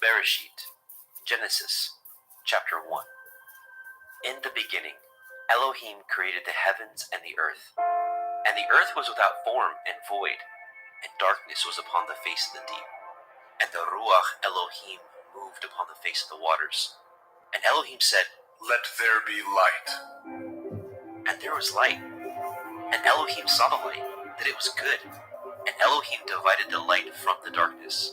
Bereshit, Genesis, chapter 1. In the beginning, Elohim created the heavens and the earth. And the earth was without form and void, and darkness was upon the face of the deep. And the Ruach Elohim moved upon the face of the waters. And Elohim said, "Let there be light." And there was light. And Elohim saw the light, that it was good. And Elohim divided the light from the darkness.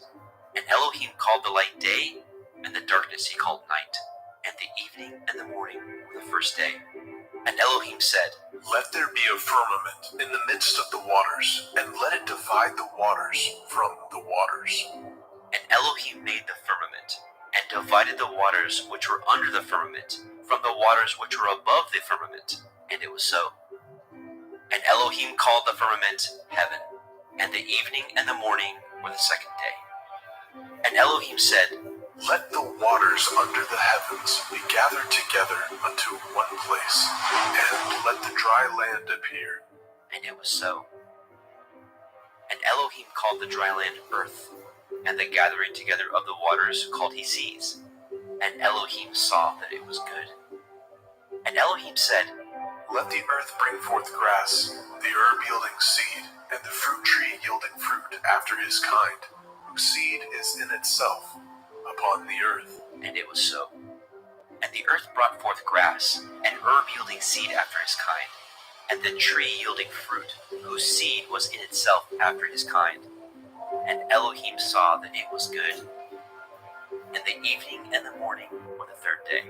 And Elohim called the light day, and the darkness he called night. And the evening and the morning were the first day. And Elohim said, "Let there be a firmament in the midst of the waters, and let it divide the waters from the waters." And Elohim made the firmament, and divided the waters which were under the firmament from the waters which were above the firmament. And it was so. And Elohim called the firmament heaven, and the evening and the morning were the second day. And Elohim said, "Let the waters under the heavens be gathered together unto one place, and let the dry land appear." And it was so. And Elohim called the dry land earth, and the gathering together of the waters called he seas. And Elohim saw that it was good. And Elohim said, "Let the earth bring forth grass, the herb yielding seed, and the fruit tree yielding fruit after his kind, whose seed is in itself upon the earth." And it was so. And the earth brought forth grass, and herb yielding seed after his kind, and the tree yielding fruit, whose seed was in itself after his kind. And Elohim saw that it was good. And the evening and the morning were the third day.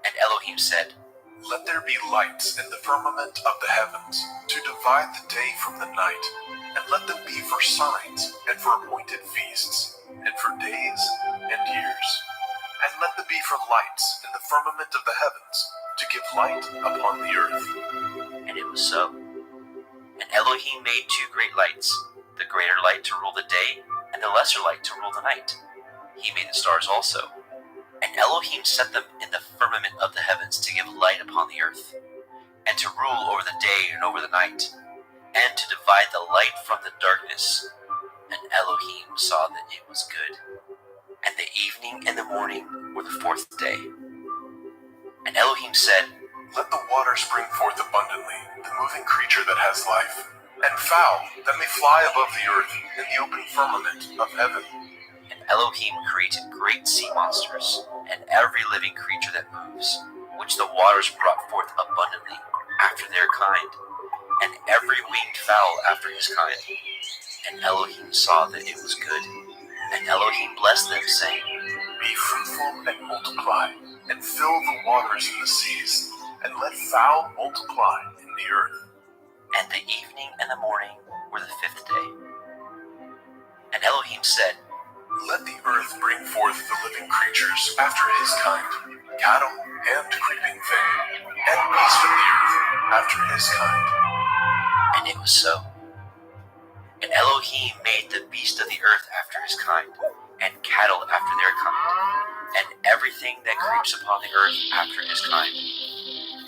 And Elohim said, "Let there be lights in the firmament of the heavens, to divide the day from the night, and let them be for signs, and for appointed feasts, and for days and years. And let them be for lights in the firmament of the heavens, to give light upon the earth." And it was so. And Elohim made two great lights, the greater light to rule the day, and the lesser light to rule the night. He made the stars also. And Elohim set them in the firmament of the heavens to give light upon the earth, and to rule over the day and over the night, and to divide the light from the darkness. And Elohim saw that it was good. And the evening and the morning were the fourth day. And Elohim said, "Let the waters bring forth abundantly the moving creature that has life, and fowl that may fly above the earth in the open firmament of heaven." And Elohim created great sea monsters, and every living creature that moves, which the waters brought forth abundantly after their kind, and every winged fowl after his kind. And Elohim saw that it was good. And Elohim blessed them, saying, "Be fruitful and multiply, and fill the waters in the seas, and let fowl multiply in the earth." And the evening and the morning were the fifth day. And Elohim said, "Let the earth bring forth the living creatures after his kind, cattle and creeping thing, and beast of the earth after his kind." And it was so. And Elohim made the beast of the earth after his kind, and cattle after their kind, and everything that creeps upon the earth after his kind.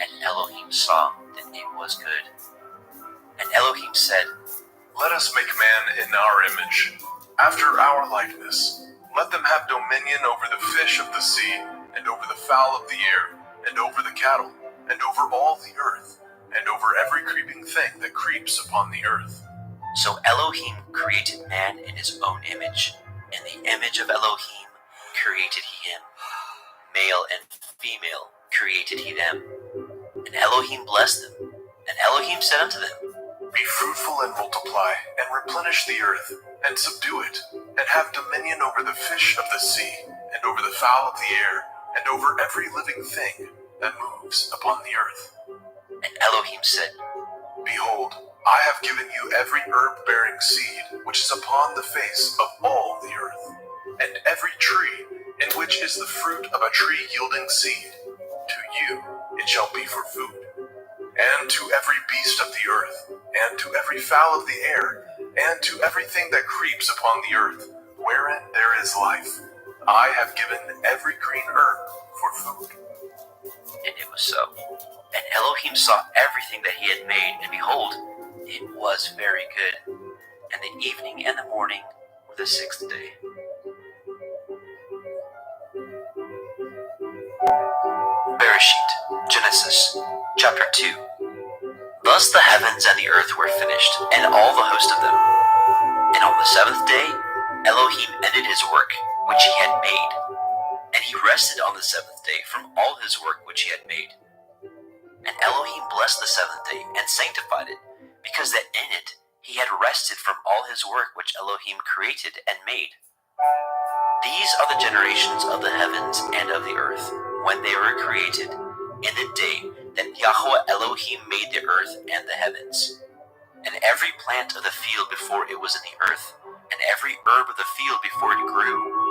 And Elohim saw that it was good. And Elohim said, "Let us make man in our image, after our likeness. Let them have dominion over the fish of the sea, and over the fowl of the air, and over the cattle, and over all the earth, and over every creeping thing that creeps upon the earth." So Elohim created man in his own image. In the image of Elohim created he him. Male and female created he them. And Elohim blessed them. And Elohim said unto them, "Be fruitful and multiply, and replenish the earth, and subdue it, and have dominion over the fish of the sea, and over the fowl of the air, and over every living thing that moves upon the earth." And Elohim said, "Behold, I have given you every herb-bearing seed which is upon the face of all the earth, and every tree in which is the fruit of a tree yielding seed. To you it shall be for food. And to every beast of the earth, and to every fowl of the air, and to everything that creeps upon the earth, wherein there is life, I have given every green herb for food. And it was so. And Elohim saw everything that he had made, and behold, it was very good. And the evening and the morning were the sixth day. Bereshit, Genesis, chapter 2. Thus the heavens and the earth were finished, and all the host of them. And on the seventh day, Elohim ended his work which he had made, and he rested on the seventh day from all his work which he had made. And Elohim blessed the seventh day and sanctified it, because that in it he had rested from all his work which Elohim created and made. These are the generations of the heavens and of the earth, when they were created, in the day that Yahweh Elohim made the earth and the heavens. And every plant of the field before it was in the earth, and every herb of the field before it grew.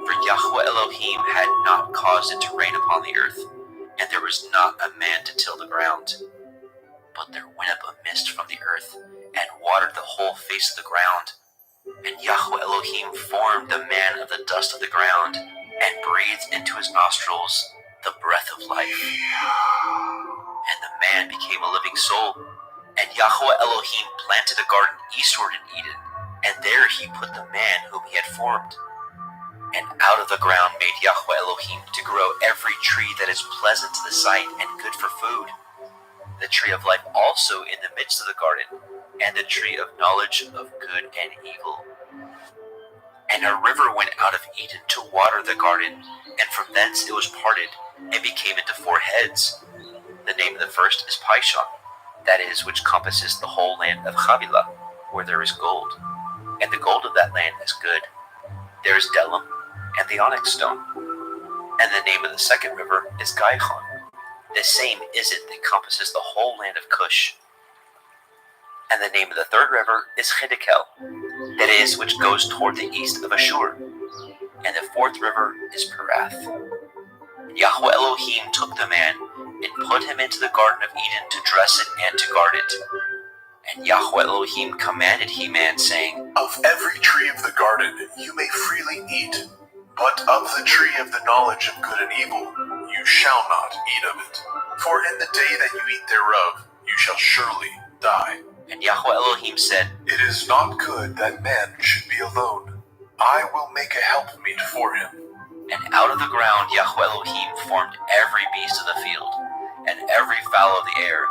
For Yahweh Elohim had not caused it to rain upon the earth, and there was not a man to till the ground. But there went up a mist from the earth, and watered the whole face of the ground. And Yahweh Elohim formed the man of the dust of the ground, and breathed into his nostrils the breath of life. And the man became a living soul. And Yahweh Elohim planted a garden eastward in Eden, and there he put the man whom he had formed. And out of the ground made Yahweh Elohim to grow every tree that is pleasant to the sight and good for food, the tree of life also in the midst of the garden, and the tree of knowledge of good and evil. And a river went out of Eden to water the garden, and from thence it was parted, and became into four heads. The name of the first is Pishon, that is, which compasses the whole land of Havilah, where there is gold. And the gold of that land is good. There is Delim, and the onyx stone. And the name of the second river is Gihon. The same is it that compasses the whole land of Cush. And the name of the third river is Hiddekel, that is, which goes toward the east of Ashur. And the fourth river is Perath. And Yahweh Elohim took the man, and put him into the garden of Eden to dress it and to guard it. And Yahweh Elohim commanded he man, saying, Of every tree of the garden you may freely eat, but of the tree of the knowledge of good and evil you shall not eat of it. For in the day that you eat thereof you shall surely die. And Yahweh Elohim said, It is not good that man should be alone. I will make a helpmeet for him. And out of the ground Yahweh Elohim formed every beast of the field, and every fowl of the air,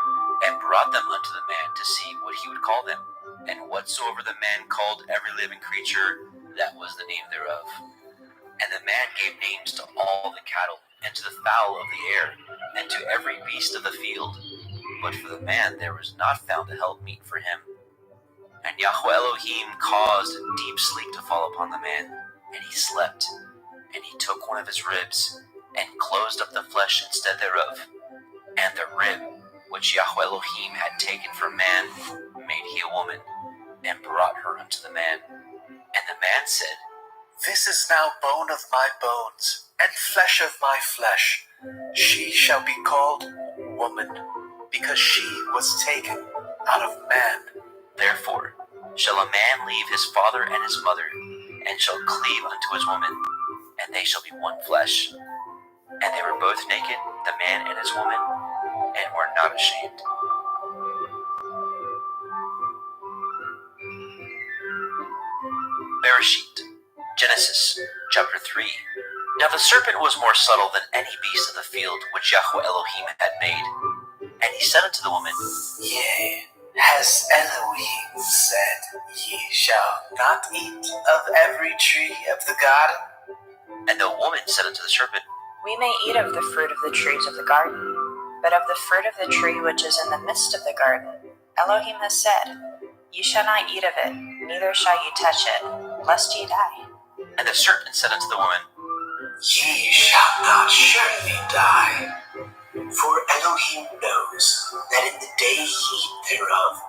and brought them unto the man to see what he would call them. And whatsoever the man called every living creature, that was the name thereof. And the man gave names to all the cattle, and to the fowl of the air, and to every beast of the field. But for the man there was not found a helpmeet for him. And Yahweh Elohim caused deep sleep to fall upon the man, and he slept. And he took one of his ribs, and closed up the flesh instead thereof. And the rib which Yahweh Elohim had taken from man made he a woman, and brought her unto the man. And the man said, This is now bone of my bones, and flesh of my flesh. She shall be called woman, because she was taken out of man. Therefore shall a man leave his father and his mother, and shall cleave unto his woman, and they shall be one flesh. And they were both naked, the man and his woman, and were not ashamed. Bereshit, Genesis, chapter 3. Now the serpent was more subtle than any beast of the field which Yahweh Elohim had made. And he said unto the woman, Yea, has Elohim said, Ye shall not eat of every tree of the garden? And the woman said unto the serpent, We may eat of the fruit of the trees of the garden, but of the fruit of the tree which is in the midst of the garden, Elohim has said, You shall not eat of it, neither shall you touch it, lest ye die. And the serpent said unto the woman, Ye shall not surely die, for Elohim knows that in the day ye eat thereof,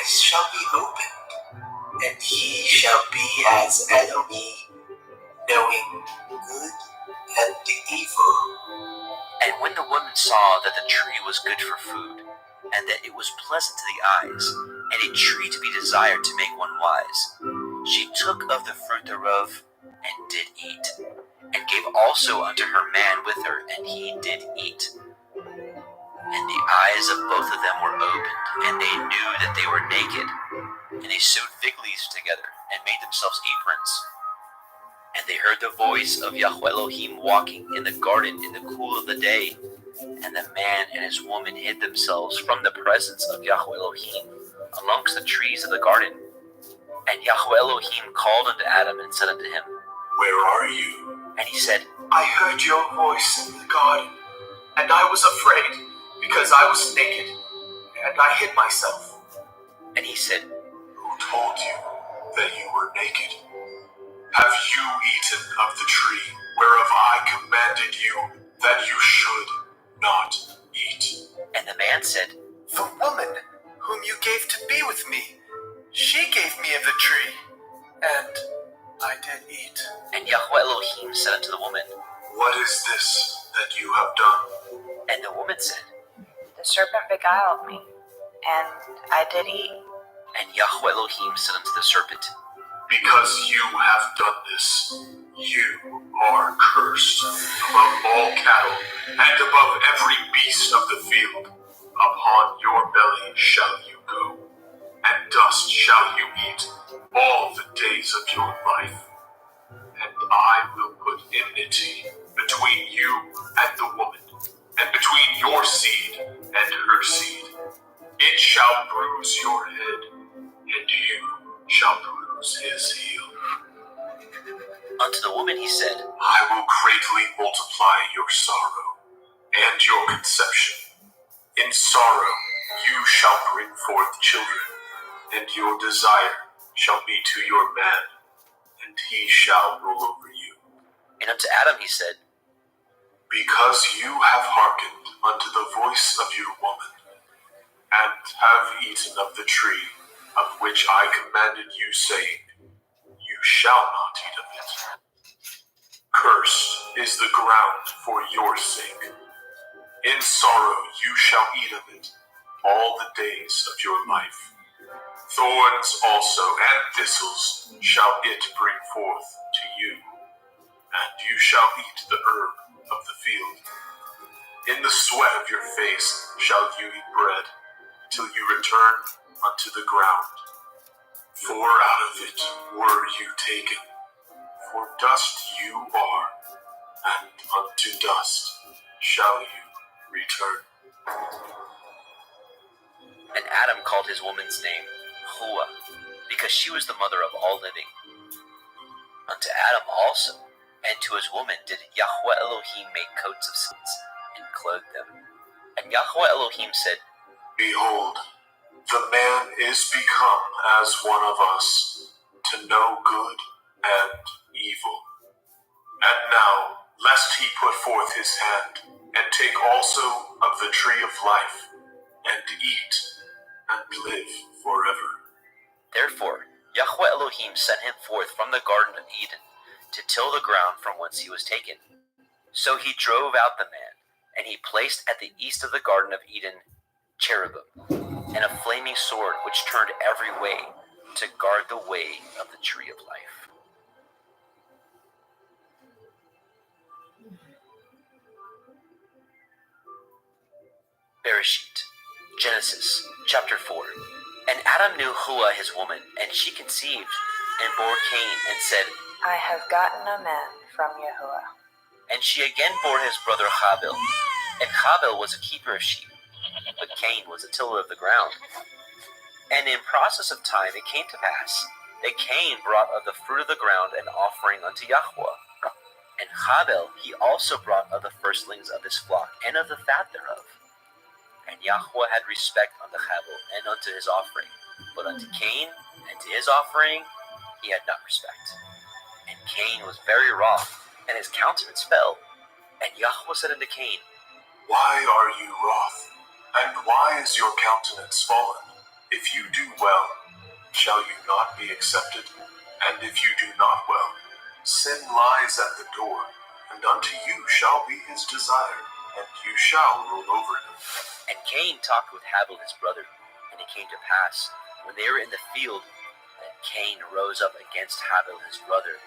eyes shall be opened, and he shall be as Elohim, knowing good and evil. And when the woman saw that the tree was good for food, and that it was pleasant to the eyes, and a tree to be desired to make one wise, she took of the fruit thereof, and did eat, and gave also unto her man with her, and he did eat. And the eyes of both of them were opened, and they knew that they were naked. And they sewed fig leaves together, and made themselves aprons. And they heard the voice of Yahweh Elohim walking in the garden in the cool of the day. And the man and his woman hid themselves from the presence of Yahweh Elohim amongst the trees of the garden. And Yahweh Elohim called unto Adam and said unto him, Where are you? And he said, I heard your voice in the garden, and I was afraid, because I was naked, and I hid myself. And he said, Who told you that you were naked? Have you eaten of the tree whereof I commanded you that you should not eat? And the man said, The woman whom you gave to be with me, she gave me of the tree, and I did eat. And Yahweh Elohim said unto the woman, What is this that you have done? And the woman said, The serpent beguiled me, and I did eat. And Yahweh Elohim said unto the serpent, Because you have done this, you are cursed above all cattle and above every beast of the field. Upon your belly shall you go, and dust shall you eat all the days of your life. And I will put enmity between you and the woman, and between your seed and her seed. It shall bruise your head, and you shall bruise his heel. Unto the woman he said, I will greatly multiply your sorrow and your conception. In sorrow you shall bring forth children, and your desire shall be to your man, and he shall rule over you. And unto Adam he said, Because you have hearkened unto the voice of your woman, and have eaten of the tree of which I commanded you, saying, You shall not eat of it. Cursed is the ground for your sake. In sorrow you shall eat of it all the days of your life. Thorns also and thistles shall it bring forth to you, and you shall eat the herb of the field. In the sweat of your face shall you eat bread, till you return unto the ground. For out of it were you taken, for dust you are, and unto dust shall you return. And Adam called his woman's name Hua, because she was the mother of all living. Unto Adam also, and to his woman did Yahweh Elohim make coats of skins, and clothe them. And Yahweh Elohim said, Behold, the man is become as one of us, to know good and evil. And now, lest he put forth his hand, and take also of the tree of life, and eat, and live forever. Therefore Yahweh Elohim sent him forth from the Garden of Eden, to till the ground from whence he was taken. So he drove out the man, and he placed at the east of the Garden of Eden cherubim, and a flaming sword which turned every way, to guard the way of the tree of life. Bereshit, Genesis, chapter 4. And Adam knew Hua his woman, and she conceived, and bore Cain, and said, I have gotten a man from Yahuwah. And she again bore his brother Habil. And Habil was a keeper of sheep, but Cain was a tiller of the ground. And in process of time it came to pass that Cain brought of the fruit of the ground an offering unto Yahweh. And Habil he also brought of the firstlings of his flock, and of the fat thereof. And Yahweh had respect unto Habil and unto his offering, but unto Cain and to his offering he had not respect. And Cain was very wroth, and his countenance fell. And Yahweh said unto Cain, Why are you wroth, and why is your countenance fallen? If you do well, shall you not be accepted? And if you do not well, sin lies at the door, and unto you shall be his desire, and you shall rule over him. And Cain talked with Habel his brother, and it came to pass, when they were in the field, that Cain rose up against Habel his brother,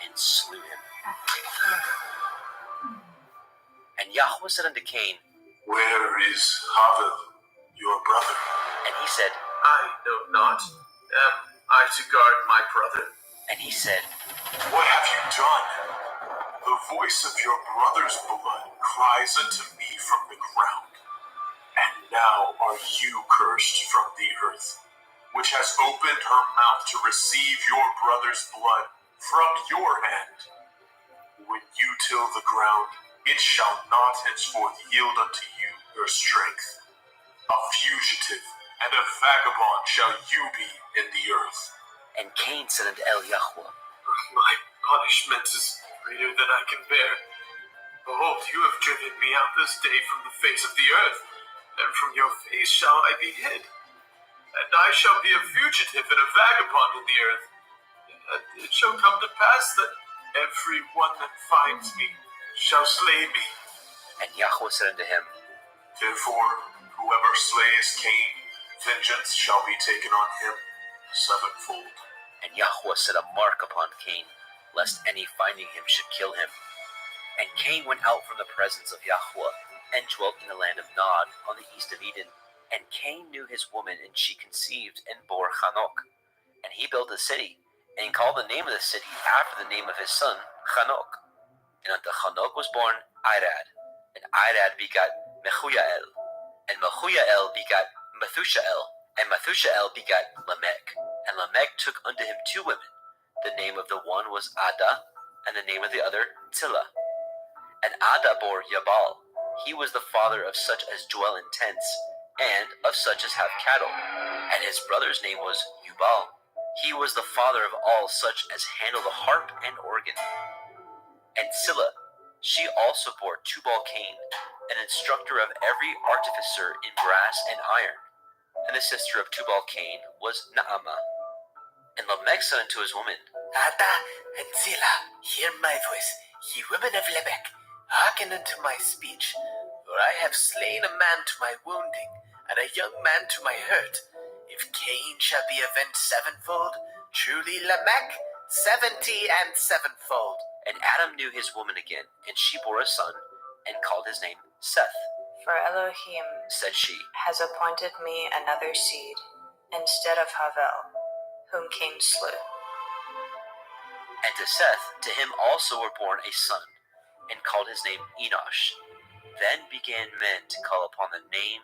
and slew him. And Yahweh said unto Cain, Where is Havel, your brother? and he said, I know not. Am I to guard my brother? and he said, What have you done? The voice of your brother's blood cries unto me from the ground. And now are you cursed from the earth, which has opened her mouth to receive your brother's blood from your hand. When you till the ground, it shall not henceforth yield unto you your strength. A fugitive and a vagabond shall you be in the earth. and Cain said unto Yahweh, My punishment is greater than I can bear. Behold, you have driven me out this day from the face of the earth, and from your face shall I be hid. And I shall be a fugitive and a vagabond in the earth. And it shall come to pass that every one that finds me shall slay me. and Yahweh said unto him, Therefore, whoever slays Cain, vengeance shall be taken on him sevenfold. and Yahweh set a mark upon Cain, lest any finding him should kill him. And Cain went out from the presence of Yahweh, and dwelt in the land of Nod, on the east of Eden. And Cain knew his woman, and she conceived, and bore Hanok. And he built a city, and called the name of the city after the name of his son, Hanok. And unto Hanok was born Irad, and Irad begat Mehujael, and Mehujael begat Methushael, and Methushael begat Lamech. And Lamech took unto him two women. The name of the one was Ada, and the name of the other Zillah. And Ada bore Jabal. He was the father of such as dwell in tents, and of such as have cattle. And his brother's name was Jubal. He was the father of all such as handle the harp and organ. And Zillah, she also bore Tubal-Cain, an instructor of every artificer in brass and iron. And the sister of Tubal-Cain was Naamah. And Lamech said unto his woman, Ada and Zillah, hear my voice, ye women of Lamech, hearken unto my speech. For I have slain a man to my wounding, and a young man to my hurt. If Cain shall be avenged sevenfold, truly Lamech 70 and sevenfold. And Adam knew his woman again, and she bore a son, and called his name Seth. For Elohim Said she, has appointed me another seed instead of Havel, whom Cain slew. and to Seth, to him also were born a son, and called his name Enosh. Then began men to call upon the name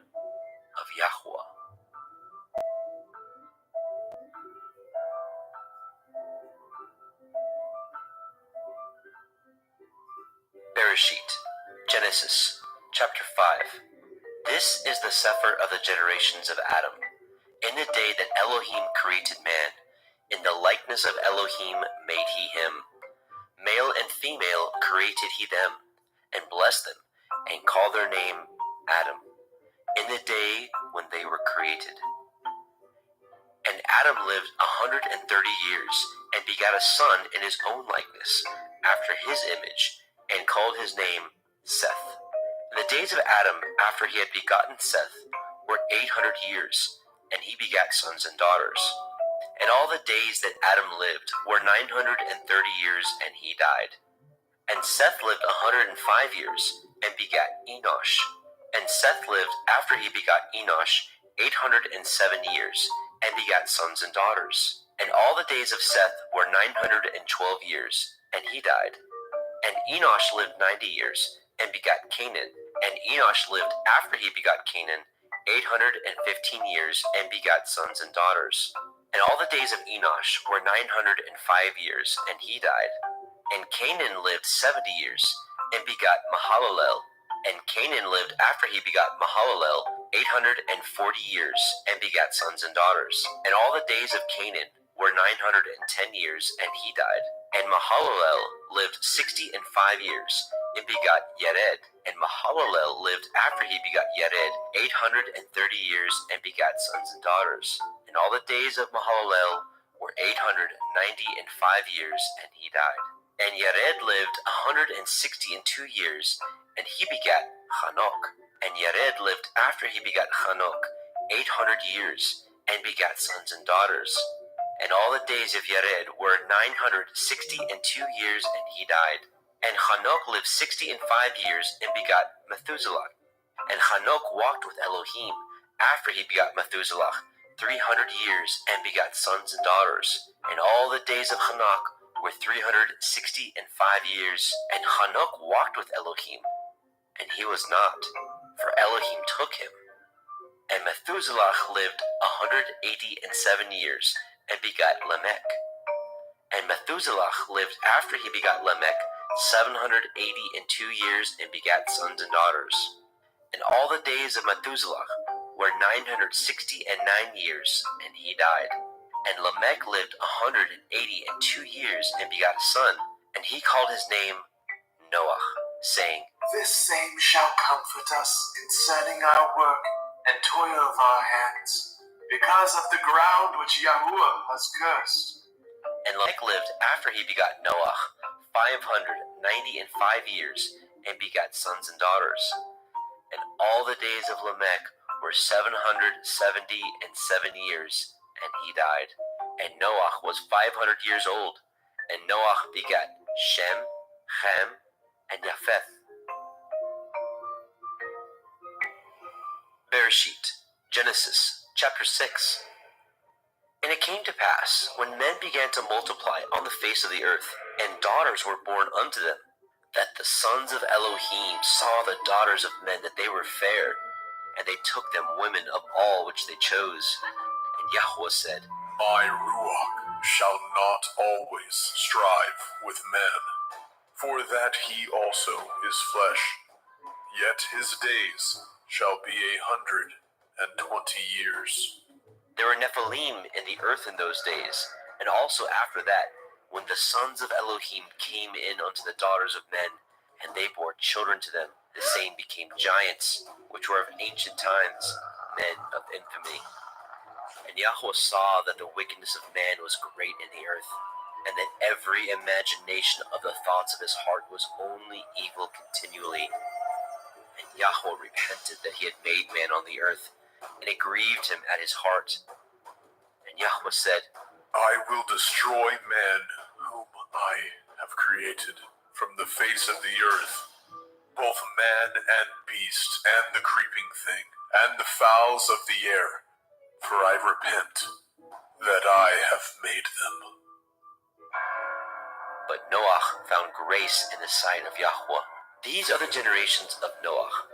of Yahweh. Bereshit, Genesis, chapter 5. This is the sefer of the generations of Adam. In the day that Elohim created man, in the likeness of Elohim made he him. Male and female created he them, and blessed them, and called their name Adam, in the day when they were created. And Adam lived 130 years, and begat a son in his own likeness, after his image, and called his name Seth. And the days of Adam, after he had begotten Seth, were 800 years, and he begat sons and daughters. And all the days that Adam lived were 930 years, and he died. And Seth lived 105 years, and begat Enosh. And Seth lived, after he begot Enosh, 807 years, and begat sons and daughters. And all the days of Seth were 912 years, and he died. And Enosh lived 90 years, and begat Canaan. And Enosh lived, after he begot Canaan, 815 years, and begat sons and daughters. And all the days of Enosh were 905 years, and he died. And Canaan lived 70 years, and begat Mahalalel. And Canaan lived, after he begot Mahalalel, 840 years, and begat sons and daughters. And all the days of Canaan were 910 years, and he died. And Mahalalel lived 65 years, and begot Yered. And Mahalalel lived after he begot Yered 830 years and begat sons and daughters. And all the days of Mahalalel were 895 years, and he died. And Yered lived 162 years, and he begat Hanok. And Yered lived after he begat Hanok 800 years, and begat sons and daughters. And all the days of Yered were 962 years, and he died. And Hanok lived 65 years, and begot Methuselah. And Hanok walked with Elohim after he begot Methuselah 300 years, and begot sons and daughters. And all the days of Hanok were 365 years, and Hanok walked with Elohim, and he was not, for Elohim took him. And Methuselah lived 187 years, and begat Lamech. And Methuselah lived after he begot Lamech 782 years, and begat sons and daughters. And all the days of Methuselah were 969 years, and he died. And Lamech lived 182 years, and begat a son, and he called his name Noah, saying, This same shall comfort us concerning our work and toil of our hands, because of the ground which Yahuwah has cursed. And Lamech lived after he begot Noah 595 years, and begat sons and daughters. And all the days of Lamech were 777 years, and he died. And Noah was 500 years old, and Noah begat Shem, Ham, and Japheth. Bereshit, Genesis, chapter 6. And it came to pass, when men began to multiply on the face of the earth, and daughters were born unto them, that the sons of Elohim saw the daughters of men that they were fair, and they took them women of all which they chose. And Yahweh said, My Ruach shall not always strive with man, for that he also is flesh, yet his days shall be 120 years. There were Nephilim in the earth in those days, and also after that, when the sons of Elohim came in unto the daughters of men, and they bore children to them, the same became giants, which were of ancient times, men of infamy. And Yahweh saw that the wickedness of man was great in the earth, and that every imagination of the thoughts of his heart was only evil continually. And Yahweh repented that he had made man on the earth, and it grieved him at his heart. And Yahweh said, I will destroy man whom I have created from the face of the earth, both man and beast, and the creeping thing, and the fowls of the air, for I repent that I have made them. But Noah found grace in the sight of Yahweh. These are the generations of Noah.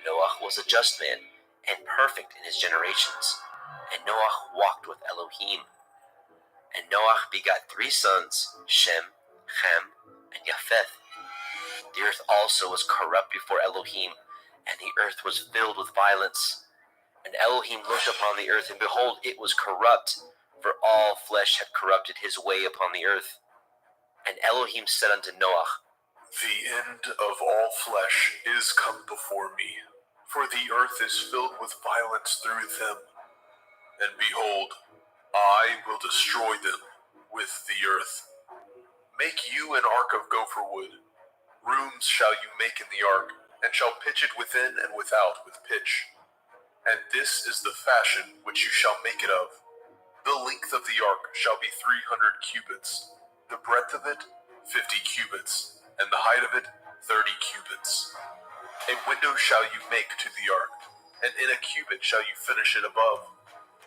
Noah was a just man, and perfect in his generations. And Noah walked with Elohim. And Noah begot 3 sons, Shem, Ham, and Japheth. The earth also was corrupt before Elohim, and the earth was filled with violence. And Elohim looked upon the earth, and behold, it was corrupt, for all flesh had corrupted his way upon the earth. And Elohim said unto Noah, The end of all flesh is come before me, for the earth is filled with violence through them. And behold, I will destroy them with the earth. Make you an ark of gopher wood. Rooms shall you make in the ark, and shall pitch it within and without with pitch. And this is the fashion which you shall make it of. The length of the ark shall be 300 cubits, the breadth of it 50 cubits, and the height of it 30 cubits. A window shall you make to the ark, and in a cubit shall you finish it above.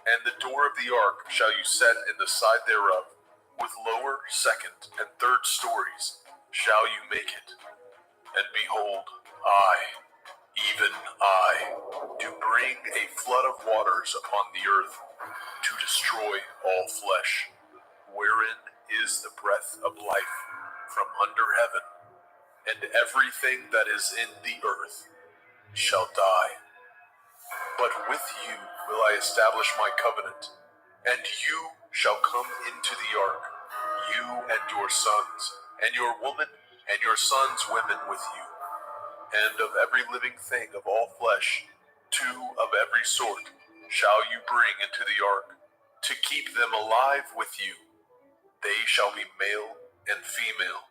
And the door of the ark shall you set in the side thereof, with lower, second, and third stories shall you make it. And behold, I, even I, do bring a flood of waters upon the earth, to destroy all flesh, wherein is the breath of life from under heaven, and everything that is in the earth shall die. But with you will I establish my covenant, and you shall come into the ark, you and your sons, and your woman, and your sons' women with you. And of every living thing of all flesh, 2 of every sort shall you bring into the ark, to keep them alive with you. They shall be male and female,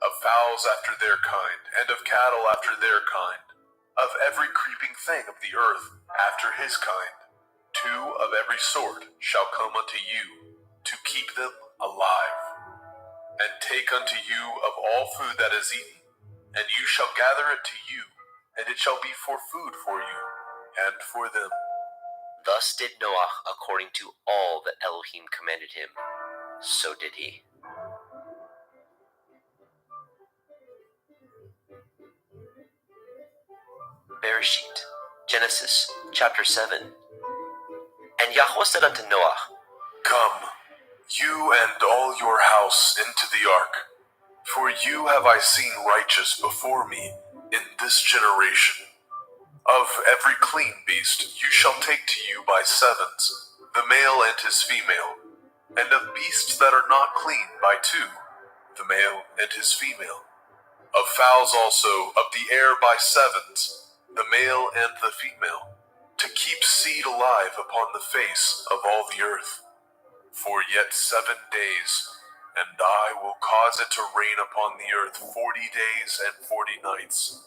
of fowls after their kind, and of cattle after their kind, of every creeping thing of the earth after his kind. 2 of every sort shall come unto you, to keep them alive. And take unto you of all food that is eaten, and you shall gather it to you, and it shall be for food for you, and for them. Thus did Noah according to all that Elohim commanded him. So did he. Bereshit, Genesis, chapter 7. And Yahweh said unto Noah, Come, you and all your house into the ark, for you have I seen righteous before me in this generation. Of every clean beast you shall take to you by 7s, the male and his female, and of beasts that are not clean by 2, the male and his female. Of fowls also of the air by 7s, the male and the female, to keep seed alive upon the face of all the earth. For yet 7 days, and I will cause it to rain upon the earth 40 days and 40 nights.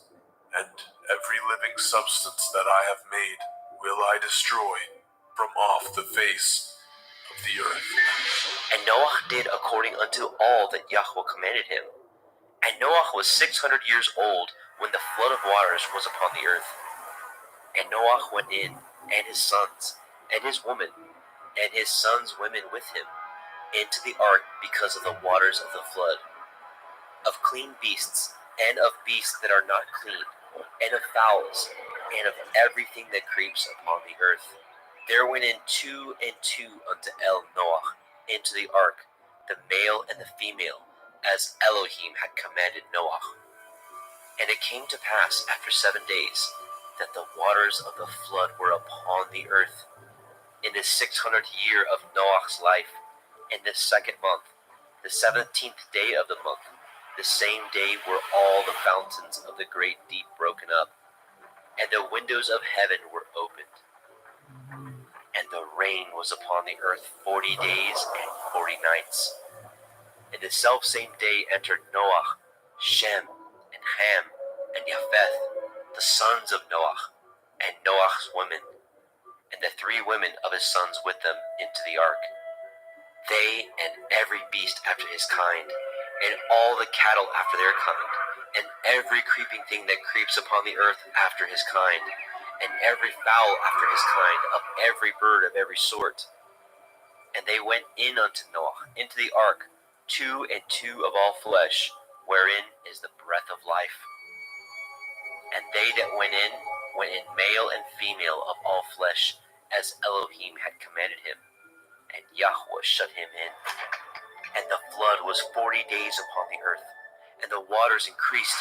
And every living substance that I have made will I destroy from off the face of the earth. And Noah did according unto all that Yahweh commanded him. And Noah was 600 years old when the flood of waters was upon the earth. And Noah went in, and his sons, and his woman, and his sons' women with him, into the ark because of the waters of the flood, of clean beasts, and of beasts that are not clean, and of fowls, and of everything that creeps upon the earth. There went in 2 and 2 unto Noah into the ark, the male and the female, as Elohim had commanded Noah. And it came to pass after 7 days that the waters of the flood were upon the earth. In the 600th year of Noah's life, in the 2nd month, the 17th day of the month, the same day were all the fountains of the great deep broken up, and the windows of heaven were opened. And the rain was upon the earth 40 days and 40 nights. In the selfsame day entered Noah, Shem, and Ham, and Japheth, the sons of Noah, and Noah's women, and the 3 women of his sons with them into the ark. They and every beast after his kind, and all the cattle after their kind, and every creeping thing that creeps upon the earth after his kind, and every fowl after his kind, of every bird of every sort. And they went in unto Noah into the ark, 2 and 2 of all flesh, wherein is the breath of life. And they that went in male and female of all flesh, as Elohim had commanded him. And Yahweh shut him in. And the flood was 40 days upon the earth, and the waters increased,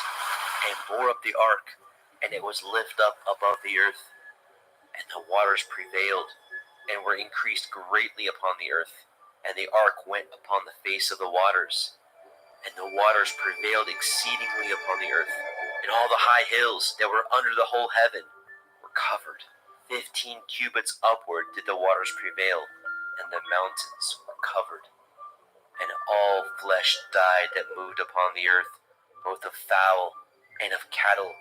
and bore up the ark, and it was lifted up above the earth. And the waters prevailed, and were increased greatly upon the earth, and the ark went upon the face of the waters. And the waters prevailed exceedingly upon the earth, and all the high hills that were under the whole heaven were covered. 15 cubits upward did the waters prevail, and the mountains were covered. And all flesh died that moved upon the earth, both of fowl, and of cattle,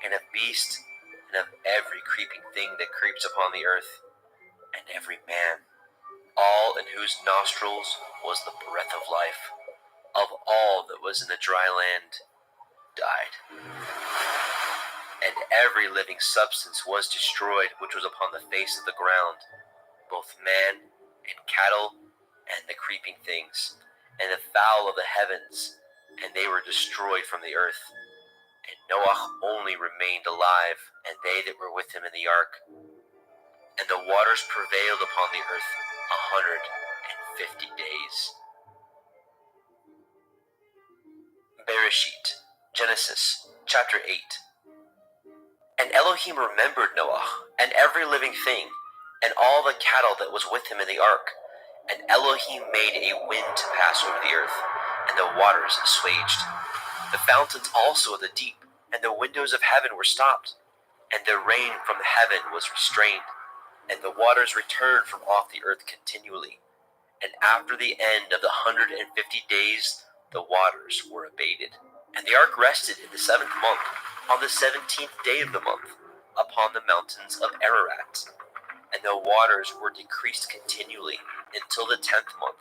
and of beast, and of every creeping thing that creeps upon the earth, and every man, all in whose nostrils was the breath of life, of all that was in the dry land, died. And every living substance was destroyed which was upon the face of the ground, both man and cattle, and the creeping things, and the fowl of the heavens, and they were destroyed from the earth. And Noah only remained alive, and they that were with him in the ark. And the waters prevailed upon the earth 150 days. Bereshit, Genesis, chapter 8. And Elohim remembered Noah, and every living thing, and all the cattle that was with him in the ark. And Elohim made a wind to pass over the earth, and the waters assuaged. The fountains also of the deep, and the windows of heaven were stopped, and the rain from heaven was restrained, and the waters returned from off the earth continually. And after the end of the 150 days, the waters were abated. And the ark rested in the 7th month, on the 17th day of the month, upon the mountains of Ararat. And the waters were decreased continually until the 10th month.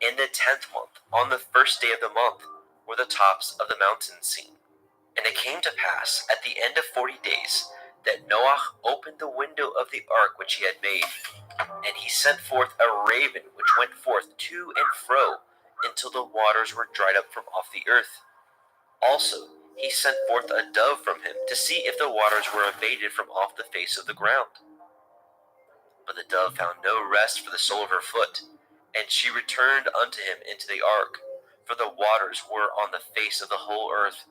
In the 10th month, on the 1st day of the month, were the tops of the mountains seen. And it came to pass, at the end of 40 days, that Noah opened the window of the ark which he had made, and he sent forth a raven which went forth to and fro until the waters were dried up from off the earth. Also he sent forth a dove from him to see if the waters were abated from off the face of the ground. But the dove found no rest for the sole of her foot, and she returned unto him into the ark, for the waters were on the face of the whole earth.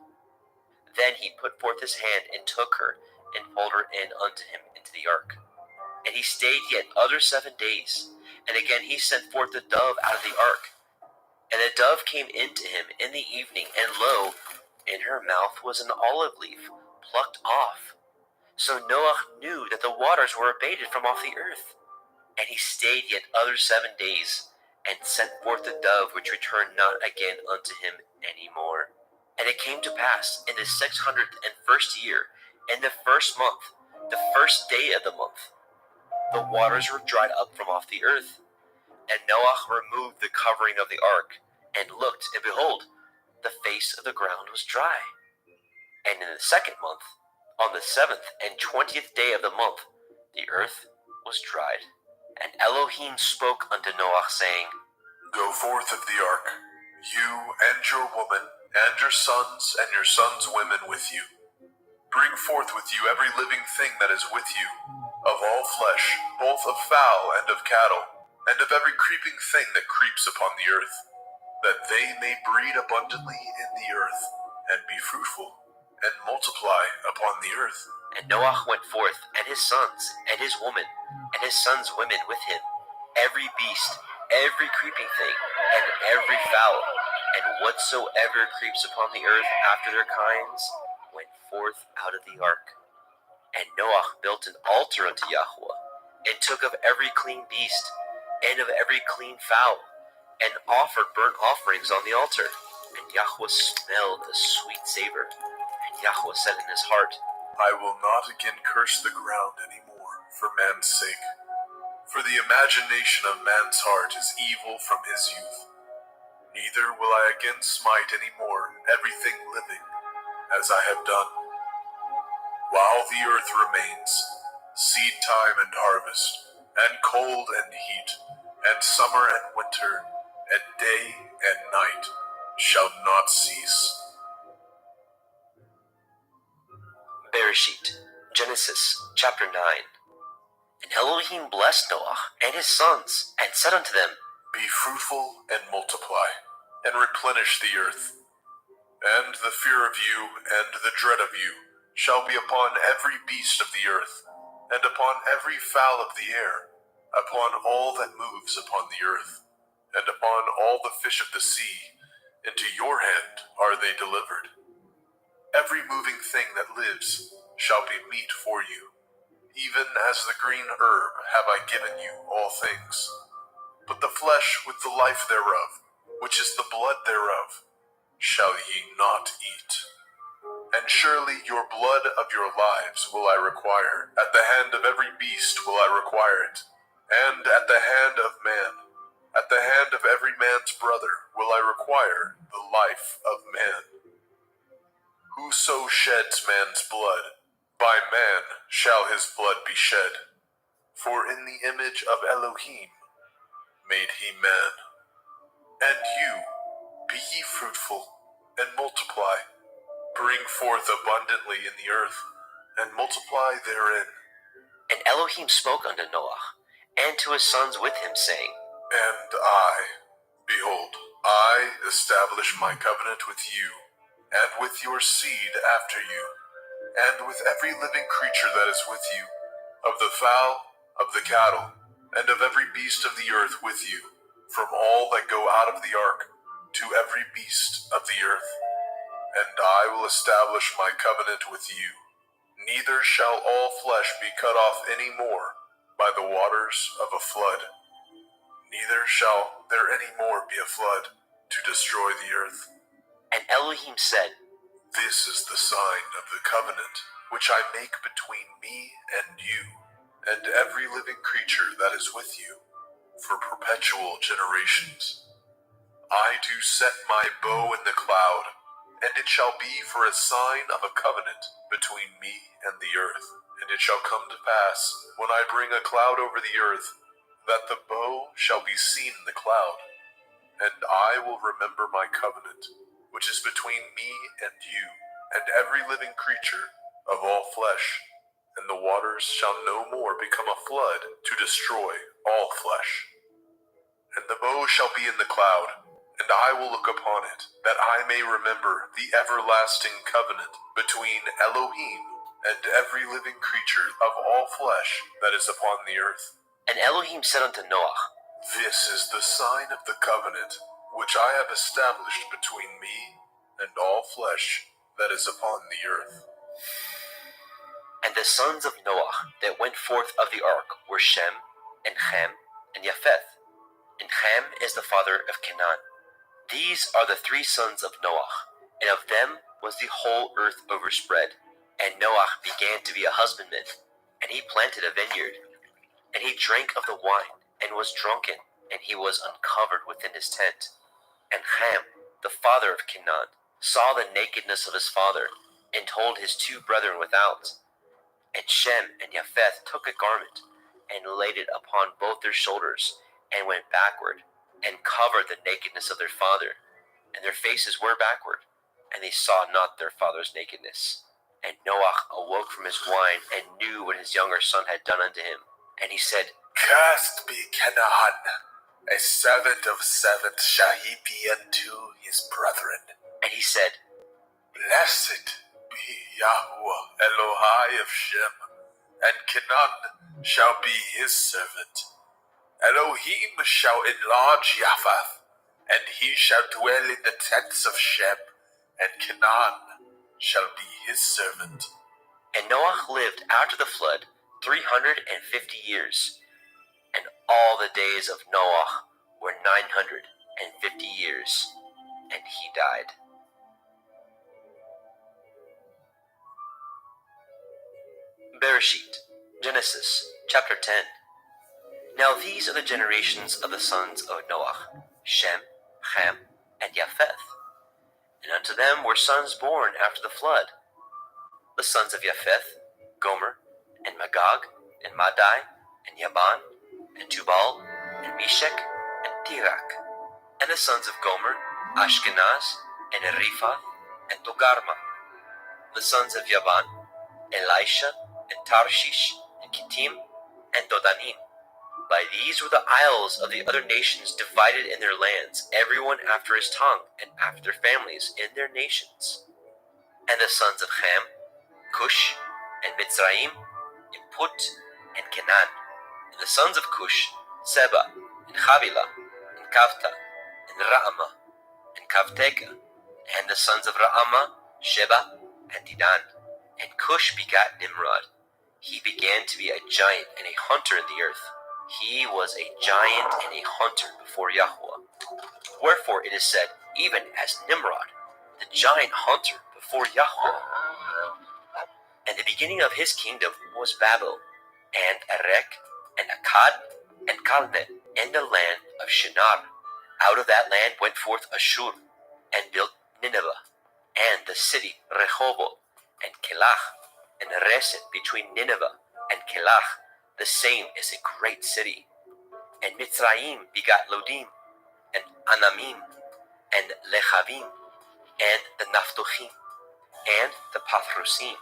Then he put forth his hand and took her, and pulled her in unto him into the ark. And he stayed yet other 7 days, and again he sent forth the dove out of the ark. And the dove came in to him in the evening, and lo, in her mouth was an olive leaf plucked off. So Noah knew that the waters were abated from off the earth. And he stayed yet other 7 days, and sent forth the dove, which returned not again unto him any more. And it came to pass in the 601st year, in the 1st month, the 1st day of the month, the waters were dried up from off the earth. And Noah removed the covering of the ark, and looked, and behold, the face of the ground was dry. And in the 2nd month, on the 7th and 20th day of the month, the earth was dried. And Elohim spoke unto Noah, saying, Go forth of the ark, you and your woman, and your sons and your sons' women with you. Bring forth with you every living thing that is with you, of all flesh, both of fowl and of cattle, and of every creeping thing that creeps upon the earth, that they may breed abundantly in the earth, and be fruitful, and multiply upon the earth. And Noah went forth, and his sons, and his woman, and his sons' women with him, every beast, every creeping thing, and every fowl, and whatsoever creeps upon the earth after their kinds, went forth out of the ark. And Noah built an altar unto Yahweh, and took of every clean beast, and of every clean fowl, and offered burnt offerings on the altar. And Yahweh smelled the sweet savor. And Yahweh said in his heart, I will not again curse the ground any more for man's sake, for the imagination of man's heart is evil from his youth. Neither will I again smite any more everything living, as I have done. While the earth remains, seed time and harvest, and cold and heat, and summer and winter, and day and night shall not cease. Bereshit, Genesis, chapter 9. And Elohim blessed Noah and his sons, and said unto them, Be fruitful and multiply, and replenish the earth. And the fear of you and the dread of you shall be upon every beast of the earth, and upon every fowl of the air, upon all that moves upon the earth, and upon all the fish of the sea. Into your hand are they delivered. Every moving thing that lives shall be meat for you. Even as the green herb have I given you all things. But the flesh with the life thereof, which is the blood thereof, shall ye not eat. And surely your blood of your lives will I require. At the hand of every beast will I require it. And at the hand of man, at the hand of every man's brother will I require the life of man. Whoso sheds man's blood, by man shall his blood be shed. For in the image of Elohim made he man. And you, be ye fruitful, and multiply. Bring forth abundantly in the earth, and multiply therein. And Elohim spoke unto Noah, and to his sons with him, saying, And I, behold, I establish my covenant with you, and with your seed after you, and with every living creature that is with you, of the fowl, of the cattle, and of every beast of the earth with you, from all that go out of the ark, to every beast of the earth. And I will establish my covenant with you. Neither shall all flesh be cut off any more by the waters of a flood. Neither shall there any more be a flood to destroy the earth. And Elohim said, This is the sign of the covenant which I make between me and you, and every living creature that is with you, for perpetual generations. I do set my bow in the cloud, and it shall be for a sign of a covenant between me and the earth. And it shall come to pass, when I bring a cloud over the earth, that the bow shall be seen in the cloud. And I will remember my covenant, which is between me and you, and every living creature of all flesh. And the waters shall no more become a flood to destroy all flesh. And the bow shall be in the cloud, and I will look upon it, that I may remember the everlasting covenant between Elohim and every living creature of all flesh that is upon the earth. And Elohim said unto Noah, This is the sign of the covenant which I have established between me and all flesh that is upon the earth. And the sons of Noah that went forth of the ark were Shem, and Ham, and Japheth. And Ham is the father of Canaan. These are the three sons of Noah, and of them was the whole earth overspread. And Noah began to be a husbandman, and he planted a vineyard. And he drank of the wine, and was drunken, and he was uncovered within his tent. And Ham, the father of Canaan, saw the nakedness of his father, and told his two brethren without. And Shem and Japheth took a garment, and laid it upon both their shoulders, and went backward, and covered the nakedness of their father. And their faces were backward, and they saw not their father's nakedness. And Noah awoke from his wine, and knew what his younger son had done unto him. And he said, Cursed be Canaan, a servant of servants shall he be unto his brethren. And he said, Blessed be Yahweh Elohai of Shem, and Canaan shall be his servant. Elohim shall enlarge Japheth, and he shall dwell in the tents of Shem, and Canaan shall be his servant. And Noah lived after the flood 350 years, and all the days of Noah were 950 years, and he died. Bereshit, Genesis, chapter 10. Now these are the generations of the sons of Noah, Shem, Ham, and Japheth. And unto them were sons born after the flood. The sons of Japheth, Gomer, and Magog, and Madai, and Yaban, and Tubal, and Meshech, and Tirak. And the sons of Gomer, Ashkenaz, and Riphath, and Togarma. The sons of Yaban, Elisha, and Tarshish, and Kittim, and Dodanim. By these were the isles of the other nations divided in their lands, everyone after his tongue, and after their families in their nations. And the sons of Ham, Cush, and Mitzrayim, and Put, and Canaan. And the sons of Cush, Seba, and Havilah, and Kavta, and Raamah, and Kavteka. And the sons of Raamah, Sheba, and Dedan. And Cush begat Nimrod. He began to be a giant and a hunter in the earth. He was a giant and a hunter before Yahweh. Wherefore it is said, even as Nimrod, the giant hunter before Yahweh. And the beginning of his kingdom was Babel, and Erech, and Akkad, and Calneh, and the land of Shinar. Out of that land went forth Ashur, and built Nineveh, and the city Rehoboth, and Kelach, and Reset between Nineveh and Kelach. The same is a great city. And Mitzrayim begat Lodim, and Anamim, and Lechavim, and the Naphtuchim, and the Pathrusim,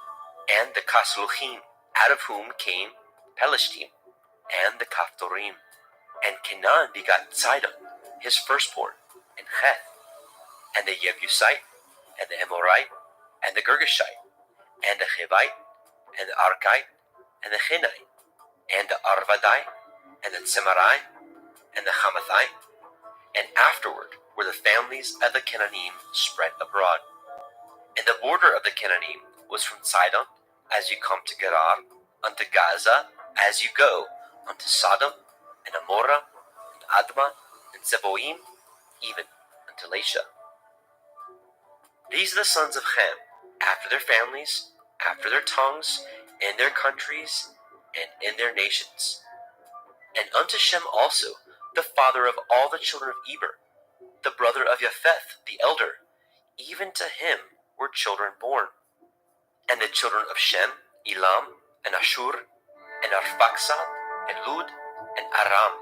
and the Kasluchim, out of whom came Pelishtim, and the Kaphtorim. And Canaan begat Sidon, his firstborn, and Heth, and the Jebusite, and the Amorite, and the Girgashite, and the Hivite, and the Arkite, and the Hinite, and the Arvadite, and the Tzemarite, and the Hamathite. And afterward were the families of the Canaanim spread abroad. And the border of the Canaanim was from Sidon, as you come to Gerar, unto Gaza, as you go unto Sodom, and Amorah, and Admah, and Zeboim, even unto Lasha. These are the sons of Ham, after their families, after their tongues, in their countries, and in their nations. And unto Shem also, the father of all the children of Eber, the brother of Japheth, the elder, even to him were children born. And the children of Shem, Elam, and Ashur, and Arphaxad, and Lud, and Aram.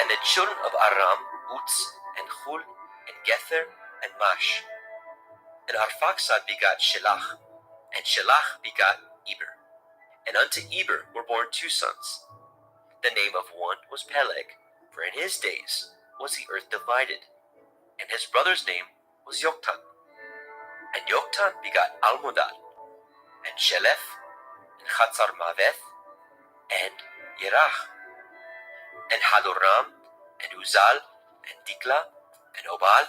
And the children of Aram, Uz, and Hul, and Gether, and Mash. And Arphaxad begot Shelach, and Shelach begot Eber. And unto Eber were born two sons. The name of one was Peleg, for in his days was the earth divided. And his brother's name was Yoktan. And Yoktan begot Almodad, and Shelef, and Chatzar-Maveth, and Yerach, and Hadoram, and Uzal, and Dikla, and Obal,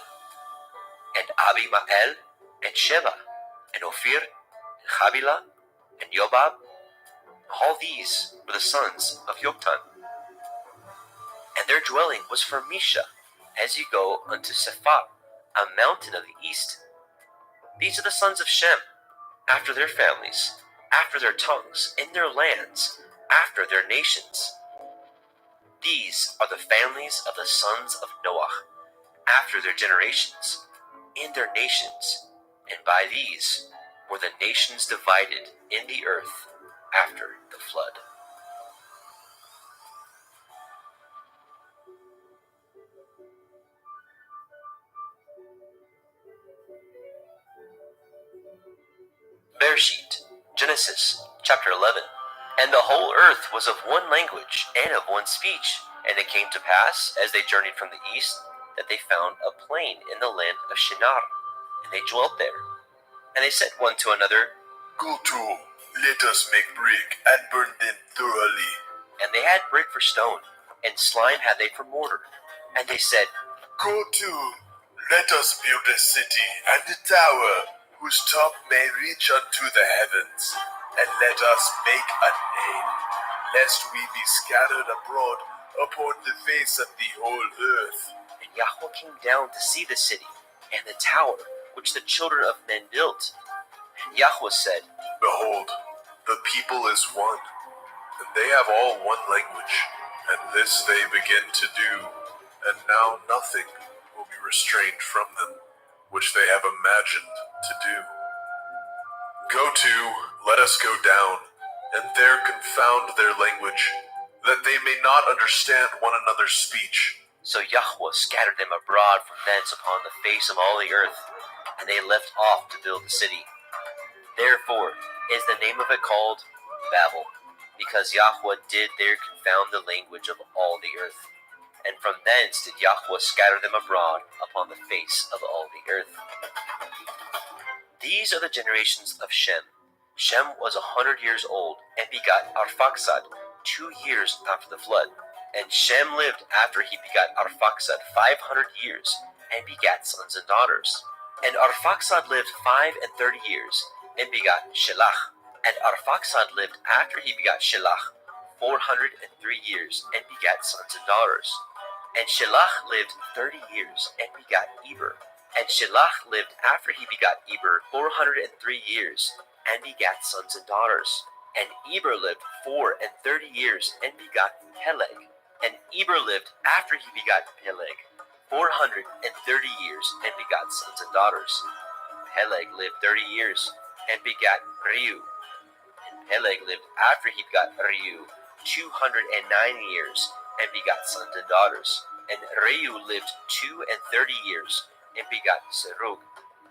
and Abimael, and Sheba, and Ophir, and Havilah, and Yobab. All these were the sons of Yoktan. And their dwelling was from Misha, as you go unto Sephar, a mountain of the east. These are the sons of Shem, after their families, after their tongues, in their lands, after their nations. These are the families of the sons of Noah, after their generations, in their nations, and by these were the nations divided in the earth after the flood. Bereshit, Genesis, chapter 11. And the whole earth was of one language and of one speech. And it came to pass, as they journeyed from the east, that they found a plain in the land of Shinar, and they dwelt there. And they said one to another, Go to, let us make brick and burn them thoroughly. and they had brick for stone, and slime had they for mortar. And they said, Go to, let us build a city and a tower, whose top may reach unto the heavens, and let us make a name, lest we be scattered abroad upon the face of the whole earth. And Yahweh came down to see the city, and the tower which the children of men built. And Yahweh said, Behold, the people is one, and they have all one language, and this they begin to do, and now nothing will be restrained from them, which they have imagined to do. Go to, let us go down, and there confound their language, that they may not understand one another's speech. So Yahweh scattered them abroad from thence upon the face of all the earth, and they left off to build the city. Therefore is the name of it called Babel, because Yahweh did there confound the language of all the earth. And from thence did Yahweh scatter them abroad upon the face of all the earth. These are the generations of Shem. Shem was 100 years old, and begot Arphaxad 2 years after the flood. And Shem lived after he begot Arphaxad 500 years, and begat sons and daughters. And Arphaxad lived 35 years, and begot Shelach. And Arphaxad lived after he begot Shelach 403 years, and begat sons and daughters. And Shelach lived 30 years, and begot Eber. And Shelach lived after he begot Eber 403 years, and begat sons and daughters. And Eber lived 34 years, and begot Peleg. And Eber lived after he begot Peleg 430 years, and begot sons and daughters. Peleg lived 30 years, and begat Reu. And Peleg lived after he begot Reu 209 years, and begot sons and daughters. And Reu lived 32 years, and begot Serug.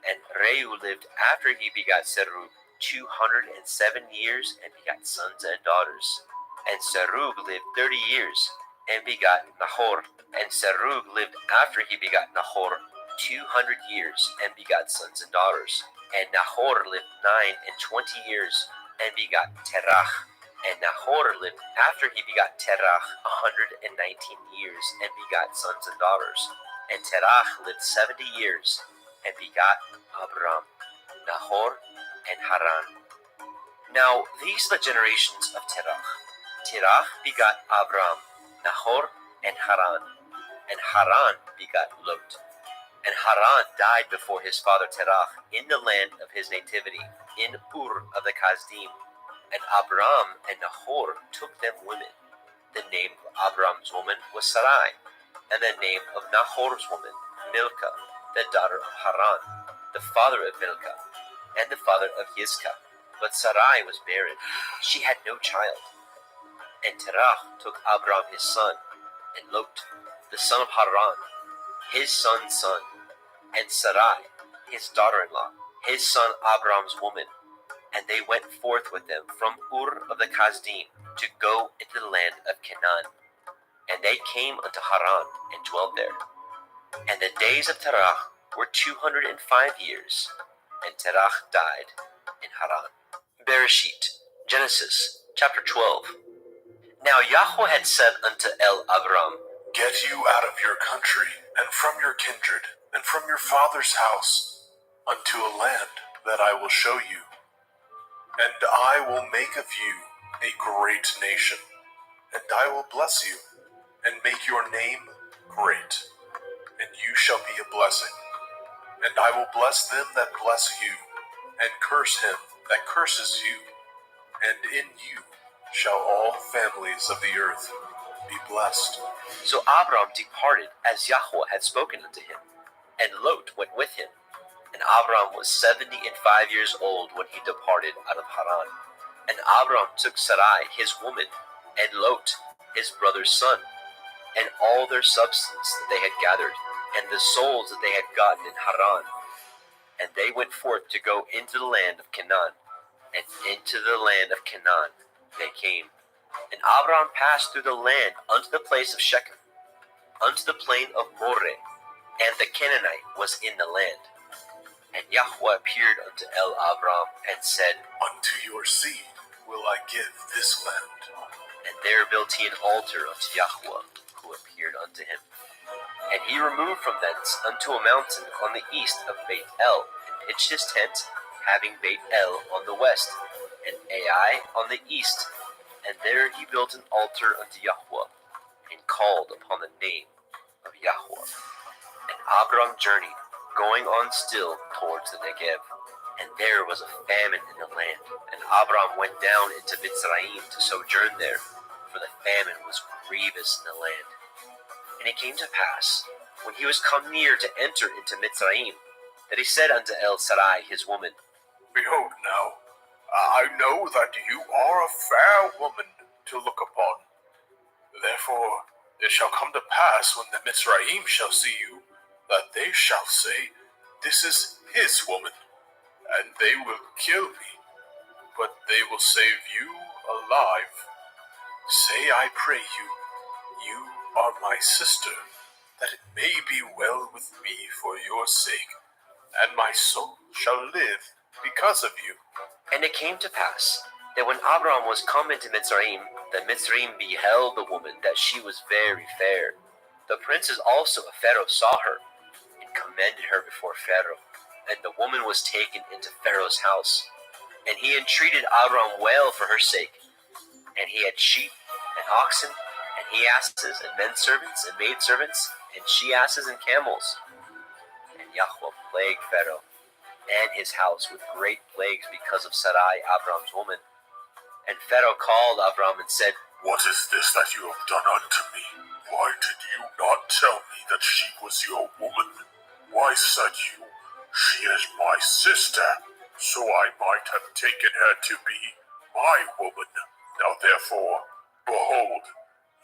And Reu lived after he begot Serug 207 years, and begot sons and daughters. And Serug lived 30 years, and begot Nahor. And Serug lived after he begot Nahor 200 years, and begot sons and daughters. And Nahor lived 29 years, and begot Terach. And Nahor lived after he begot Terach 119 years, and begot sons and daughters. And Terach lived 70 years, and begot Abram. Nahor, and Haran. Now these are the generations of Terach. Terach begot Abram, Nahor, and Haran. And Haran begot Lot. And Haran died before his father Terach in the land of his nativity, in Ur of the Kasdim. And Abram and Nahor took them women. The name of Abram's woman was Sarai, and the name of Nahor's woman, Milcah, the daughter of Haran, the father of Milcah, and the father of Yizkah. But Sarai was barren; she had no child. And Terach took Abram his son, and Lot, the son of Haran, his son's son, and Sarai, his daughter-in-law, his son Abram's woman. And they went forth with them from Ur of the Kasdim to go into the land of Canaan. And they came unto Haran and dwelt there. And the days of Terach were 205 years, and Terach died in Haran. Bereshit, Genesis, chapter 12. Now Yahweh had said unto Abram, Get you out of your country, and from your kindred, and from your father's house, unto a land that I will show you. And I will make of you a great nation, and I will bless you, and make your name great, and you shall be a blessing. And I will bless them that bless you, and curse him that curses you. And in you shall all families of the earth be blessed. So Abram departed as Yahweh had spoken unto him, and Lot went with him. And Abram was 75 years old when he departed out of Haran. And Abram took Sarai his woman, and Lot his brother's son, and all their substance that they had gathered, and the souls that they had gotten in Haran. And they went forth to go into the land of Canaan. And into the land of Canaan they came. And Abram passed through the land unto the place of Shechem, unto the plain of Moreh, and the Canaanite was in the land. And Yahweh appeared unto Abram and said, Unto your seed will I give this land. And there built he an altar unto Yahweh, who appeared unto him. And he removed from thence unto a mountain on the east of Beit El, and pitched his tent, having Beit El on the west, and Ai on the east. And there he built an altar unto Yahweh, and called upon the name of Yahweh. And Abram journeyed, going on still towards the Negev. And there was a famine in the land. And Abram went down into Mitzrayim to sojourn there, for the famine was grievous in the land. And it came to pass, when he was come near to enter into Mitzrayim, that he said unto Sarai his woman, Behold now, I know that you are a fair woman to look upon. Therefore it shall come to pass, when the Mitzrayim shall see you, that they shall say, This is his woman, and they will kill me, but they will save you alive. Say, I pray you, you are my sister, that it may be well with me for your sake, and my soul shall live because of you. And it came to pass, that when Abram was come into Mitzrayim, the Mitzrayim beheld the woman, that she was very fair. The princes also of Pharaoh saw her, and commended her before Pharaoh. And the woman was taken into Pharaoh's house. And he entreated Abram well for her sake. And he had sheep, and oxen, and he asses, and men servants, and maid servants, and she asses, and camels. And Yahweh plagued Pharaoh and his house with great plagues because of Sarai, Abram's woman. And Pharaoh called Abram and said, What is this that you have done unto me? Why did you not tell me that she was your woman? Why said you, She is my sister, so I might have taken her to be my woman? Now therefore, behold,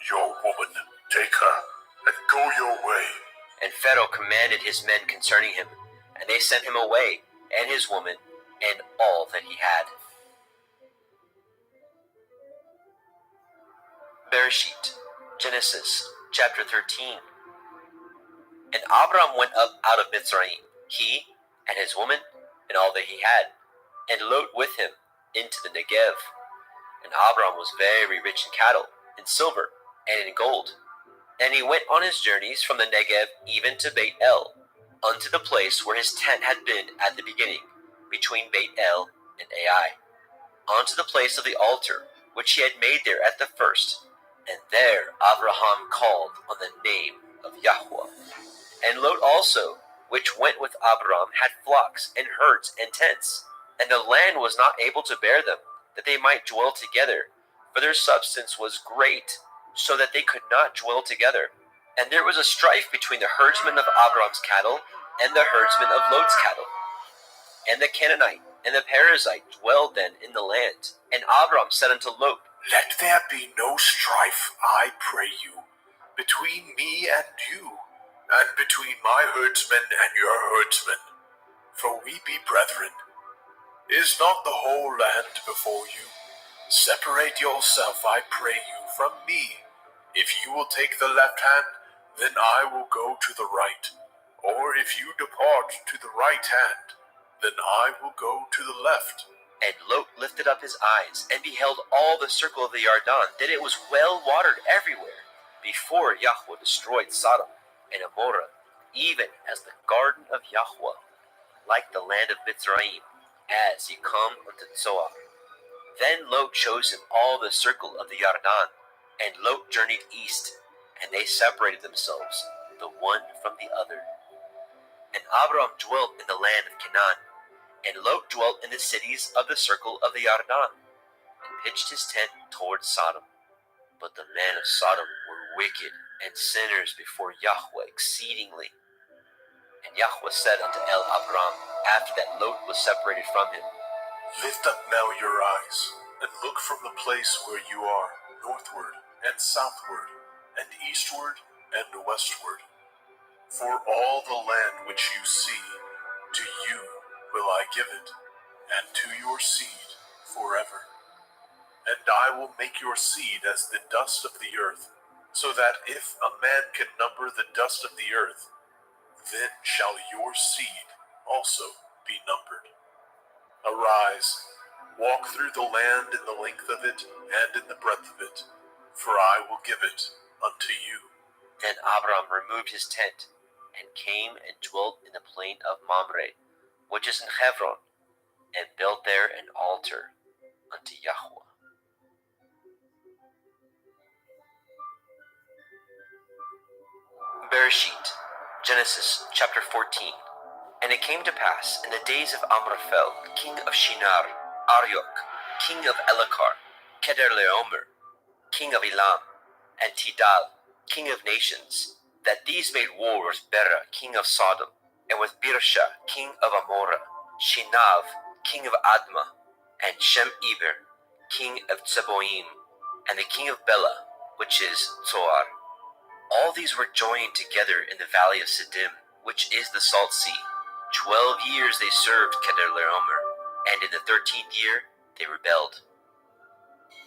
your woman, take her, and go your way. And Pharaoh commanded his men concerning him, and they sent him away, and his woman, and all that he had. Bereshit, Genesis, chapter 13. And Abram went up out of Mitzrayim, he, and his woman, and all that he had, and Lot with him, into the Negev. And Abram was very rich in cattle, in silver, and in gold. And he went on his journeys from the Negev even to Beit El, unto the place where his tent had been at the beginning, between Beit El and Ai, onto the place of the altar which he had made there at the first. And there Abraham called on the name of Yahweh. And Lot also, which went with Abram, had flocks and herds and tents, and the land was not able to bear them, that they might dwell together, for their substance was great, so that they could not dwell together. And there was a strife between the herdsmen of Abram's cattle and the herdsmen of Lot's cattle. And the Canaanite and the Perizzite dwelled then in the land. And Abram said unto Lot, Let there be no strife, I pray you, between me and you, and between my herdsmen and your herdsmen, for we be brethren. Is not the whole land before you? Separate yourself, I pray you, from me. If you will take the left hand, then I will go to the right. Or if you depart to the right hand, then I will go to the left. And Lot lifted up his eyes, and beheld all the circle of the Yarden, that it was well watered everywhere, before Yahweh destroyed Sodom and Amorah, even as the garden of Yahweh, like the land of Mitzrayim, as ye come unto Zoar. Then Lot chose him all the circle of the Yarden, and Lot journeyed east, and they separated themselves, the one from the other. And Abram dwelt in the land of Canaan, and Lot dwelt in the cities of the circle of the Yarden, and pitched his tent toward Sodom. But the men of Sodom were wicked and sinners before Yahweh exceedingly. And Yahweh said unto Abram, after that Lot was separated from him, Lift up now your eyes, and look from the place where you are, northward, and southward, and eastward, and westward. For all the land which you see, to you will I give it, and to your seed forever. And I will make your seed as the dust of the earth, so that if a man can number the dust of the earth, then shall your seed also be numbered. Arise, walk through the land in the length of it and in the breadth of it, for I will give it unto you. Then Abram removed his tent, and came and dwelt in the plain of Mamre, which is in Hebron, and built there an altar unto Yahweh. Bereshit, Genesis chapter 14. And it came to pass in the days of Amraphel, king of Shinar, Arioch, king of Elakar, Kedorlaomer, king of Elam, and Tidal, king of nations, that these made war with Bera, king of Sodom, and with Birsha, king of Amorah, Shinav, king of Admah, and Shem-Eber, king of Tseboim, and the king of Bela, which is Zoar. All these were joined together in the valley of Siddim, which is the Salt Sea. 12 years they served Kedorlaomer, and in the 13th year they rebelled.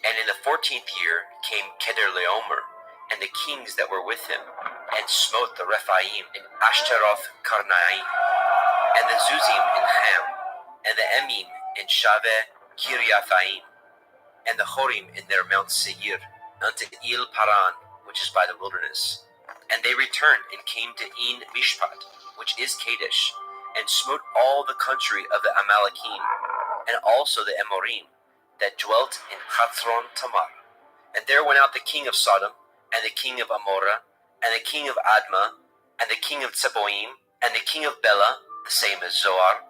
And in the 14th year came Kedorlaomer, and the kings that were with him, and smote the Rephaim in Ashtaroth Karnaim, and the Zuzim in Ham, and the Emim in Shaveh Kiriathaim, and the Horim in their Mount Seir, unto Il Paran, which is by the wilderness. And they returned and came to En Mishpat, which is Kadesh, and smote all the country of the Amalekim, and also the Amorim, that dwelt in Chathron Tamar. And there went out the king of Sodom, and the king of Amorah, and the king of Admah, and the king of Tseboim, and the king of Bela, the same as Zoar,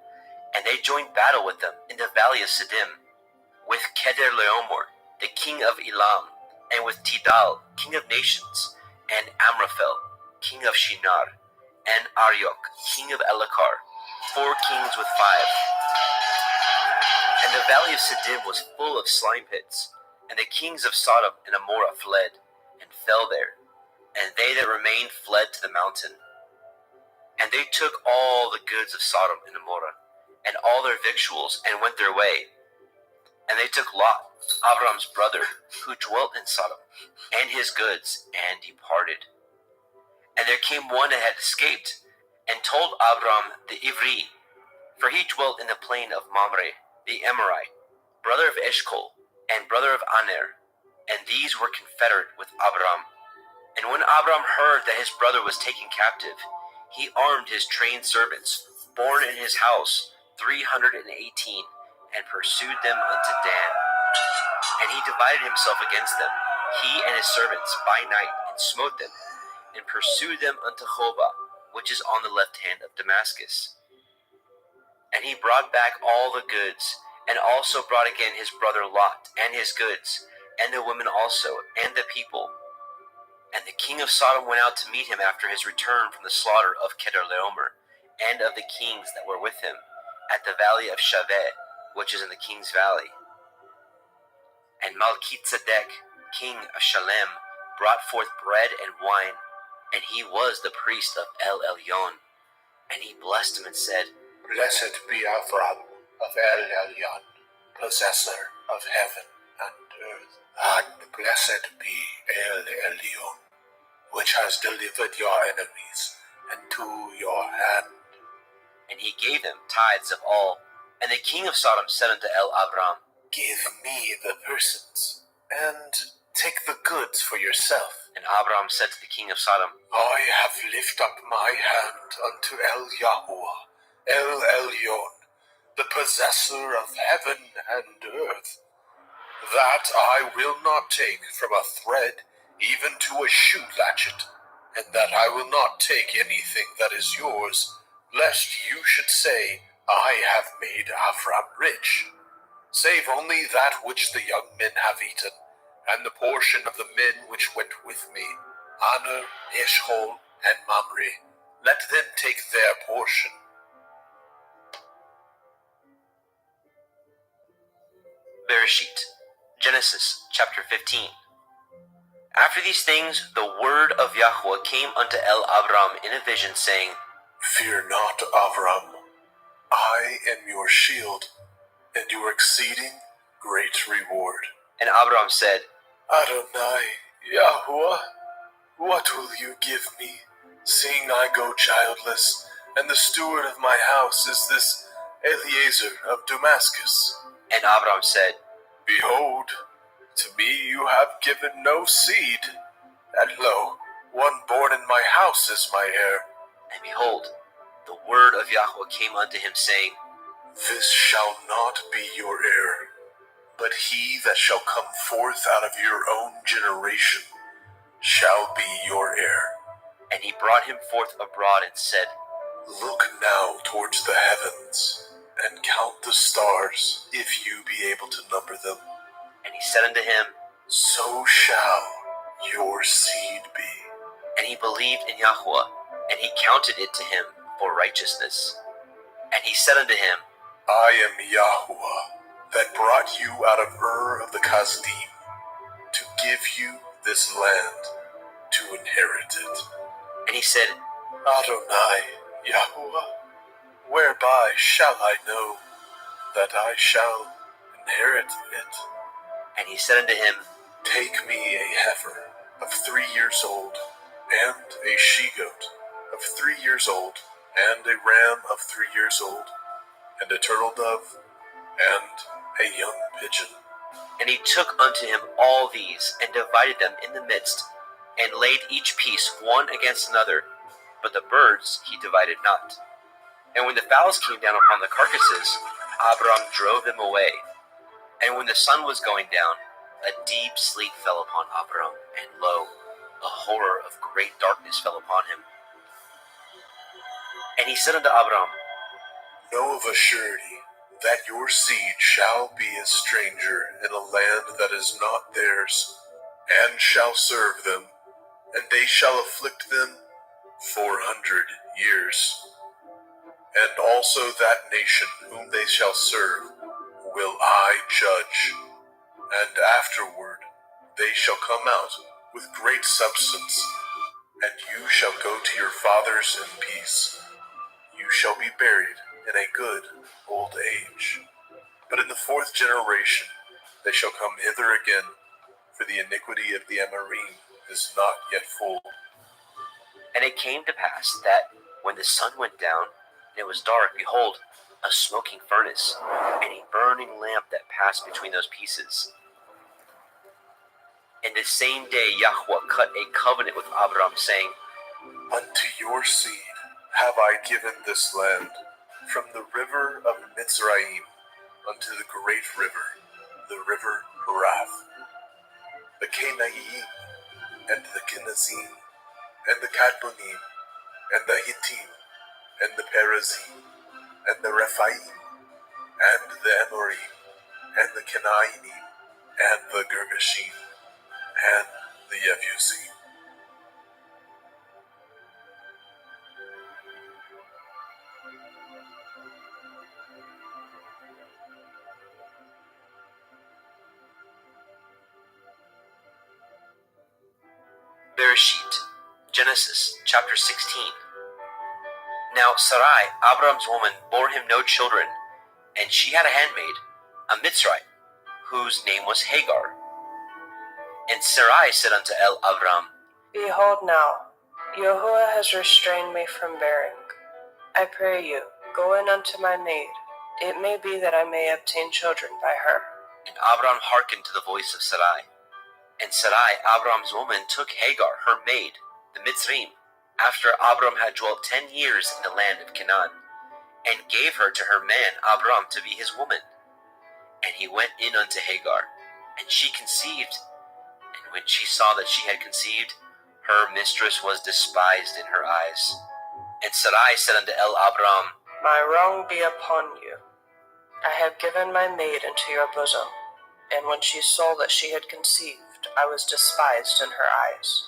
and they joined battle with them in the valley of Siddim, with Kedorlaomer, the king of Elam, and with Tidal, king of nations, and Amraphel, king of Shinar, and Arioch, king of Elakar, 4 kings with 5. And the valley of Siddim was full of slime pits, and the kings of Sodom and Amorah fled, and fell there, and they that remained fled to the mountain. And they took all the goods of Sodom and Amorah, and all their victuals, and went their way. And they took Lot, Abram's brother, who dwelt in Sodom, and his goods, and departed. And there came one that had escaped, and told Abram the Ivri, for he dwelt in the plain of Mamre, the Amorite, brother of Eshcol, and brother of Aner, and these were confederate with Abram. And when Abram heard that his brother was taken captive, he armed his trained servants, born in his house, 318, and pursued them unto Dan. And he divided himself against them, he and his servants, by night, and smote them, and pursued them unto Hobah, which is on the left hand of Damascus. And he brought back all the goods, and also brought again his brother Lot, and his goods, and the women also, and the people. And the king of Sodom went out to meet him after his return from the slaughter of Kedorlaomer, and of the kings that were with him, at the valley of Shaveh, which is in the king's valley. And Malkitzedek, king of Shalem, brought forth bread and wine, and he was the priest of El Elyon. And he blessed him and said, Blessed be Avram of El Elyon, possessor of heaven and earth. And blessed be El Elyon, which has delivered your enemies into your hand. And he gave them tithes of all. And the king of Sodom said unto El Abram, Give me the persons, and take the goods for yourself. And Abram said to the king of Sodom, I have lifted up my hand unto El Yahuwah, El Elyon, the possessor of heaven and earth, that I will not take from a thread even to a shoe latchet, and that I will not take anything that is yours, lest you should say, I have made Avram rich, save only that which the young men have eaten, and the portion of the men which went with me, Aner, Eshcol, and Mamre. Let them take their portion. Bereshit, Genesis chapter 15. After these things, the word of Yahweh came unto El Abram in a vision, saying, Fear not, Avram. I am your shield, and your exceeding great reward. And Abram said, Adonai, Yahuwah, what will you give me, seeing I go childless, and the steward of my house is this Eliezer of Damascus? And Abram said, Behold, to me you have given no seed, and lo, one born in my house is my heir. And behold, the word of Yahweh came unto him, saying, This shall not be your heir, but he that shall come forth out of your own generation shall be your heir. And he brought him forth abroad and said, Look now towards the heavens, and count the stars, if you be able to number them. And he said unto him, So shall your seed be. And he believed in Yahweh, and he counted it to him for righteousness. And he said unto him, I am Yahuwah, that brought you out of Ur of the Kasdim, to give you this land to inherit it. And he said, Adonai, Yahuwah, whereby shall I know that I shall inherit it? And he said unto him, Take me a heifer of 3 years old, and a she-goat of 3 years old, and a ram of 3 years old, and a turtle dove, and a young pigeon. And he took unto him all these, and divided them in the midst, and laid each piece one against another, but the birds he divided not. And when the fowls came down upon the carcasses, Abram drove them away. And when the sun was going down, a deep sleep fell upon Abram, and lo, a horror of great darkness fell upon him. And he said unto Abram, Know of a surety that your seed shall be a stranger in a land that is not theirs, and shall serve them, and they shall afflict them 400 years. And also that nation whom they shall serve will I judge, and afterward they shall come out with great substance, and you shall go to your fathers in peace. You shall be buried in a good old age. But in the 4th generation they shall come hither again, for the iniquity of the Amorim is not yet full. And it came to pass that, when the sun went down, and it was dark, behold, a smoking furnace, and a burning lamp that passed between those pieces. And the same day Yahweh cut a covenant with Abram, saying, Unto your seed have I given this land, from the river of Mitzrayim unto the great river, the river Harath, the Canaanite, and the Kenizzim, and the Kadmonim, and the Hittim, and the Perizim, and the Rephaim, and the Amorim, and the Canaanim, and the Girgashim, and the Yebusim. Bereshit, Genesis chapter 16. Now Sarai, Abram's woman, bore him no children, and she had a handmaid, a Mitzrayim, whose name was Hagar. And Sarai said unto Abram, Behold now, Yahuwah has restrained me from bearing. I pray you, go in unto my maid. It may be that I may obtain children by her. And Abram hearkened to the voice of Sarai. And Sarai, Abram's woman, took Hagar, her maid, the Mitzrayim, after Abram had dwelt 10 years in the land of Canaan, and gave her to her man Abram to be his woman. And he went in unto Hagar, and she conceived. And when she saw that she had conceived, her mistress was despised in her eyes. And Sarai said unto Abram, My wrong be upon you. I have given my maid into your bosom. And when she saw that she had conceived, I was despised in her eyes.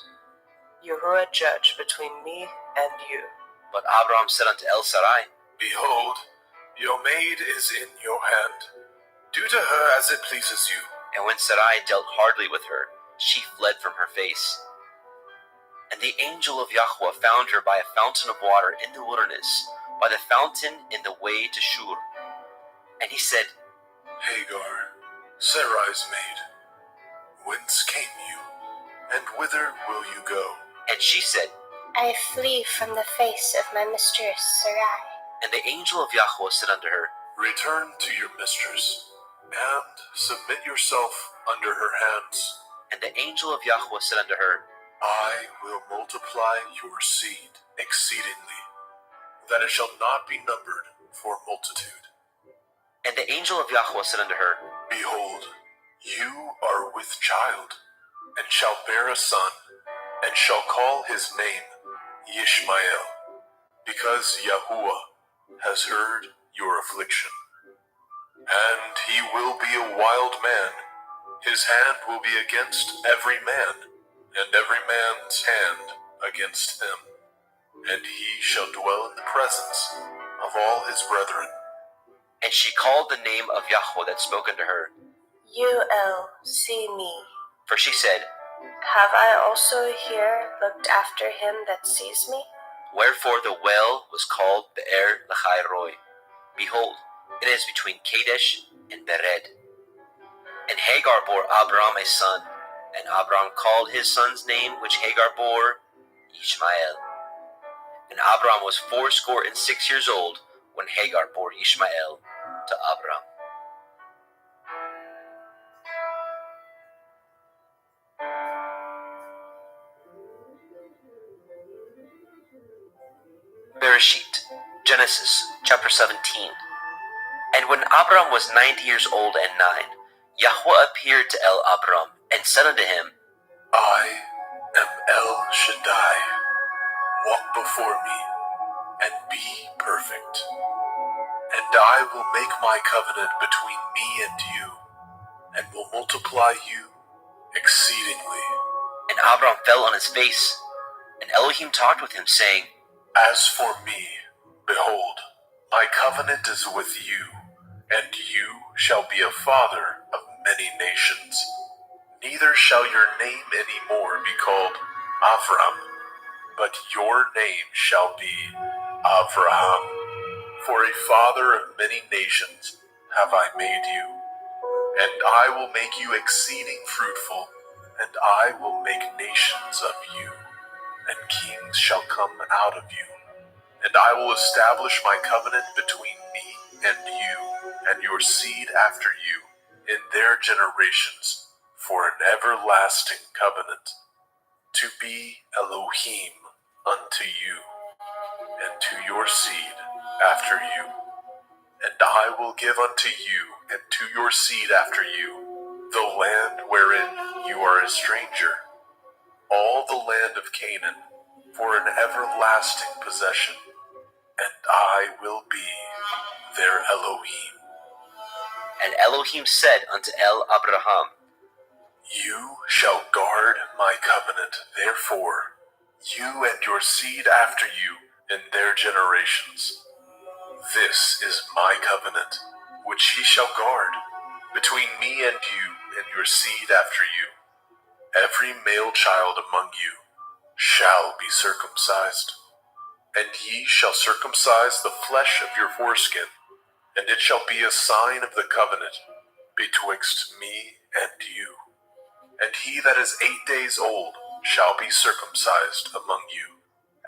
Yahuwah judge between me and you. But Abram said unto Sarai, Behold, your maid is in your hand. Do to her as it pleases you. And when Sarai dealt hardly with her, she fled from her face. And the angel of Yahweh found her by a fountain of water in the wilderness, by the fountain in the way to Shur. And he said, Hagar, Sarai's maid, whence came you, and whither will you go? And she said, I flee from the face of my mistress Sarai. And the angel of Yahweh said unto her, Return to your mistress, and submit yourself under her hands. And the angel of Yahweh said unto her, I will multiply your seed exceedingly, that it shall not be numbered for multitude. And the angel of Yahweh said unto her, Behold, you are with child, and shall bear a son, and shall call his name Yishmael, because Yahuwah has heard your affliction. And he will be a wild man, his hand will be against every man, and every man's hand against him. And he shall dwell in the presence of all his brethren. And she called the name of Yahweh that spoke unto her. See me. For she said, Have I also here looked after him that sees me? Wherefore the well was called Be'er Lahai Roi. Behold, it is between Kadesh and Bered. And Hagar bore Abram a son, and Abram called his son's name which Hagar bore Ishmael. And Abram was 86 years old when Hagar bore Ishmael to Abram. Bereshit, Genesis chapter 17. And when Abram was 90 years old and 9, Yahweh appeared to Abram and said unto him, I am El Shaddai. Walk before me and be perfect. And I will make my covenant between me and you, and will multiply you exceedingly. And Abram fell on his face, and Elohim talked with him, saying, As for me, behold, my covenant is with you, and you shall be a father of many nations. Neither shall your name any more be called Avram, but your name shall be Avraham. For a father of many nations have I made you. And I will make you exceeding fruitful, and I will make nations of you, and kings shall come out of you. And I will establish my covenant between me and you, and your seed after you, in their generations, for an everlasting covenant, to be Elohim unto you, and to your seed after you. And I will give unto you and to your seed after you the land wherein you are a stranger, all the land of Canaan, for an everlasting possession, and I will be their Elohim. And Elohim said unto Abraham, You shall guard my covenant, therefore, you and your seed after you in their generations. This is my covenant, which ye shall guard, between me and you and your seed after you. Every male child among you shall be circumcised, and ye shall circumcise the flesh of your foreskin, and it shall be a sign of the covenant betwixt me and you. And he that is 8 days old shall be circumcised among you,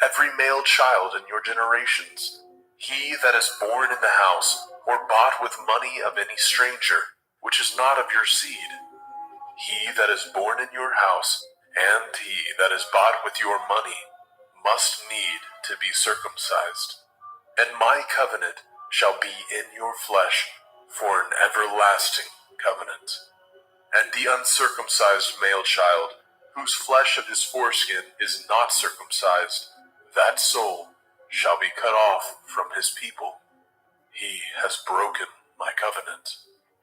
every male child in your generations. He that is born in the house, or bought with money of any stranger, which is not of your seed, he that is born in your house, and he that is bought with your money, must need to be circumcised. And my covenant shall be in your flesh for an everlasting covenant. And the uncircumcised male child, whose flesh of his foreskin is not circumcised, that soul shall be cut off from his people. He has broken my covenant.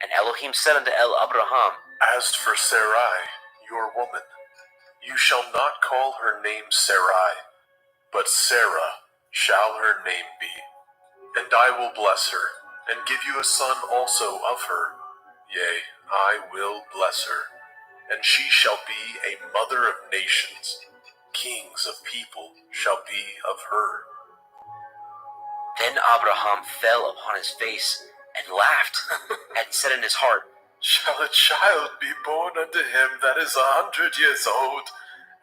And Elohim said unto Abraham, As for Sarai, your woman, you shall not call her name Sarai, but Sarah shall her name be. And I will bless her, and give you a son also of her. Yea, I will bless her, and she shall be a mother of nations. Kings of people shall be of her. Then Abraham fell upon his face and laughed, and said in his heart, Shall a child be born unto him that is 100 years old?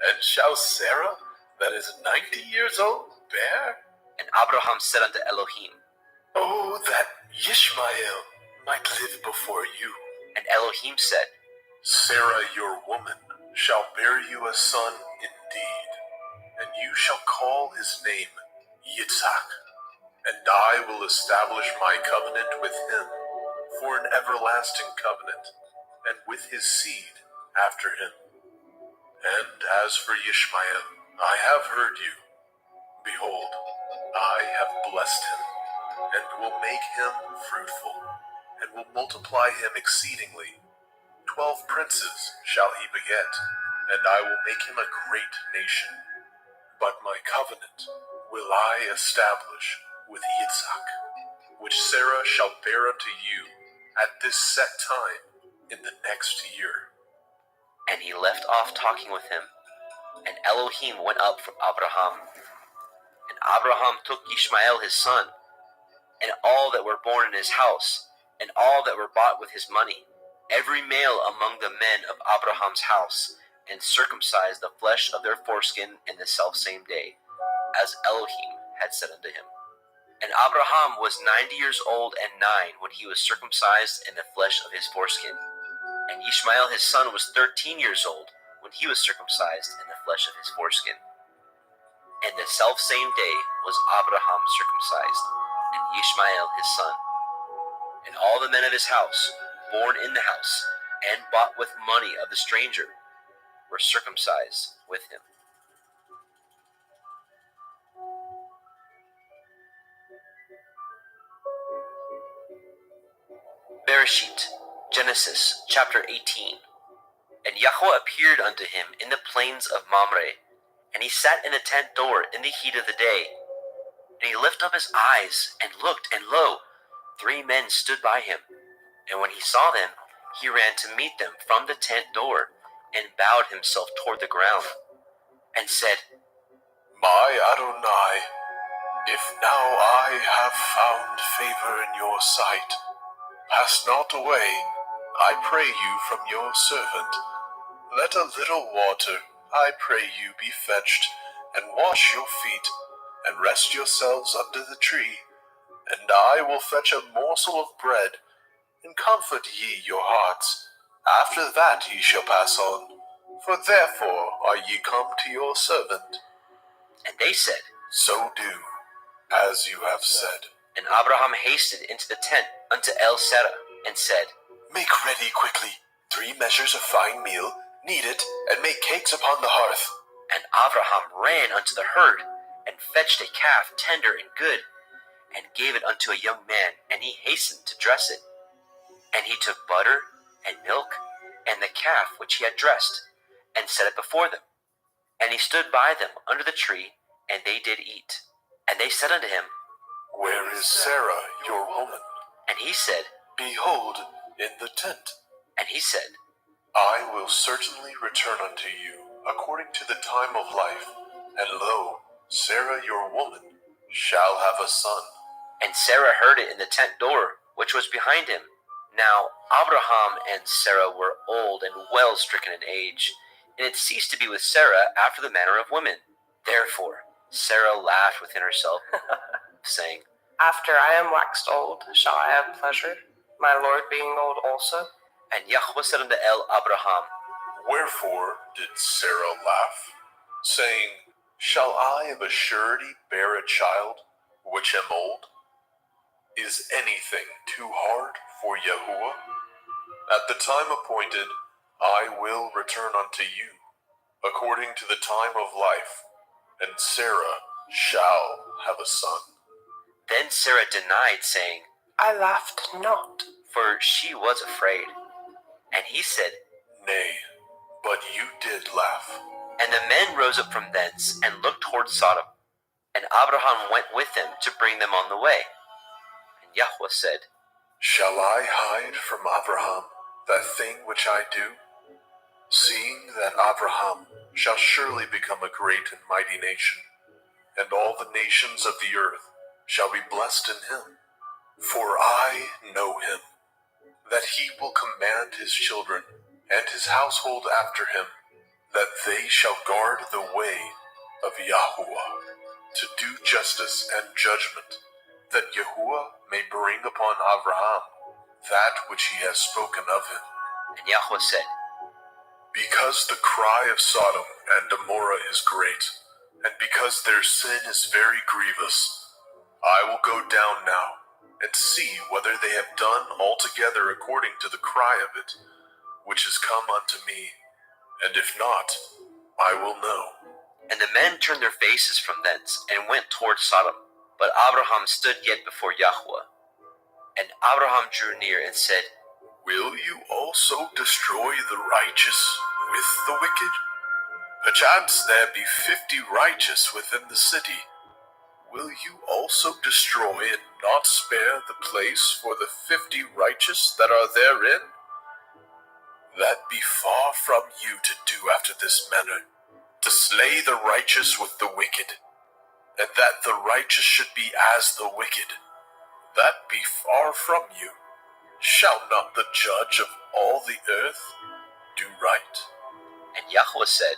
And shall Sarah, that is 90 years old, bear? And Abraham said unto Elohim, Oh, that Ishmael might live before you. And Elohim said, Sarah your woman shall bear you a son indeed, and you shall call his name Yitzhak. And I will establish my covenant with him for an everlasting covenant, and with his seed after him. And as for Ishmael, I have heard you. Behold, I have blessed him, and will make him fruitful, and will multiply him exceedingly. 12 princes shall he beget, and I will make him a great nation. But my covenant will I establish with Yitzhak, which Sarah shall bear unto you at this set time in the next year. And he left off talking with him, and Elohim went up from Abraham. And Abraham took Ishmael his son, and all that were born in his house, and all that were bought with his money, every male among the men of Abraham's house, and circumcised the flesh of their foreskin in the selfsame day, as Elohim had said unto him. And Abraham was 90 years old and 9 when he was circumcised in the flesh of his foreskin. And Ishmael his son was 13 years old when he was circumcised in the flesh of his foreskin. And the selfsame day was Abraham circumcised, and Ishmael his son. And all the men of his house, born in the house, and bought with money of the stranger, were circumcised with him. Bereshit, Genesis, chapter 18. And Yahweh appeared unto him in the plains of Mamre, and he sat in the tent door in the heat of the day. And he lifted up his eyes, and looked, and lo, 3 men stood by him. And when he saw them, he ran to meet them from the tent door, and bowed himself toward the ground, and said, My Adonai, if now I have found favor in your sight, pass not away, I pray you, from your servant. Let a little water, I pray you, be fetched, and wash your feet, and rest yourselves under the tree. And I will fetch a morsel of bread, and comfort ye your hearts. After that ye shall pass on, for therefore are ye come to your servant. And they said, So do, as you have said. And Abraham hasted into the tent unto El Sarah, and said, Make ready quickly 3 measures of fine meal, knead it, and make cakes upon the hearth. And Abraham ran unto the herd, and fetched a calf tender and good, and gave it unto a young man, and he hastened to dress it. And he took butter and milk, and the calf which he had dressed, and set it before them. And he stood by them under the tree, and they did eat. And they said unto him, Where is Sarah, your woman? And he said, Behold, in the tent. And he said, I will certainly return unto you according to the time of life, and lo, Sarah your woman shall have a son. And Sarah heard it in the tent door, which was behind him. Now Abraham and Sarah were old and well stricken in age, and it ceased to be with Sarah after the manner of women. Therefore Sarah laughed within herself, saying, After I am waxed old, shall I have pleasure, my Lord being old also? And Yahweh said unto El Abraham, Wherefore did Sarah laugh, saying, Shall I of a surety bear a child, which am old? Is anything too hard for Yahuwah? At the time appointed, I will return unto you, according to the time of life, and Sarah shall have a son. Then Sarah denied, saying, I laughed not. for she was afraid. And he said, Nay, but you did laugh. And the men rose up from thence, and looked toward Sodom. And Abraham went with them to bring them on the way. And Yahweh said, Shall I hide from Abraham that thing which I do? Seeing that Abraham shall surely become a great and mighty nation, and all the nations of the earth shall be blessed in him. For I know him, that he will command his children and his household after him, that they shall guard the way of Yahuwah, to do justice and judgment, that Yahuwah may bring upon Abraham that which he has spoken of him. And Yahweh said, Because the cry of Sodom and Gomorrah is great, and because their sin is very grievous, I will go down now and see whether they have done altogether according to the cry of it, which is come unto me, and if not, I will know. And the men turned their faces from thence, and went toward Sodom. But Abraham stood yet before Yahweh. And Abraham drew near, and said, Will you also destroy the righteous with the wicked? Perchance there be 50 righteous within the city. Will you also destroy and not spare the place for the 50 righteous that are therein? That be far from you to do after this manner, to slay the righteous with the wicked, and that the righteous should be as the wicked. That be far from you. Shall not the judge of all the earth do right? And Yahweh said,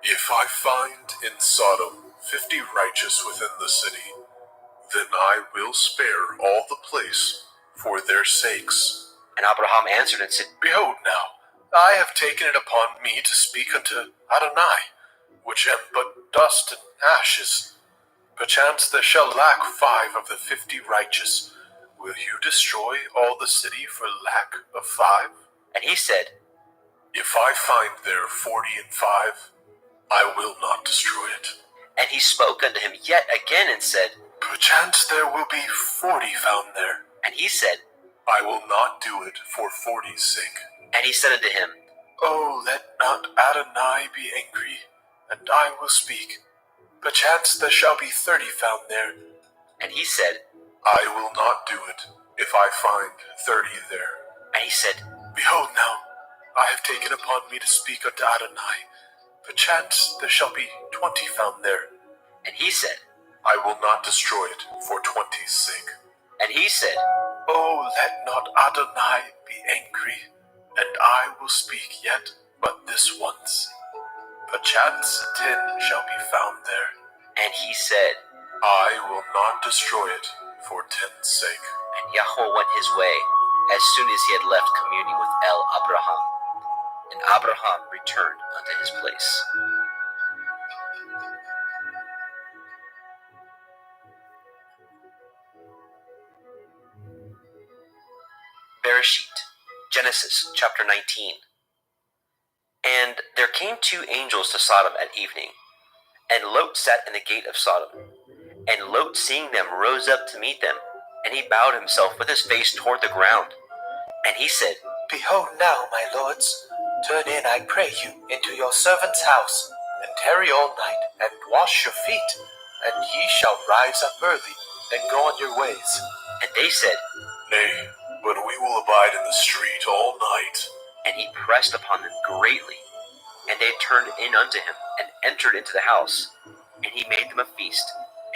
If I find in Sodom 50 righteous within the city, then I will spare all the place for their sakes. And Abraham answered and said, Behold now, I have taken it upon me to speak unto Adonai, which am but dust and ashes. Perchance there shall lack 5 of the 50 righteous. Will you destroy all the city for lack of 5? And he said, If I find there 40 and 5, I will not destroy it. And he spoke unto him yet again, and said, Perchance there will be 40 found there. And he said, I will not do it for 40's sake. And he said unto him, Oh, let not Adonai be angry, and I will speak. Perchance there shall be 30 found there. And he said, I will not do it if I find 30 there. And he said, Behold now, I have taken upon me to speak unto Adonai. Perchance there shall be 20 found there. And he said, I will not destroy it for 20's sake. And he said, Oh, let not Adonai be angry, and I will speak yet but this once. Perchance 10 shall be found there. And he said, I will not destroy it for 10's sake. And Yahweh went his way, as soon as he had left communing with El Abraham. And Abraham returned unto his place. Bereshit, Genesis chapter 19. And there came two angels to Sodom at evening, and Lot sat in the gate of Sodom. And Lot, seeing them, rose up to meet them, and he bowed himself with his face toward the ground. And he said, Behold now, my lords, turn in, I pray you, into your servant's house, and tarry all night, and wash your feet, and ye shall rise up early, and go on your ways. And they said, Nay, but we will abide in the street all night. And he pressed upon them greatly. And they turned in unto him, and entered into the house. And he made them a feast,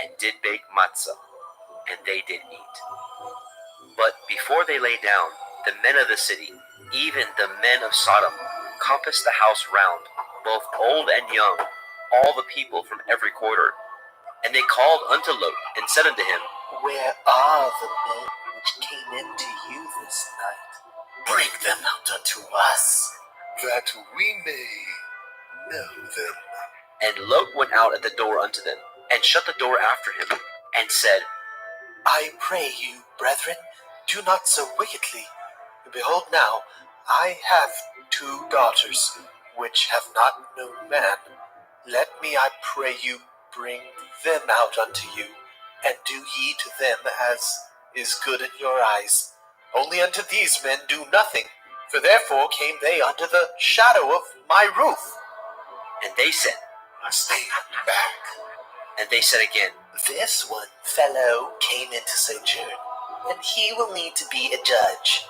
and did bake matzah, and they did eat. But before they lay down, the men of the city, even the men of Sodom, compassed the house round, both old and young, all the people from every quarter. And they called unto Lot, and said unto him, Where are the men which came into you this night? Bring them out unto us, That we may know them. And Lot went out at the door unto them, and shut the door after him, and said, I pray you, brethren, do not so wickedly. Behold now, I have 2 daughters, which have not known man. Let me, I pray you, bring them out unto you, and do ye to them as is good in your eyes. Only unto these men do nothing, for therefore came they under the shadow of my roof. And they said, Stay back. and they said again, This one fellow came into sojourn, and he will need to be a judge.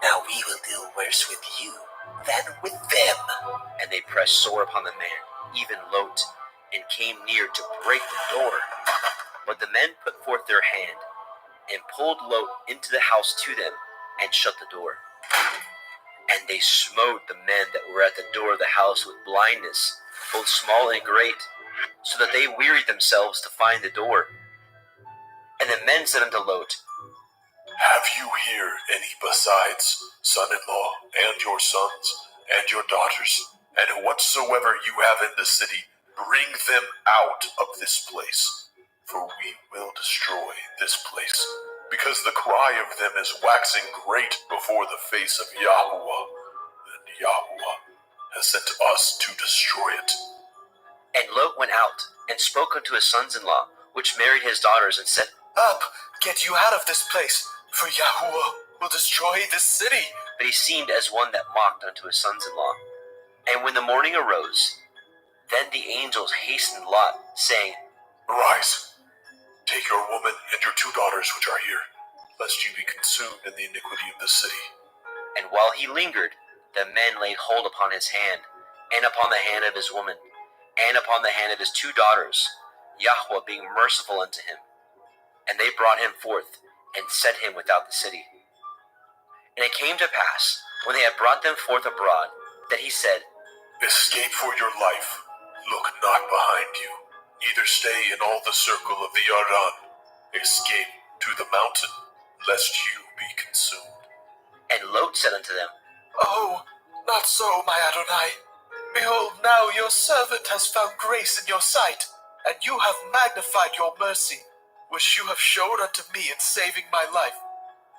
Now we will deal worse with you than with them. And they pressed sore upon the man, even Lot, and came near to break the door. But the men put forth their hand, and pulled Lot into the house to them, and shut the door. And they smote the men that were at the door of the house with blindness, both small and great, so that they wearied themselves to find the door. And the men said unto Lot, Have you here any besides son-in-law, and your sons, and your daughters, and whatsoever you have in the city, bring them out of this place, for we will destroy this place, because the cry of them is waxing great before the face of Yahweh, and Yahweh has sent us to destroy it. And Lot went out, and spoke unto his sons-in-law, which married his daughters, and said, Up, get you out of this place, for Yahuwah will destroy this city. But he seemed as one that mocked unto his sons-in-law. And when the morning arose, then the angels hastened Lot, saying, Arise, take your woman and your 2 daughters which are here, lest you be consumed in the iniquity of the city. And while he lingered, the men laid hold upon his hand, and upon the hand of his woman, and upon the hand of his 2 daughters, Yahweh being merciful unto him. And they brought him forth, and set him without the city. And it came to pass, when they had brought them forth abroad, that he said, Escape for your life, look not behind you, neither stay in all the circle of the Yarden. Escape to the mountain, lest you be consumed. And Lot said unto them, Oh, not so, my Adonai. Behold, now your servant has found grace in your sight, and you have magnified your mercy, which you have showed unto me in saving my life.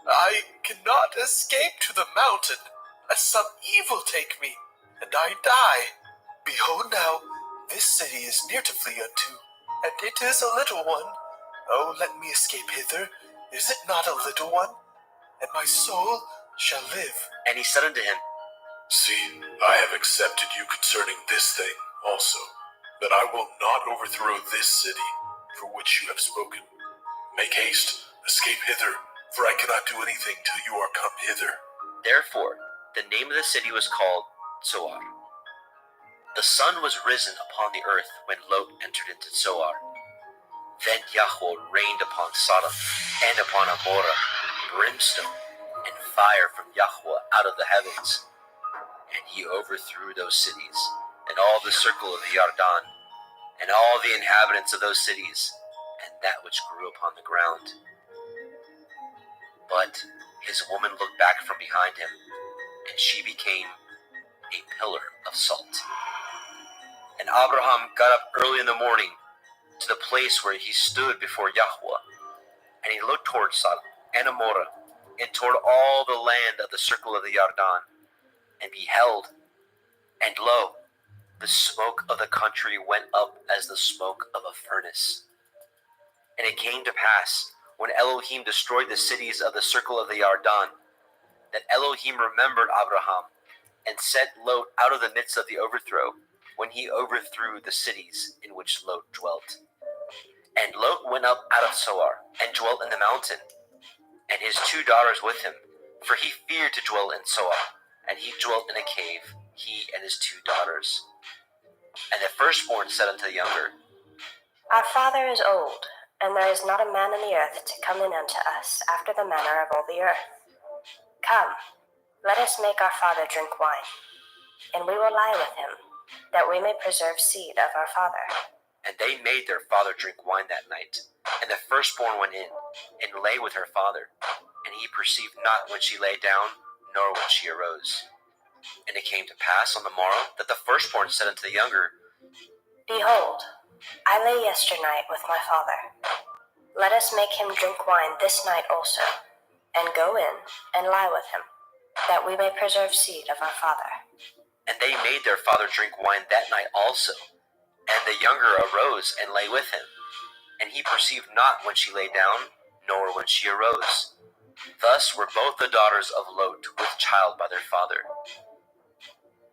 I cannot escape to the mountain, lest some evil take me, and I die. Behold now, this city is near to flee unto, and it is a little one. Oh, let me escape hither. Is it not a little one? And my soul shall live. and he said unto him, See, I have accepted you concerning this thing also, that I will not overthrow this city for which you have spoken. Make haste, escape hither, for I cannot do anything till you are come hither. Therefore the name of the city was called Zoar. The sun was risen upon the earth when Lot entered into Zoar. Then Yahweh rained upon Sodom and upon Amorah brimstone and fire from Yahweh out of the heavens. And he overthrew those cities, and all the circle of the Yarden, and all the inhabitants of those cities, and that which grew upon the ground. But his woman looked back from behind him, and she became a pillar of salt. And Abraham got up early in the morning to the place where he stood before Yahweh, and he looked toward Sodom and Amorah, and toward all the land of the circle of the Yarden, and beheld, and lo, the smoke of the country went up as the smoke of a furnace. And it came to pass, when Elohim destroyed the cities of the circle of the Yarden, that Elohim remembered Abraham, and sent Lot out of the midst of the overthrow, when he overthrew the cities in which Lot dwelt. And Lot went up out of Zoar, and dwelt in the mountain, and his 2 daughters with him, for he feared to dwell in Zoar, and he dwelt in a cave, he and his 2 daughters. And the firstborn said unto the younger, Our father is old, and there is not a man in the earth to come in unto us after the manner of all the earth. Come, let us make our father drink wine, and we will lie with him, that we may preserve seed of our father. And they made their father drink wine that night. And the firstborn went in, and lay with her father. And he perceived not when she lay down, nor when she arose. And it came to pass on the morrow, that the firstborn said unto the younger, Behold, I lay yesternight with my father. Let us make him drink wine this night also, and go in and lie with him, that we may preserve seed of our father. And they made their father drink wine that night also. And the younger arose and lay with him. And he perceived not when she lay down, nor when she arose. Thus were both the daughters of Lot with child by their father.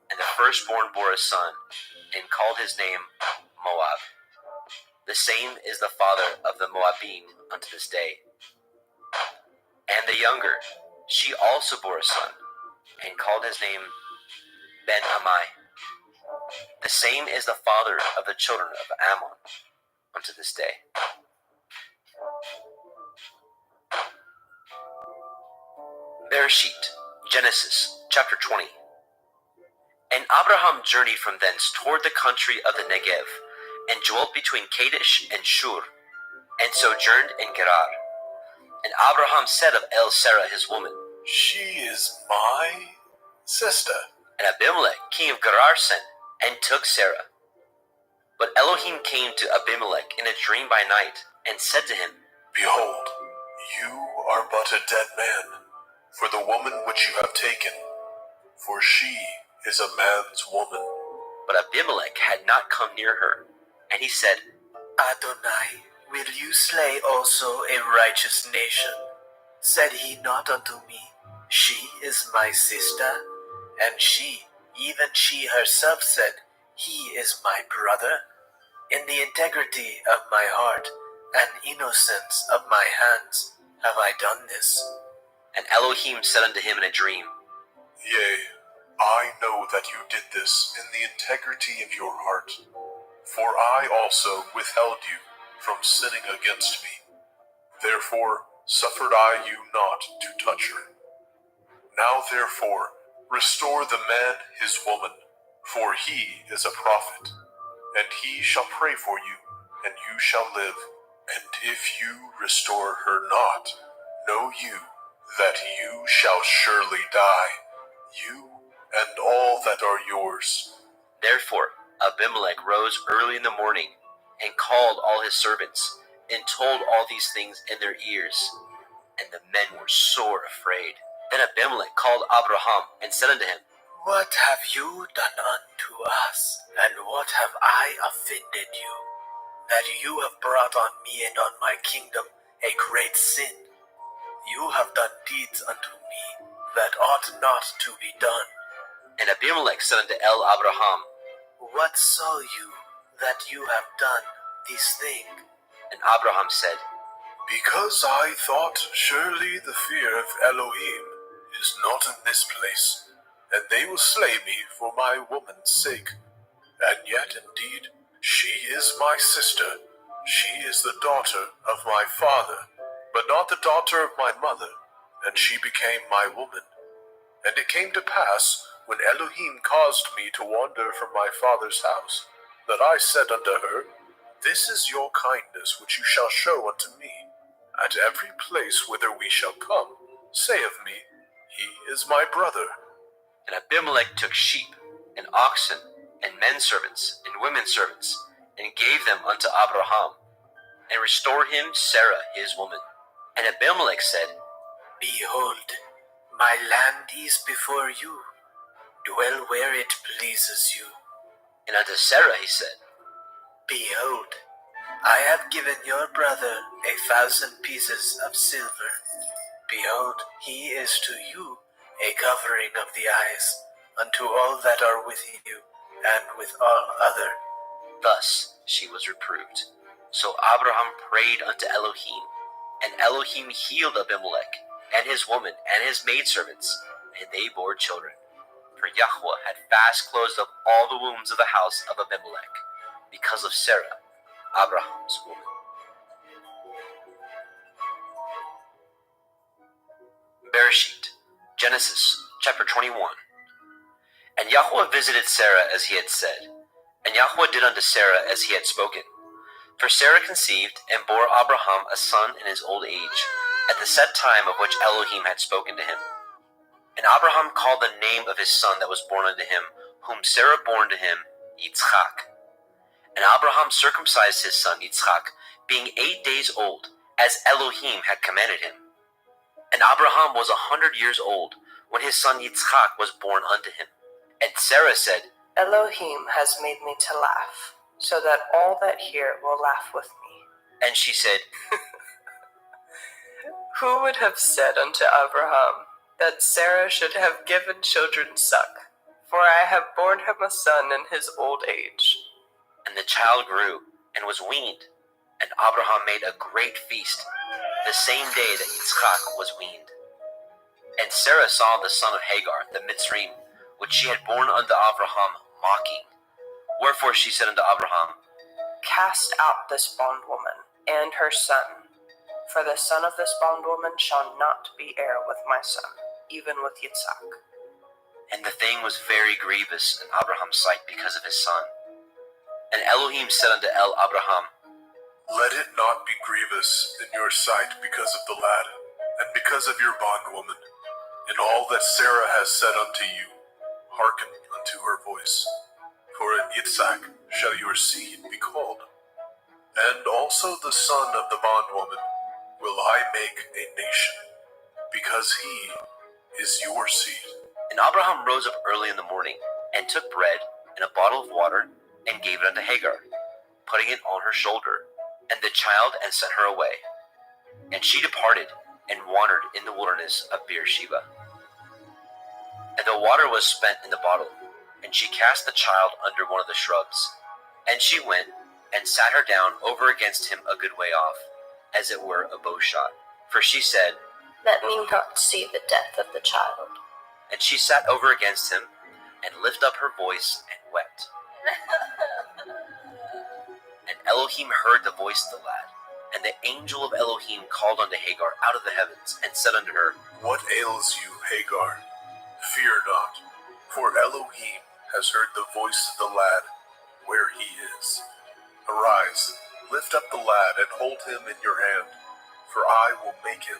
And the firstborn bore a son, and called his name Moab. The same is the father of the Moabim unto this day. And the younger, she also bore a son, and called his name Ben-Ammi. The same is the father of the children of Ammon unto this day. Bereshit, Genesis, chapter 20. And Abraham journeyed from thence toward the country of the Negev, and dwelt between Kadesh and Shur, and sojourned in Gerar. And Abraham said of Sarah his woman, She is my sister. And Abimelech king of Gerar sent, and took Sarah. But Elohim came to Abimelech in a dream by night, and said to him, Behold, you are but a dead man, for the woman which you have taken, for she is a man's woman. But Abimelech had not come near her. And he said, Adonai, will you slay also a righteous nation? Said he not unto me, She is my sister? And she, even she herself said, He is my brother? In the integrity of my heart and innocence of my hands have I done this. And Elohim said unto him in a dream, Yea, I know that you did this in the integrity of your heart, for I also withheld you from sinning against me. Therefore suffered I you not to touch her. Now therefore restore the man his woman, for he is a prophet, and he shall pray for you, and you shall live. And if you restore her not, know you that you shall surely die, you and all that are yours. Therefore Abimelech rose early in the morning, and called all his servants, and told all these things in their ears. And the men were sore afraid. Then Abimelech called Abraham, and said unto him, What have you done unto us, and what have I offended you, that you have brought on me and on my kingdom a great sin? You have done deeds unto me that ought not to be done. And Abimelech said unto Abraham, What saw you that you have done this thing? And Abraham said, Because I thought surely the fear of Elohim is not in this place, and they will slay me for my woman's sake. And yet indeed she is my sister, she is the daughter of my father, but not the daughter of my mother, and she became my woman. And it came to pass, when Elohim caused me to wander from my father's house, that I said unto her, This is your kindness which you shall show unto me. At every place whither we shall come, say of me, He is my brother. And Abimelech took sheep, and oxen, and men servants, and women servants, and gave them unto Abraham, and restored him Sarah his woman. And Abimelech said, Behold, my land is before you. Dwell where it pleases you. And unto Sarah he said, Behold, I have given your brother 1,000 pieces of silver. Behold, he is to you a covering of the eyes, unto all that are with you, and with all other. Thus she was reproved. So Abraham prayed unto Elohim, and Elohim healed Abimelech, and his woman, and his maidservants, and they bore children. For Yahweh had fast closed up all the wombs of the house of Abimelech, because of Sarah, Abraham's woman. Bereshit, Genesis, chapter 21. And Yahweh visited Sarah as he had said, and Yahweh did unto Sarah as he had spoken. For Sarah conceived, and bore Abraham a son in his old age, at the set time of which Elohim had spoken to him. And Abraham called the name of his son that was born unto him, whom Sarah bore to him, Yitzchak. And Abraham circumcised his son Yitzchak, being 8 days old, as Elohim had commanded him. And Abraham was 100 years old, when his son Yitzchak was born unto him. And Sarah said, Elohim has made me to laugh, so that all that hear will laugh with me. and she said, Who would have said unto Abraham that Sarah should have given children suck? For I have borne him a son in his old age. And the child grew, and was weaned. And Abraham made a great feast, the same day that Yitzchak was weaned. And Sarah saw the son of Hagar, the Mitzrayim, which she had borne unto Abraham, mocking. Wherefore she said unto Abraham, Cast out this bondwoman and her son, for the son of this bondwoman shall not be heir with my son, even with Yitzhak. And the thing was very grievous in Abraham's sight because of his son. And Elohim said unto Abraham, Let it not be grievous in your sight because of the lad, and because of your bondwoman. In all that Sarah has said unto you, hearken unto her voice. For in Yitzhak shall your seed be called. And also the son of the bondwoman will I make a nation, because he is your seed. And Abraham rose up early in the morning, and took bread and a bottle of water, and gave it unto Hagar, putting it on her shoulder, and the child, and sent her away. And she departed, and wandered in the wilderness of Beersheba. And the water was spent in the bottle, and she cast the child under one of the shrubs. And she went, and sat her down over against him a good way off, as it were a bow shot. For she said, Let me not see the death of the child. and she sat over against him, and lifted up her voice, and wept. And Elohim heard the voice of the lad. And the angel of Elohim called unto Hagar out of the heavens, and said unto her, What ails you, Hagar? Fear not, for Elohim has heard the voice of the lad where he is. Arise, lift up the lad, and hold him in your hand, for I will make him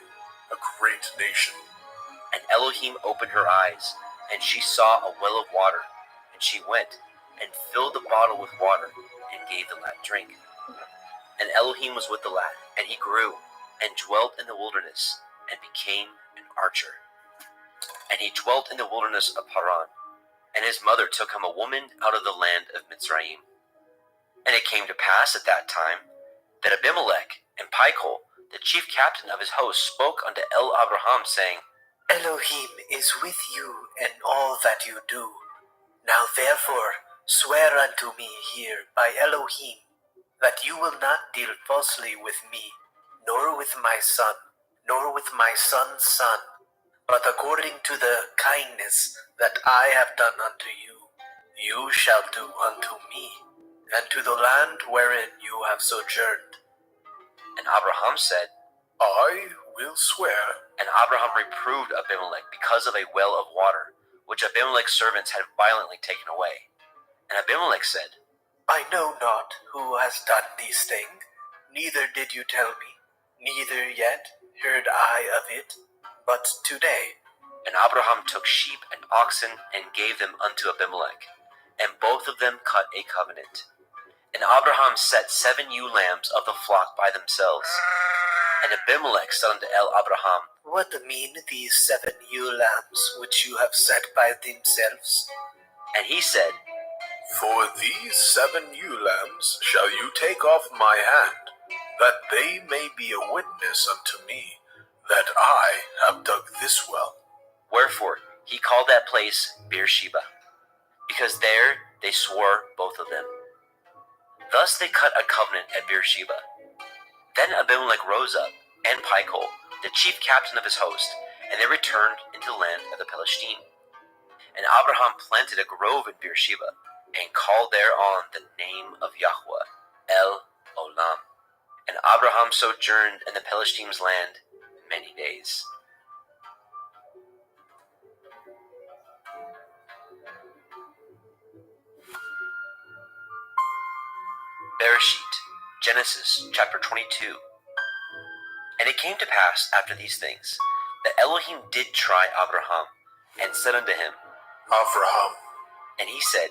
a great nation. And Elohim opened her eyes, and she saw a well of water. And she went, and filled the bottle with water, and gave the lad drink. And Elohim was with the lad, and he grew, and dwelt in the wilderness, and became an archer. And he dwelt in the wilderness of Paran, and his mother took him a woman out of the land of Mitzrayim. And it came to pass at that time, that Abimelech and Pichol, the chief captain of his host, spoke unto Abraham, saying, Elohim is with you in all that you do. Now therefore swear unto me here by Elohim, that you will not deal falsely with me, nor with my son, nor with my son's son, but according to the kindness that I have done unto you, you shall do unto me, and to the land wherein you have sojourned. And Abraham said, I will swear. And Abraham reproved Abimelech because of a well of water, which Abimelech's servants had violently taken away. And Abimelech said, I know not who has done these things, neither did you tell me, neither yet heard I of it, but today. And Abraham took sheep and oxen, and gave them unto Abimelech, and both of them cut a covenant. And Abraham set 7 ewe lambs of the flock by themselves. And Abimelech said unto Abraham, What mean these 7 ewe lambs which you have set by themselves? and he said, For these 7 ewe lambs shall you take off my hand, that they may be a witness unto me that I have dug this well. Wherefore he called that place Beersheba, because there they swore both of them. Thus they cut a covenant at Beersheba. Then Abimelech rose up, and Phicol, the chief captain of his host, and they returned into the land of the Philistine. And Abraham planted a grove in Beersheba, and called thereon the name of Yahweh, El Olam. And Abraham sojourned in the Philistines' land many days. Bereshit, Genesis chapter 22. And it came to pass after these things, that Elohim did try Abraham, and said unto him, Abraham, and he said,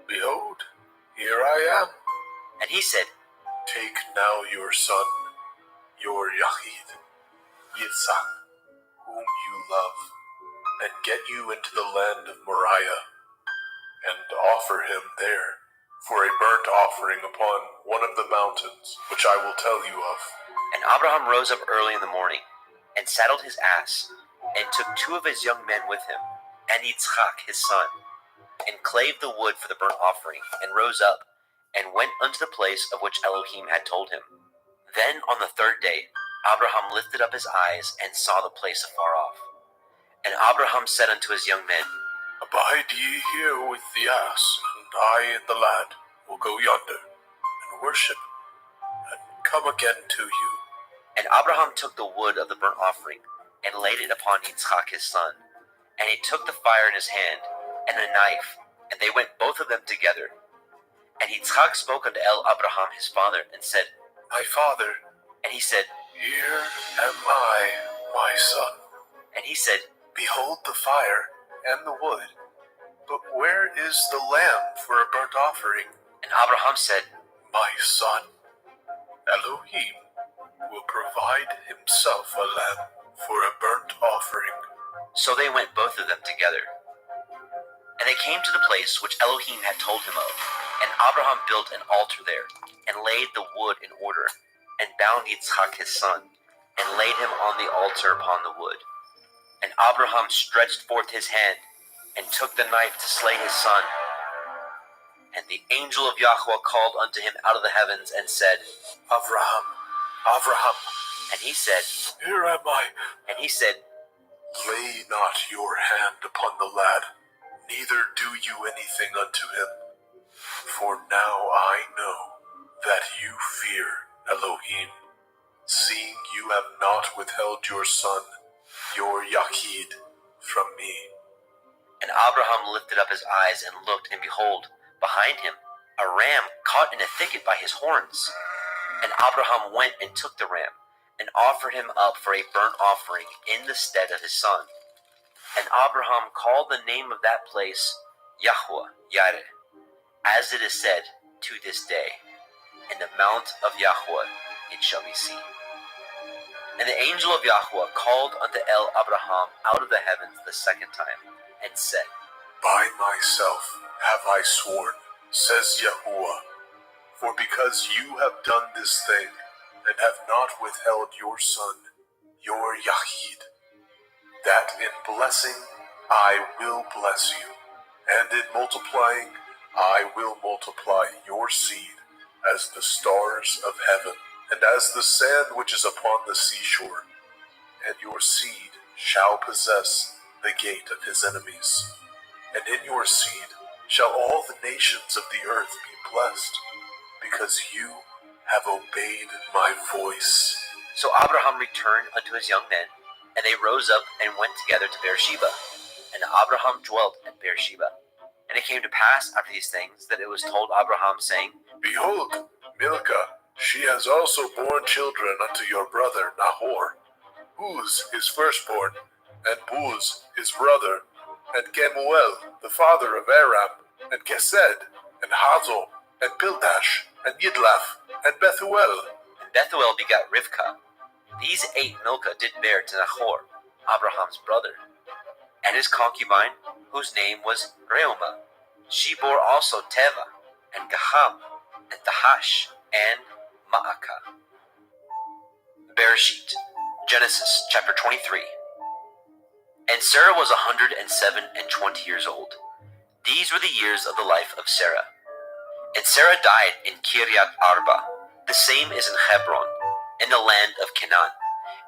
behold, here I am. and he said, Take now your son, your Yahid, Yitzhak, whom you love, and get you into the land of Moriah, and offer him there for a burnt offering upon one of the mountains, which I will tell you of. And Abraham rose up early in the morning, and saddled his ass, and took 2 of his young men with him, and Yitzchak his son, and clave the wood for the burnt offering, and rose up, and went unto the place of which Elohim had told him. Then on the 3rd day Abraham lifted up his eyes, and saw the place afar off. And Abraham said unto his young men, Abide ye here with the ass, and I and the lad will go yonder, and worship, and come again to you. And Abraham took the wood of the burnt offering, and laid it upon Yitzchak his son. And he took the fire in his hand, and a knife, and they went both of them together. And Yitzchak spoke unto Abraham his father, and said, My father, and he said, here am I, my son. and he said, Behold the fire and the wood, but where is the lamb for a burnt offering? and Abraham said, My son, Elohim will provide himself a lamb for a burnt offering. So they went both of them together. And they came to the place which Elohim had told him of, and Abraham built an altar there, and laid the wood in order, and bound Yitzchak his son, and laid him on the altar upon the wood. And Abraham stretched forth his hand, and took the knife to slay his son. And the angel of Yahweh called unto him out of the heavens, and said, Abraham, Abraham, and he said, here am I. and he said, Lay not your hand upon the lad, neither do you anything unto him. For now I know that you fear Elohim, seeing you have not withheld your son, your Yahid, from me. And Abraham lifted up his eyes, and looked, and behold, behind him a ram caught in a thicket by his horns. And Abraham went and took the ram, and offered him up for a burnt offering in the stead of his son. And Abraham called the name of that place Yahweh Yireh, as it is said to this day, In the mount of Yahweh it shall be seen. And the angel of Yahweh called unto Abraham out of the heavens the 2nd time, and said, By myself have I sworn, says Yahuwah, for because you have done this thing, and have not withheld your son, your Yahid, that in blessing I will bless you, and in multiplying I will multiply your seed as the stars of heaven, and as the sand which is upon the seashore, and your seed shall possess the gate of his enemies. And in your seed shall all the nations of the earth be blessed, because you have obeyed my voice. So Abraham returned unto his young men, and they rose up and went together to Beersheba. And Abraham dwelt at Beersheba. And it came to pass after these things, that it was told Abraham, saying, Behold, Milcah, she has also borne children unto your brother Nahor, Uz his firstborn, and Buz his brother, and Kemuel the father of Aram, and Kesed, and Hazo, and Pildash, and Yidlaf, and Bethuel. And Bethuel begat Rivkah. These 8 Milcah did bear to Nahor, Abraham's brother, and his concubine, whose name was Reumah. She bore also Teva, and Gaham, and Tahash, and Ma'akah. Bereshit, Genesis chapter 23. And Sarah was 107 and 20 years old. These were the years of the life of Sarah. And Sarah died in Kiryat Arba, the same is in Hebron, in the land of Canaan.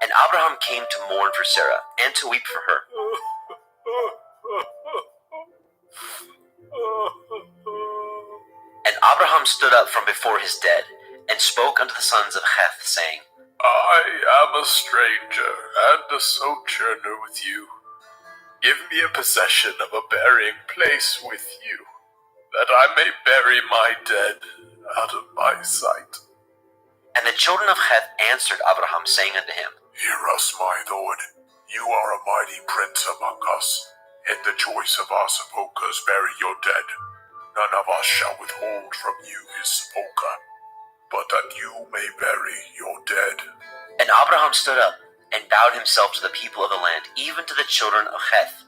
And Abraham came to mourn for Sarah, and to weep for her. And Abraham stood up from before his dead, and spoke unto the sons of Heth, saying, I am a stranger and a sojourner with you. Give me a possession of a burying place with you, that I may bury my dead out of my sight. And the children of Heth answered Abraham, saying unto him, Hear us, my lord. You are a mighty prince among us. In the choice of our sepulchres bury your dead. None of us shall withhold from you his sepulchre, but that you may bury your dead. And Abraham stood up, and bowed himself to the people of the land, even to the children of Heth.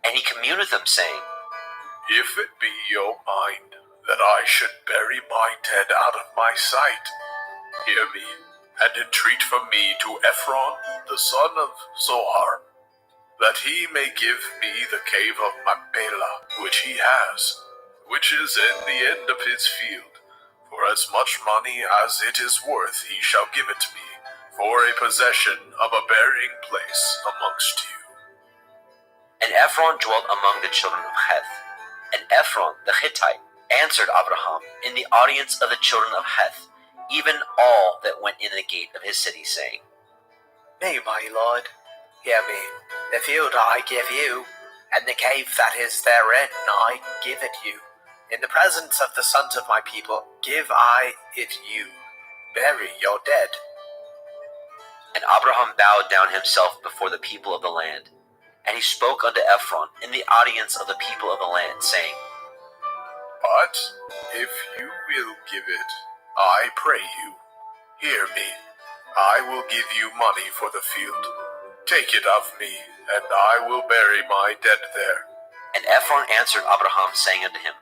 And he communed with them, saying, If it be your mind that I should bury my dead out of my sight, hear me, and entreat from me to Ephron, the son of Zohar, that he may give me the cave of Machpelah, which he has, which is in the end of his field. For as much money as it is worth he shall give it me, for a possession of a burying place amongst you. And Ephron dwelt among the children of Heth. And Ephron the Hittite answered Abraham in the audience of the children of Heth, even all that went in the gate of his city, saying, Nay, my lord, hear me. The field I give you, and the cave that is therein I give it you. In the presence of the sons of my people give I it you. Bury your dead. And Abraham bowed down himself before the people of the land. And he spoke unto Ephron in the audience of the people of the land, saying, But if you will give it, I pray you, hear me. I will give you money for the field. Take it of me, and I will bury my dead there. And Ephron answered Abraham, saying unto him,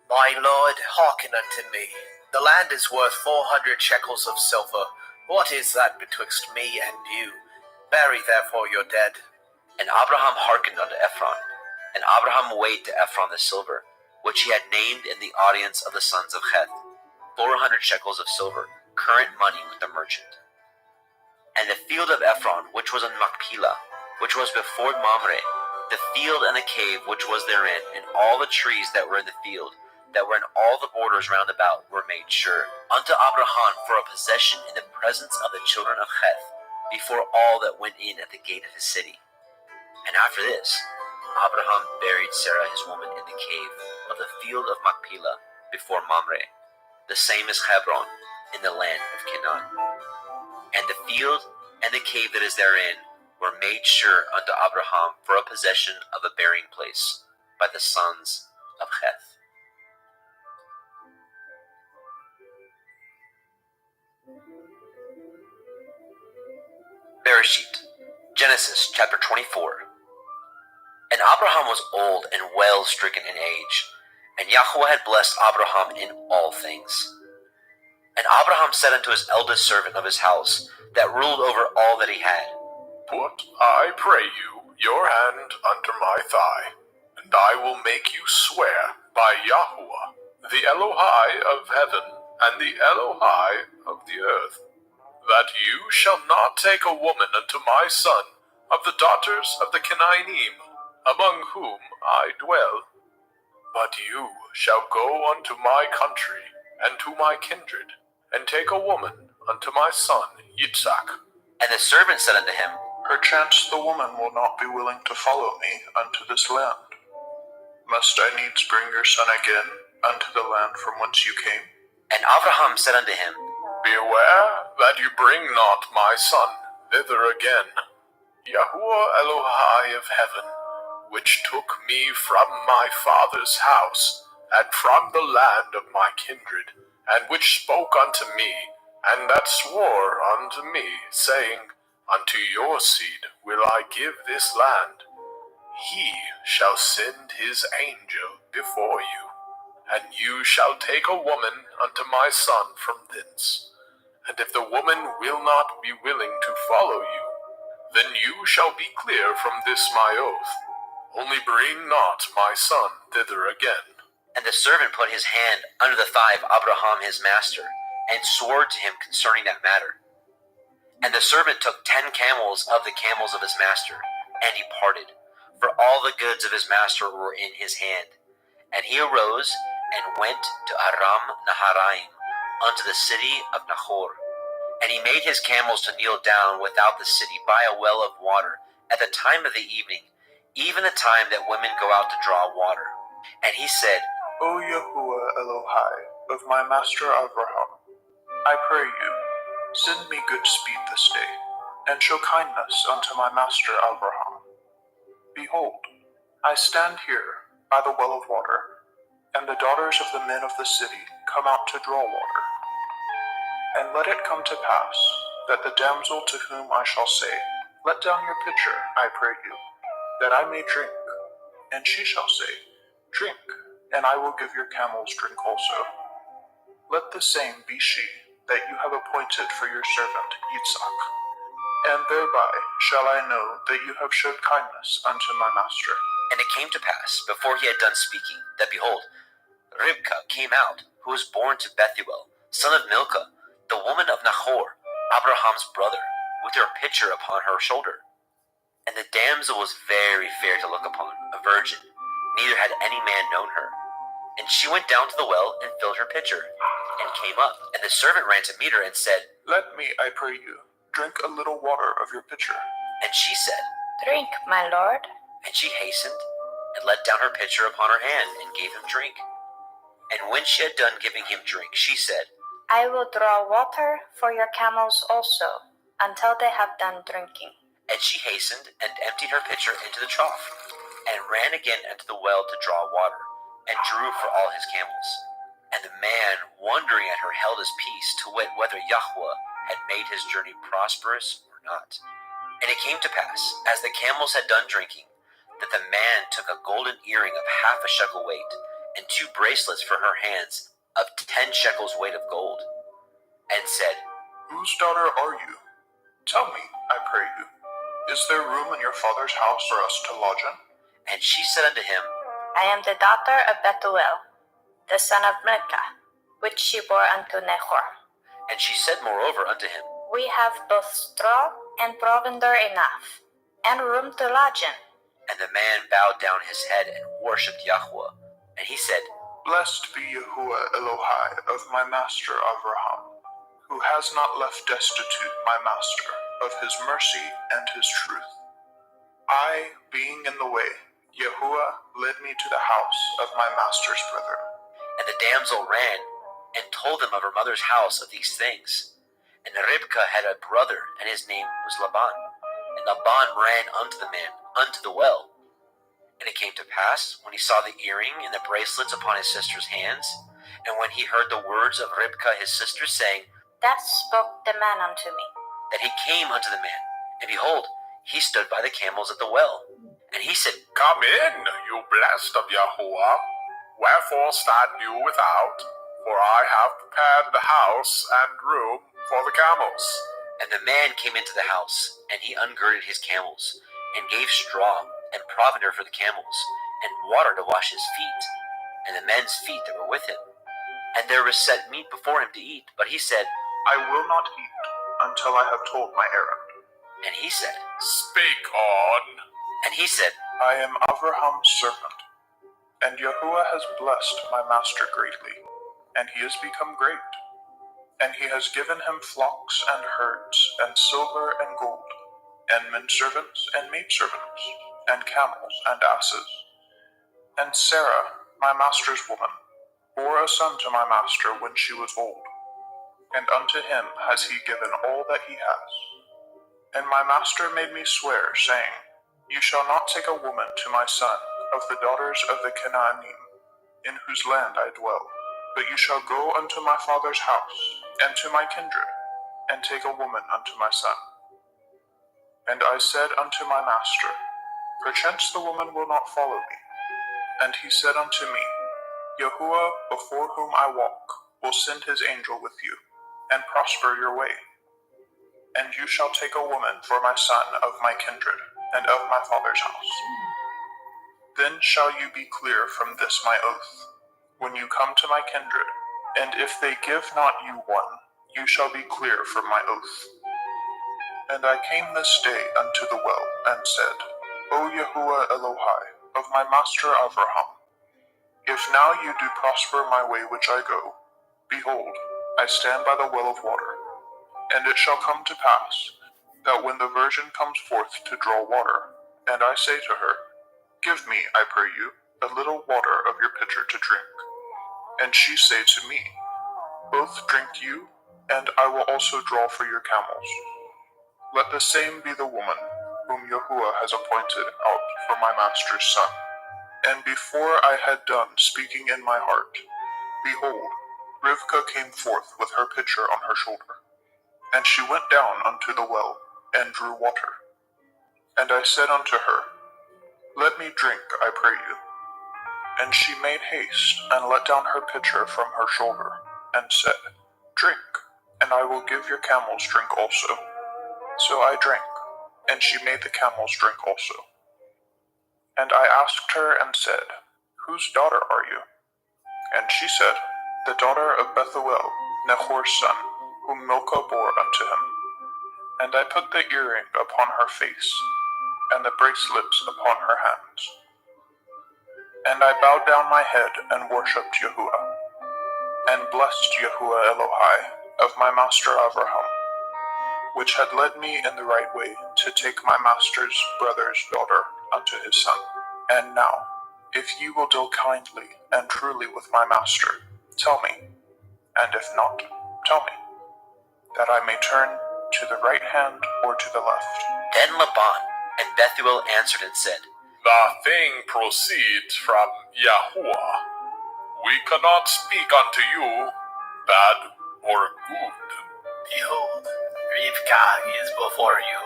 My lord, hearken unto me. The land is worth 400 shekels of silver. What is that betwixt me and you? Bury therefore your dead. And Abraham hearkened unto Ephron. And Abraham weighed to Ephron the silver, which he had named in the audience of the sons of Heth, 400 shekels of silver, current money with the merchant. And the field of Ephron, which was in Machpelah, which was before Mamre, the field and the cave which was therein, and all the trees that were in the field, that were in all the borders round about, were made sure unto Abraham for a possession in the presence of the children of Heth, before all that went in at the gate of his city. And after this, Abraham buried Sarah his woman in the cave of the field of Machpelah before Mamre, the same as Hebron, in the land of Canaan. And the field and the cave that is therein were made sure unto Abraham for a possession of a burying place by the sons of Heth. Bereshit, Genesis chapter 24. And Abraham was old and well stricken in age, and Yahweh had blessed Abraham in all things. And Abraham said unto his eldest servant of his house, that ruled over all that he had, Put, I pray you, your hand under my thigh, and I will make you swear by Yahweh, the Elohai of heaven and the Elohai of the earth, that you shall not take a woman unto my son of the daughters of the Canaanim, among whom I dwell. But you shall go unto my country and to my kindred, and take a woman unto my son Yitzhak. And the servant said unto him, Perchance the woman will not be willing to follow me unto this land. Must I needs bring your son again unto the land from whence you came? And Abraham said unto him, Beware that you bring not my son thither again. Yahuwah Elohai of heaven, which took me from my father's house, and from the land of my kindred, and which spoke unto me, and that swore unto me, saying, Unto your seed will I give this land. He shall send his angel before you, and you shall take a woman unto my son from thence. And if the woman will not be willing to follow you, then you shall be clear from this my oath. Only bring not my son thither again. And the servant put his hand under the thigh of Abraham his master, and swore to him concerning that matter. And the servant took 10 camels of the camels of his master, and departed, for all the goods of his master were in his hand. And he arose and went to Aram Naharaim, unto the city of Nahor. And he made his camels to kneel down without the city by a well of water, at the time of the evening, even the time that women go out to draw water. And he said, O Yahuwah Elohai, of my master Abraham, I pray you, send me good speed this day, and show kindness unto my master Abraham. Behold, I stand here by the well of water, and the daughters of the men of the city come out to draw water. And let it come to pass, that the damsel to whom I shall say, Let down your pitcher, I pray you, that I may drink. And she shall say, Drink, and I will give your camels drink also. Let the same be she that you have appointed for your servant Yitzhak. And thereby shall I know that you have showed kindness unto my master. And it came to pass, before he had done speaking, that behold, Ribkah came out, who was born to Bethuel, son of Milcah, the woman of Nahor, Abraham's brother, with her pitcher upon her shoulder. And the damsel was very fair to look upon, a virgin, neither had any man known her. And she went down to the well and filled her pitcher, and came up. And the servant ran to meet her and said, Let me, I pray you, drink a little water of your pitcher. And she said, Drink, my lord. And she hastened, and let down her pitcher upon her hand, and gave him drink. And when she had done giving him drink, she said, I will draw water for your camels also, until they have done drinking. And she hastened, and emptied her pitcher into the trough, and ran again unto the well to draw water, and drew for all his camels. And the man, wondering at her, held his peace, to wit whether Yahweh had made his journey prosperous or not. And it came to pass, as the camels had done drinking, that the man took a golden earring of half a shekel weight, and 2 bracelets for her hands of 10 shekels weight of gold, and said, Whose daughter are you? Tell me, I pray you, is there room in your father's house for us to lodge in? And she said unto him, I am the daughter of Bethuel, the son of Milcah, which she bore unto Nahor. And she said moreover unto him, We have both straw and provender enough, and room to lodge in. And the man bowed down his head and worshipped Yahweh. And he said, Blessed be Yahuwah Elohai of my master Abraham, who has not left destitute my master of his mercy and his truth. I, being in the way, Yahuwah led me to the house of my master's brother. And the damsel ran, and told them of her mother's house of these things. And Ribkah had a brother, and his name was Laban. And Laban ran unto the man, unto the well. And it came to pass, when he saw the earring and the bracelets upon his sister's hands, and when he heard the words of Ribkah his sister, saying, Thus spoke the man unto me. that he came unto the man, and behold, he stood by the camels at the well. And he said, Come in, you blessed of Yahuwah. Wherefore stand you without? For I have prepared the house and room for the camels. And the man came into the house, and he ungirded his camels, and gave straw and provender for the camels, and water to wash his feet, and the men's feet that were with him. And there was set meat before him to eat, but he said, I will not eat until I have told my errand. And he said, Speak on. And he said, I am Abraham's servant, and Yahuwah has blessed my master greatly, and he has become great. And he has given him flocks and herds, and silver and gold, and men servants and maidservants, and camels and asses. And Sarah, my master's woman, bore a son to my master when she was old, and unto him has he given all that he has. And my master made me swear, saying, You shall not take a woman to my son of the daughters of the Canaanim, in whose land I dwell, but you shall go unto my father's house, and to my kindred, and take a woman unto my son. And I said unto my master, Perchance the woman will not follow me. And he said unto me, Yahuwah, before whom I walk, will send his angel with you, and prosper your way. And you shall take a woman for my son of my kindred, and of my father's house. Then shall you be clear from this my oath, when you come to my kindred, and if they give not you one, you shall be clear from my oath. And I came this day unto the well, and said, O Yahuwah Elohai, of my master Abraham, if now you do prosper my way which I go, behold, I stand by the well of water. And it shall come to pass, that when the virgin comes forth to draw water, and I say to her, Give me, I pray you, a little water of your pitcher to drink. And she say to me, Both drink you, and I will also draw for your camels. Let the same be the woman whom Yahuwah has appointed out for my master's son. And before I had done speaking in my heart, behold, Rivkah came forth with her pitcher on her shoulder. And she went down unto the well, and drew water. And I said unto her, Let me drink, I pray you. And she made haste, and let down her pitcher from her shoulder, and said, Drink, and I will give your camels drink also. So I drank, and she made the camels drink also. And I asked her and said, Whose daughter are you? And she said, The daughter of Bethuel, Nahor's son, whom Milcah bore unto him. And I put the earring upon her face, and the bracelets upon her hands. And I bowed down my head and worshipped Yahuwah, and blessed Yahuwah Elohai of my master Abraham, which had led me in the right way to take my master's brother's daughter unto his son. And now, if ye will deal kindly and truly with my master, tell me, and if not, tell me, that I may turn to the right hand or to the left. Then Laban and Bethuel answered and said, The thing proceeds from Yahuwah. We cannot speak unto you bad or good. Behold, Rivka is before you.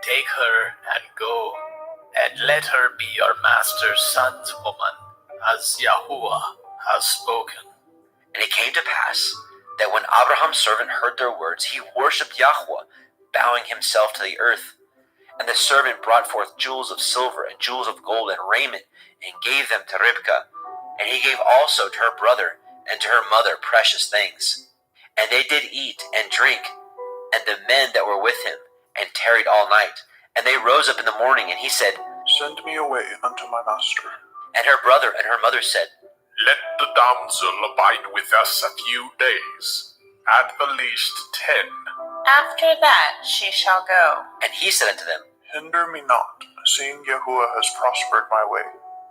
Take her and go, and let her be your master's son's woman, as Yahuwah has spoken. And it came to pass that when Abraham's servant heard their words, he worshipped Yahweh, bowing himself to the earth. And the servant brought forth jewels of silver and jewels of gold and raiment, and gave them to Ribkah. And he gave also to her brother and to her mother precious things. And they did eat and drink, and the men that were with him, and tarried all night. And they rose up in the morning, and he said, Send me away unto my master. And her brother and her mother said, Let the damsel abide with us a few days, at the least 10. After that she shall go. And he said unto them, Hinder me not, seeing Yahuwah has prospered my way.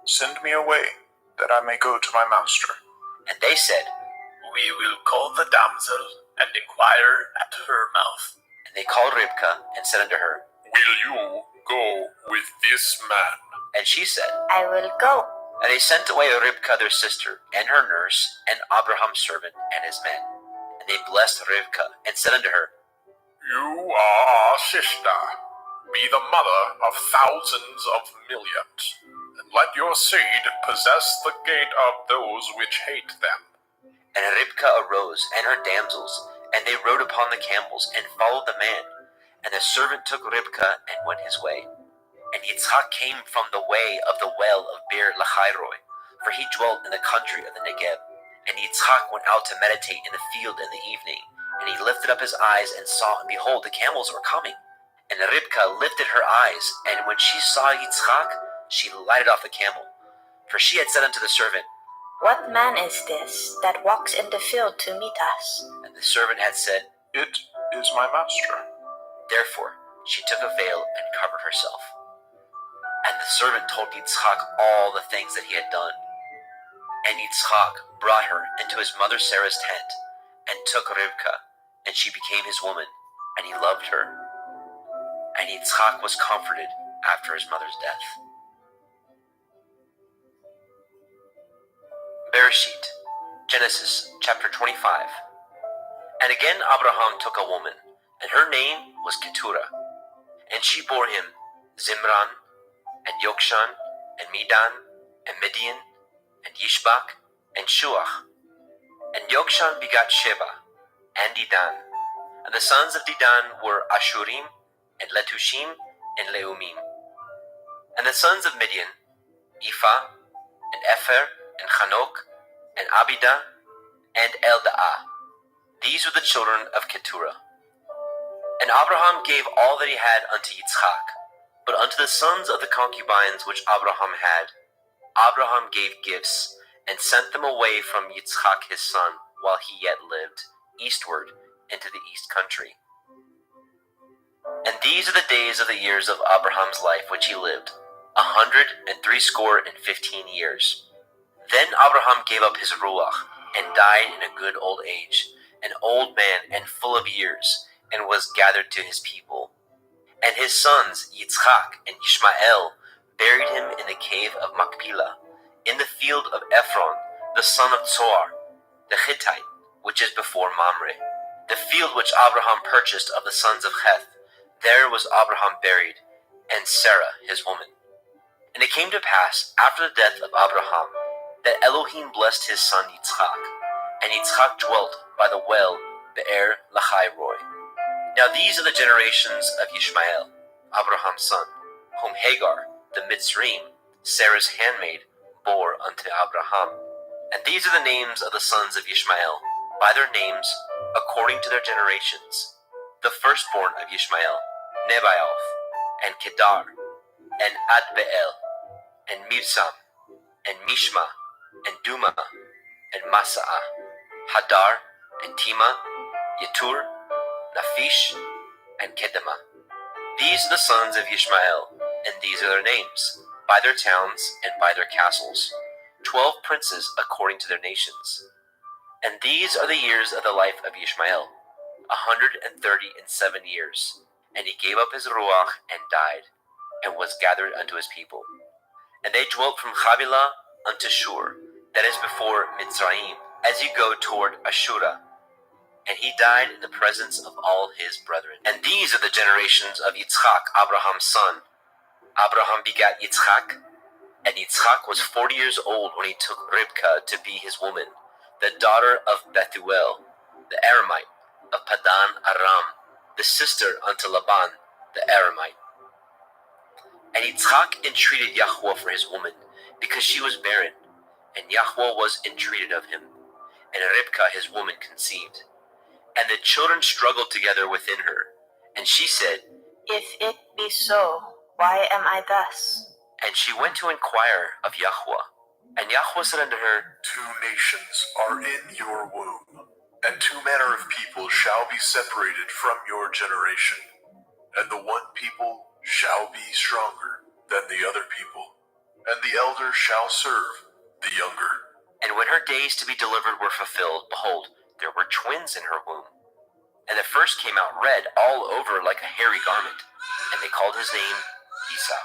Send me away, that I may go to my master. And they said, We will call the damsel and inquire at her mouth. And they called Ribkah and said unto her, Will you go with this man? And she said, I will go. And they sent away Ribkah their sister, and her nurse, and Abraham's servant, and his men. And they blessed Ribkah, and said unto her, You are our sister. Be the mother of thousands of millions, and let your seed possess the gate of those which hate them. And Ribkah arose, and her damsels, and they rode upon the camels, and followed the man. And the servant took Ribkah, and went his way. And Yitzhak came from the way of the well of Beer Lachairoi, for he dwelt in the country of the Negeb. And Yitzhak went out to meditate in the field in the evening. And he lifted up his eyes, and saw, and behold, the camels were coming. And Ribkah lifted her eyes, and when she saw Yitzhak, she lighted off the camel. For she had said unto the servant, What man is this that walks in the field to meet us? and the servant had said, It is my master. Therefore she took a veil and covered herself. And the servant told Yitzhak all the things that he had done. And Yitzhak brought her into his mother Sarah's tent, and took Ribkah, and she became his woman, and he loved her. And Yitzhak was comforted after his mother's death. Bereshit, Genesis chapter 25. And again Abraham took a woman, and her name was Keturah. And she bore him Zimran, and Yokshan, and Medan, and Midian, and Yishbak, and Shuach. And Yokshan begot Sheba, and Dedan. And the sons of Dedan were Ashurim, and Letushim, and Leumim. And the sons of Midian, Ephah, and Epher, and Chanok, and Abidah, and Eldaah. These were the children of Keturah. And Abraham gave all that he had unto Yitzchak, but unto the sons of the concubines which Abraham had, Abraham gave gifts, and sent them away from Yitzchak his son, while he yet lived, eastward into the east country. And these are the days of the years of Abraham's life which he lived, 160 years. Then Abraham gave up his ruach, and died in a good old age, an old man and full of years, and was gathered to his people. And his sons, Yitzchak and Ishmael, buried him in the cave of Machpelah, in the field of Ephron, the son of Zohar, the Hittite, which is before Mamre, the field which Abraham purchased of the sons of Heth. There was Abraham buried, and Sarah his woman. And it came to pass, after the death of Abraham, that Elohim blessed his son Yitzchak, and Yitzchak dwelt by the well Be'er Lahai Roi. Now these are the generations of Ishmael, Abraham's son, whom Hagar, the Mitzrayim, Sarah's handmaid, bore unto Abraham. And these are the names of the sons of Ishmael, by their names, according to their generations. The firstborn of Ishmael, Nebaioth, and Kedar, and Adbeel, and Mibsam, and Mishma, and Duma, and Masaah, Hadar, and Tima, Yetur, Naphish, and Kedema. These are the sons of Ishmael, and these are their names, by their towns and by their castles, 12 princes according to their nations. And these are the years of the life of Ishmael, 137 years. And he gave up his ruach and died, and was gathered unto his people. And they dwelt from Havilah unto Shur, that is before Mitzrayim, as you go toward Ashura. And he died in the presence of all his brethren. And these are the generations of Yitzchak, Abraham's son. Abraham begat Yitzchak, and Yitzchak was 40 years old when he took Ribkah to be his woman, the daughter of Bethuel, the Aramite, of Padan Aram, the sister unto Laban, the Aramite. And Yitzchak entreated Yahweh for his woman, because she was barren, and Yahweh was entreated of him. And Ribkah his woman conceived. And the children struggled together within her. And she said, If it be so, why am I thus? And she went to inquire of Yahweh. And Yahweh said unto her, 2 nations are in your womb, and 2 manner of people shall be separated from your generation. And the one people shall be stronger than the other people, and the elder shall serve the younger. And when her days to be delivered were fulfilled, behold, there were twins in her womb. And the first came out red all over like a hairy garment, and they called his name Esau.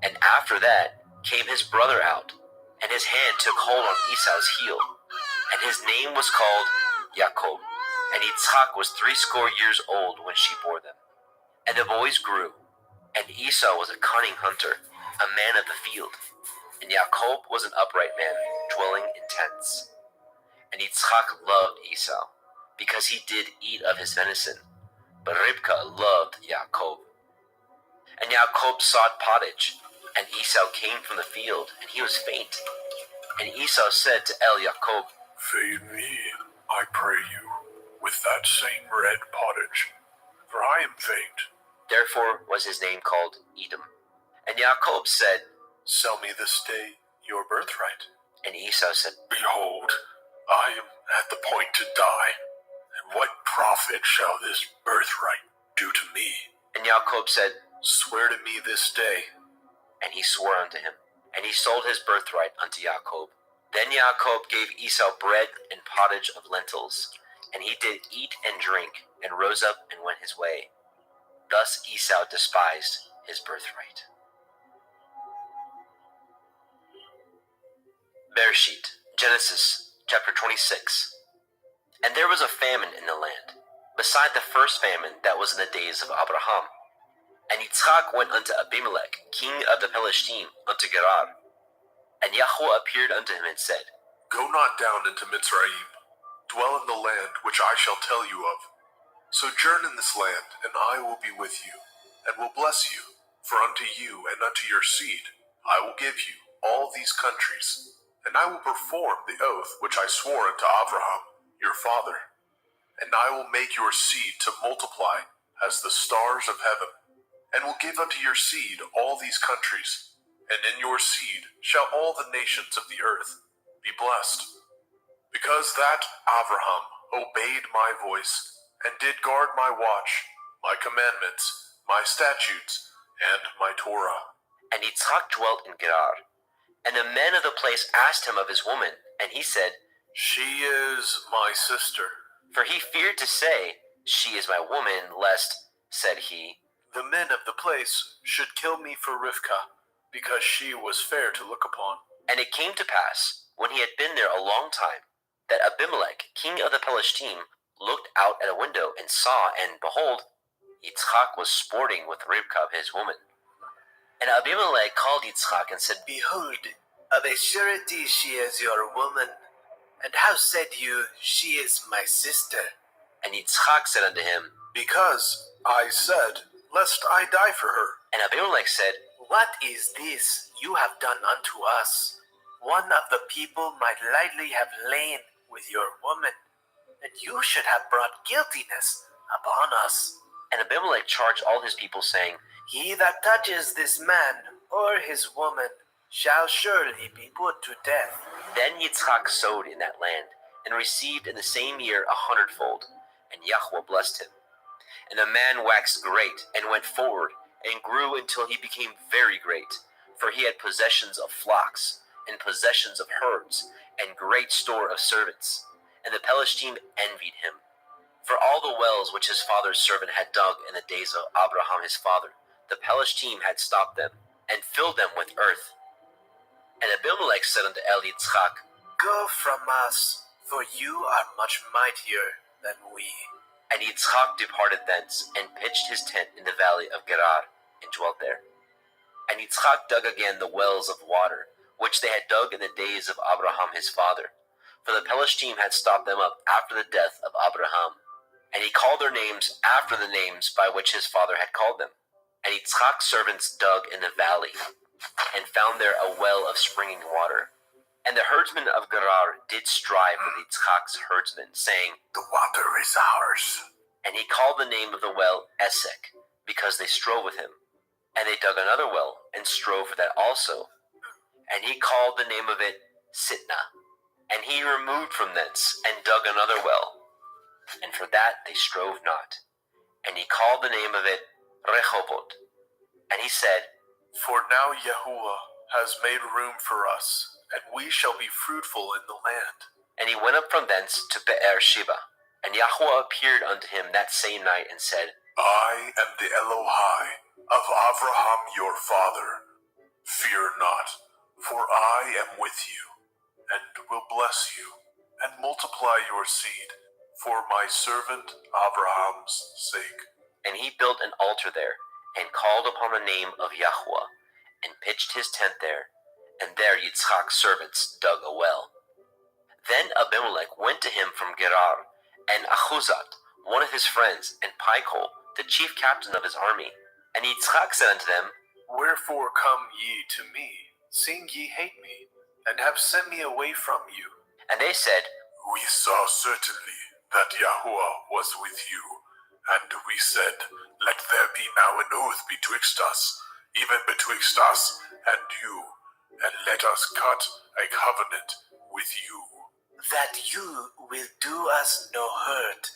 And after that came his brother out, and his hand took hold on Esau's heel, and his name was called Jacob. And Yitzchak was 80 years old when she bore them. And the boys grew, and Esau was a cunning hunter, a man of the field, and Jacob was an upright man, dwelling in tents. And Yitzchak loved Esau, because he did eat of his venison, but Ribkah loved Jacob. And Jacob sought pottage, and Esau came from the field, and he was faint. And Esau said to Jacob, Feed me, I pray you, with that same red pottage, for I am faint. Therefore was his name called Edom. And Jacob said, Sell me this day your birthright. And Esau said, Behold, I am at the point to die, and what profit shall this birthright do to me? And Jacob said, Swear to me this day. And he swore unto him, and he sold his birthright unto Jacob. Then Jacob gave Esau bread and pottage of lentils, and he did eat and drink, and rose up and went his way. Thus Esau despised his birthright. Bereshit, Genesis, chapter 26. And there was a famine in the land, beside the first famine that was in the days of Abraham. And Yitzchak went unto Abimelech, king of the Pelishtim, unto Gerar. And Yahweh appeared unto him and said, Go not down into Mitzrayim. Dwell in the land which I shall tell you of. Sojourn in this land, and I will be with you, and will bless you. For unto you and unto your seed I will give you all these countries, and I will perform the oath which I swore unto Abraham your father. And I will make your seed to multiply as the stars of heaven, and will give unto your seed all these countries, and in your seed shall all the nations of the earth be blessed. Because that Abraham obeyed my voice, and did guard my watch, my commandments, my statutes, and my Torah. And Yitzchak dwelt in Gerar. And the men of the place asked him of his woman, and he said, She is my sister. For he feared to say, She is my woman, lest, said he, The men of the place should kill me for Rivkah, because she was fair to look upon. And it came to pass, when he had been there a long time, that Abimelech, king of the Pelishtim, looked out at a window and saw, and behold, Yitzchak was sporting with Rivkah his woman. And Abimelech called Yitzchak and said, Behold, of a surety she is your woman. And how said you, She is my sister? And Yitzchak said unto him, Because I said, Lest I die for her. And Abimelech said, What is this you have done unto us? One of the people might lightly have lain with your woman, and you should have brought guiltiness upon us. And Abimelech charged all his people, saying, He that touches this man or his woman shall surely be put to death. Then Yitzchak sowed in that land, and received in the same year 100-fold, and Yahweh blessed him. And the man waxed great, and went forward, and grew until he became very great, for he had possessions of flocks, and possessions of herds, and great store of servants. And the Pelishtim envied him. For all the wells which his father's servant had dug in the days of Abraham his father, the Pelishtim had stopped them, and filled them with earth. And Abimelech said unto Yitzchak, Go from us, for you are much mightier than we. And Yitzchak departed thence, and pitched his tent in the valley of Gerar, and dwelt there. And Yitzchak dug again the wells of water, which they had dug in the days of Abraham his father, for the Pelishtim had stopped them up after the death of Abraham. And he called their names after the names by which his father had called them. And Yitzchak's servants dug in the valley, and found there a well of springing water. And the herdsmen of Gerar did strive with Yitzchak's herdsmen, saying, The water is ours. And he called the name of the well Esek, because they strove with him. And they dug another well, and strove for that also. And he called the name of it Sitnah. And he removed from thence, and dug another well. And for that they strove not. And he called the name of it Rehoboth. And he said, For now Yahuwah has made room for us, and we shall be fruitful in the land. And he went up from thence to Beer-sheba. And Yahweh appeared unto him that same night, and said, I am the Elohai of Abraham your father. Fear not, for I am with you, and will bless you, and multiply your seed, for my servant Abraham's sake. And he built an altar there, and called upon the name of Yahweh, and pitched his tent there, and there Yitzchak's servants dug a well. Then Abimelech went to him from Gerar, and Achuzat, one of his friends, and Pichol, the chief captain of his army. And Yitzchak said unto them, Wherefore come ye to me, seeing ye hate me, and have sent me away from you? And they said, We saw certainly that Yahuwah was with you, and we said, Let there be now an oath betwixt us, even betwixt us and you, and let us cut a covenant with you. That you will do us no hurt,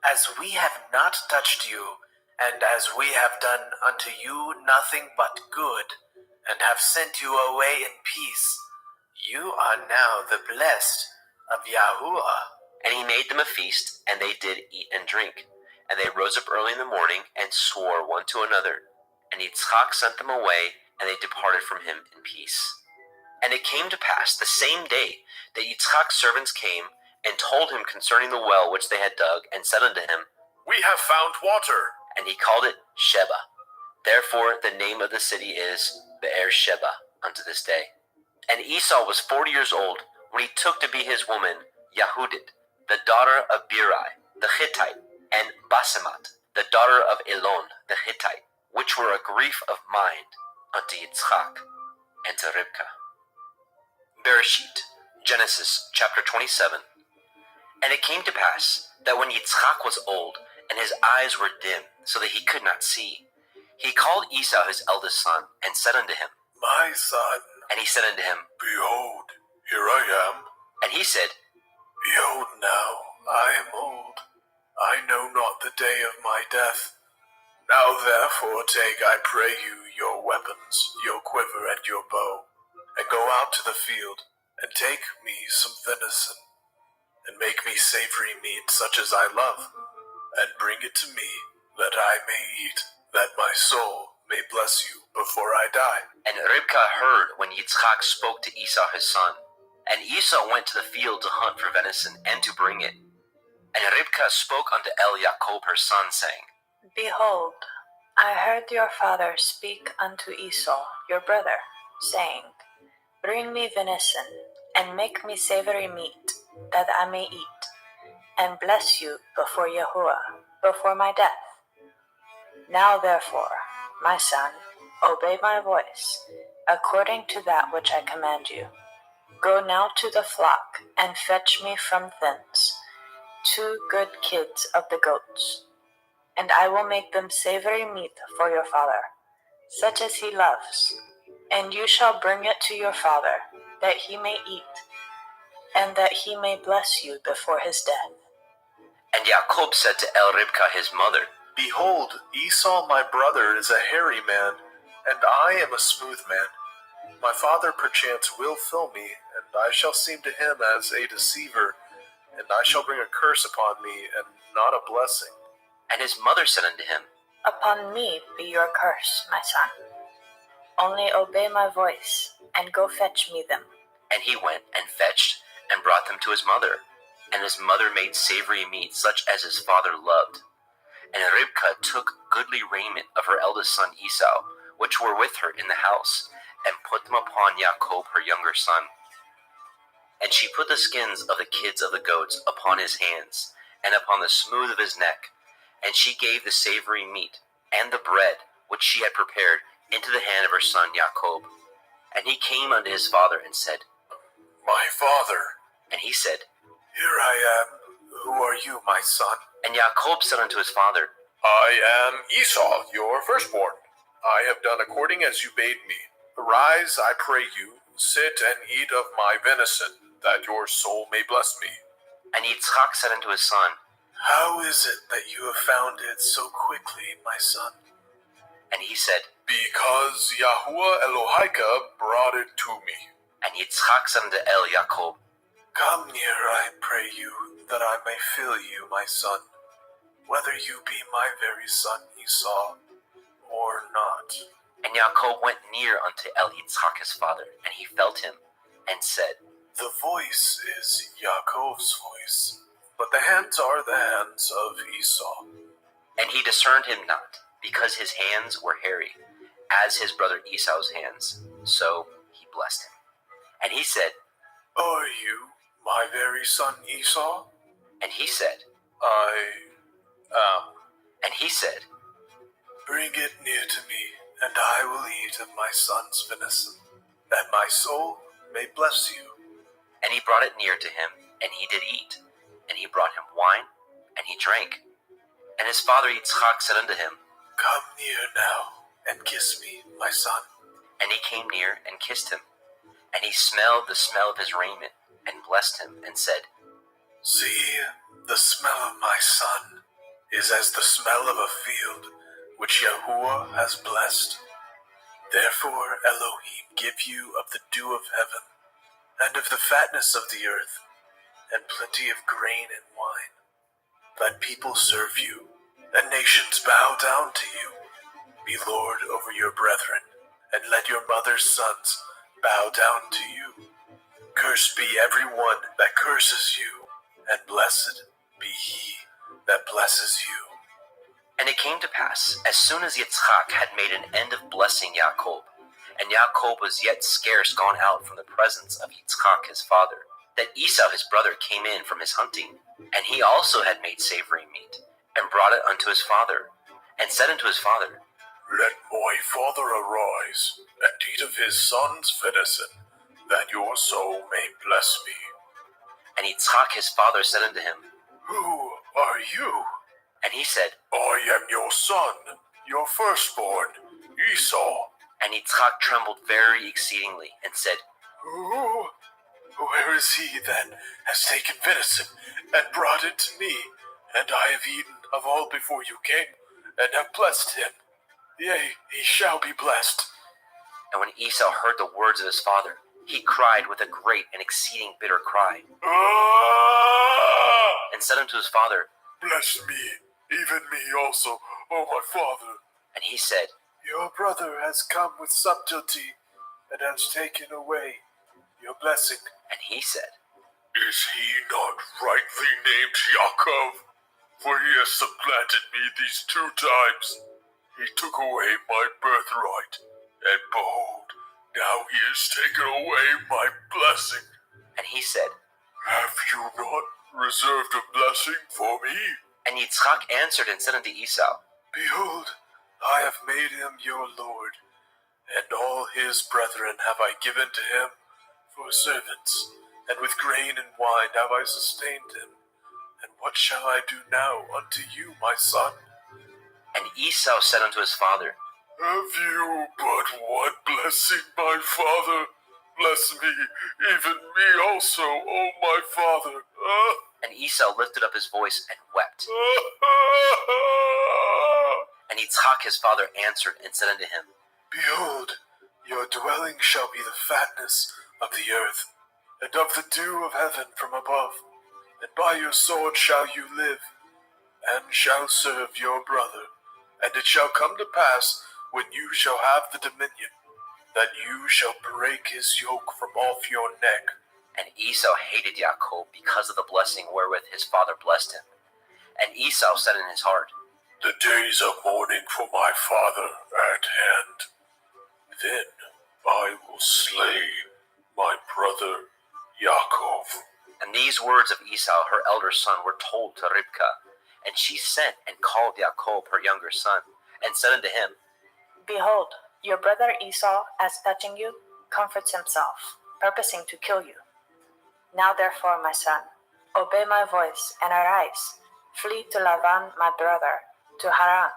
as we have not touched you, and as we have done unto you nothing but good, and have sent you away in peace. You are now the blessed of Yahuwah. And he made them a feast, and they did eat and drink. And they rose up early in the morning, and swore one to another. And Yitzchak sent them away, and they departed from him in peace. And it came to pass the same day that Yitzchak's servants came, and told him concerning the well which they had dug, and said unto him, We have found water. And he called it Sheba. Therefore the name of the city is Beersheba unto this day. And Esau was 40 years old when he took to be his woman Yahudit, the daughter of Beeri the Hittite, and Basemat, the daughter of Elon the Hittite, which were a grief of mind unto Yitzchak and to Ribkah. Bereshit, Genesis chapter 27. And it came to pass that when Yitzchak was old, and his eyes were dim, so that he could not see, he called Esau his eldest son, and said unto him, My son, and he said unto him, behold, here I am. and he said, Behold now, I am old. I know not the day of my death. Now therefore take, I pray you, your weapons, your quiver and your bow, and go out to the field, and take me some venison, and make me savory meat such as I love, and bring it to me, that I may eat, that my soul may bless you before I die. And Ribkah heard when Yitzchak spoke to Esau his son. And Esau went to the field to hunt for venison, and to bring it. And Ribkah spoke unto Jacob her son, saying, Behold, I heard your father speak unto Esau, your brother, saying, Bring me venison, and make me savory meat, that I may eat, and bless you before Yahuwah, before my death. Now therefore, my son, obey my voice, according to that which I command you. Go now to the flock, and fetch me from thence 2 good kids of the goats, and I will make them savory meat for your father, such as he loves. And you shall bring it to your father, that he may eat, and that he may bless you before his death. And Jacob said to Ribkah his mother, Behold, Esau my brother is a hairy man, and I am a smooth man. My father perchance will fill me, and I shall seem to him as a deceiver, and I shall bring a curse upon me, and not a blessing. And his mother said unto him, Upon me be your curse, my son. Only obey my voice, and go fetch me them. And he went and fetched, and brought them to his mother. And his mother made savory meat such as his father loved. And Ribkah took goodly raiment of her eldest son Esau, which were with her in the house, and put them upon Jacob her younger son. And she put the skins of the kids of the goats upon his hands, and upon the smooth of his neck. And she gave the savory meat, and the bread, which she had prepared, into the hand of her son Jacob. And he came unto his father, and said, My father. And he said, Here I am. Who are you, my son? And Jacob said unto his father, I am Esau, your firstborn. I have done according as you bade me. Arise, I pray you, sit and eat of my venison, that your soul may bless me. And Yitzchak said unto his son, How is it that you have found it so quickly, my son? And he said, Because Yahuwah Elohika brought it to me. And Yitzchak said unto Jacob, Come near, I pray you, that I may fill you, my son, whether you be my very son Esau or not. And Jacob went near unto Yitzchak his father, and he felt him, and said, The voice is Yaakov's voice, but the hands are the hands of Esau. And he discerned him not, because his hands were hairy, as his brother Esau's hands. So he blessed him. And he said, Are you my very son Esau? And he said, I am. And he said, Bring it near to me, and I will eat of my son's venison, that my soul may bless you. And he brought it near to him, and he did eat. And he brought him wine, and he drank. And his father Yitzchak said unto him, Come near now, and kiss me, my son. And he came near, and kissed him. And he smelled the smell of his raiment, and blessed him, and said, See, the smell of my son is as the smell of a field which Yahuwah has blessed. Therefore Elohim give you of the dew of heaven, and of the fatness of the earth, and plenty of grain and wine. Let people serve you, and nations bow down to you. Be Lord over your brethren, and let your mother's sons bow down to you. Cursed be every one that curses you, and blessed be he that blesses you. And it came to pass, as soon as Yitzchak had made an end of blessing Yaakov, and Yaakov was yet scarce gone out from the presence of Yitzchak his father, that Esau his brother came in from his hunting, and he also had made savory meat, and brought it unto his father, and said unto his father, Let my father arise, and eat of his son's venison, that your soul may bless me. And Yitzchak his father said unto him, Who are you? and he said, I am your son, your firstborn, Esau. and Yitzchak trembled very exceedingly, and said, Who? Where is he then has taken venison and brought it to me? And I have eaten of all before you came, and have blessed him. Yea, he shall be blessed. And when Esau heard the words of his father, he cried with a great and exceeding bitter cry, Ah! and said unto his father, Bless me, even me also, O my father. and he said, Your brother has come with subtlety, and has taken away your blessing. and he said, Is he not rightly named Yaakov? For he has supplanted me these 2 times. He took away my birthright, and behold, now he has taken away my blessing. and he said, Have you not reserved a blessing for me? and Yitzchak answered and said unto Esau, Behold, I have made him your lord, and all his brethren have I given to him for servants, and with grain and wine have I sustained him. And what shall I do now unto you, my son? and Esau said unto his father, Have you but one blessing, my father? Bless me, even me also, O my father. and Esau lifted up his voice and wept. And Yitzchak his father answered and said unto him, Behold, your dwelling shall be the fatness of the earth, and of the dew of heaven from above. And by your sword shall you live, and shall serve your brother. And it shall come to pass, when you shall have the dominion, that you shall break his yoke from off your neck. And Esau hated Yaakov because of the blessing wherewith his father blessed him. And Esau said in his heart, The days of mourning for my father at hand. Then I will slay my brother Yaakov. And these words of Esau, her elder son, were told to Ribkah. And she sent and called Yaakov, her younger son, and said unto him, Behold, your brother Esau, as touching you, comforts himself, purposing to kill you. Now therefore, my son, obey my voice, and arise. Flee to Laban my brother, to Haran,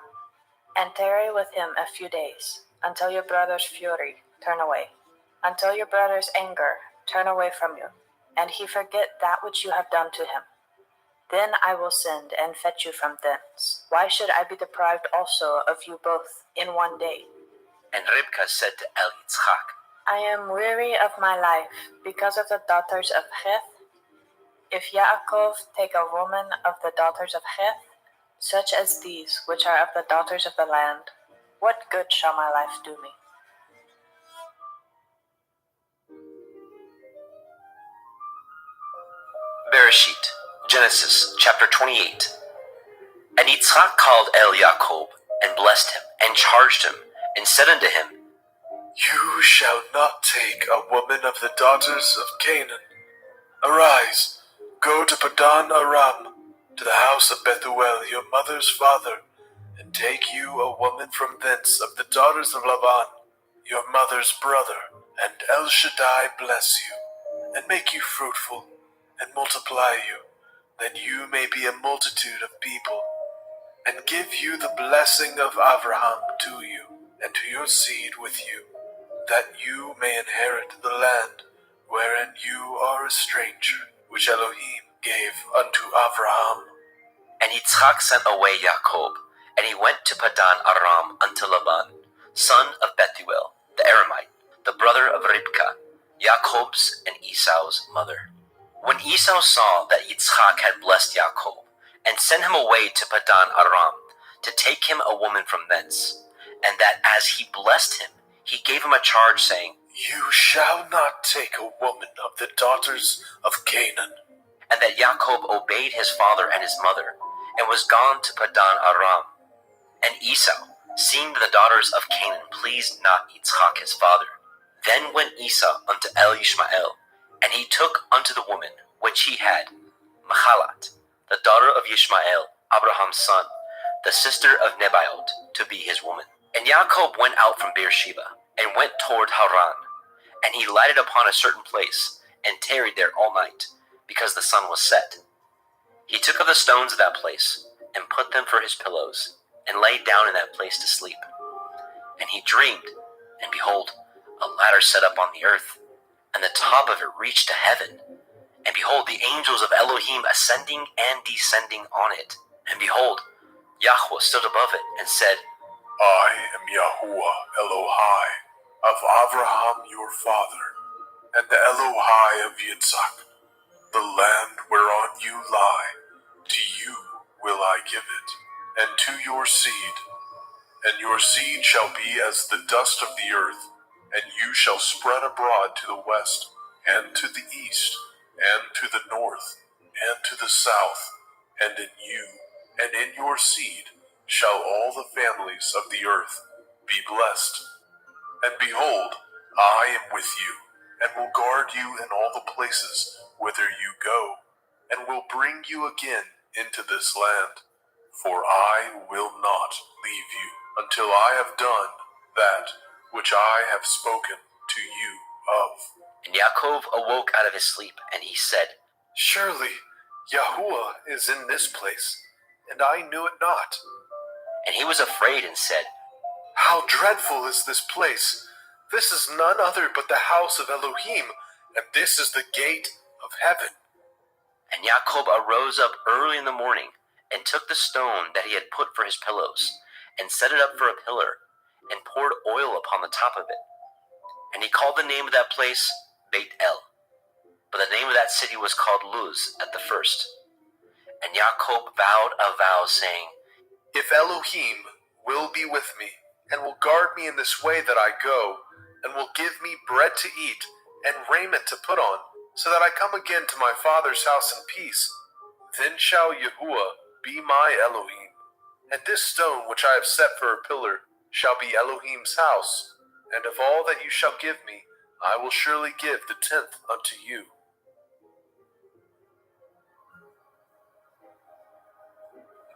and tarry with him a few days, until your brother's fury turn away, until your brother's anger turn away from you, and he forget that which you have done to him. Then I will send and fetch you from thence. Why should I be deprived also of you both in one day? And Ribkah said to Yitzchak, I am weary of my life because of the daughters of Heth. If Yaakov take a woman of the daughters of Heth, such as these which are of the daughters of the land, what good shall my life do me? Bereshit, Genesis, chapter 28. And Yitzchak called Yaakov, and blessed him, and charged him, and said unto him, You shall not take a woman of the daughters of Canaan. Arise, go to Padan Aram, to the house of Bethuel your mother's father, and take you a woman from thence of the daughters of Laban, your mother's brother, and El Shaddai bless you, and make you fruitful, and multiply you, that you may be a multitude of people, and give you the blessing of Abraham to you, and to your seed with you, that you may inherit the land wherein you are a stranger, which Elohim gave unto Abraham. And Yitzchak sent away Yaakov, and he went to Padan Aram unto Laban, son of Bethuel, the Aramite, the brother of Ribkah, Yaakov's and Esau's mother. When Esau saw that Yitzchak had blessed Yaakov, and sent him away to Padan Aram, to take him a woman from thence, and that as he blessed him, he gave him a charge, saying, You shall not take a woman of the daughters of Canaan. and that Yaakov obeyed his father and his mother, and was gone to Padan Aram. And Esau, seeing that the daughters of Canaan pleased not Yitzchak his father, then went Esau unto El Ishmael, and he took unto the woman which he had, Mahalat, the daughter of Ishmael, Abraham's son, the sister of Nebaioth, to be his woman. And Jacob went out from Beersheba, and went toward Haran. And he lighted upon a certain place, and tarried there all night, because the sun was set. He took of the stones of that place, and put them for his pillows, and lay down in that place to sleep. And he dreamed, and behold, a ladder set up on the earth, and the top of it reached to heaven. And behold, the angels of Elohim ascending and descending on it. And behold, Yahweh stood above it, and said, I am Yahuwah Elohai of Abraham your father, and the Elohai of Yitzhak. The land whereon you lie, to you will I give it, and to your seed. And your seed shall be as the dust of the earth, and you shall spread abroad to the west, and to the east, and to the north, and to the south. And in you, and in your seed, shall all the families of the earth be blessed. And behold, I am with you, and will guard you in all the places whither you go, and will bring you again into this land. For I will not leave you until I have done that which I have spoken to you of. And Yaakov awoke out of his sleep, and he said, Surely Yahuwah is in this place, and I knew it not. And he was afraid, and said, How dreadful is this place! This is none other but the house of Elohim, and this is the gate of heaven. And Jacob arose up early in the morning, and took the stone that he had put for his pillows, and set it up for a pillar, and poured oil upon the top of it. And he called the name of that place Beit El, but the name of that city was called Luz at the first. And Jacob vowed a vow, saying, If Elohim will be with me, and will guard me in this way that I go, and will give me bread to eat, and raiment to put on, so that I come again to my father's house in peace, then shall Yahuwah be my Elohim, and this stone which I have set for a pillar shall be Elohim's house, and of all that you shall give me, I will surely give the 10th unto you.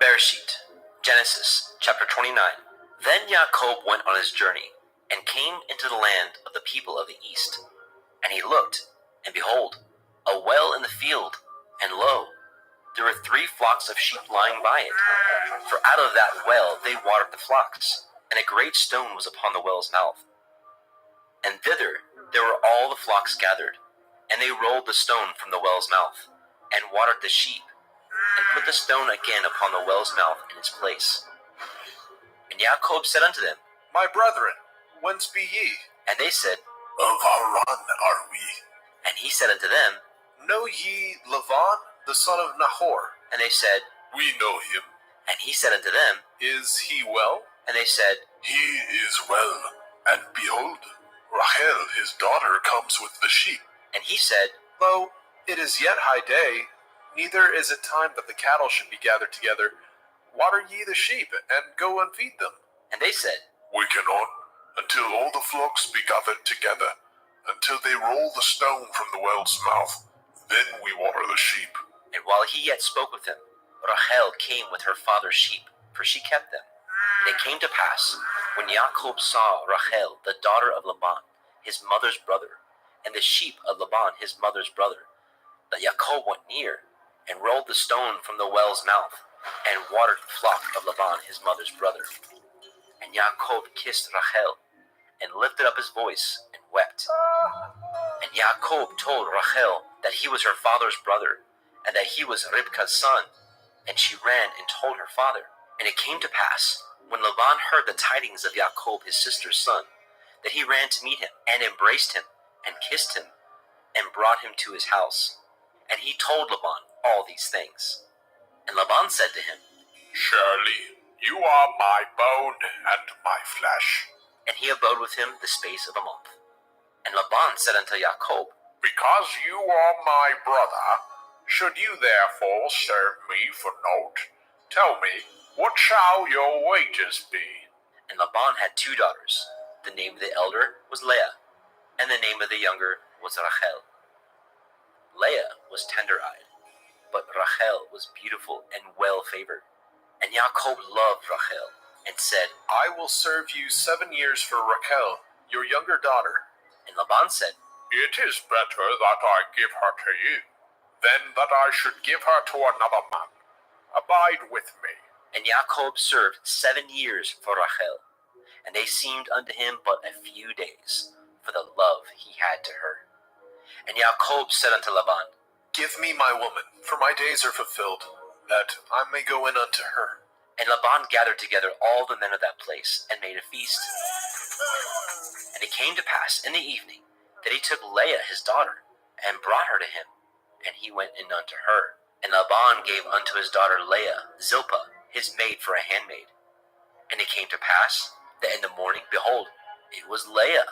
Bereshit, Genesis, chapter 29. Then Jacob went on his journey, and came into the land of the people of the east. And he looked, and behold, a well in the field, and lo, there were 3 flocks of sheep lying by it. For out of that well they watered the flocks, and a great stone was upon the well's mouth. And thither there were all the flocks gathered, and they rolled the stone from the well's mouth, and watered the sheep, and put the stone again upon the well's mouth in its place. And Jacob said unto them, My brethren, whence be ye? and they said, Of Haran are we. and he said unto them, Know ye Lavan, the son of Nahor? and they said, We know him. and he said unto them, Is he well? and they said, He is well. And behold, Rachel his daughter comes with the sheep. and he said, Lo, it is yet high day, neither is it time that the cattle should be gathered together. Water ye the sheep, and go and feed them. and they said, We cannot, until all the flocks be gathered together, until they roll the stone from the well's mouth. Then we water the sheep. And while he yet spoke with him, Rachel came with her father's sheep, for she kept them. And it came to pass, when Jacob saw Rachel, the daughter of Laban, his mother's brother, and the sheep of Laban, his mother's brother, that Jacob went near, and rolled the stone from the well's mouth, and watered the flock of Laban, his mother's brother. And Jacob kissed Rachel, and lifted up his voice, and wept. And Jacob told Rachel that he was her father's brother, and that he was Ribkah's son. And she ran and told her father. And it came to pass, when Laban heard the tidings of Jacob his sister's son, that he ran to meet him, and embraced him, and kissed him, and brought him to his house. And he told Laban all these things. And Laban said to him, Surely you are my bone and my flesh. and he abode with him the space of a month. And Laban said unto Jacob, Because you are my brother, should you therefore serve me for naught? Tell me, What shall your wages be? And Laban had 2 daughters. The name of the elder was Leah, and the name of the younger was Rachel. Leah was tender-eyed, but Rachel was beautiful and well-favored. And Jacob loved Rachel and said, I will serve you 7 years for Raquel, your younger daughter. and Laban said, It is better that I give her to you than that I should give her to another man. Abide with me. and Jacob served 7 years for Rachel, and they seemed unto him but a few days, for the love he had to her. And Jacob said unto Laban, Give me my woman, for my days are fulfilled, that I may go in unto her. And Laban gathered together all the men of that place, and made a feast. And it came to pass in the evening that he took Leah his daughter, and brought her to him, and he went in unto her. And Laban gave unto his daughter Leah Zilpah his maid for a handmaid. And it came to pass that in the morning, behold, it was Leah.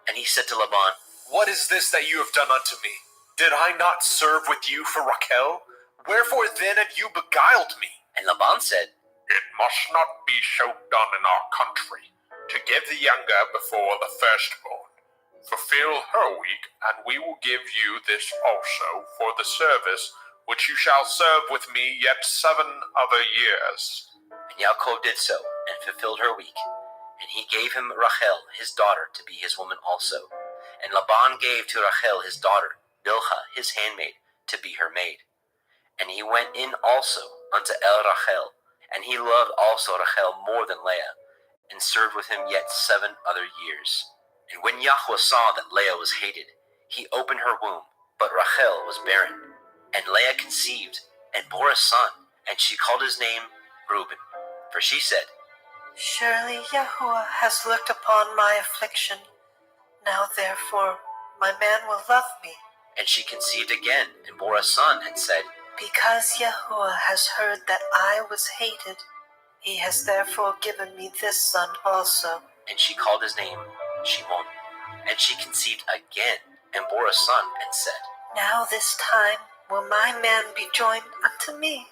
And he said to Laban, What is this that you have done unto me? Did I not serve with you for Raquel? Wherefore then have you beguiled me? And Laban said, It must not be so done in our country, to give the younger before the firstborn. Fulfill her week, and we will give you this also for the service which you shall serve with me yet 7 other years. And Jacob did so, and fulfilled her week. And he gave him Rachel his daughter to be his woman also. And Laban gave to Rachel his daughter Bilhah his handmaid to be her maid. And he went in also unto Rachel, and he loved also Rachel more than Leah, and served with him yet 7 other years. And when Yahweh saw that Leah was hated, he opened her womb, but Rachel was barren. And Leah conceived, and bore a son, and she called his name Reuben. For she said, Surely Yahuwah has looked upon my affliction. Now therefore my man will love me. and she conceived again, and bore a son, and said, Because Yahuwah has heard that I was hated, he has therefore given me this son also. and she called his name Shimon. And she conceived again, and bore a son, and said, Now this time will my man be joined unto me,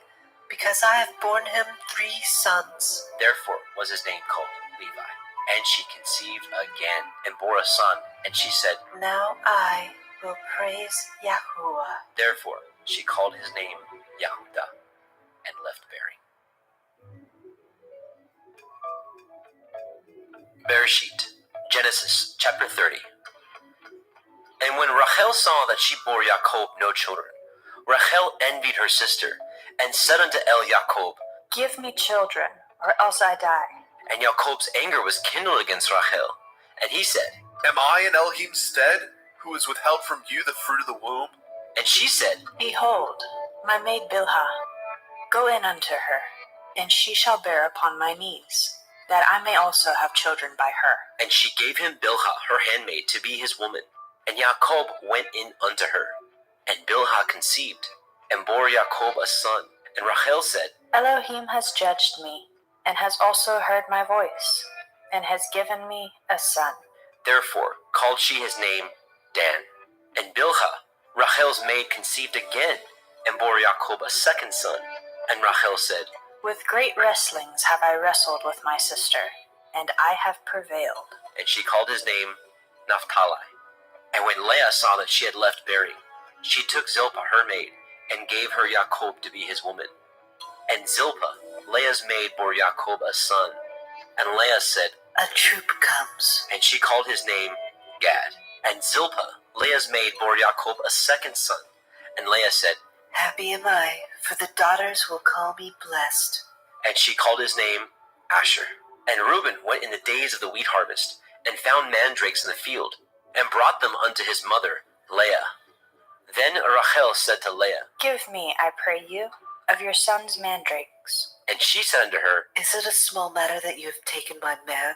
because I have borne him 3 sons. Therefore was his name called Levi. And she conceived again, and bore a son, and she said, Now I will praise Yahuwah. Therefore she called his name Yehudah, and left bearing. Bereshit, Genesis chapter 30. And when Rachel saw that she bore Jacob no children, Rachel envied her sister, and said unto Jacob, Give me children, or else I die. And Jacob's anger was kindled against Rachel, and he said, Am I in Elohim's stead, who has withheld from you the fruit of the womb? and she said, Behold, my maid Bilhah, go in unto her, and she shall bear upon my knees, that I may also have children by her. and she gave him Bilhah her handmaid to be his woman. And Jacob went in unto her, and Bilhah conceived, and bore Jacob a son. And Rachel said, Elohim has judged me, and has also heard my voice, and has given me a son. Therefore called she his name Dan. And Bilhah, Rachel's maid, conceived again, and bore Jacob a second son. And Rachel said, With great wrestlings have I wrestled with my sister, and I have prevailed. and she called his name Naphtali. And when Leah saw that she had left bearing, she took Zilpah her maid, and gave her Jacob to be his woman. And Zilpah, Leah's maid, bore Jacob a son. And Leah said, A troop comes. and she called his name Gad. And Zilpah, Leah's maid, bore Jacob a second son. And Leah said, Happy am I, for the daughters will call me blessed. and she called his name Asher. And Reuben went in the days of the wheat harvest, and found mandrakes in the field, and brought them unto his mother, Leah. Then Rachel said to Leah, Give me, I pray you, of your son's mandrakes. and she said unto her, Is it a small matter that you have taken my man?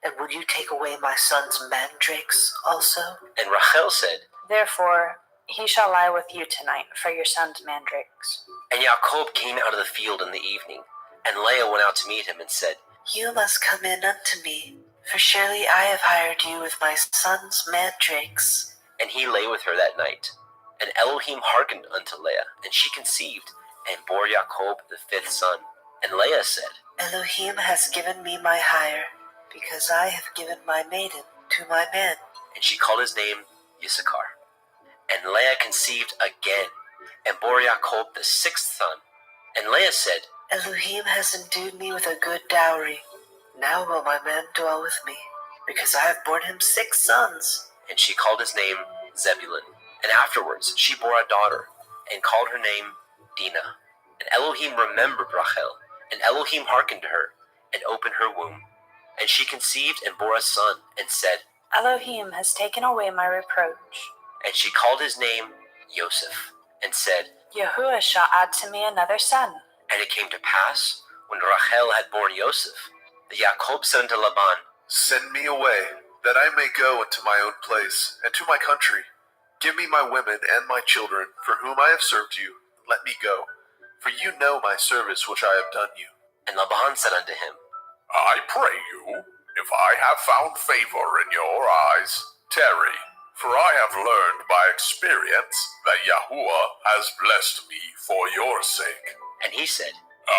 And will you take away my son's mandrakes also? and Rachel said, Therefore he shall lie with you tonight for your son's mandrakes. and Jacob came out of the field in the evening, and Leah went out to meet him, and said, You must come in unto me, for surely I have hired you with my son's mandrakes. and he lay with her that night. And Elohim hearkened unto Leah, and she conceived, and bore Jacob the 5th son. And Leah said, Elohim has given me my hire, because I have given my maiden to my man. And she called his name Issachar. And Leah conceived again, and bore Yaakov the sixth son. And Leah said, Elohim has endued me with a good dowry. Now will my man dwell with me, because I have borne him 6 sons. And she called his name Zebulun. And afterwards she bore a daughter, and called her name Dinah. And Elohim remembered Rachel, and Elohim hearkened to her, and opened her womb. And she conceived and bore a son, and said, Elohim has taken away my reproach. And she called his name Joseph, and said, Yahuwah shall add to me another son. And it came to pass, when Rachel had borne Joseph, that Jacob said unto Laban, Send me away, that I may go into my own place, and to my country. Give me my women and my children, for whom I have served you, and let me go. For you know my service which I have done you. And Laban said unto him, I pray you, if I have found favor in your eyes, tarry. For I have learned by experience that Yahuwah has blessed me for your sake. And he said,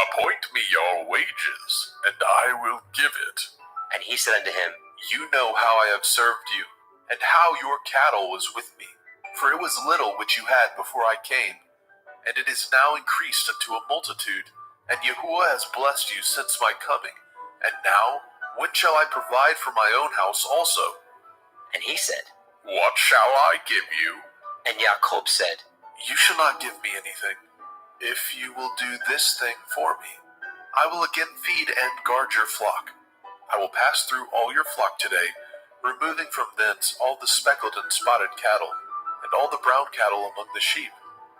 Appoint me your wages, and I will give it. And he said unto him, You know how I have served you, and how your cattle was with me. For it was little which you had before I came, and it is now increased unto a multitude. And Yahuwah has blessed you since my coming. And now, when shall I provide for my own house also? And he said, What shall I give you? And Jacob said, You shall not give me anything. If you will do this thing for me, I will again feed and guard your flock. I will pass through all your flock today, removing from thence all the speckled and spotted cattle, and all the brown cattle among the sheep,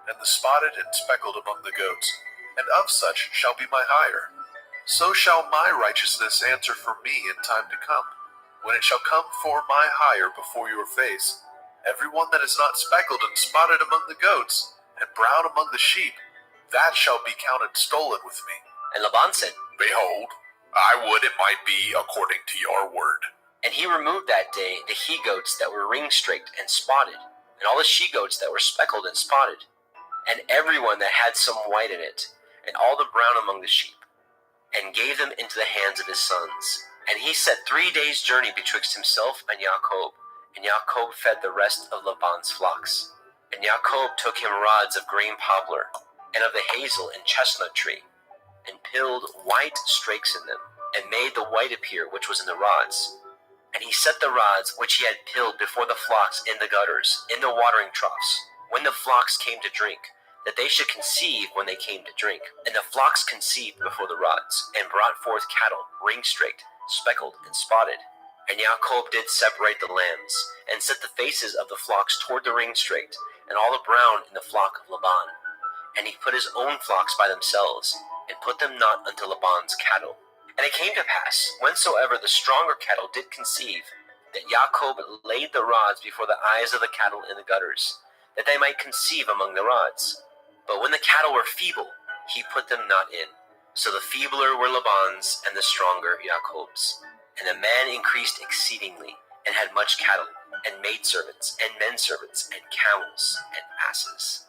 and the spotted and speckled among the goats, and of such shall be my hire. So shall my righteousness answer for me in time to come, when it shall come for my hire before your face. Every one that is not speckled and spotted among the goats, and brown among the sheep, that shall be counted stolen with me. And Laban said, Behold, I would it might be according to your word. And he removed that day the he-goats that were ring-streaked and spotted, and all the she-goats that were speckled and spotted, and every one that had some white in it, and all the brown among the sheep, and gave them into the hands of his sons. And he set 3 days' journey betwixt himself and Jacob, and Jacob fed the rest of Laban's flocks. And Jacob took him rods of green poplar, and of the hazel and chestnut tree, and pilled white strakes in them, and made the white appear which was in the rods. And he set the rods which he had pilled before the flocks in the gutters, in the watering troughs, when the flocks came to drink, that they should conceive when they came to drink. And the flocks conceived before the rods, and brought forth cattle, ring-straked, speckled, and spotted. And Jacob did separate the lambs, and set the faces of the flocks toward the ring-straked, and all the brown in the flock of Laban. And he put his own flocks by themselves, and put them not unto Laban's cattle. And it came to pass, whensoever the stronger cattle did conceive, that Jacob laid the rods before the eyes of the cattle in the gutters, that they might conceive among the rods. But when the cattle were feeble, he put them not in. So the feebler were Laban's, and the stronger Jacob's. And the man increased exceedingly, and had much cattle, and maidservants, and menservants, and camels, and asses.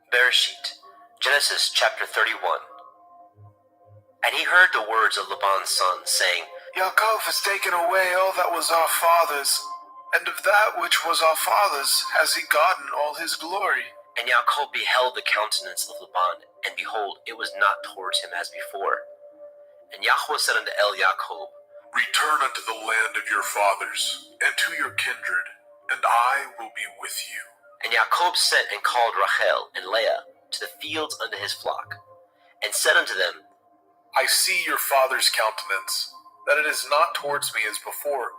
Bereshit, Genesis chapter 31. And he heard the words of Laban's son, saying, Yaakov has taken away all that was our father's, and of that which was our father's has he gotten all his glory. And Jacob beheld the countenance of Laban, and behold, it was not towards him as before. And Yahweh said unto Jacob, Return unto the land of your fathers, and to your kindred, and I will be with you. And Jacob sent and called Rachel and Leah to the fields unto his flock, and said unto them, I see your father's countenance, that it is not towards me as before,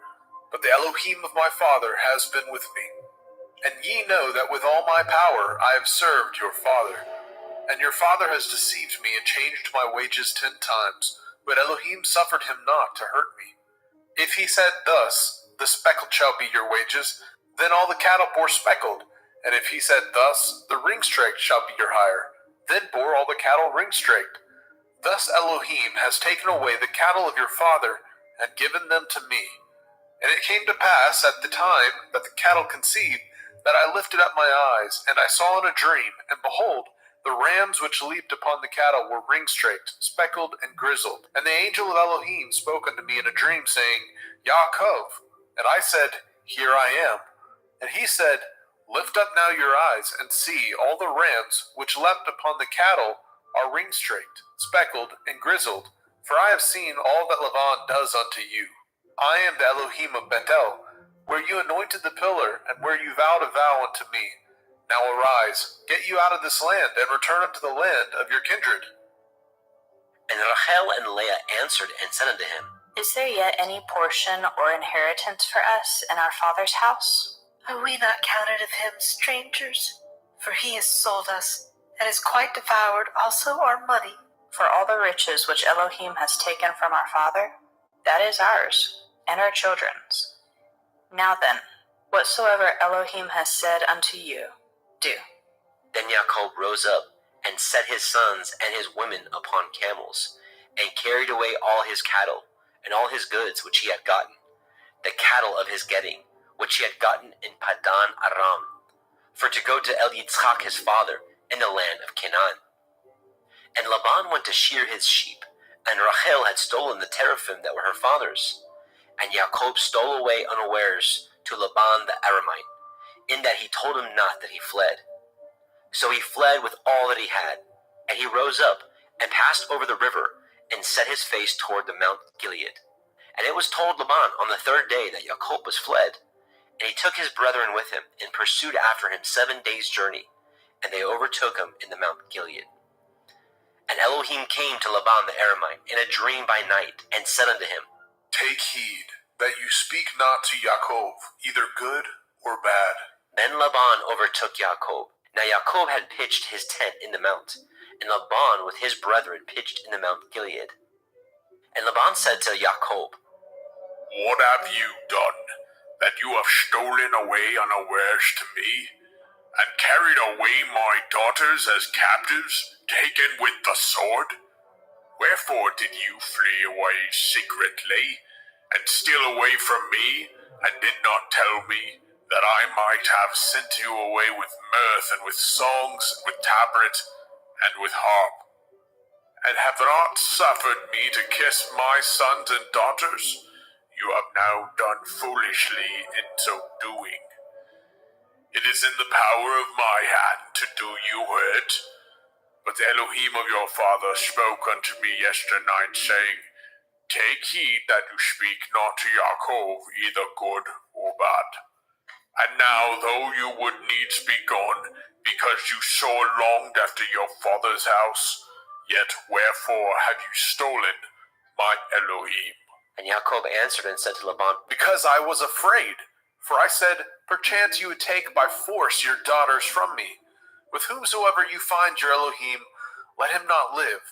but the Elohim of my father has been with me. And ye know that with all my power I have served your father. And your father has deceived me and changed my wages 10 times, but Elohim suffered him not to hurt me. If he said thus, the speckled shall be your wages, then all the cattle bore speckled. And if he said thus, the ring-straked shall be your hire, then bore all the cattle ring-straked. Thus Elohim has taken away the cattle of your father, and given them to me. And it came to pass at the time that the cattle conceived, that I lifted up my eyes, and I saw in a dream, and behold, the rams which leaped upon the cattle were ring-straked, speckled, and grizzled. And the angel of Elohim spoke unto me in a dream, saying, Yaakov. And I said, Here I am. And he said, Lift up now your eyes, and see, all the rams which leapt upon the cattle are ring-straked, speckled, and grizzled. For I have seen all that Laban does unto you. I am the Elohim of Bethel, where you anointed the pillar, and where you vowed a vow unto me. Now arise, get you out of this land, and return unto the land of your kindred. And Rachel and Leah answered and said unto him, Is there yet any portion or inheritance for us in our father's house? Are we not counted of him strangers? For he has sold us, and has quite devoured also our money. For all the riches which Elohim has taken from our father, that is ours, and our children's. Now then, whatsoever Elohim has said unto you, do. Then Jacob rose up, and set his sons and his women upon camels, and carried away all his cattle, and all his goods which he had gotten, the cattle of his getting, which he had gotten in Padan Aram, for to go to Yitzchak his father in the land of Canaan. And Laban went to shear his sheep, and Rachel had stolen the teraphim that were her father's. And Jacob stole away unawares to Laban the Aramite, in that he told him not that he fled. So he fled with all that he had, and he rose up, and passed over the river, and set his face toward the Mount Gilead. And it was told Laban on the third day that Jacob was fled. And he took his brethren with him, and pursued after him 7 days' journey, and they overtook him in the Mount Gilead. And Elohim came to Laban the Aramite in a dream by night, and said unto him, Take heed that you speak not to Yaakov, either good or bad. Then Laban overtook Jacob. Now Jacob had pitched his tent in the mount, and Laban with his brethren pitched in the Mount Gilead. And Laban said to Jacob, What have you done, that you have stolen away unawares to me, and carried away my daughters as captives, taken with the sword? Wherefore did you flee away secretly, and steal away from me, and did not tell me, that I might have sent you away with mirth, and with songs, and with tabret, and with harp, and have not suffered me to kiss my sons and daughters? You have now done foolishly in so doing. It is in the power of my hand to do you hurt. But the Elohim of your father spoke unto me yesternight, saying, Take heed that you speak not to Yaakov, either good or bad. And now, though you would needs be gone, because you sore longed after your father's house, yet wherefore have you stolen my Elohim? And Jacob answered and said to Laban, Because I was afraid. For I said, Perchance you would take by force your daughters from me. With whomsoever you find your Elohim, let him not live,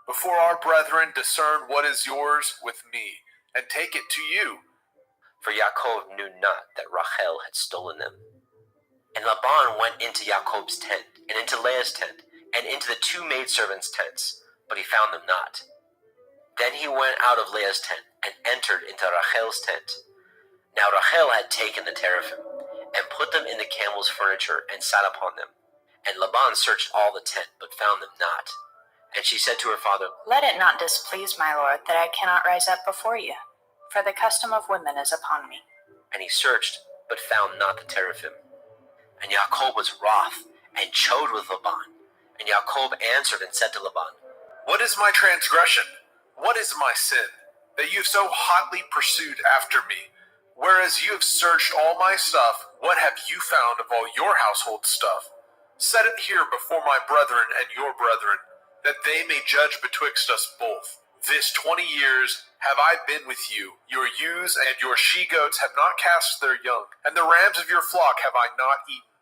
before our brethren discern what is yours with me, and take it to you. For Jacob knew not that Rachel had stolen them. And Laban went into Jacob's tent, and into Leah's tent, and into the 2 maidservants' tents, but he found them not. Then he went out of Leah's tent, and entered into Rachel's tent. Now Rachel had taken the teraphim, and put them in the camel's furniture, and sat upon them. And Laban searched all the tent, but found them not. And she said to her father, Let it not displease my lord that I cannot rise up before you, for the custom of women is upon me. And he searched, but found not the teraphim. And Jacob was wroth, and chode with Laban. And Jacob answered and said to Laban, What is my transgression? What is my sin, that you have so hotly pursued after me? Whereas you have searched all my stuff, what have you found of all your household stuff? Set it here before my brethren and your brethren, that they may judge betwixt us both. This 20 years have I been with you. Your ewes and your she-goats have not cast their young, and the rams of your flock have I not eaten.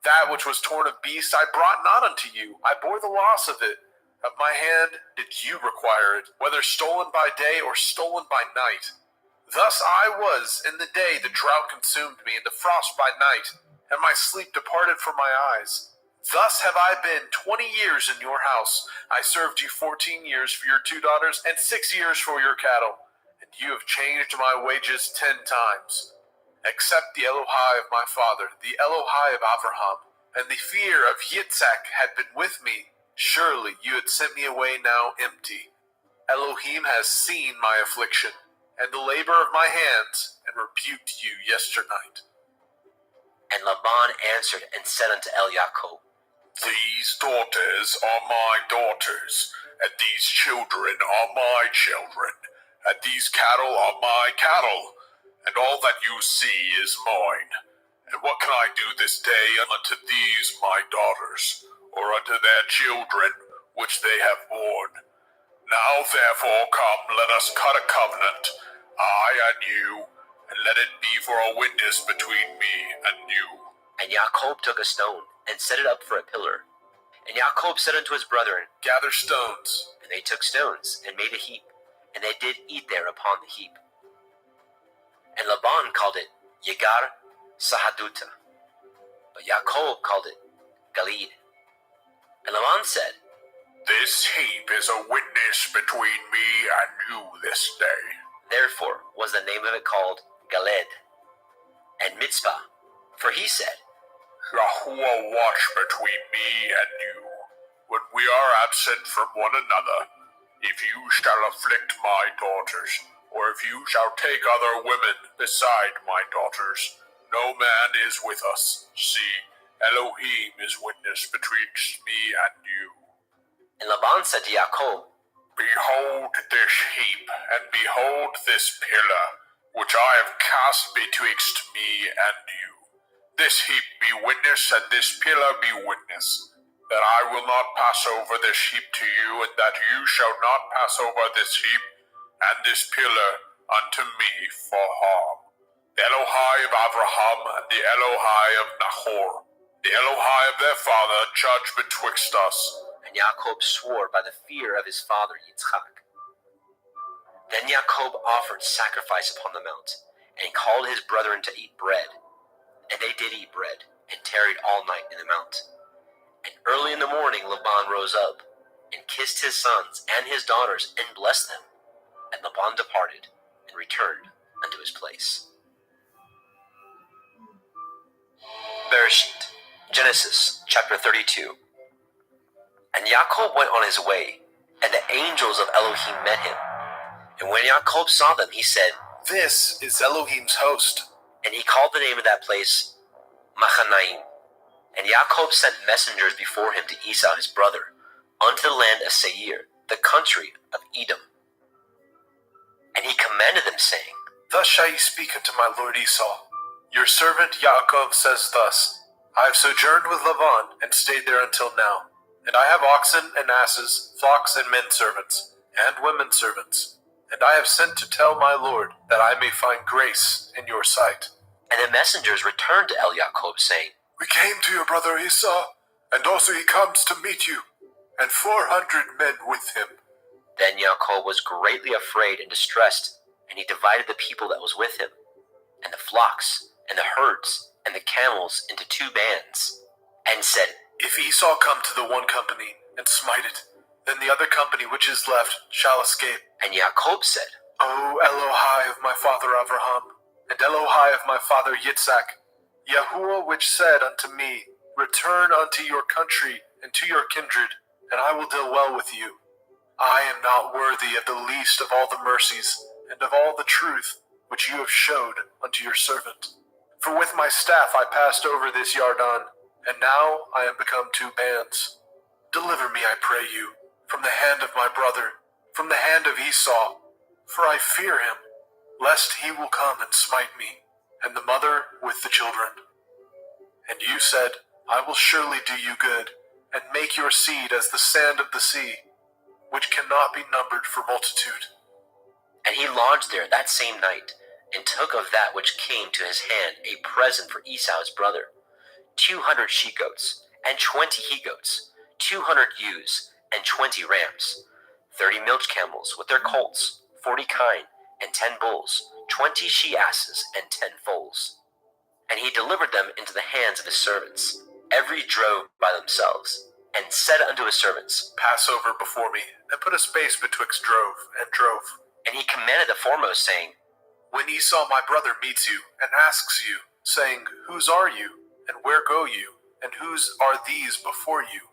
That which was torn of beasts I brought not unto you. I bore the loss of it. Of my hand did you require it, whether stolen by day or stolen by night. Thus I was in the day the drought consumed me, and the frost by night, and my sleep departed from my eyes. Thus have I been 20 years in your house. I served you 14 years for your 2 daughters, and 6 years for your cattle, and you have changed my wages 10 times. Except the Elohai of my father, the Elohai of Abraham, and the fear of Yitzhak had been with me, surely you had sent me away now empty. Elohim has seen my affliction, and the labor of my hands, and rebuked you yesternight. And Laban answered and said unto Yaakov, These daughters are my daughters, and these children are my children, and these cattle are my cattle, and all that you see is mine. And what can I do this day unto these my daughters, or unto their children which they have borne? Now therefore come, let us cut a covenant, I and you, and let it be for a witness between me and you. And Yaakov took a stone, and set it up for a pillar. And Yaakov said unto his brethren, Gather stones. And they took stones, and made a heap, and they did eat there upon the heap. And Laban called it Yegar Sahaduta, but Yaakov called it Galid. And Laban said, This heap is a witness between me and you this day. Therefore was the name of it called Galed. And Mitzpah, for he said, Yahuwah watch between me and you, when we are absent from one another. If you shall afflict my daughters, or if you shall take other women beside my daughters, no man is with us. See, Elohim is witness betwixt me and you. And Laban said to Yaakov, Behold this heap, and behold this pillar, which I have cast betwixt me and you. This heap be witness, and this pillar be witness, that I will not pass over this heap to you, and that you shall not pass over this heap and this pillar unto me for harm. The Elohai of Abraham and the Elohai of Nahor, the Elohai of their father, judge betwixt us. And Yaakov swore by the fear of his father Yitzchak. Then Yaakov offered sacrifice upon the mount, and called his brethren to eat bread. And they did eat bread, and tarried all night in the mount. And early in the morning Laban rose up, and kissed his sons and his daughters, and blessed them. And Laban departed, and returned unto his place. Bereshit, Genesis chapter 32. And Yaakov went on his way, and the angels of Elohim met him. And when Yaakov saw them, he said, This is Elohim's host. And he called the name of that place Machanaim. And Yaakov sent messengers before him to Esau his brother, unto the land of Seir, the country of Edom. And he commanded them, saying, Thus shall ye speak unto my lord Esau. Your servant Yaakov says thus, I have sojourned with Laban, and stayed there until now. And I have oxen and asses, flocks and men servants, and women servants. And I have sent to tell my lord, that I may find grace in your sight. And the messengers returned to Yaakov, saying, We came to your brother Esau, and also he comes to meet you, and 400 men with him. Then Yaakov was greatly afraid and distressed, and he divided the people that was with him, and the flocks, and the herds, and the camels into 2 bands, and said, If Esau come to the one company, and smite it, then the other company which is left shall escape. And Yaakov said, O Elohai of my father Abraham, and Elohai of my father Yitzhak, Yahuwah which said unto me, Return unto your country and to your kindred, and I will deal well with you. I am not worthy of the least of all the mercies, and of all the truth which you have showed unto your servant. For with my staff I passed over this Yarden, and now I am become 2 bands. Deliver me, I pray you, from the hand of my brother, from the hand of Esau, for I fear him, lest he will come and smite me, and the mother with the children. And you said, I will surely do you good, and make your seed as the sand of the sea, which cannot be numbered for multitude. And he lodged there that same night, and took of that which came to his hand a present for Esau his brother, 200 she-goats, and 20 he-goats, 200 ewes, and 20 rams, 30 milch camels with their colts, 40 kine, and 10 bulls, 20 she-asses, and 10 foals. And he delivered them into the hands of his servants, every drove by themselves, and said unto his servants, Pass over before me, and put a space betwixt drove and drove. And he commanded the foremost, saying, When Esau my brother meets you and asks you, saying, Whose are you, and where go you, and whose are these before you?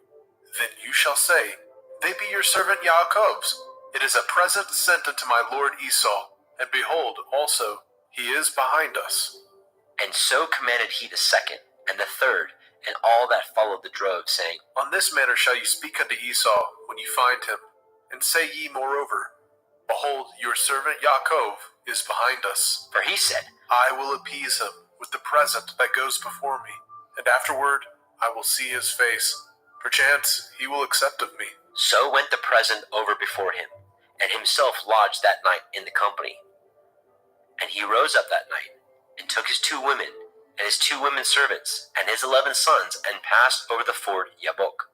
Then you shall say, They be your servant Jacob's. It is a present sent unto my lord Esau, and behold, also, he is behind us. And so commanded he the second, and the third, and all that followed the drove, saying, On this manner shall ye speak unto Esau when ye find him, and say ye moreover, Behold, your servant Jacob is behind us. For he said, I will appease him with the present that goes before me, and afterward I will see his face. Perchance he will accept of me. So went the present over before him, and himself lodged that night in the company. And he rose up that night, and took his 2 women, and his 2 women servants, and his 11 sons, and passed over the ford Jabbok.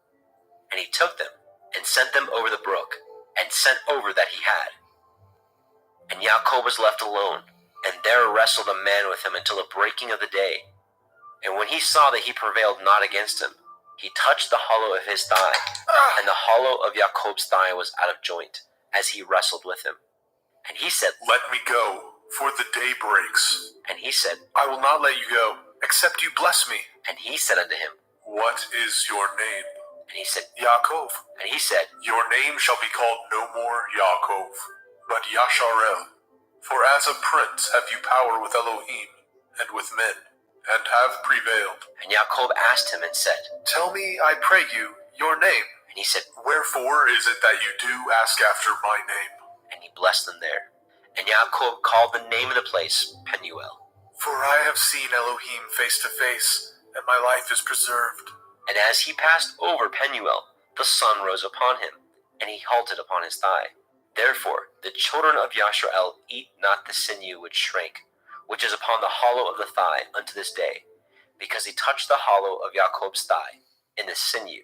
And he took them, and sent them over the brook, and sent over that he had. And Jacob was left alone, and there wrestled a man with him until the breaking of the day. And when he saw that he prevailed not against him, he touched the hollow of his thigh, and the hollow of Jacob's thigh was out of joint, as he wrestled with him. And he said, Let me go, for the day breaks. And he said, I will not let you go, except you bless me. And he said unto him, What is your name? And he said, Yaakov. And he said, Your name shall be called no more Yaakov, but Yasharel. For as a prince have you power with Elohim and with men, and have prevailed. And Jacob asked him and said, Tell me, I pray you, your name. And he said, Wherefore is it that you do ask after my name? And he blessed them there. And Jacob called the name of the place Penuel. For I have seen Elohim face to face, and my life is preserved. And as he passed over Penuel, the sun rose upon him, and he halted upon his thigh. Therefore the children of Yasharel eat not the sinew which shrank, which is upon the hollow of the thigh unto this day, because he touched the hollow of Jacob's thigh in the sinew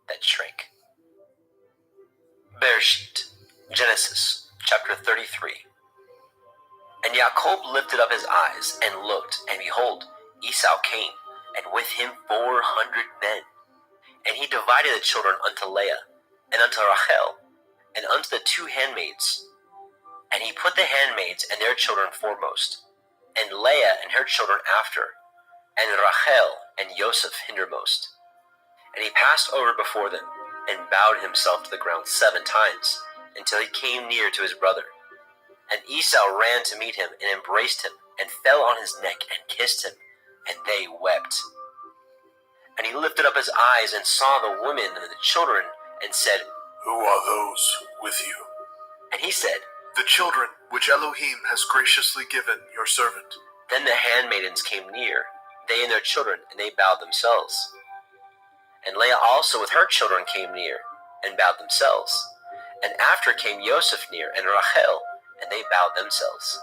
that shrank. Bereshit, Genesis, chapter 33. And Jacob lifted up his eyes and looked, and behold, Esau came, and with him 400 men. And he divided the children unto Leah, and unto Rachel, and unto the 2 handmaids. And he put the handmaids and their children foremost, and Leah and her children after, and Rachel and Joseph hindermost. And he passed over before them, and bowed himself to the ground 7 times, until he came near to his brother. And Esau ran to meet him, and embraced him, and fell on his neck, and kissed him, and they wept. And he lifted up his eyes, and saw the women and the children, and said, Who are those with you? And he said, The children which Elohim has graciously given your servant. Then the handmaidens came near, they and their children, and they bowed themselves. And Leah also with her children came near, and bowed themselves. And after came Joseph near, and Rachel, and they bowed themselves.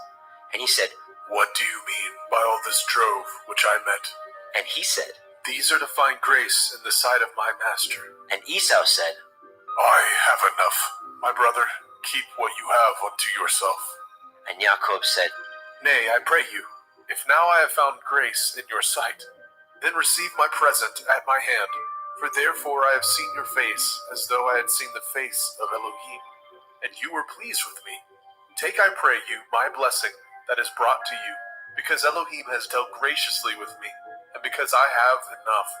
And he said, What do you mean by all this drove which I met? And he said, These are to find grace in the sight of my master. And Esau said, I have enough. My brother, keep what you have unto yourself. And Jacob said, Nay, I pray you, if now I have found grace in your sight, then receive my present at my hand, for therefore I have seen your face, as though I had seen the face of Elohim, and you were pleased with me. Take, I pray you, my blessing that is brought to you, because Elohim has dealt graciously with me, and because I have enough.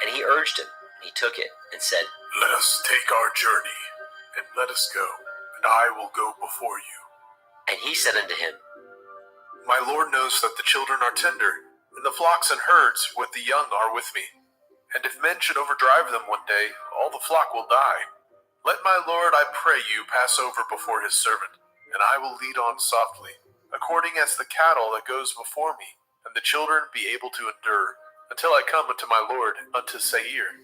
And he urged him, and he took it, and said, Let us take our journey, and let us go, and I will go before you. And he said unto him, My Lord knows that the children are tender, and the flocks and herds with the young are with me. And if men should overdrive them one day, all the flock will die. Let my Lord, I pray you, pass over before his servant, and I will lead on softly, according as the cattle that goes before me, and the children be able to endure, until I come unto my Lord, unto Seir.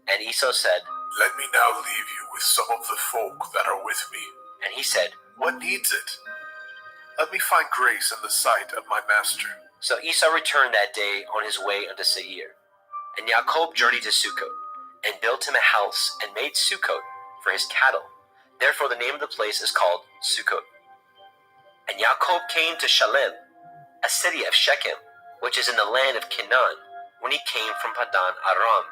And Esau said, Let me now leave you with some of the folk that are with me. And he said, What needs it? Let me find grace in the sight of my master. So Esau returned that day on his way unto Seir. And Jacob journeyed to Sukkot, and built him a house, and made Sukkot for his cattle. Therefore the name of the place is called Sukkot. And Jacob came to Shalem, a city of Shechem, which is in the land of Canaan, when he came from Padan Aram,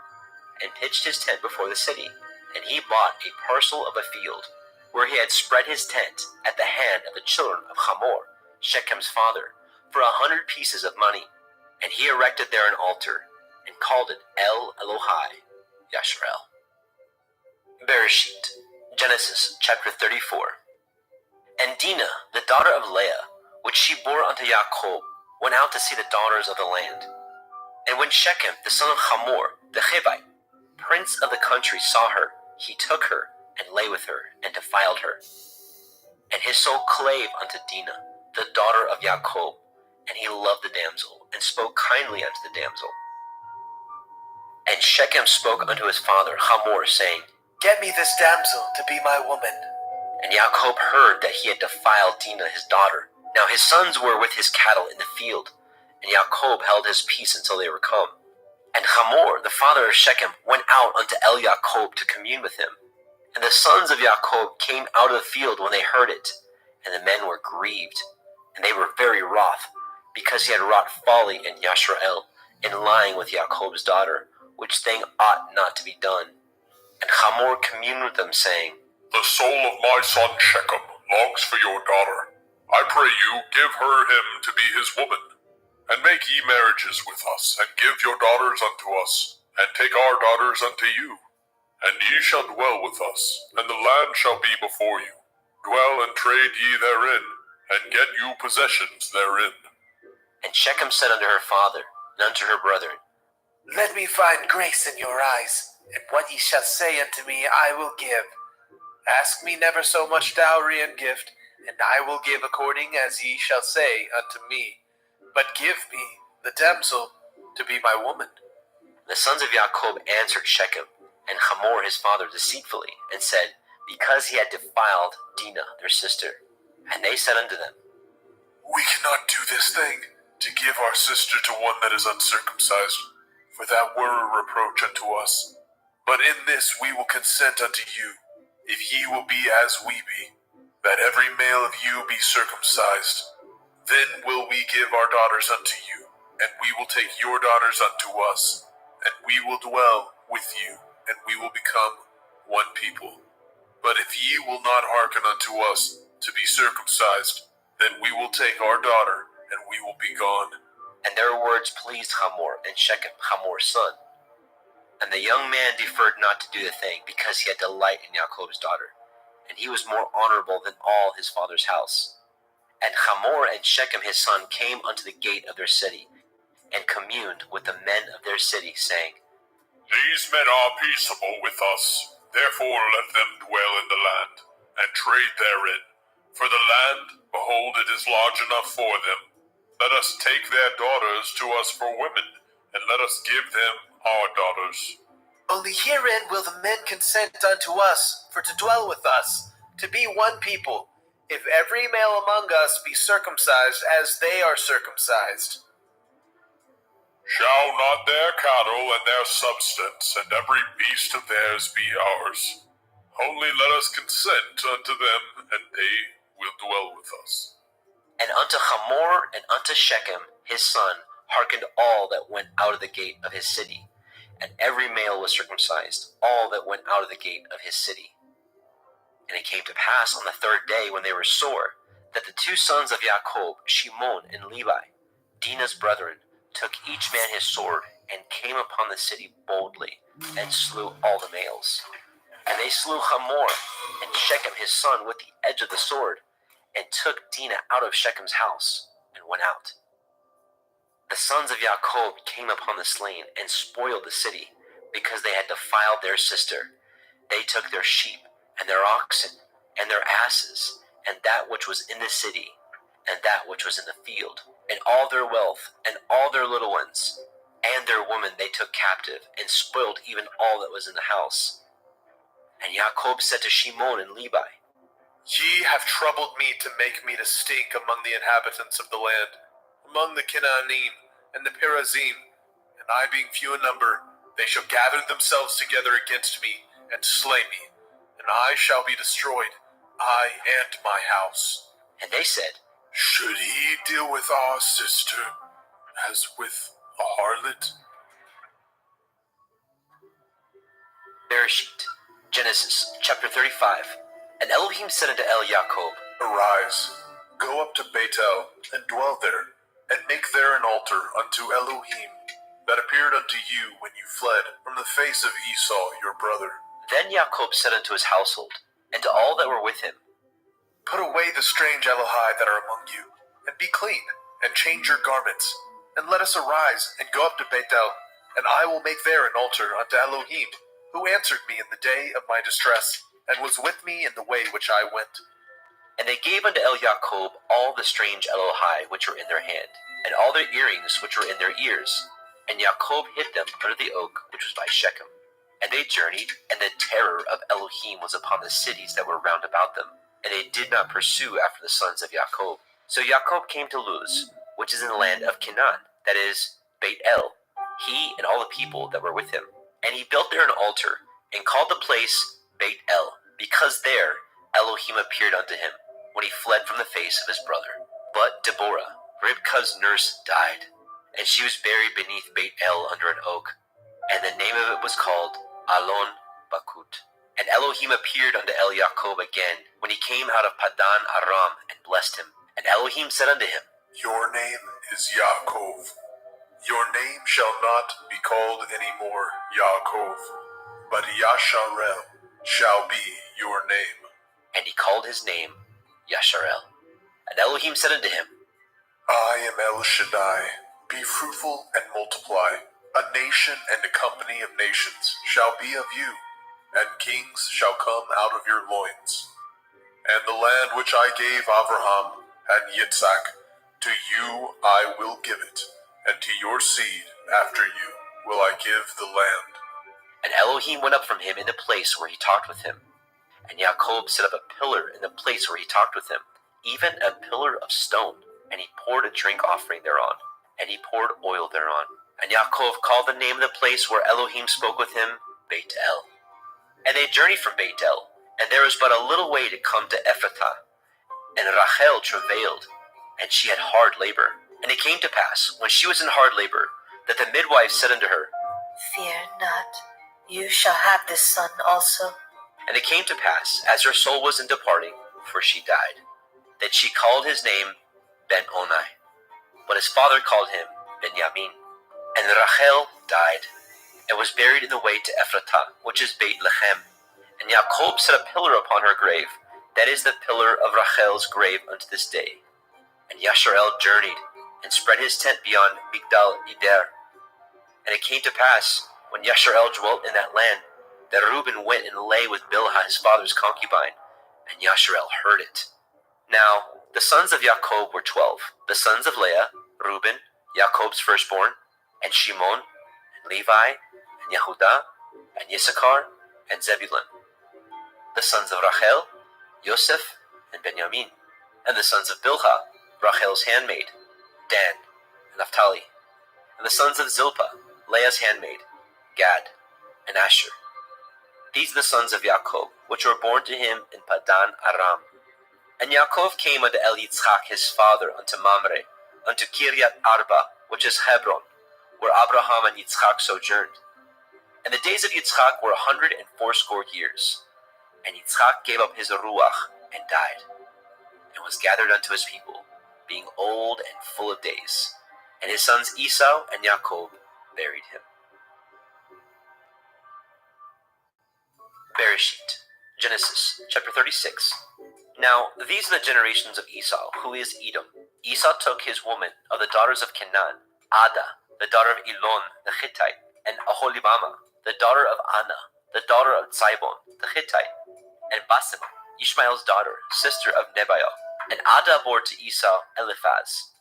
and pitched his tent before the city. And he bought a parcel of a field, where he had spread his tent at the hand of the children of Hamor, Shechem's father, for 100 pieces of money, and he erected there an altar, and called it El Elohai Yasharel. Bereshit, Genesis chapter 34. And Dinah, the daughter of Leah, which she bore unto Jacob, went out to see the daughters of the land. And when Shechem, the son of Hamor, the Hivite, prince of the country, saw her, he took her, and lay with her, and defiled her. And his soul clave unto Dinah, the daughter of Jacob, and he loved the damsel, and spoke kindly unto the damsel. And Shechem spoke unto his father Hamor, saying, Get me this damsel to be my woman. And Jacob heard that he had defiled Dinah his daughter. Now his sons were with his cattle in the field, and Jacob held his peace until they were come. And Hamor, the father of Shechem, went out unto El Jacob to commune with him. And the sons of Jacob came out of the field when they heard it, and the men were grieved, and they were very wroth, because he had wrought folly in Yashrael, in lying with Jacob's daughter, which thing ought not to be done. And Hamor communed with them, saying, The soul of my son Shechem longs for your daughter. I pray you, give her him to be his woman, and make ye marriages with us, and give your daughters unto us, and take our daughters unto you. And ye shall dwell with us, and the land shall be before you. Dwell and trade ye therein, and get you possessions therein. And Shechem said unto her father, and unto her brethren, Let me find grace in your eyes, and what ye shall say unto me I will give. Ask me never so much dowry and gift, and I will give according as ye shall say unto me. But give me the damsel to be my woman. The sons of Jacob answered Shechem and Hamor his father deceitfully, and said, because he had defiled Dinah their sister. And they said unto them, We cannot do this thing, to give our sister to one that is uncircumcised, for that were a reproach unto us. But in this we will consent unto you, if ye will be as we be, that every male of you be circumcised. Then will we give our daughters unto you, and we will take your daughters unto us, and we will dwell with you, and we will become one people. But if ye will not hearken unto us to be circumcised, then we will take our daughter, and we will be gone. And their words pleased Hamor and Shechem, Hamor's son. And the young man deferred not to do the thing, because he had delight in Jacob's daughter, and he was more honorable than all his father's house. And Hamor and Shechem his son came unto the gate of their city, and communed with the men of their city, saying, These men are peaceable with us, therefore let them dwell in the land, and trade therein. For the land, behold, it is large enough for them. Let us take their daughters to us for women, and let us give them our daughters. Only herein will the men consent unto us, for to dwell with us, to be one people, if every male among us be circumcised as they are circumcised. Shall not their cattle and their substance and every beast of theirs be ours? Only let us consent unto them, and they will dwell with us. And unto Hamor and unto Shechem his son hearkened all that went out of the gate of his city, and every male was circumcised, all that went out of the gate of his city. And it came to pass on the third day, when they were sore, that the two sons of Jacob, Shimon and Levi, Dinah's brethren, took each man his sword, and came upon the city boldly, and slew all the males. And they slew Hamor and Shechem his son with the edge of the sword, and took Dinah out of Shechem's house, and went out. The sons of Jacob came upon the slain, and spoiled the city, because they had defiled their sister. They took their sheep, and their oxen, and their asses, and that which was in the city, and that which was in the field, and all their wealth, and all their little ones, and their women they took captive, and spoiled even all that was in the house. And Jacob said to Shimon and Levi, Ye have troubled me to make me to stink among the inhabitants of the land, among the Canaanim and the Perizim, and I being few in number, they shall gather themselves together against me, and slay me, and I shall be destroyed, I and my house. and they said, Should he deal with our sister as with a harlot? Bereshit, Genesis chapter 35. And Elohim said unto El Jacob, Arise, Go up to Bethel and dwell there, and make there an altar unto Elohim that appeared unto you when you fled from the face of Esau your brother. Then Jacob said unto his household, and to all that were with him, Put away the strange Elohai that are among you, and be clean, and change your garments, and let us arise and go up to Bethel, and I will make there an altar unto Elohim, who answered me in the day of my distress, and was with me in the way which I went. And they gave unto Jacob all the strange Elohai which were in their hand, and all their earrings which were in their ears. And Jacob hid them under the oak which was by Shechem. And they journeyed, and the terror of Elohim was upon the cities that were round about them, and they did not pursue after the sons of Jacob. So Jacob came to Luz, which is in the land of Canaan, that is, Beit El, he and all the people that were with him. And he built there an altar, and called the place Beit El, because there Elohim appeared unto him, when he fled from the face of his brother. But Deborah, Ribkah's nurse, died, and she was buried beneath Beit El under an oak, and the name of it was called Alon Bakut. And Elohim appeared unto Jacob again, when he came out of Padan Aram, and blessed him. And Elohim said unto him, Your name is Yaakov. Your name shall not be called any more Yaakov, but Yasharel shall be your name. and he called his name Yasharel. And Elohim said unto him, I am El Shaddai. Be fruitful and multiply. A nation and a company of nations shall be of you, and kings shall come out of your loins. And the land which I gave Abraham and Yitzhak, to you I will give it, and to your seed after you will I give the land. And Elohim went up from him in the place where he talked with him. And Jacob set up a pillar in the place where he talked with him, even a pillar of stone, and he poured a drink offering thereon, and he poured oil thereon. And Yaakov called the name of the place where Elohim spoke with him, Beit El. And they journeyed from Beit El, and there was but a little way to come to Ephrathah. And Rachel travailed, and she had hard labor. And it came to pass, when she was in hard labor, that the midwife said unto her, Fear not, you shall have this son also. And it came to pass, as her soul was in departing, for she died, that she called his name Ben-Oni. But his father called him Benjamin. And Rachel died, and was buried in the way to Ephrathah, which is Beit Lechem. And Jacob set a pillar upon her grave, that is the pillar of Rachel's grave unto this day. And Yasharel journeyed, and spread his tent beyond Migdal Eder. And it came to pass, when Yasharel dwelt in that land, that Reuben went and lay with Bilhah his father's concubine, and Yasharel heard it. Now the sons of Jacob were 12, the sons of Leah, Reuben, Jacob's firstborn, and Shimon, and Levi, and Yehudah, and Issachar, and Zebulun. The sons of Rachel, Yosef, and Benjamin. And the sons of Bilhah, Rachel's handmaid, Dan, and Naphtali. And the sons of Zilpah, Leah's handmaid, Gad, and Asher. These are the sons of Jacob, which were born to him in Padan Aram. And Yaakov came unto Yitzchak his father, unto Mamre, unto Kiryat Arba, which is Hebron, where Abraham and Yitzchak sojourned. And the days of Yitzchak were 180 years. And Yitzchak gave up his ruach, and died, and was gathered unto his people, being old and full of days. And his sons Esau and Jacob buried him. Bereshit, Genesis, chapter 36. Now these are the generations of Esau, who is Edom. Esau took his woman of the daughters of Canaan, Ada, the daughter of Elon the Hittite, and Aholibama, the daughter of Anna, the daughter of Zibon the Hittite, and Basema, Ishmael's daughter, sister of Nebaioth. And Ada bore to Esau Eliphaz,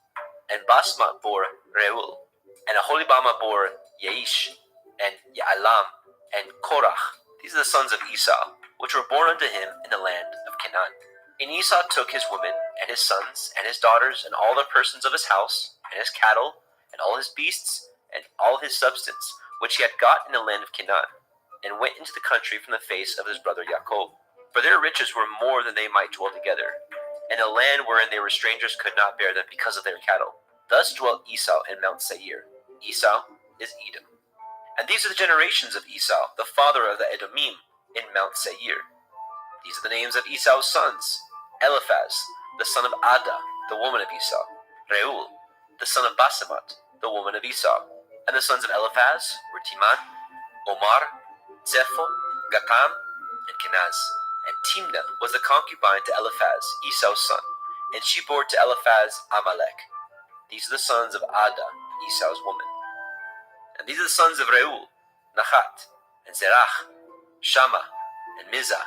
and Basma bore Reuel, and Aholibama bore Yaish, and Yaalam, and Korach. These are the sons of Esau, which were born unto him in the land of Canaan. And Esau took his women, and his sons, and his daughters, and all the persons of his house, and his cattle, and all his beasts, and all his substance, which he had got in the land of Canaan, and went into the country from the face of his brother Jacob. For their riches were more than they might dwell together, and the land wherein they were strangers could not bear them because of their cattle. Thus dwelt Esau in Mount Seir. Esau is Edom. And these are the generations of Esau, the father of the Edomim, in Mount Seir. These are the names of Esau's sons: Eliphaz, the son of Ada, the woman of Esau. Reuel, the son of Basemat, the woman of Esau. And the sons of Eliphaz were Timan, Omar, Zepho, Gatam, and Kenaz. And Timnah was the concubine to Eliphaz, Esau's son, and she bore to Eliphaz Amalek. These are the sons of Ada, Esau's woman. And these are the sons of Reuel, Nachat, and Zerach, Shammah, and Mizah.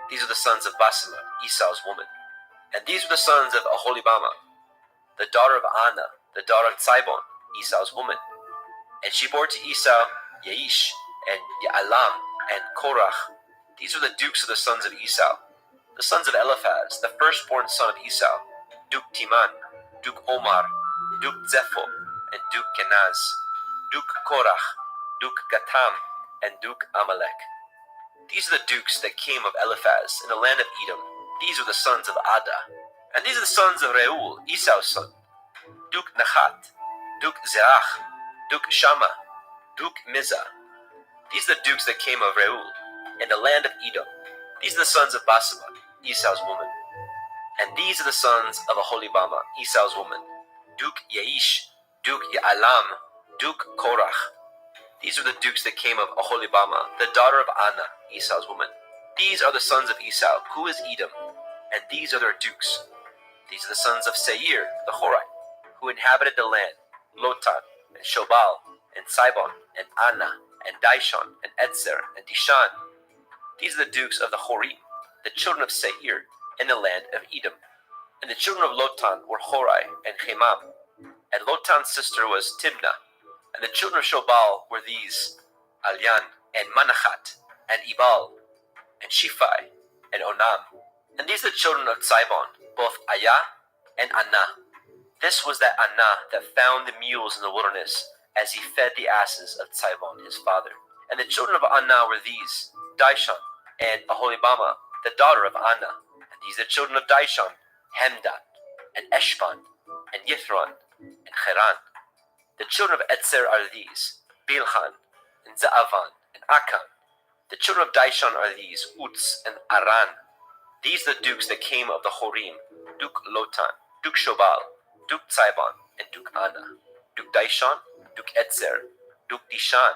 These are the sons of Basemat, Esau's woman. And these were the sons of Aholibama, the daughter of Anna, the daughter of Tzibon, Esau's woman. And she bore to Esau Yaish, and Ya'alam, and Korach. These were the dukes of the sons of Esau. The sons of Eliphaz, the firstborn son of Esau, Duke Timan, Duke Omar, Duke Zepho, and Duke Kenaz, Duke Korach, Duke Gatam, and Duke Amalek. These are the dukes that came of Eliphaz in the land of Edom. These were the sons of Ada. And these are the sons of Reuel, Esau's son, Duke Nachat, Duke Zerach, Duke Shammah, Duke Mizah. These are the dukes that came of Reuel in the land of Edom. These are the sons of Basemat, Esau's woman. And these are the sons of Aholibama, Esau's woman, Duke Yaish, Duke Ya'alam, Duke Korach. These are the dukes that came of Aholibama, the daughter of Anna, Esau's woman. These are the sons of Esau, who is Edom, and these are their dukes. These are the sons of Seir, the Horite, who inhabited the land, Lotan, and Shobal, and Sibon, and Anna, and Dishon, and Etzer, and Dishan. These are the dukes of the Horim, the children of Seir, in the land of Edom. And the children of Lotan were Horai and Hemam. And Lotan's sister was Timnah. And the children of Shobal were these, Alyan, and Manachat, and Ebal, and Shiphi, and Onam. And these are the children of Tzibon, both Ayah and Anah. This was that Anah that found the mules in the wilderness, as he fed the asses of Tzibon his father. And the children of Anah were these, Dishon, and Aholibama, the daughter of Anah. And these are the children of Dishon, Hemdan, and Eshban, and Yithron, and Cheran. The children of Etzer are these, Bilhan, and Zaavan, and Akan. The children of Dishon are these, Uts, and Aran. These are the dukes that came of the Horim, Duke Lotan, Duke Shobal, Duke Tzibon, and Duke Anah, Duke Dishon, Duke Etzer, Duke Dishan.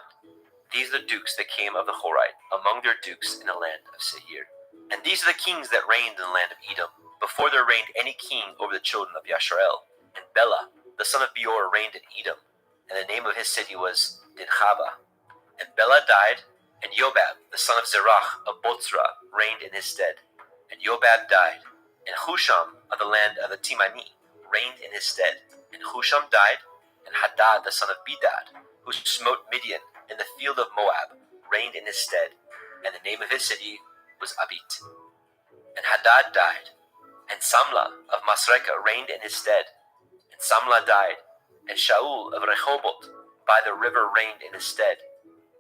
These are the dukes that came of the Horite, among their dukes in the land of Seir. And these are the kings that reigned in the land of Edom, before there reigned any king over the children of Yasharel. And Bela, the son of Beor, reigned in Edom, and the name of his city was Dinhaba. And Bela died, and Yobab, the son of Zerach of Botzra, reigned in his stead. And Yobab died, and Husham of the land of the Timani reigned in his stead. And Husham died, and Hadad the son of Bedad, who smote Midian in the field of Moab, reigned in his stead. And the name of his city was Abit. And Hadad died, and Samlah of Masrekah reigned in his stead. And Samlah died, and Shaul of Rehoboth by the river reigned in his stead.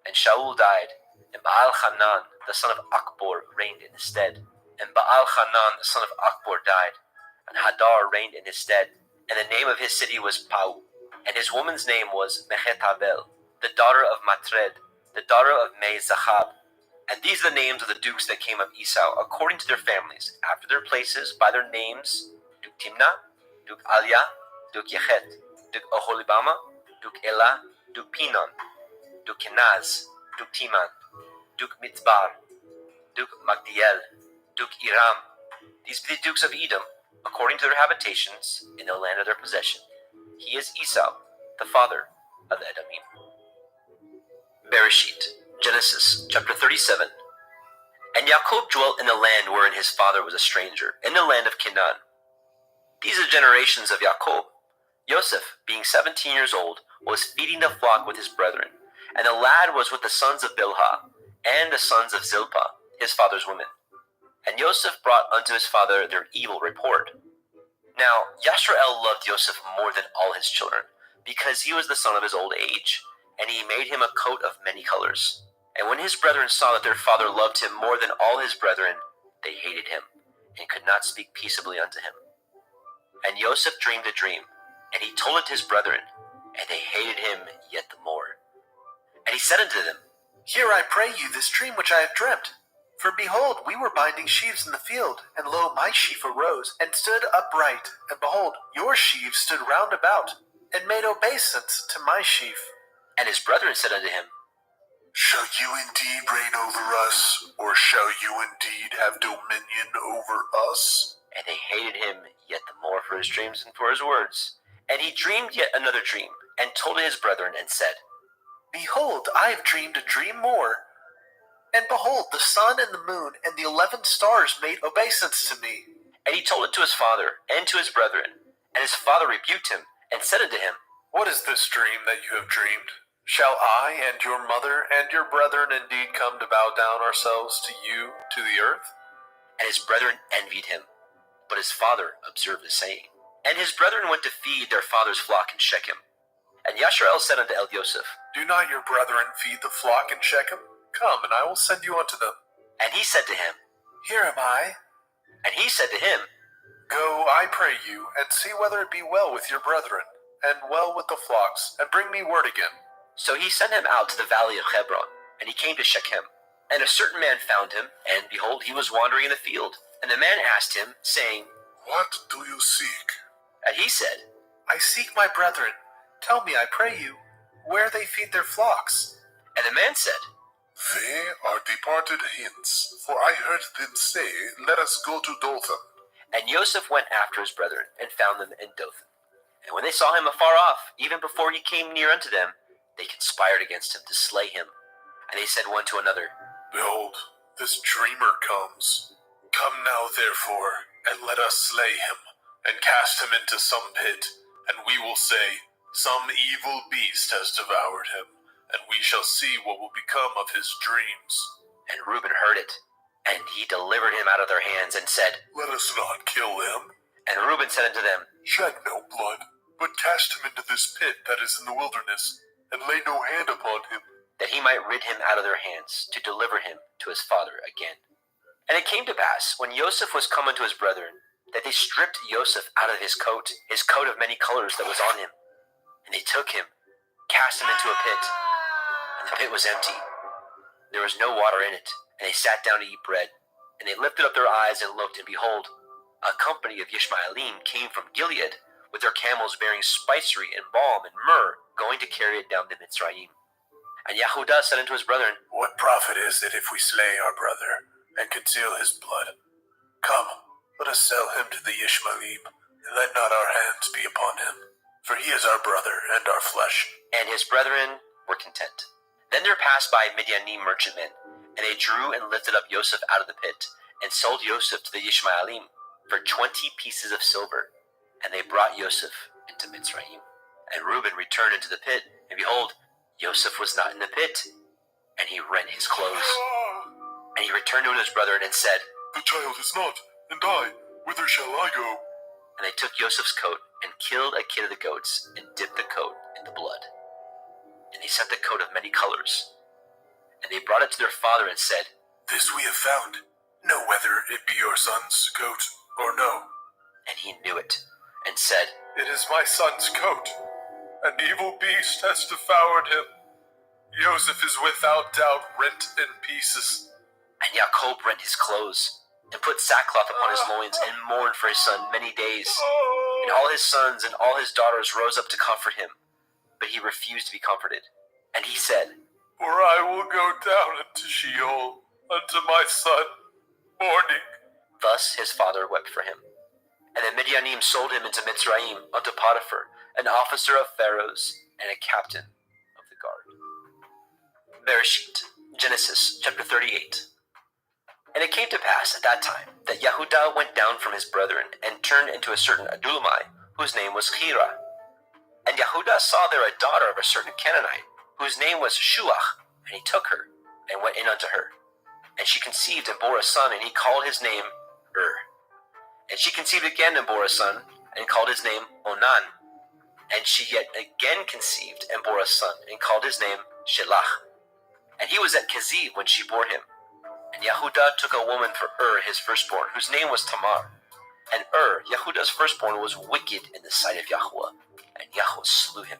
And Shaul died, and Baal-Hanan the son of Akbor reigned in his stead. And Baal-Hanan the son of Akbor died, and Hadar reigned in his stead. And the name of his city was Pau. And his woman's name was Mehetabel, the daughter of Matred, the daughter of Me-Zahab. And these are the names of the dukes that came of Esau, according to their families, after their places, by their names: Duke Timnah, Duke Alia, Duke Yechet, Duke Aholibama, Duke Elah, Duke Pinon, Duke Kenaz, Duke Timan, Duke Mitzbar, Duke Magdiel, Duke Iram. These be the dukes of Edom, according to their habitations, in the land of their possession. He is Esau, the father of the Edomim. Bereshit, Genesis, chapter 37. And Yaakov dwelt in the land wherein his father was a stranger, in the land of Canaan. These are the generations of Yaakov. Joseph, being 17 years old, was feeding the flock with his brethren, and the lad was with the sons of Bilhah, and the sons of Zilpah, his father's women. And Joseph brought unto his father their evil report. Now Yashrael loved Joseph more than all his children, because he was the son of his old age, and he made him a coat of many colors. And when his brethren saw that their father loved him more than all his brethren, they hated him, and could not speak peaceably unto him. And Joseph dreamed a dream, and he told it to his brethren, and they hated him yet the more. And he said unto them, Hear, I pray you, this dream which I have dreamt. For behold, we were binding sheaves in the field, and lo, my sheaf arose, and stood upright, and behold, your sheaves stood round about, and made obeisance to my sheaf. And his brethren said unto him, Shall you indeed reign over us, or shall you indeed have dominion over us? And they hated him yet the more for his dreams and for his words. And he dreamed yet another dream, and told it his brethren, and said, Behold, I have dreamed a dream more. And behold, the sun and the moon and the 11 stars made obeisance to me. And he told it to his father and to his brethren. And his father rebuked him, and said unto him, What is this dream that you have dreamed? Shall I and your mother and your brethren indeed come to bow down ourselves to you, to the earth? And his brethren envied him. But his father observed the saying. And his brethren went to feed their father's flock in Shechem. And Yasharel said unto El Yosef, Do not your brethren feed the flock in Shechem? Come, and I will send you unto them. And he said to him, Here am I. And he said to him, Go, I pray you, and see whether it be well with your brethren, and well with the flocks, and bring me word again. So he sent him out to the valley of Hebron, and he came to Shechem. And a certain man found him, and behold, he was wandering in the field. And the man asked him, saying, What do you seek? And he said, I seek my brethren. Tell me, I pray you, where they feed their flocks. And the man said, They are departed hence, for I heard them say, Let us go to Dothan. And Joseph went after his brethren, and found them in Dothan. And when they saw him afar off, even before he came near unto them, they conspired against him to slay him. And they said one to another, Behold, this dreamer comes. Come now, therefore, and let us slay him, and cast him into some pit, and we will say, Some evil beast has devoured him, and we shall see what will become of his dreams. And Reuben heard it, and he delivered him out of their hands, and said, Let us not kill him. And Reuben said unto them, Shed no blood, but cast him into this pit that is in the wilderness, and lay no hand upon him. that he might rid him out of their hands, to deliver him to his father again. And it came to pass, when Joseph was come unto his brethren, that they stripped Joseph out of his coat of many colors that was on him. And they took him, cast him into a pit, and the pit was empty. There was no water in it, and they sat down to eat bread. And they lifted up their eyes and looked, and behold, a company of Ishmaelim came from Gilead, with their camels bearing spicery and balm and myrrh, going to carry it down to Mitzrayim. And Yahudah said unto his brethren, What profit is it if we slay our brother, and conceal his blood? Come, let us sell him to the Ishmaelim, and let not our hands be upon him. For he is our brother and our flesh. And his brethren were content. Then there passed by Midianim merchantmen, and they drew and lifted up Joseph out of the pit, and sold Joseph to the Ishmaelim for 20 pieces of silver. And they brought Joseph into Mitzrayim. And Reuben returned into the pit, and behold, Joseph was not in the pit, and he rent his clothes. And he returned to his brethren and said, The child is not, and I, whither shall I go? And they took Joseph's coat, and killed a kid of the goats, and dipped the coat in the blood. And they set the coat of many colors. And they brought it to their father, and said, This we have found. Know whether it be your son's coat or no. And he knew it, and said, It is my son's coat. An evil beast has devoured him. Joseph is without doubt rent in pieces. And Jacob rent his clothes, and put sackcloth upon his loins, and mourned for his son many days. And all his sons and all his daughters rose up to comfort him, but he refused to be comforted. And he said, For I will go down into Sheol unto my son, mourning. Thus his father wept for him. And the Midianim sold him into Mitzrayim unto Potiphar, an officer of Pharaoh's, and a captain of the guard. Bereshit, Genesis chapter 38. And it came to pass at that time that Yahudah went down from his brethren, and turned into a certain Adullamite, whose name was Chira. And Yahudah saw there a daughter of a certain Canaanite, whose name was Shuach, and he took her, and went in unto her. And she conceived and bore a son, and he called his name And she conceived again and bore a son, and called his name Onan. And she yet again conceived and bore a son, and called his name Shelach. And he was at Keziv when she bore him. And Yahudah took a woman for his firstborn, whose name was Tamar. And Yahudah's firstborn, was wicked in the sight of Yahuwah, and Yahuwah slew him.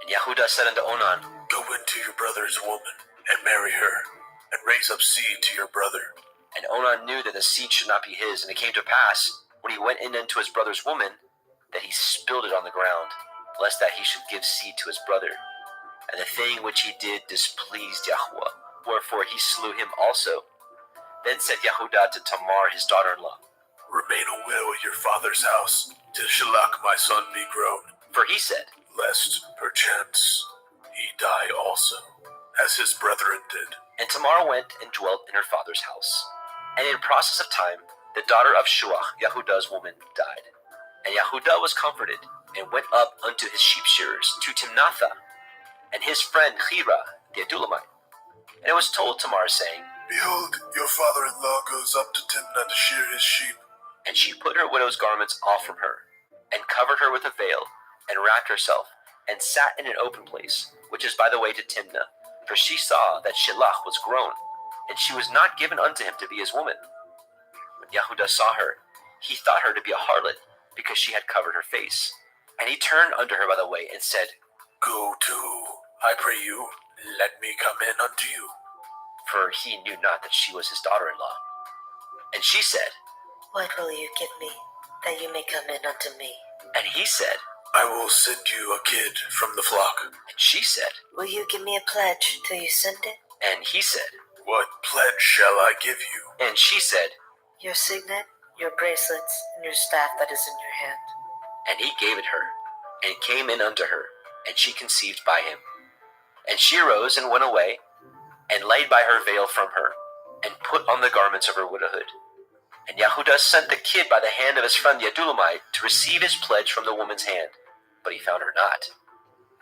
And Yahudah said unto Onan, Go into your brother's woman, and marry her, and raise up seed to your brother. And Onan knew that the seed should not be his, and it came to pass, when he went in unto his brother's woman, that he spilled it on the ground, lest that he should give seed to his brother. And the thing which he did displeased Yahuwah, wherefore he slew him also. Then said Yehudah to Tamar his daughter-in-law, Remain a widow at your father's house, till Shalach my son be grown, for he said, lest, perchance, he die also, as his brethren did. And Tamar went and dwelt in her father's house. And in process of time, the daughter of Shuach, Yehudah's woman, died. And Yehudah was comforted, and went up unto his sheep shearers, to Timnathah, and his friend Chira, the Adulamite. And it was told Tamar, saying, Behold, your father-in-law goes up to Timnah to shear his sheep. And she put her widow's garments off from her, and covered her with a veil, and wrapped herself, and sat in an open place, which is by the way to Timnah, for she saw that Shelach was grown, and she was not given unto him to be his woman. When Yehudah saw her, he thought her to be a harlot, because she had covered her face. And he turned unto her by the way, and said, Go to, I pray you, let me come in unto you. For he knew not that she was his daughter-in-law. And she said, What will you give me, that you may come in unto me? and he said, I will send you a kid from the flock. and she said, Will you give me a pledge till you send it? and he said, What pledge shall I give you? and she said, Your signet, your bracelets, and your staff that is in your hand. and he gave it her, and came in unto her, and she conceived by him. And she arose and went away, and laid by her veil from her, and put on the garments of her widowhood. And Yehudah sent the kid by the hand of his friend the Adulamite to receive his pledge from the woman's hand, but he found her not.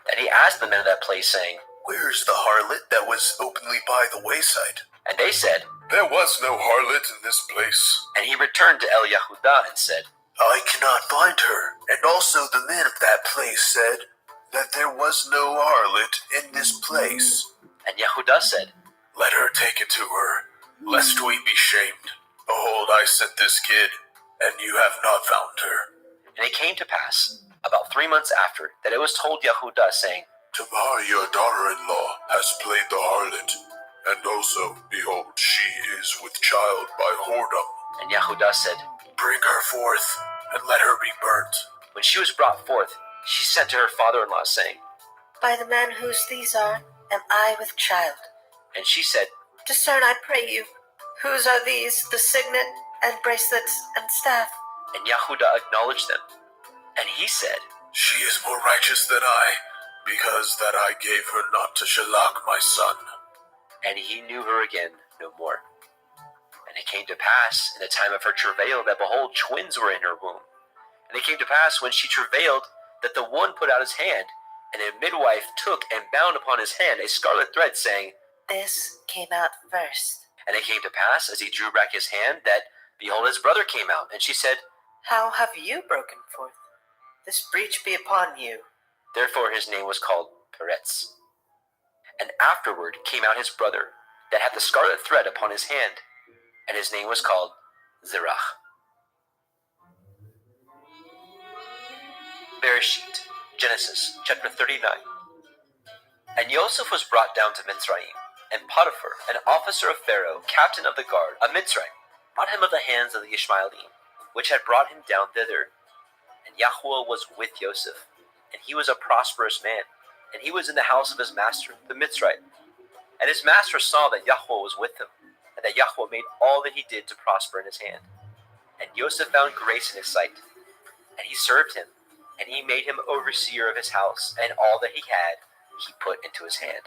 Then he asked the men of that place, saying, Where's the harlot that was openly by the wayside? and they said, There was no harlot in this place. and he returned to El Yehudah and said, I cannot find her. And also the men of that place said that there was no harlot in this place. and Yehudah said, Let her take it to her, lest we be shamed. Behold, I sent this kid, and you have not found her. And it came to pass, about 3 months after, that it was told Yehudah, saying, Tamar, your daughter-in-law, has played the harlot, and also, behold, she is with child by whoredom. and Yehudah said, Bring her forth, and let her be burnt. when she was brought forth, she sent to her father-in-law, saying, By the man whose these are, am I with child. and she said, Discern, I pray you, whose are these, the signet, and bracelets, and staff? and Yehudah acknowledged them. And he said, She is more righteous than I, because that I gave her not to Shalach my son. and he knew her again no more. And it came to pass in the time of her travail that, behold, twins were in her womb. And it came to pass when she travailed that the one put out his hand, and the midwife took and bound upon his hand a scarlet thread, saying, This came out first. and it came to pass, as he drew back his hand, that, behold, his brother came out. And she said, How have you broken forth? This breach be upon you. therefore his name was called Peretz. And afterward came out his brother, that had the scarlet thread upon his hand, and his name was called Zerach. Bereshit, Genesis, chapter 39. And Joseph was brought down to Mitzrayim, and Potiphar, an officer of Pharaoh, captain of the guard of Mitzrayim, brought him of the hands of the Ishmaelim, which had brought him down thither. And Yahuwah was with Joseph, and he was a prosperous man, and he was in the house of his master, the Mitzrayim. And his master saw that Yahuwah was with him, and that Yahuwah made all that he did to prosper in his hand. And Joseph found grace in his sight, and he served him, and he made him overseer of his house, and all that he had he put into his hand.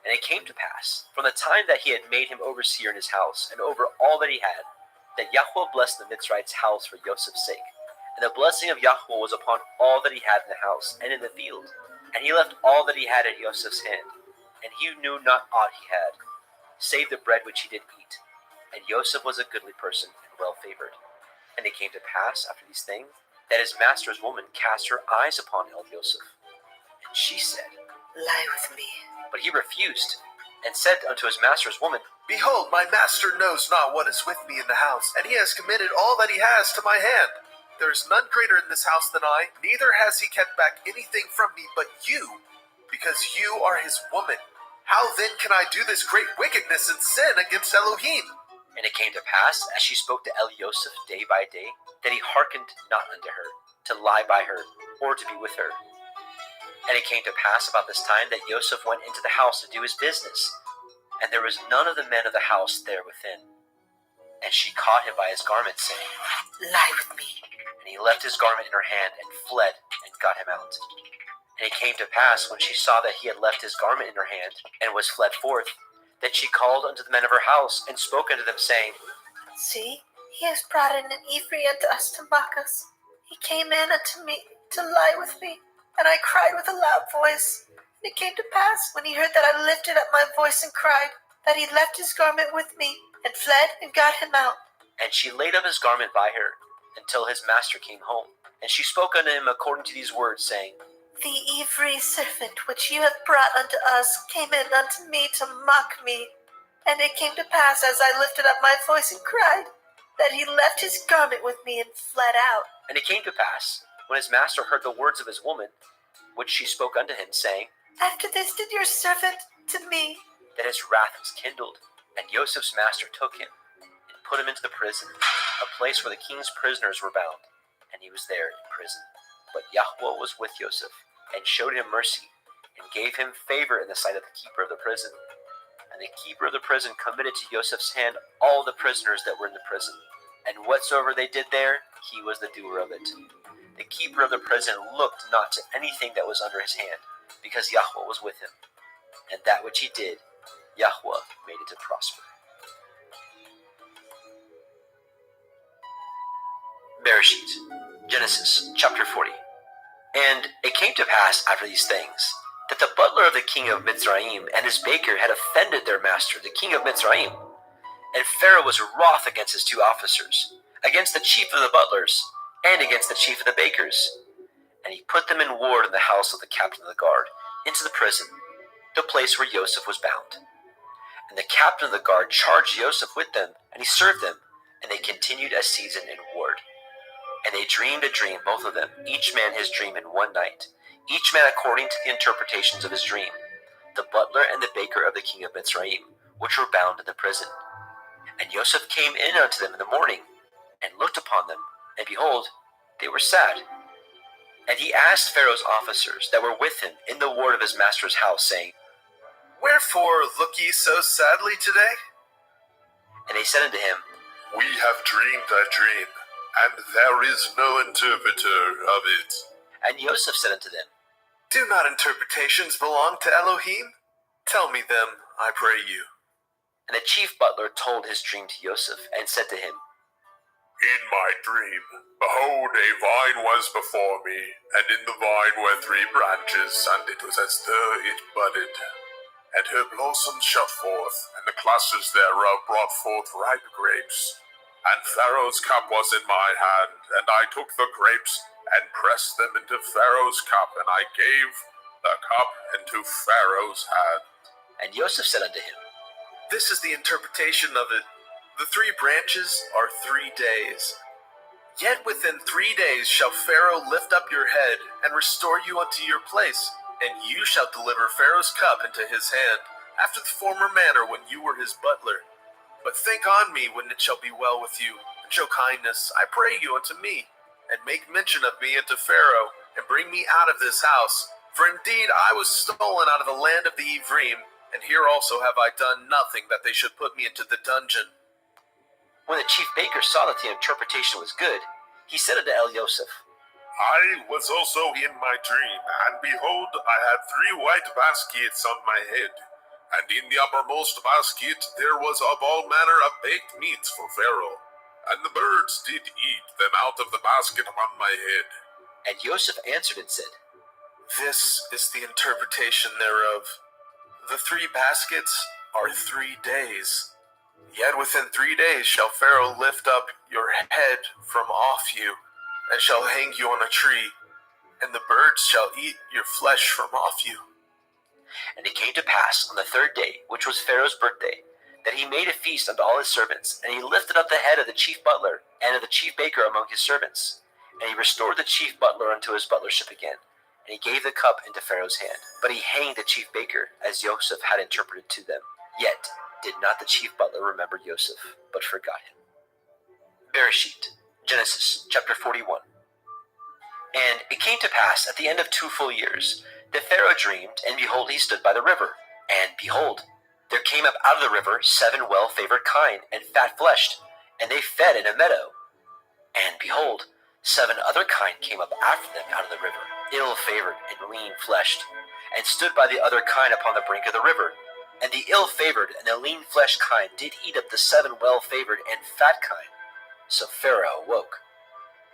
And it came to pass, from the time that he had made him overseer in his house, and over all that he had, that Yahuwah blessed the Mitzrayim's house for Joseph's sake. And the blessing of Yahuwah was upon all that he had in the house and in the field. And he left all that he had at Joseph's hand, and he knew not aught he had, save the bread which he did eat. And Joseph was a goodly person and well favored. And it came to pass after these things, that his master's woman cast her eyes upon El Joseph. And she said, Lie with me. but he refused, and said unto his master's woman, Behold, my master knows not what is with me in the house, and he has committed all that he has to my hand. There is none greater in this house than I, neither has he kept back anything from me but you, because you are his woman. How then can I do this great wickedness and sin against Elohim? And it came to pass, as she spoke to Elioseph day by day, that he hearkened not unto her, to lie by her, or to be with her. And it came to pass about this time that Joseph went into the house to do his business, and there was none of the men of the house there within. And she caught him by his garment, saying, Lie with me. And he left his garment in her hand, and fled, and got him out. And it came to pass, when she saw that he had left his garment in her hand, and was fled forth, that she called unto the men of her house, and spoke unto them, saying, See, he has brought in an Ephraim unto us to mock us. He came in unto me to lie with me, and I cried with a loud voice. And it came to pass, when he heard that I lifted up my voice and cried, that he left his garment with me, and fled, and got him out. And she laid up his garment by her, until his master came home. And she spoke unto him according to these words, saying, The Ephraim servant which you have brought unto us came in unto me to mock me. And it came to pass, as I lifted up my voice and cried, that he left his garment with me and fled out. And it came to pass, when his master heard the words of his woman, which she spoke unto him, saying, After this did your servant to me. that his wrath was kindled. And Joseph's master took him, and put him into the prison, a place where the king's prisoners were bound. And he was there in prison. But Yahweh was with Joseph, and showed him mercy, and gave him favor in the sight of the keeper of the prison. And the keeper of the prison committed to Joseph's hand all the prisoners that were in the prison. And whatsoever they did there, he was the doer of it. The keeper of the prison looked not to anything that was under his hand, because Yahweh was with him. And that which he did, Yahweh made it to prosper. Bereshit, Genesis chapter 40. And it came to pass after these things, that the butler of the king of Mitzrayim and his baker had offended their master, the king of Mitzrayim. And Pharaoh was wroth against his two officers, against the chief of the butlers, and against the chief of the bakers. And he put them in ward in the house of the captain of the guard, into the prison, the place where Joseph was bound. And the captain of the guard charged Joseph with them, and he served them, and they continued a season in ward. And they dreamed a dream, both of them, each man his dream in one night, each man according to the interpretations of his dream, the butler and the baker of the king of Mitzrayim, which were bound in the prison. And Joseph came in unto them in the morning, and looked upon them, and behold, they were sad. And he asked Pharaoh's officers that were with him in the ward of his master's house, saying, Wherefore look ye so sadly today? And they said unto him, We have dreamed a dream, and there is no interpreter of it. And Joseph said unto them, Do not interpretations belong to Elohim? Tell me them, I pray you. And the chief butler told his dream to Joseph, and said to him, In my dream, behold, a vine was before me, and in the vine were 3 branches, and it was as though it budded. And her blossoms shot forth, and the clusters thereof brought forth ripe grapes. And Pharaoh's cup was in my hand, and I took the grapes, and pressed them into Pharaoh's cup, and I gave the cup into Pharaoh's hand. And Joseph said unto him, This is the interpretation of it. The 3 branches are 3 days. Yet within 3 days shall Pharaoh lift up your head, and restore you unto your place, and you shall deliver Pharaoh's cup into his hand, after the former manner when you were his butler. But think on me when it shall be well with you, and show kindness, I pray you, unto me, and make mention of me unto Pharaoh, and bring me out of this house. For indeed I was stolen out of the land of the Ephraim, and here also have I done nothing that they should put me into the dungeon. When the chief baker saw that the interpretation was good, he said unto Elioseph, I was also in my dream, and behold, I had 3 white baskets on my head. And in the uppermost basket there was of all manner of baked meats for Pharaoh. And the birds did eat them out of the basket upon my head. And Joseph answered and said, This is the interpretation thereof. The 3 baskets are 3 days. Yet within 3 days shall Pharaoh lift up your head from off you, and shall hang you on a tree, and the birds shall eat your flesh from off you. And it came to pass on the 3rd day, which was Pharaoh's birthday, that he made a feast unto all his servants, and he lifted up the head of the chief butler and of the chief baker among his servants. And he restored the chief butler unto his butlership again, and he gave the cup into Pharaoh's hand. But he hanged the chief baker, as Joseph had interpreted to them. Yet did not the chief butler remember Joseph, but forgot him. Bereshit, Genesis chapter 41. And it came to pass at the end of 2 full years that Pharaoh dreamed, and behold, he stood by the river. And behold, there came up out of the river 7 well-favored kine and fat-fleshed, and they fed in a meadow. And behold, 7 other kine came up after them out of the river, ill-favored and lean-fleshed, and stood by the other kine upon the brink of the river. And the ill-favored and the lean-fleshed kine did eat up the 7 well-favored and fat kine. So Pharaoh awoke,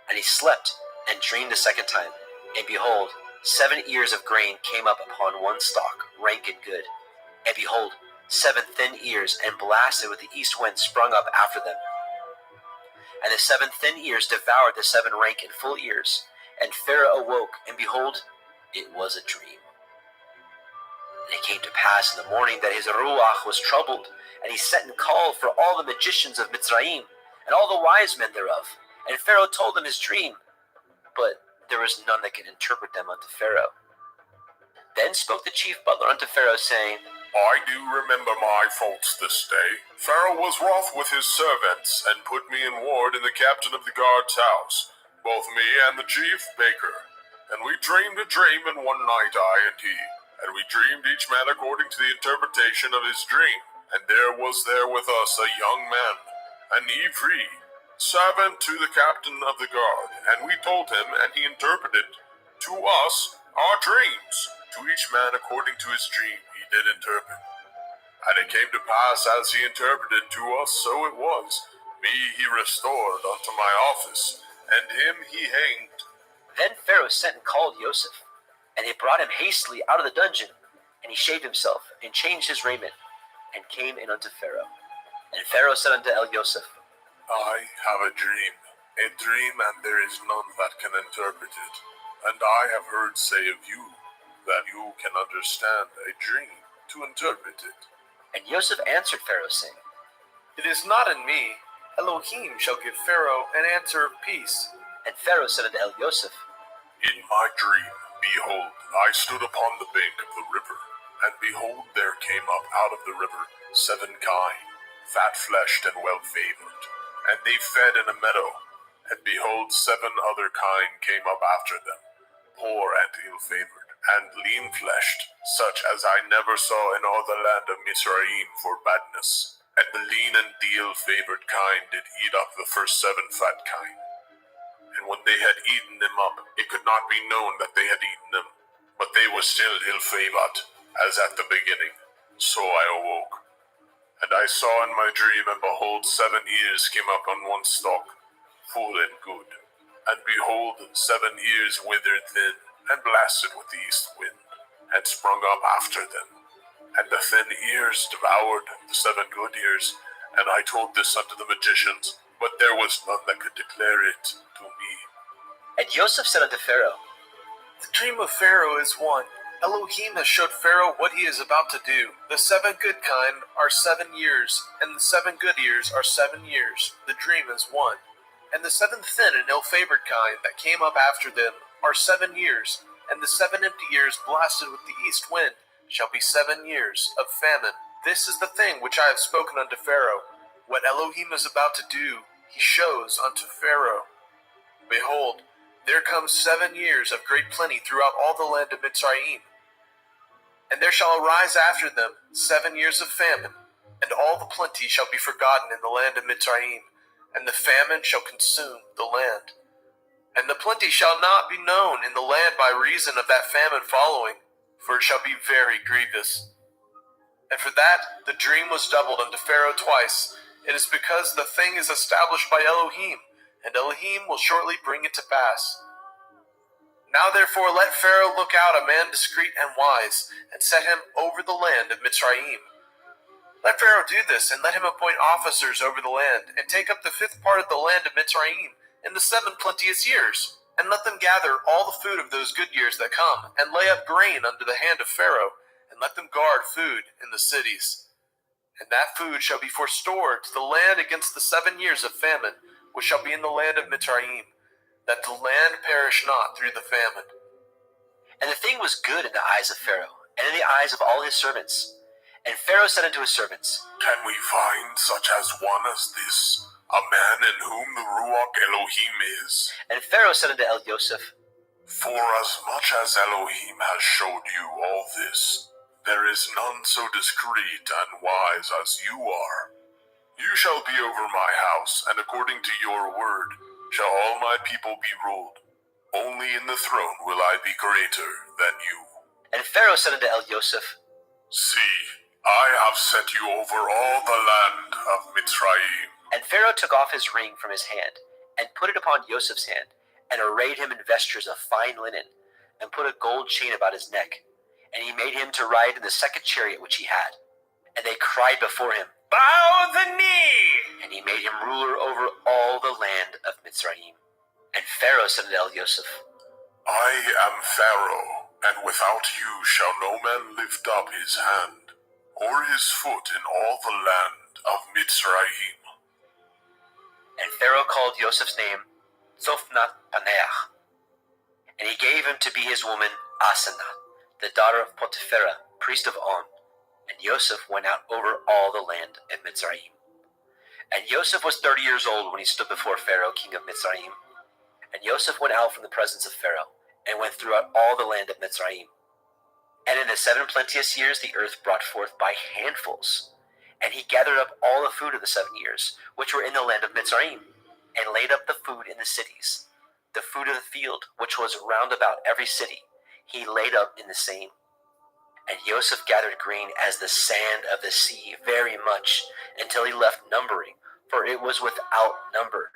and he slept, and dreamed the second time. And behold, 7 ears of grain came up upon one stalk, rank and good. And behold, 7 thin ears, and blasted with the east wind, sprung up after them. And the 7 thin ears devoured the 7 rank and full ears. And Pharaoh awoke, and behold, it was a dream. And it came to pass in the morning that his ruach was troubled, and he sent and called for all the magicians of Mitzrayim, and all the wise men thereof. And Pharaoh told them his dream, but there was none that could interpret them unto Pharaoh. Then spoke the chief butler unto Pharaoh, saying, I do remember my faults this day. Pharaoh was wroth with his servants, and put me in ward in the captain of the guard's house, both me and the chief baker. And we dreamed a dream in one night, I and he. And we dreamed each man according to the interpretation of his dream. And there was there with us a young man, an Ivri, servant to the captain of the guard. And we told him, and he interpreted to us our dreams. To each man according to his dream he did interpret. And it came to pass as he interpreted to us, so it was. Me he restored unto my office, and him he hanged. Then Pharaoh sent and called Joseph, and they brought him hastily out of the dungeon. And he shaved himself, and changed his raiment, and came in unto Pharaoh. And Pharaoh said unto Joseph, I have a dream, and there is none that can interpret it. And I have heard say of you, that you can understand a dream to interpret it. And Joseph answered Pharaoh, saying, It is not in me. Elohim shall give Pharaoh an answer of peace. And Pharaoh said unto Joseph, In my dream, behold, I stood upon the bank of the river, and behold, there came up out of the river 7 kine, fat-fleshed and well-favored, and they fed in a meadow. And behold, 7 other kine came up after them, poor and ill-favored, and lean-fleshed, such as I never saw in all the land of Mizraim for badness. And the lean and the ill-favored kine did eat up the first 7 fat kine. And when they had eaten them up, it could not be known that they had eaten them, but they were still ill-favored, as at the beginning. So I awoke. And I saw in my dream, and behold, 7 ears came up on one stalk, full and good. And behold, 7 ears withered thin, and blasted with the east wind, and sprung up after them. And the thin ears devoured the 7 good ears. And I told this unto the magicians, but there was none that could declare it to me. And Joseph said unto Pharaoh, The dream of Pharaoh is one. Elohim has showed Pharaoh what he is about to do. The 7 good kine are 7 years, and the 7 good ears are 7 years. The dream is one. And the 7 thin and ill-favored kine that came up after them are 7 years, and the 7 empty years blasted with the east wind shall be 7 years of famine. This is the thing which I have spoken unto Pharaoh. What Elohim is about to do, he shows unto Pharaoh. Behold, there come 7 years of great plenty throughout all the land of Mitzrayim. And there shall arise after them 7 years of famine, and all the plenty shall be forgotten in the land of Mitzrayim, and the famine shall consume the land. And the plenty shall not be known in the land by reason of that famine following, for it shall be very grievous. And for that the dream was doubled unto Pharaoh twice. It is because the thing is established by Elohim, and Elohim will shortly bring it to pass. Now therefore let Pharaoh look out a man discreet and wise, and set him over the land of Mitzrayim. Let Pharaoh do this, and let him appoint officers over the land, and take up the 5th part of the land of Mitzrayim in the 7 plenteous years, and let them gather all the food of those good years that come, and lay up grain under the hand of Pharaoh, and let them guard food in the cities. And that food shall be forestored to the land against the 7 years of famine, which shall be in the land of Mitzrayim, that the land perish not through the famine. And the thing was good in the eyes of Pharaoh, and in the eyes of all his servants. And Pharaoh said unto his servants, Can we find such as one as this, a man in whom the Ruach Elohim is? And Pharaoh said unto Yosef, For as much as Elohim has showed you all this, there is none so discreet and wise as you are. You shall be over my house, and according to your word shall all my people be ruled. Only in the throne will I be greater than you. And Pharaoh said unto Yosef, See, I have set you over all the land of Mitzrayim. And Pharaoh took off his ring from his hand, and put it upon Yosef's hand, and arrayed him in vestures of fine linen, and put a gold chain about his neck. And he made him to ride in the second chariot which he had. And they cried before him, Bow the knee! And he made him ruler over all the land of Mitzrayim. And Pharaoh said unto Yosef, I am Pharaoh, and without you shall no man lift up his hand, or his foot in all the land of Mitzrayim. And Pharaoh called Joseph's name Zophnath Paneach. And he gave him to be his woman Asenath, the daughter of Potipherah, priest of On. And Joseph went out over all the land of Mitzrayim. And Joseph was 30 years old when he stood before Pharaoh, king of Mitzrayim. And Joseph went out from the presence of Pharaoh, and went throughout all the land of Mitzrayim. And in the 7 plenteous years the earth brought forth by handfuls. And he gathered up all the food of the 7 years, which were in the land of Mitzrayim, and laid up the food in the cities. The food of the field, which was round about every city, he laid up in the same. And Joseph gathered grain as the sand of the sea very much, until he left numbering, for it was without number.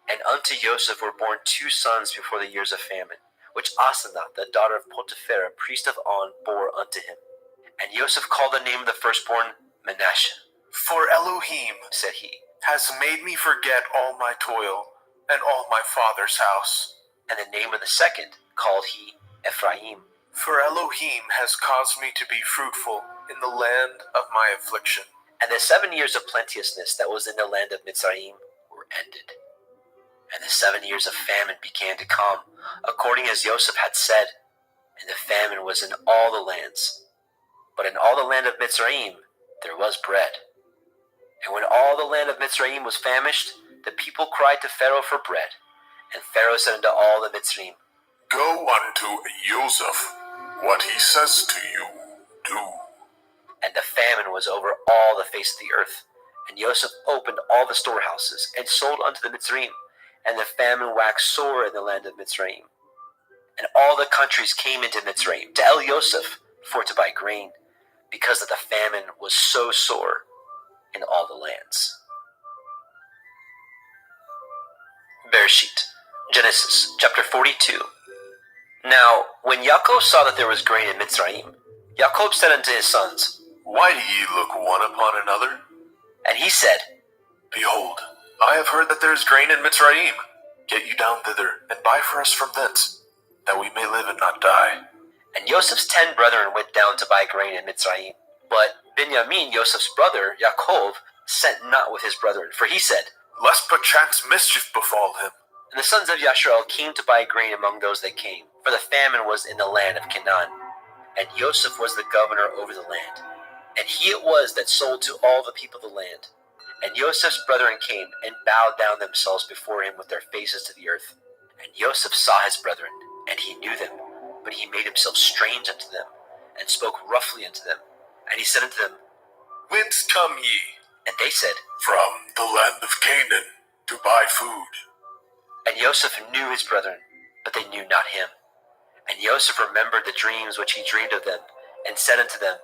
And unto Joseph were born 2 sons before the years of famine, which Asenath, the daughter of Potipherah, priest of On, bore unto him. And Joseph called the name of the firstborn Manasseh. For Elohim, Said he, has made me forget all my toil and all my father's house. and the name of the second called he Ephraim. For Elohim has caused me to be fruitful in the land of my affliction. And the 7 years of plenteousness that was in the land of Mitzrayim were ended. And the 7 years of famine began to come, according as Joseph had said, and the famine was in all the lands. But in all the land of Mitzrayim there was bread. And when all the land of Mitzrayim was famished, the people cried to Pharaoh for bread. And Pharaoh said unto all the Mitzrayim, Go unto Joseph, what he says to you, do. And the famine was over all the face of the earth. And Joseph opened all the storehouses, and sold unto the Mitzrayim. And the famine waxed sore in the land of Mitzrayim. And all the countries came into Mitzrayim to Joseph for to buy grain, because that the famine was so sore in all the lands. Bereshit, Genesis, chapter 42. Now, when Yaakov saw that there was grain in Mitzrayim, Yaakov said unto his sons, Why do ye look one upon another? and he said, Behold, I have heard that there is grain in Mitzrayim. Get you down thither, and buy for us from thence, that we may live and not die. And Joseph's 10 brethren went down to buy grain in Mitzrayim. But Benjamin, Joseph's brother, Yaakov, sent not with his brethren, for he said, Lest perchance mischief befall him. And the sons of Yasharel came to buy grain among those that came, for the famine was in the land of Canaan. And Joseph was the governor over the land. And he it was that sold to all the people of the land. And Joseph's brethren came, and bowed down themselves before him with their faces to the earth. And Joseph saw his brethren, and he knew them, but he made himself strange unto them, and spoke roughly unto them. And he said unto them, Whence come ye? and they said, From the land of Canaan, to buy food. And Joseph knew his brethren, but they knew not him. And Joseph remembered the dreams which he dreamed of them, and said unto them,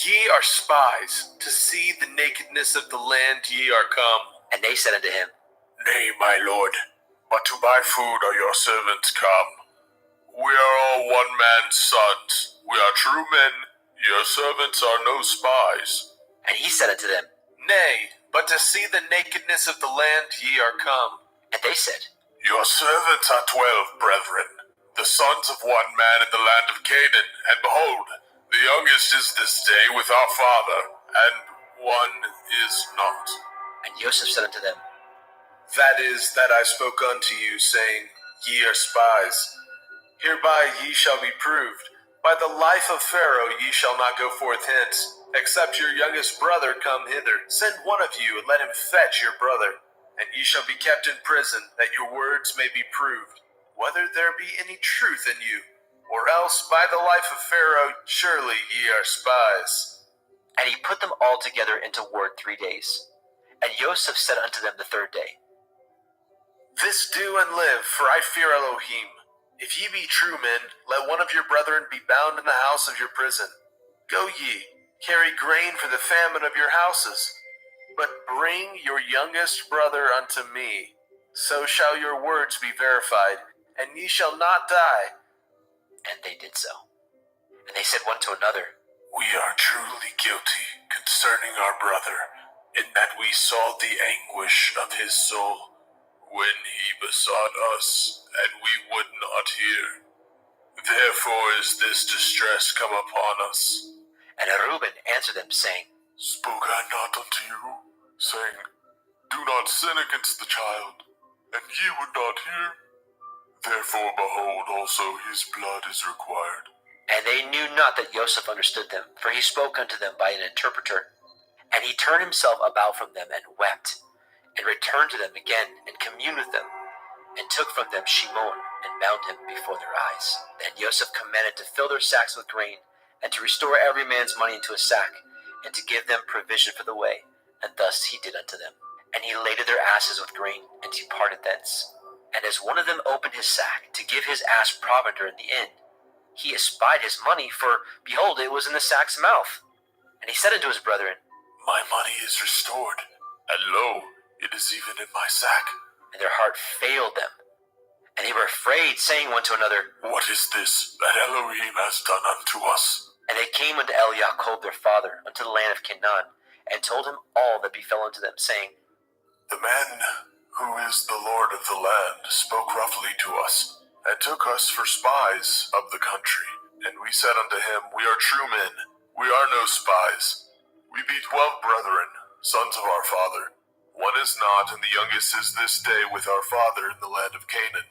Ye are spies, to see the nakedness of the land ye are come. And they said unto him, Nay, my lord, but to buy food are your servants come. We are all one man's sons. We are true men. Your servants are no spies. And he said unto them, Nay, but to see the nakedness of the land ye are come. and they said, Your servants are 12 brethren, the sons of one man in the land of Canaan. And behold, the youngest is this day with our father, and one is not. And Joseph said unto them, That is that I spoke unto you, saying, Ye are spies. Hereby ye shall be proved. By the life of Pharaoh ye shall not go forth hence, except your youngest brother come hither. Send one of you, and let him fetch your brother. And ye shall be kept in prison, that your words may be proved, whether there be any truth in you. Or else, by the life of Pharaoh, surely ye are spies. And he put them all together into ward 3 days. And Joseph said unto them the 3rd day, This do and live, for I fear Elohim. If ye be true men, let one of your brethren be bound in the house of your prison. Go ye, carry grain for the famine of your houses. But bring your youngest brother unto me. So shall your words be verified, and ye shall not die. And they did so. And they said one to another, We are truly guilty concerning our brother, in that we saw the anguish of his soul when he besought us, and we would not hear. Therefore is this distress come upon us. And Reuben answered them, saying, Spoke I not unto you, saying, Do not sin against the child, and ye would not hear? Therefore, behold, also his blood is required. And they knew not that Joseph understood them, for he spoke unto them by an interpreter. And he turned himself about from them and wept, and returned to them again, and communed with them, and took from them Shimon, and bound him before their eyes. Then Joseph commanded to fill their sacks with grain, and to restore every man's money into a sack, and to give them provision for the way. And thus he did unto them. And he laded their asses with grain, and departed thence. And as one of them opened his sack to give his ass provender in the inn, he espied his money, for, behold, it was in the sack's mouth. And he said unto his brethren, My money is restored, and lo, it is even in my sack. And their heart failed them. And they were afraid, saying one to another, What is this that Elohim has done unto us? And they came unto Jacob their father, unto the land of Canaan, and told him all that befell unto them, saying, The man who is the Lord of the land spoke roughly to us, and took us for spies of the country. And we said unto him, We are true men, we are no spies. We be 12 brethren, sons of our father. One is not, and the youngest is this day with our father in the land of Canaan.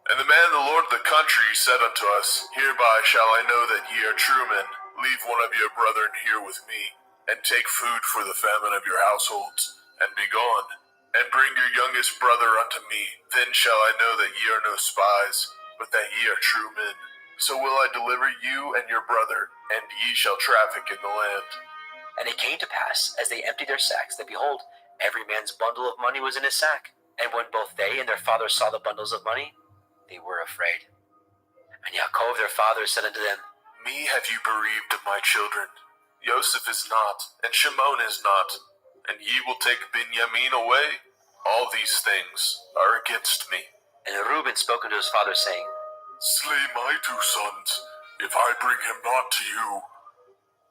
And the man, the Lord of the country, said unto us, Hereby shall I know that ye are true men. Leave one of your brethren here with me, and take food for the famine of your households, and be gone. And bring your youngest brother unto me. Then shall I know that ye are no spies, but that ye are true men. So will I deliver you and your brother, and ye shall traffic in the land. And it came to pass, as they emptied their sacks, that behold, every man's bundle of money was in his sack. And when both they and their father saw the bundles of money, they were afraid. And Yaakov their father said unto them, Me have you bereaved of my children. Joseph is not, and Shimon is not, and ye will take Benjamin away. All these things are against me. And Reuben spoke unto his father, saying, Slay my 2 sons, if I bring him not to you.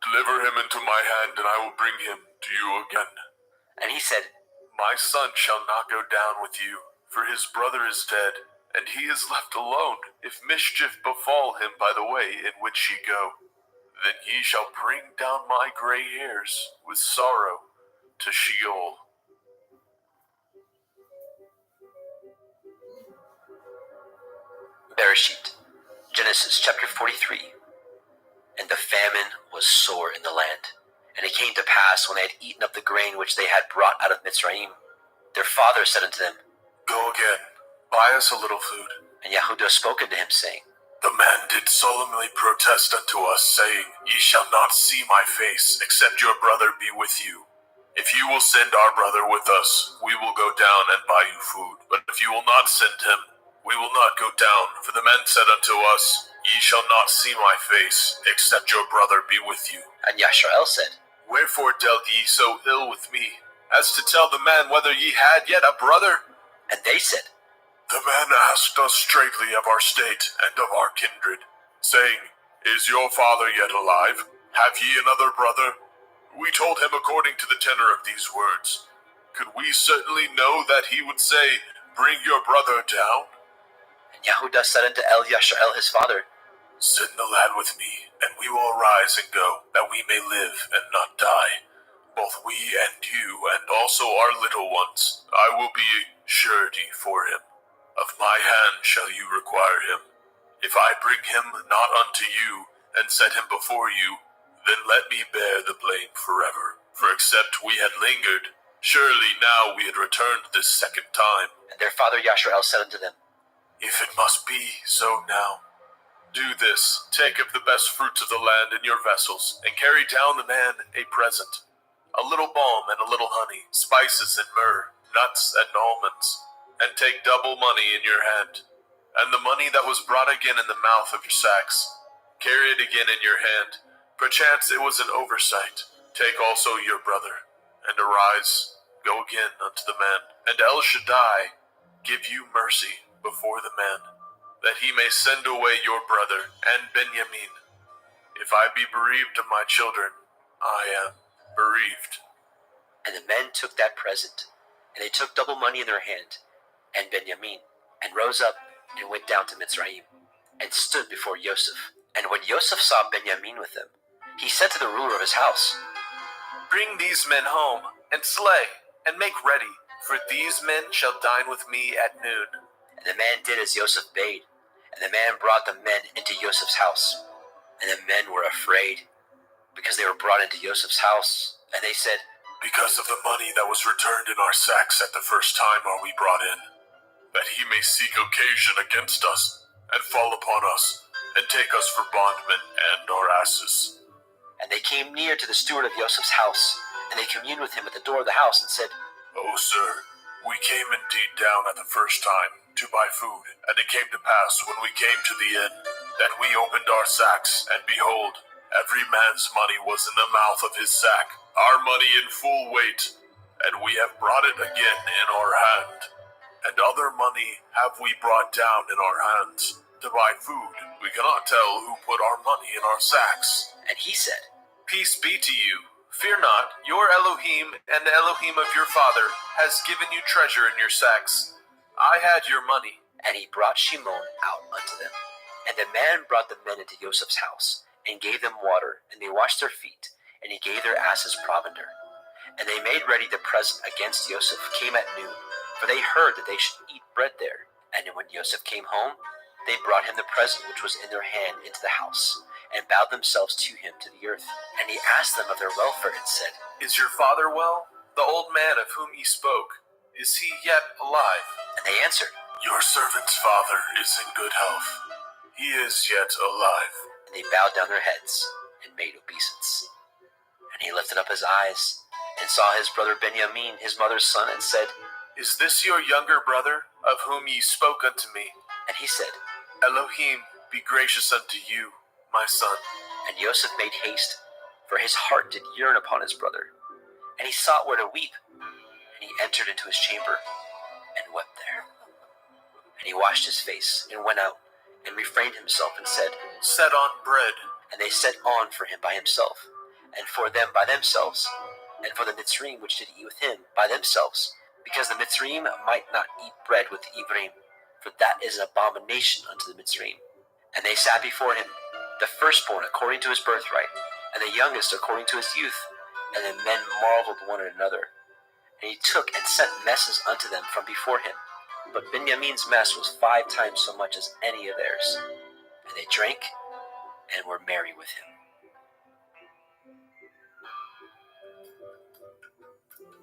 Deliver him into my hand, and I will bring him to you again. And he said, My son shall not go down with you, for his brother is dead, and he is left alone, if mischief befall him by the way in which ye go. Then ye shall bring down my gray hairs with sorrow to Sheol. Bereshit, Genesis chapter 43. And the famine was sore in the land. And it came to pass, when they had eaten up the grain which they had brought out of Mitzrayim, their father said unto them, Go again, buy us a little food. And Yehudah spoke unto him, saying, The man did solemnly protest unto us, saying, Ye shall not see my face, except your brother be with you. If you will send our brother with us, we will go down and buy you food. But if you will not send him, we will not go down. For the men said unto us, Ye shall not see my face, except your brother be with you. And Yashrael said, Wherefore dealt ye so ill with me, as to tell the man whether ye had yet a brother? And they said, The man asked us straightly of our state and of our kindred, saying, Is your father yet alive? Have ye another brother? We told him according to the tenor of these words. Could we certainly know that he would say, Bring your brother down? And Yehudah said unto Yashrael his father, Send the lad with me, and we will arise and go, that we may live and not die. Both we and you, and also our little ones. I will be surety for him. Of my hand shall you require him. If I bring him not unto you, and set him before you, then let me bear the blame forever. For except we had lingered, surely now we had returned this second time. And their father Yashrael said unto them, If it must be so now, do this, take of the best fruits of the land in your vessels, and carry down the man a present, a little balm and a little honey, spices and myrrh, nuts and almonds, and take double money in your hand. And the money that was brought again in the mouth of your sacks, carry it again in your hand. Perchance it was an oversight. Take also your brother, and arise, go again unto the man. And El Shaddai give you mercy before the man, that he may send away your brother and Benjamin. If I be bereaved of my children, I am bereaved. And the men took that present, and they took double money in their hand, and Benjamin, and rose up, and went down to Mitzrayim, and stood before Yosef. And when Yosef saw Benjamin with them, he said to the ruler of his house, Bring these men home, and slay, and make ready, for these men shall dine with me at noon. And the man did as Yosef bade, and the man brought the men into Yosef's house. And the men were afraid, because they were brought into Yosef's house, and they said, Because of the money that was returned in our sacks at the first time are we brought in, that he may seek occasion against us, and fall upon us, and take us for bondmen and our asses. And they came near to the steward of Yosef's house, and they communed with him at the door of the house, and said, O sir, we came indeed down at the first time to buy food, and it came to pass when we came to the inn, that we opened our sacks, and behold, every man's money was in the mouth of his sack, our money in full weight, and we have brought it again in our hand. And other money have we brought down in our hands to buy food. We cannot tell who put our money in our sacks. And he said, Peace be to you. Fear not, your Elohim and the Elohim of your father has given you treasure in your sacks. I had your money. And he brought Shimon out unto them. And the man brought the men into Joseph's house, and gave them water, and they washed their feet, and he gave their asses provender. And they made ready the present against Joseph came at noon, for they heard that they should eat bread there. And when Joseph came home, they brought him the present which was in their hand into the house, and bowed themselves to him to the earth. And he asked them of their welfare, and said, Is your father well? The old man of whom ye spoke, is he yet alive? And they answered, Your servant's father is in good health. He is yet alive. And they bowed down their heads, and made obeisance. And he lifted up his eyes, and saw his brother Benjamin, his mother's son, and said, Is this your younger brother, of whom ye spoke unto me? And he said, Elohim be gracious unto you, my son. And Joseph made haste, for his heart did yearn upon his brother. And he sought where to weep. And he entered into his chamber, and wept there. And he washed his face, and went out, and refrained himself, and said, Set on bread. And they set on for him by himself, and for them by themselves, and for the Mitzrayim which did eat with him by themselves, because the Mitzrayim might not eat bread with the Ivrim, for that is an abomination unto the Mitzrayim. And they sat before him, the firstborn according to his birthright, and the youngest according to his youth. And the men marveled one at another. And he took and sent messes unto them from before him. But Benjamin's mess was 5 times so much as any of theirs. And they drank and were merry with him.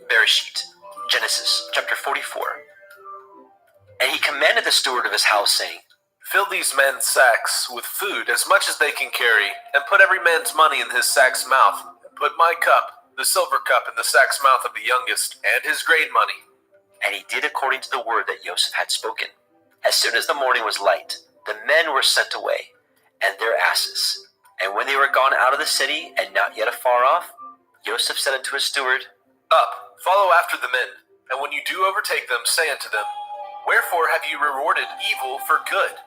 Bereshit, Genesis, chapter 44. And he commanded the steward of his house, saying, Fill these men's sacks with food as much as they can carry, and put every man's money in his sack's mouth. And put my cup, the silver cup, in the sack's mouth of the youngest, and his grain money. And he did according to the word that Joseph had spoken. As soon as the morning was light, the men were sent away, and their asses. And when they were gone out of the city, and not yet afar off, Joseph said unto his steward, Up, follow after the men, and when you do overtake them, say unto them, Wherefore have you rewarded evil for good?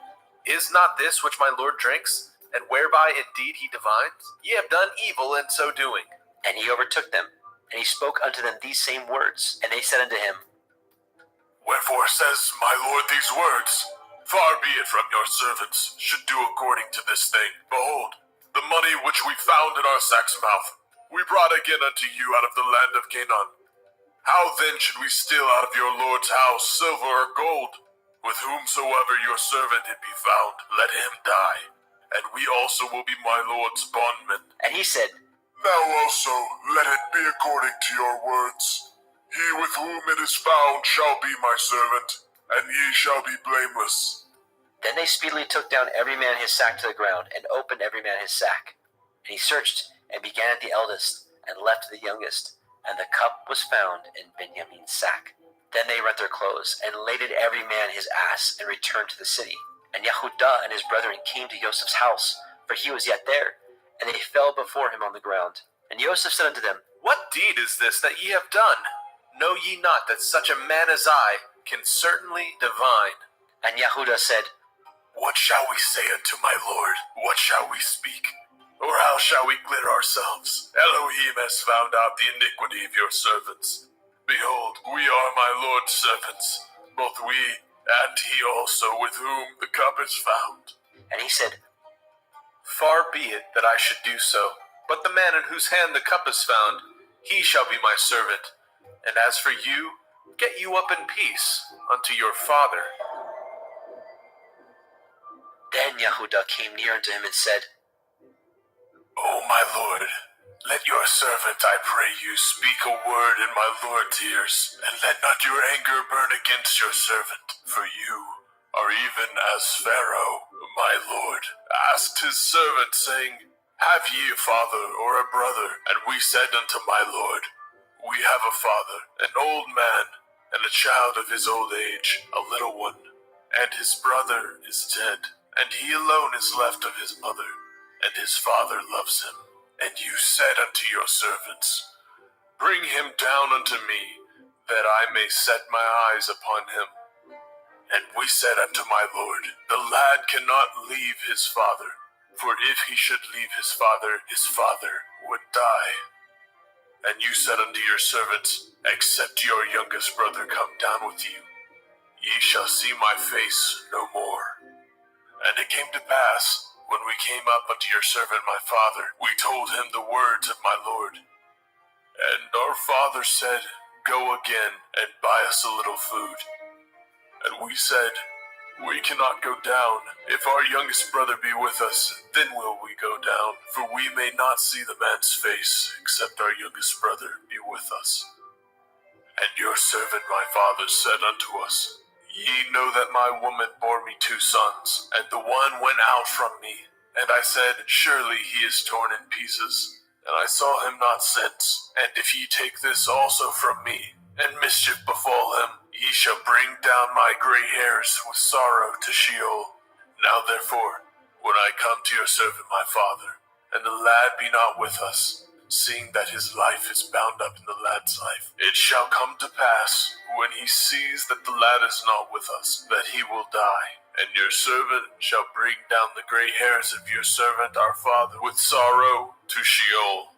Is not this which my Lord drinks, and whereby indeed he divines? Ye have done evil in so doing. And he overtook them, and he spoke unto them these same words. And they said unto him, Wherefore says my Lord these words? Far be it from your servants should do according to this thing. Behold, the money which we found in our sack's mouth, we brought again unto you out of the land of Canaan. How then should we steal out of your Lord's house silver or gold? With whomsoever your servant it be found, let him die, and we also will be my lord's bondmen. And he said, Now also let it be according to your words. He with whom it is found shall be my servant, and ye shall be blameless. Then they speedily took down every man his sack to the ground, and opened every man his sack. And he searched, and began at the eldest, and left the youngest. And the cup was found in Benjamin's sack. Then they rent their clothes, and laded every man his ass, and returned to the city. And Yehudah and his brethren came to Joseph's house, for he was yet there. And they fell before him on the ground. And Joseph said unto them, What deed is this that ye have done? Know ye not that such a man as I can certainly divine? And Yehudah said, What shall we say unto my lord? What shall we speak? Or how shall we clear ourselves? Elohim has found out the iniquity of your servants. Behold, we are my lord's servants, both we and he also with whom the cup is found. And he said, Far be it that I should do so, but the man in whose hand the cup is found, he shall be my servant. And as for you, get you up in peace unto your father. Then Yehudah came near unto him and said, O my lord, let your servant, I pray you, speak a word in my lord's ears, and let not your anger burn against your servant. For you are even as Pharaoh, my lord, asked his servant, saying, Have ye a father or a brother? And we said unto my lord, We have a father, an old man, and a child of his old age, a little one. And his brother is dead, and he alone is left of his mother, and his father loves him. And you said unto your servants, Bring him down unto me, that I may set my eyes upon him. And we said unto my lord, The lad cannot leave his father, for if he should leave his father would die. And you said unto your servants, Except your youngest brother come down with you, ye shall see my face no more. And it came to pass, when we came up unto your servant my father, we told him the words of my lord. And our father said, Go again, and buy us a little food. And we said, We cannot go down. If our youngest brother be with us, then will we go down. For we may not see the man's face, except our youngest brother be with us. And your servant my father said unto us, Ye know that my woman bore me 2 sons, and the one went out from me. And I said, Surely he is torn in pieces, and I saw him not since. And if ye take this also from me, and mischief befall him, ye shall bring down my gray hairs with sorrow to Sheol. Now therefore, when I come to your servant my father, and the lad be not with us, seeing that his life is bound up in the lad's life, it shall come to pass, when he sees that the lad is not with us, that he will die. And your servant shall bring down the gray hairs of your servant our father with sorrow to Sheol.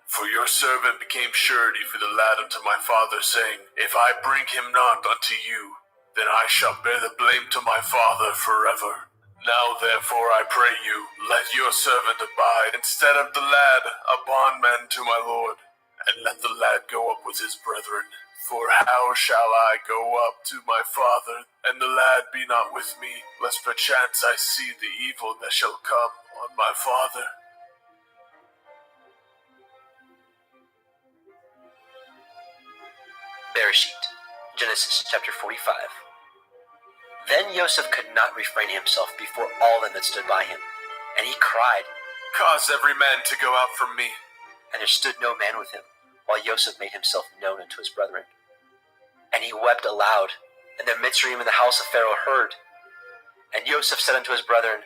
For your servant became surety for the lad unto my father, saying, If I bring him not unto you, then I shall bear the blame to my father forever. Now therefore I pray you, let your servant abide instead of the lad, a bondman to my lord, and let the lad go up with his brethren. For how shall I go up to my father, and the lad be not with me, lest perchance I see the evil that shall come on my father? Bereshit, Genesis chapter 45. Then Joseph could not refrain himself before all them that stood by him, and he cried, Cause every man to go out from me. and there stood no man with him, while Joseph made himself known unto his brethren. And he wept aloud, and the Mitzrayim in the house of Pharaoh heard. And Joseph said unto his brethren,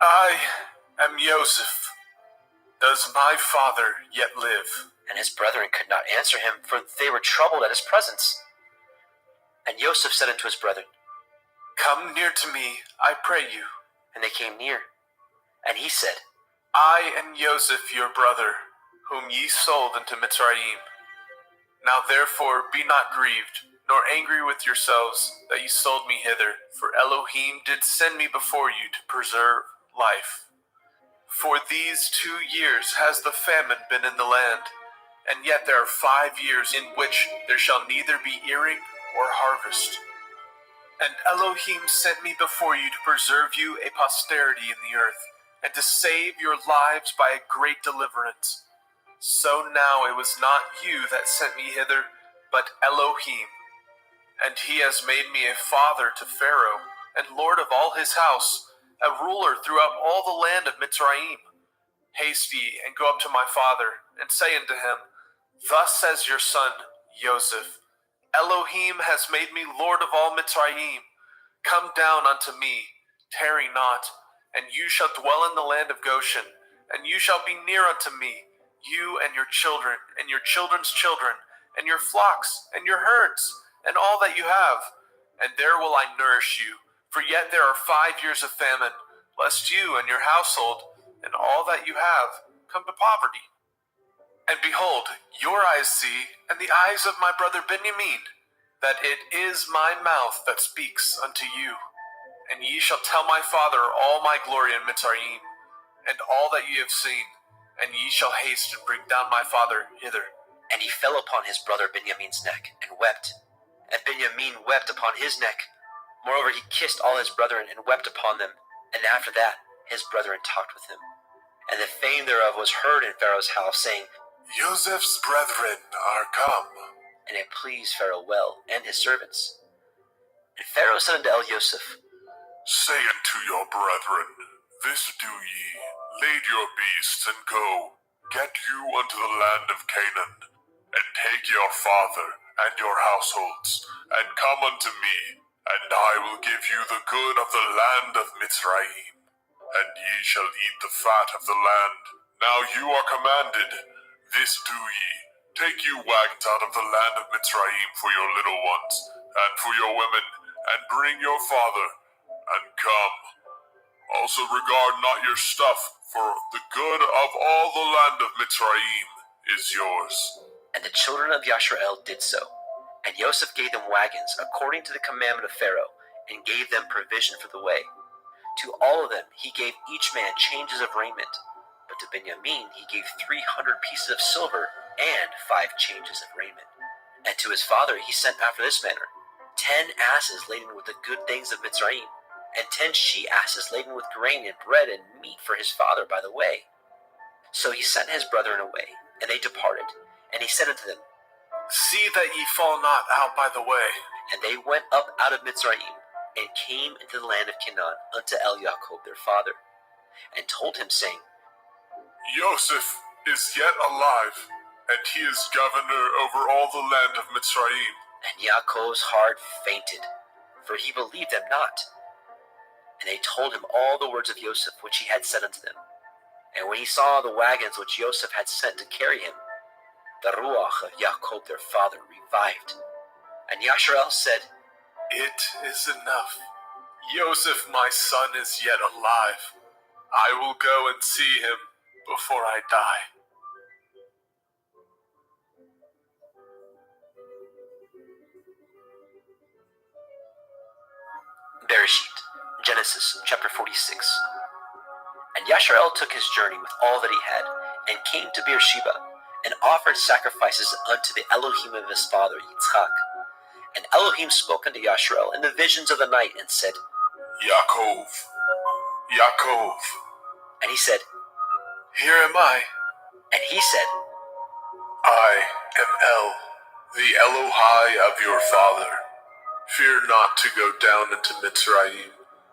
I am Joseph. Does my father yet live? And his brethren could not answer him, for they were troubled at his presence. And Joseph said unto his brethren, Come near to me, I pray you. and they came near. And he said, I am Joseph your brother, whom ye sold into Mitzrayim. Now therefore be not grieved, nor angry with yourselves that ye sold me hither, for Elohim did send me before you to preserve life. For these 2 years has the famine been in the land, and yet there are 5 years in which there shall neither be earing or harvest. And Elohim sent me before you to preserve you a posterity in the earth, and to save your lives by a great deliverance. So now it was not you that sent me hither, but Elohim. And he has made me a father to Pharaoh, and lord of all his house, a ruler throughout all the land of Mitzrayim. Haste ye, and go up to my father, and say unto him, Thus says your son, Joseph, Elohim has made me lord of all Mitzrayim. Come down unto me, tarry not, and you shall dwell in the land of Goshen, and you shall be near unto me, you and your children, and your children's children, and your flocks, and your herds, and all that you have. And there will I nourish you, for yet there are 5 years of famine, lest you and your household, and all that you have, come to poverty. And behold, your eyes see, and the eyes of my brother Benjamin, that it is my mouth that speaks unto you. And ye shall tell my father all my glory in Mitzrayim, and all that ye have seen, and ye shall haste and bring down my father hither. And he fell upon his brother Benjamin's neck, and wept. And Benjamin wept upon his neck. Moreover, he kissed all his brethren, and wept upon them. And after that, his brethren talked with him. And the fame thereof was heard in Pharaoh's house, saying, Joseph's brethren are come. And it pleased Pharaoh well, and his servants. And Pharaoh said unto Yosef, Say unto your brethren, This do ye, lade your beasts, and go, get you unto the land of Canaan, and take your father and your households, and come unto me, and I will give you the good of the land of Mitzrayim, and ye shall eat the fat of the land. Now you are commanded, this do ye, take you wagons out of the land of Mitzrayim for your little ones, and for your women, and bring your father, and come. Also regard not your stuff, for the good of all the land of Mitzrayim is yours. And the children of Yashrael did so. And Joseph gave them wagons, according to the commandment of Pharaoh, and gave them provision for the way. To all of them he gave each man changes of raiment. But to Benjamin he gave 300 pieces of silver, and 5 changes of raiment. And to his father he sent after this manner, 10 asses laden with the good things of Mitzrayim, and 10 she-asses laden with grain and bread and meat for his father by the way. So he sent his brethren away, and they departed. And he said unto them, See that ye fall not out by the way. And they went up out of Mitzrayim, and came into the land of Canaan unto Jacob their father, and told him, saying, Joseph is yet alive, and he is governor over all the land of Mitzrayim. And Yaakov's heart fainted, for he believed them not. And they told him all the words of Joseph which he had said unto them. And when he saw the wagons which Joseph had sent to carry him, the ruach of Jacob their father revived. And Yashrael said, It is enough. Joseph my son is yet alive. I will go and see him before I die. Bereshit, Genesis chapter 46. And Yashrael took his journey with all that he had, and came to Beersheba, and offered sacrifices unto the Elohim of his father Yitzchak. And Elohim spoke unto Yashrael in the visions of the night, and said, Yaakov, Yaakov. And he said, Here am I. And he said, I am El, the Elohai of your father. Fear not to go down into Mitzrayim,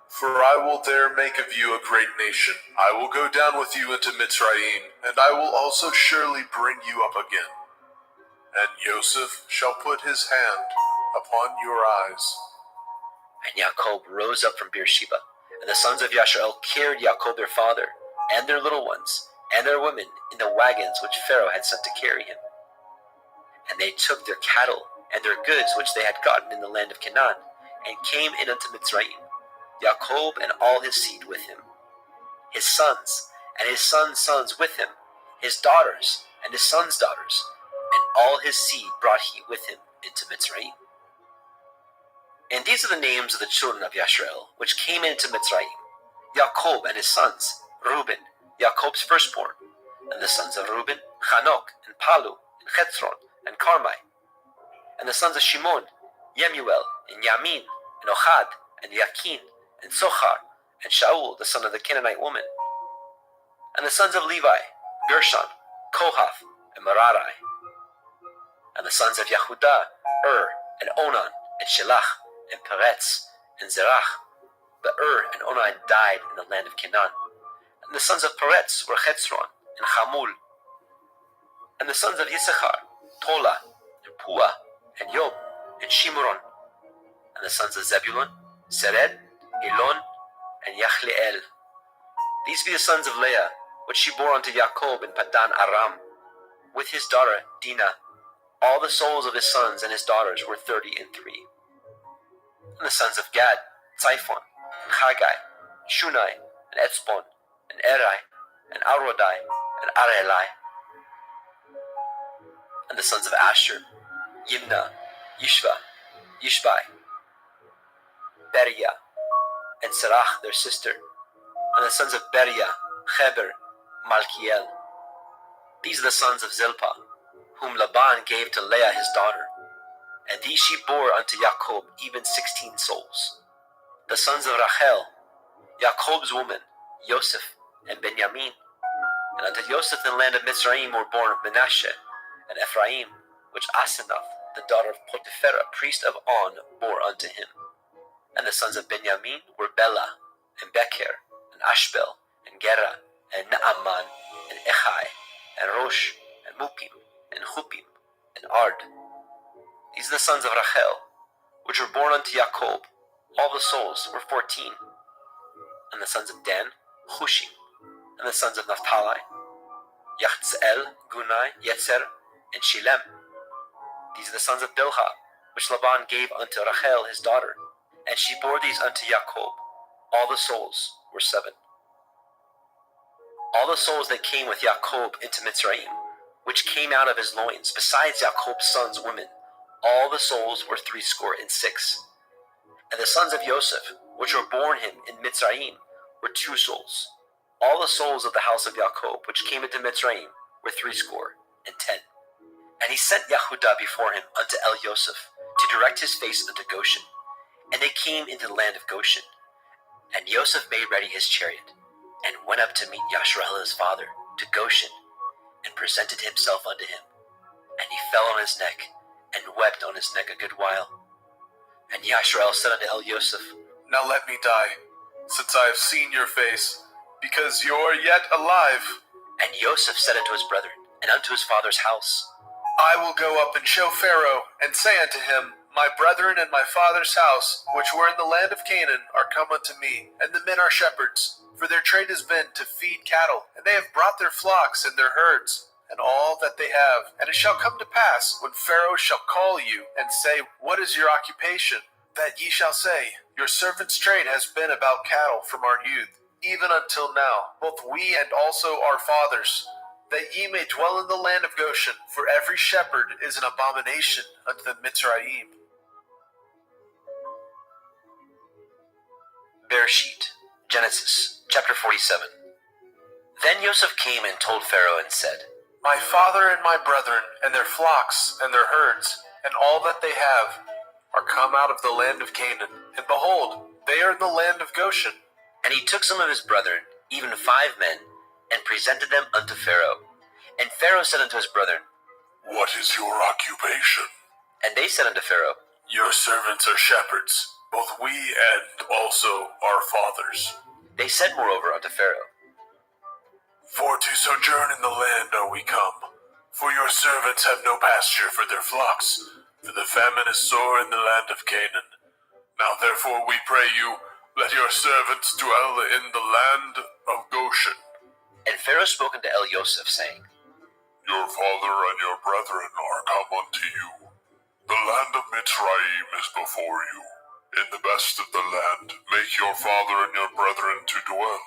for I will there make of you a great nation. I will go down with you into Mitzrayim, and I will also surely bring you up again. And Joseph shall put his hand upon your eyes. And Jacob rose up from Beersheba, and the sons of Yashrael carried Jacob their father, and their little ones, and their women, in the wagons which Pharaoh had sent to carry him. And they took their cattle and their goods which they had gotten in the land of Canaan, and came in unto Mitzrayim, Jacob and all his seed with him, his sons and his sons' sons with him, his daughters and his sons' daughters, and all his seed brought he with him into Mitzrayim. And these are the names of the children of Yashrael, which came into Mitzrayim: Jacob and his sons, Reuben, Jacob's firstborn, and the sons of Reuben, Hanok, and Palu, and Hezron, and Carmi, and the sons of Shimon, Yemuel, and Yamin, and Ohad, and Yakin, and Sochar, and Shaul, the son of the Canaanite woman. And the sons of Levi, Gershon, Kohath, and Merari. And the sons of Yehudah, and Onan, and Shelach, and Peretz, and Zerach. But and Onan died in the land of Canaan. And the sons of Peretz were Chetzron, and Hamul. And the sons of Yisachar, Tola, and Pua, and Yom, and Shimron. And the sons of Zebulun, Sered, Elon, and Yachleel. These be the sons of Leah, which she bore unto Jacob in Padan Aram, with his daughter Dinah. All the souls of his sons and his daughters were 33. And the sons of Gad, Tzipon, and Haggai, Shunai, and Etzbon, and Erai, and Arodai, and Arelai. And the sons of Asher, Yimna, Yishva, Yishbai, Beriah, and Serach their sister. And the sons of Beriah, Heber, Malkiel. These are the sons of Zilpah, whom Laban gave to Leah his daughter. And these she bore unto Jacob, even 16 souls. The sons of Rachel, Jacob's woman, Joseph, and Benjamin. And unto Joseph in the land of Mitzrayim were born Manasseh and Ephraim, which Asenath, the daughter of Potiphera, priest of On, bore unto him. And the sons of Benjamin were Bela, and Becher, and Ashbel, and Gera, and Naaman, and Echai, and Rosh, and Mupim, and Hupim, and Ard. These are the sons of Rachel, which were born unto Jacob. All the souls were 14. And the sons of Dan, Hushim. And the sons of Naphtali, Yachzeel, Gunai, Yetzer, and Shilem. These are the sons of Bilhah, which Laban gave unto Rachel his daughter. And she bore these unto Jacob. All the souls were 7. All the souls that came with Jacob into Mitzrayim, which came out of his loins, besides Jacob's sons' women, all the souls were 66. And the sons of Joseph, which were born him in Mitzrayim, were 2 souls. All the souls of the house of Jacob, which came into Mitzrayim, were 70. And he sent Yehudah before him unto El Yosef, to direct his face unto Goshen. And they came into the land of Goshen. And Yosef made ready his chariot, and went up to meet Yashrael his father, to Goshen, and presented himself unto him. And he fell on his neck, and wept on his neck a good while. And Yashrael said unto El Yosef, Now let me die, since I have seen your face, because you are yet alive. And Yosef said unto his brethren, and unto his father's house, I will go up and show Pharaoh, and say unto him, My brethren and my father's house, which were in the land of Canaan, are come unto me, and the men are shepherds. For their trade has been to feed cattle, and they have brought their flocks and their herds, and all that they have. And it shall come to pass, when Pharaoh shall call you, and say, What is your occupation? That ye shall say, Your servant's trade has been about cattle from our youth, even until now, both we and also our fathers, that ye may dwell in the land of Goshen, for every shepherd is an abomination unto the Mitzrayim. Bereshit, Genesis, chapter 47. Then Joseph came and told Pharaoh and said, My father and my brethren, and their flocks, and their herds, and all that they have, are come out of the land of Canaan, and behold, they are in the land of Goshen. And he took some of his brethren, even 5 men, and presented them unto Pharaoh. And Pharaoh said unto his brethren, What is your occupation? And they said unto Pharaoh, Your servants are shepherds, both we and also our fathers. They said moreover unto Pharaoh, For to sojourn in the land are we come, for your servants have no pasture for their flocks, for the famine is sore in the land of Canaan. Now therefore we pray you, let your servants dwell in the land of Goshen. And Pharaoh spoke unto El Yosef, saying, Your father and your brethren are come unto you. The land of Mitzrayim is before you. In the best of the land make your father and your brethren to dwell.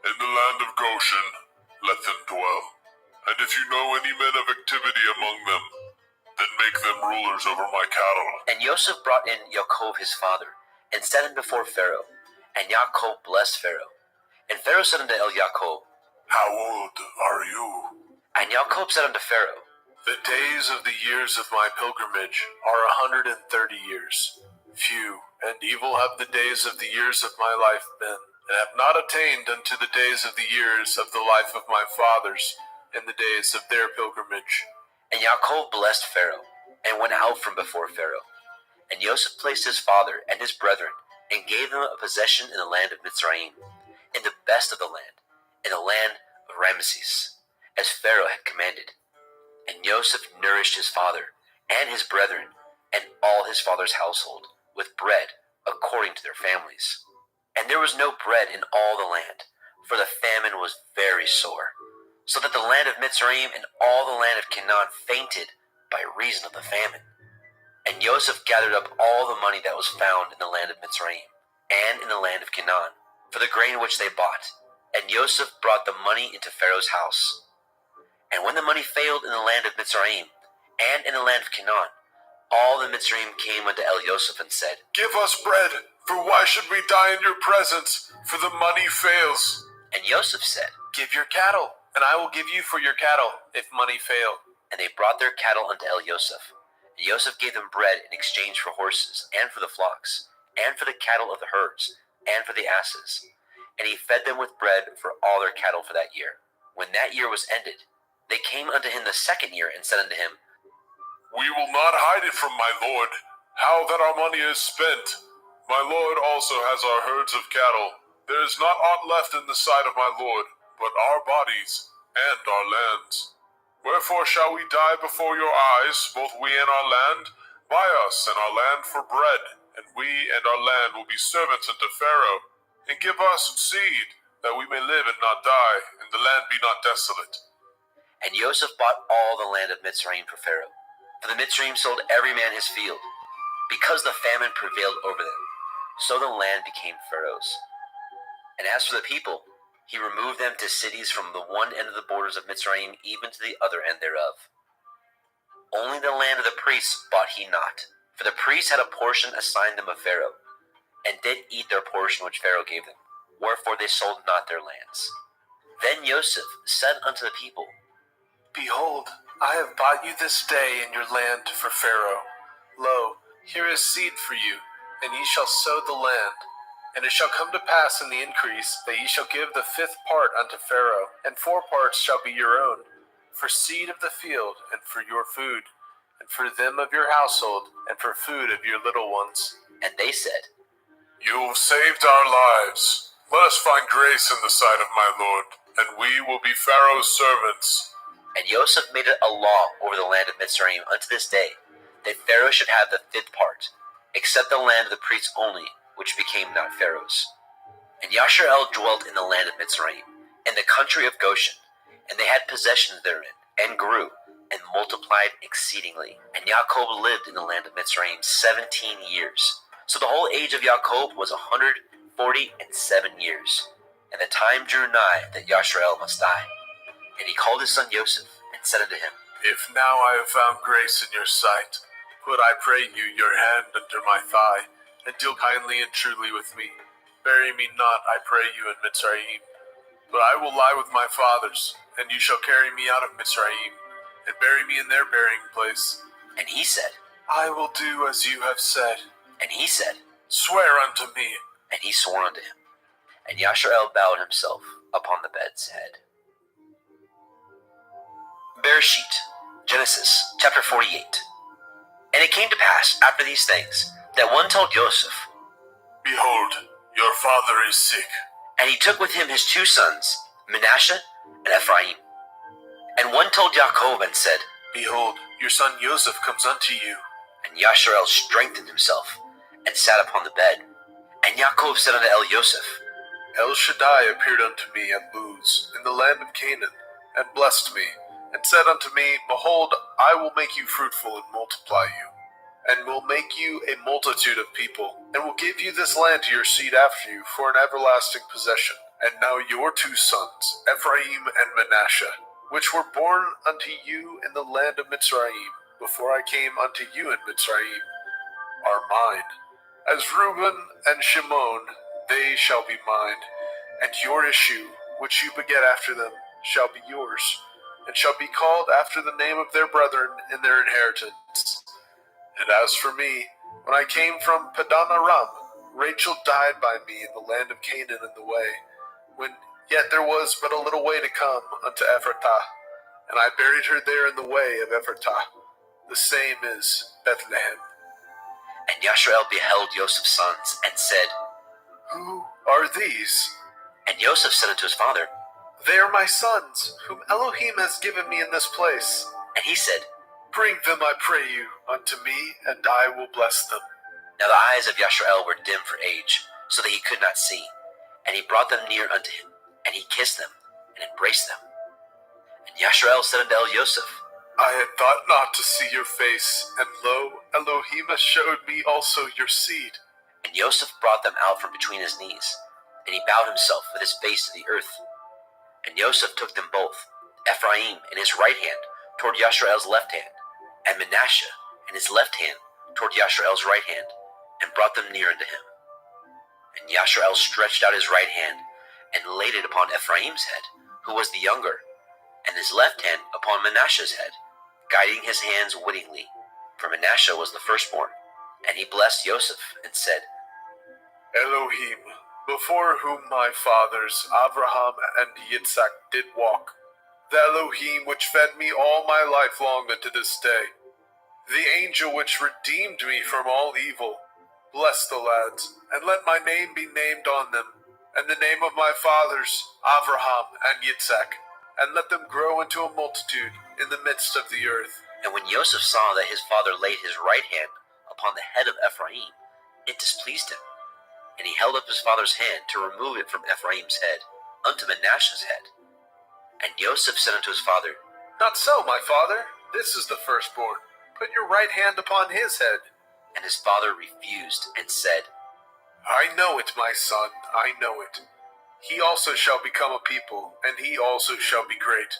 In the land of Goshen let them dwell. And if you know any men of activity among them, then make them rulers over my cattle. And Joseph brought in Yaakov his father, and set him before Pharaoh. And Yaakov blessed Pharaoh. And Pharaoh said unto El Yaakov, How old are you? And Yaakov said unto Pharaoh, The days of the years of my pilgrimage are 130 years. Few and evil have the days of the years of my life been, and have not attained unto the days of the years of the life of my fathers, in the days of their pilgrimage. And Yaakov blessed Pharaoh, and went out from before Pharaoh. And Joseph placed his father and his brethren, and gave them a possession in the land of Mitzrayim, in the best of the land, in the land of Ramesses, as Pharaoh had commanded. And Joseph nourished his father and his brethren, and all his father's household, with bread according to their families. And there was no bread in all the land, for the famine was very sore, so that the land of Mitzrayim and all the land of Canaan fainted by reason of the famine. And Joseph gathered up all the money that was found in the land of Mitzrayim and in the land of Canaan, for the grain which they bought. And Joseph brought the money into Pharaoh's house. And when the money failed in the land of Mitzrayim and in the land of Canaan, all the Mitzrayim came unto Joseph and said, Give us bread, for why should we die in your presence? For the money fails. And Joseph said, Give your cattle, and I will give you for your cattle, if money fail. And they brought their cattle unto Joseph. And Joseph gave them bread in exchange for horses, and for the flocks, and for the cattle of the herds, and for the asses. And he fed them with bread for all their cattle for that year. When that year was ended, they came unto him the second year, and said unto him, We will not hide it from my lord, how that our money is spent. My lord also has our herds of cattle. There is not aught left in the sight of my lord, but our bodies and our lands. Wherefore shall we die before your eyes, both we and our land? Buy us and our land for bread, and we and our land will be servants unto Pharaoh. And give us seed, that we may live and not die, and the land be not desolate. And Joseph bought all the land of Mitzrayim for Pharaoh. For the Mitzrayim sold every man his field, because the famine prevailed over them. So the land became Pharaoh's. And as for the people, he removed them to cities from the one end of the borders of Mitzrayim even to the other end thereof. Only the land of the priests bought he not, for the priests had a portion assigned them of Pharaoh, and did eat their portion which Pharaoh gave them, wherefore they sold not their lands. Then Joseph said unto the people, Behold, I have bought you this day in your land for Pharaoh. Lo, here is seed for you, and ye shall sow the land. And it shall come to pass in the increase that ye shall give the 5th part unto Pharaoh, and 4 parts shall be your own, for seed of the field, and for your food, and for them of your household, and for food of your little ones. And they said, You have saved our lives. Let us find grace in the sight of my lord, and we will be Pharaoh's servants. And Joseph made it a law over the land of Mitzrayim unto this day, that Pharaoh should have the 5th part, except the land of the priests only, which became not Pharaoh's. And Yasharel dwelt in the land of Mitzrayim, in the country of Goshen, and they had possessions therein, and grew, and multiplied exceedingly. And Yaakov lived in the land of Mitzrayim 17 years. So the whole age of Yaakov was 147 years. And the time drew nigh that Yasharel must die. And he called his son Joseph, and said unto him, If now I have found grace in your sight, put, I pray you, your hand under my thigh, and deal kindly and truly with me. Bury me not, I pray you, in Mitzrayim. But I will lie with my fathers, and you shall carry me out of Mitzrayim, and bury me in their burying place. And he said, I will do as you have said. And he said, Swear unto me. And he swore unto him. And Yasharel bowed himself upon the bed's head. Bereshit, Genesis, chapter 48. And it came to pass, after these things, that one told Joseph, Behold, your father is sick. and he took with him his 2 sons, Manasseh and Ephraim. And one told Yaakov and said, Behold, your son Joseph comes unto you. And Yasharel strengthened himself, and sat upon the bed. And Yaakov said unto Joseph, El Shaddai appeared unto me at Luz, in the land of Canaan, and blessed me, and said unto me, Behold, I will make you fruitful and multiply you, and will make you a multitude of people, and will give you this land to your seed after you for an everlasting possession. And now your 2 sons, Ephraim and Manasseh, which were born unto you in the land of Mitzrayim, before I came unto you in Mitzrayim, are mine. As Reuben and Shimon, they shall be mine, and your issue, which you beget after them, shall be yours, and shall be called after the name of their brethren in their inheritance. And as for me, When I came from Padan Aram, Rachel died by me in the land of Canaan in the way, when yet there was but a little way to come unto Ephratah, and I buried her there in the way of Ephratah. The same is Bethlehem. And Yashrael beheld Joseph's sons, and said, Who are these? And Joseph said unto his father, They are my sons, whom Elohim has given me in this place. And he said, Bring them, I pray you, unto me, and I will bless them. Now the eyes of Yashrael were dim for age, so that he could not see. And he brought them near unto him, and he kissed them, and embraced them. And Yashrael said unto Joseph, I had thought not to see your face, and lo, Elohim has showed me also your seed. And Joseph brought them out from between his knees, and he bowed himself with his face to the earth. And Joseph took them both, Ephraim in his right hand toward Yashrael's left hand, and Manasseh in his left hand toward Yashrael's right hand, and brought them near unto him. And Yashrael stretched out his right hand, and laid it upon Ephraim's head, who was the younger, and his left hand upon Manasseh's head, guiding his hands wittingly, for Manasseh was the firstborn. And he blessed Joseph, and said, Elohim, before whom my fathers Abraham and Yitzhak did walk, the Elohim which fed me all my life long unto this day, the angel which redeemed me from all evil, bless the lads, and let my name be named on them, and the name of my fathers Abraham and Yitzhak, and let them grow into a multitude in the midst of the earth. And when Joseph saw that his father laid his right hand upon the head of Ephraim, it displeased him. And he held up his father's hand to remove it from Ephraim's head unto Manasseh's head. And Joseph said unto his father, Not so, my father, this is the firstborn. Put your right hand upon his head. And his father refused, and said, I know it, my son, I know it. He also shall become a people, and he also shall be great.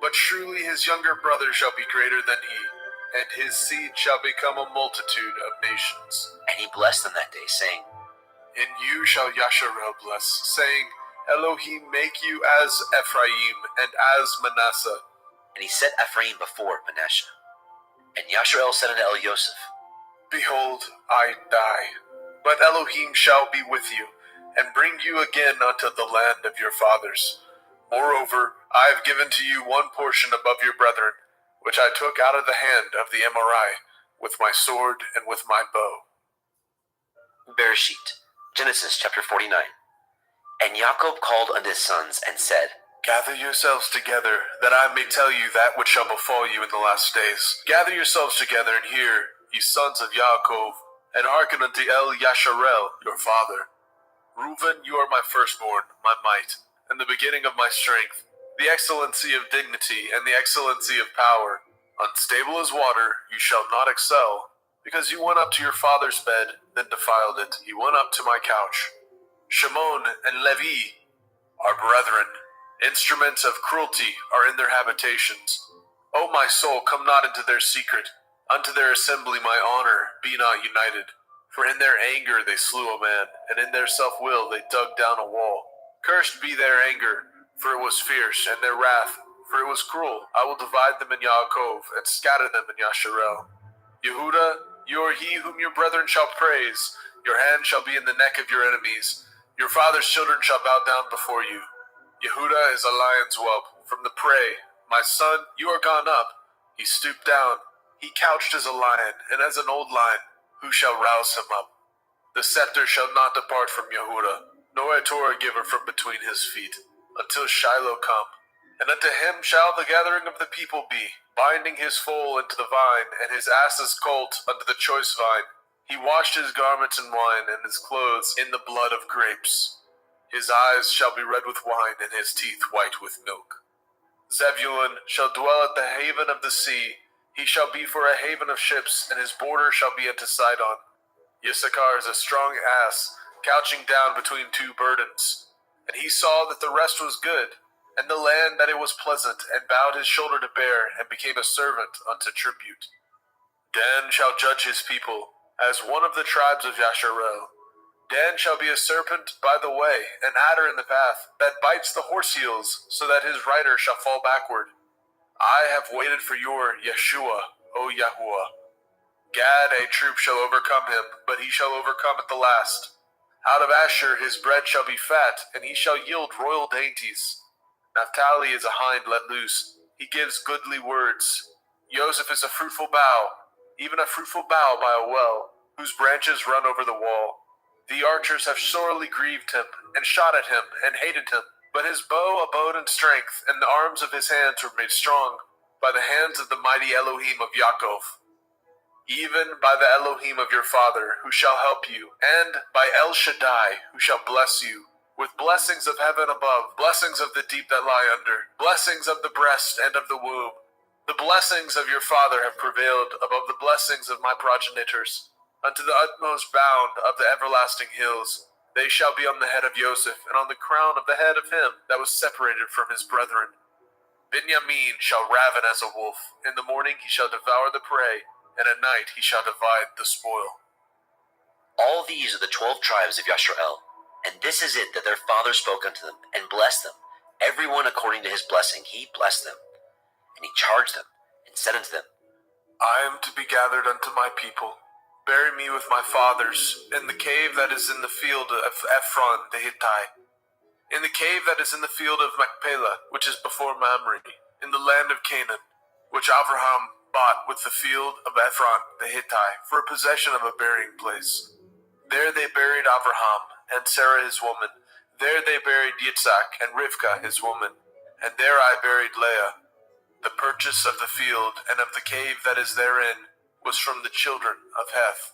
But surely his younger brother shall be greater than he, and his seed shall become a multitude of nations. And he blessed them that day, saying, In you shall Yasharel bless, saying, Elohim make you as Ephraim and as Manasseh. And he set Ephraim before Manasseh. And Yashrael said unto Joseph, Behold, I die, but Elohim shall be with you, and bring you again unto the land of your fathers. Moreover, I have given to you one portion above your brethren, which I took out of the hand of the Amorite, with my sword and with my bow. Bereshit, Genesis chapter 49. And Jacob called unto his sons, and said, Gather yourselves together, that I may tell you that which shall befall you in the last days. Gather yourselves together, and hear, ye sons of Yaakov, and hearken unto Yasharel, your father. Reuben, you are my firstborn, my might, and the beginning of my strength, the excellency of dignity, and the excellency of power. Unstable as water, you shall not excel, because you went up to your father's bed, then defiled it. You went up to my couch. Shimon and Levi are brethren. Instruments of cruelty are in their habitations. O my soul, come not into their secret. Unto their assembly my honor be not united. For in their anger they slew a man, and in their self-will they dug down a wall. Cursed be their anger, for it was fierce, and their wrath, for it was cruel. I will divide them in Yaakov, and scatter them in Yasharel. Yehuda, you are he whom your brethren shall praise. Your hand shall be in the neck of your enemies. Your father's children shall bow down before you. Yehuda is a lion's whelp from the prey. My son, you are gone up. He stooped down. He couched as a lion, and as an old lion. Who shall rouse him up? The scepter shall not depart from Yehuda, nor a Torah giver from between his feet, until Shiloh come. And unto him shall the gathering of the people be, binding his foal into the vine, and his ass's colt unto the choice vine. He washed his garments in wine, and his clothes in the blood of grapes. His eyes shall be red with wine, and his teeth white with milk. Zebulun shall dwell at the haven of the sea. He shall be for a haven of ships, and his border shall be unto Sidon. Issachar is a strong ass, couching down between two burdens. And he saw that the rest was good, and the land that it was pleasant, and bowed his shoulder to bear, and became a servant unto tribute. Dan shall judge his people, as one of the tribes of Yasharel. Dan shall be a serpent by the way, an adder in the path, that bites the horse heels, so that his rider shall fall backward. I have waited for your Yeshua, O Yahuwah. Gad a troop shall overcome him, but he shall overcome at the last. Out of Asher his bread shall be fat, and he shall yield royal dainties. Naphtali is a hind let loose. He gives goodly words. Joseph is a fruitful bough, even a fruitful bough by a well, whose branches run over the wall. The archers have sorely grieved him, and shot at him, and hated him. But his bow abode in strength, and the arms of his hands were made strong, by the hands of the mighty Elohim of Yaakov. Even by the Elohim of your father, who shall help you, and by El Shaddai, who shall bless you, with blessings of heaven above, blessings of the deep that lie under, blessings of the breast and of the womb. The blessings of your father have prevailed above the blessings of my progenitors, unto the utmost bound of the everlasting hills. They shall be on the head of Joseph, and on the crown of the head of him that was separated from his brethren. Benjamin shall raven as a wolf. In the morning he shall devour the prey, and at night he shall divide the spoil. All these are the 12 tribes of Yashrael, and this is it that their father spoke unto them, and blessed them. Every one according to his blessing he blessed them. And he charged them, and said unto them, I am to be gathered unto my people. Bury me with my fathers in the cave that is in the field of Ephron the Hittite, in the cave that is in the field of Machpelah, which is before Mamre, in the land of Canaan, which Abraham bought with the field of Ephron the Hittite for a possession of a burying place. There they buried Abraham and Sarah his woman. There they buried Yitzhak and Rivkah his woman. And there I buried Leah. The purchase of the field and of the cave that is therein was from the children of Heth.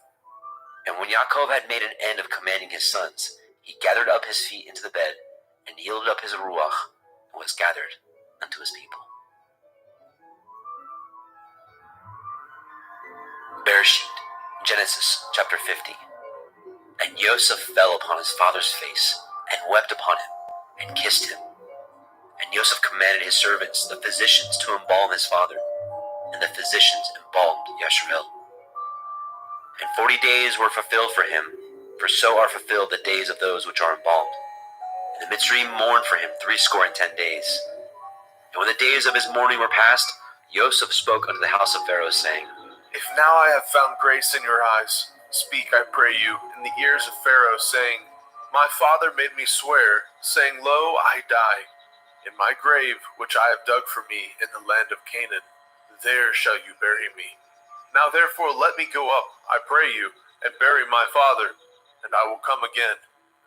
And when Yaakov had made an end of commanding his sons, he gathered up his feet into the bed, and yielded up his ruach, and was gathered unto his people. Bereshit, Genesis chapter 50. And Joseph fell upon his father's face, and wept upon him, and kissed him. And Joseph commanded his servants, the physicians, to embalm his father, and the physicians embalmed Yashrael. And 40 days were fulfilled for him, for so are fulfilled the days of those which are embalmed. And the Mitzrayim mourned for him 60 days. And when the days of his mourning were past, Joseph spoke unto the house of Pharaoh, saying, If now I have found grace in your eyes, speak, I pray you, in the ears of Pharaoh, saying, My father made me swear, saying, Lo, I die. In my grave, which I have dug for me in the land of Canaan, there shall you bury me. Now therefore let me go up, I pray you, and bury my father, and I will come again.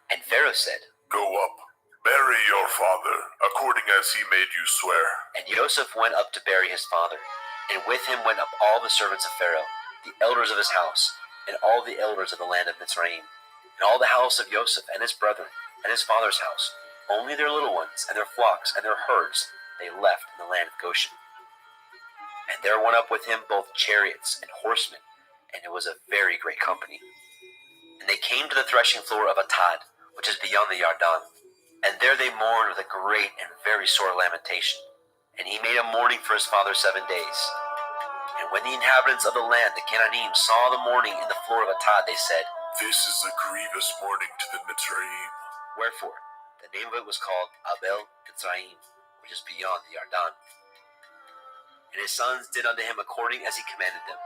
And Pharaoh said, Go up, bury your father, according as he made you swear. And Joseph went up to bury his father, and with him went up all the servants of Pharaoh, the elders of his house, and all the elders of the land of Mitzrayim, and all the house of Joseph and his brethren, and his father's house. Only their little ones, and their flocks, and their herds, they left in the land of Goshen. And there went up with him both chariots and horsemen, and it was a very great company. And they came to the threshing floor of Atad, which is beyond the Yarden. And there they mourned with a great and very sore lamentation. And he made a mourning for his father 7 days. And when the inhabitants of the land, the Canaanim, saw the mourning in the floor of Atad, they said, This is a grievous mourning to the Mitzrayim. Wherefore, the name of it was called Abel Mitzrayim, which is beyond the Yarden. And his sons did unto him according as he commanded them.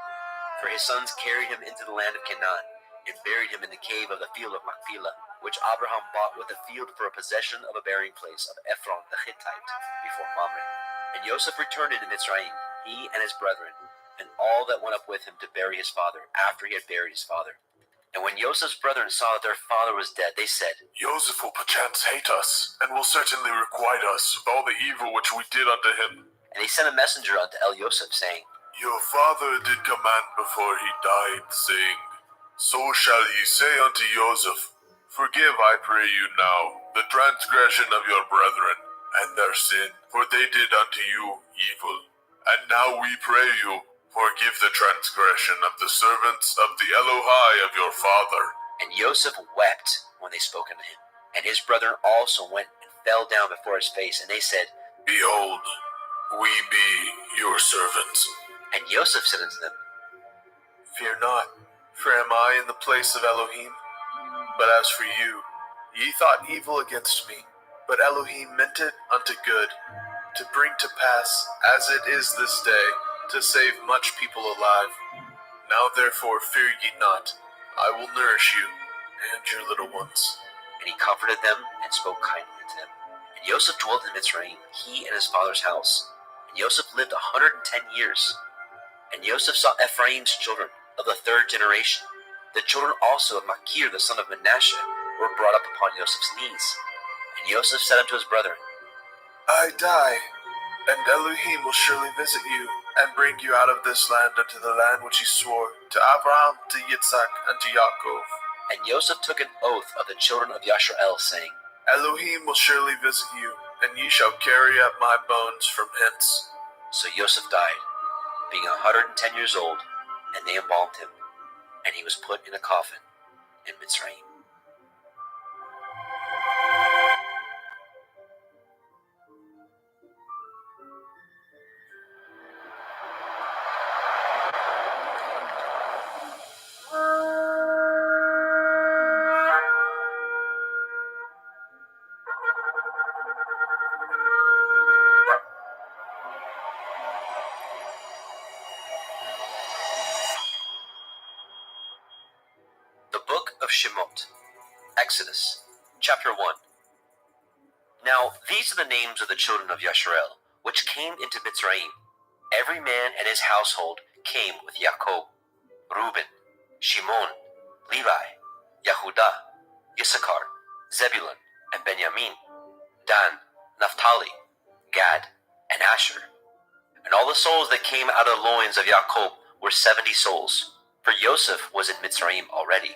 For his sons carried him into the land of Canaan, and buried him in the cave of the field of Machpelah, which Abraham bought with the field for a possession of a burying place of Ephron the Hittite, before Mamre. And Joseph returned into Mitzrayim, he and his brethren, and all that went up with him to bury his father, after he had buried his father. And when Joseph's brethren saw that their father was dead, they said, Joseph will perchance hate us, and will certainly requite us with all the evil which we did unto him. And they sent a messenger unto Joseph, saying, Your father did command before he died, saying, So shall ye say unto Joseph, Forgive, I pray you now, the transgression of your brethren, and their sin, for they did unto you evil. And now we pray you, forgive the transgression of the servants of the Elohai of your father. And Joseph wept when they spoke unto him. And his brethren also went and fell down before his face, and they said, Behold, we be your servants. And Joseph said unto them, Fear not, for am I in the place of Elohim? But as for you, ye thought evil against me, but Elohim meant it unto good, to bring to pass, as it is this day, to save much people alive. Now therefore fear ye not. I will nourish you and your little ones. And he comforted them and spoke kindly to them. And Joseph dwelt in Mitzrayim, he and his father's house. And Joseph lived 110 years. And Joseph saw Ephraim's children of the third generation. The children also of Machir the son of Manasseh were brought up upon Joseph's knees. And Joseph said unto his brethren, I die, and Elohim will surely visit you, and bring you out of this land unto the land which he swore to Abraham, to Yitzhak, and to Yaakov. And Joseph took an oath of the children of Yashrael, saying, Elohim will surely visit you, and ye shall carry up my bones from hence. So Joseph died, being 110 years old, and they embalmed him, and he was put in a coffin in Mitzrayim. The Book of Shemot, Exodus, chapter 1. Now these are the names of the children of Yashrael, which came into Mitzrayim. Every man and his household came with Jacob: Reuben, Shimon, Levi, Yehudah, Issachar, Zebulun, and Benjamin, Dan, Naphtali, Gad, and Asher. And all the souls that came out of the loins of Jacob were 70 souls, for Joseph was in Mitzrayim already.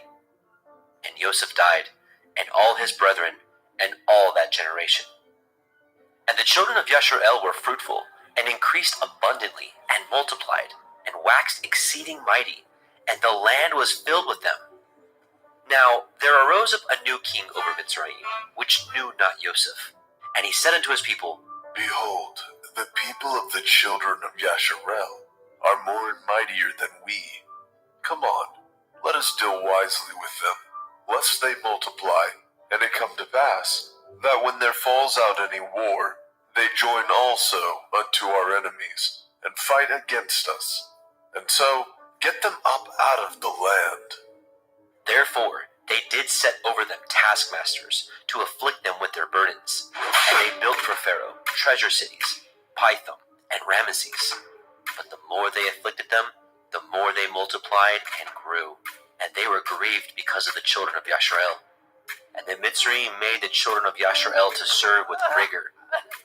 And Joseph died, and all his brethren, and all that generation. And the children of Yashrael were fruitful, and increased abundantly, and multiplied, and waxed exceeding mighty, and the land was filled with them. Now there arose up a new king over Mitzrayim, which knew not Joseph. And he said unto his people, Behold, the people of the children of Yasharel are more and mightier than we. Come on, let us deal wisely with them, lest they multiply, and it come to pass, that when there falls out any war, they join also unto our enemies, and fight against us, and so get them up out of the land. Therefore they did set over them taskmasters, to afflict them with their burdens. And they built for Pharaoh treasure cities, Pithom and Ramesses. But the more they afflicted them, the more they multiplied and grew, and they were grieved because of the children of Yashrael. And the Mitzrayim made the children of Yashrael to serve with rigor,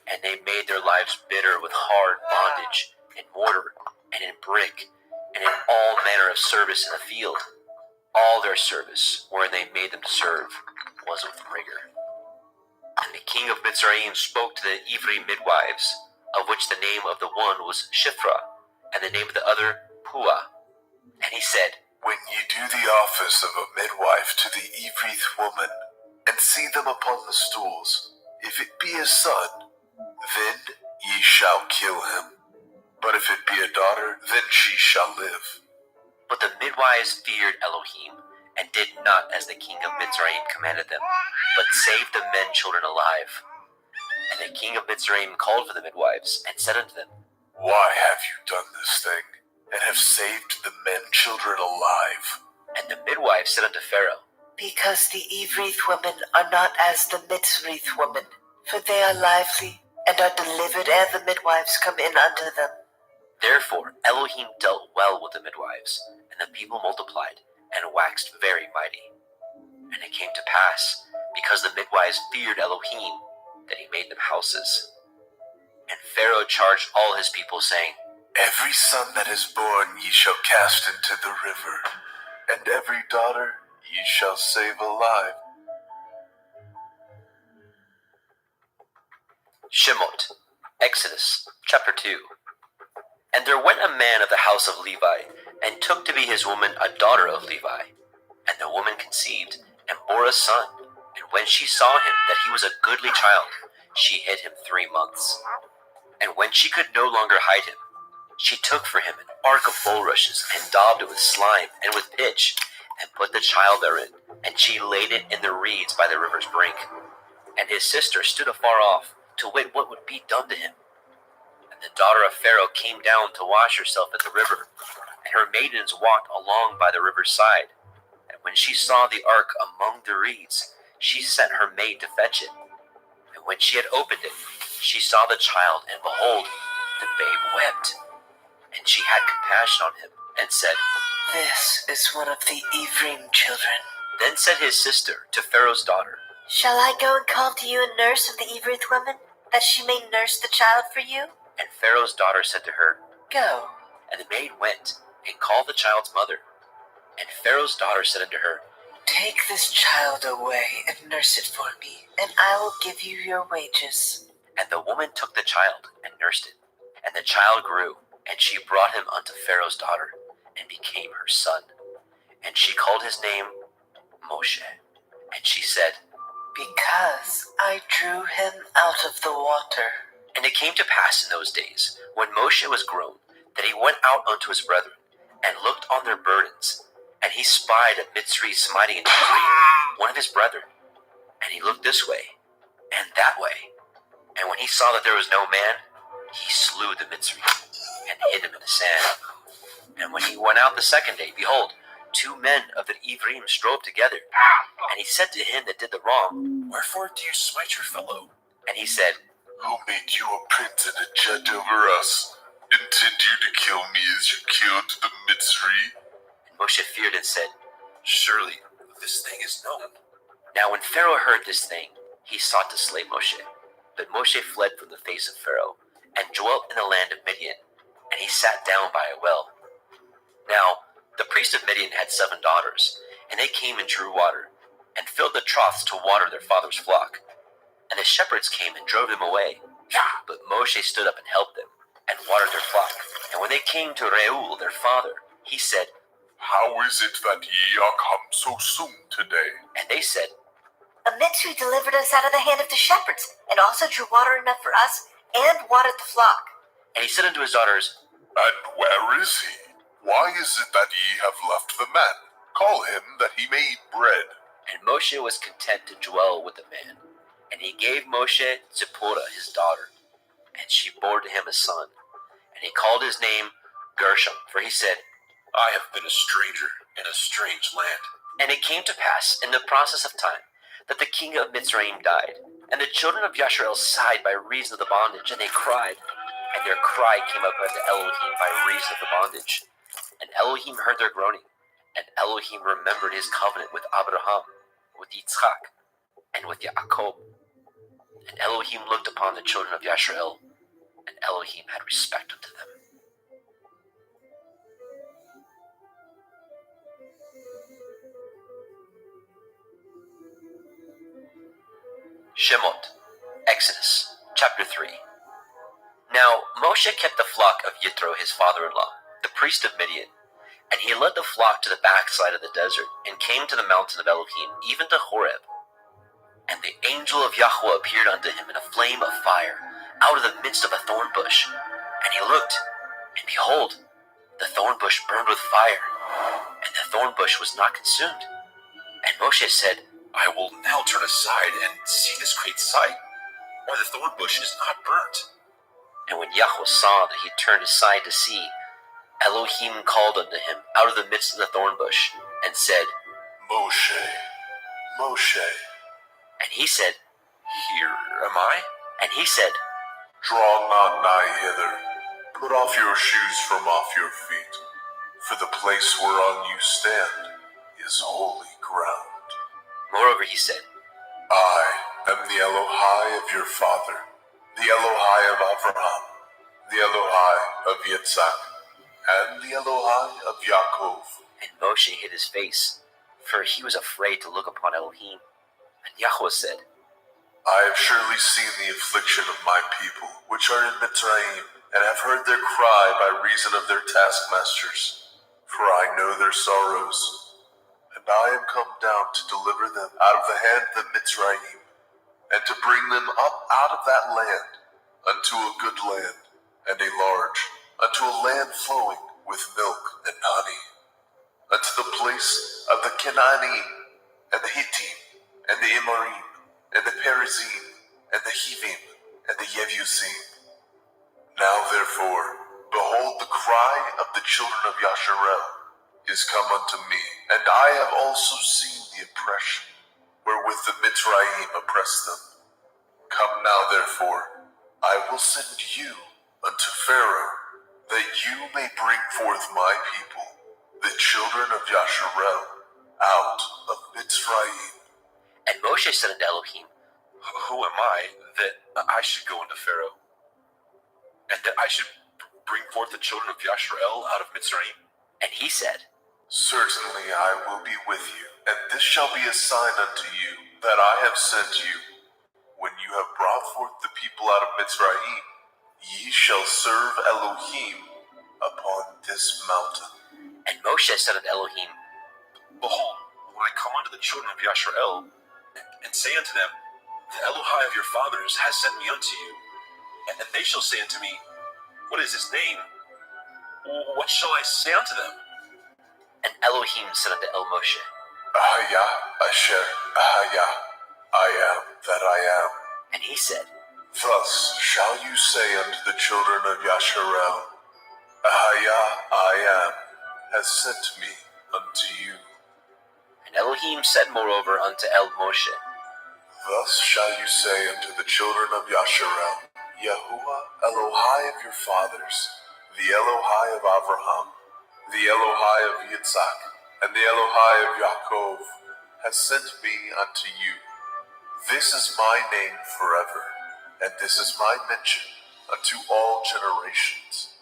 and they made their lives bitter with hard bondage, in mortar, and in brick, and in all manner of service in the field. All their service, wherein they made them to serve, was with rigor. And the king of Mitzrayim spoke to the Ivri midwives, of which the name of the one was Shiphrah, and the name of the other Puah. And he said, When ye do the office of a midwife to the Ivrith woman, and see them upon the stools, if it be a son, then ye shall kill him. But if it be a daughter, then she shall live. But the midwives feared Elohim, and did not as the king of Mitzrayim commanded them, but saved the men children alive. And the king of Mitzrayim called for the midwives, and said unto them, Why have you done this thing, and have saved the men children alive? And the midwives said unto Pharaoh, Because the Ivrith women are not as the Mitzrith women, for they are lively, and are delivered ere the midwives come in unto them. Therefore Elohim dealt well with the midwives, and the people multiplied, and waxed very mighty. And it came to pass, because the midwives feared Elohim, that he made them houses. And Pharaoh charged all his people, saying, Every son that is born ye shall cast into the river, and every daughter ye shall save alive. Shemot, Exodus, chapter 2. And there went a man of the house of Levi, and took to be his woman a daughter of Levi. And the woman conceived, and bore a son. And when she saw him that he was a goodly child, she hid him 3 months. And when she could no longer hide him, she took for him an ark of bulrushes, and daubed it with slime and with pitch, and put the child therein, and she laid it in the reeds by the river's brink. And his sister stood afar off, to wit what would be done to him. And the daughter of Pharaoh came down to wash herself at the river, and her maidens walked along by the river's side. And when she saw the ark among the reeds, she sent her maid to fetch it. And when she had opened it, she saw the child, and behold, the babe wept. And she had compassion on him, and said, This is one of the Ephraim children. Then said his sister to Pharaoh's daughter, Shall I go and call to you a nurse of the Evrith woman, that she may nurse the child for you? And Pharaoh's daughter said to her, Go. And the maid went, and called the child's mother. And Pharaoh's daughter said unto her, Take this child away and nurse it for me, and I will give you your wages. And the woman took the child, and nursed it. And the child grew, and she brought him unto Pharaoh's daughter, and became her son. And she called his name Moshe. And she said, Because I drew him out of the water. And it came to pass in those days, when Moshe was grown, that he went out unto his brethren, and looked on their burdens. And he spied a Mitzri smiting an Ephraim, one of his brethren. And he looked this way, and that way. And when he saw that there was no man, he slew the Mitzri, and hid him in the sand. And when he went out the second day, behold, 2 men of the Ephraim strove together. And he said to him that did the wrong, Wherefore do you smite your fellow? And he said, Who made you a prince and a judge over us? Intend you to kill me as you killed the Mitzri? And Moshe feared and said, Surely this thing is known. Now when Pharaoh heard this thing, he sought to slay Moshe. But Moshe fled from the face of Pharaoh, and dwelt in the land of Midian, and he sat down by a well. Now the priest of Midian had 7 daughters, and they came and drew water, and filled the troughs to water their father's flock. And the shepherds came and drove them away. But Moshe stood up and helped them, and watered their flock. And when they came to Reuel their father, he said, How is it that ye are come so soon today? And they said, A Mitzri delivered us out of the hand of the shepherds, and also drew water enough for us, and watered the flock. And he said unto his daughters, And where is he? Why is it that ye have left the man? Call him that he may eat bread. And Moshe was content to dwell with the man. And he gave Moshe Zipporah his daughter, and she bore to him a son. And he called his name Gershom, for he said, I have been a stranger in a strange land. And it came to pass in the process of time that the king of Mitzrayim died, and the children of Yasharel sighed by reason of the bondage, and they cried. And their cry came up unto Elohim by reason of the bondage. And Elohim heard their groaning, and Elohim remembered his covenant with Abraham, with Yitzchak, and with Yaakov. And Elohim looked upon the children of Yasharel, and Elohim had respect unto them. Shemot, Exodus, chapter 3. Now Moshe kept the flock of Yitro his father-in-law, the priest of Midian, and he led the flock to the backside of the desert, and came to the mountain of Elohim, even to Horeb. And the angel of Yahweh appeared unto him in a flame of fire, out of the midst of a thorn bush. And he looked, and behold, the thorn bush burned with fire, and the thorn bush was not consumed. And Moshe said, I will now turn aside and see this great sight, why the thorn bush is not burnt. And when Yahweh saw that he turned aside to see, Elohim called unto him out of the midst of the thorn bush, and said, Moshe, Moshe. And he said, Here am I. And he said, Draw not nigh hither. Put off your shoes from off your feet, for the place whereon you stand is holy ground. Moreover he said, I am the Elohai of your father, the Elohai of Abraham, the Elohai of Yitzhak, and the Elohai of Yaakov. And Moshe hid his face, for he was afraid to look upon Elohim. And Yahweh said, I have surely seen the affliction of my people, which are in Mitzrayim, and have heard their cry by reason of their taskmasters. For I know their sorrows, and I am come down to deliver them out of the hand of Mitzrayim, and to bring them up out of that land unto a good land, and a large, unto a land flowing with milk and honey, unto the place of the Canaanim, and the Hittim, and the Amorim, and the Perizim, and the Hivim, and the Yebusim. Now therefore, Behold, the cry of the children of Yasharel is come unto me, and I have also seen the oppression wherewith the Mitzrayim oppress them. Come now, therefore, I will send you unto Pharaoh, that you may bring forth my people, the children of Yasharel, out of Mitzrayim. And Moshe said unto Elohim, Who am I that I should go unto Pharaoh, and that I should bring forth the children of Yasharel out of Mitzrayim? And he said, Certainly I will be with you, and this shall be a sign unto you that I have sent you. When you have brought forth the people out of Mitzrayim, ye shall serve Elohim upon this mountain. And Moshe said unto Elohim, Behold, when I come unto the children of Yasharel, and say unto them, The Elohai of your fathers has sent me unto you, and they shall say unto me, What is his name? What shall I say unto them? And Elohim said unto El Moshe, Ahaya Asher Ahaya, I am that I am. And he said, Thus shall you say unto the children of Yasharel, Ahaya I am has sent me unto you. And Elohim said moreover unto El Moshe, Thus shall you say unto the children of Yasharel, Yahuwah Elohai of your fathers, the Elohai of Abraham, the Elohai of Yitzhak, and the Elohai of Yaakov, has sent me unto you. This is my name forever, and this is my mention unto all generations.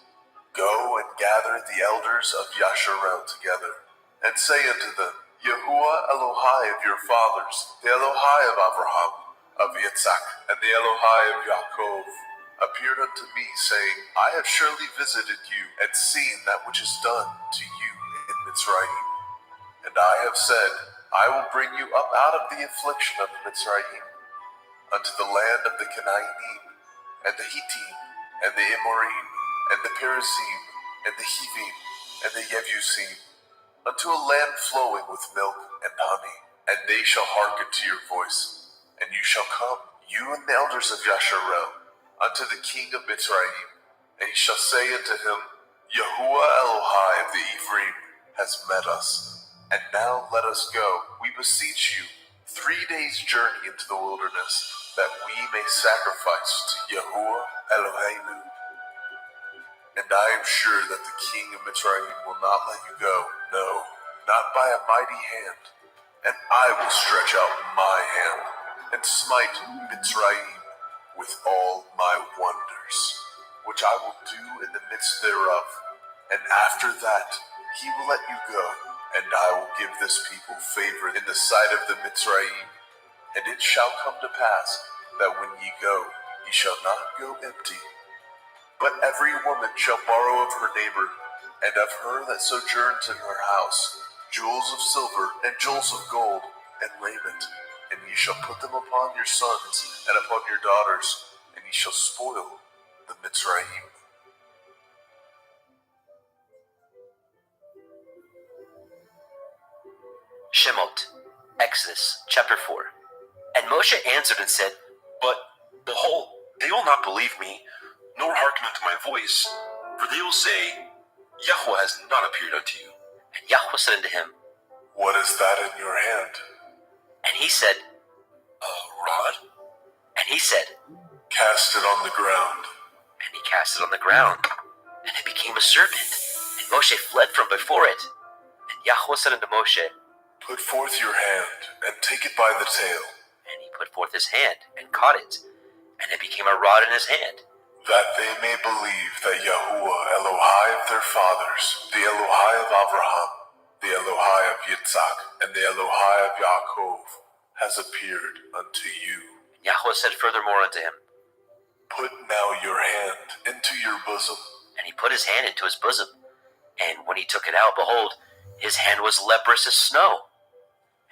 Go and gather the elders of Yasharel together, and say unto them, Yahuwah Elohai of your fathers, the Elohai of Abraham, of Yitzhak, and the Elohai of Yaakov, appeared unto me, saying, I have surely visited you, and seen that which is done to you in Mitzrayim. And I have said, I will bring you up out of the affliction of Mitzrayim, unto the land of the Canaanite, and the Hittim, and the Amorim, and the Perizim, and the Hivim, and the Yevusim, unto a land flowing with milk and honey, and they shall hearken to your voice. And you shall come, you and the elders of Yasharel, unto the king of Mitzrayim, and he shall say unto him, Yahuwah Elohai of the Ephraim has met us, and now let us go, we beseech you, 3 days' journey into the wilderness, that we may sacrifice to Yahuwah Eloheinu. And I am sure that the king of Mitzrayim will not let you go, no, not by a mighty hand. And I will stretch out my hand, and smite Mitzrayim with all my wonders, which I will do in the midst thereof. And after that he will let you go, and I will give this people favor in the sight of the Mitzrayim. And it shall come to pass, that when ye go, ye shall not go empty. But every woman shall borrow of her neighbor, and of her that sojourns in her house, jewels of silver, and jewels of gold, and raiment. And ye shall put them upon your sons, and upon your daughters, and ye shall spoil the Mitzrayim. Shemot, Exodus, chapter 4. And Moshe answered and said, But, behold, they will not believe me, nor hearken unto my voice, for they will say, Yahweh has not appeared unto you. And Yahweh said unto him, What is that in your hand? And he said, A rod? And he said, Cast it on the ground. And he cast it on the ground, and it became a serpent. And Moshe fled from before it. And Yahweh said unto Moshe, Put forth your hand, and take it by the tail, And he put forth his hand, and caught it, and it became a rod in his hand. that they may believe that Yahuwah Elohai of their fathers, the Elohai of Abraham, the Elohai of Yitzhak, and the Elohai of Yaakov, has appeared unto you. And Yahweh said furthermore unto him, Put now your hand into your bosom. And he put his hand into his bosom. And when he took it out, behold, his hand was leprous as snow.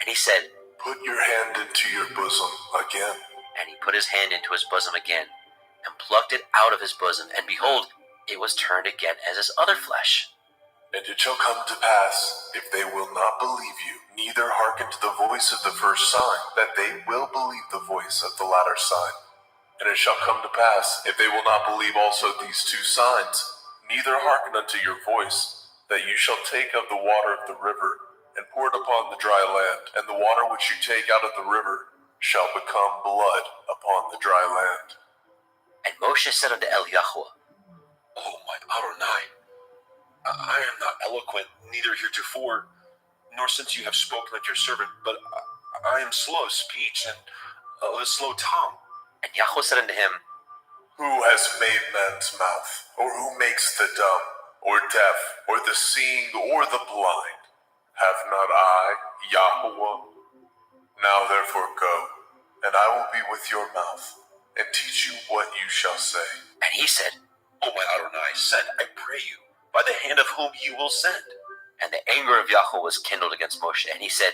And he said, Put your hand into your bosom again. And he put his hand into his bosom again, and plucked it out of his bosom, and behold, it was turned again as his other flesh. And it shall come to pass, if they will not believe you, neither hearken to the voice of the first sign, that they will believe the voice of the latter sign. And it shall come to pass, if they will not believe also these 2 signs, neither hearken unto your voice, that you shall take of the water of the river, and pour it upon the dry land, and the water which you take out of the river shall become blood upon the dry land. And Moshe said unto Yahweh, Oh, my Adonai, I am not eloquent, neither heretofore, nor since you have spoken unto your servant, but I am slow of speech and of a slow tongue. And Yahweh said unto him, Who has made man's mouth, or who makes the dumb, or deaf, or the seeing, or the blind? Have not I, Yahweh? Now therefore go, and I will be with your mouth, and teach you what you shall say. and he said, O my Adonai, send, I pray you, by the hand of whom you will send. And the anger of Yahweh was kindled against Moshe, and he said,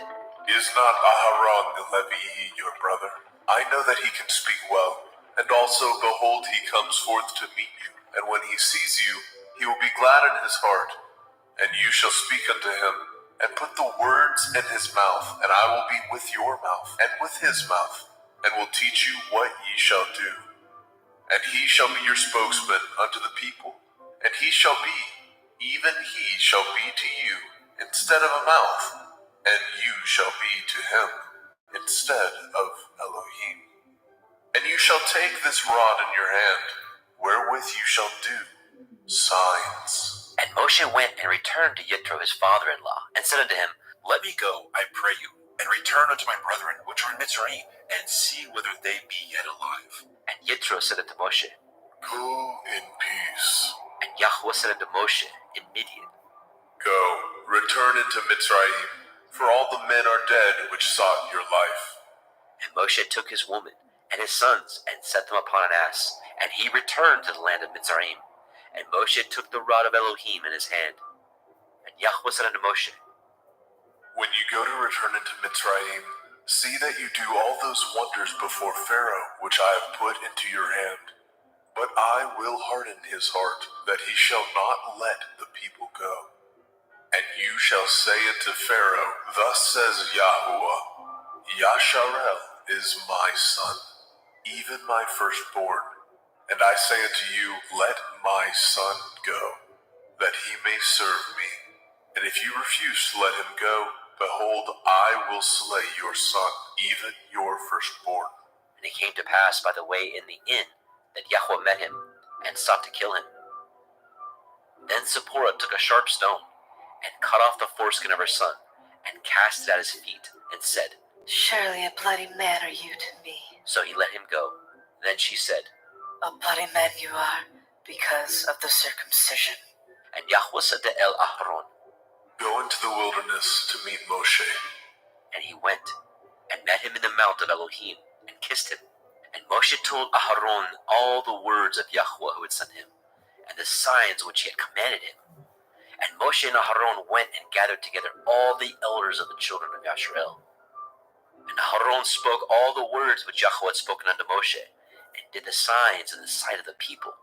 Is not Aharon the Levi your brother? I know that he can speak well, and also, behold, he comes forth to meet you, and when he sees you, he will be glad in his heart. And you shall speak unto him, and put the words in his mouth, and I will be with your mouth, and with his mouth, and will teach you what ye shall do. And he shall be your spokesman unto the people, and he shall be, even he shall be to you, instead of a mouth, and you shall be to him, instead of Elohim. And you shall take this rod in your hand, wherewith you shall do signs. And Moshe went and returned to Yitro his father-in-law, and said unto him, Let me go, I pray you, and return unto my brethren which are in Mitzrayim, and see whether they be yet alive. And Yitro said unto Moshe, Go in peace. and Yahweh said unto Moshe in Midian, Go, return into Mitzrayim, for all the men are dead which sought your life. And Moshe took his woman and his sons, and set them upon an ass, and he returned to the land of Mitzrayim. And Moshe took the rod of Elohim in his hand. And Yahweh said unto Moshe, When you go to return into Mitzrayim, see that you do all those wonders before Pharaoh, which I have put into your hand. But I will harden his heart, that he shall not let the people go. And you shall say unto Pharaoh, Thus says Yahuwah, Yasharel is my son, even my firstborn. And I say unto you, Let my son go, that he may serve me. And if you refuse to let him go, behold, I will slay your son, even your firstborn. and it came to pass by the way in the inn that Yahweh met him, and sought to kill him. Then Zipporah took a sharp stone, and cut off the foreskin of her son, and cast it at his feet, and said, Surely a bloody man are you to me. So he let him go. Then she said, A bloody man you are, because of the circumcision. and Yahweh said to Aharon, Go into the wilderness to meet Moshe. and he went, and met him in the mount of Elohim, and kissed him. And Moshe told Aharon all the words of Yahweh who had sent him, and the signs which he had commanded him. And Moshe and Aharon went and gathered together all the elders of the children of Yasharel. And Aharon spoke all the words which Yahweh had spoken unto Moshe, and did the signs in the sight of the people.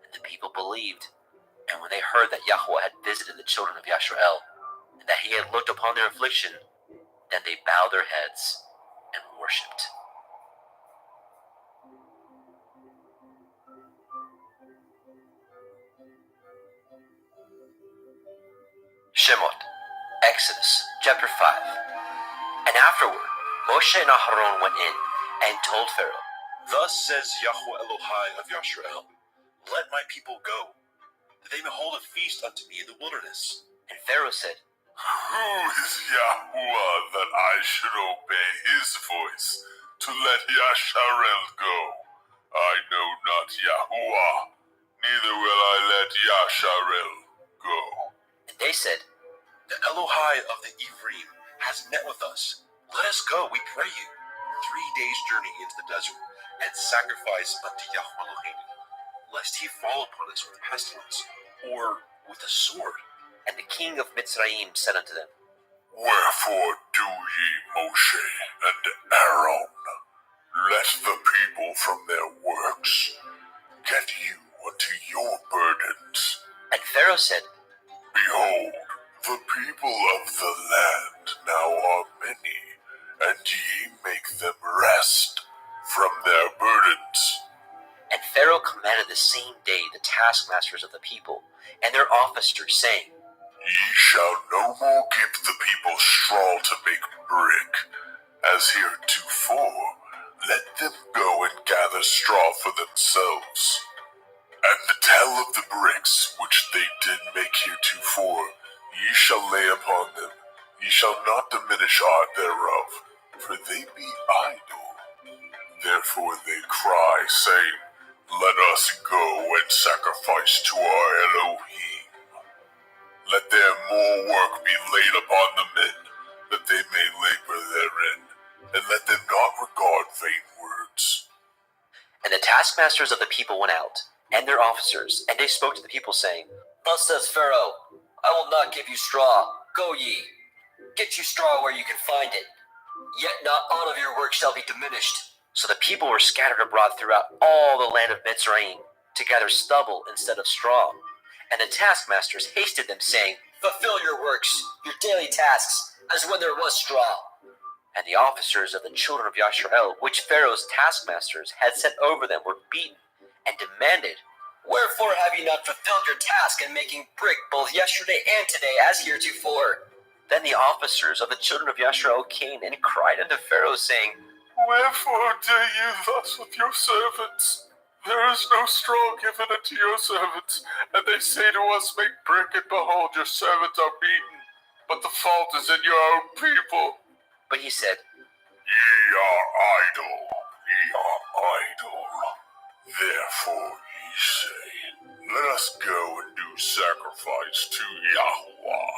And the people believed. And when they heard that Yahweh had visited the children of Yasharel, and that he had looked upon their affliction, then they bowed their heads and worshipped. Shemot, Exodus, chapter 5. And afterward, Moshe and Aharon went in, and told Pharaoh, Thus says Yahweh Elohai of Yasharel, Let my people go, that they may hold a feast unto me in the wilderness. and Pharaoh said, Who is Yahuwah that I should obey his voice to let Yasharel go? I know not Yahuwah, neither will I let Yasharel go. And they said, The Elohai of the Ephraim has met with us. Let us go, we pray you, 3 days' journey into the desert, and sacrifice unto Yahweh Elohim, lest he fall upon us with pestilence, or with a sword. And the king of Mitzrayim said unto them, Wherefore do ye, Moshe and Aaron, let the people from their works get you unto your burdens. And Pharaoh said, Behold, the people of the land now are many, and ye make them rest from their burdens. And Pharaoh commanded the same day the taskmasters of the people, and their officers, saying, Ye shall no more give the people straw to make brick, as heretofore. Let them go and gather straw for themselves. And the tale of the bricks which they did make heretofore, ye shall lay upon them. Ye shall not diminish aught thereof, for they be idle. Therefore they cry, saying, Let us go and sacrifice to our Elohim. Let their more work be laid upon the men, that they may labor therein, and let them not regard vain words. And the taskmasters of the people went out, and their officers, and they spoke to the people, saying, Thus says Pharaoh, I will not give you straw. Go ye, get you straw where you can find it. Yet not aught of your work shall be diminished. So the people were scattered abroad throughout all the land of Mitzrayim, to gather stubble instead of straw. And the taskmasters hasted them, saying, Fulfill your works, your daily tasks, as when there was straw. And the officers of the children of Yasharel, which Pharaoh's taskmasters had set over them, were beaten, and demanded, Wherefore have ye not fulfilled your task in making brick both yesterday and today as heretofore? Then the officers of the children of Yasharel came and cried unto Pharaoh, saying, Wherefore do you thus with your servants? There is no straw given unto your servants, and they say to us, Make brick, and behold, your servants are beaten. But the fault is in your own people. But he said, Ye are idle, ye are idle. Therefore ye say, Let us go and do sacrifice to Yahweh.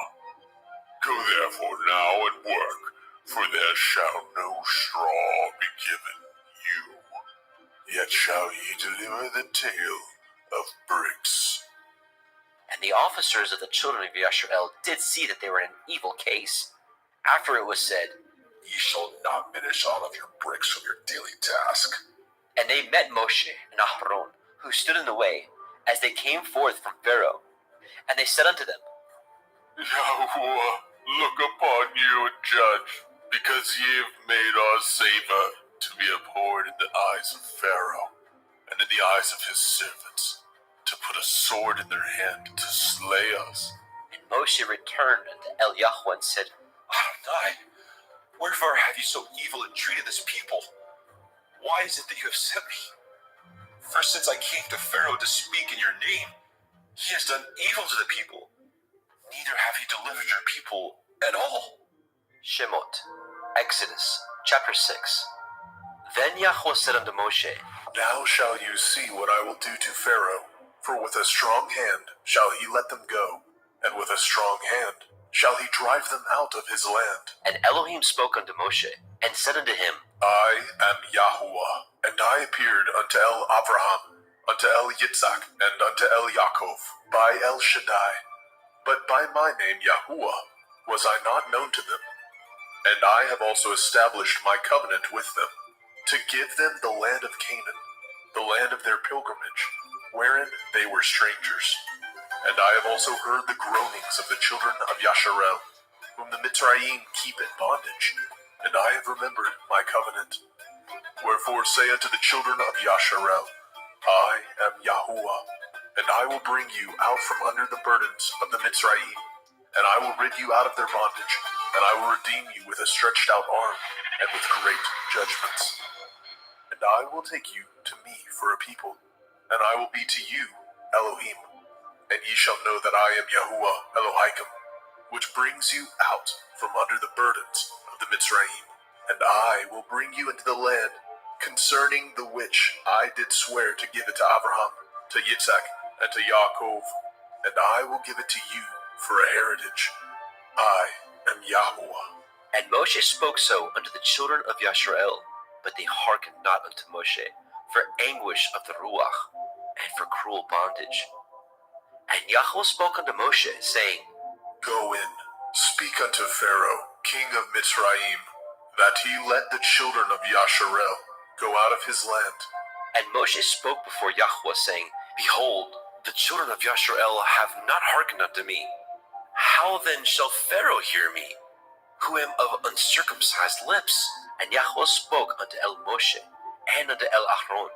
Go therefore now and work, for there shall no straw be given you. Yet shall ye deliver the tale of bricks. And the officers of the children of Yasharel did see that they were in an evil case. After it was said, Ye shall not diminish all of your bricks from your daily task. and they met Moshe and Aharon, who stood in the way, as they came forth from Pharaoh. And they said unto them, Yahuwah, look upon you and judge, because ye have made our Saviour to be abhorred in the eyes of Pharaoh, and in the eyes of his servants, to put a sword in their hand to slay us. And Moshe returned unto Eliyahu and said, Adonai, wherefore have you so evil entreated this people? Why is it that you have sent me? For since I came to Pharaoh to speak in your name, he has done evil to the people. Neither have you delivered your people at all. Shemot, Exodus, chapter 6. Then Yahweh said unto Moshe, Now shall you see what I will do to Pharaoh, for with a strong hand shall he let them go, and with a strong hand shall he drive them out of his land. And Elohim spoke unto Moshe, and said unto him, I am Yahuwah, and I appeared unto El Abraham, unto El Yitzhak, and unto El Yaakov, by El Shaddai. But by my name Yahuwah was I not known to them. And I have also established my covenant with them, to give them the land of Canaan, the land of their pilgrimage, wherein they were strangers. And I have also heard the groanings of the children of Yasharel, whom the Mitzrayim keep in bondage, and I have remembered my covenant. Wherefore say unto the children of Yasharel, I am Yahuwah, and I will bring you out from under the burdens of the Mitzrayim, and I will rid you out of their bondage, and I will redeem you with a stretched out arm, and with great judgments. And I will take you to me for a people, and I will be to you Elohim, and ye shall know that I am Yahuwah Elohim, which brings you out from under the burdens of the Mitzrayim. And I will bring you into the land concerning the which I did swear to give it to Abraham, to Yitzhak, and to Yaakov, and I will give it to you for a heritage. I am Yahuwah. And Moshe spoke so unto the children of Yasharel, but they hearkened not unto Moshe, for anguish of the Ruach, and for cruel bondage. And Yahweh spoke unto Moshe, saying, Go in, speak unto Pharaoh, king of Mitzrayim, that he let the children of Yasharel go out of his land. And Moshe spoke before Yahweh, saying, Behold, the children of Yasharel have not hearkened unto me. How then shall Pharaoh hear me, who am of uncircumcised lips? And Yahweh spoke unto El Moshe and unto El Aharon,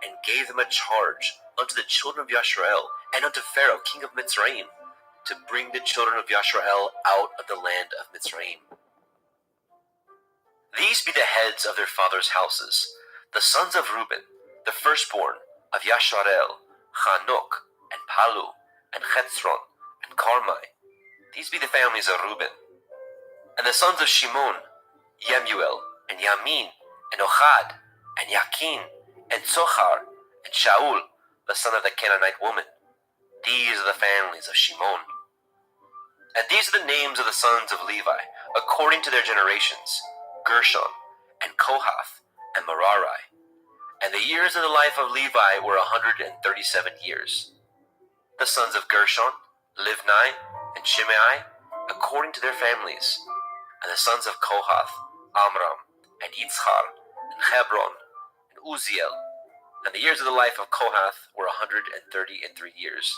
and gave them a charge unto the children of Yasharel, and unto Pharaoh, king of Mitzrayim, to bring the children of Yashrael out of the land of Mitzrayim. These be the heads of their fathers' houses, the sons of Reuben, the firstborn of Yasharel, Chanok, and Palu, and Chetzron, and Carmi. These be the families of Reuben. And the sons of Shimon, Yemuel, and Yamin, and Ochad, and Yakin, and Tzochar, and Shaul, the son of the Canaanite woman. These are the families of Shimon. And these are the names of the sons of Levi, according to their generations, Gershon, and Kohath, and Merari. And the years of the life of Levi were 137 years. The sons of Gershon, Livni, and Shimei, according to their families. And the sons of Kohath, Amram, and Yitzchar, and Hebron, and Uziel. And the years of the life of Kohath were 133 years.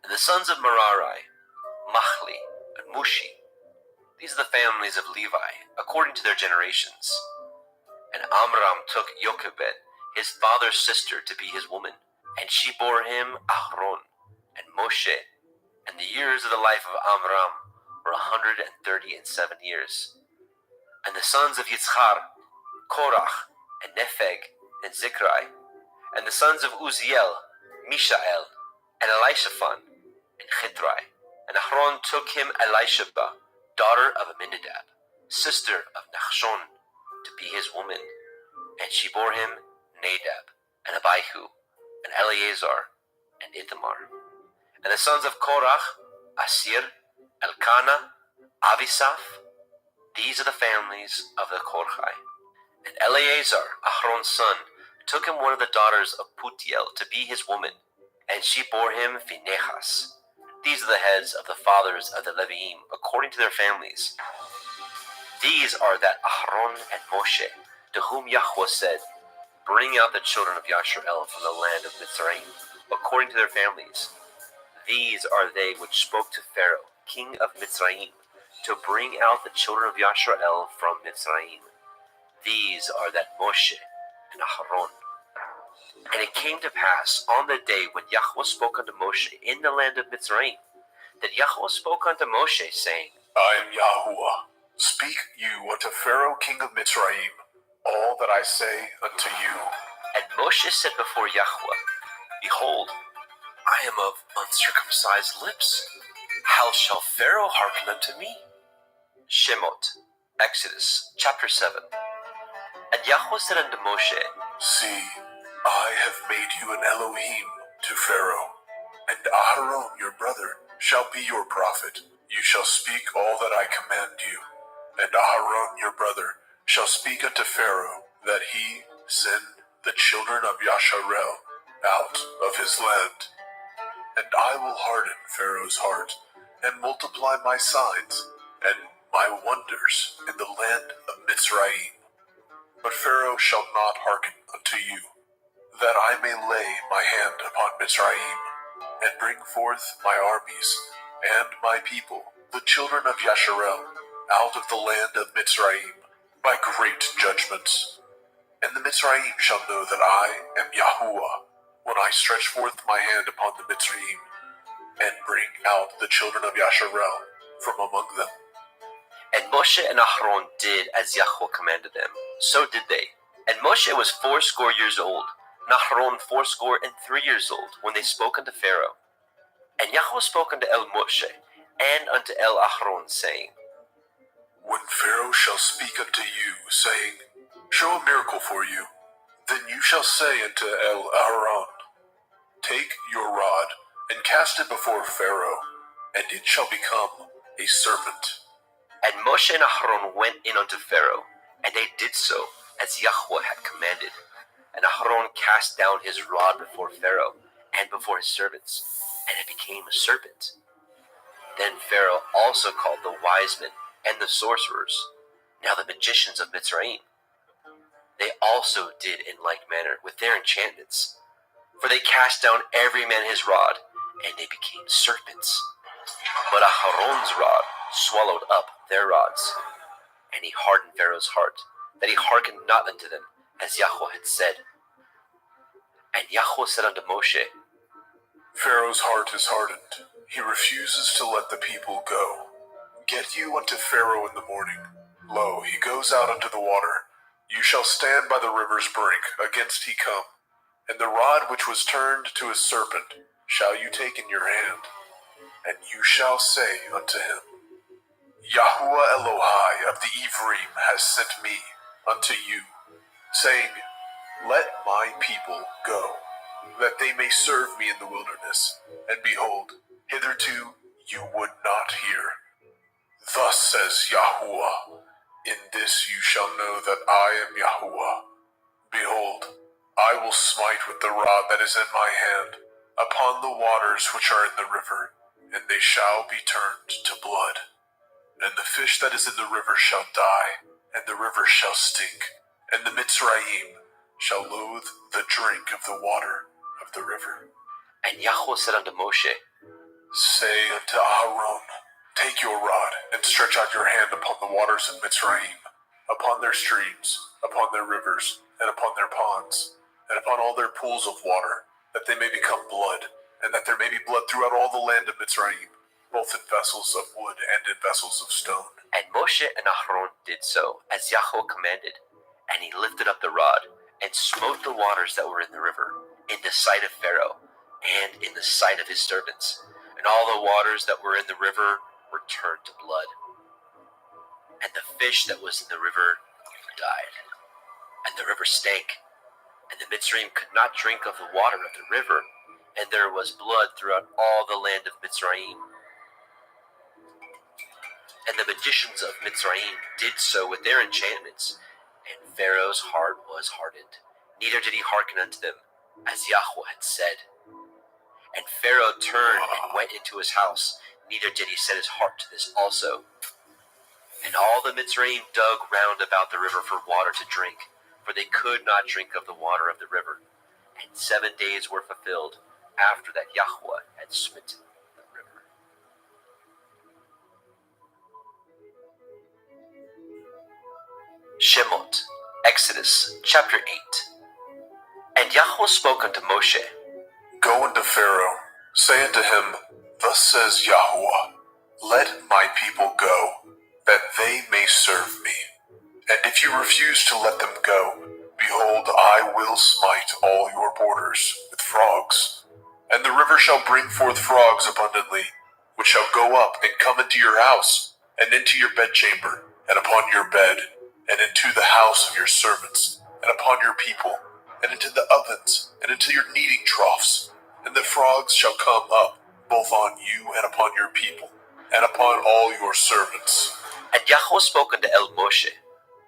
And the sons of Merari, Machli, and Mushi. These are the families of Levi, according to their generations. And Amram took Jochebed, his father's sister, to be his woman, and she bore him Ahron and Moshe. And the years of the life of Amram were 137 years. And the sons of Yitzchar, Korach, and Nepheg, and Zikrai. And the sons of Uziel, Mishael, and Elishaphan, and Chitrai. And Ahron took him Elisheba, daughter of Aminadab, sister of Nachshon, to be his woman. And she bore him Nadab, and Abihu, and Eleazar, and Ithamar. And the sons of Korach, Asir, Elkanah, Avisaph. These are the families of the Korchai. And Eleazar, Ahron's son, took him one of the daughters of Putiel to be his woman, and she bore him Phinehas. These are the heads of the fathers of the Leviim, according to their families. These are that Ahron and Moshe, to whom Yahweh said, Bring out the children of Yashrael from the land of Mitzrayim, according to their families. These are they which spoke to Pharaoh, king of Mitzrayim, to bring out the children of Yashrael from Mitzrayim. These are that Moshe and Aharon. And it came to pass on the day when Yahweh spoke unto Moshe in the land of Mitzrayim, that Yahweh spoke unto Moshe, saying, I am Yahuwah. Speak you unto Pharaoh king of Mitzrayim all that I say unto you. And Moshe said before Yahweh, Behold, I am of uncircumcised lips. How shall Pharaoh hearken unto me? Shemot, Exodus, chapter 7. And Yahweh said unto Moshe, See, I have made you an Elohim to Pharaoh, and Aharon your brother shall be your prophet. You shall speak all that I command you, and Aharon your brother shall speak unto Pharaoh, that he send the children of Yasharel out of his land. And I will harden Pharaoh's heart, and multiply my signs and my wonders in the land of Mitzrayim. But Pharaoh shall not hearken unto you, that I may lay my hand upon Mitzrayim, and bring forth my armies and my people, the children of Yasharel, out of the land of Mitzrayim, by great judgments. And the Mitzrayim shall know that I am Yahuwah, when I stretch forth my hand upon the Mitzrayim, and bring out the children of Yasharel from among them. And Moshe and Aharon did as Yahweh commanded them. So did they. And Moshe was 80 years old, and Aharon 83 years old, when they spoke unto Pharaoh. And Yahweh spoke unto El Moshe, and unto El Aharon, saying, When Pharaoh shall speak unto you, saying, Show a miracle for you, then you shall say unto El Aharon, Take your rod, and cast it before Pharaoh, and it shall become a serpent. And Moshe and Aharon went in unto Pharaoh, and they did so, as Yahweh had commanded. And Aharon cast down his rod before Pharaoh, and before his servants, and it became a serpent. Then Pharaoh also called the wise men and the sorcerers, now the magicians of Mitzrayim. They also did in like manner with their enchantments. For they cast down every man his rod, and they became serpents. But Aharon's rod swallowed up their rods, and he hardened Pharaoh's heart, that he hearkened not unto them, as Yahweh had said. And Yahweh said unto Moshe, Pharaoh's heart is hardened. He refuses to let the people go. Get you unto Pharaoh in the morning. Lo, he goes out unto the water. You shall stand by the river's brink, against he come. And the rod which was turned to a serpent shall you take in your hand. And you shall say unto him, Yahuwah Elohai of the Ephraim has sent me unto you, saying, Let my people go, that they may serve me in the wilderness. And behold, hitherto you would not hear. Thus says Yahuwah, in this you shall know that I am Yahuwah. Behold, I will smite with the rod that is in my hand upon the waters which are in the river, and they shall be turned to blood. And the fish that is in the river shall die, and the river shall stink, and the Mitzrayim shall loathe the drink of the water of the river. And Yahweh said unto Moshe, Say unto Aaron, Take your rod, and stretch out your hand upon the waters of Mitzrayim, upon their streams, upon their rivers, and upon their ponds, and upon all their pools of water, that they may become blood, and that there may be blood throughout all the land of Mitzrayim, both in vessels of wood and in vessels of stone. And Moshe and Aaron did so, as Yahweh commanded. And he lifted up the rod, and smote the waters that were in the river, in the sight of Pharaoh, and in the sight of his servants. And all the waters that were in the river were turned to blood. And the fish that was in the river died. And the river stank, and the Mitzrayim could not drink of the water of the river, and there was blood throughout all the land of Mitzrayim. And the magicians of Mitzrayim did so with their enchantments, and Pharaoh's heart was hardened, neither did he hearken unto them, as Yahweh had said. And Pharaoh turned and went into his house, neither did he set his heart to this also. And all the Mitzrayim dug round about the river for water to drink, for they could not drink of the water of the river. And 7 days were fulfilled after that Yahweh had smitten the river. Shemot, Exodus, chapter 8. And Yahweh spoke unto Moshe, Go unto Pharaoh, say unto him, Thus says Yahuwah, Let my people go, that they may serve me. And if you refuse to let them go, behold, I will smite all your borders with frogs. And the river shall bring forth frogs abundantly, which shall go up and come into your house, and into your bedchamber, and upon your bed, and into the house of your servants, and upon your people, and into the ovens, and into your kneading troughs. And the frogs shall come up, both on you and upon your people, and upon all your servants. And Yahweh spoke unto El Moshe,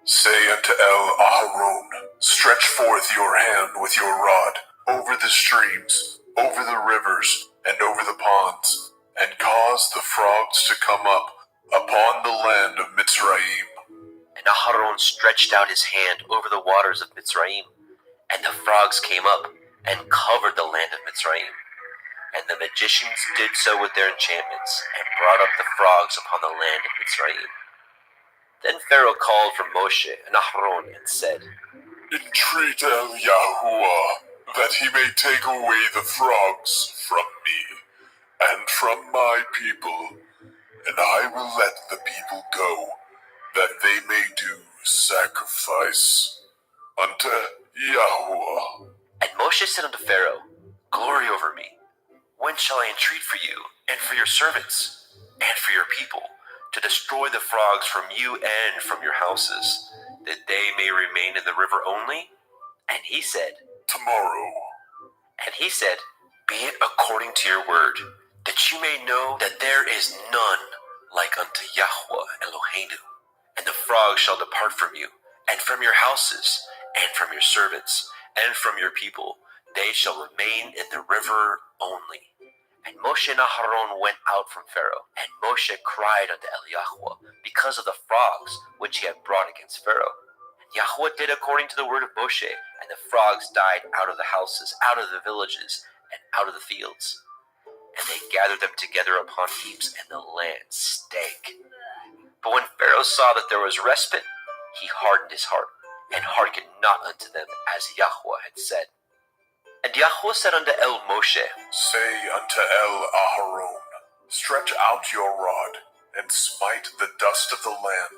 Say unto El Aharon, Stretch forth your hand with your rod over the streams, over the rivers, and over the ponds, and cause the frogs to come up upon the land of Mitzrayim. And Aharon stretched out his hand over the waters of Mitzrayim, and the frogs came up and covered the land of Mitzrayim. And the magicians did so with their enchantments, and brought up the frogs upon the land of Mitzrayim. Then Pharaoh called for Moshe and Aharon and said, Entreat El Yahuwah, that he may take away the frogs from me, and from my people, and I will let the people go, that they may do sacrifice unto Yahuwah. And Moshe said unto Pharaoh, Glory over me. When shall I entreat for you, and for your servants, and for your people, to destroy the frogs from you and from your houses, that they may remain in the river only? And he said, Tomorrow. And he said, Be it according to your word, that you may know that there is none like unto Yahweh Eloheinu. And the frogs shall depart from you, and from your houses, and from your servants, and from your people. They shall remain in the river only. And Moshe and Aharon went out from Pharaoh, and Moshe cried unto Yahweh because of the frogs which he had brought against Pharaoh. And Yahweh did according to the word of Moshe, and the frogs died out of the houses, out of the villages, and out of the fields. And they gathered them together upon heaps, and the land stank. But when Pharaoh saw that there was respite, he hardened his heart, and hearkened not unto them, as Yahweh had said. And Yahweh said unto El Moshe, Say unto El Aharon, Stretch out your rod, and smite the dust of the land,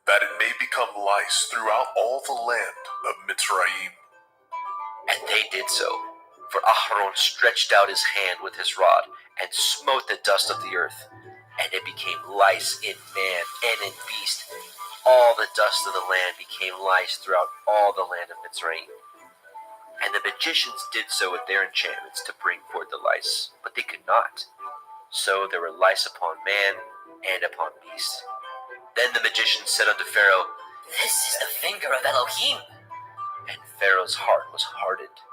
that it may become lice throughout all the land of Mitzrayim. And they did so. For Aharon stretched out his hand with his rod, and smote the dust of the earth, and it became lice in man and in beast. All the dust of the land became lice throughout all the land of Mitzrayim. And the magicians did so with their enchantments to bring forth the lice, but they could not. So there were lice upon man and upon beast. Then the magician said unto Pharaoh, This is the finger of Elohim. And Pharaoh's heart was hardened,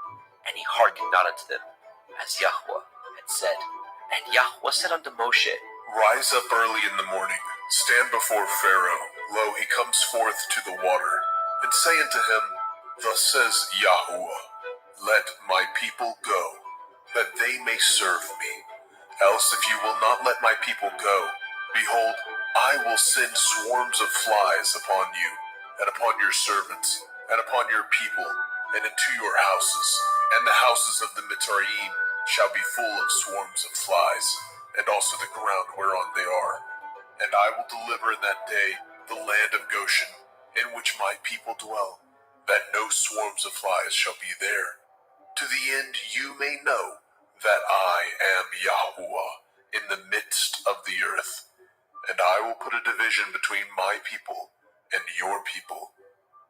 and he hearkened not unto them, as Yahweh had said. And Yahweh said unto Moshe, Rise up early in the morning, stand before Pharaoh. Lo, he comes forth to the water. And say unto him, Thus says Yahweh, Let my people go, that they may serve me. Else if you will not let my people go, behold, I will send swarms of flies upon you, and upon your servants, and upon your people, and into your houses, and the houses of the Mitzrayim shall be full of swarms of flies, and also the ground whereon they are. And I will deliver in that day the land of Goshen, in which my people dwell, that no swarms of flies shall be there, to the end you may know that I am Yahweh in the midst of the earth. And I will put a division between my people and your people.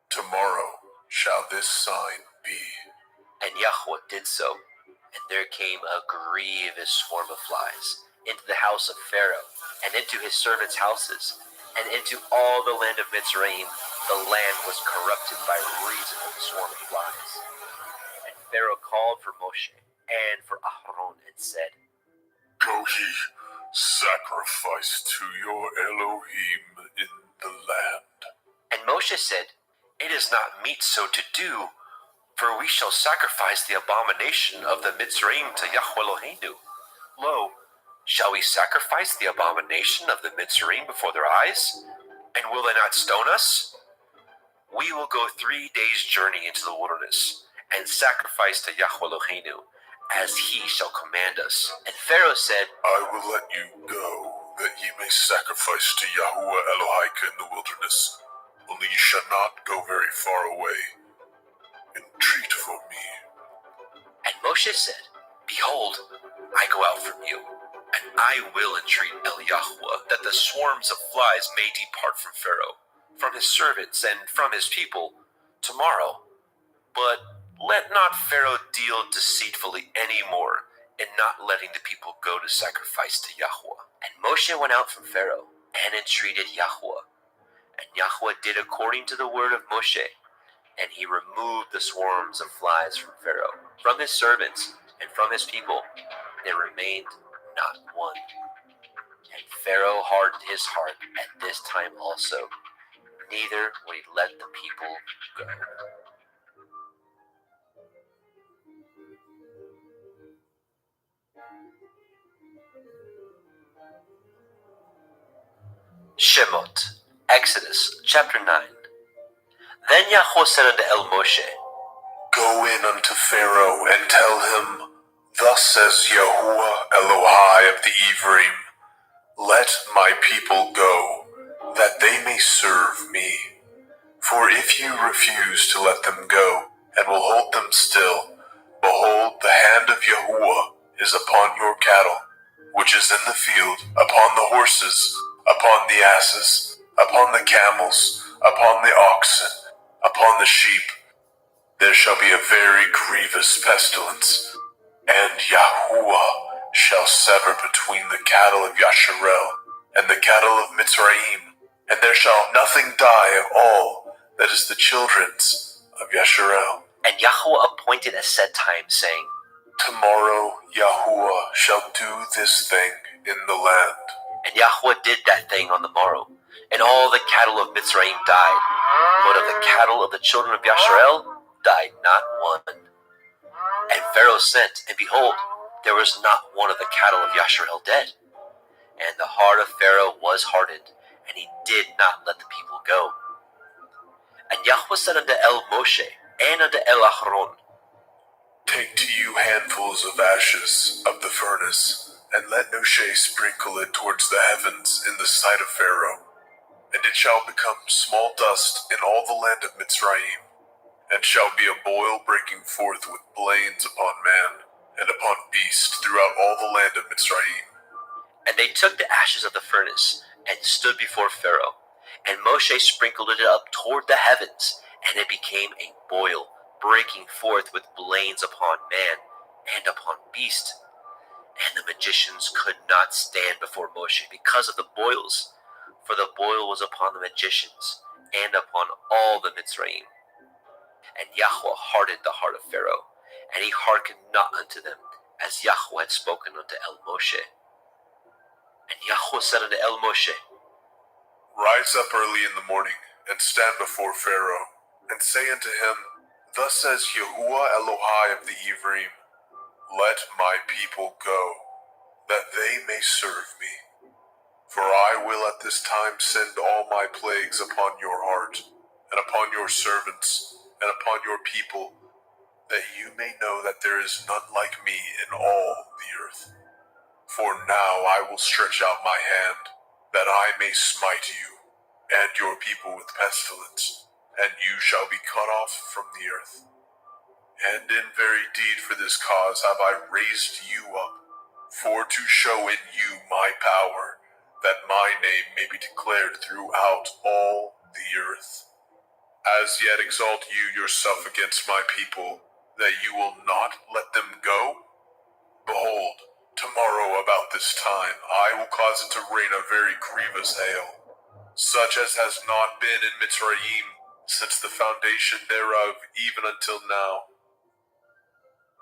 Tomorrow shall this sign be. And Yahweh did so, and there came a grievous swarm of flies into the house of Pharaoh, and into his servants' houses, and into all the land of Mitzrayim. The land was corrupted by reason of the swarm of flies. And Pharaoh called for Moshe and for Aharon, and said, Go ye, sacrifice to your Elohim in the land. And Moshe said, It is not meet so to do, for we shall sacrifice the abomination of the Mitzrayim to Yahweh Eloheinu. Lo, shall we sacrifice the abomination of the Mitzrayim before their eyes? And will they not stone us? We will go 3 days' journey into the wilderness, and sacrifice to Yahweh Eloheinu, as he shall command us. And Pharaoh said, I will let you go, that ye may sacrifice to Yahweh Elohika in the wilderness. Only ye shall not go very far away. Entreat for me. And Moshe said, Behold, I go out from you, and I will entreat El Yahweh, that the swarms of flies may depart from Pharaoh, from his servants, and from his people, tomorrow. But let not Pharaoh deal deceitfully any more, in not letting the people go to sacrifice to Yahweh. And Moshe went out from Pharaoh, and entreated Yahweh. And Yahweh did according to the word of Moshe, and he removed the swarms of flies from Pharaoh, from his servants, and from his people. There remained not one. And Pharaoh hardened his heart at this time also, neither would he let the people go. Shemot, Exodus, chapter 9. Then Yahweh said unto El Moshe, Go in unto Pharaoh, and tell him, Thus says Yahuwah Elohai of the Ephraim, Let my people go, that they may serve me. For if you refuse to let them go, and will hold them still, behold, the hand of Yahuwah is upon your cattle, which is in the field, upon the horses, upon the asses, upon the camels, upon the oxen, upon the sheep. There shall be a very grievous pestilence, and Yahuwah shall sever between the cattle of Yasharel and the cattle of Mitzrayim, and there shall nothing die of all that is the children's of Yasharel. And Yahweh appointed a set time, saying, Tomorrow Yahuwah shall do this thing in the land. And Yahweh did that thing on the morrow, and all the cattle of Mitzrayim died, but of the cattle of the children of Yasharel died not one. And Pharaoh sent, and behold, there was not one of the cattle of Yasharel dead. And the heart of Pharaoh was hardened, and he did not let the people go. And Yahweh said unto El Moshe and unto El Aharon, Take to you handfuls of ashes of the furnace, and let Moshe sprinkle it towards the heavens in the sight of Pharaoh. And it shall become small dust in all the land of Mitzrayim, and shall be a boil breaking forth with blains upon man, and upon beast throughout all the land of Mitzrayim. And they took the ashes of the furnace, and stood before Pharaoh. And Moshe sprinkled it up toward the heavens, and it became a boil, breaking forth with blains upon man, and upon beast. And the magicians could not stand before Moshe because of the boils, for the boil was upon the magicians, and upon all the Mitzrayim. And Yahweh hardened the heart of Pharaoh, and he hearkened not unto them, as Yahweh had spoken unto El Moshe. And Yahweh said unto El Moshe, Rise up early in the morning, and stand before Pharaoh, and say unto him, Thus says Yahuwah Elohai of the Ivrim, Let my people go, that they may serve me. For I will at this time send all my plagues upon your heart, and upon your servants, and upon your people, that you may know that there is none like me in all the earth. For now I will stretch out my hand, that I may smite you, and your people with pestilence, and you shall be cut off from the earth. And in very deed for this cause have I raised you up, for to show in you my power, that my name may be declared throughout all the earth. As yet exalt you yourself against my people, that you will not let them go? Behold, tomorrow about this time I will cause it to rain a very grievous hail, such as has not been in Mitzrayim since the foundation thereof even until now.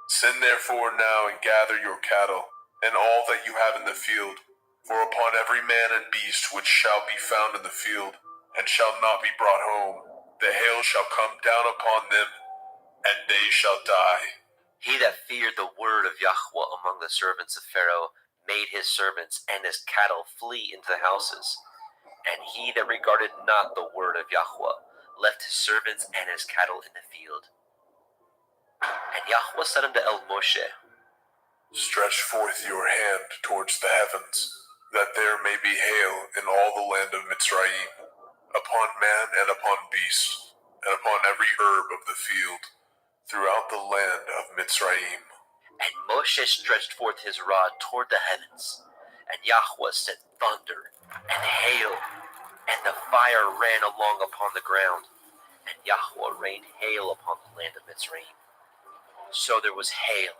Send therefore now and gather your cattle, and all that you have in the field, for upon every man and beast which shall be found in the field, and shall not be brought home, the hail shall come down upon them, and they shall die. He that feared the word of Yahweh among the servants of Pharaoh made his servants and his cattle flee into the houses. And he that regarded not the word of Yahweh left his servants and his cattle in the field. And Yahweh said unto El Moshe, Stretch forth your hand towards the heavens, that there may be hail in all the land of Mitzrayim, upon man and upon beast, and upon every herb of the field, throughout the land of Mitzrayim. And Moshe stretched forth his rod toward the heavens, and Yahweh sent thunder and hail, and the fire ran along upon the ground, and Yahweh rained hail upon the land of Mitzrayim. So there was hail,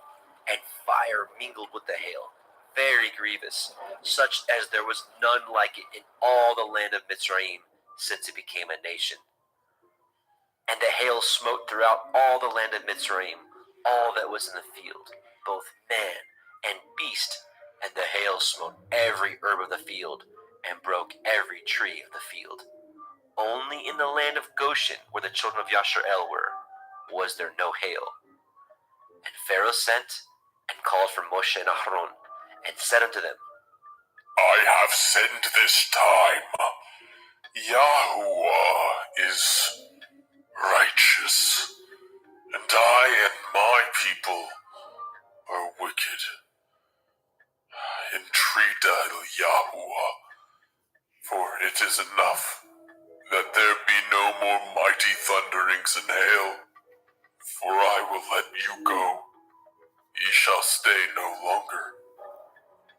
and fire mingled with the hail, very grievous, such as there was none like it in all the land of Mitzrayim, since it became a nation. And the hail smote throughout all the land of Mitzrayim, all that was in the field, both man and beast, and the hail smote every herb of the field, and broke every tree of the field. Only in the land of Goshen, where the children of Yashar'el were, was there no hail. And Pharaoh sent and called for Moshe and Aharon, and said unto them, I have sinned this time. Yahuwah is righteous, and I and my people are wicked. Entreat Yahuwah, for it is enough that there be no more mighty thunderings and hail, for I will let you go. Ye shall stay no longer.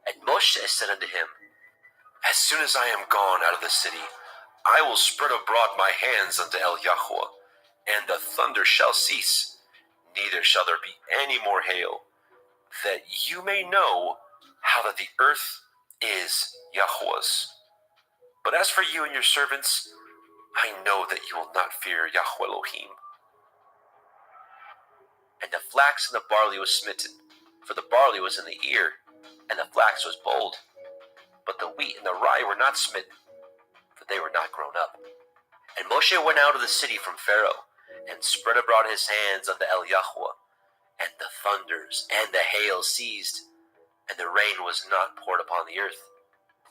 And Moshe said unto him, As soon as I am gone out of the city, I will spread abroad my hands unto El Yahweh, and the thunder shall cease, neither shall there be any more hail, that you may know how that the earth is Yahweh's. But as for you and your servants, I know that you will not fear Yahweh Elohim. And the flax and the barley was smitten, for the barley was in the ear, and the flax was bold. But the wheat and the rye were not smitten, for they were not grown up. And Moshe went out of the city from Pharaoh, and spread abroad his hands unto El Yahweh, and the thunders and the hail ceased, and the rain was not poured upon the earth.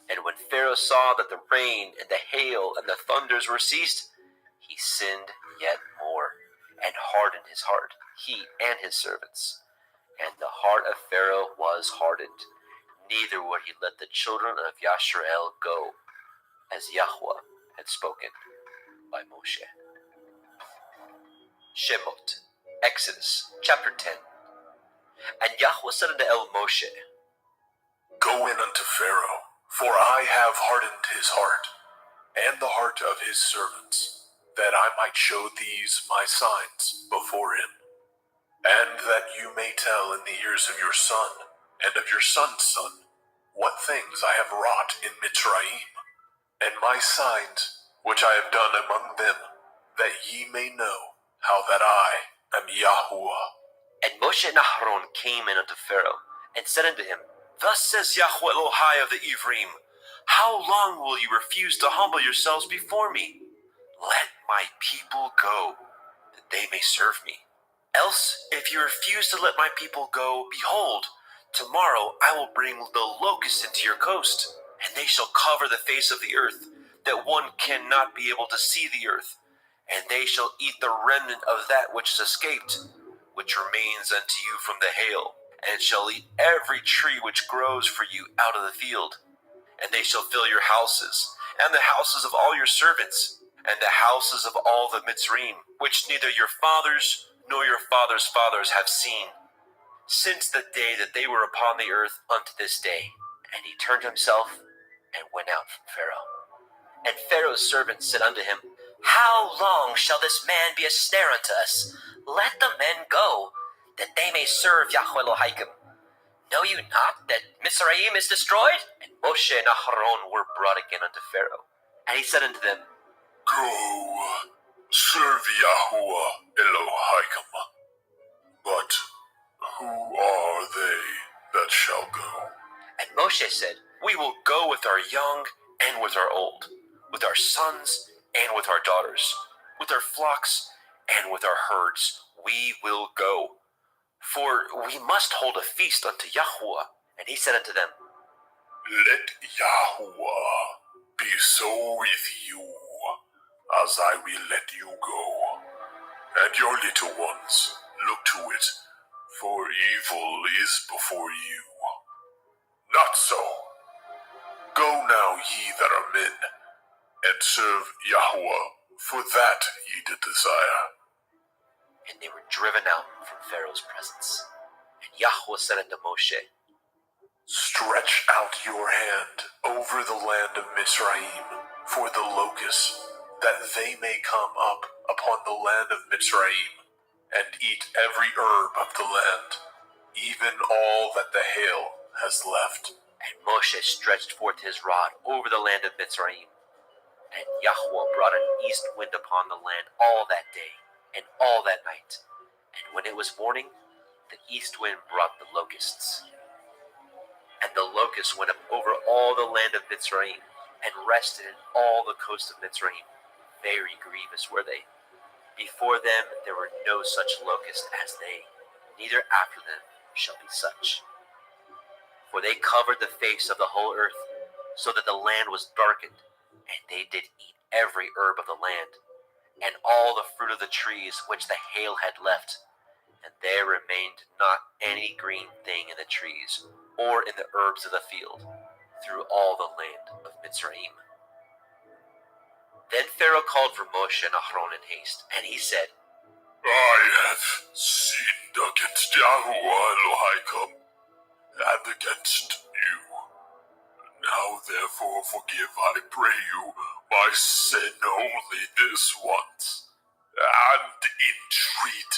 And when Pharaoh saw that the rain and the hail and the thunders were ceased, he sinned yet more, and hardened his heart, he and his servants. And the heart of Pharaoh was hardened, neither would he let the children of Yashrael go, as Yahweh had spoken by Moshe. Shemot, Exodus, chapter 10. And Yahweh said unto Moshe, Go in unto Pharaoh, for I have hardened his heart, and the heart of his servants, that I might show these my signs before him, and that you may tell in the ears of your son, and of your son's son, what things I have wrought in Mitzrayim, and my signs which I have done among them, that ye may know how that I am Yahuwah. And Moshe and Aharon came in unto Pharaoh, and said unto him, Thus says Yahweh Elohai of the Ephraim, How long will you refuse to humble yourselves before me? Let my people go, that they may serve me. Else, if you refuse to let my people go, behold, tomorrow I will bring the locusts into your coast, and they shall cover the face of the earth, that one cannot be able to see the earth. And they shall eat the remnant of that which is escaped, which remains unto you from the hail, and shall eat every tree which grows for you out of the field. And they shall fill your houses, and the houses of all your servants, and the houses of all the Mitzrayim, which neither your fathers nor your fathers' fathers have seen, since the day that they were upon the earth unto this day. And he turned himself and went out from Pharaoh. And Pharaoh's servants said unto him, How long shall this man be a snare unto us? Let the men go, that they may serve Yahweh Elohaikim. Know you not that Mizraim is destroyed? And Moshe and Aharon were brought again unto Pharaoh. And he said unto them, Go, serve Yahuwah Elohaikim. But who are they that shall go? And Moshe said, We will go with our young and with our old, with our sons and with our daughters, with our flocks and with our herds. We will go. For we must hold a feast unto Yahuwah. And he said unto them, Let Yahuwah be so with you, as I will let you go. And your little ones, look to it, for evil is before you. Not so. Go now, ye that are men, and serve Yahuwah, for that ye did desire. And they were driven out from Pharaoh's presence. And Yahweh said unto Moshe, Stretch out your hand over the land of Mizraim for the locusts, that they may come up upon the land of Mizraim, and eat every herb of the land, even all that the hail has left. And Moshe stretched forth his rod over the land of Mitzrayim. And Yahweh brought an east wind upon the land all that day, and all that night. And when it was morning, the east wind brought the locusts. And the locusts went up over all the land of Mitzrayim, and rested in all the coast of Mitzrayim. Very grievous were they. Before them there were no such locust as they, neither after them shall be such. For they covered the face of the whole earth, so that the land was darkened, and they did eat every herb of the land, and all the fruit of the trees which the hail had left, and there remained not any green thing in the trees, or in the herbs of the field, through all the land of Mitzrayim. Then Pharaoh called for Moshe and Aharon in haste, and he said, I have sinned against Yahuwah Elohaikim, and against you. Now therefore forgive, I pray you, my sin only this once, and entreat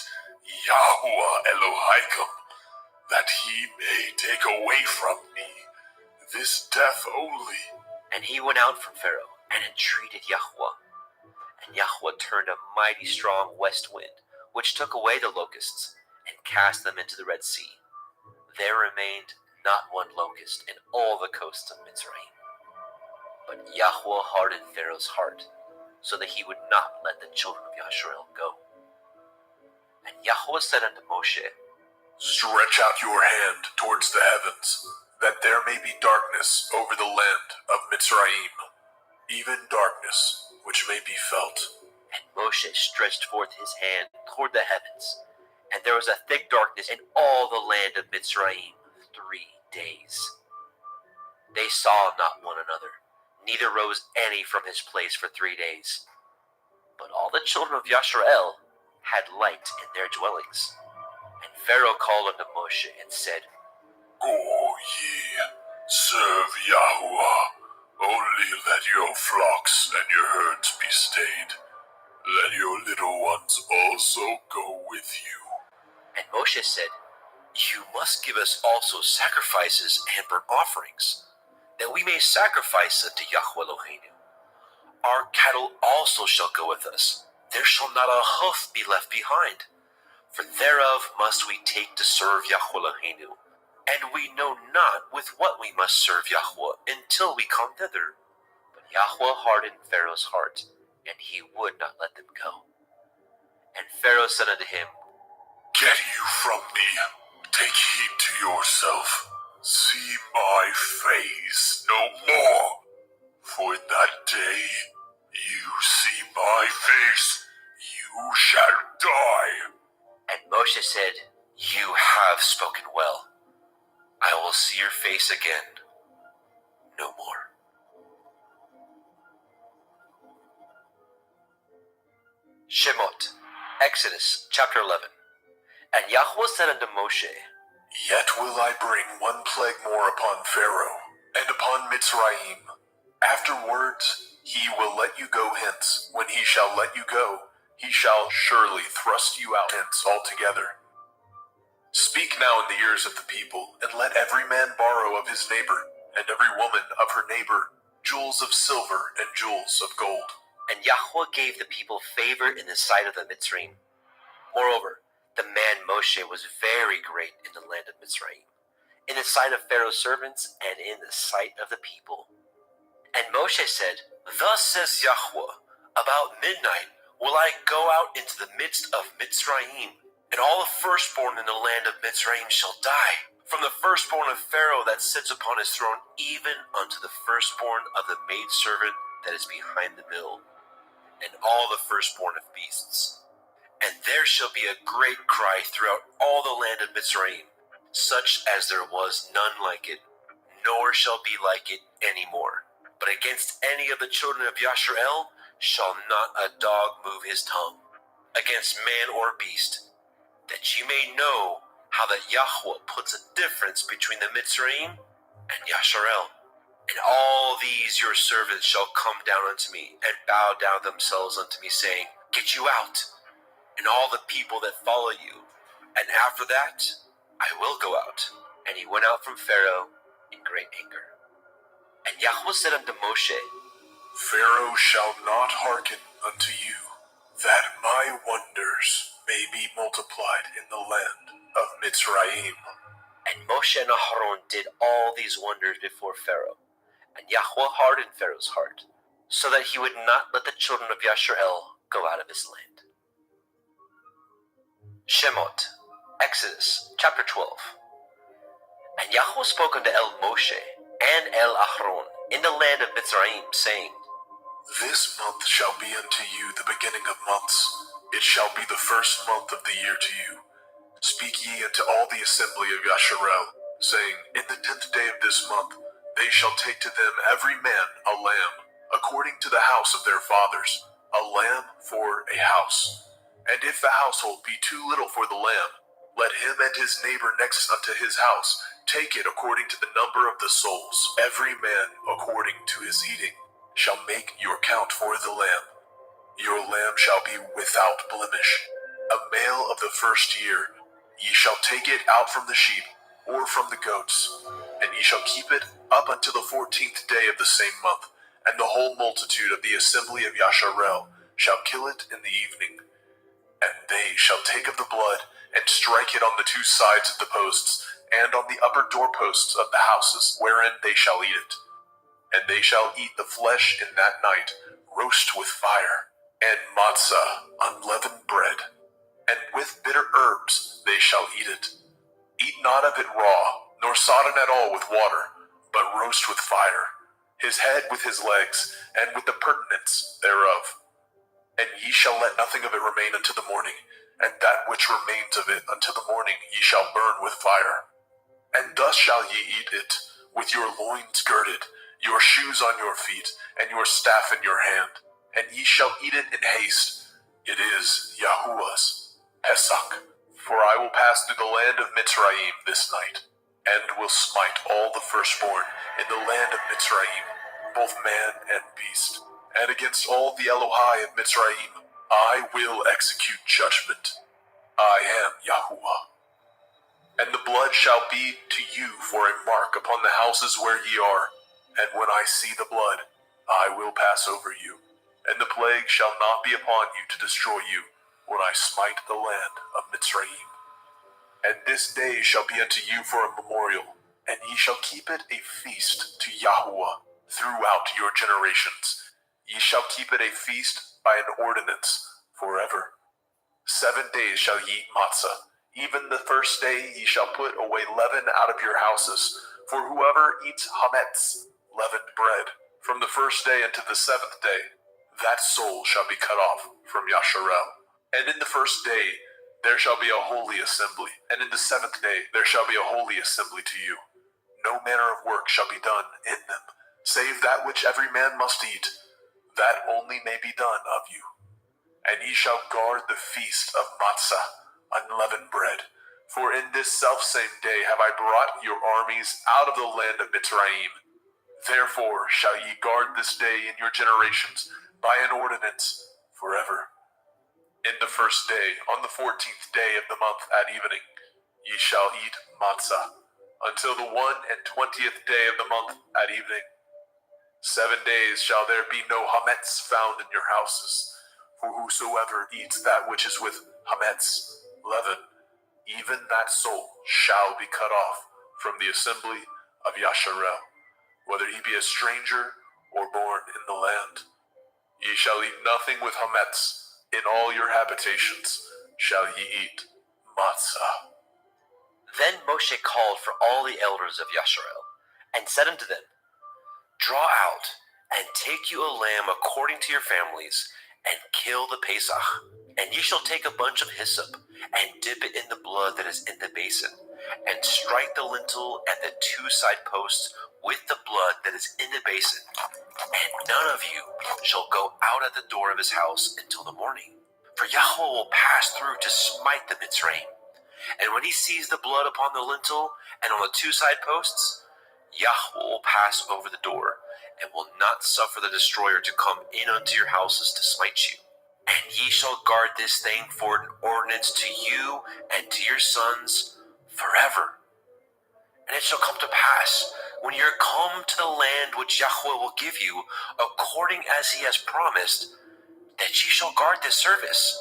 Yahuwah Elohaikim, that he may take away from me this death only. And he went out from Pharaoh, and entreated Yahweh. And Yahweh turned a mighty strong west wind, which took away the locusts, and cast them into the Red Sea. There remained not one locust in all the coasts of Mitzrayim. But Yahweh hardened Pharaoh's heart, so that he would not let the children of Yashrael go. And Yahweh said unto Moshe, Stretch out your hand towards the heavens, that there may be darkness over the land of Mitzrayim, even darkness which may be felt. And Moshe stretched forth his hand toward the heavens, And there was a thick darkness in all the land of Mitzrayim 3 days. They saw not one another, neither rose any from his place for 3 days. But all the children of Yasharel had light in their dwellings. And Pharaoh called unto Moshe and said, Go ye, serve Yahuwah. Only let your flocks and your herds be stayed. Let your little ones also go with you. And Moshe said, You must give us also sacrifices and burnt offerings, that we may sacrifice unto Yahweh Eloheinu. Our cattle also shall go with us. There shall not a hoof be left behind. For thereof must we take to serve Yahweh Eloheinu. And we know not with what we must serve Yahweh until we come thither. But Yahweh hardened Pharaoh's heart, and he would not let them go. And Pharaoh said unto him, Get you from me. Take heed to yourself. See my face no more. For in that day you see my face, you shall die. And Moshe said, You have spoken well. I will see your face again no more. Shemot, Exodus chapter 11. And Yahweh said unto Moshe, Yet will I bring one plague more upon Pharaoh, and upon Mitzrayim. Afterwards he will let you go hence. When he shall let you go, he shall surely thrust you out hence altogether. Speak now in the ears of the people, and let every man borrow of his neighbor, and every woman of her neighbor, jewels of silver and jewels of gold. And Yahweh gave the people favor in the sight of the Mitzrayim. Moreover, the man Moshe was very great in the land of Mitzrayim, in the sight of Pharaoh's servants, and in the sight of the people. And Moshe said, Thus says Yahweh, About midnight will I go out into the midst of Mitzrayim, and all the firstborn in the land of Mitzrayim shall die, from the firstborn of Pharaoh that sits upon his throne, even unto the firstborn of the maidservant that is behind the mill, and all the firstborn of beasts. And there shall be a great cry throughout all the land of Mitzrayim, such as there was none like it, nor shall be like it any more. But against any of the children of Yasharel shall not a dog move his tongue, against man or beast, that ye may know how that Yahweh puts a difference between the Mitzrayim and Yasharel. And all these your servants shall come down unto me, and bow down themselves unto me, saying, Get you out, and all the people that follow you. And after that I will go out. And he went out from Pharaoh in great anger. And Yahweh said unto Moshe, Pharaoh shall not hearken unto you, that my wonders may be multiplied in the land of Mitzrayim. And Moshe and Aharon did all these wonders before Pharaoh. And Yahweh hardened Pharaoh's heart, so that he would not let the children of Yasharel go out of his land. Shemot, Exodus chapter 12. And Yahweh spoke unto El Moshe and El Aharon in the land of Mitzrayim, saying, This month shall be unto you the beginning of months. It shall be the first month of the year to you. Speak ye unto all the assembly of Yasharel, saying, In the 10th day of this month they shall take to them every man a lamb, according to the house of their fathers, a lamb for a house. And if the household be too little for the lamb, let him and his neighbor next unto his house take it according to the number of the souls. Every man according to his eating shall make your count for the lamb. Your lamb shall be without blemish, a male of the first year. Ye shall take it out from the sheep, or from the goats, and ye shall keep it up until the 14th day of the same month, and the whole multitude of the assembly of Yasharel shall kill it in the evening. And they shall take of the blood, and strike it on the two sides of the posts, and on the upper doorposts of the houses, wherein they shall eat it. And they shall eat the flesh in that night, roast with fire, and matzah, unleavened bread, and with bitter herbs they shall eat it. Eat not of it raw, nor sodden at all with water, but roast with fire, his head with his legs, and with the purtenance thereof. And ye shall let nothing of it remain until the morning, and that which remains of it until the morning ye shall burn with fire. And thus shall ye eat it, with your loins girded, your shoes on your feet, and your staff in your hand. And ye shall eat it in haste. It is Yahuwah's Pesach. For I will pass through the land of Mitzrayim this night, and will smite all the firstborn in the land of Mitzrayim, both man and beast. And against all the Elohai of Mitzrayim I will execute judgment. I am Yahuwah. And the blood shall be to you for a mark upon the houses where ye are. And when I see the blood, I will pass over you. And the plague shall not be upon you to destroy you, when I smite the land of Mitzrayim. And this day shall be unto you for a memorial, and ye shall keep it a feast to Yahuwah throughout your generations. Ye shall keep it a feast by an ordinance forever. 7 days shall ye eat matzah. Even the first day ye shall put away leaven out of your houses. For whoever eats hametz, leavened bread, from the first day unto the 7th day, that soul shall be cut off from Yasharel. And in the first day there shall be a holy assembly, and in the 7th day there shall be a holy assembly to you. No manner of work shall be done in them, save that which every man must eat, that only may be done of you. And ye shall guard the feast of matzah, unleavened bread. For in this selfsame day have I brought your armies out of the land of Mitzrayim. Therefore shall ye guard this day in your generations by an ordinance forever. In the first day, on the 14th day of the month at evening, ye shall eat matzah, until the 21st day of the month at evening. 7 days shall there be no hametz found in your houses. For whosoever eats that which is with hametz, leaven, even that soul shall be cut off from the assembly of Yasharel, whether he be a stranger or born in the land. Ye shall eat nothing with hametz. In all your habitations shall ye eat matzah. Then Moshe called for all the elders of Yasharel, and said unto them, Draw out, and take you a lamb according to your families, and kill the Pesach. And ye shall take a bunch of hyssop, and dip it in the blood that is in the basin, and strike the lintel and the 2 side posts with the blood that is in the basin. And none of you shall go out at the door of his house until the morning. For Yahweh will pass through to smite the Mitzrayim. And when he sees the blood upon the lintel and on the 2 side posts, Yahweh will pass over the door, and will not suffer the destroyer to come in unto your houses to smite you. And ye shall guard this thing for an ordinance to you and to your sons forever. And it shall come to pass, when ye are come to the land which Yahweh will give you, according as he has promised, that ye shall guard this service.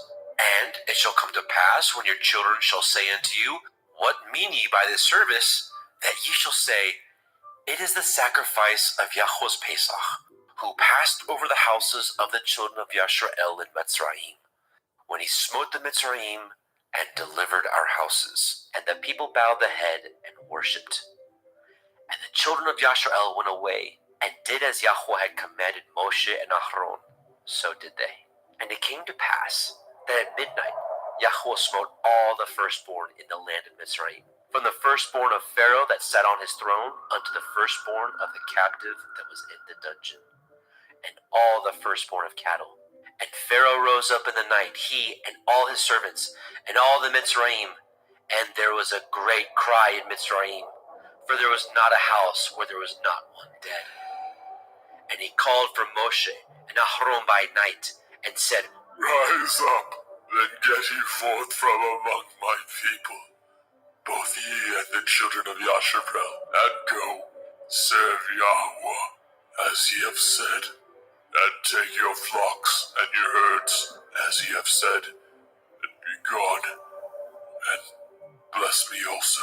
And it shall come to pass, when your children shall say unto you, What mean ye by this service? That ye shall say, It is the sacrifice of Yahweh's Pesach, who passed over the houses of the children of Yasharel in Mitzrayim, when he smote the Mitzrayim and delivered our houses. And the people bowed the head and worshipped. And the children of Yasharel went away, and did as Yahweh had commanded Moshe and Aharon, so did they. And it came to pass that at midnight Yahweh smote all the firstborn in the land of Mitzrayim, from the firstborn of Pharaoh that sat on his throne unto the firstborn of the captive that was in the dungeon, and all the firstborn of cattle. And Pharaoh rose up in the night, he and all his servants, and all the Mitzrayim, and there was a great cry in Mitzrayim, for there was not a house where there was not one dead. And he called for Moshe and Aharon by night, and said, Rise up, and get ye forth from among my people, both ye and the children of Yasharel, and go, serve Yahweh, as ye have said, and take your flocks and your herds, as ye have said, and be gone, and bless me also.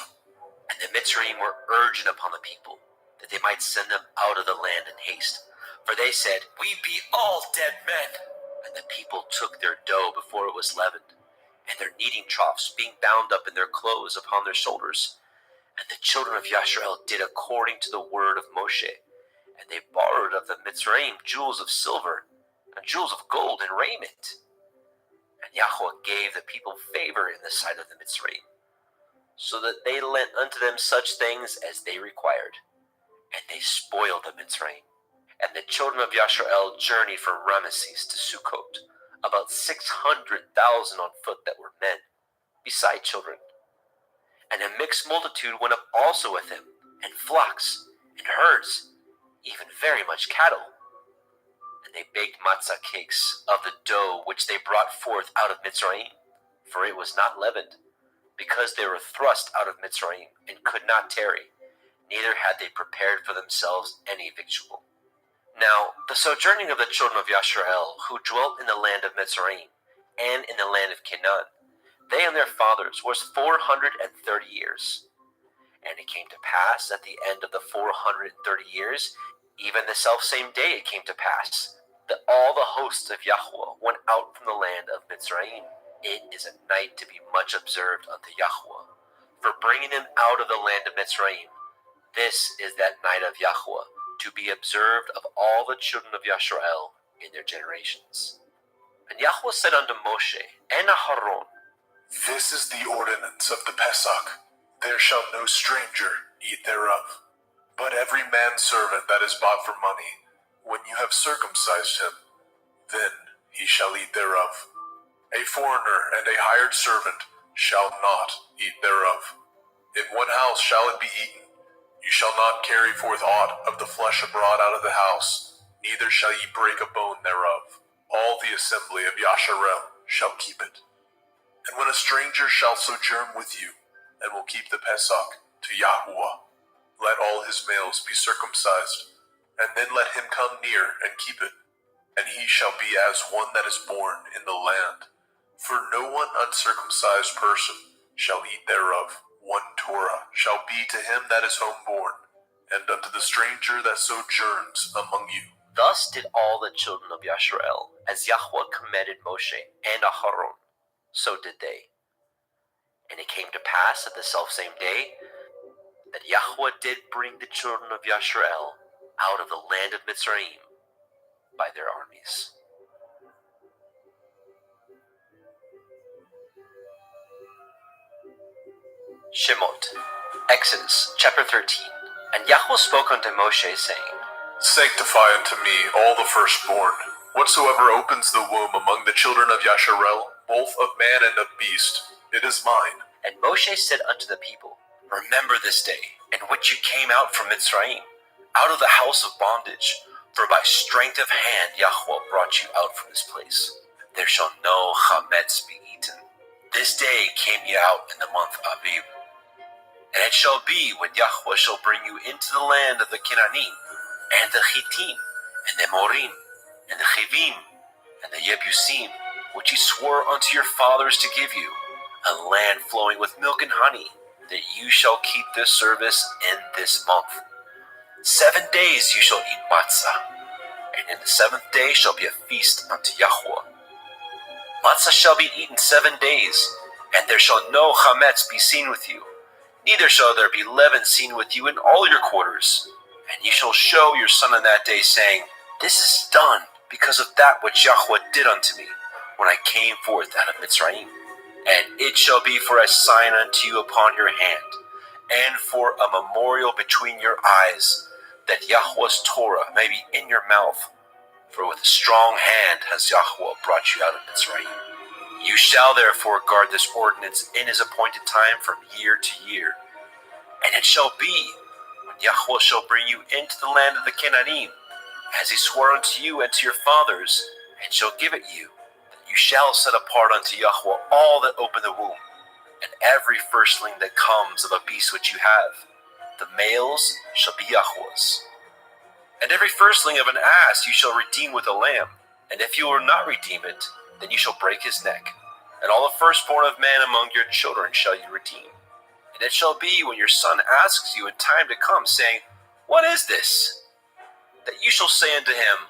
And the Mitzrayim were urgent upon the people, that they might send them out of the land in haste. For they said, We be all dead men. And the people took their dough before it was leavened, and their kneading troughs being bound up in their clothes upon their shoulders. And the children of Yasharel did according to the word of Moshe. And they borrowed of the Mitzrayim jewels of silver, and jewels of gold and raiment. And Yahweh gave the people favor in the sight of the Mitzrayim, so that they lent unto them such things as they required, and they spoiled the Mitzrayim. And the children of Yasharel journeyed from Ramesses to Sukkot, about 600,000 on foot that were men, beside children. And a mixed multitude went up also with him, and flocks, and herds, even very much cattle. And they baked matzah cakes of the dough which they brought forth out of Mitzrayim, for it was not leavened, because they were thrust out of Mitzrayim, and could not tarry, neither had they prepared for themselves any victual. Now the sojourning of the children of Yasharel, who dwelt in the land of Mitzrayim, and in the land of Canaan, they and their fathers, was 430 years. And it came to pass at the end of the 430 years, even the selfsame day it came to pass, that all the hosts of Yahweh went out from the land of Mitzrayim. It is a night to be much observed unto Yahweh, for bringing them out of the land of Mitzrayim. This is that night of Yahweh, to be observed of all the children of Yasharel in their generations. And Yahweh said unto Moshe and Aharon, This is the ordinance of the Pesach. There shall no stranger eat thereof, but every manservant that is bought for money, when you have circumcised him, then he shall eat thereof. A foreigner and a hired servant shall not eat thereof. In one house shall it be eaten. You shall not carry forth aught of the flesh abroad out of the house, neither shall ye break a bone thereof. All the assembly of Yasharel shall keep it. And when a stranger shall sojourn with you, and will keep the Pesach to Yahuwah, let all his males be circumcised, and then let him come near and keep it. And he shall be as one that is born in the land. For no one uncircumcised person shall eat thereof. 1 Torah shall be to him that is homeborn, and unto the stranger that sojourns among you. Thus did all the children of Yasharel, as Yahweh commanded Moshe and Aharon, so did they. And it came to pass at the selfsame day, that Yahweh did bring the children of Yasharel out of the land of Mitzrayim by their armies. Shemot, Exodus chapter 13. And Yahweh spoke unto Moshe, saying, Sanctify unto me all the firstborn, whatsoever opens the womb among the children of Yasharel, both of man and of beast, it is mine. And Moshe said unto the people, Remember this day, in which you came out from Mitzrayim, out of the house of bondage, for by strength of hand Yahweh brought you out from this place. There shall no chametz be eaten. This day came ye out in the month Aviv. And it shall be, when Yahweh shall bring you into the land of the Canaanim, and the Hittim, and the Amorim, and the Chivim, and the Yebusim, which he swore unto your fathers to give you, a land flowing with milk and honey, that you shall keep this service in this month. 7 days you shall eat matzah, and in the 7th day shall be a feast unto Yahweh. Matzah shall be eaten 7 days, and there shall no chametz be seen with you, neither shall there be leaven seen with you in all your quarters. And you shall show your son in that day, saying, This is done because of that which Yahweh did unto me, when I came forth out of Mitzrayim. And it shall be for a sign unto you upon your hand, and for a memorial between your eyes, that Yahweh's Torah may be in your mouth. For with a strong hand has Yahweh brought you out of Mitzrayim. You shall therefore guard this ordinance in his appointed time from year to year. And it shall be, when Yahweh shall bring you into the land of the Canaanim, as he swore unto you and to your fathers, and shall give it you, that you shall set apart unto Yahweh all that open the womb, and every firstling that comes of a beast which you have. The males shall be Yahweh's. And every firstling of an ass you shall redeem with a lamb, and if you will not redeem it, then you shall break his neck. And all the firstborn of man among your children shall you redeem. And it shall be, when your son asks you in time to come, saying, What is this? That you shall say unto him,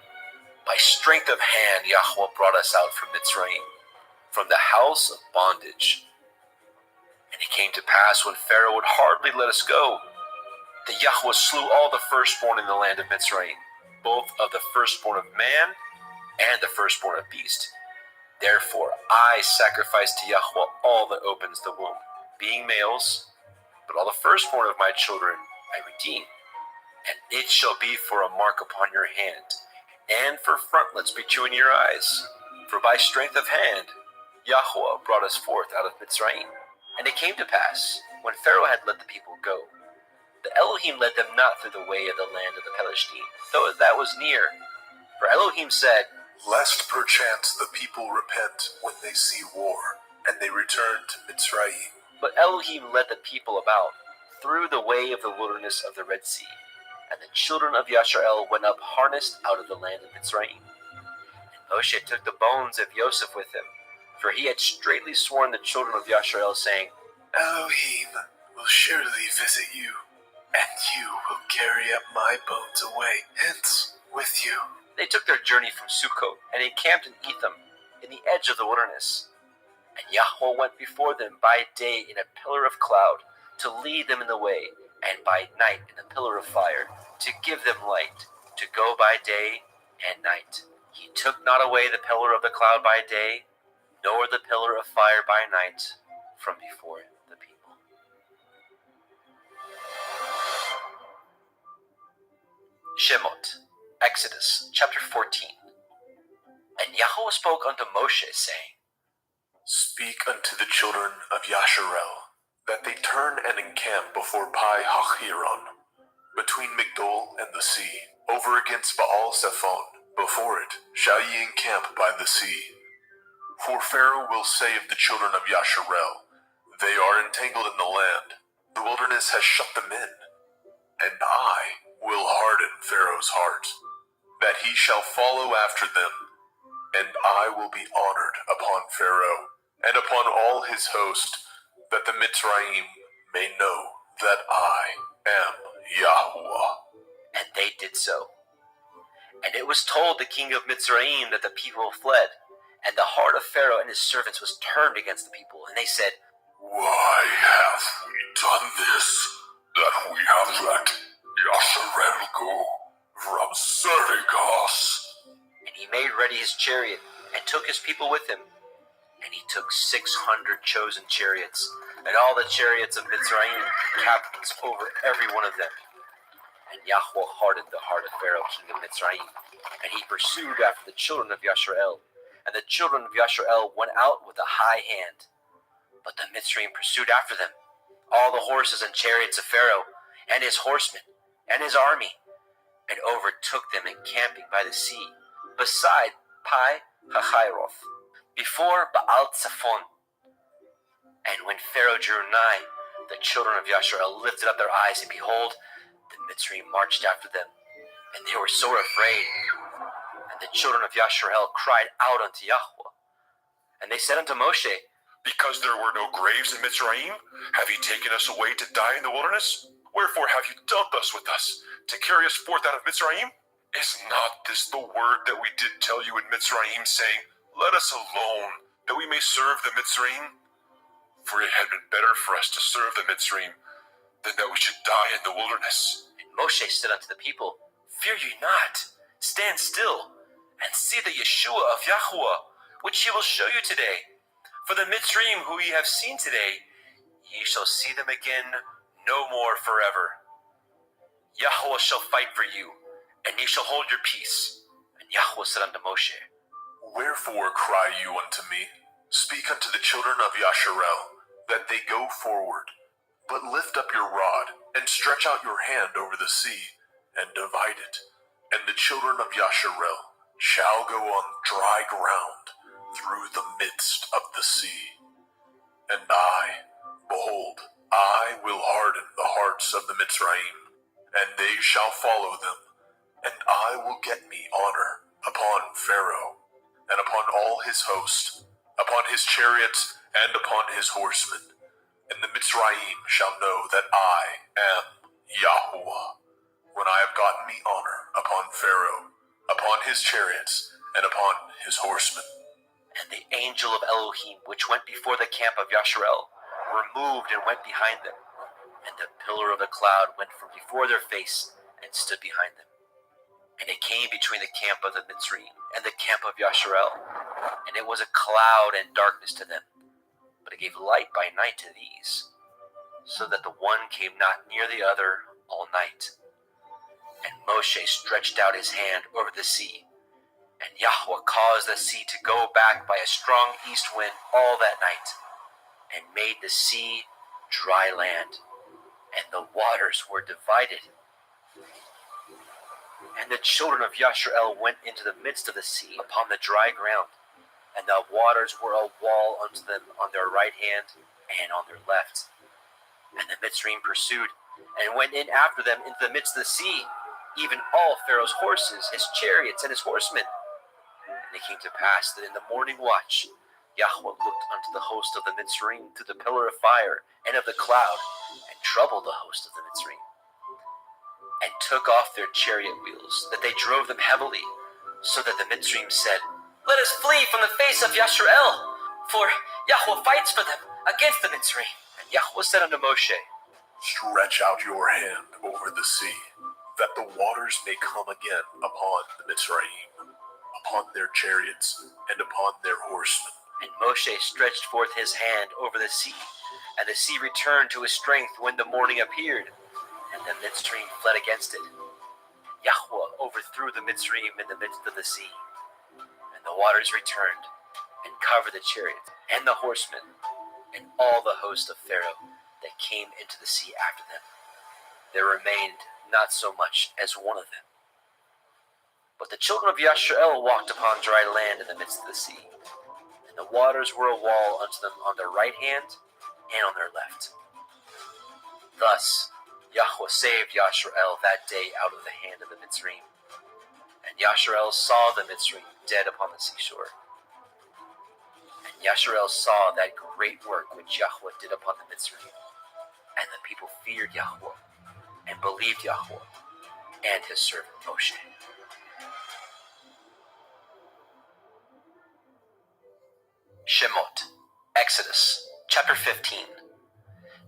By strength of hand Yahweh brought us out from Mitzrayim, from the house of bondage. And it came to pass, when Pharaoh would hardly let us go, that Yahweh slew all the firstborn in the land of Mitzrayim, both of the firstborn of man and the firstborn of beast. Therefore I sacrifice to Yahweh all that opens the womb, being males, but all the firstborn of my children I redeem. And it shall be for a mark upon your hand, and for frontlets between your eyes. For by strength of hand Yahweh brought us forth out of Mitzrayim. And it came to pass, when Pharaoh had let the people go, that Elohim led them not through the way of the land of the Palestine, though that was near. For Elohim said, Lest perchance the people repent when they see war, and they return to Mitzrayim. But Elohim led the people about through the way of the wilderness of the Red Sea. And the children of Yasharel went up harnessed out of the land of Mitzrayim. And Moshe took the bones of Yosef with him, for he had straitly sworn the children of Yasharel, saying, Elohim will surely visit you, and you will carry up my bones away hence with you. They took their journey from Sukkot and encamped in Etham, in the edge of the wilderness. And Yahweh went before them by day in a pillar of cloud, to lead them in the way, and by night in a pillar of fire, to give them light, to go by day and night. He took not away the pillar of the cloud by day, nor the pillar of fire by night, from before the people. Shemot, Exodus chapter 14. And Yahweh spoke unto Moshe, saying, Speak unto the children of Yasharel, that they turn and encamp before Pi Hachiron, between Migdol and the sea, over against Baal Zephon. Before it shall ye encamp by the sea. For Pharaoh will say of the children of Yasharel, They are entangled in the land, the wilderness has shut them in. And I will harden Pharaoh's heart, that he shall follow after them, and I will be honored upon Pharaoh, and upon all his host, that the Mitzrayim may know that I am Yahweh. And they did so. And it was told the king of Mitzrayim that the people fled, and the heart of Pharaoh and his servants was turned against the people. And they said, Why have we done this, that we have let Yasharel go from serving us? And he made ready his chariot, and took his people with him. And he took 600 chosen chariots, and all the chariots of Mitzrayim, captains over every one of them. And Yahweh hardened the heart of Pharaoh, king of Mitzrayim, and he pursued after the children of Yasharel. And the children of Yasharel went out with a high hand. But the Mitzrayim pursued after them, all the horses and chariots of Pharaoh, and his horsemen, and his army, and overtook them encamping by the sea, beside Pi Hachiroth, before Baal Zephon. And when Pharaoh drew nigh, the children of Yasharel lifted up their eyes, and behold, the Mitzrayim marched after them, and they were sore afraid. And the children of Yasharel cried out unto Yahweh. And they said unto Moshe, Because there were no graves in Mitzrayim, have ye taken us away to die in the wilderness? Wherefore have you dealt thus with us, to carry us forth out of Mitzrayim? Is not this the word that we did tell you in Mitzrayim, saying, Let us alone, that we may serve the Mitzrayim? For it had been better for us to serve the Mitzrayim, than that we should die in the wilderness. And Moshe said unto the people, Fear ye not, stand still, and see the Yeshua of Yahweh, which he will show you today. For the Mitzrayim who ye have seen today, ye shall see them again no more forever. Yahweh shall fight for you, and ye shall hold your peace. And Yahweh said unto Moshe, Wherefore cry you unto me? Speak unto the children of Yasharel, that they go forward. But lift up your rod, and stretch out your hand over the sea, and divide it. And the children of Yasharel shall go on dry ground through the midst of the sea. And I, behold, I will harden the hearts of the Mitzrayim, and they shall follow them, and I will get me honor upon Pharaoh, and upon all his host, upon his chariots, and upon his horsemen. And the Mitzrayim shall know that I am Yahweh, when I have gotten me honor upon Pharaoh, upon his chariots, and upon his horsemen. And the angel of Elohim, which went before the camp of Yasharel, removed and went behind them. And the pillar of the cloud went from before their face, and stood behind them. And it came between the camp of the Mitzrayim and the camp of Yasharel, and it was a cloud and darkness to them, but it gave light by night to these, so that the one came not near the other all night. And Moshe stretched out his hand over the sea, and Yahweh caused the sea to go back by a strong east wind all that night, and made the sea dry land, and the waters were divided. And the children of Yasharel went into the midst of the sea upon the dry ground, and the waters were a wall unto them on their right hand and on their left. And the Mitzrayim pursued, and went in after them into the midst of the sea, even all Pharaoh's horses, his chariots, and his horsemen. And it came to pass that in the morning watch, Yahweh looked unto the host of the Mitzrayim through the pillar of fire and of the cloud, and troubled the host of the Mitzrayim, and took off their chariot wheels, that they drove them heavily, so that the Mitzrayim said, Let us flee from the face of Yasharel, for Yahweh fights for them against the Mitzrayim. And Yahweh said unto Moshe, Stretch out your hand over the sea, that the waters may come again upon the Mitzrayim, upon their chariots, and upon their horsemen. And Moshe stretched forth his hand over the sea, and the sea returned to his strength when the morning appeared, and the Mitzrayim fled against it. Yahweh overthrew the Mitzrayim in the midst of the sea, and the waters returned, and covered the chariots, and the horsemen, and all the host of Pharaoh that came into the sea after them. There remained not so much as one of them. But the children of Yasharel walked upon dry land in the midst of the sea, and the waters were a wall unto them on their right hand and on their left. Thus Yahweh saved Yasharel that day out of the hand of the Mitzrayim. And Yasharel saw the Mitzrayim dead upon the seashore. And Yasharel saw that great work which Yahweh did upon the Mitzrayim. And the people feared Yahweh, and believed Yahweh, and his servant Moshe. Shemot, Exodus, chapter 15.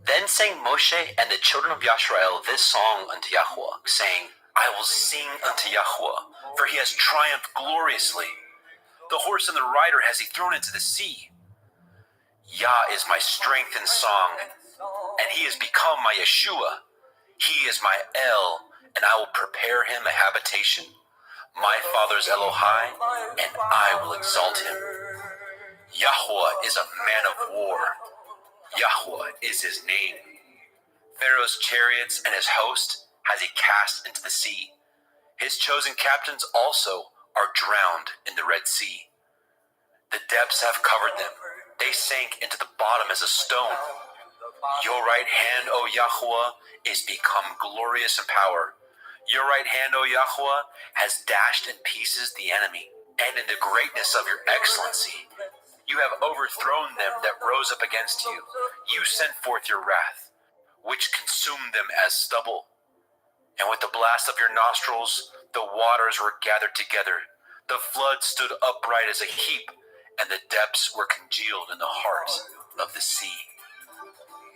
Then sang Moshe and the children of Yasharel this song unto Yahweh, saying, I will sing unto Yahweh, for he has triumphed gloriously. The horse and the rider has he thrown into the sea. Yah is my strength and song, and he has become my Yeshua. He is my El, and I will prepare him a habitation. My father's Elohai, and I will exalt him. Yahweh is a man of war. Yahweh is his name. Pharaoh's chariots and his host has he cast into the sea. His chosen captains also are drowned in the Red Sea. The depths have covered them. They sank into the bottom as a stone. Your right hand, O Yahweh, is become glorious in power. Your right hand, O Yahweh, has dashed in pieces the enemy, and in the greatness of your excellency, you have overthrown them that rose up against you. You sent forth your wrath, which consumed them as stubble. And with the blast of your nostrils, the waters were gathered together. The flood stood upright as a heap, and the depths were congealed in the heart of the sea.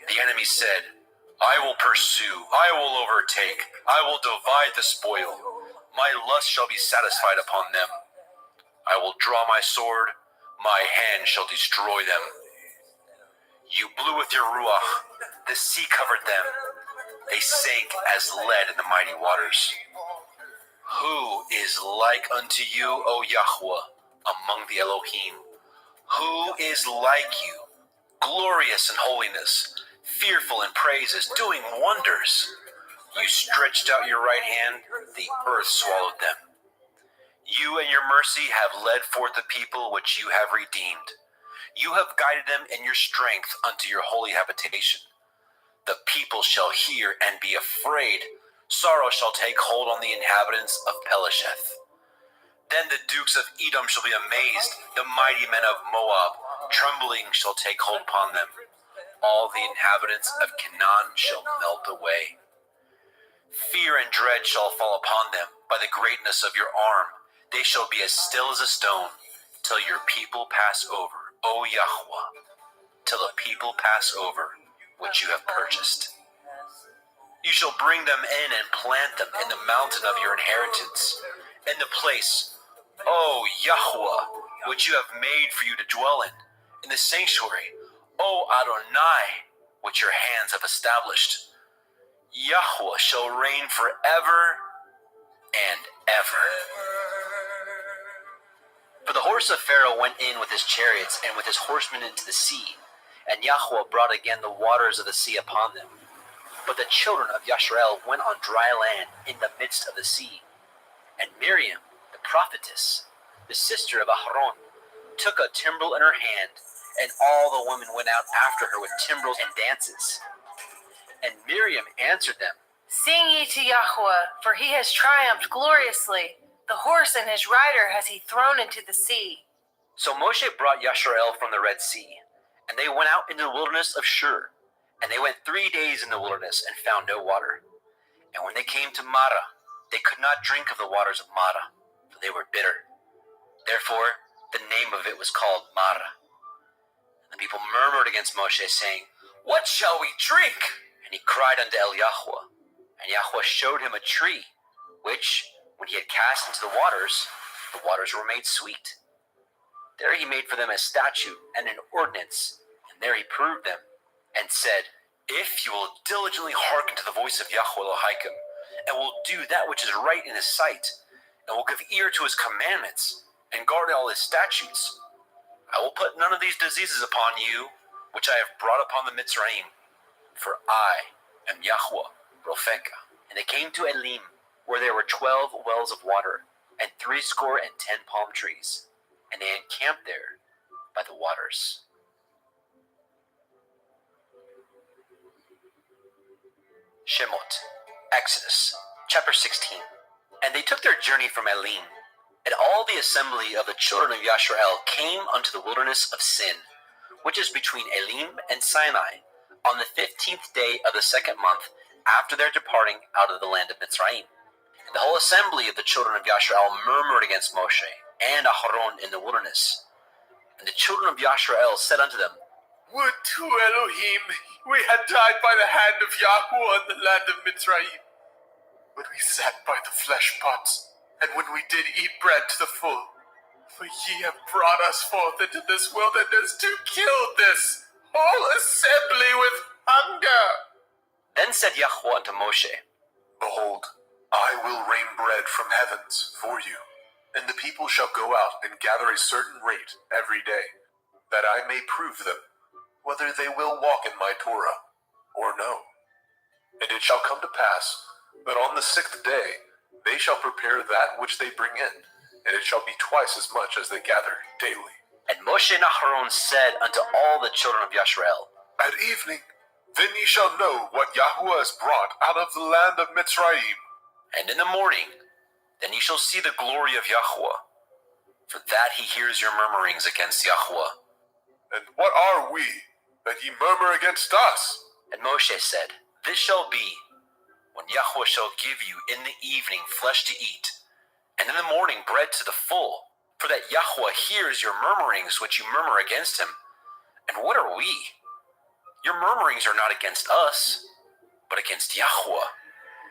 The enemy said, I will pursue, I will overtake, I will divide the spoil. My lust shall be satisfied upon them. I will draw my sword, my hand shall destroy them. You blew with your ruach, the sea covered them. They sank as lead in the mighty waters. Who is like unto you, O Yahweh, among the Elohim? Who is like you, glorious in holiness, fearful in praises, doing wonders? You stretched out your right hand, the earth swallowed them. You and your mercy have led forth the people which you have redeemed. You have guided them in your strength unto your holy habitation. The people shall hear and be afraid. Sorrow shall take hold on the inhabitants of Pelesheth. Then the dukes of Edom shall be amazed, the mighty men of Moab. Trembling shall take hold upon them. All the inhabitants of Canaan shall melt away. Fear and dread shall fall upon them by the greatness of your arm. They shall be as still as a stone, till your people pass over, O Yahweh, till the people pass over, which you have purchased. You shall bring them in and plant them in the mountain of your inheritance. in the place, O Yahweh, which you have made for you to dwell in the sanctuary, O Adonai, which your hands have established. Yahweh shall reign forever and ever. For the horse of Pharaoh went in with his chariots and with his horsemen into the sea, and Yahweh brought again the waters of the sea upon them. But the children of Yashrael went on dry land in the midst of the sea. And Miriam, the prophetess, the sister of Aharon, took a timbrel in her hand, and all the women went out after her with timbrels and dances. And Miriam answered them, Sing ye to Yahweh, for he has triumphed gloriously. The horse and his rider has he thrown into the sea. So Moshe brought Yashrael from the Red Sea, and they went out into the wilderness of Shur. And they went 3 days in the wilderness and found no water. And when they came to Marah, they could not drink of the waters of Marah, for they were bitter. Therefore, the name of it was called Marah. And the people murmured against Moshe, saying, What shall we drink? And he cried unto Yahweh. And Yahweh showed him a tree, which, when he had cast into the waters were made sweet. There he made for them a statute and an ordinance, and there he proved them, and said, If you will diligently hearken to the voice of Yahweh Elohim, and will do that which is right in his sight, and will give ear to his commandments, and guard all his statutes, I will put none of these diseases upon you, which I have brought upon the Mitzrayim, for I am Yahweh, Ropheka. And they came to Elim, where there were 12 wells of water, and 70 palm trees, and they encamped there by the waters. Shemot, Exodus, chapter 16. And they took their journey from Elim, and all the assembly of the children of Yashrael came unto the wilderness of Sin, which is between Elim and Sinai, on the 15th day of the 2nd month after their departing out of the land of Mitzrayim. And the whole assembly of the children of Yashrael murmured against Moshe and Aharon in the wilderness. And the children of Yashrael said unto them, Would to Elohim we had died by the hand of Yahweh in the land of Mitzrayim, when we sat by the flesh pots, and when we did eat bread to the full. For ye have brought us forth into this wilderness to kill this whole assembly with hunger. Then said Yahweh unto Moshe, Behold, I will rain bread from heavens for you, and the people shall go out and gather a certain rate every day, that I may prove them, whether they will walk in my Torah or no. And it shall come to pass that on the 6th day they shall prepare that which they bring in, and it shall be twice as much as they gather daily. And Moshe and Aharon said unto all the children of Yashrael, At evening, then ye shall know what Yahweh has brought out of the land of Mitzrayim. And in the morning, then ye shall see the glory of Yahweh, for that he hears your murmurings against Yahweh. And what are we, that ye murmur against us? And Moshe said, This shall be, when Yahweh shall give you in the evening flesh to eat, and in the morning bread to the full, for that Yahweh hears your murmurings which you murmur against him. And what are we? Your murmurings are not against us, but against Yahweh.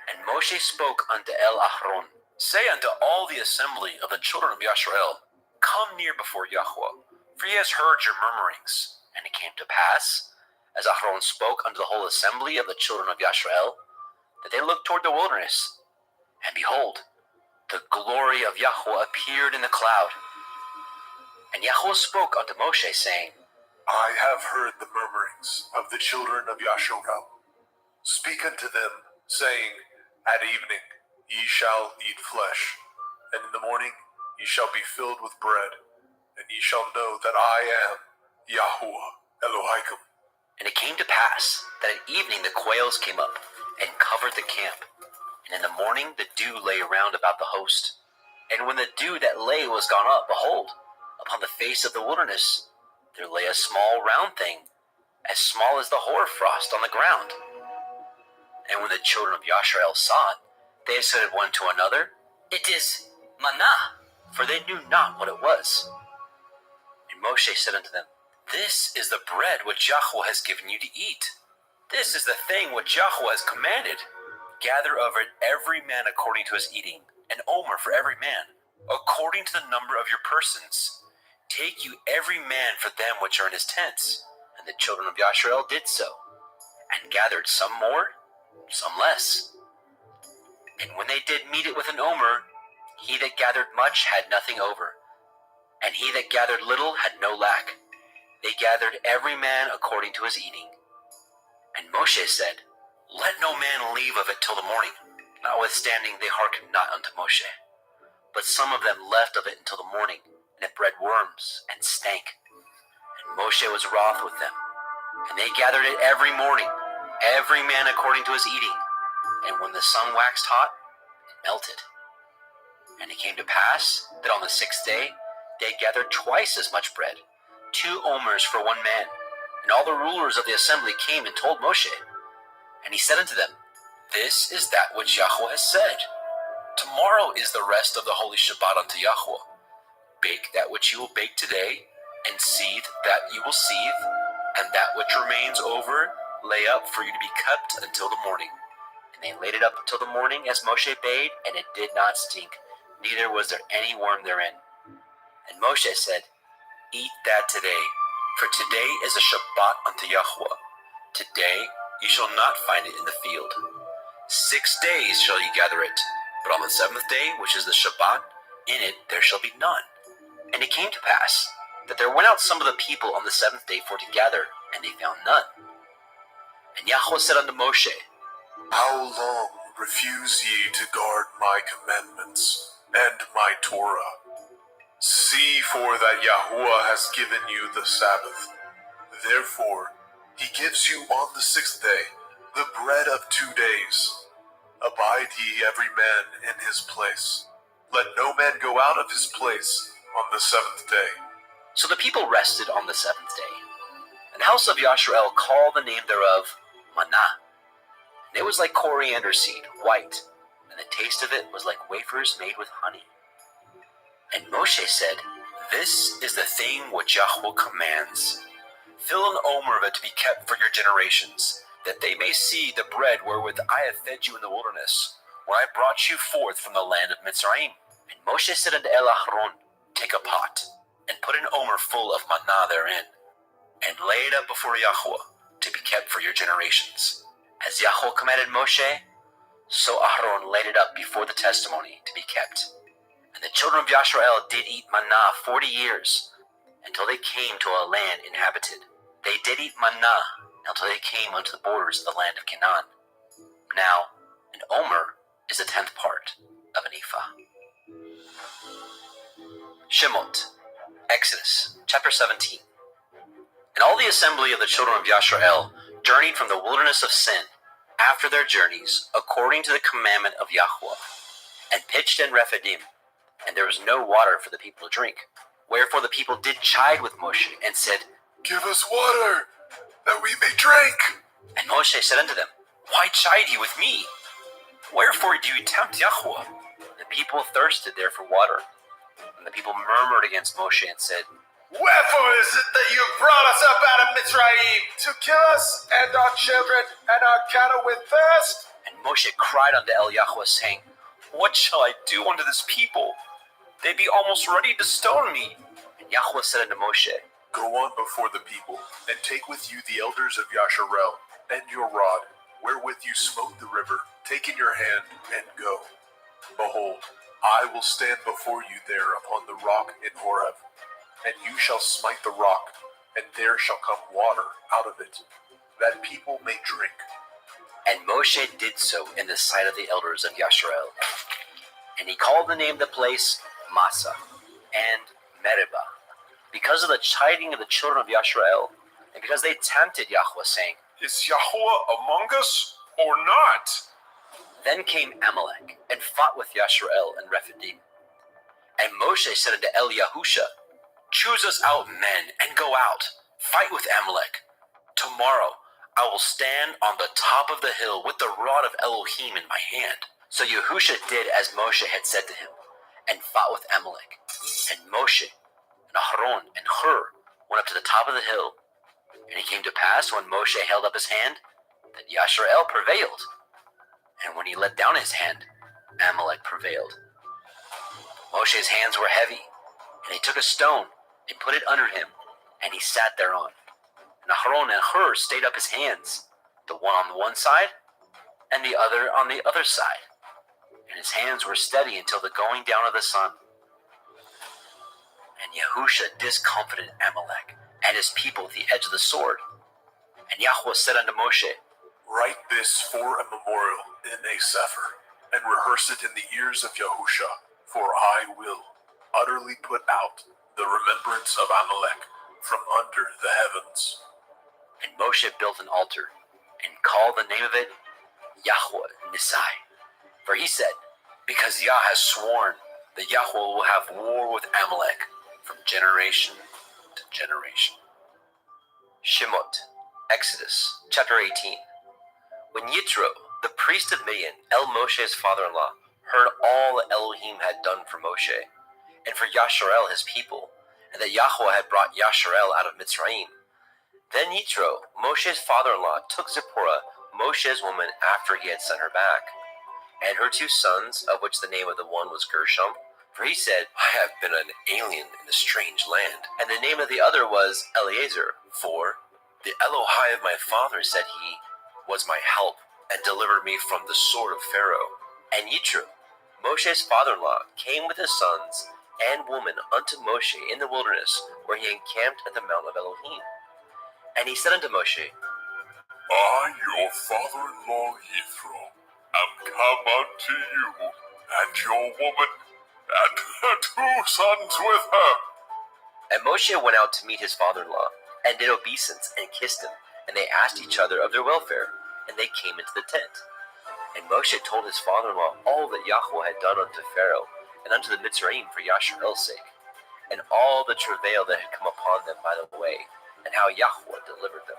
And Moshe spoke unto Aharon, Say unto all the assembly of the children of Yashrael, Come near before Yahweh, for he has heard your murmurings. And it came to pass, as Aharon spoke unto the whole assembly of the children of Yashrael, that they looked toward the wilderness, and behold, the glory of Yahweh appeared in the cloud. And Yahweh spoke unto Moshe, saying, I have heard the murmurings of the children of Yasharal. Speak unto them, saying, At evening ye shall eat flesh, and in the morning ye shall be filled with bread, and ye shall know that I am Yahweh Elohim. And it came to pass that at evening the quails came up and covered the camp, and in the morning the dew lay around about the host. And when the dew that lay was gone up, behold, upon the face of the wilderness there lay a small round thing, as small as the hoarfrost on the ground. And when the children of Yashrael saw it, they said one to another, It is manna, for they knew not what it was. And Moshe said unto them, This is the bread which Yahweh has given you to eat. This is the thing which Yahweh has commanded. Gather of it every man according to his eating, an omer for every man, according to the number of your persons. Take you every man for them which are in his tents. And the children of Yasharel did so, and gathered some more, some less. And when they did meet it with an omer, he that gathered much had nothing over, and he that gathered little had no lack. They gathered every man according to his eating. And Moshe said, Let no man leave of it till the morning. Notwithstanding they hearkened not unto Moshe. But some of them left of it until the morning, and it bred worms, and stank. And Moshe was wroth with them. And they gathered it every morning, every man according to his eating. And when the sun waxed hot, it melted. And it came to pass that on the 6th day they gathered twice as much bread, 2 omers for one man. And all the rulers of the assembly came and told Moshe. And he said unto them, This is that which Yahweh has said. Tomorrow is the rest of the holy Shabbat unto Yahweh. Bake that which you will bake today, and seethe that you will seethe, and that which remains over lay up for you to be kept until the morning. And they laid it up until the morning as Moshe bade, and it did not stink, neither was there any worm therein. And Moshe said, Eat that today, for today is a Shabbat unto Yahweh. Today you shall not find it in the field. 6 days shall ye gather it, but on the 7th day, which is the Shabbat, in it there shall be none. And it came to pass that there went out some of the people on the 7th day for to gather, and they found none. And Yahweh said unto Moshe, How long refuse ye to guard my commandments and my Torah? See for that Yahuwah has given you the Sabbath. Therefore, he gives you on the 6th day the bread of 2 days. Abide ye every man in his place. Let no man go out of his place on the 7th day. So the people rested on the 7th day. And the house of Yasharel called the name thereof Manna. And it was like coriander seed, white, and the taste of it was like wafers made with honey. And Moshe said, This is the thing which Yahweh commands. Fill an omer of it to be kept for your generations, that they may see the bread wherewith I have fed you in the wilderness, where I brought you forth from the land of Mitzrayim. And Moshe said unto Aaron, Take a pot, and put an omer full of manna therein, and lay it up before Yahweh, to be kept for your generations. As Yahweh commanded Moshe, so Aaron laid it up before the testimony to be kept. And the children of Yasharel did eat manna 40 years, until they came to a land inhabited. They did eat manna until they came unto the borders of the land of Canaan. Now, an omer is a 10th part of an ephah. Shemot, Exodus, chapter 17. And all the assembly of the children of Yasharel journeyed from the wilderness of Sin, after their journeys, according to the commandment of Yahweh, and pitched in Rephidim, and there was no water for the people to drink. Wherefore the people did chide with Moshe, and said, Give us water, that we may drink. And Moshe said unto them, Why chide ye with me? Wherefore do you tempt Yahweh? The people thirsted there for water. And the people murmured against Moshe, and said, Wherefore is it that you have brought us up out of Mitzrayim to kill us and our children and our cattle with thirst? And Moshe cried unto Yahweh, saying, What shall I do unto this people? They be almost ready to stone me. And Yahweh said unto Moshe, Go on before the people, and take with you the elders of Yasharel, and your rod, wherewith you smote the river, take in your hand, and go. Behold, I will stand before you there upon the rock in Horeb, and you shall smite the rock, and there shall come water out of it, that people may drink. And Moshe did so in the sight of the elders of Yasharel. And he called the name of the place Massa and Meribah, because of the chiding of the children of Yasharel, and because they tempted Yahweh, saying, Is Yahweh among us or not? Then came Amalek, and fought with Yasharel and Rephidim. And Moshe said unto Yahusha, Choose us out men, and go out, fight with Amalek. Tomorrow I will stand on the top of the hill with the rod of Elohim in my hand. So Yahusha did as Moshe had said to him, and fought with Amalek. And Moshe, and Aharon, and Hur went up to the top of the hill. And it came to pass, when Moshe held up his hand, that Yasharel prevailed. And when he let down his hand, Amalek prevailed. Moshe's hands were heavy, and he took a stone and put it under him, and he sat thereon. And Aharon and Hur stayed up his hands, the one on the one side and the other on the other side. And his hands were steady until the going down of the sun. And Yahusha discomfited Amalek and his people with the edge of the sword. And Yahweh said unto Moshe, Write this for a memorial in a sefer, and rehearse it in the ears of Yahusha, for I will utterly put out the remembrance of Amalek from under the heavens. And Moshe built an altar, and called the name of it Yahweh Nisai. For he said, Because Yah has sworn that Yahweh will have war with Amalek from generation to generation. Shemot, Exodus, chapter 18. When Yitro, the priest of Midian, Moshe's father-in-law, heard all that Elohim had done for Moshe, and for Yasharel his people, and that Yahweh had brought Yasharel out of Mitzrayim, then Yitro, Moshe's father-in-law, took Zipporah, Moshe's woman, after he had sent her back, and her 2 sons, of which the name of the one was Gershom, for he said, I have been an alien in a strange land, and the name of the other was Eleazar, for the Elohai of my father, said he, was my help, and delivered me from the sword of Pharaoh. And Yitro, Moshe's father-in-law, came with his sons and woman unto Moshe in the wilderness, where he encamped at the mount of Elohim. And he said unto Moshe, I, your father-in-law Yithro, am come unto you, and your woman, and her 2 sons with her. And Moshe went out to meet his father-in-law, and did obeisance, and kissed him, and they asked each other of their welfare, and they came into the tent. And Moshe told his father-in-law all that Yahweh had done unto Pharaoh, and unto the Mitzrayim for Yasharel's sake, and all the travail that had come upon them by the way, and how Yahweh delivered them.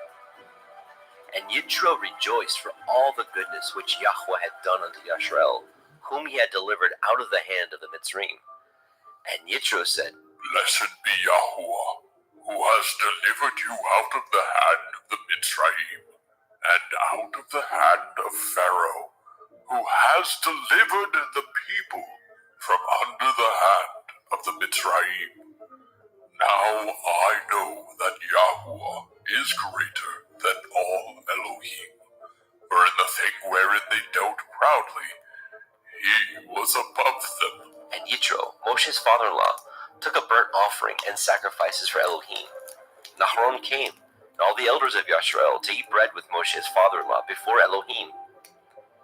And Yitro rejoiced for all the goodness which Yahweh had done unto Yasharel, whom he had delivered out of the hand of the Mitzrayim. And Yitro said, Blessed be Yahweh, who has delivered you out of the hand of the Mitzrayim, and out of the hand of Pharaoh, who has delivered the people from under the hand of the Mitzrayim. Now I know that Yahweh is greater than all Elohim, for in the thing wherein they dealt proudly, he was above them. And Yitro, Moshe's father-in-law, took a burnt offering and sacrifices for Elohim. And Aharon came, and all the elders of Yasharel, to eat bread with Moshe's father-in-law before Elohim.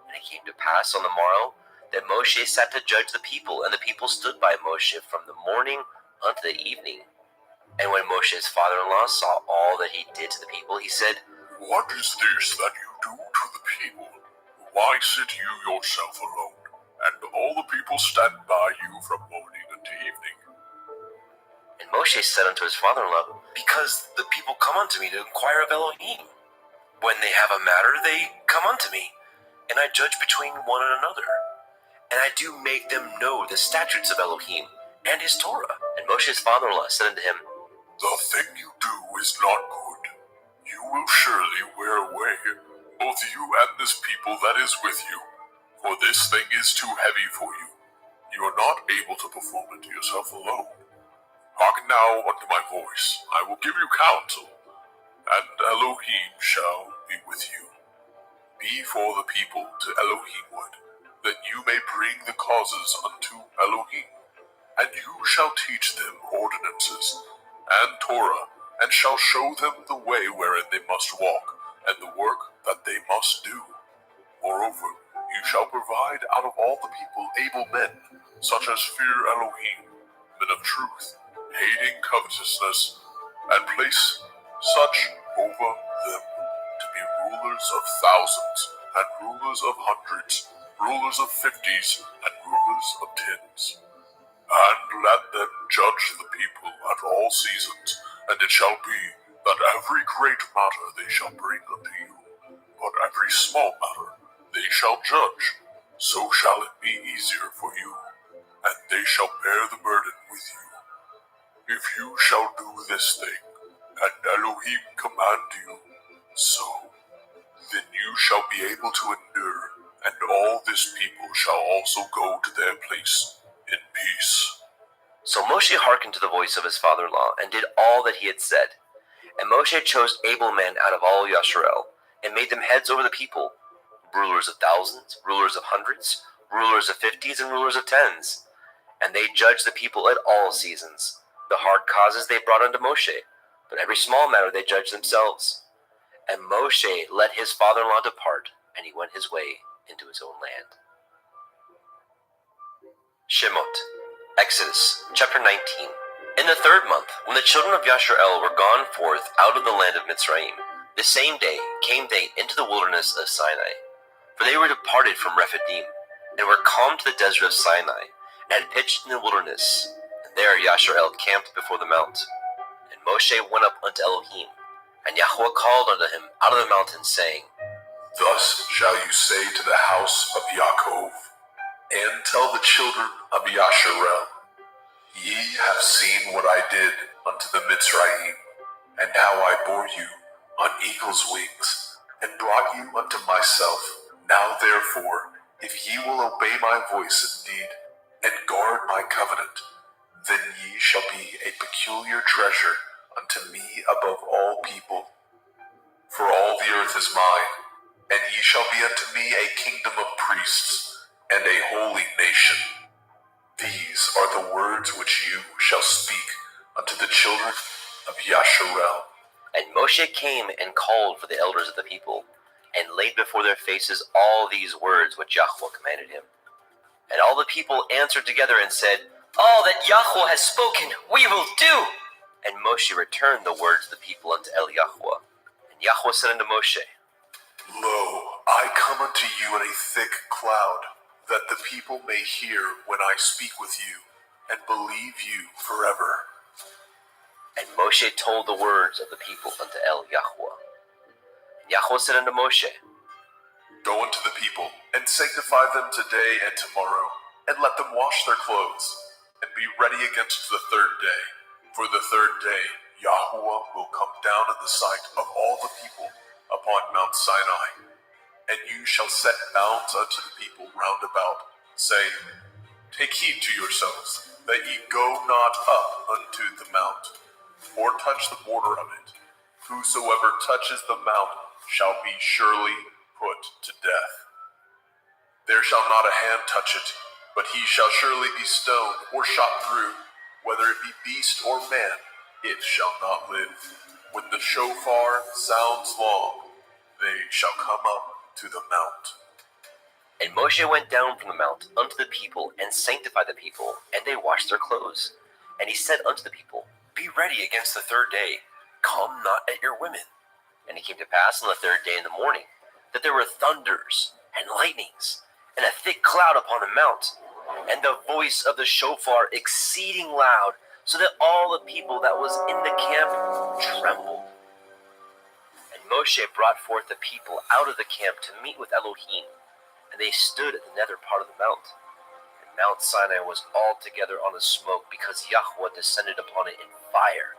And it came to pass on the morrow that Moshe sat to judge the people, and the people stood by Moshe from the morning unto the evening. And when Moshe's father-in-law saw all that he did to the people, he said, What is this that you do to the people? Why sit you yourself alone, and all the people stand by you from morning unto evening? And Moshe said unto his father-in-law, Because the people come unto me to inquire of Elohim. When they have a matter, they come unto me, and I judge between one and another. And I do make them know the statutes of Elohim and his Torah. And Moshe's father-in-law said unto him, The thing you do is not good. You will surely wear away, both you and this people that is with you, for this thing is too heavy for you. You are not able to perform it yourself alone. Hearken now unto my voice. I will give you counsel, and Elohim shall be with you. Be for the people to Elohimward, that you may bring the causes unto Elohim. And you shall teach them ordinances and Torah, and shall show them the way wherein they must walk, and the work that they must do. Moreover, you shall provide out of all the people able men, such as fear Elohim, men of truth, hating covetousness, and place such over them to be rulers of thousands, and rulers of hundreds, rulers of 50s, and rulers of 10s. And let them judge the people at all seasons, and it shall be that every great matter they shall bring unto you, but every small matter they shall judge. So shall it be easier for you, and they shall bear the burden with you. If you shall do this thing, and Elohim command you, so, then you shall be able to endure, and all this people shall also go to their place in peace. So Moshe hearkened to the voice of his father-in-law and did all that he had said. And Moshe chose able men out of all Yasharel and made them heads over the people, rulers of thousands, rulers of hundreds, rulers of 50s, and rulers of 10s. And they judged the people at all seasons. The hard causes they brought unto Moshe, but every small matter they judged themselves. And Moshe let his father-in-law depart, and he went his way into his own land. Shemot, Exodus, chapter 19. In the 3rd month, when the children of Yasharel were gone forth out of the land of Mitzrayim, the same day came they into the wilderness of Sinai. For they were departed from Rephidim, and were come to the desert of Sinai, and had pitched in the wilderness. And there Yasharel camped before the mount. And Moshe went up unto Elohim, and Yahweh called unto him out of the mountain, saying, Thus shall you say to the house of Yaakov, and tell the children of Yasharel, Ye have seen what I did unto the Mitzrayim, and how I bore you on eagle's wings, and brought you unto myself. Now therefore, if ye will obey my voice indeed, and guard my covenant, then ye shall be a peculiar treasure unto me above all people. For all the earth is mine, and ye shall be unto me a kingdom of priests, and a holy nation. These are the words which you shall speak unto the children of Yasharel. And Moshe came and called for the elders of the people, and laid before their faces all these words which Yahweh commanded him. And all the people answered together and said, All that Yahweh has spoken, we will do. And Moshe returned the words of the people unto Yahweh. And Yahweh said unto Moshe, Lo, I come unto you in a thick cloud, that the people may hear when I speak with you, and believe you forever. And Moshe told the words of the people unto Yahweh. And Yahweh said unto Moshe, Go unto the people, and sanctify them today and tomorrow, and let them wash their clothes, and be ready against the 3rd day. For the 3rd day Yahweh will come down in the sight of all the people upon Mount Sinai. And you shall set bounds unto the people round about, saying, Take heed to yourselves, that ye go not up unto the mount, or touch the border of it. Whosoever touches the mount shall be surely put to death. There shall not a hand touch it, but he shall surely be stoned or shot through. Whether it be beast or man, it shall not live. When the shofar sounds long, they shall come up to the mount. And Moshe went down from the mount unto the people, and sanctified the people, and they washed their clothes. And he said unto the people, Be ready against the 3rd day, come not at your women. And it came to pass on the 3rd day in the morning, that there were thunders and lightnings, and a thick cloud upon the mount, and the voice of the shofar exceeding loud, so that all the people that was in the camp trembled. And Moshe brought forth the people out of the camp to meet with Elohim, and they stood at the nether part of the mount. And Mount Sinai was altogether on a smoke, because Yahweh descended upon it in fire,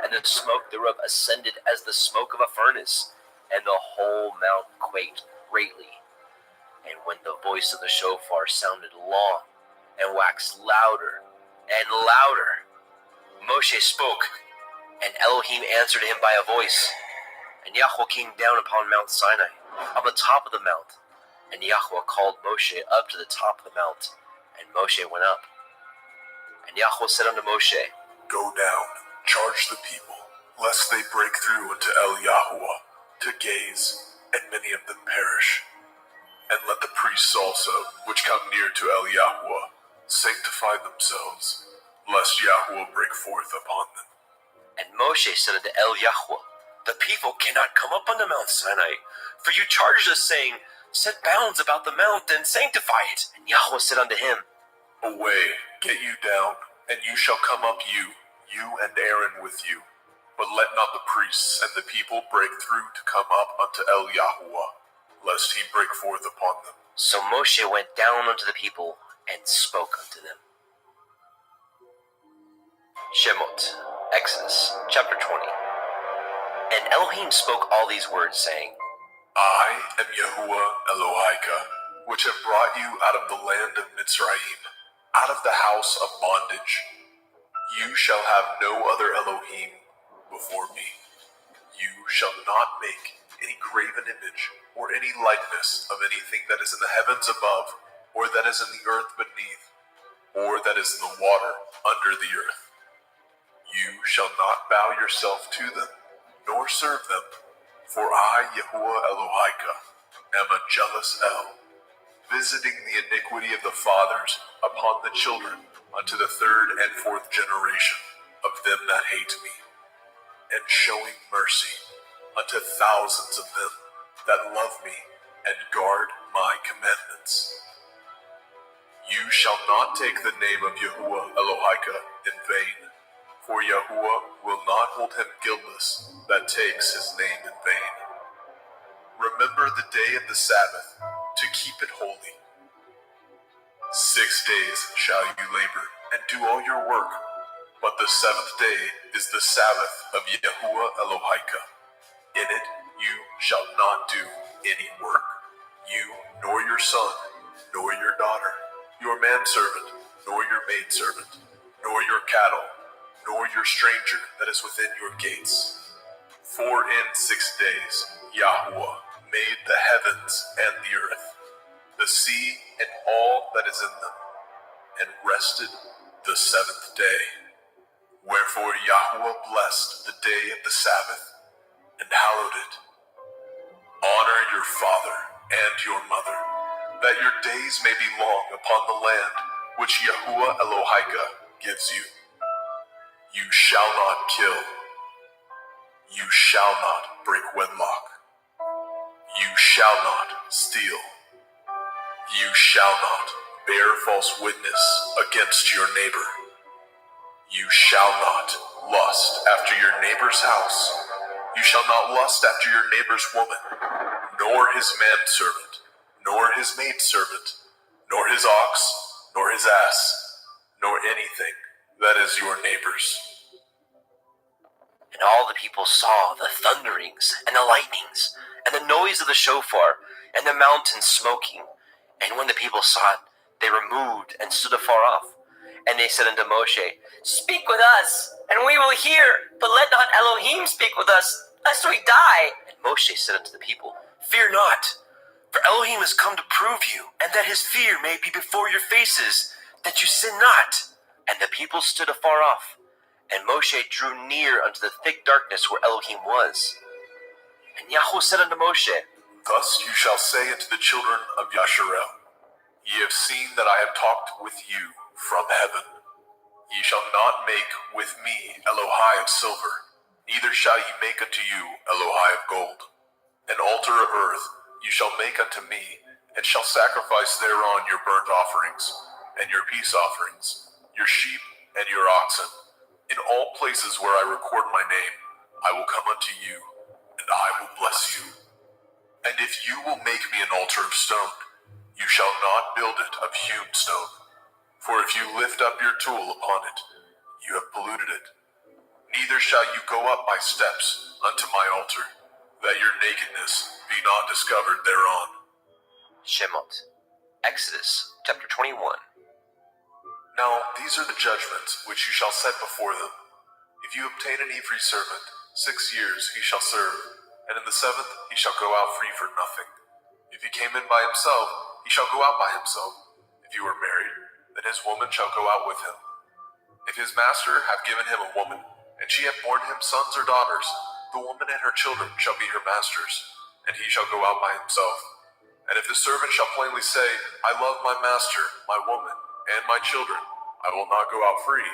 and the smoke thereof ascended as the smoke of a furnace, and the whole mount quaked greatly. And when the voice of the shofar sounded long, and waxed louder and louder, Moshe spoke, and Elohim answered him by a voice. And Yahweh came down upon Mount Sinai, on the top of the mount. And Yahweh called Moshe up to the top of the mount, and Moshe went up. And Yahweh said unto Moshe, Go down, charge the people, lest they break through unto Yahweh to gaze, and many of them perish. And let the priests also, which come near to Yahweh, sanctify themselves, lest Yahweh break forth upon them. And Moshe said unto Yahweh, The people cannot come up unto Mount Sinai, for you charged us, saying, Set bounds about the mount, and sanctify it. And Yahweh said unto him, Away, get you down, and you shall come up you and Aaron with you. But let not the priests and the people break through to come up unto Yahweh, lest he break forth upon them. So Moshe went down unto the people, and spoke unto them. Shemot, Exodus, chapter 20. And Elohim spoke all these words, saying, I am Yahuwah Elohika, which have brought you out of the land of Mitzrayim, out of the house of bondage. You shall have no other Elohim before me. You shall not make any graven image or any likeness of anything that is in the heavens above, or that is in the earth beneath, or that is in the water under the earth. You shall not bow yourself to them, nor serve them, for I, Yahuwah Elohika, am a jealous El, visiting the iniquity of the fathers upon the children unto the third and fourth generation of them that hate me, and showing mercy unto thousands of them that love me and guard my commandments. You shall not take the name of Yahuwah Elohika in vain, for Yahuwah will not hold him guiltless that takes his name in vain. Remember the day of the Sabbath to keep it holy. 6 days shall you labor and do all your work, but the seventh day is the Sabbath of Yahuwah Elohika. In it you shall not do any work, you nor your son, nor your daughter, your manservant, nor your maidservant, nor your cattle, nor your stranger that is within your gates. For in 6 days Yahuwah made the heavens and the earth, the sea and all that is in them, and rested the seventh day. Wherefore Yahuwah blessed the day of the Sabbath, and hallowed it. Honor your father and your mother, that your days may be long upon the land which Yahuwah Elohika gives you. You shall not kill. You shall not break wedlock. You shall not steal. You shall not bear false witness against your neighbor. You shall not lust after your neighbor's house. You shall not lust after your neighbor's woman, nor his manservant, nor his maidservant, nor his ox, nor his ass, nor anything that is your neighbor's. And all the people saw the thunderings and the lightnings and the noise of the shofar and the mountain smoking. And when the people saw it, they removed and stood afar off. And they said unto Moshe, Speak with us, and we will hear, but let not Elohim speak with us, lest we die. And Moshe said unto the people, Fear not, for Elohim is come to prove you, and that his fear may be before your faces, that you sin not. And the people stood afar off. And Moshe drew near unto the thick darkness where Elohim was. And Yahweh said unto Moshe, Thus you shall say unto the children of Yasharel, Ye have seen that I have talked with you from heaven. Ye shall not make with me Elohai of silver, neither shall ye make unto you Elohai of gold. An altar of earth you shall make unto me, and shall sacrifice thereon your burnt offerings, and your peace offerings, your sheep and your oxen. In all places where I record my name, I will come unto you, and I will bless you. And if you will make me an altar of stone, you shall not build it of hewn stone. For if you lift up your tool upon it, you have polluted it. Neither shall you go up my steps unto my altar, that your nakedness be not discovered thereon. Shemot, Exodus chapter 21. Now these are the judgments which you shall set before them. If you obtain an Ivri servant, 6 years he shall serve, and in the 7th he shall go out free for nothing. If he came in by himself, he shall go out by himself. If you are married, then his woman shall go out with him. If his master have given him a woman, and she have borne him sons or daughters, the woman and her children shall be her master's, and he shall go out by himself. And if the servant shall plainly say, I love my master, my woman, and my children, I will not go out free,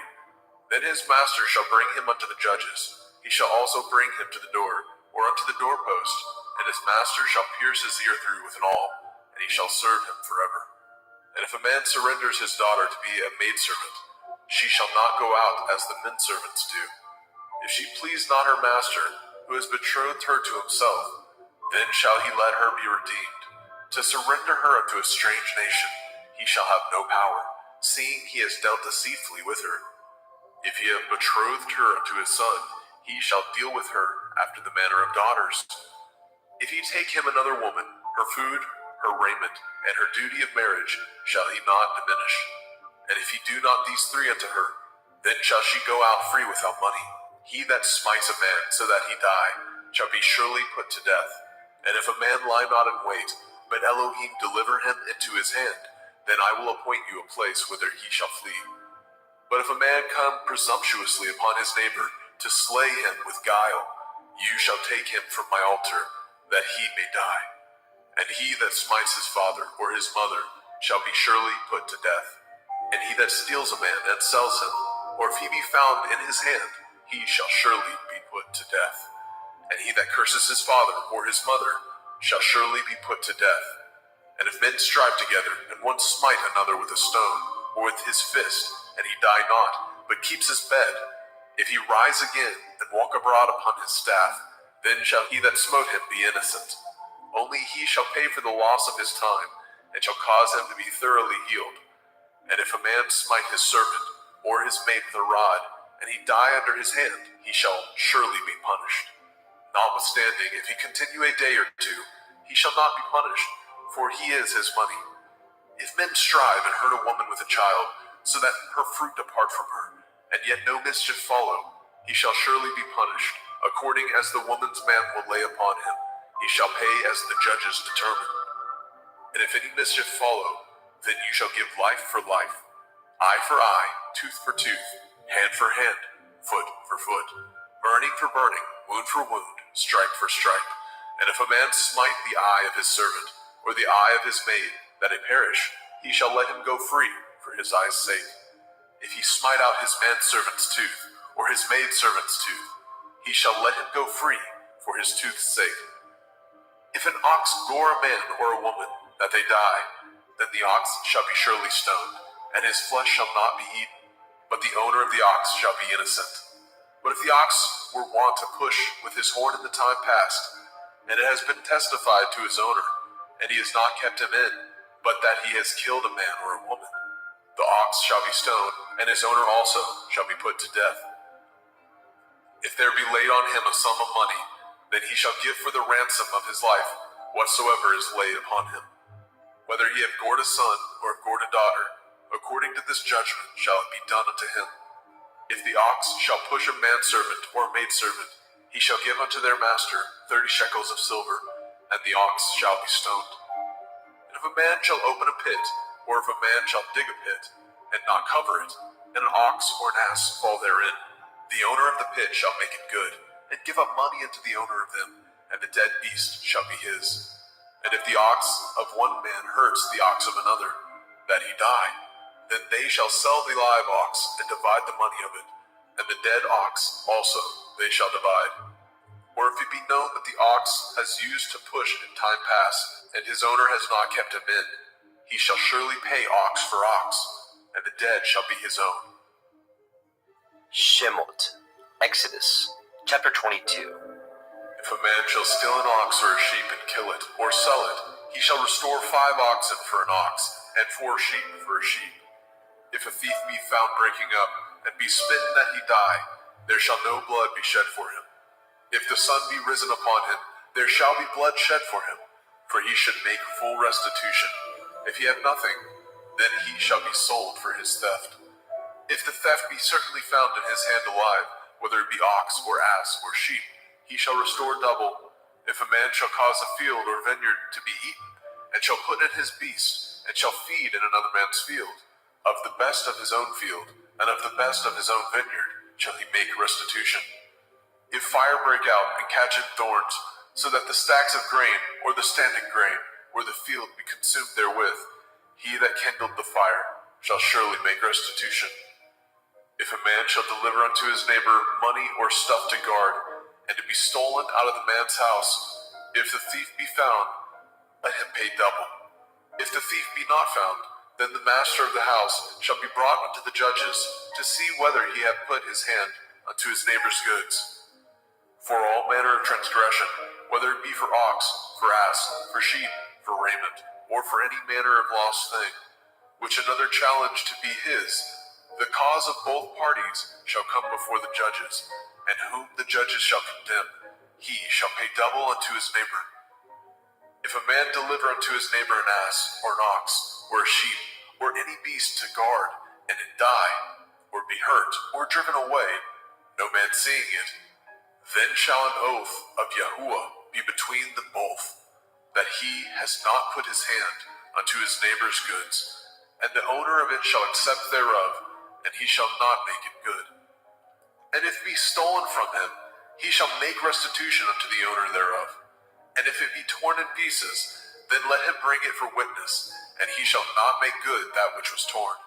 then his master shall bring him unto the judges. He shall also bring him to the door, or unto the doorpost, and his master shall pierce his ear through with an awl, and he shall serve him forever. And if a man surrenders his daughter to be a maidservant, she shall not go out as the menservants do. If she please not her master, who has betrothed her to himself, then shall he let her be redeemed. To surrender her unto a strange nation, he shall have no power, seeing he has dealt deceitfully with her. If he have betrothed her unto his son, he shall deal with her after the manner of daughters. If he take him another woman, her food, her raiment, and her duty of marriage shall he not diminish. And if he do not these 3 unto her, Then shall she go out free without money. He that smites a man so that he die shall be surely put to death. And if a man lie not in wait, but Elohim deliver him into his hand, then I will appoint you a place whither he shall flee. But if a man come presumptuously upon his neighbor to slay him with guile, you shall take him from my altar, that he may die. And he that smites his father or his mother shall be surely put to death. And he that steals a man and sells him, or if he be found in his hand, he shall surely be put to death. And he that curses his father or his mother shall surely be put to death. And if men strive together, and one smite another with a stone, or with his fist, and he die not, but keeps his bed, if he rise again, and walk abroad upon his staff, then shall he that smote him be innocent. Only he shall pay for the loss of his time, and shall cause him to be thoroughly healed. And if a man smite his servant, or his maid with a rod, and he die under his hand, he shall surely be punished. Notwithstanding, if he continue a day or two, he shall not be punished, for he is his money. If men strive and hurt a woman with a child, so that her fruit depart from her, and yet no mischief follow, he shall surely be punished, according as the woman's man will lay upon him. He shall pay as the judges determine. And if any mischief follow, then you shall give life for life, eye for eye, tooth for tooth, hand for hand, foot for foot, burning for burning, wound for wound, stripe for stripe. And if a man smite the eye of his servant, or the eye of his maid, that it perish, he shall let him go free for his eye's sake. If he smite out his manservant's tooth, or his maidservant's tooth, he shall let him go free for his tooth's sake. If an ox gore a man or a woman, that they die, then the ox shall be surely stoned, and his flesh shall not be eaten, but the owner of the ox shall be innocent. But if the ox were wont to push with his horn in the time past, and it has been testified to his owner, and he has not kept him in, but that he has killed a man or a woman, the ox shall be stoned, and his owner also shall be put to death. If there be laid on him a sum of money, then he shall give for the ransom of his life whatsoever is laid upon him. Whether he have gored a son or have gored a daughter, according to this judgment shall it be done unto him. If the ox shall push a manservant or a maidservant, he shall give unto their master 30 shekels of silver, and the ox shall be stoned. And if a man shall open a pit, or if a man shall dig a pit, and not cover it, and an ox or an ass fall therein, the owner of the pit shall make it good, and give up money unto the owner of them, and the dead beast shall be his. And if the ox of one man hurts the ox of another, that he die, then they shall sell the live ox, and divide the money of it, and the dead ox also they shall divide. Or if it be known that the ox has used to push in time past, and his owner has not kept him in, he shall surely pay ox for ox, and the dead shall be his own. Shemot, Exodus, chapter 22. If a man shall steal an ox or a sheep and kill it, or sell it, he shall restore 5 oxen for an ox, and 4 sheep for a sheep. If a thief be found breaking up, and be smitten that he die, there shall no blood be shed for him. If the sun be risen upon him, there shall be blood shed for him, for he should make full restitution. If he have nothing, then he shall be sold for his theft. If the theft be certainly found in his hand alive, whether it be ox or ass or sheep, he shall restore double. If a man shall cause a field or vineyard to be eaten, and shall put in his beast, and shall feed in another man's field, of the best of his own field, and of the best of his own vineyard, shall he make restitution. If fire break out and catch in thorns, so that the stacks of grain, or the standing grain, or the field be consumed therewith, he that kindled the fire shall surely make restitution. If a man shall deliver unto his neighbor money or stuff to guard, and to be stolen out of the man's house, if the thief be found, let him pay double. If the thief be not found, then the master of the house shall be brought unto the judges, to see whether he hath put his hand unto his neighbor's goods. For all manner of transgression, whether it be for ox, for ass, for sheep, for raiment, or for any manner of lost thing, which another challenge to be his, the cause of both parties shall come before the judges, and whom the judges shall condemn, he shall pay double unto his neighbor. If a man deliver unto his neighbor an ass, or an ox, or a sheep, or any beast to guard, and it die, or be hurt, or driven away, no man seeing it, then shall an oath of Yahuwah be between them both, that he has not put his hand unto his neighbor's goods, and the owner of it shall accept thereof, and he shall not make it good. And if it be stolen from him, he shall make restitution unto the owner thereof. And if it be torn in pieces, then let him bring it for witness, and he shall not make good that which was torn.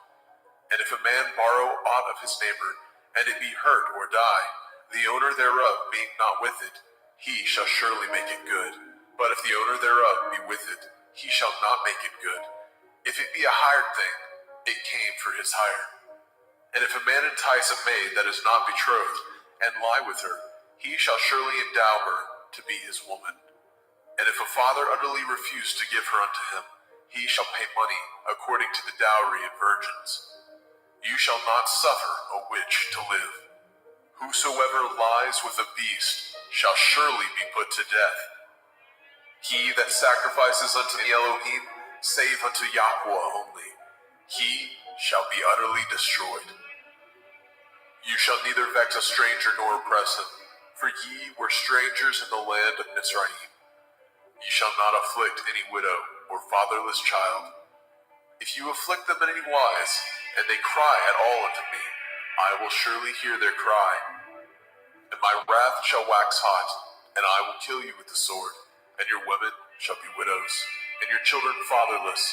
And if a man borrow aught of his neighbor, and it be hurt or die, the owner thereof being not with it, he shall surely make it good. But if the owner thereof be with it, he shall not make it good. If it be a hired thing, it came for his hire. And if a man entice a maid that is not betrothed, and lie with her, he shall surely endow her to be his woman. And if a father utterly refuse to give her unto him, he shall pay money according to the dowry of virgins. You shall not suffer a witch to live. Whosoever lies with a beast shall surely be put to death. He that sacrifices unto the Elohim, save unto Yahweh only, he shall be utterly destroyed. You shall neither vex a stranger nor oppress him, for ye were strangers in the land of Mizraim. Ye shall not afflict any widow or fatherless child. If you afflict them in any wise, and they cry at all unto me, I will surely hear their cry. And my wrath shall wax hot, and I will kill you with the sword, and your women shall be widows, and your children fatherless.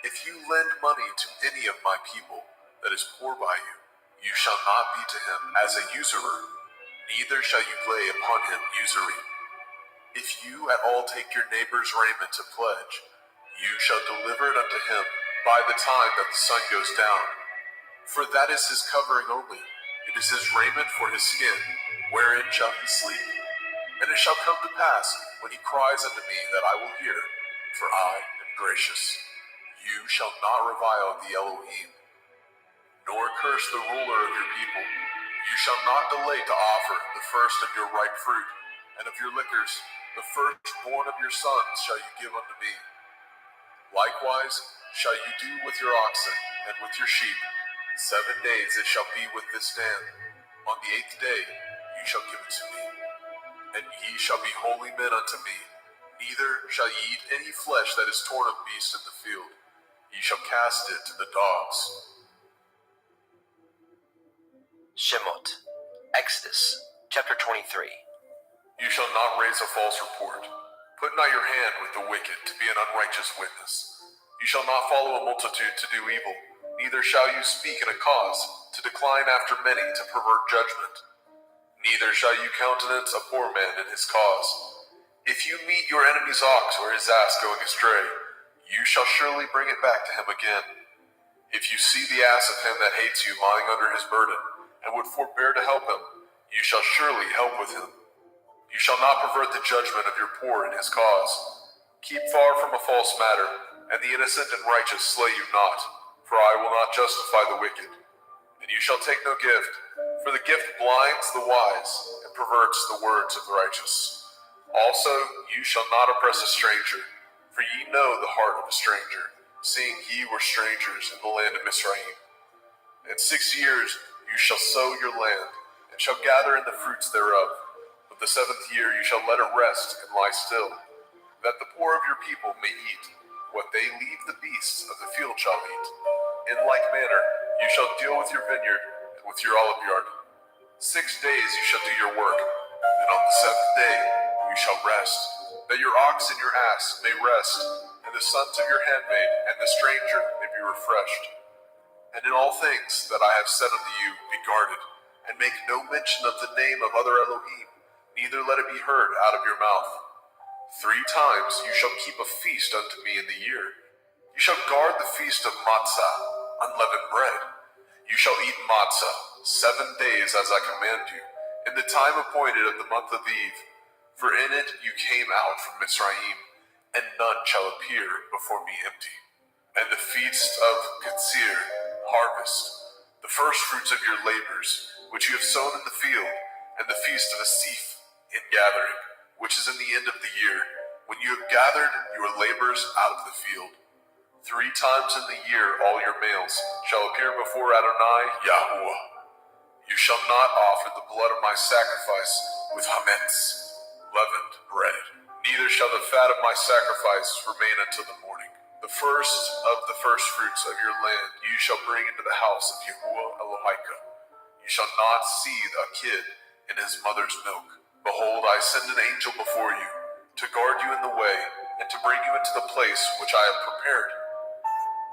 If you lend money to any of my people that is poor by you, you shall not be to him as a usurer, neither shall you lay upon him usury. If you at all take your neighbor's raiment to pledge, you shall deliver it unto him by the time that the sun goes down. For that is his covering only, it is his raiment for his skin, wherein shall he sleep. And it shall come to pass, when he cries unto me, that I will hear, for I am gracious. You shall not revile the Elohim, nor curse the ruler of your people. You shall not delay to offer the first of your ripe fruit, and of your liquors, the firstborn of your sons shall you give unto me. Likewise shall you do with your oxen and with your sheep. 7 days it shall be with this dam. On the 8th day you shall give it to me. And ye shall be holy men unto me. Neither shall ye eat any flesh that is torn of beasts in the field. Ye shall cast it to the dogs. Shemot, Exodus, chapter 23. You shall not raise a false report. Put not your hand with the wicked to be an unrighteous witness. You shall not follow a multitude to do evil, neither shall you speak in a cause, to decline after many to pervert judgment. Neither shall you countenance a poor man in his cause. If you meet your enemy's ox or his ass going astray, you shall surely bring it back to him again. If you see the ass of him that hates you lying under his burden, and would forbear to help him, you shall surely help with him. You shall not pervert the judgment of your poor in his cause. Keep far from a false matter, and the innocent and righteous slay you not, for I will not justify the wicked. And you shall take no gift, for the gift blinds the wise, and perverts the words of the righteous. Also, you shall not oppress a stranger, for ye know the heart of a stranger, seeing ye were strangers in the land of Mizraim. In 6 years you shall sow your land, and shall gather in the fruits thereof. But the 7th year you shall let it rest and lie still, that the poor of your people may eat what they leave the beasts of the field shall eat. In like manner you shall deal with your vineyard and with your olive yard. 6 days you shall do your work, and on the 7th day you shall rest, that your ox and your ass may rest, and the sons of your handmaid and the stranger may be refreshed. And in all things that I have said unto you, be guarded, and make no mention of the name of other Elohim, neither let it be heard out of your mouth. 3 times you shall keep a feast unto me in the year. You shall guard the feast of matzah, unleavened bread. You shall eat matzah 7 days as I command you, in the time appointed of the month of Eve. For in it you came out from Mizraim, and none shall appear before me empty. And the feast of Katsir, harvest, the first fruits of your labors, which you have sown in the field, and the feast of Asif, in gathering, which is in the end of the year, when you have gathered your labors out of the field. 3 times in the year all your males shall appear before Adonai Yahuwah. You shall not offer the blood of my sacrifice with hametz, leavened bread. Neither shall the fat of my sacrifice remain until the morning. The first of the first fruits of your land you shall bring into the house of Yahuwah Elohika. You shall not seethe a kid in his mother's milk. Behold, I send an angel before you to guard you in the way and to bring you into the place which I have prepared.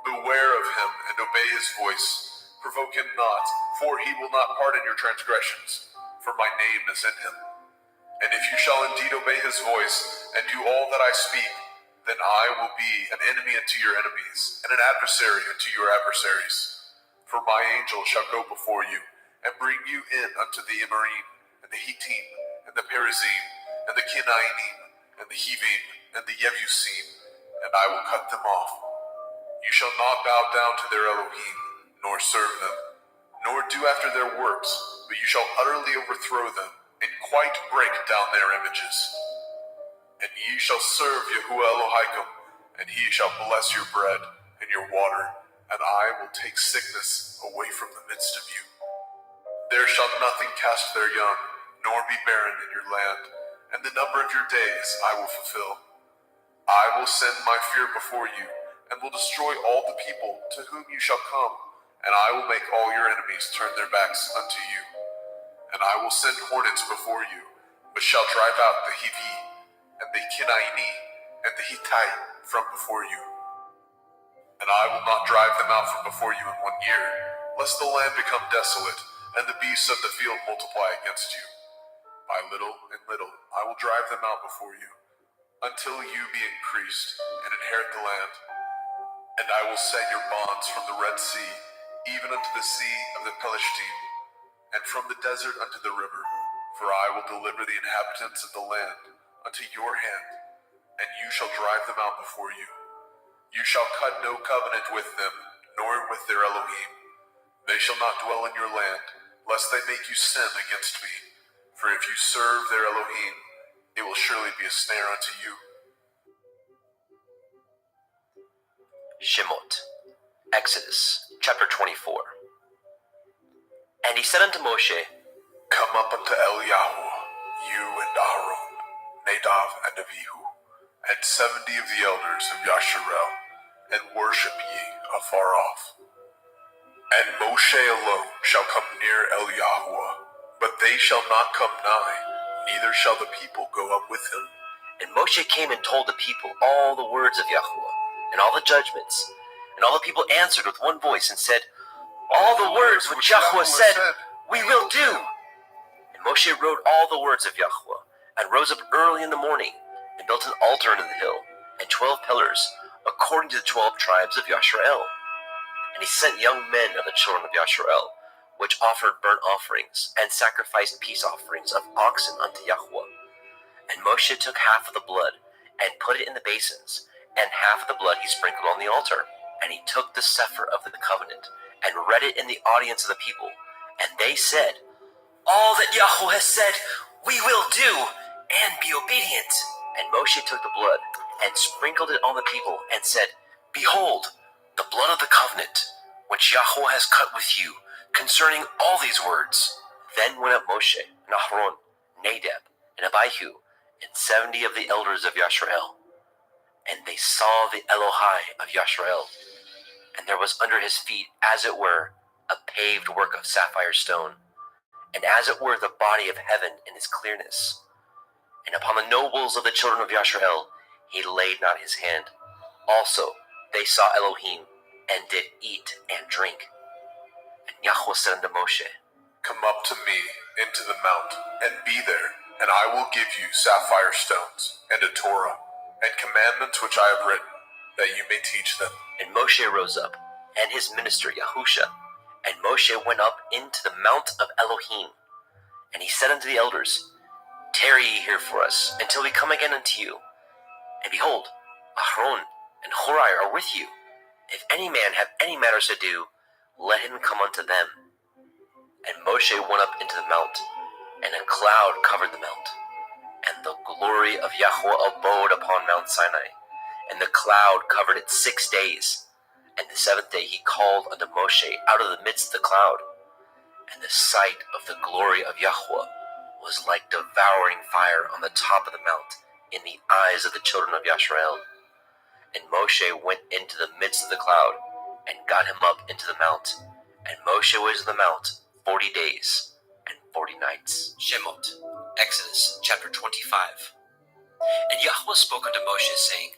Beware of him and obey his voice. Provoke him not, for he will not pardon your transgressions, for my name is in him. And if you shall indeed obey his voice and do all that I speak, then I will be an enemy unto your enemies and an adversary unto your adversaries. For my angel shall go before you and bring you in unto the Emorym and the Hittim and the Perizim and the Kenainim and the Hivim and the Yebusim, and I will cut them off. You shall not bow down to their Elohim, nor serve them, nor do after their works, but you shall utterly overthrow them, and quite break down their images. And ye shall serve Yahuwah Elohim, and he shall bless your bread and your water, and I will take sickness away from the midst of you. There shall nothing cast their young, nor be barren in your land, and the number of your days I will fulfill. I will send my fear before you, and will destroy all the people to whom you shall come, and I will make all your enemies turn their backs unto you. And I will send hornets before you, which shall drive out the Hivi, and the Kenaini, and the Hittite from before you. And I will not drive them out from before you in 1 year, lest the land become desolate, and the beasts of the field multiply against you. By little and little I will drive them out before you, until you be increased, and inherit the land. And I will set your bonds from the Red Sea, even unto the sea of the Pelishtim, and from the desert unto the river. For I will deliver the inhabitants of the land unto your hand, and you shall drive them out before you. You shall cut no covenant with them, nor with their Elohim. They shall not dwell in your land, lest they make you sin against me. For if you serve their Elohim, it will surely be a snare unto you. Shemot, Exodus, chapter 24. And he said unto Moshe, Come up unto Eliyahu, you and Aaron, Nadav and Abihu, and 70 of the elders of Yasharel, and worship ye afar off. And Moshe alone shall come near Eliyahu, but they shall not come nigh, neither shall the people go up with him. And Moshe came and told the people all the words of Yahuwah, and all the judgments. And all the people answered with one voice and said, All the words which Yahuwah said, we will do. And Moshe wrote all the words of Yahuwah, and rose up early in the morning, and built an altar unto the hill, and 12 pillars, according to the 12 tribes of Yasharel. And he sent young men of the children of Yasharel, which offered burnt offerings, and sacrificed peace offerings of oxen unto Yahuwah. And Moshe took half of the blood, and put it in the basins, and half of the blood he sprinkled on the altar. And he took the sefer of the covenant, and read it in the audience of the people. And they said, All that Yahuwah has said, we will do, and be obedient. And Moshe took the blood, and sprinkled it on the people, and said, Behold, the blood of the covenant, which Yahuwah has cut with you, concerning all these words. Then went up Moshe, and Aaron, Nadab, and Abihu, and 70 of the elders of Yasharel. And they saw the Elohai of Yasharel, and there was under his feet, as it were, a paved work of sapphire stone, and as it were the body of heaven in its clearness. And upon the nobles of the children of Yasharel he laid not his hand. Also they saw Elohim, and did eat and drink. And Yahuwah said unto Moshe, Come up to me into the mount, and be there, and I will give you sapphire stones, and a Torah, and commandments which I have written, that you may teach them. And Moshe rose up, and his minister Yahusha, and Moshe went up into the mount of Elohim. And he said unto the elders, Tarry ye here for us, until we come again unto you. And behold, Aaron and Horai are with you. If any man have any matters to do, let him come unto them. And Moshe went up into the mount, and a cloud covered the mount. And the glory of Yahuwah abode upon Mount Sinai, and the cloud covered it 6 days. And the seventh day he called unto Moshe out of the midst of the cloud. And the sight of the glory of Yahweh was like devouring fire on the top of the mount in the eyes of the children of Yasharel. And Moshe went into the midst of the cloud and got him up into the mount. And Moshe was in the mount 40 days and 40 nights. Shemot, Exodus chapter 25. And Yahweh spoke unto Moshe, saying,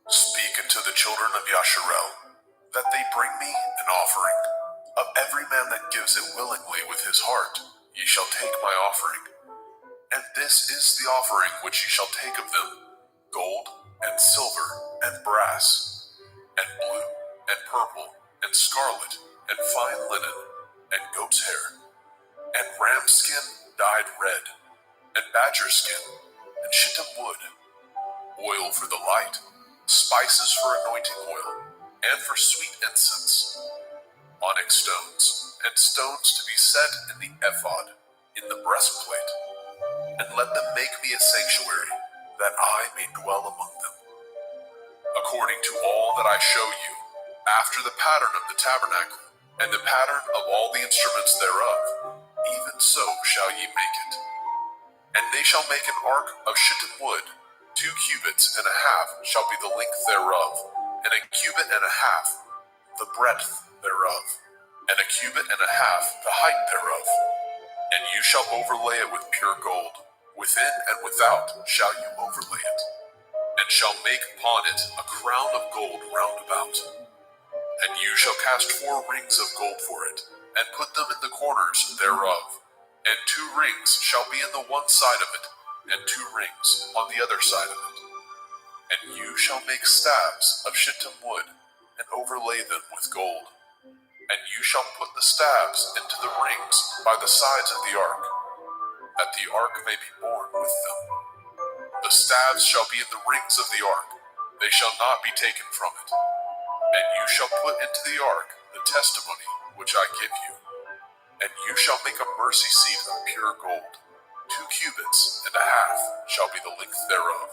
Speak unto the children of Yasharel, that they bring me an offering. Of every man that gives it willingly with his heart, ye shall take my offering. And this is the offering which ye shall take of them: gold, and silver, and brass, and blue, and purple, and scarlet, and fine linen, and goat's hair, and ram skin dyed red, and badger skin, and shittim wood, oil for the light, spices for anointing oil, and for sweet incense, onyx stones, and stones to be set in the ephod, in the breastplate. And let them make me a sanctuary, that I may dwell among them. According to all that I show you, after the pattern of the tabernacle, and the pattern of all the instruments thereof, even so shall ye make it. And they shall make an ark of shittim wood, 2 cubits and a half shall be the length thereof, and a cubit and a half the breadth thereof, and a cubit and a half the height thereof. And you shall overlay it with pure gold, within and without shall you overlay it, and shall make upon it a crown of gold round about. And you shall cast 4 rings of gold for it, and put them in the corners thereof, and 2 rings shall be in the one side of it, and 2 rings on the other side of it. And you shall make staves of shittim wood, and overlay them with gold. And you shall put the staves into the rings by the sides of the ark, that the ark may be borne with them. The staves shall be in the rings of the ark, they shall not be taken from it. And you shall put into the ark the testimony which I give you. And you shall make a mercy seat of pure gold. 2 cubits and a half shall be the length thereof,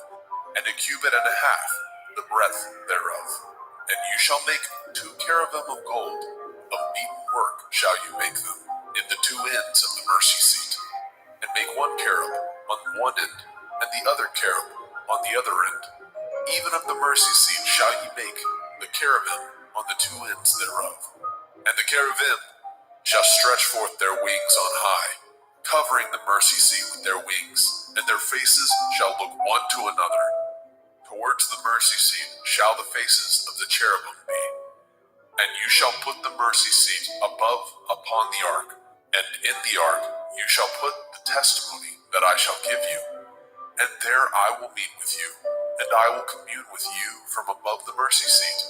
and a cubit and a half the breadth thereof. And you shall make 2 cherubim of gold, of beaten work shall you make them, in the 2 ends of the mercy seat. And make 1 cherub on one end, and the other cherub on the other end. Even of the mercy seat shall ye make the cherubim on the 2 ends thereof. And the cherubim shall stretch forth their wings on high, covering the mercy seat with their wings, and their faces shall look one to another. Towards the mercy seat shall the faces of the cherubim be. And you shall put the mercy seat above upon the ark, and in the ark you shall put the testimony that I shall give you. And there I will meet with you, and I will commune with you from above the mercy seat,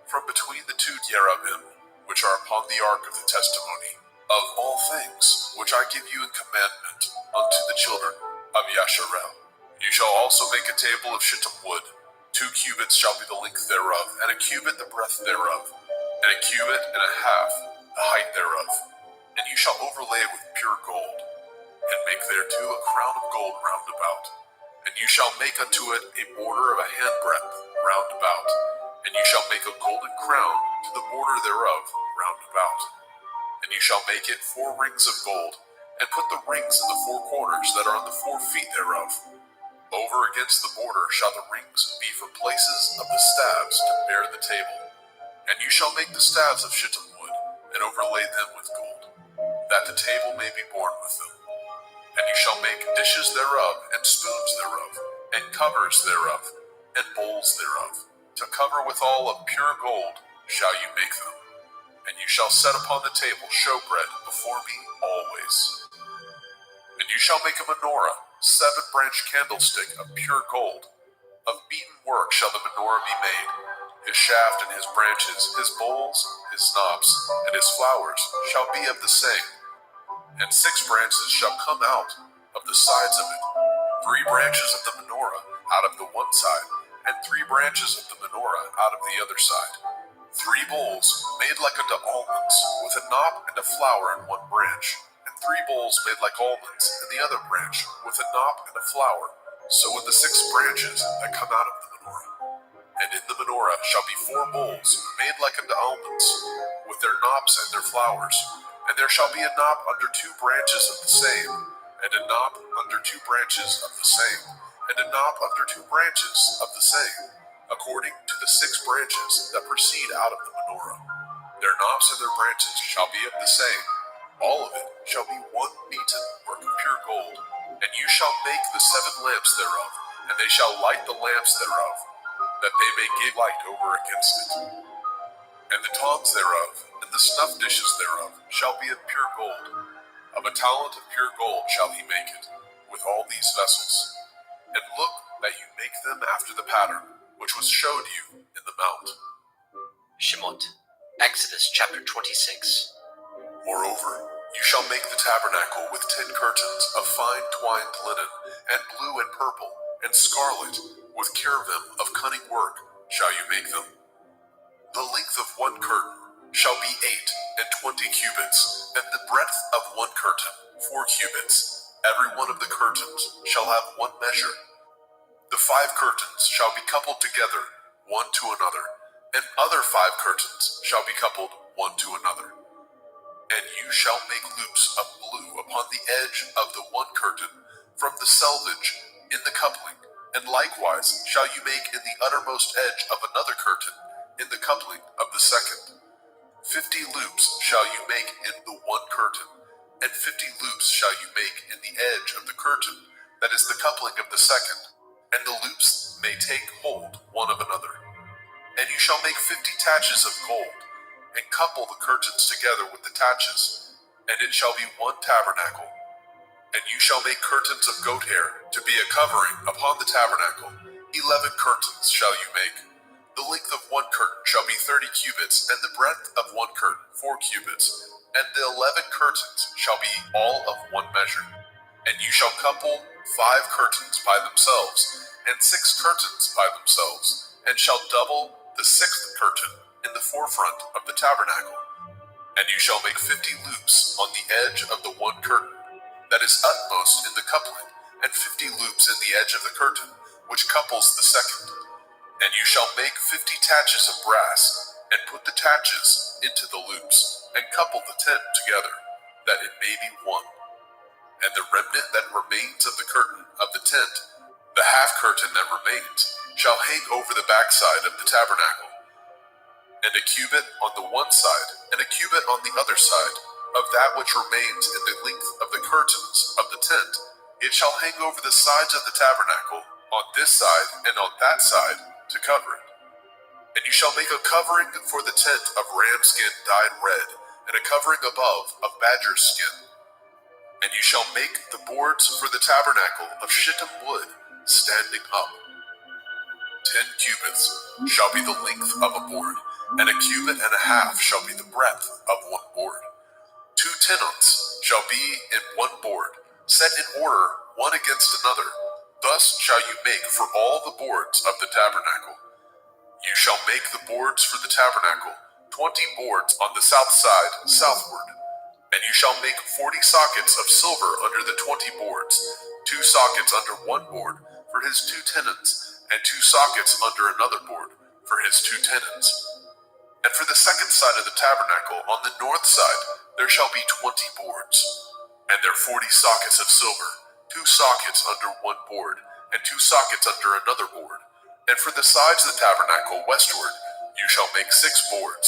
from between the 2 cherubim, which are upon the ark of the testimony, of all things which I give you in commandment unto the children of Yasharel. You shall also make a table of shittim wood. 2 cubits shall be the length thereof, and a cubit the breadth thereof, and a cubit and a half the height thereof. And you shall overlay it with pure gold, and make thereto a crown of gold round about. And you shall make unto it a border of a handbreadth round about. And you shall make a golden crown to the border thereof round about. And you shall make it 4 rings of gold, and put the rings in the 4 corners that are on the 4 feet thereof. Over against the border shall the rings be for places of the staves to bear the table. And you shall make the staves of shittim wood, and overlay them with gold, that the table may be borne with them. And you shall make dishes thereof, and spoons thereof, and covers thereof, and bowls thereof. To cover withal of pure gold shall you make them. And you shall set upon the table showbread before me always. And you shall make a menorah, 7-branched candlestick of pure gold. Of beaten work shall the menorah be made. His shaft and his branches, his bowls, his knobs, and his flowers shall be of the same. And 6 branches shall come out of the sides of it, 3 branches of the menorah out of the one side, and 3 branches of the menorah out of the other side. 3 bowls made like unto almonds, with a knob and a flower in one branch, and 3 bowls made like almonds in the other branch, with a knob and a flower, so with the 6 branches that come out of the menorah. And in the menorah shall be 4 bowls made like unto almonds, with their knops and their flowers. And there shall be a knop under 2 branches of the same, and a knop under 2 branches of the same, and a knop under 2 branches of the same, according to the 6 branches that proceed out of the menorah. Their knops and their branches shall be of the same. All of it shall be one beaten work of pure gold. And you shall make the 7 lamps thereof, and they shall light the lamps thereof, that they may give light over against it. And the tongs thereof, and the snuff dishes thereof, shall be of pure gold. Of a talent of pure gold shall he make it, with all these vessels. And look that you make them after the pattern, which was showed you in the mount. Shemot, Exodus chapter 26. Moreover, you shall make the tabernacle with 10 curtains of fine twined linen, and blue and purple, and scarlet, with cherubim of cunning work shall you make them. The length of one curtain shall be 8 and 20 cubits, and the breadth of one curtain 4 cubits. Every one of the curtains shall have one measure. The 5 curtains shall be coupled together, one to another, and other 5 curtains shall be coupled one to another. And you shall make loops of blue upon the edge of the one curtain from the selvage in the coupling, and likewise shall you make in the uttermost edge of another curtain in the coupling of the second. 50 loops shall you make in the one curtain, and 50 loops shall you make in the edge of the curtain that is the coupling of the second, and the loops may take hold one of another. And you shall make 50 taches of gold, and couple the curtains together with the taches, and it shall be one tabernacle. And you shall make curtains of goat hair to be a covering upon the tabernacle. 11 curtains shall you make. The length of one curtain shall be 30 cubits, and the breadth of one curtain 4 cubits, and the 11 curtains shall be all of one measure. And you shall couple 5 curtains by themselves, and 6 curtains by themselves, and shall double the 6th curtain in the forefront of the tabernacle. And you shall make 50 loops on the edge of the one curtain that is utmost in the coupling, and 50 loops in the edge of the curtain which couples the second. And you shall make 50 taches of brass, and put the taches into the loops, and couple the tent together, that it may be one. And the remnant that remains of the curtain of the tent, the half curtain that remains, shall hang over the backside of the tabernacle, and a cubit on the one side, and a cubit on the other side, of that which remains in the length of the curtains of the tent. It shall hang over the sides of the tabernacle, on this side and on that side, to cover it. And you shall make a covering for the tent of ram skin dyed red, and a covering above of badger skin. And you shall make the boards for the tabernacle of shittim wood, standing up. 10 cubits shall be the length of a board, and a cubit and a half shall be the breadth of one board. 2 tenons shall be in one board, set in order one against another. Thus shall you make for all the boards of the tabernacle. You shall make the boards for the tabernacle, 20 boards on the south side southward. And you shall make 40 sockets of silver under the 20 boards, 2 sockets under one board for his 2 tenons, and 2 sockets under another board for his 2 tenons. And for the second side of the tabernacle, on the north side, there shall be 20 boards, and their 40 sockets of silver, 2 sockets under one board, and 2 sockets under another board. And for the sides of the tabernacle westward, you shall make 6 boards,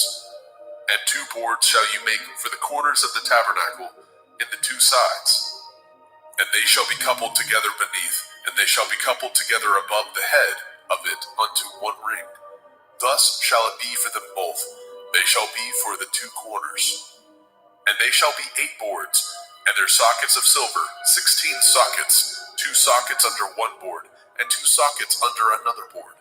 and 2 boards shall you make for the corners of the tabernacle in the 2 sides. And they shall be coupled together beneath, and they shall be coupled together above the head of it unto one ring. Thus shall it be for them both. They shall be for the 2 corners. And they shall be 8 boards, and their sockets of silver, 16 sockets, 2 sockets under one board, and 2 sockets under another board.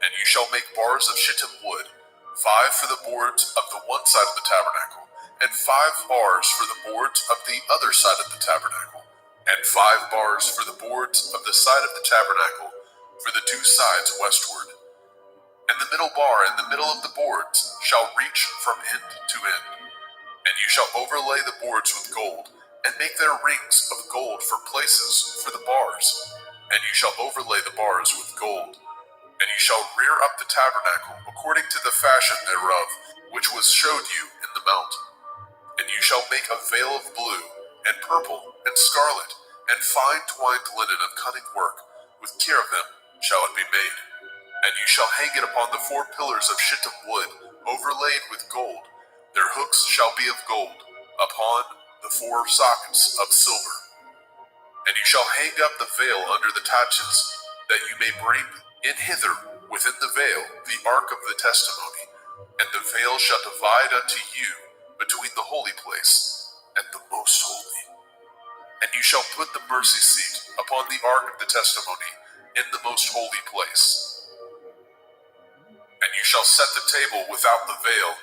And you shall make bars of shittim wood, 5 for the boards of the one side of the tabernacle, and 5 bars for the boards of the other side of the tabernacle, and 5 bars for the boards of the side of the tabernacle for the 2 sides westward. And the middle bar in the middle of the boards shall reach from end to end. And you shall overlay the boards with gold, and make their rings of gold for places for the bars. And you shall overlay the bars with gold. And you shall rear up the tabernacle according to the fashion thereof, which was showed you in the mount. And you shall make a veil of blue, and purple, and scarlet, and fine twined linen of cunning work, with cherubim shall it be made. And you shall hang it upon the 4 pillars of shittim wood, overlaid with gold. Their hooks shall be of gold, upon the 4 sockets of silver. And you shall hang up the veil under the taches, that you may bring in hither within the veil the ark of the testimony. And the veil shall divide unto you between the holy place and the most holy. And you shall put the mercy seat upon the ark of the testimony in the most holy place. And you shall set the table without the veil,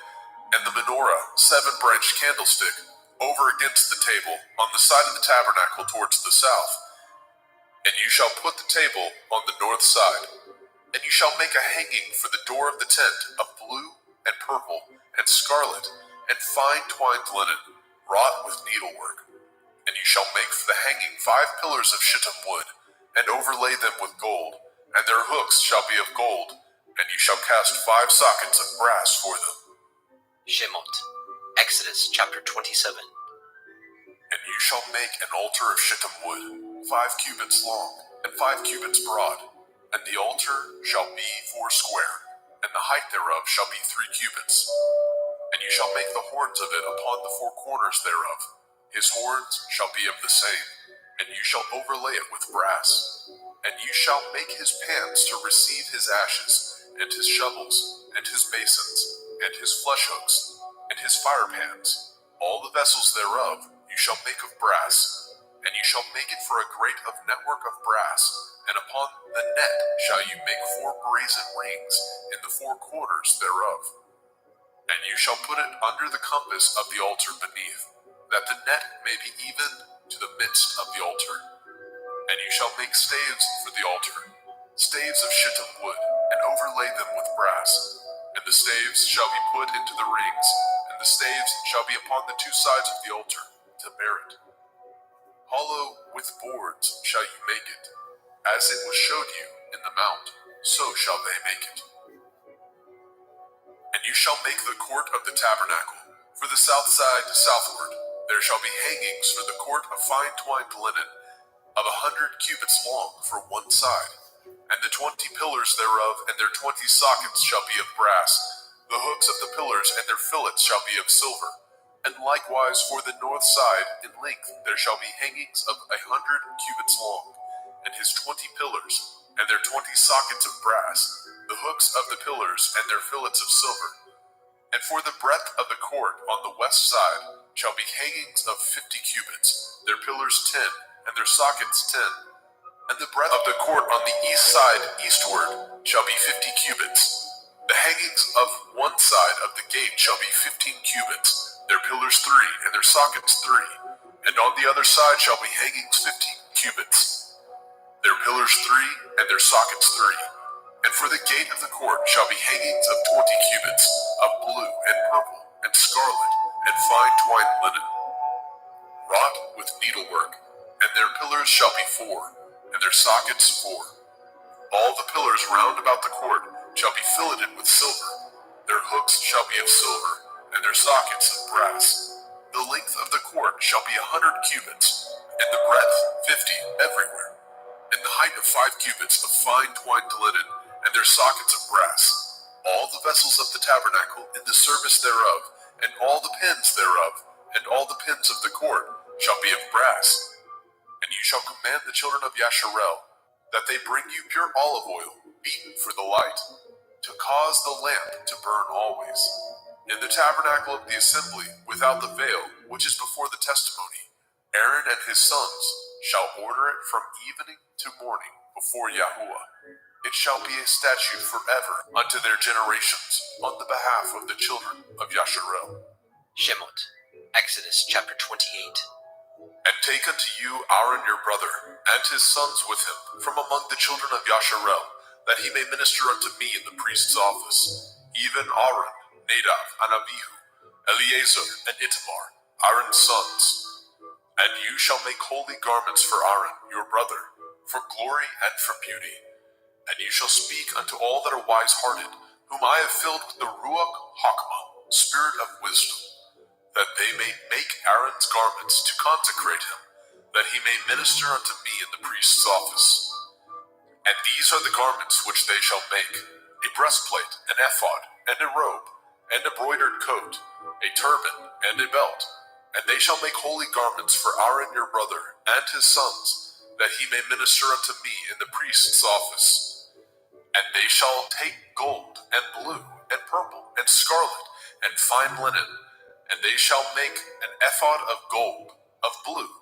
and the menorah, 7-branched candlestick, over against the table, on the side of the tabernacle towards the south. And you shall put the table on the north side. And you shall make a hanging for the door of the tent of blue and purple and scarlet and fine twined linen, wrought with needlework. And you shall make for the hanging 5 pillars of shittim wood, and overlay them with gold, and their hooks shall be of gold, and you shall cast 5 sockets of brass for them. Shemot, Exodus chapter 27. And you shall make an altar of shittim wood, 5 cubits long, and 5 cubits broad, and the altar shall be 4 square, and the height thereof shall be 3 cubits. And you shall make the horns of it upon the 4 corners thereof. His horns shall be of the same, and you shall overlay it with brass. And you shall make his pans to receive his ashes, and his shovels, and his basins, and his flesh hooks, and his fire pans. All the vessels thereof you shall make of brass, and you shall make it for a grate of network of brass, and upon the net shall you make 4 brazen rings in the 4 corners thereof. And you shall put it under the compass of the altar beneath, that the net may be even to the midst of the altar. And you shall make staves for the altar, staves of shittim wood, and overlay them with brass. And the staves shall be put into the rings, and the staves shall be upon the 2 sides of the altar, to bear it. Hollow with boards shall you make it, as it was showed you in the mount, so shall they make it. And you shall make the court of the tabernacle. For the south side southward, there shall be hangings for the court of fine twined linen, of 100 cubits long for 1 side. And the 20 pillars thereof and their 20 sockets shall be of brass. The hooks of the pillars and their fillets shall be of silver. And likewise for the north side in length there shall be hangings of 100 cubits long, and his 20 pillars, and their 20 sockets of brass, the hooks of the pillars and their fillets of silver. And for the breadth of the court on the west side shall be hangings of 50 cubits, their pillars 10, and their sockets 10. And the breadth of the court on the east side eastward shall be 50 cubits. The hangings of one side of the gate shall be 15 cubits, their pillars 3, and their sockets 3. And on the other side shall be hangings 15 cubits, their pillars 3, and their sockets 3. And for the gate of the court shall be hangings of 20 cubits, of blue and purple and scarlet and fine twined linen, wrought with needlework. And their pillars shall be 4, and their sockets 4. All the pillars round about the court shall be filleted with silver. Their hooks shall be of silver, and their sockets of brass. The length of the court shall be 100 cubits, and the breadth 50 everywhere. And the height of 5 cubits of fine twined linen, and their sockets of brass. All the vessels of the tabernacle in the service thereof, and all the pins thereof, and all the pins of the court shall be of brass. And you shall command the children of Yasharel that they bring you pure olive oil, beaten for the light, to cause the lamp to burn always. In the tabernacle of the assembly, without the veil, which is before the testimony, Aaron and his sons shall order it from evening to morning before Yahuwah. It shall be a statute forever unto their generations, on the behalf of the children of Yasharel. Shemot, Exodus chapter 28. And take unto you Aaron your brother, and his sons with him, from among the children of Yasharel, that he may minister unto me in the priest's office, even Aaron, Nadab, and Abihu, Eleazar, and Itamar, Aaron's sons. And you shall make holy garments for Aaron your brother, for glory and for beauty. And you shall speak unto all that are wise-hearted, whom I have filled with the Ruach Hakmah, spirit of wisdom, that they may make Aaron's garments to consecrate him, that he may minister unto me in the priest's office. And these are the garments which they shall make: a breastplate, an ephod, and a robe, and a broidered coat, a turban, and a belt. And they shall make holy garments for Aaron your brother, and his sons, that he may minister unto me in the priest's office. And they shall take gold, and blue, and purple, and scarlet, and fine linen, and they shall make an ephod of gold, of blue,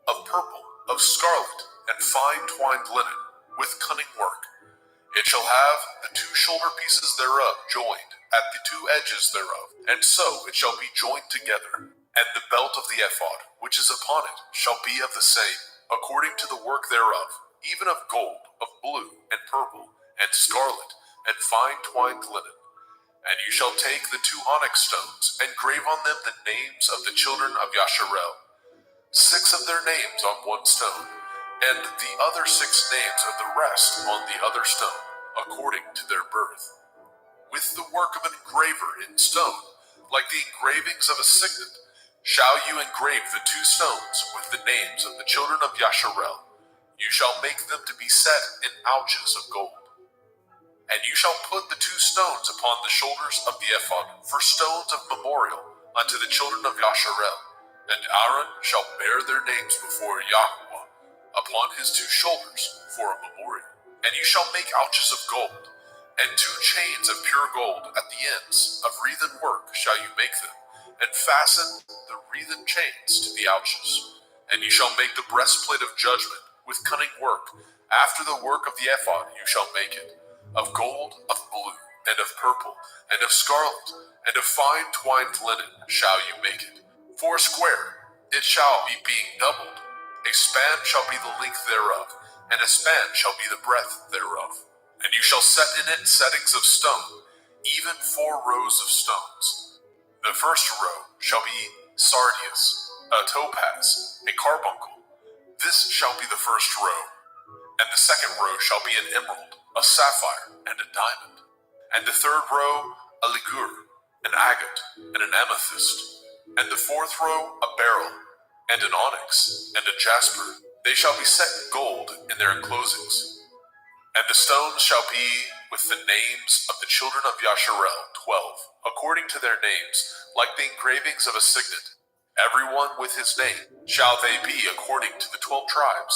of purple, of scarlet, and fine twined linen, with cunning work. It shall have the two shoulder pieces thereof joined at the two edges thereof, and so it shall be joined together. And the belt of the ephod, which is upon it, shall be of the same, according to the work thereof, even of gold, of blue, and purple, and scarlet, and fine twined linen. And you shall take the two onyx stones, and grave on them the names of the children of Yasharel, 6 of their names on one stone, and the other 6 names of the rest on the other stone, according to their birth, with the work of an engraver in stone, like the engravings of a signet, shall you engrave the 2 stones with the names of the children of Yasharel. You shall make them to be set in ouches of gold. And you shall put the 2 stones upon the shoulders of the ephod for stones of memorial unto the children of Yasharel. And Aaron shall bear their names before Yahweh upon his 2 shoulders for a memorial. And you shall make ouches of gold, and 2 chains of pure gold at the ends of wreathen work shall you make them, and fasten the wreathen chains to the ouches. And you shall make the breastplate of judgment with cunning work. After the work of the ephod you shall make it, of gold, of blue, and of purple, and of scarlet, and of fine twined linen shall you make it. 4 square it shall be, being doubled. A span shall be the length thereof, and a span shall be the breadth thereof. And you shall set in it settings of stone, even 4 rows of stones. The first row shall be sardius, a topaz, a carbuncle. This shall be the first row. And the second row shall be an emerald, a sapphire, and a diamond. And the third row a ligure, an agate, and an amethyst. And the fourth row a beryl, and an onyx, and a jasper. They shall be set in gold in their enclosings. And the stones shall be with the names of the children of Yasharel, 12, according to their names, like the engravings of a signet. Every one with his name shall they be according to the 12 tribes.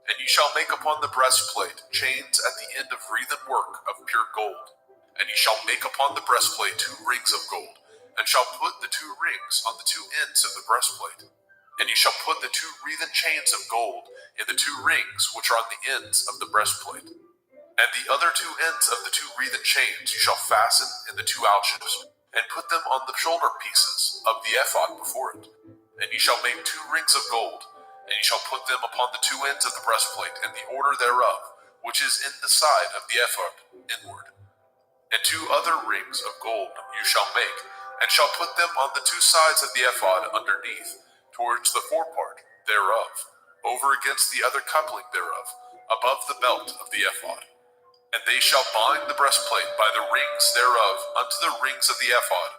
And you shall make upon the breastplate chains at the end of wreathen work of pure gold. And you shall make upon the breastplate 2 rings of gold, and shall put the 2 rings on the 2 ends of the breastplate. And you shall put the 2 wreathen chains of gold in the 2 rings which are on the ends of the breastplate. And the other 2 ends of the 2 wreathen chains you shall fasten in the 2 ouches, and put them on the shoulder pieces of the ephod before it. And you shall make 2 rings of gold, and you shall put them upon the 2 ends of the breastplate in the order thereof, which is in the side of the ephod inward. And 2 other rings of gold you shall make, and shall put them on the 2 sides of the ephod underneath, towards the forepart thereof, over against the other coupling thereof, above the belt of the ephod. And they shall bind the breastplate by the rings thereof unto the rings of the ephod,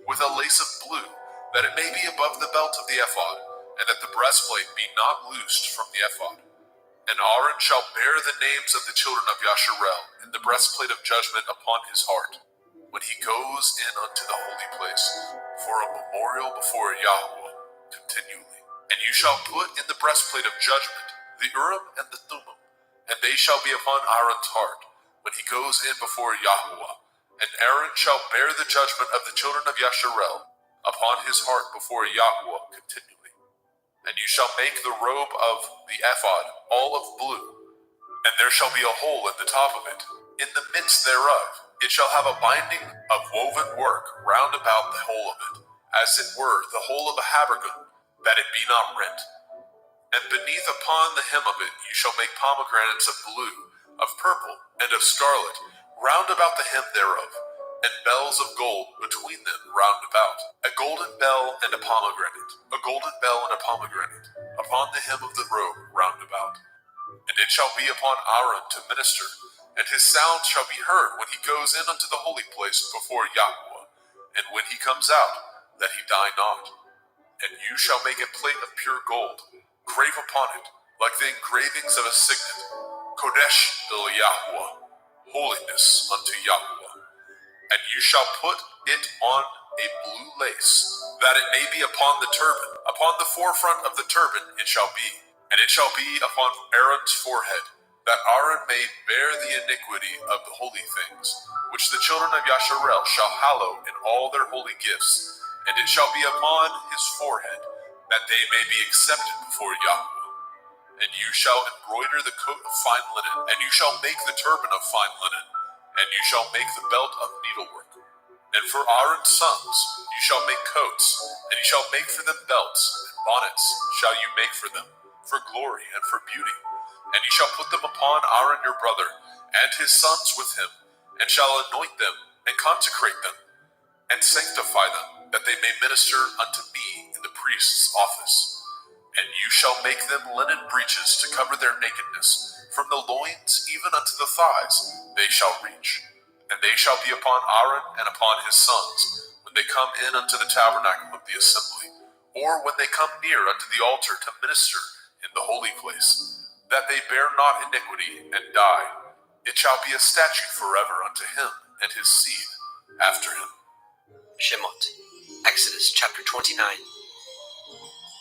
with a lace of blue, that it may be above the belt of the ephod, and that the breastplate be not loosed from the ephod. And Aaron shall bear the names of the children of Yasharel in the breastplate of judgment upon his heart, when he goes in unto the holy place, for a memorial before Yahweh continually. And you shall put in the breastplate of judgment the Urim and the Thummim, and they shall be upon Aaron's heart, when he goes in before Yahweh. And Aaron shall bear the judgment of the children of Yasharel upon his heart before Yahweh continually. And you shall make the robe of the ephod all of blue, and there shall be a hole in the top of it. In the midst thereof it shall have a binding of woven work round about the whole of it, as it were the whole of a habergeon, that it be not rent. And beneath upon the hem of it you shall make pomegranates of blue, of purple, and of scarlet, round about the hem thereof, and bells of gold between them round about. A golden bell and a pomegranate, a golden bell and a pomegranate, upon the hem of the robe round about. And it shall be upon Aaron to minister, and his sound shall be heard when he goes in unto the holy place before Yahweh, and when he comes out, that he die not. And you shall make a plate of pure gold, grave upon it, like the engravings of a signet, Kodesh el Yahweh, holiness unto Yahweh. And you shall put it on a blue lace, that it may be upon the turban. Upon the forefront of the turban it shall be, and it shall be upon Aaron's forehead, that Aaron may bear the iniquity of the holy things, which the children of Yasharel shall hallow in all their holy gifts, and it shall be upon his forehead, that they may be accepted before Yahweh. And you shall embroider the coat of fine linen, and you shall make the turban of fine linen, and you shall make the belt of needlework. And for Aaron's sons you shall make coats, and you shall make for them belts, and bonnets shall you make for them, for glory and for beauty. And you shall put them upon Aaron your brother, and his sons with him, and shall anoint them, and consecrate them, and sanctify them, that they may minister unto me in the priest's office. And you shall make them linen breeches to cover their nakedness, from the loins even unto the thighs they shall reach. And they shall be upon Aaron and upon his sons, when they come in unto the tabernacle of the assembly, or when they come near unto the altar to minister in the holy place, that they bear not iniquity and die. It shall be a statute forever unto him and his seed after him. Shemot, Exodus chapter 29.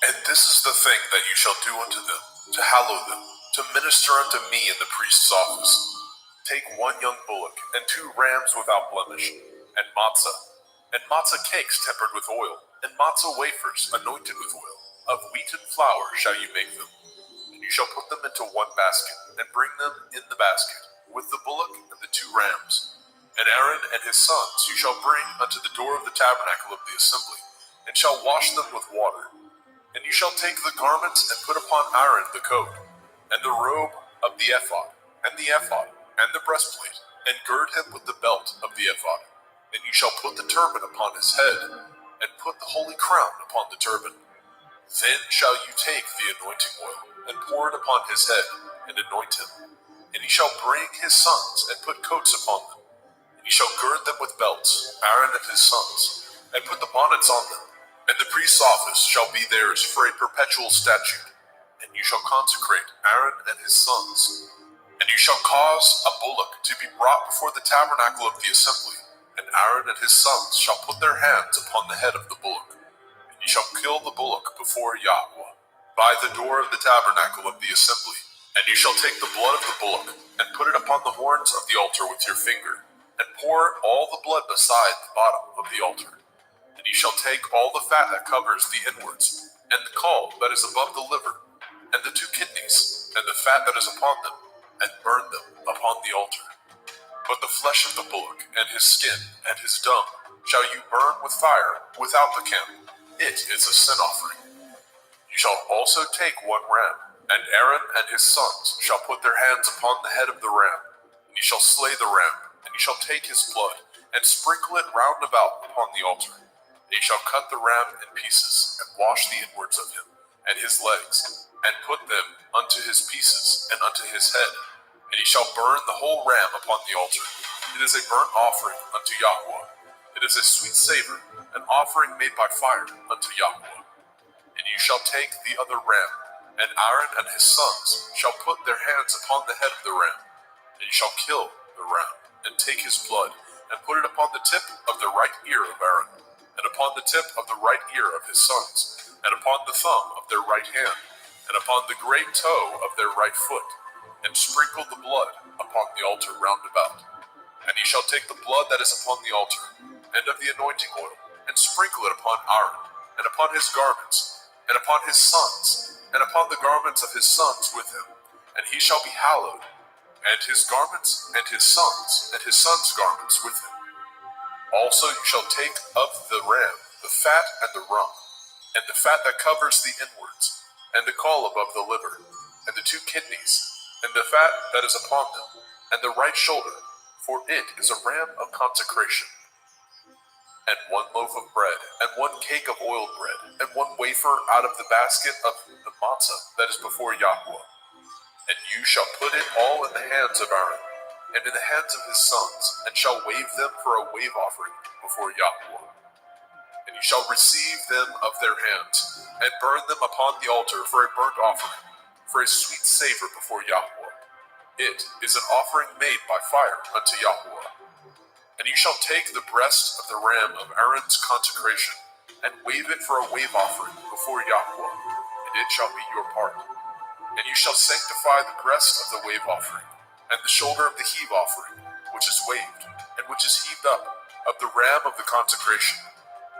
And this is the thing that you shall do unto them, to hallow them, to minister unto me in the priest's office. Take 1 young bullock, and 2 rams without blemish, and matzah cakes tempered with oil, and matzah wafers anointed with oil. Of wheaten flour shall you make them. And you shall put them into 1 basket, and bring them in the basket, with the bullock and the 2 rams. And Aaron and his sons you shall bring unto the door of the tabernacle of the assembly, and shall wash them with water. And you shall take the garments and put upon Aaron the coat, and the robe of the ephod, and the breastplate, and gird him with the belt of the ephod. And you shall put the turban upon his head, and put the holy crown upon the turban. Then shall you take the anointing oil, and pour it upon his head, and anoint him. And he shall bring his sons, and put coats upon them. And he shall gird them with belts, Aaron and his sons, and put the bonnets on them. And the priest's office shall be theirs for a perpetual statute. And you shall consecrate Aaron and his sons. And you shall cause a bullock to be brought before the tabernacle of the assembly. And Aaron and his sons shall put their hands upon the head of the bullock. And you shall kill the bullock before Yahweh, by the door of the tabernacle of the assembly. And you shall take the blood of the bullock, and put it upon the horns of the altar with your finger, and pour all the blood beside the bottom of the altar. And you shall take all the fat that covers the inwards, and the caul that is above the liver, and the 2 kidneys, and the fat that is upon them, and burn them upon the altar. But the flesh of the bullock, and his skin, and his dung, shall you burn with fire without the camp. It is a sin offering. You shall also take 1 ram, and Aaron and his sons shall put their hands upon the head of the ram. And you shall slay the ram, and you shall take his blood, and sprinkle it round about upon the altar. They shall cut the ram in pieces, and wash the inwards of him, and his legs, and put them unto his pieces, and unto his head. And he shall burn the whole ram upon the altar. It is a burnt offering unto Yahweh. It is a sweet savor, an offering made by fire unto Yahweh. And you shall take the other ram, and Aaron and his sons shall put their hands upon the head of the ram. And you shall kill the ram, and take his blood, and put it upon the tip of the right ear of Aaron, and upon the tip of the right ear of his sons, and upon the thumb of their right hand, and upon the great toe of their right foot, and sprinkle the blood upon the altar round about. And ye shall take the blood that is upon the altar, and of the anointing oil, and sprinkle it upon Aaron, and upon his garments, and upon his sons, and upon the garments of his sons with him, and he shall be hallowed, and his garments, and his sons' garments with him. Also you shall take of the ram the fat and the rump, and the fat that covers the inwards, and the caul above the liver, and the 2 kidneys, and the fat that is upon them, and the right shoulder, for it is a ram of consecration. And 1 loaf of bread, and 1 cake of oiled bread, and 1 wafer out of the basket of the matzah that is before Yahweh. And you shall put it all in the hands of Aaron, and in the hands of his sons, and shall wave them for a wave offering before Yahweh. And you shall receive them of their hands, and burn them upon the altar for a burnt offering, for a sweet savor before Yahweh. It is an offering made by fire unto Yahweh. And you shall take the breast of the ram of Aaron's consecration, and wave it for a wave offering before Yahweh, and it shall be your part. And you shall sanctify the breast of the wave offering, and the shoulder of the heave offering, which is waved, and which is heaved up, of the ram of the consecration,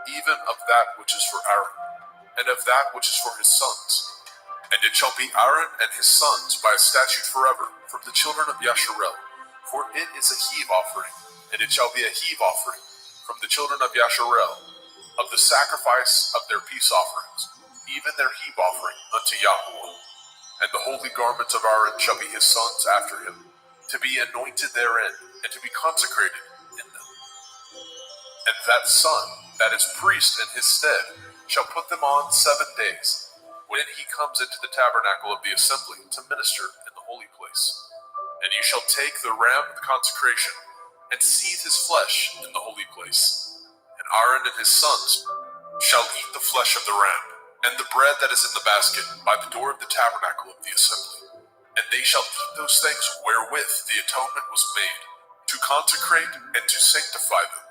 even of that which is for Aaron, and of that which is for his sons. And it shall be Aaron and his sons by a statute forever from the children of Yasharel, for it is a heave offering, and it shall be a heave offering from the children of Yasharel, of the sacrifice of their peace offerings, even their heave offering unto Yahweh. And the holy garments of Aaron shall be his sons after him, to be anointed therein, and to be consecrated in them. And that son that is priest in his stead shall put them on 7 days, when he comes into the tabernacle of the assembly to minister in the holy place. And you shall take the ram of the consecration, and seethe his flesh in the holy place. And Aaron and his sons shall eat the flesh of the ram, and the bread that is in the basket by the door of the tabernacle of the assembly. And they shall eat those things wherewith the atonement was made, to consecrate and to sanctify them.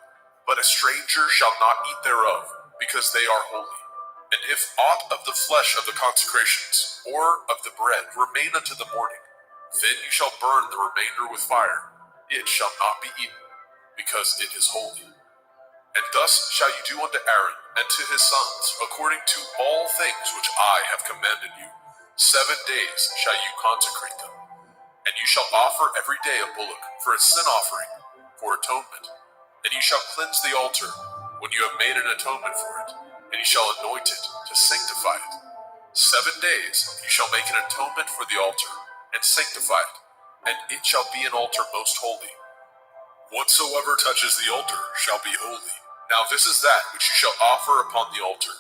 But a stranger shall not eat thereof, because they are holy. And if aught of the flesh of the consecrations, or of the bread, remain unto the morning, then you shall burn the remainder with fire. It shall not be eaten, because it is holy. And thus shall you do unto Aaron and to his sons, according to all things which I have commanded you. 7 days shall you consecrate them. And you shall offer every day a bullock for a sin offering, for atonement. And you shall cleanse the altar when you have made an atonement for it, and you shall anoint it to sanctify it. 7 days you shall make an atonement for the altar, and sanctify it, and it shall be an altar most holy. Whatsoever touches the altar shall be holy. Now this is that which you shall offer upon the altar: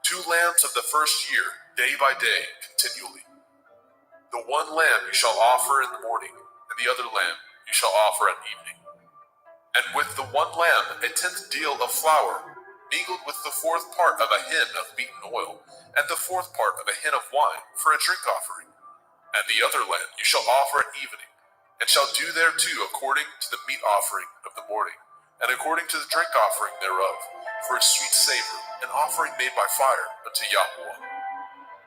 2 lambs of the first year, day by day, continually. The one lamb you shall offer in the morning, and the other lamb you shall offer at evening. And with the one lamb 1/10 deal of flour, mingled with the 4th part of a hin of beaten oil, and the 4th part of a hin of wine, for a drink offering. And the other lamb you shall offer at evening, and shall do thereto according to the meat offering of the morning, and according to the drink offering thereof, for a sweet savor, an offering made by fire unto Yahweh.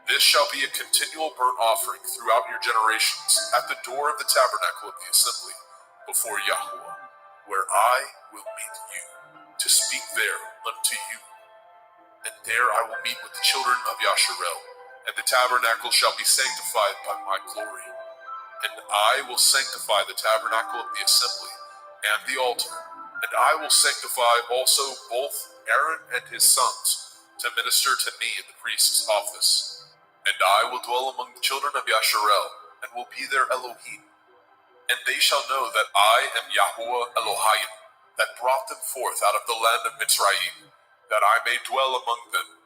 This shall be a continual burnt offering throughout your generations, at the door of the tabernacle of the assembly, before Yahweh, where I will meet you, to speak there unto you. And there I will meet with the children of Yasharel, and the tabernacle shall be sanctified by my glory. And I will sanctify the tabernacle of the assembly, and the altar, and I will sanctify also both Aaron and his sons, to minister to me in the priest's office. And I will dwell among the children of Yasharel, and will be their Elohim. And they shall know that I am Yahweh Elohim, that brought them forth out of the land of Mitzrayim, that I may dwell among them.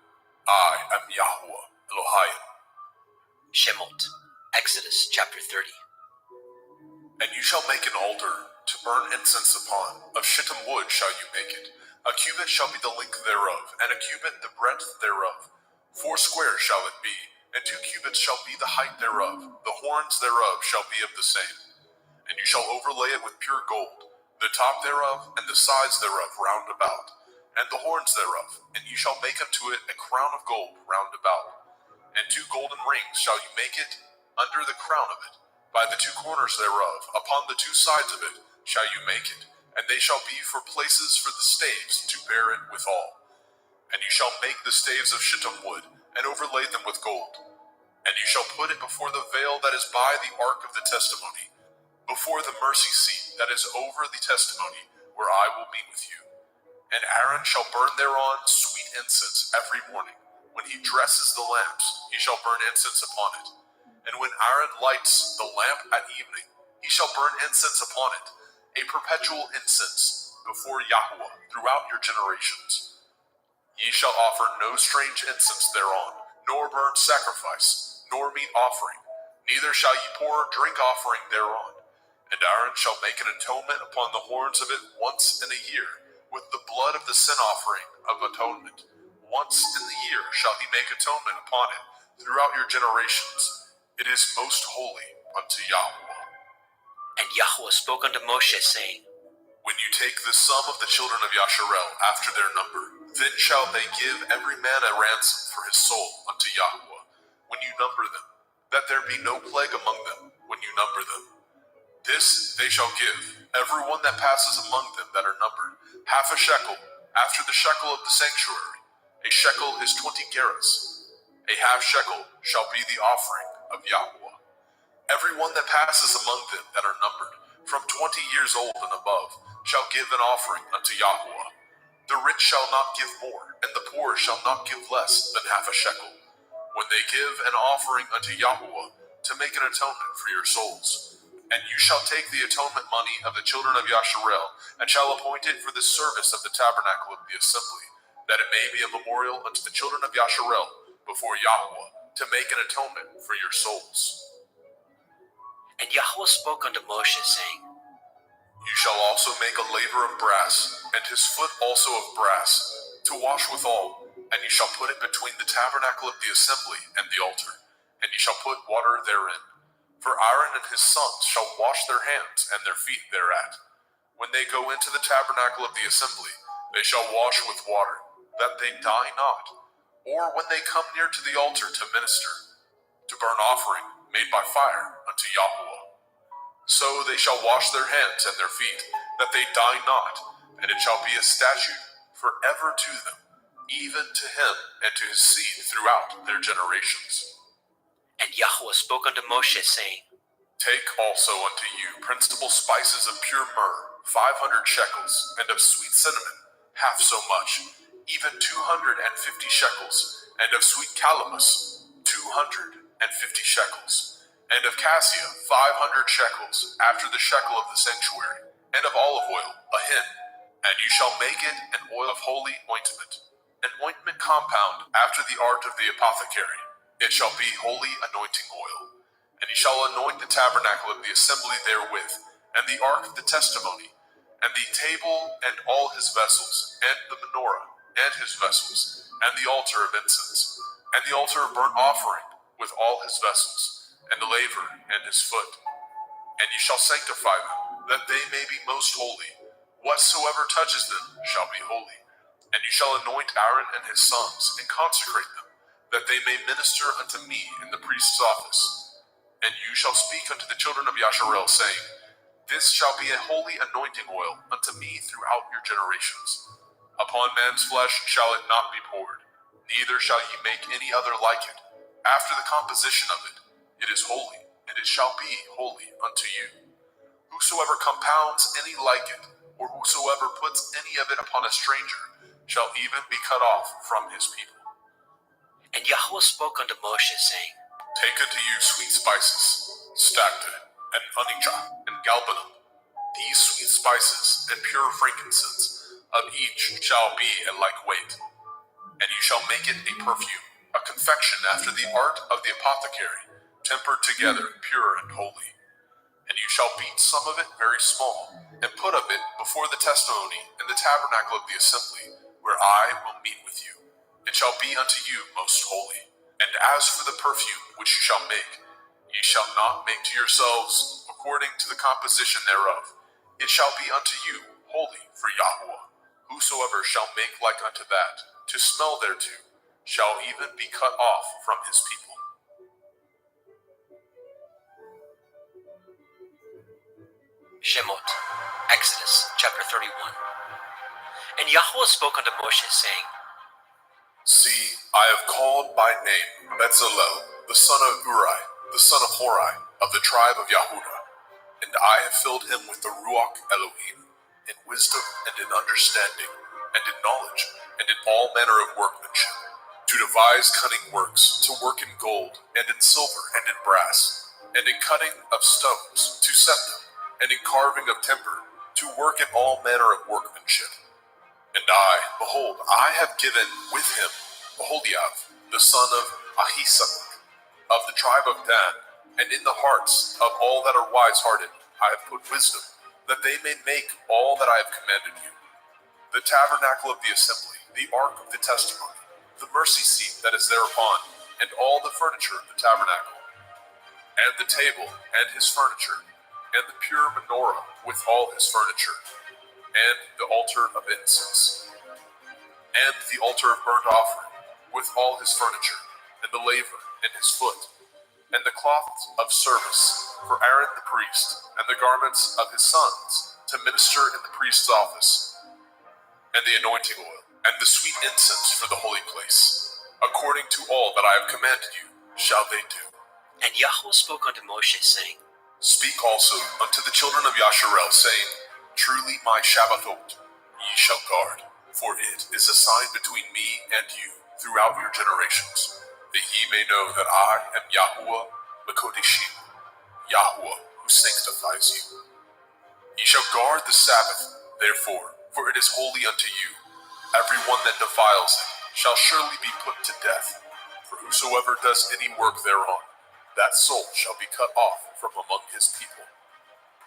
I am Yahweh Elohim. Shemot, Exodus chapter 30. And you shall make an altar to burn incense upon. Of shittim wood shall you make it. A cubit shall be the length thereof, and a cubit the breadth thereof. 4 squares shall it be, and 2 cubits shall be the height thereof. The horns thereof shall be of the same. And you shall overlay it with pure gold, the top thereof, and the sides thereof round about, and the horns thereof. And you shall make unto it a crown of gold round about. And 2 golden rings shall you make it under the crown of it. By the 2 corners thereof, upon the 2 sides of it, shall you make it, and they shall be for places for the staves to bear it withal. And you shall make the staves of shittim wood, and overlay them with gold. And you shall put it before the veil that is by the ark of the testimony, before the mercy seat that is over the testimony, where I will meet with you. And Aaron shall burn thereon sweet incense every morning. When he dresses the lamps, he shall burn incense upon it. And when Aaron lights the lamp at evening, he shall burn incense upon it, a perpetual incense before Yahweh throughout your generations. Ye shall offer no strange incense thereon, nor burnt sacrifice, nor meat offering, neither shall ye pour drink offering thereon. And Aaron shall make an atonement upon the horns of it once in a year, with the blood of the sin offering of atonement. Once in the year shall he make atonement upon it throughout your generations. It is most holy unto Yahweh. And Yahweh spoke unto Moshe, saying, When you take the sum of the children of Yasharel after their number, then shall they give every man a ransom for his soul unto Yahweh, when you number them, that there be no plague among them when you number them. This they shall give, every one that passes among them that are numbered, half a shekel, after the shekel of the sanctuary. A shekel is 20 gerahs. A half shekel shall be the offering of Yahweh. Every one that passes among them that are numbered, from 20 years old and above, shall give an offering unto Yahweh. The rich shall not give more, and the poor shall not give less than half a shekel, when they give an offering unto Yahweh to make an atonement for your souls. And you shall take the atonement money of the children of Yasharel, and shall appoint it for the service of the tabernacle of the assembly, that it may be a memorial unto the children of Yasharel before Yahweh, to make an atonement for your souls. And Yahweh spoke unto Moshe, saying, You shall also make a laver of brass, and his foot also of brass, to wash withal, and you shall put it between the tabernacle of the assembly and the altar, and you shall put water therein. For Aaron and his sons shall wash their hands and their feet thereat. When they go into the tabernacle of the assembly, they shall wash with water, that they die not, or when they come near to the altar to minister, to burn offering made by fire unto Yahweh. So they shall wash their hands and their feet, that they die not, and it shall be a statute forever to them, even to him and to his seed throughout their generations. And Yahweh spoke unto Moshe, saying, Take also unto you principal spices of pure myrrh, 500 shekels, and of sweet cinnamon, half so much, even 250 shekels, and of sweet calamus, 250 shekels, and of cassia, 500 shekels, after the shekel of the sanctuary, and of olive oil, a hin. And you shall make it an oil of holy ointment, an ointment compound after the art of the apothecary. It shall be holy anointing oil. And ye shall anoint the tabernacle of the assembly therewith, and the ark of the testimony, and the table and all his vessels, and the menorah and his vessels, and the altar of incense, and the altar of burnt offering with all his vessels, and the laver and his foot. And ye shall sanctify them, that they may be most holy. Whatsoever touches them shall be holy. And you shall anoint Aaron and his sons, and consecrate them, that they may minister unto me in the priest's office. And you shall speak unto the children of Yasharel, saying, This shall be a holy anointing oil unto me throughout your generations. Upon man's flesh shall it not be poured, neither shall ye make any other like it. After the composition of it, it is holy, and it shall be holy unto you. Whosoever compounds any like it, or whosoever puts any of it upon a stranger, shall even be cut off from his people. And Yahweh spoke unto Moshe, saying, Take unto you sweet spices, stacte, and onycha, and galbanum. These sweet spices and pure frankincense, of each shall be a like weight. And you shall make it a perfume, a confection after the art of the apothecary, tempered together, pure and holy. And you shall beat some of it very small, and put of it before the testimony in the tabernacle of the assembly, where I will meet with you. It shall be unto you most holy. And as for the perfume which you shall make, ye shall not make to yourselves according to the composition thereof. It shall be unto you holy for Yahweh. Whosoever shall make like unto that, to smell thereto, shall even be cut off from his people. Shemot, Exodus chapter 31. And Yahweh spoke unto Moshe, saying, See, I have called by name Bezalel, the son of Uri, the son of Hori, of the tribe of Yahudah, and I have filled him with the Ruach Elohim, in wisdom and in understanding, and in knowledge, and in all manner of workmanship, to devise cunning works, to work in gold, and in silver, and in brass, and in cutting of stones, to set them, and in carving of timber, to work in all manner of workmanship. And I, behold, I have given with him Oholiab, the son of Ahisamach, of the tribe of Dan, and in the hearts of all that are wise-hearted, I have put wisdom, that they may make all that I have commanded you. The tabernacle of the assembly, the ark of the testimony, the mercy seat that is thereupon, and all the furniture of the tabernacle, and the table and his furniture, and the pure menorah with all his furniture, and the altar of incense, and the altar of burnt offering with all his furniture, and the laver and his foot, and the cloths of service for Aaron the priest, and the garments of his sons to minister in the priest's office, and the anointing oil, and the sweet incense for the holy place. According to all that I have commanded you, shall they do. And Yahweh spoke unto Moshe, saying, Speak also unto the children of Yasharel, saying, Truly my Shabbathot ye shall guard, for it is a sign between me and you throughout your generations, that ye may know that I am Yahuwah Mekodeshim, Yahuwah who sanctifies you. Ye shall guard the Sabbath, therefore, for it is holy unto you. Every one that defiles it shall surely be put to death. For whosoever does any work thereon, that soul shall be cut off from among his people.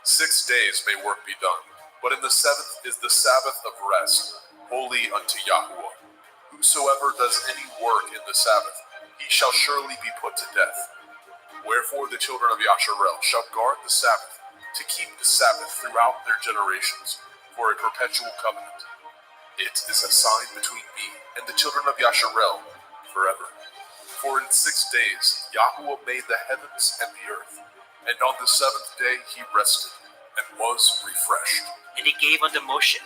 6 days may work be done, but in the seventh is the Sabbath of rest, holy unto Yahuwah. Whosoever does any work in the Sabbath, he shall surely be put to death. Wherefore the children of Yasharel shall guard the Sabbath, to keep the Sabbath throughout their generations, for a perpetual covenant. It is a sign between me and the children of Yasharel forever. For in 6 days Yahuwah made the heavens and the earth, and on the seventh day he rested, and was refreshed. And he gave unto Moshe,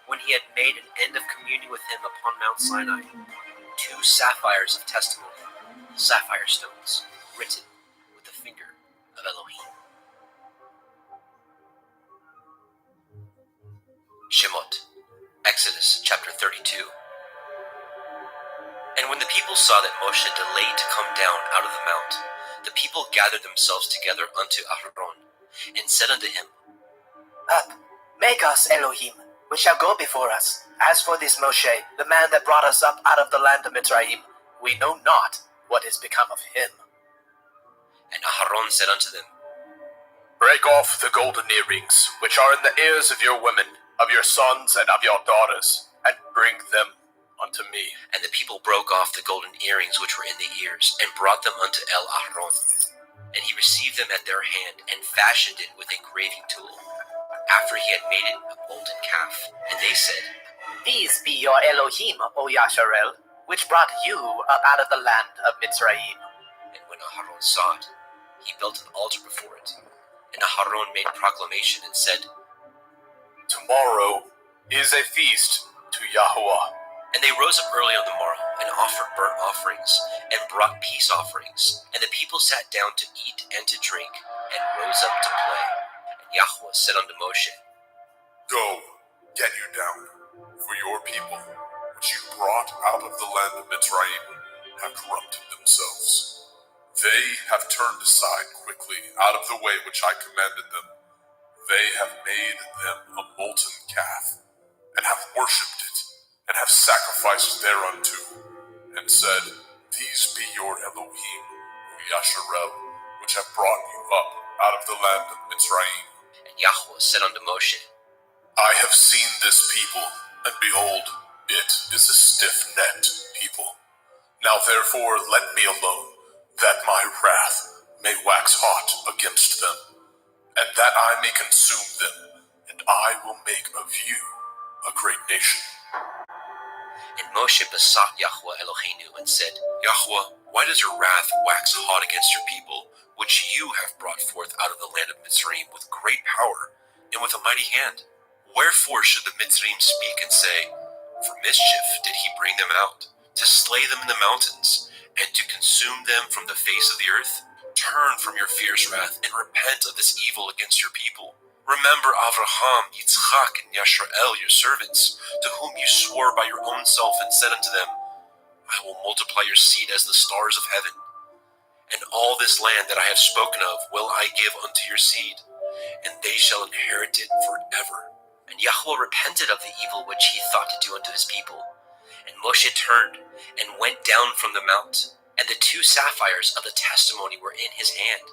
when he had made an end of communion with him upon Mount Sinai, 2 sapphires of testimony, sapphire stones, written with the finger of Elohim. Shemot, Exodus chapter 32. And when the people saw that Moshe delayed to come down out of the mount, the people gathered themselves together unto Aharon, and said unto him, Up, make us Elohim, which shall go before us. As for this Moshe, the man that brought us up out of the land of Mitzrayim, we know not what is become of him. And Aharon said unto them, Break off the golden earrings, which are in the ears of your women, of your sons and of your daughters, and bring them unto me. And the people broke off the golden earrings which were in the ears, and brought them unto Aharon. And he received them at their hand, and fashioned it with a graving tool, after he had made it a molten calf. And they said, These be your Elohim, O Yasharel, which brought you up out of the land of Mitzrayim. And when Aharon saw it, he built an altar before it. And Aharon made proclamation and said, Tomorrow is a feast to Yahuwah. And they rose up early on the morrow, and offered burnt offerings, and brought peace offerings. And the people sat down to eat and to drink, and rose up to play. And Yahweh said unto Moshe, Go, get you down, for your people, which you brought out of the land of Mitzrayim, have corrupted themselves. They have turned aside quickly out of the way which I commanded them. They have made them a molten calf, and have worshipped it, and have sacrificed thereunto, and said, These be your Elohim, O Yasharel, which have brought you up out of the land of Mitzrayim. And Yahweh said unto Moshe, I have seen this people, and behold, it is a stiff-necked people. Now therefore let me alone, that my wrath may wax hot against them, and that I may consume them, and I will make of you a great nation. And Moshe besought Yahweh Eloheinu, and said, Yahweh, why does your wrath wax hot against your people, which you have brought forth out of the land of Mitzrayim with great power, and with a mighty hand? Wherefore should the Mitzrayim speak and say, For mischief did he bring them out, to slay them in the mountains, and to consume them from the face of the earth? Turn from your fierce wrath, and repent of this evil against your people. Remember Avraham, Yitzchak, and Yasharel, your servants, to whom you swore by your own self, and said unto them, I will multiply your seed as the stars of heaven. And all this land that I have spoken of will I give unto your seed, and they shall inherit it forever. And Yahweh repented of the evil which he thought to do unto his people. And Moshe turned, and went down from the mount, and the 2 sapphires of the testimony were in his hand.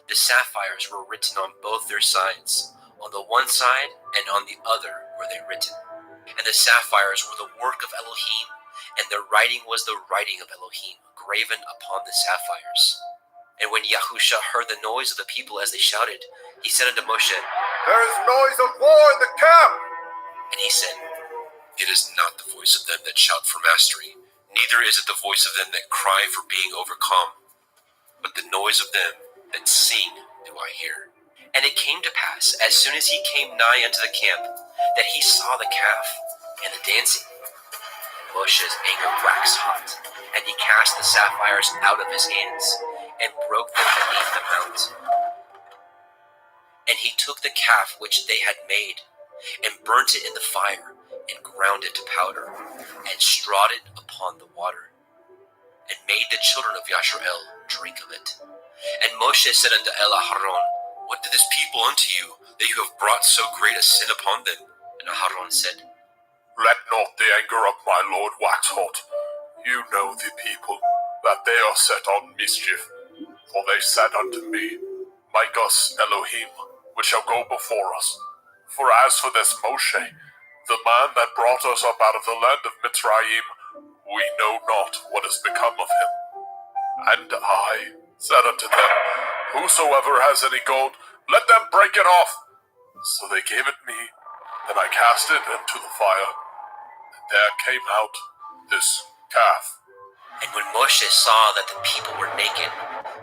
The sapphires were written on both their sides. On the one side and on the other were they written. And the sapphires were the work of Elohim, and their writing was the writing of Elohim, graven upon the sapphires. And when Yahusha heard the noise of the people as they shouted, he said unto Moshe, There is noise of war in the camp! and he said, It is not the voice of them that shout for mastery, neither is it the voice of them that cry for being overcome, but the noise of them that sing do I hear. And it came to pass, as soon as he came nigh unto the camp, that he saw the calf and the dancing. Moshe's anger waxed hot, and he cast the sapphires out of his hands, and broke them beneath the mount. And he took the calf which they had made, and burnt it in the fire, and ground it to powder, and strawed it upon the water, and made the children of Yasharel drink of it. And Moshe said unto Aharon, What did this people unto you, that you have brought so great a sin upon them? And Aharon said, Let not the anger of my lord wax hot. You know the people, that they are set on mischief. For they said unto me, Make us Elohim, which shall go before us. For as for this Moshe, the man that brought us up out of the land of Mitzrayim, we know not what is become of him. And I said unto them, Whosoever has any gold, let them break it off. So they gave it me, and I cast it into the fire. And there came out this calf. And when Moshe saw that the people were naked,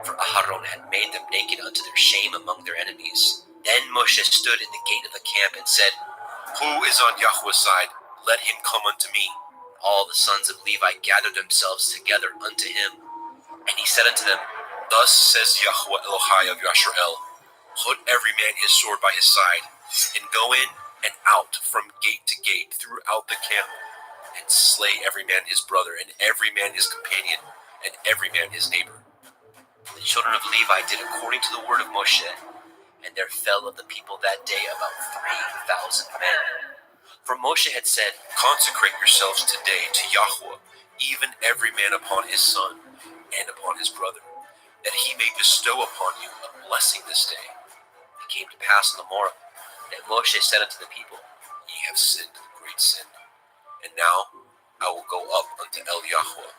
for Aharon had made them naked unto their shame among their enemies, then Moshe stood in the gate of the camp and said, Who is on Yahweh's side? Let him come unto me. All the sons of Levi gathered themselves together unto him. And he said unto them, Thus says Yahweh Elohai of Yasharel, Put every man his sword by his side, and go in and out from gate to gate throughout the camp, and slay every man his brother, and every man his companion, and every man his neighbor. The children of Levi did according to the word of Moshe, and there fell of the people that day about 3,000 men. For Moshe had said, Consecrate yourselves today to Yahweh, even every man upon his son, and upon his brother, that he may bestow upon you a blessing this day. It came to pass on the morrow, that Moshe said unto the people, Ye have sinned a great sin. And now I will go up unto El Yahweh.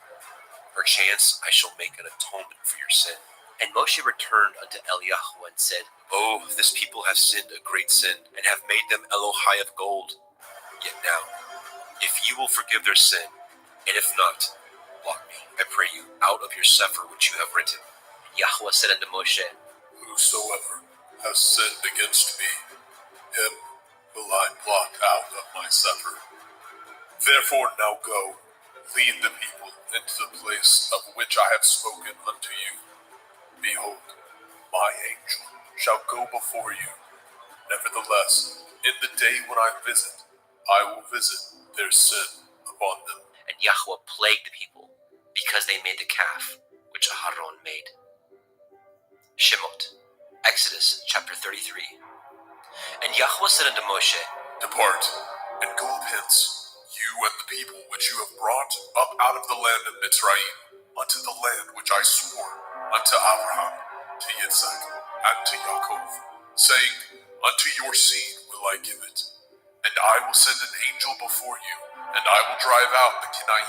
Perchance I shall make an atonement for your sin. And Moshe returned unto El Yahweh and said, Oh, this people have sinned a great sin, and have made them Elohai of gold. Yet now, if you will forgive their sin, and if not, blot me, I pray you, out of your sefer which you have written. Yahweh said unto Moshe, Whosoever has sinned against me, him will I blot out of my sefer. Therefore now go, lead the people into the place of which I have spoken unto you. Behold, my angel shall go before you. Nevertheless, in the day when I visit, I will visit their sin upon them. And Yahweh plagued the people, because they made the calf which Aharon made. Shemot, Exodus chapter 33. And Yahweh said unto Moshe, Depart, and go up hence, you and the people which you have brought up out of the land of Mitzrayim, unto the land which I swore unto Abraham, to Yitzhak, and to Yaakov, saying, Unto your seed will I give it. And I will send an angel before you, and I will drive out the Kenai,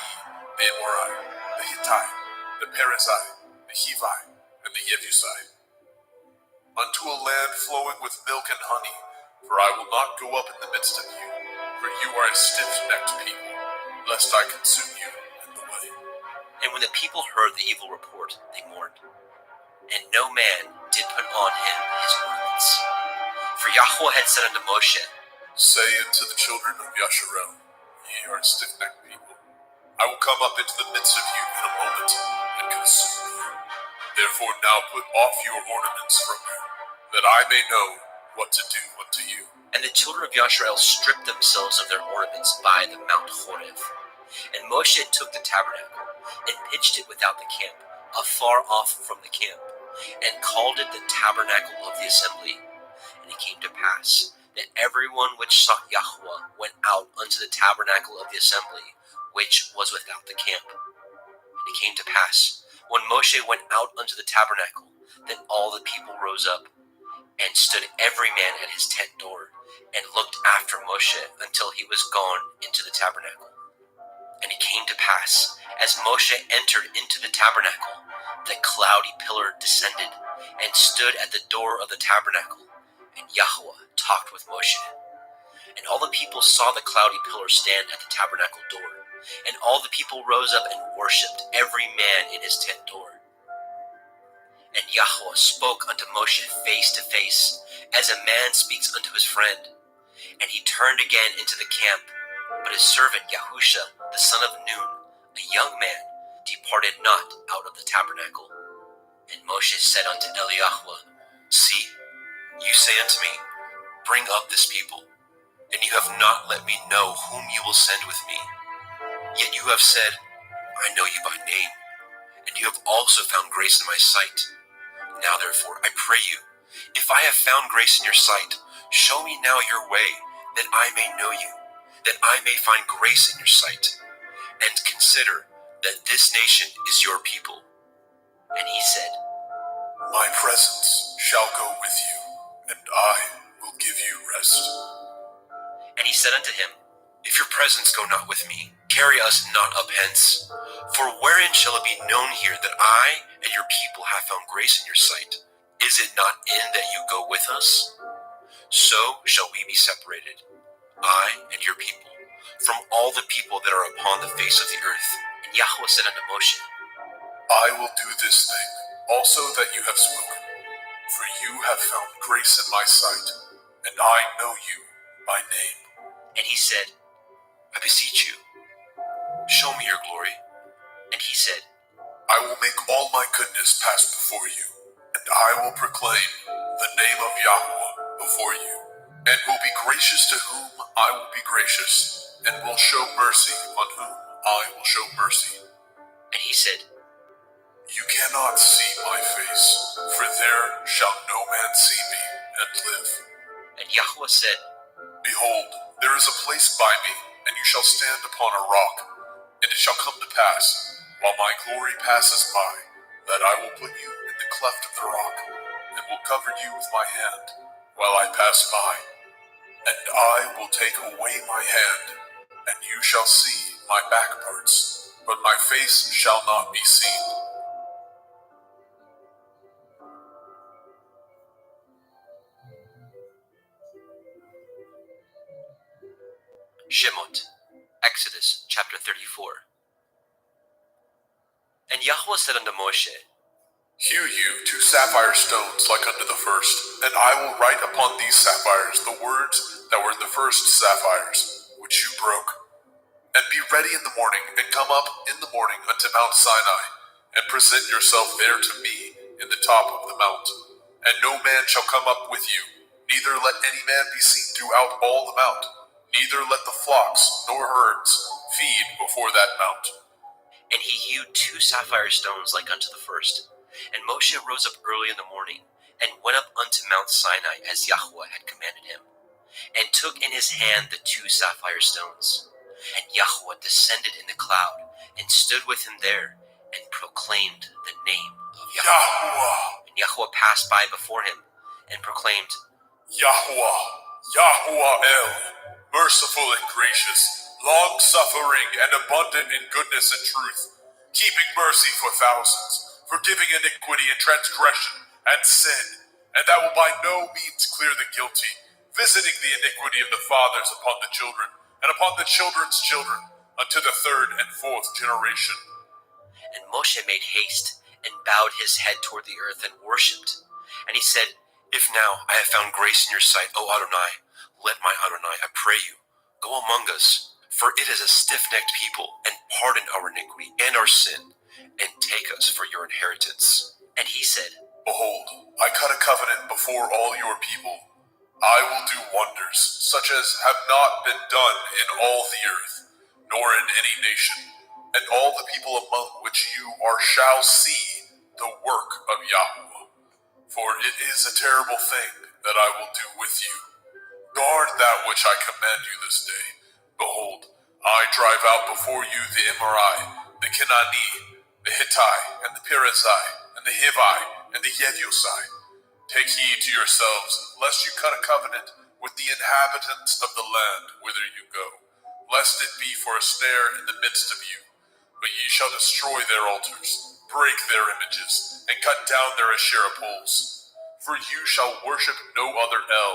the Amorite, the Hittite, the Perizzite, the Hivite, and the Jebusite, unto a land flowing with milk and honey, for I will not go up in the midst of you, for you are a stiff-necked people, lest I consume you in the way. And when the people heard the evil report, they mourned. And no man did put on him his ornaments. For Yahweh had said unto Moshe, Say unto the children of Yasharel, Ye are a stiff-necked people. I will come up into the midst of you in a moment, and consume you. Therefore now put off your ornaments from you, that I may know what to do unto you. And the children of Yasharel stripped themselves of their ornaments by the Mount Horeb. And Moshe took the tabernacle, and pitched it without the camp, afar off from the camp, and called it the tabernacle of the assembly. And it came to pass that everyone which sought Yahweh went out unto the tabernacle of the assembly, which was without the camp. And it came to pass, when Moshe went out unto the tabernacle, Then all the people rose up and stood every man at his tent door and looked after Moshe until he was gone into the tabernacle. And it came to pass, as Moshe entered into the tabernacle, the cloudy pillar descended and stood at the door of the tabernacle, and Yahweh talked with Moshe. And all the people saw the cloudy pillar stand at the tabernacle door, and all the people rose up and worshipped, every man in his tent door. And Yahweh spoke unto Moshe face to face, as a man speaks unto his friend. And he turned again into the camp, but his servant Yahusha, the son of Nun, a young man, departed not out of the tabernacle. And Moshe said unto Eliyahu, See, you say unto me, Bring up this people, and you have not let me know whom you will send with me. Yet you have said, I know you by name, and you have also found grace in my sight. Now therefore, I pray you, if I have found grace in your sight, show me now your way, that I may know you, that I may find grace in your sight, and consider that this nation is your people. And he said, My presence shall go with you, and I will give you rest. And he said unto him, If your presence go not with me, carry us not up hence. For wherein shall it be known here that I and your people have found grace in your sight? Is it not in that you go with us? So shall we be separated, I and your people, from all the people that are upon the face of the earth. And Yahweh said unto Moshe, I will do this thing also that you have spoken, for you have found grace in my sight, and I know you by name. And he said, I beseech you, show me your glory. And he said, I will make all my goodness pass before you, and I will proclaim the name of Yahweh before you, and will be gracious to whom I will be gracious, and will show mercy on whom I will show mercy. And he said, You cannot see my face, for there shall no man see me and live. And Yahweh said, Behold, there is a place by me, and you shall stand upon a rock. And it shall come to pass, while my glory passes by, that I will put you in the cleft of the rock, and will cover you with my hand, while I pass by. And I will take away my hand, and you shall see my back parts, but my face shall not be seen. Shemot, Exodus chapter 34. And Yahweh said unto Moshe, Hew you 2 sapphire stones like unto the first, and I will write upon these sapphires the words that were in the first sapphires, which you broke. And be ready in the morning, and come up in the morning unto Mount Sinai, and present yourself there to me in the top of the mount. And no man shall come up with you, neither let any man be seen throughout all the mount, neither let the flocks nor herds feed before that mount. And he hewed 2 sapphire stones like unto the first. And Moshe rose up early in the morning, and went up unto Mount Sinai as Yahweh had commanded him, and took in his hand the 2 sapphire stones. And Yahweh descended in the cloud, and stood with him there, and proclaimed the name of Yahweh. And Yahweh passed by before him, and proclaimed, Yahweh, Yahweh El, merciful and gracious, long-suffering and abundant in goodness and truth, keeping mercy for thousands, forgiving iniquity and transgression and sin, and that will by no means clear the guilty, visiting the iniquity of the fathers upon the children, and upon the children's children, unto the 3rd and 4th generation. And Moshe made haste, and bowed his head toward the earth, and worshipped. And he said, If now I have found grace in your sight, O Adonai, let my Adonai, I pray you, go among us, for it is a stiff-necked people, and pardon our iniquity and our sin, and take us for your inheritance. And he said, Behold, I cut a covenant before all your people. I will do wonders, such as have not been done in all the earth, nor in any nation, and all the people among which you are shall see the work of Yahweh. For it is a terrible thing that I will do with you. Guard that which I command you this day. Behold, I drive out before you the Emori, the Kenani, the Hittite, and the Perizzai, and the Hivi, and the Yevyosai. Take heed to yourselves, lest you cut a covenant with the inhabitants of the land whither you go, lest it be for a snare in the midst of you. But ye shall destroy their altars, break their images, and cut down their Asherah poles. For you shall worship no other El,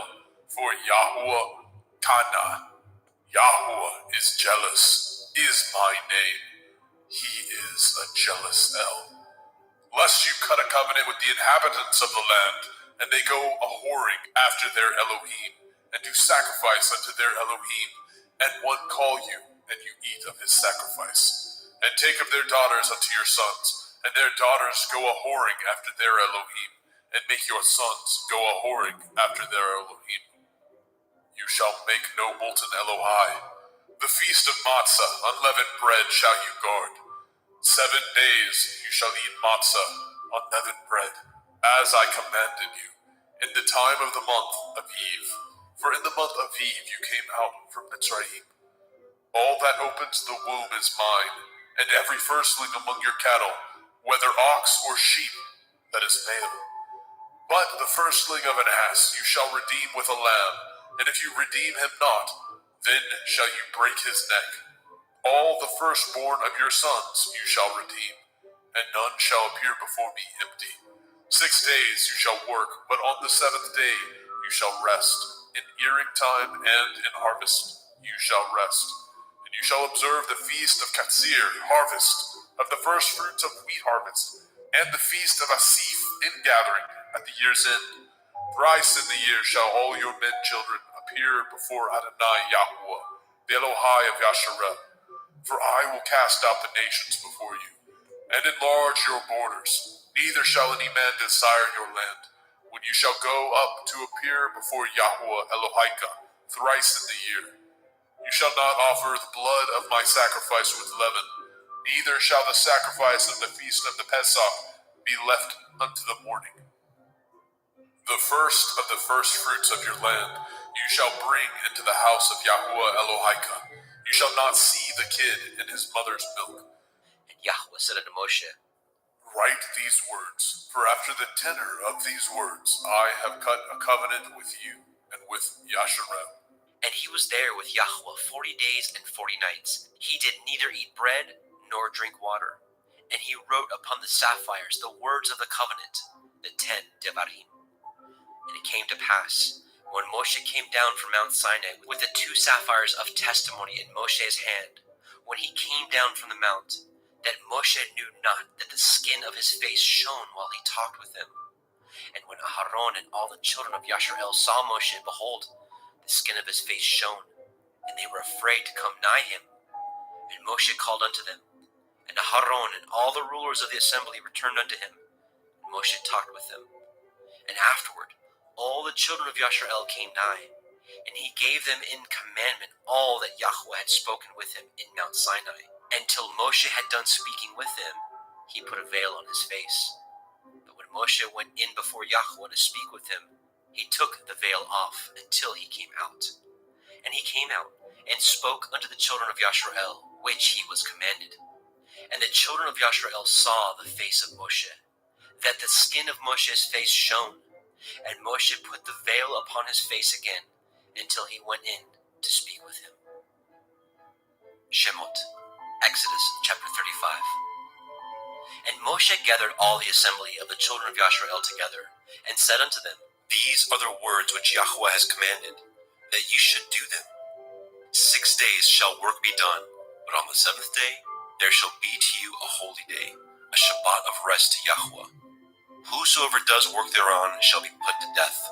for Yahuwah Kana, Yahuwah is jealous, is my name. He is a jealous El. Lest you cut a covenant with the inhabitants of the land, and they go a whoring after their Elohim, and do sacrifice unto their Elohim, and one call you, and you eat of his sacrifice, and take of their daughters unto your sons, and their daughters go a whoring after their Elohim, and make your sons go a whoring after their Elohim. You shall make no molten Elohai. The feast of matzah, unleavened bread, shall you guard. 7 days you shall eat matzah, unleavened bread, as I commanded you, in the time of the month of Eve. For in the month of Eve you came out from Mitzrayim. All that opens the womb is mine, and every firstling among your cattle, whether ox or sheep, that is male. But the firstling of an ass you shall redeem with a lamb, and if you redeem him not, then shall you break his neck. All the firstborn of your sons you shall redeem, and none shall appear before me empty. 6 days you shall work, but on the 7th day you shall rest. In earing time and in harvest you shall rest. And you shall observe the feast of Katsir, harvest, of the first fruits of wheat harvest, and the feast of Asif, ingathering, at the year's end. Thrice in the year shall all your men children appear before Adonai Yahuwah, the Elohai of Yasharel. For I will cast out the nations before you, and enlarge your borders. Neither shall any man desire your land, when you shall go up to appear before Yahuwah Elohika thrice in the year. You shall not offer the blood of my sacrifice with leaven, neither shall the sacrifice of the feast of the Pesach be left unto the morning. The first of the first fruits of your land you shall bring into the house of Yahuwah Elohika. You shall not see the kid in his mother's milk. And Yahweh said unto Moshe, Write these words, for after the tenor of these words I have cut a covenant with you and with Yasharel. And he was there with Yahweh 40 days and 40 nights. He did neither eat bread nor drink water. And he wrote upon the sapphires the words of the covenant, the 10 Devarim. And it came to pass, when Moshe came down from Mount Sinai with the 2 sapphires of testimony in Moshe's hand, when he came down from the mount, that Moshe knew not that the skin of his face shone while he talked with him. And when Aharon and all the children of Yasharel saw Moshe, behold, the skin of his face shone, and they were afraid to come nigh him. And Moshe called unto them, and Aharon and all the rulers of the assembly returned unto him, and Moshe talked with them. And afterward, all the children of Yasharel came nigh, and he gave them in commandment all that Yahweh had spoken with him in Mount Sinai. And till Moshe had done speaking with them, he put a veil on his face. But when Moshe went in before Yahweh to speak with him, he took the veil off until he came out. And he came out and spoke unto the children of Yasharel, which he was commanded. And the children of Yasharel saw the face of Moshe, that the skin of Moshe's face shone. And Moshe put the veil upon his face again, until he went in to speak with him. Shemot, Exodus chapter 35. And Moshe gathered all the assembly of the children of Yasharel together, and said unto them, These are the words which Yahweh has commanded, that ye should do them. 6 days shall work be done, but on the 7th day there shall be to you a holy day, a Shabbat of rest to Yahweh. Whosoever does work thereon shall be put to death.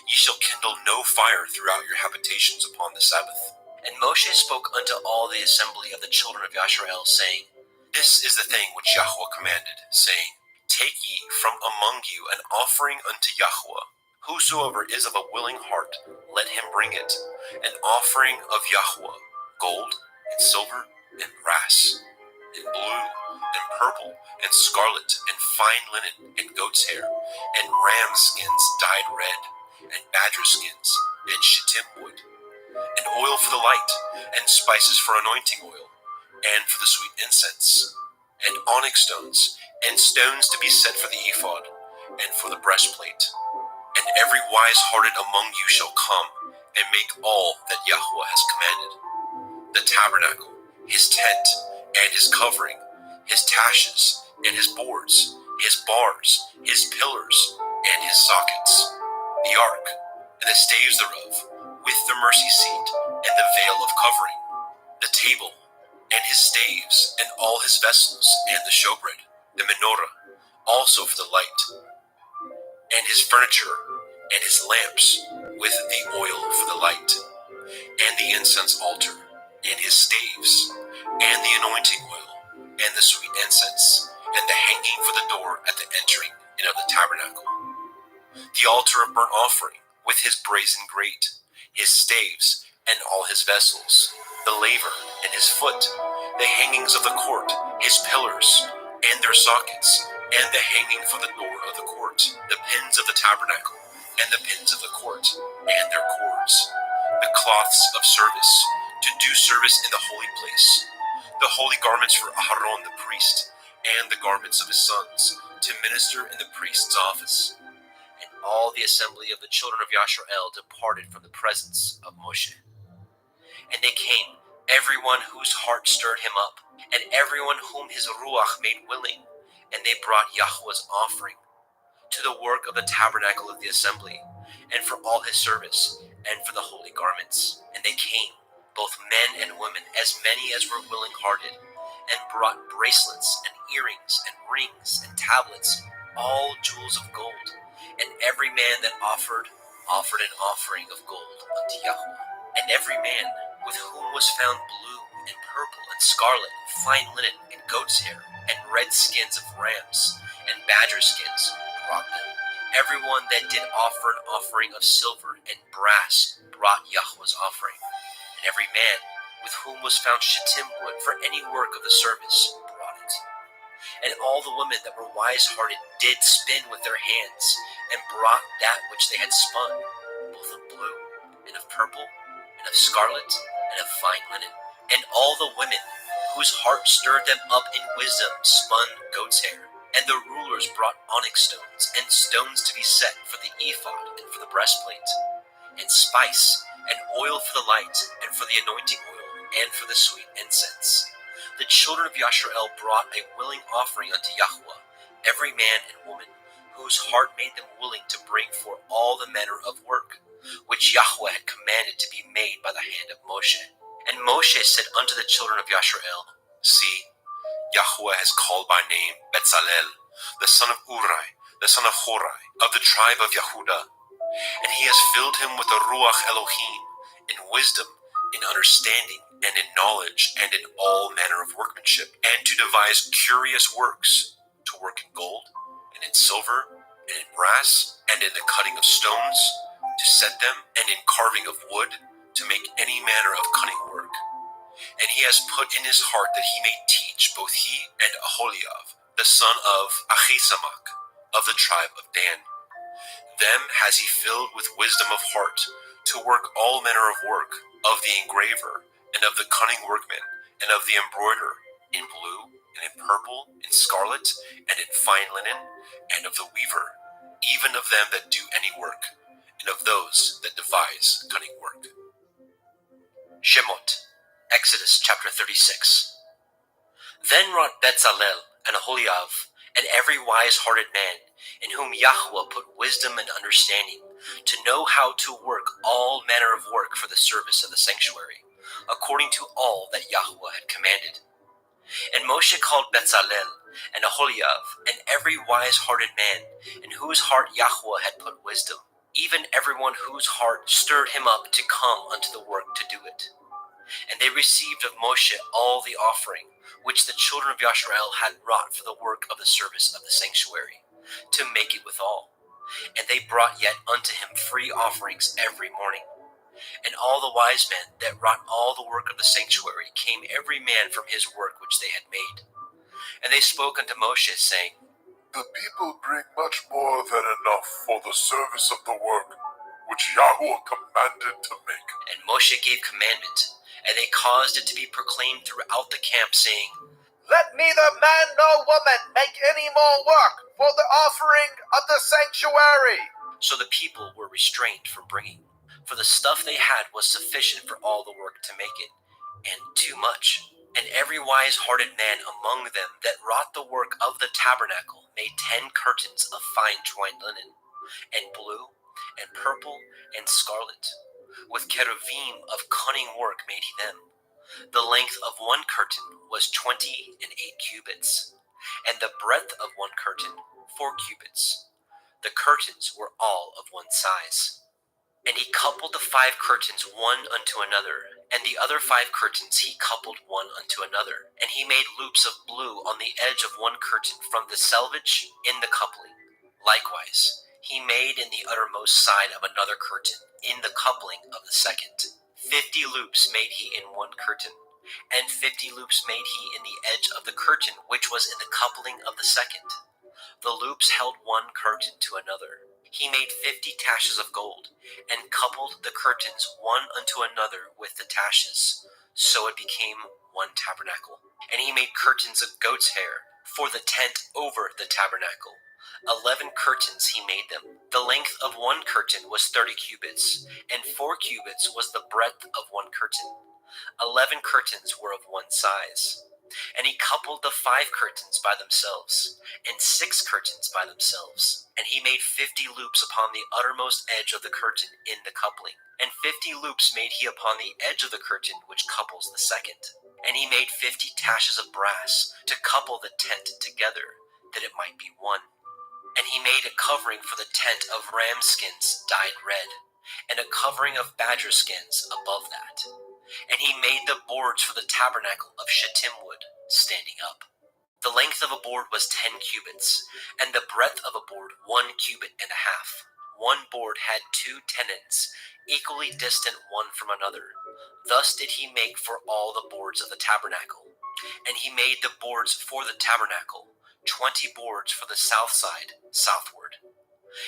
Ye shall kindle no fire throughout your habitations upon the Sabbath. And Moshe spoke unto all the assembly of the children of Yasharel, saying, This is the thing which Yahweh commanded, saying, Take ye from among you an offering unto Yahweh. Whosoever is of a willing heart, let him bring it, an offering of Yahweh, gold, and silver, and brass, and blue, and purple, and scarlet, and fine linen, and goat's hair, and ram skins dyed red, and badger skins, and shittim wood, and oil for the light, and spices for anointing oil, and for the sweet incense, and onyx stones, and stones to be set for the ephod, and for the breastplate. And every wise-hearted among you shall come and make all that Yahweh has commanded: the tabernacle, his tent, and his covering, his taches, and his boards, his bars, his pillars, and his sockets, the ark, and the staves thereof, with the mercy seat, and the veil of covering, the table, and his staves, and all his vessels, and the showbread, the menorah, also for the light, and his furniture, and his lamps, with the oil for the light, and the incense altar, and his staves, and the anointing oil, and the sweet incense, and the hanging for the door at the entering in of the tabernacle, the altar of burnt offering, with his brazen grate, his staves, and all his vessels, the laver and his foot, the hangings of the court, his pillars, and their sockets, and the hanging for the door of the court, the pins of the tabernacle, and the pins of the court, and their cords, the cloths of service, to do service in the holy place, the holy garments for Aharon the priest, and the garments of his sons, to minister in the priest's office. And all the assembly of the children of Yashar'el departed from the presence of Moshe. And they came, everyone whose heart stirred him up, and everyone whom his ruach made willing, and they brought Yahweh's offering to the work of the tabernacle of the assembly, and for all his service, and for the holy garments. And they came, both men and women, as many as were willing-hearted, and brought bracelets, and earrings, and rings, and tablets, all jewels of gold. And every man that offered an offering of gold unto Yahweh. And every man with whom was found blue, and purple, and scarlet, and fine linen, and goat's hair, and red skins of rams, and badger skins, brought them. Everyone that did offer an offering of silver and brass brought Yahweh's offering. And every man with whom was found shittim wood for any work of the service brought it. And all the women that were wise-hearted did spin with their hands, and brought that which they had spun, both of blue, and of purple, and of scarlet, and of fine linen. And all the women whose heart stirred them up in wisdom spun goat's hair. And the rulers brought onyx stones, and stones to be set for the ephod and for the breastplate, and spice, and oil for the light, and for the anointing oil, and for the sweet incense. The children of Yashar'el brought a willing offering unto Yahweh, every man and woman, whose heart made them willing to bring forth all the manner of work, which Yahweh had commanded to be made by the hand of Moshe. And Moshe said unto the children of Yashar'el, See, Yahweh has called by name Betzalel, the son of Uri, the son of Horai, of the tribe of Yehudah, and he has filled him with the Ruach Elohim, in wisdom, in understanding, and in knowledge, and in all manner of workmanship, and to devise curious works, to work in gold, and in silver, and in brass, and in the cutting of stones, to set them, and in carving of wood, to make any manner of cunning work. And he has put in his heart that he may teach both he and Aholiab, the son of Ahisamach, of the tribe of Dan. Them has he filled with wisdom of heart, to work all manner of work, of the engraver, and of the cunning workman, and of the embroiderer, in blue, and in purple, in scarlet, and in fine linen, and of the weaver, even of them that do any work, and of those that devise cunning work. Shemot, Exodus chapter 36. Then wrought Betzalel and Aholiab, and every wise-hearted man, in whom Yahweh put wisdom and understanding, to know how to work all manner of work for the service of the sanctuary, according to all that Yahweh had commanded. And Moshe called Betzalel and Aholiab, and every wise-hearted man, in whose heart Yahweh had put wisdom, even everyone whose heart stirred him up to come unto the work to do it. And they received of Moshe all the offering, which the children of Yashar'el had wrought for the work of the service of the sanctuary, to make it withal. And they brought yet unto him free offerings every morning. And all the wise men that wrought all the work of the sanctuary came every man from his work which they had made. And they spoke unto Moshe, saying, The people bring much more than enough for the service of the work which Yahweh commanded to make. And Moshe gave commandment, and they caused it to be proclaimed throughout the camp, saying, Let neither man nor woman make any more work, for the offering of the sanctuary. So the people were restrained from bringing, for the stuff they had was sufficient for all the work to make it, and too much. And every wise-hearted man among them that wrought the work of the tabernacle made 10 curtains of fine twined linen, and blue, and purple, and scarlet. With cherubim of cunning work made he them. The length of one curtain was 28 cubits, and the breadth of one curtain 4 cubits. The curtains were all of one size. And he coupled the 5 curtains one unto another, and the other 5 curtains he coupled one unto another. And he made loops of blue on the edge of one curtain from the selvage in the coupling. Likewise, he made in the uttermost side of another curtain in the coupling of the second. 50 loops made he in one curtain, and 50 loops made he in the edge of the curtain which was in the coupling of the second. The loops held one curtain to another. He made 50 taches of gold, and coupled the curtains one unto another with the taches. So it became one tabernacle. And he made curtains of goat's hair for the tent over the tabernacle. 11 curtains he made them. The length of one curtain was 30 cubits, and 4 cubits was the breadth of one curtain. 11 curtains were of one size. And he coupled the 5 curtains by themselves, and 6 curtains by themselves. And he made 50 loops upon the uttermost edge of the curtain in the coupling, and 50 loops made he upon the edge of the curtain which couples the second. And he made 50 taches of brass to couple the tent together, that it might be one. And he made a covering for the tent of ram skins dyed red, and a covering of badger skins above that. And he made the boards for the tabernacle of shittim wood, standing up. The length of a board was 10 cubits, and the breadth of a board 1 cubit and a half. One board had 2 tenons, equally distant one from another. Thus did he make for all the boards of the tabernacle. And he made the boards for the tabernacle, 20 boards for the south side, southward.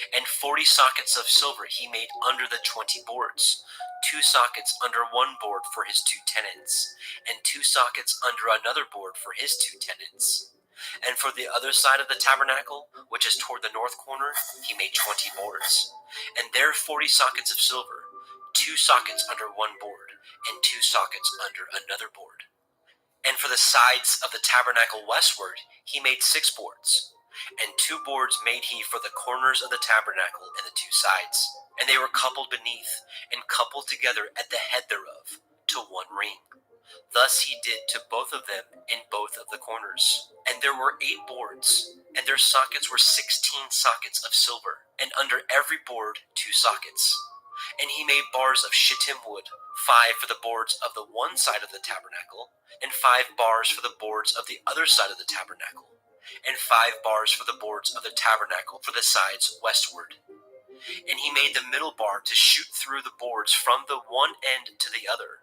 And 40 sockets of silver he made under the 20 boards, 2 sockets under one board for his 2 tenons, and 2 sockets under another board for his 2 tenons. And for the other side of the tabernacle, which is toward the north corner, he made 20 boards, and there 40 sockets of silver, 2 sockets under one board, and 2 sockets under another board. And for the sides of the tabernacle westward, he made 6 boards. And 2 boards made he for the corners of the tabernacle and the 2 sides. And they were coupled beneath, and coupled together at the head thereof, to one ring. Thus he did to both of them in both of the corners. And there were 8 boards, and their sockets were 16 sockets of silver, and under every board 2 sockets. And he made bars of shittim wood, 5 for the boards of the one side of the tabernacle, and 5 bars for the boards of the other side of the tabernacle, and 5 bars for the boards of the tabernacle for the sides westward. And he made the middle bar to shoot through the boards from the one end to the other.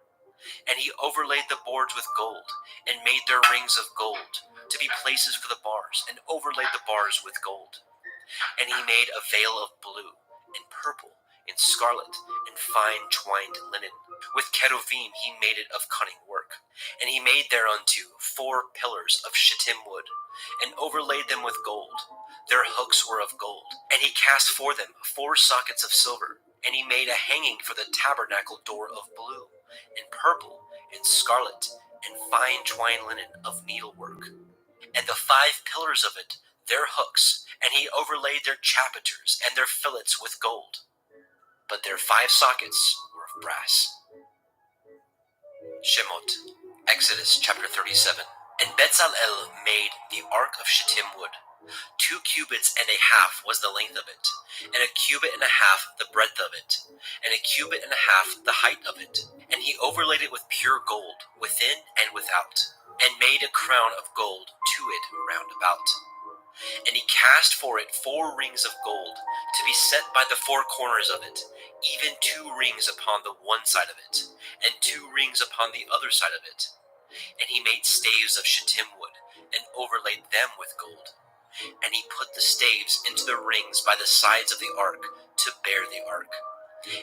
And he overlaid the boards with gold, and made their rings of gold, to be places for the bars, and overlaid the bars with gold. And he made a veil of blue, and purple, and scarlet, and fine twined linen. With cherubim he made it of cunning work. And he made thereunto 4 pillars of shittim wood, and overlaid them with gold. Their hooks were of gold. And he cast for them 4 sockets of silver. And he made a hanging for the tabernacle door of blue, and purple, and scarlet, and fine twined linen of needlework. And the 5 pillars of it, their hooks, and he overlaid their chapiters and their fillets with gold. But their 5 sockets were of brass. Shemot, Exodus chapter 37. And Bezalel made the ark of shittim wood. 2 cubits and a half was the length of it, and 1 cubit and a half the breadth of it, and 1 cubit and a half the height of it. And he overlaid it with pure gold, within and without, and made a crown of gold to it round about. And he cast for it 4 rings of gold, to be set by the 4 corners of it, even 2 rings upon the one side of it, and 2 rings upon the other side of it. And he made staves of shittim wood, and overlaid them with gold. And he put the staves into the rings by the sides of the ark, to bear the ark.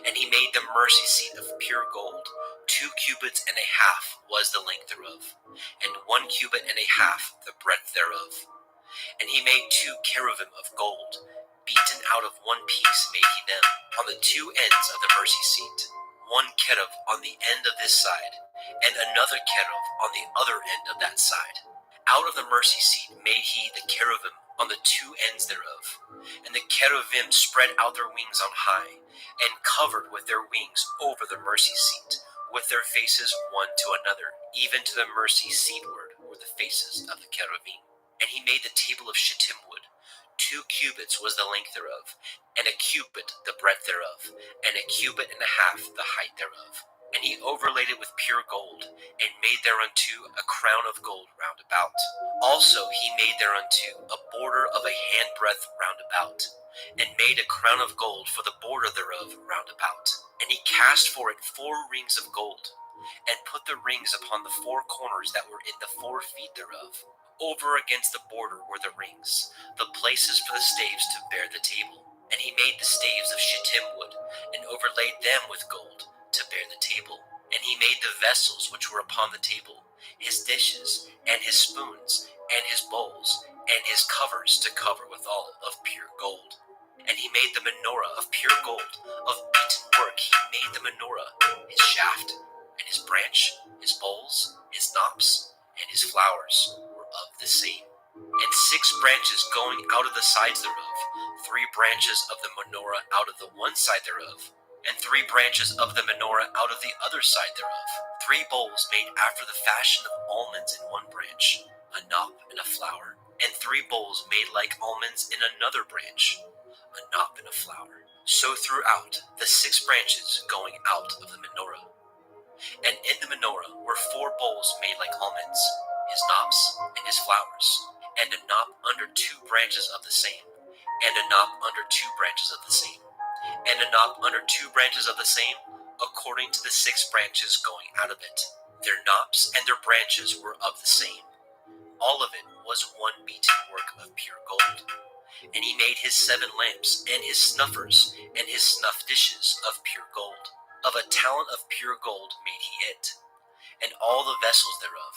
And he made the mercy seat of pure gold. 2 cubits and a half was the length thereof, and 1 cubit and a half the breadth thereof. And he made 2 cherubim of gold, beaten out of one piece made he them, on the 2 ends of the mercy seat, 1 cherub on the end of this side, and another cherub on the other end of that side. Out of the mercy seat made he the cherubim on the 2 ends thereof. And the cherubim spread out their wings on high, and covered with their wings over the mercy seat, with their faces one to another, even to the mercy seatward were the faces of the cherubim. And he made the table of shittim wood. 2 cubits was the length thereof, and a cubit the breadth thereof, and a cubit and a half the height thereof. And he overlaid it with pure gold, and made thereunto a crown of gold round about. Also he made thereunto a border of a handbreadth round about, and made a crown of gold for the border thereof round about. And he cast for it 4 rings of gold, and put the rings upon the 4 corners that were in the 4 feet thereof. Over against the border were the rings, the places for the staves to bear the table. And he made the staves of shittim wood, and overlaid them with gold, to bear the table. And he made the vessels which were upon the table, his dishes, and his spoons, and his bowls, and his covers to cover withal of pure gold. And he made the menorah of pure gold, of beaten work he made the menorah, his shaft, and his branch, his bowls, his knops, and his flowers were of the same. And 6 branches going out of the sides thereof, 3 branches of the menorah out of the one side thereof, and 3 branches of the menorah out of the other side thereof. 3 bowls made after the fashion of almonds in one branch, a knop and a flower, and 3 bowls made like almonds in another branch, a knop and a flower. So throughout the 6 branches going out of the menorah. And in the menorah were 4 bowls made like almonds, his knops and his flowers, and a knop under 2 branches of the same, and a knop under 2 branches of the same, and a knop under 2 branches of the same, according to the 6 branches going out of it. Their knops and their branches were of the same. All of it was one beaten work of pure gold. And he made his 7 lamps, and his snuffers, and his snuff dishes of pure gold. Of a talent of pure gold made he it, and all the vessels thereof.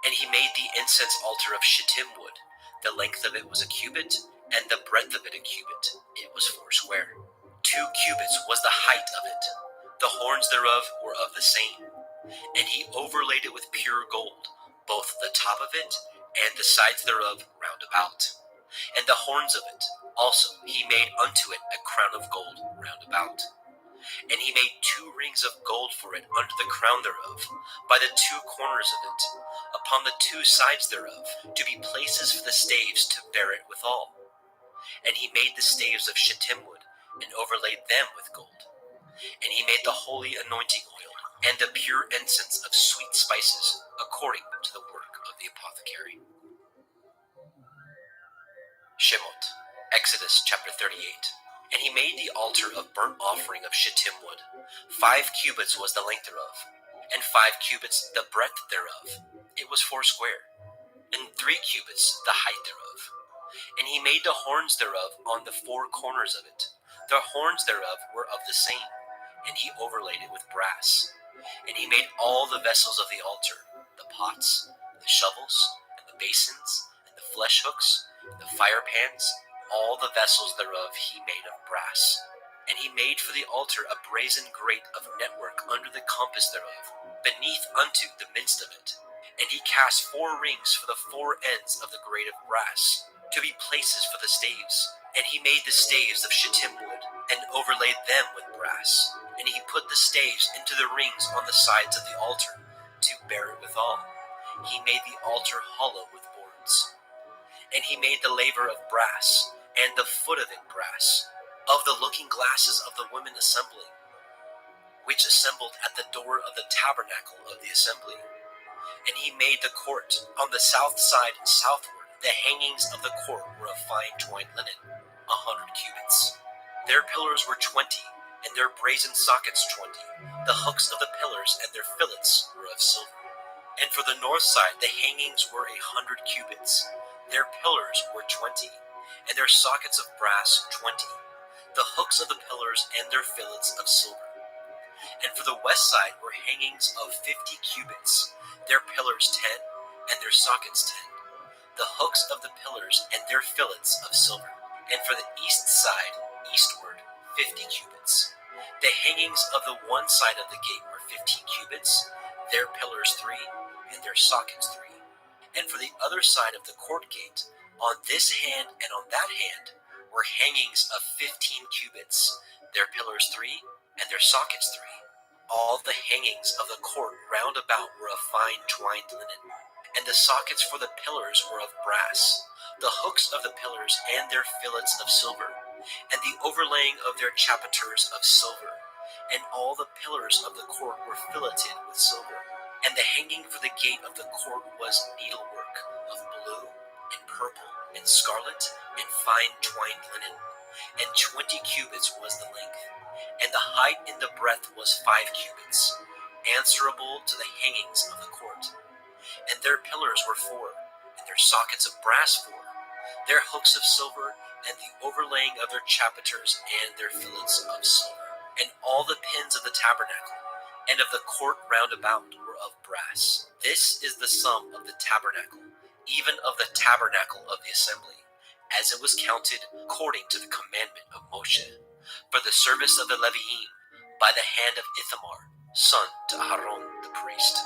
And he made the incense altar of shittim wood. The length of it was a cubit, and the breadth of it a cubit. It was 4 square. 2 cubits was the height of it. The horns thereof were of the same. And he overlaid it with pure gold, both the top of it, and the sides thereof round about. And the horns of it also he made unto it a crown of gold round about. And he made 2 rings of gold for it under the crown thereof, by the 2 corners of it, upon the 2 sides thereof, to be places for the staves to bear it withal. And he made the staves of shittim wood, and overlaid them with gold. And he made the holy anointing oil, and the pure incense of sweet spices, according to the work of the apothecary. Shemot, Exodus chapter 38. And he made the altar of burnt offering of shittim wood. 5 cubits was the length thereof, and 5 cubits the breadth thereof. It was 4 square, and 3 cubits the height thereof. And he made the horns thereof on the 4 corners of it. The horns thereof were of the same, and he overlaid it with brass. And he made all the vessels of the altar, the pots, the shovels, and the basins, and the flesh hooks, and the fire pans, all the vessels thereof he made of brass. And he made for the altar a brazen grate of network under the compass thereof, beneath unto the midst of it. And he cast 4 rings for the 4 ends of the grate of brass, to be places for the staves. And he made the staves of shittim wood, and overlaid them with brass. And he put the staves into the rings on the sides of the altar, to bear it withal. He made the altar hollow with boards. And he made the laver of brass, and the foot of it brass, of the looking glasses of the women assembling, which assembled at the door of the tabernacle of the assembly. And he made the court on the south side southward. The hangings of the court were of fine twined linen, 100 cubits. Their pillars were 20, and their brazen sockets 20. The hooks of the pillars and their fillets were of silver. And for the north side the hangings were 100 cubits. Their pillars were 20, and their sockets of brass 20. The hooks of the pillars and their fillets of silver. And for the west side were hangings of 50 cubits, their pillars 10, and their sockets 10. the hooks of the pillars and their fillets of silver. And for the east side, eastward, 50 cubits. The hangings of the one side of the gate were 15 cubits, their pillars 3, and their sockets 3. And for the other side of the court gate, on this hand and on that hand, were hangings of 15 cubits, their pillars 3, and their sockets 3. All the hangings of the court round about were of fine twined linen, and the sockets for the pillars were of brass, the hooks of the pillars and their fillets of silver, and the overlaying of their chapiters of silver, and all the pillars of the court were filleted with silver. And the hanging for the gate of the court was needlework of blue and purple and scarlet and fine twined linen, and 20 cubits was the length, and the height in the breadth was 5 cubits, answerable to the hangings of the court. And their pillars were 4, and their sockets of brass 4, their hooks of silver, and the overlaying of their chapiters and their fillets of silver. And all the pins of the tabernacle and of the court round about were of brass. This is the sum of the tabernacle, even of the tabernacle of the assembly, as it was counted according to the commandment of Moshe, for the service of the Leviim, by the hand of Ithamar, son to Aaron the priest.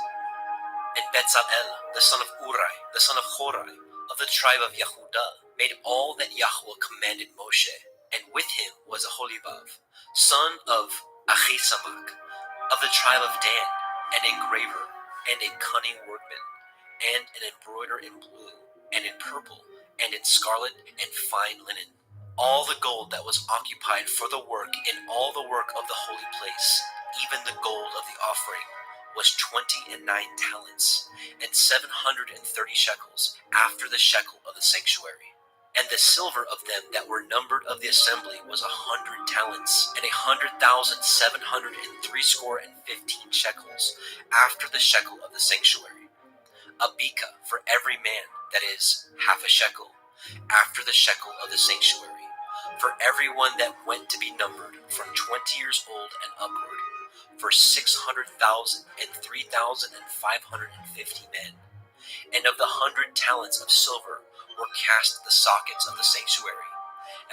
And Bezalel, the son of Uri, the son of Horai, of the tribe of Yehudah, made all that Yahweh commanded Moshe, and with him was Aholibav, son of Achisamach, of the tribe of Dan, an engraver, and a cunning workman, and an embroiderer in blue, and in purple, and in scarlet, and fine linen. All the gold that was occupied for the work in all the work of the holy place, even the gold of the offering, was 29 talents, and 730 shekels, after the shekel of the sanctuary. And the silver of them that were numbered of the assembly was 100 talents, and 100,703 shekels, after the shekel of the sanctuary. A beka for every man, that is, half a shekel, after the shekel of the sanctuary, for every one that went to be numbered from 20 years old and upward, for 600,000 and 3,550 men. And of the 100 talents of silver were cast the sockets of the sanctuary,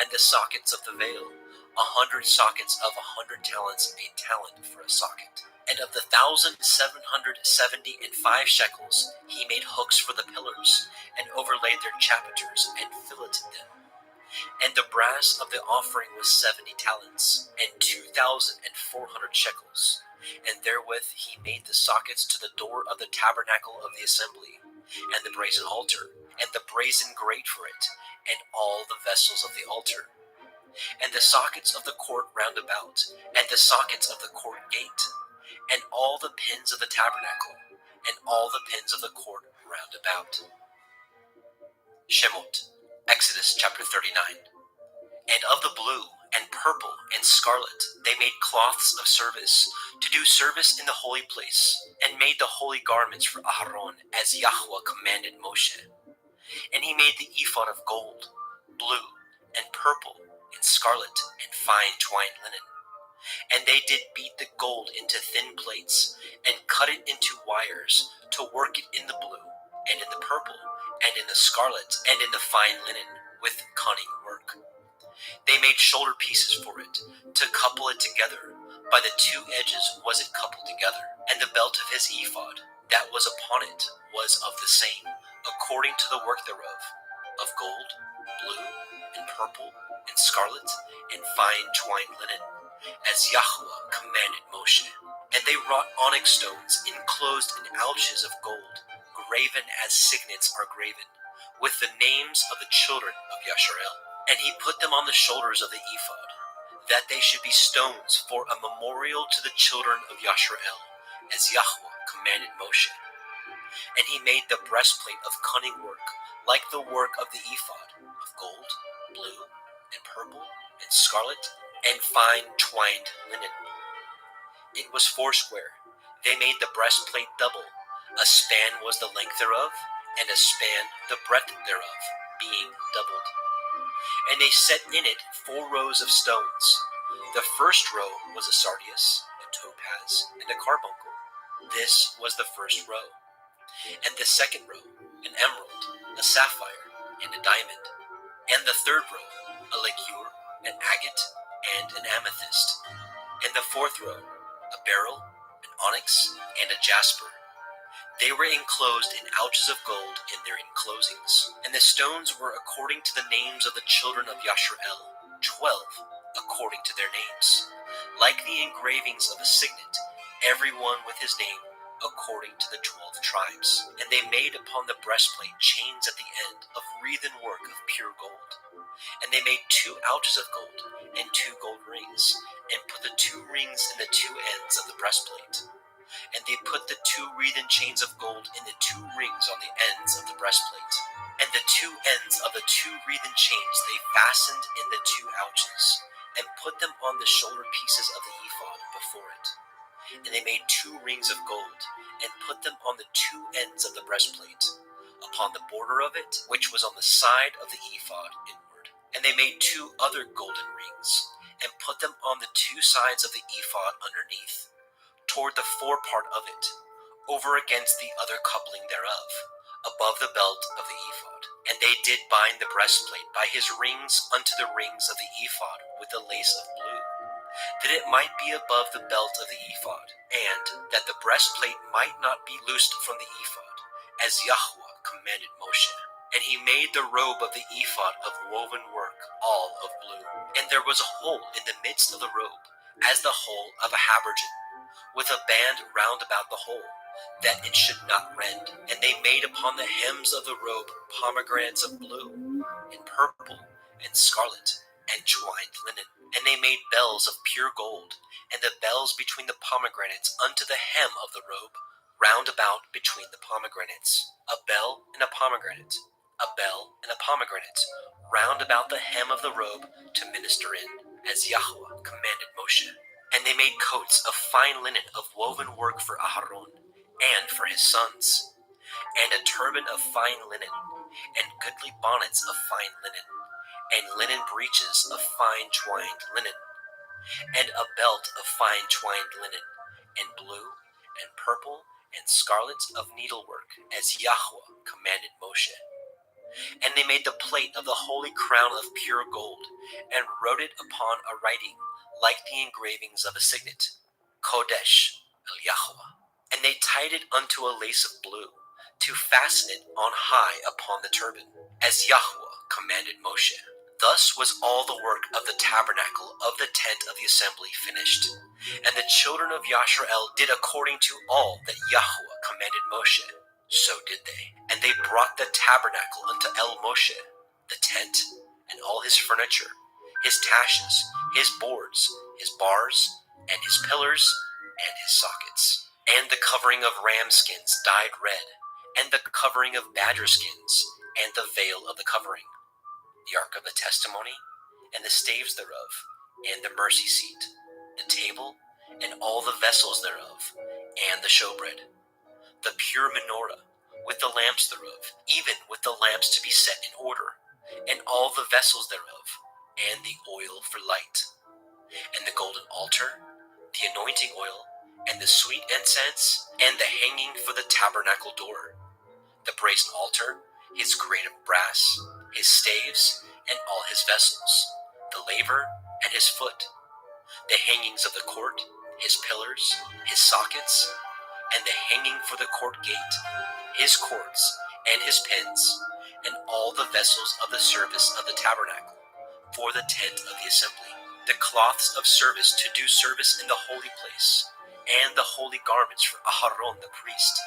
and the sockets of the veil, 100 sockets of 100 talents, a talent for a socket. And of the 1,775 shekels he made hooks for the pillars, and overlaid their chapiters, and filleted them. And the brass of the offering was 70 talents, and 2,400 shekels. And therewith he made the sockets to the door of the tabernacle of the assembly, and the brazen altar, and the brazen grate for it, and all the vessels of the altar, and the sockets of the court round about, and the sockets of the court gate, and all the pins of the tabernacle, and all the pins of the court round about. Shemot, Exodus chapter 39. And of the blue, and purple, and scarlet, they made cloths of service, to do service in the holy place, and made the holy garments for Aharon, as Yahweh commanded Moshe. And he made the ephod of gold, blue, and purple, and scarlet, and fine twined linen. And they did beat the gold into thin plates, and cut it into wires, to work it in the blue, and in the purple, and in the scarlet, and in the fine linen, with cunning work. They made shoulder pieces for it, to couple it together. By the 2 edges was it coupled together. And the belt of his ephod, that was upon it, was of the same, according to the work thereof, of gold, blue, and purple, and scarlet, and fine twined linen, as Yahweh commanded Moshe. And they wrought onyx stones enclosed in ouches of gold, graven as signets are graven, with the names of the children of Yasharel. And he put them on the shoulders of the ephod, that they should be stones for a memorial to the children of Yasharel, as Yahweh commanded Moshe. And he made the breastplate of cunning work, like the work of the ephod, of gold, blue, and purple, and scarlet, and fine twined linen. It was 4 square. They made the breastplate double. A span was the length thereof, and a span the breadth thereof, being doubled. And they set in it 4 rows of stones. The first row was a sardius, a topaz, and a carbuncle. This was the first row. And the second row, an emerald, a sapphire, and a diamond. And the third row, a ligure, an agate, and an amethyst. And the fourth row, a beryl, an onyx, and a jasper. They were enclosed in ouches of gold in their enclosings, and the stones were according to the names of the children of Yashar'el, 12, according to their names, like the engravings of a signet, every one with his name, according to the 12 tribes. And they made upon the breastplate chains at the end of wreathen work of pure gold. And they made 2 ouches of gold, and 2 gold rings, and put the 2 rings in the 2 ends of the breastplate. And they put the 2 wreathen chains of gold in the 2 rings on the ends of the breastplate. And the 2 ends of the 2 wreathen chains they fastened in the 2 ouches, and put them on the shoulder pieces of the ephod before it. And they made 2 rings of gold, and put them on the 2 ends of the breastplate, upon the border of it, which was on the side of the ephod inward. And they made 2 other golden rings, and put them on the 2 sides of the ephod underneath, toward the forepart of it, over against the other coupling thereof, above the belt of the ephod. And they did bind the breastplate by his rings unto the rings of the ephod with a lace of blue, that it might be above the belt of the ephod, and that the breastplate might not be loosed from the ephod, as Yahweh commanded Moshe. And he made the robe of the ephod of woven work, all of blue. And there was a hole in the midst of the robe, as the hole of a habergeon, with a band round about the hole, that it should not rend. And they made upon the hems of the robe pomegranates of blue, and purple, and scarlet, and twined linen. And they made bells of pure gold, and the bells between the pomegranates unto the hem of the robe, round about between the pomegranates, a bell and a pomegranate, a bell and a pomegranate, round about the hem of the robe to minister in, as Yahweh commanded Moshe. And they made coats of fine linen of woven work for Aharon, and for his sons, and a turban of fine linen, and goodly bonnets of fine linen, and linen breeches of fine twined linen, and a belt of fine twined linen, and blue, and purple, and scarlet of needlework, as Yahweh commanded Moshe. And they made the plate of the holy crown of pure gold, and wrote it upon a writing, like the engravings of a signet, Kodesh el Yahweh. And they tied it unto a lace of blue, to fasten it on high upon the turban, as Yahweh commanded Moshe. Thus was all the work of the tabernacle of the tent of the assembly finished. And the children of Yashar'el did according to all that Yahweh commanded Moshe. So did they. And they brought the tabernacle unto El Moshe, the tent, and all his furniture, his taches, his boards, his bars, and his pillars, and his sockets, and the covering of ram skins dyed red, and the covering of badger skins, and the veil of the covering, the ark of the testimony, and the staves thereof, and the mercy seat, the table, and all the vessels thereof, and the showbread, the pure menorah, with the lamps thereof, even with the lamps to be set in order, and all the vessels thereof, and the oil for light, and the golden altar, the anointing oil, and the sweet incense, and the hanging for the tabernacle door, the brazen altar, his grate of brass, his staves, and all his vessels, the laver, and his foot, the hangings of the court, his pillars, his sockets, and the hanging for the court gate, his cords, and his pins, and all the vessels of the service of the tabernacle, for the tent of the assembly, the cloths of service to do service in the holy place, and the holy garments for Aharon the priest,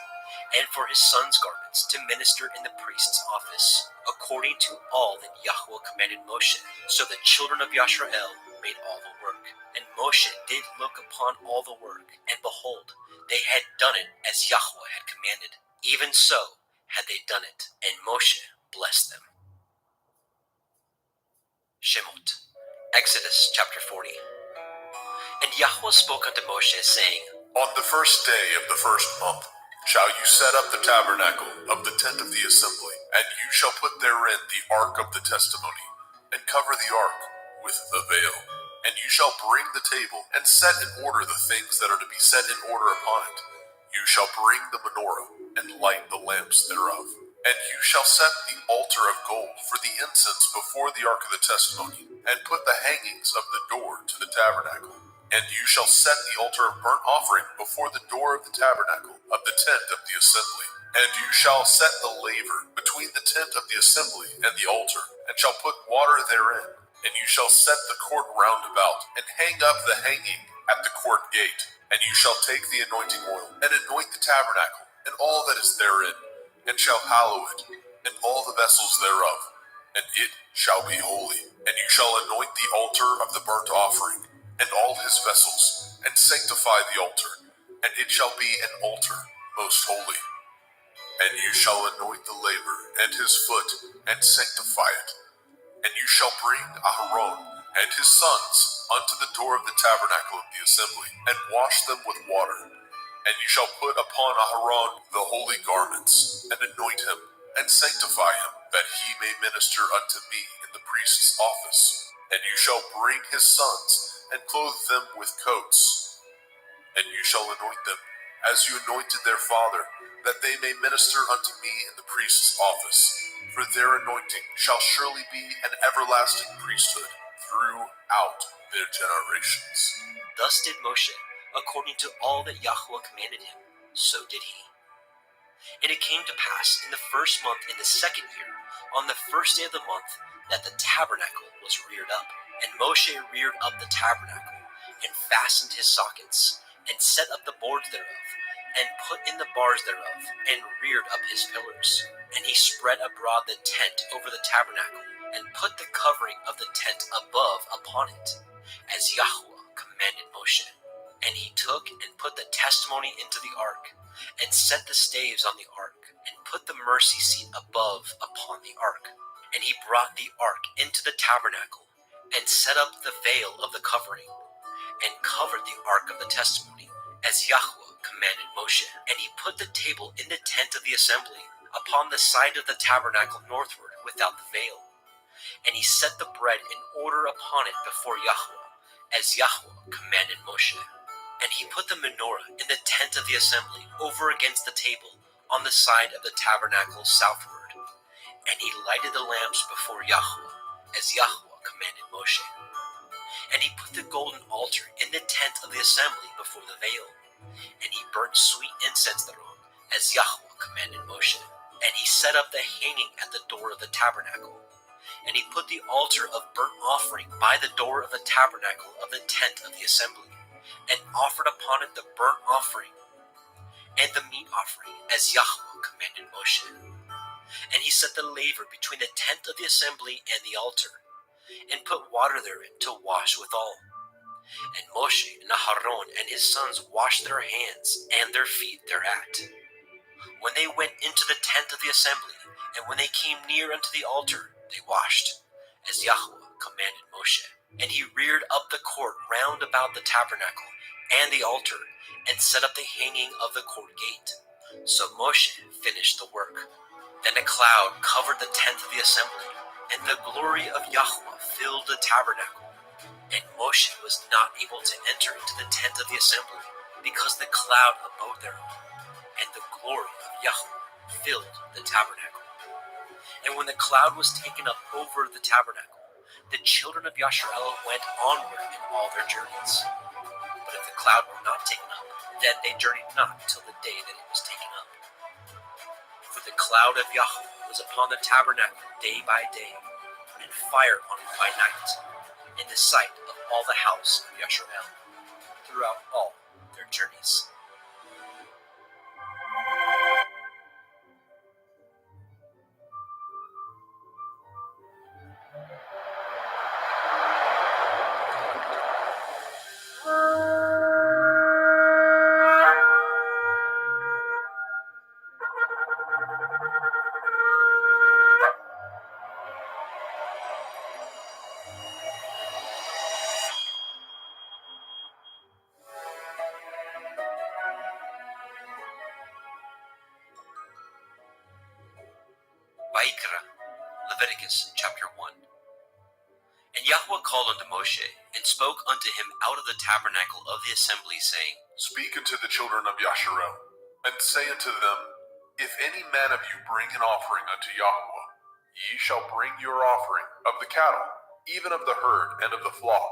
and for his sons' garments to minister in the priest's office, according to all that Yahweh commanded Moshe. So the children of Yashar'el made all the work. And Moshe did look upon all the work, and behold, they had done it as Yahweh had commanded. Even so had they done it, and Moshe blessed them. Shemot, Exodus chapter 40. And Yahweh spoke unto Moshe, saying, On the first day of the first month shall you set up the tabernacle of the tent of the assembly, and you shall put therein the ark of the testimony, and cover the ark with the veil. And you shall bring the table, and set in order the things that are to be set in order upon it. You shall bring the menorah, and light the lamps thereof. And you shall set the altar of gold for the incense before the ark of the testimony, and put the hangings of the door to the tabernacle. And you shall set the altar of burnt offering before the door of the tabernacle of the tent of the assembly. And you shall set the laver between the tent of the assembly and the altar, and shall put water therein. And you shall set the court round about, and hang up the hanging at the court gate. And you shall take the anointing oil, and anoint the tabernacle, and all that is therein, and shall hallow it, and all the vessels thereof, and it shall be holy. And you shall anoint the altar of the burnt offering, and all his vessels, and sanctify the altar, and it shall be an altar most holy. And you shall anoint the laver and his foot, and sanctify it. And you shall bring Aharon and his sons unto the door of the tabernacle of the assembly, and wash them with water. And you shall put upon Aharon the holy garments, and anoint him, and sanctify him, that he may minister unto me in the priest's office. And you shall bring his sons, and clothe them with coats. And you shall anoint them, as you anointed their father, that they may minister unto me in the priest's office. For their anointing shall surely be an everlasting priesthood throughout their generations. Thus did Moshe, according to all that Yahweh commanded him, so did he. And it came to pass in the first month in the second year, on the first day of the month, that the tabernacle was reared up. And Moshe reared up the tabernacle, and fastened his sockets, and set up the boards thereof, and put in the bars thereof, and reared up his pillars. And he spread abroad the tent over the tabernacle, and put the covering of the tent above upon it, as Yahweh commanded Moshe. And he took and put the testimony into the ark, and set the staves on the ark, and put the mercy seat above upon the ark. And he brought the ark into the tabernacle, and set up the veil of the covering, and covered the ark of the testimony, as Yahweh commanded Moshe. And he put the table in the tent of the assembly, upon the side of the tabernacle northward, without the veil. And he set the bread in order upon it before Yahweh, as Yahweh commanded Moshe. And he put the menorah in the tent of the assembly, over against the table, on the side of the tabernacle southward. And he lighted the lamps before Yahweh, as Yahweh commanded Moshe. And he put the golden altar in the tent of the assembly before the veil. And he burnt sweet incense thereon, as Yahweh commanded Moshe. And he set up the hanging at the door of the tabernacle. And he put the altar of burnt offering by the door of the tabernacle of the tent of the assembly, and offered upon it the burnt offering and the meat offering, as Yahweh commanded Moshe. And he set the laver between the tent of the assembly and the altar, and put water therein to wash withal. And Moshe and Aharon and his sons washed their hands and their feet thereat, when they went into the tent of the assembly, and when they came near unto the altar, they washed, as Yahweh commanded Moshe. And he reared up the court round about the tabernacle and the altar, and set up the hanging of the court gate. So Moshe finished the work. Then a cloud covered the tent of the assembly, and the glory of Yahweh filled the tabernacle. And Moshe was not able to enter into the tent of the assembly, because the cloud abode thereon, and the glory of Yahweh filled the tabernacle. And when the cloud was taken up over the tabernacle, the children of Yasharel went onward in all their journeys. But if the cloud were not taken up, then they journeyed not till the day that it was taken up. For the cloud of Yahweh was upon the tabernacle day by day, and fire on it by night, in the sight of all the house of Yasharel, throughout all their journeys. Vayikra, Leviticus chapter 1. And Yahweh called unto Moshe, and spoke unto him out of the tabernacle of the assembly, saying, Speak unto the children of Yasharel, and say unto them, If any man of you bring an offering unto Yahweh, ye shall bring your offering of the cattle, even of the herd and of the flock.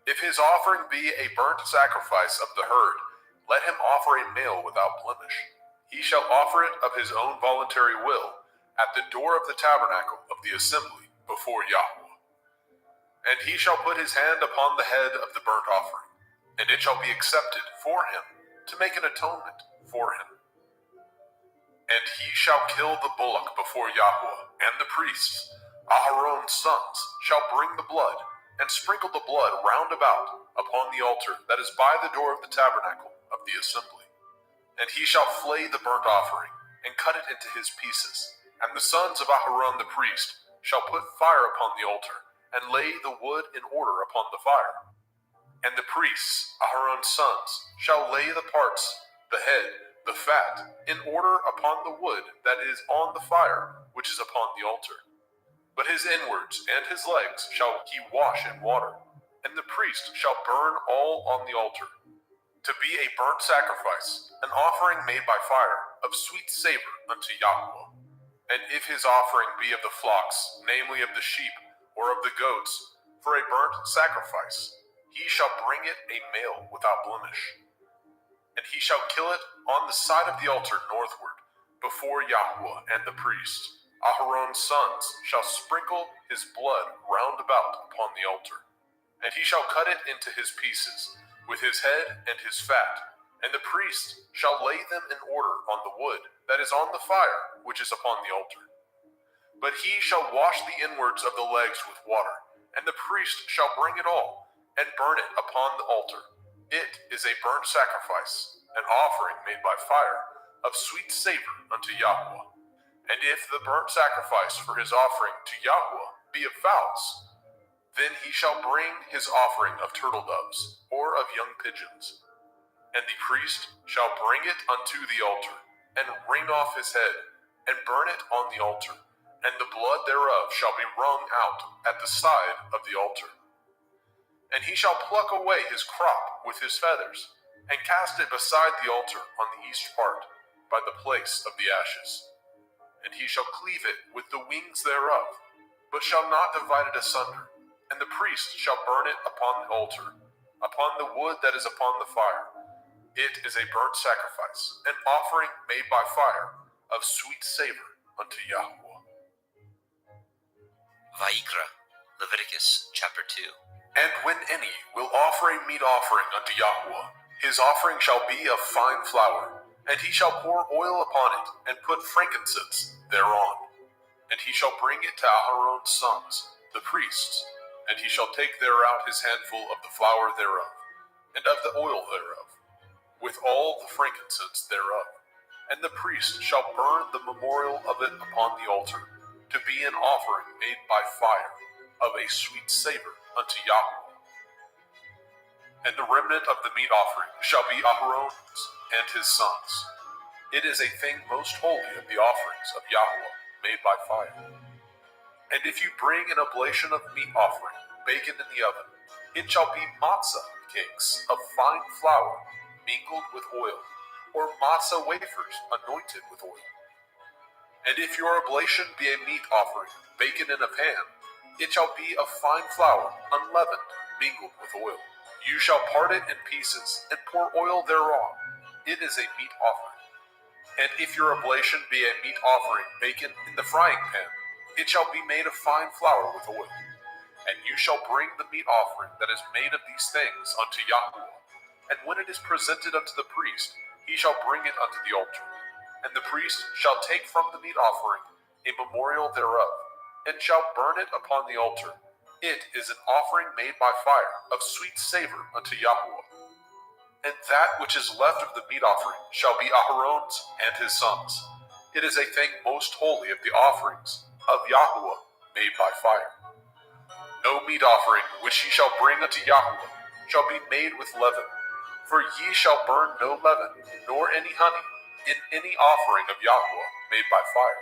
If his offering be a burnt sacrifice of the herd, let him offer a male without blemish. He shall offer it of his own voluntary will, at the door of the tabernacle of the assembly before Yahweh. And he shall put his hand upon the head of the burnt offering, and it shall be accepted for him, to make an atonement for him. And he shall kill the bullock before Yahweh, and the priests, Aharon's sons, shall bring the blood, and sprinkle the blood round about upon the altar that is by the door of the tabernacle of the assembly. And he shall flay the burnt offering, and cut it into his pieces. And the sons of Aharon the priest shall put fire upon the altar, and lay the wood in order upon the fire. And the priests, Aharon's sons, shall lay the parts, the head, the fat, in order upon the wood that is on the fire, which is upon the altar. But his inwards and his legs shall he wash in water, and the priest shall burn all on the altar, to be a burnt sacrifice, an offering made by fire, of sweet savor unto Yahweh. And if his offering be of the flocks, namely of the sheep, or of the goats, for a burnt sacrifice, he shall bring it a male without blemish. And he shall kill it on the side of the altar northward, before Yahweh and the priest. Aharon's sons shall sprinkle his blood round about upon the altar. And he shall cut it into his pieces, with his head and his fat. And the priest shall lay them in order on the wood that is on the fire, which is upon the altar. But he shall wash the inwards of the legs with water, and the priest shall bring it all, and burn it upon the altar. It is a burnt sacrifice, an offering made by fire, of sweet savor unto Yahweh. And if the burnt sacrifice for his offering to Yahweh be of fowls, then he shall bring his offering of turtle doves, or of young pigeons. And the priest shall bring it unto the altar, and wring off his head, and burn it on the altar, and the blood thereof shall be wrung out at the side of the altar. And he shall pluck away his crop with his feathers, and cast it beside the altar on the east part, by the place of the ashes. And he shall cleave it with the wings thereof, but shall not divide it asunder. And the priest shall burn it upon the altar, upon the wood that is upon the fire. It is a burnt sacrifice, an offering made by fire, of sweet savor unto Yahweh. Vayikra, Leviticus chapter 2. And when any will offer a meat offering unto Yahweh, his offering shall be of fine flour, and he shall pour oil upon it, and put frankincense thereon. And he shall bring it to Aharon's sons, the priests, and he shall take thereout his handful of the flour thereof, and of the oil thereof, with all the frankincense thereof. And the priest shall burn the memorial of it upon the altar, to be an offering made by fire, of a sweet savor unto Yahweh. And the remnant of the meat offering shall be Aharon's and his sons. It is a thing most holy of the offerings of Yahweh, made by fire. And if you bring an oblation of meat offering, baken in the oven, it shall be matzah cakes of fine flour, mingled with oil, or matzah wafers anointed with oil. And if your oblation be a meat offering, baken in a pan, it shall be of fine flour, unleavened, mingled with oil. You shall part it in pieces, and pour oil thereon. It is a meat offering. And if your oblation be a meat offering, baken in the frying pan, it shall be made of fine flour with oil. And you shall bring the meat offering that is made of these things unto Yahweh. And when it is presented unto the priest, he shall bring it unto the altar. And the priest shall take from the meat offering a memorial thereof, and shall burn it upon the altar. It is an offering made by fire, of sweet savor unto Yahweh. And that which is left of the meat offering shall be Aharon's and his sons. It is a thing most holy of the offerings of Yahweh made by fire. No meat offering which ye shall bring unto Yahweh shall be made with leaven, for ye shall burn no leaven, nor any honey, in any offering of Yahweh made by fire.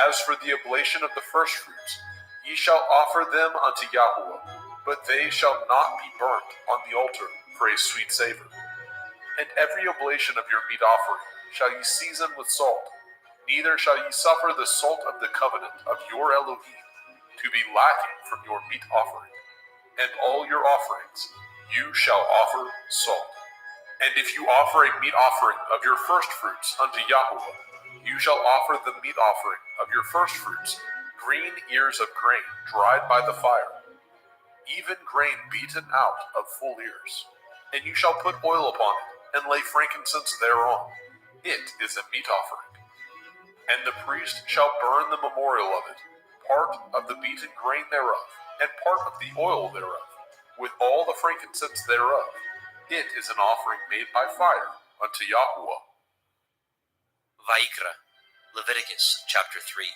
As for the oblation of the firstfruits, ye shall offer them unto Yahweh, but they shall not be burnt on the altar for a sweet savor. And every oblation of your meat offering shall ye season with salt, neither shall ye suffer the salt of the covenant of your Elohim to be lacking from your meat offering. And all your offerings you shall offer salt. And if you offer a meat offering of your firstfruits unto Yahweh, you shall offer the meat offering of your firstfruits, green ears of grain dried by the fire, even grain beaten out of full ears. And you shall put oil upon it, and lay frankincense thereon. It is a meat offering. And the priest shall burn the memorial of it, part of the beaten grain thereof, and part of the oil thereof, with all the frankincense thereof. It is an offering made by fire unto Yahweh. Vaikra, Leviticus chapter 3.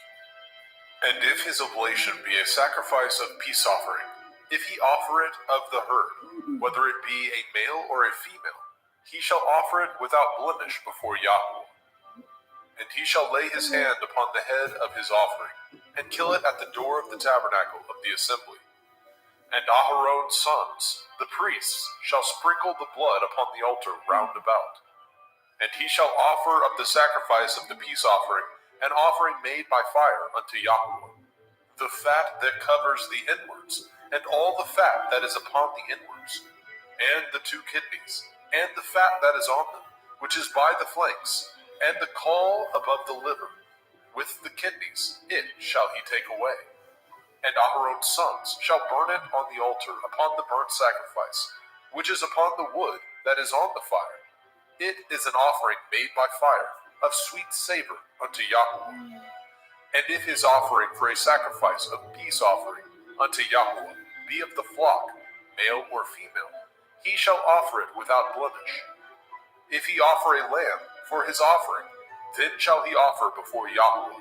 And if his oblation be a sacrifice of peace offering, if he offer it of the herd, whether it be a male or a female, he shall offer it without blemish before Yahweh. And he shall lay his hand upon the head of his offering, and kill it at the door of the tabernacle of the assembly. And Aharon's sons, the priests, shall sprinkle the blood upon the altar round about. And he shall offer of the sacrifice of the peace offering an offering made by fire unto Yahweh, the fat that covers the inwards, and all the fat that is upon the inwards, and the 2 kidneys, and the fat that is on them, which is by the flanks, and the caul above the liver, with the kidneys, it shall he take away. And Aharon's sons shall burn it on the altar upon the burnt sacrifice, which is upon the wood that is on the fire. It is an offering made by fire, of sweet savor unto Yahweh. And if his offering for a sacrifice of peace offering unto Yahweh be of the flock, male or female, he shall offer it without blemish. If he offer a lamb for his offering, then shall he offer before Yahweh.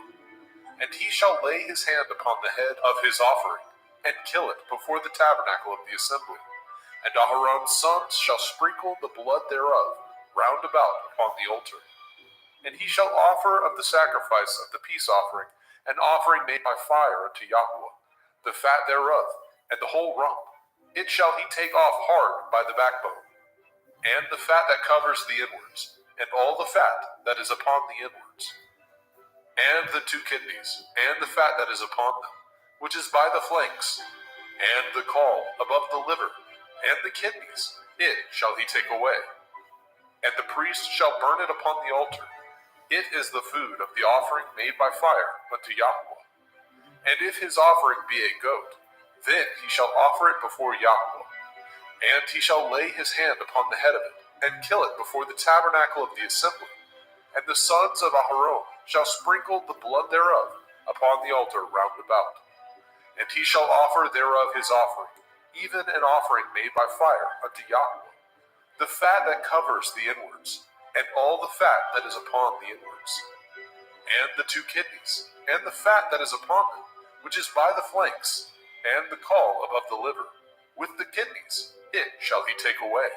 And he shall lay his hand upon the head of his offering, and kill it before the tabernacle of the assembly. And Aharon's sons shall sprinkle the blood thereof round about upon the altar. And he shall offer of the sacrifice of the peace offering an offering made by fire unto Yahweh, the fat thereof, and the whole rump. It shall he take off hard by the backbone, and the fat that covers the inwards, and all the fat that is upon the inwards, and the 2 kidneys, and the fat that is upon them, which is by the flanks, and the caul above the liver, and the kidneys, it shall he take away. And the priest shall burn it upon the altar. It is the food of the offering made by fire unto Yahweh. And if his offering be a goat, then he shall offer it before Yahweh. And he shall lay his hand upon the head of it, and kill it before the tabernacle of the assembly. And the sons of Aharon shall sprinkle the blood thereof upon the altar round about. And he shall offer thereof his offering, even an offering made by fire unto Yahweh, the fat that covers the inwards, and all the fat that is upon the inwards, and the 2 kidneys, and the fat that is upon them, which is by the flanks, and the caul above the liver, with the kidneys, it shall he take away.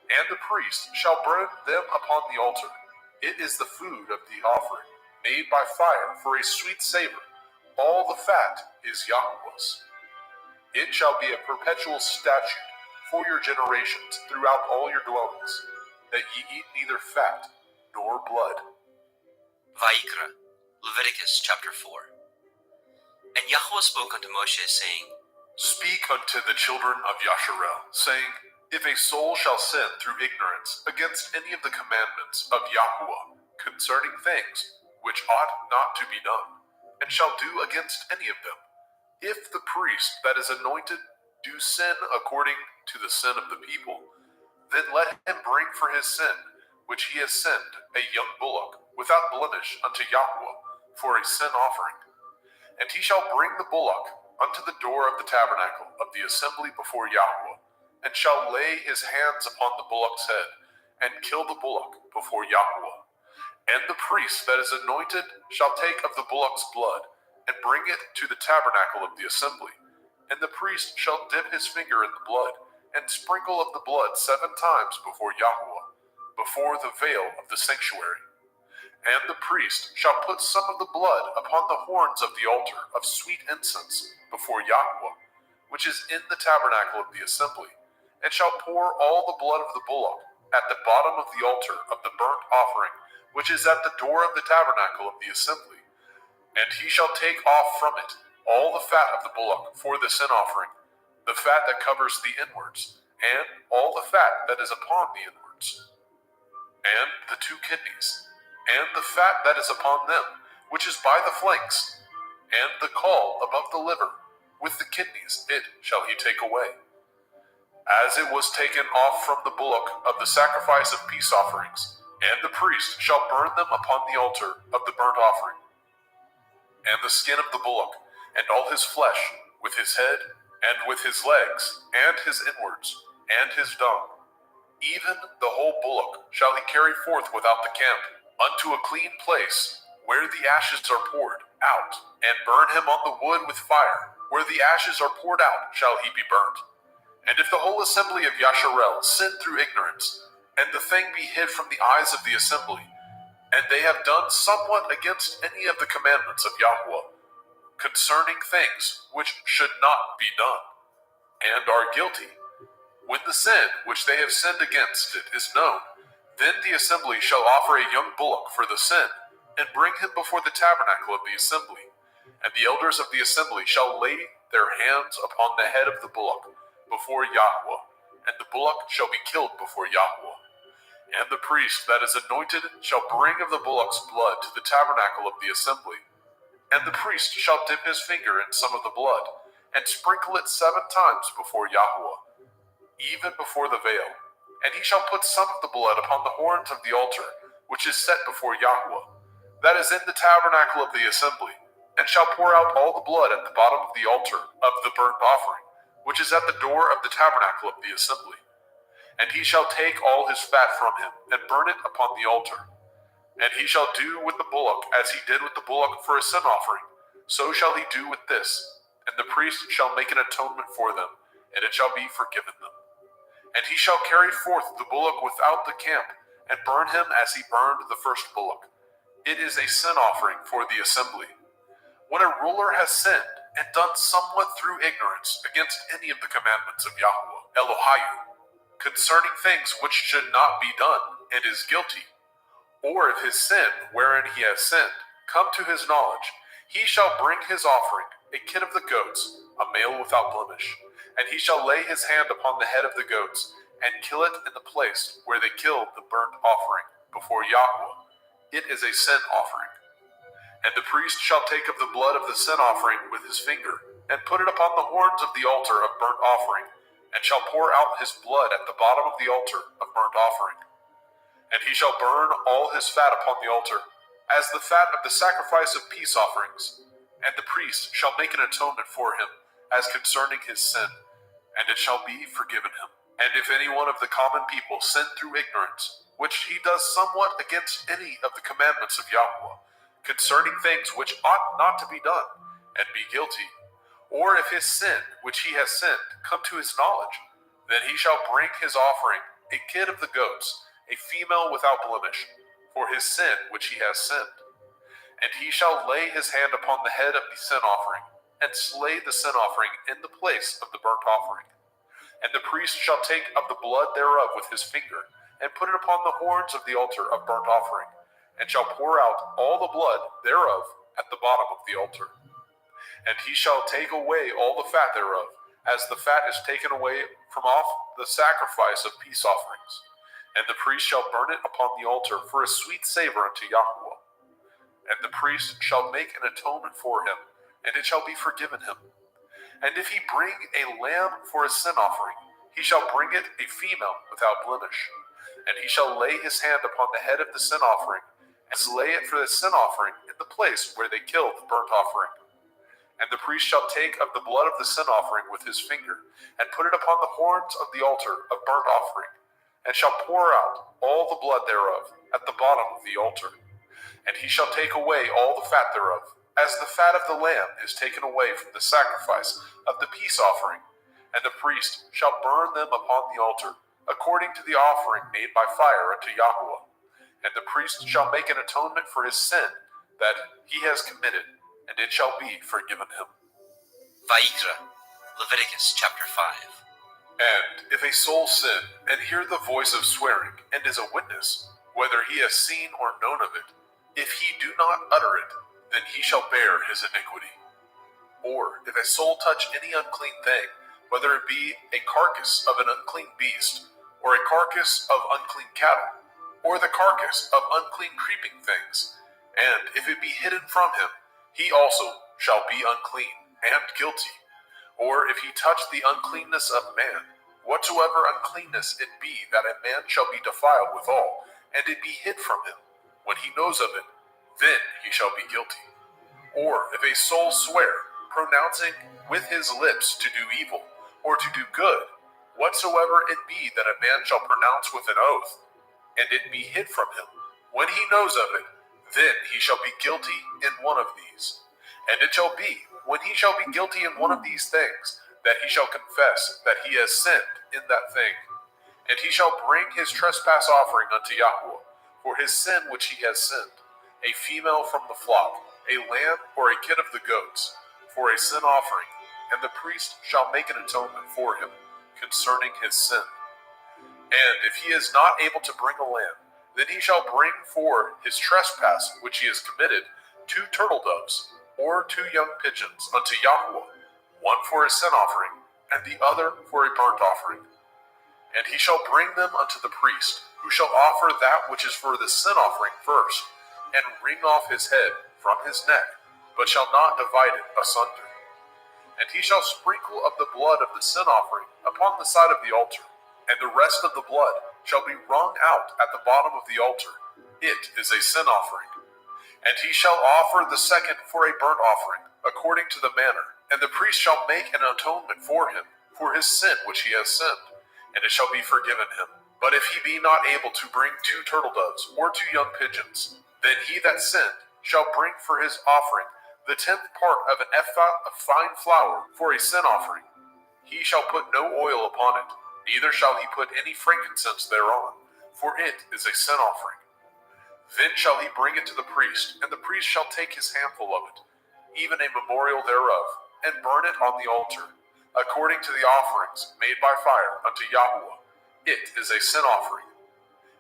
And the priest shall burn them upon the altar. It is the food of the offering, made by fire for a sweet savor. All the fat is Yahweh's. It shall be a perpetual statute for your generations throughout all your dwellings, that ye eat neither fat nor blood. Vaikra, Leviticus chapter 4. And Yahweh spoke unto Moshe, saying, Speak unto the children of Yasharel, saying, If a soul shall sin through ignorance against any of the commandments of Yahweh concerning things which ought not to be done, and shall do against any of them, if the priest that is anointed do sin according to the sin of the people, then let him bring for his sin, which he has sinned, a young bullock, without blemish unto Yahweh, for a sin offering. And he shall bring the bullock unto the door of the tabernacle of the assembly before Yahweh, and shall lay his hands upon the bullock's head, and kill the bullock before Yahweh. And the priest that is anointed shall take of the bullock's blood, and bring it to the tabernacle of the assembly. And the priest shall dip his finger in the blood, and sprinkle of the blood 7 times before Yahweh, before the veil of the sanctuary. And the priest shall put some of the blood upon the horns of the altar of sweet incense before Yahweh, which is in the tabernacle of the assembly, and shall pour all the blood of the bullock at the bottom of the altar of the burnt offering which is at the door of the tabernacle of the assembly. And he shall take off from it all the fat of the bullock for the sin offering, the fat that covers the inwards, and all the fat that is upon the inwards, and the 2 kidneys, and the fat that is upon them, which is by the flanks, and the caul above the liver, with the kidneys, it shall he take away. As it was taken off from the bullock of the sacrifice of peace offerings, and the priest shall burn them upon the altar of the burnt offering. And the skin of the bullock, and all his flesh, with his head, and with his legs, and his inwards, and his dung, even the whole bullock shall he carry forth without the camp, unto a clean place, where the ashes are poured out, and burn him on the wood with fire. Where the ashes are poured out shall he be burnt. And if the whole assembly of Yasharel sin through ignorance, and the thing be hid from the eyes of the assembly, and they have done somewhat against any of the commandments of Yahweh, concerning things which should not be done, and are guilty, when the sin which they have sinned against it is known, then the assembly shall offer a young bullock for the sin, and bring him before the tabernacle of the assembly. And the elders of the assembly shall lay their hands upon the head of the bullock before Yahweh, and the bullock shall be killed before Yahweh. And the priest that is anointed shall bring of the bullock's blood to the tabernacle of the assembly. And the priest shall dip his finger in some of the blood, and sprinkle it 7 times before Yahweh, even before the veil. And he shall put some of the blood upon the horns of the altar, which is set before Yahweh, that is in the tabernacle of the assembly, and shall pour out all the blood at the bottom of the altar of the burnt offering, which is at the door of the tabernacle of the assembly. And he shall take all his fat from him, and burn it upon the altar. And he shall do with the bullock as he did with the bullock for a sin offering, so shall he do with this. And the priest shall make an atonement for them, and it shall be forgiven them. And he shall carry forth the bullock without the camp, and burn him as he burned the first bullock. It is a sin offering for the assembly. When a ruler has sinned, and done somewhat through ignorance against any of the commandments of Yahweh, Elohiah, concerning things which should not be done, and is guilty, or if his sin, wherein he has sinned, come to his knowledge, he shall bring his offering, a kid of the goats, a male without blemish, and he shall lay his hand upon the head of the goats, and kill it in the place where they killed the burnt offering, before Yahweh. It is a sin offering. And the priest shall take of the blood of the sin offering with his finger, and put it upon the horns of the altar of burnt offering, and shall pour out his blood at the bottom of the altar of burnt offering. And he shall burn all his fat upon the altar, as the fat of the sacrifice of peace offerings. And the priest shall make an atonement for him, as concerning his sin, and it shall be forgiven him. And if any one of the common people sin through ignorance, which he does somewhat against any of the commandments of Yahweh, concerning things which ought not to be done, and be guilty, or if his sin, which he has sinned, come to his knowledge, then he shall bring his offering, a kid of the goats, a female without blemish, for his sin which he has sinned. And he shall lay his hand upon the head of the sin offering, and slay the sin offering in the place of the burnt offering. And the priest shall take of the blood thereof with his finger, and put it upon the horns of the altar of burnt offering, and shall pour out all the blood thereof at the bottom of the altar. And he shall take away all the fat thereof, as the fat is taken away from off the sacrifice of peace offerings. And the priest shall burn it upon the altar for a sweet savor unto Yahweh. And the priest shall make an atonement for him, and it shall be forgiven him. And if he bring a lamb for a sin offering, he shall bring it a female without blemish. And he shall lay his hand upon the head of the sin offering, and slay it for the sin offering in the place where they killed the burnt offering. And the priest shall take of the blood of the sin offering with his finger, and put it upon the horns of the altar of burnt offering, and shall pour out all the blood thereof at the bottom of the altar. And he shall take away all the fat thereof, as the fat of the lamb is taken away from the sacrifice of the peace offering. And the priest shall burn them upon the altar, according to the offering made by fire unto Yahweh. And the priest shall make an atonement for his sin that he has committed, and it shall be forgiven him. Vayikra, Leviticus chapter 5. And if a soul sin, and hear the voice of swearing, and is a witness, whether he has seen or known of it. If he do not utter it, then he shall bear his iniquity. Or if a soul touch any unclean thing, whether it be a carcass of an unclean beast, or a carcass of unclean cattle, or the carcass of unclean creeping things, and if it be hidden from him, he also shall be unclean and guilty. Or if he touch the uncleanness of man, whatsoever uncleanness it be, that a man shall be defiled withal, and it be hid from him, when he knows of it, then he shall be guilty. Or if a soul swear, pronouncing with his lips to do evil, or to do good, whatsoever it be that a man shall pronounce with an oath, and it be hid from him, when he knows of it, then he shall be guilty in one of these. And it shall be, when he shall be guilty in one of these things, that he shall confess that he has sinned in that thing. And he shall bring his trespass offering unto Yahweh, for his sin which he has sinned, a female from the flock, a lamb or a kid of the goats, for a sin offering, and the priest shall make an atonement for him concerning his sin. And if he is not able to bring a lamb, then he shall bring for his trespass which he has committed 2 turtle doves, or 2 young pigeons unto Yahweh, one for a sin offering, and the other for a burnt offering. And he shall bring them unto the priest, who shall offer that which is for the sin offering first, and wring off his head from his neck, but shall not divide it asunder. And he shall sprinkle of the blood of the sin offering upon the side of the altar, and the rest of the blood shall be wrung out at the bottom of the altar. It is a sin offering. And he shall offer the second for a burnt offering, according to the manner, and the priest shall make an atonement for him, for his sin which he has sinned, and it shall be forgiven him. But if he be not able to bring 2 turtle doves, or 2 young pigeons, then he that sinned shall bring for his offering the 10th part of an ephah of fine flour for a sin offering. He shall put no oil upon it, neither shall he put any frankincense thereon, for it is a sin offering. Then shall he bring it to the priest, and the priest shall take his handful of it, even a memorial thereof, and burn it on the altar, according to the offerings made by fire unto Yahweh. It is a sin offering.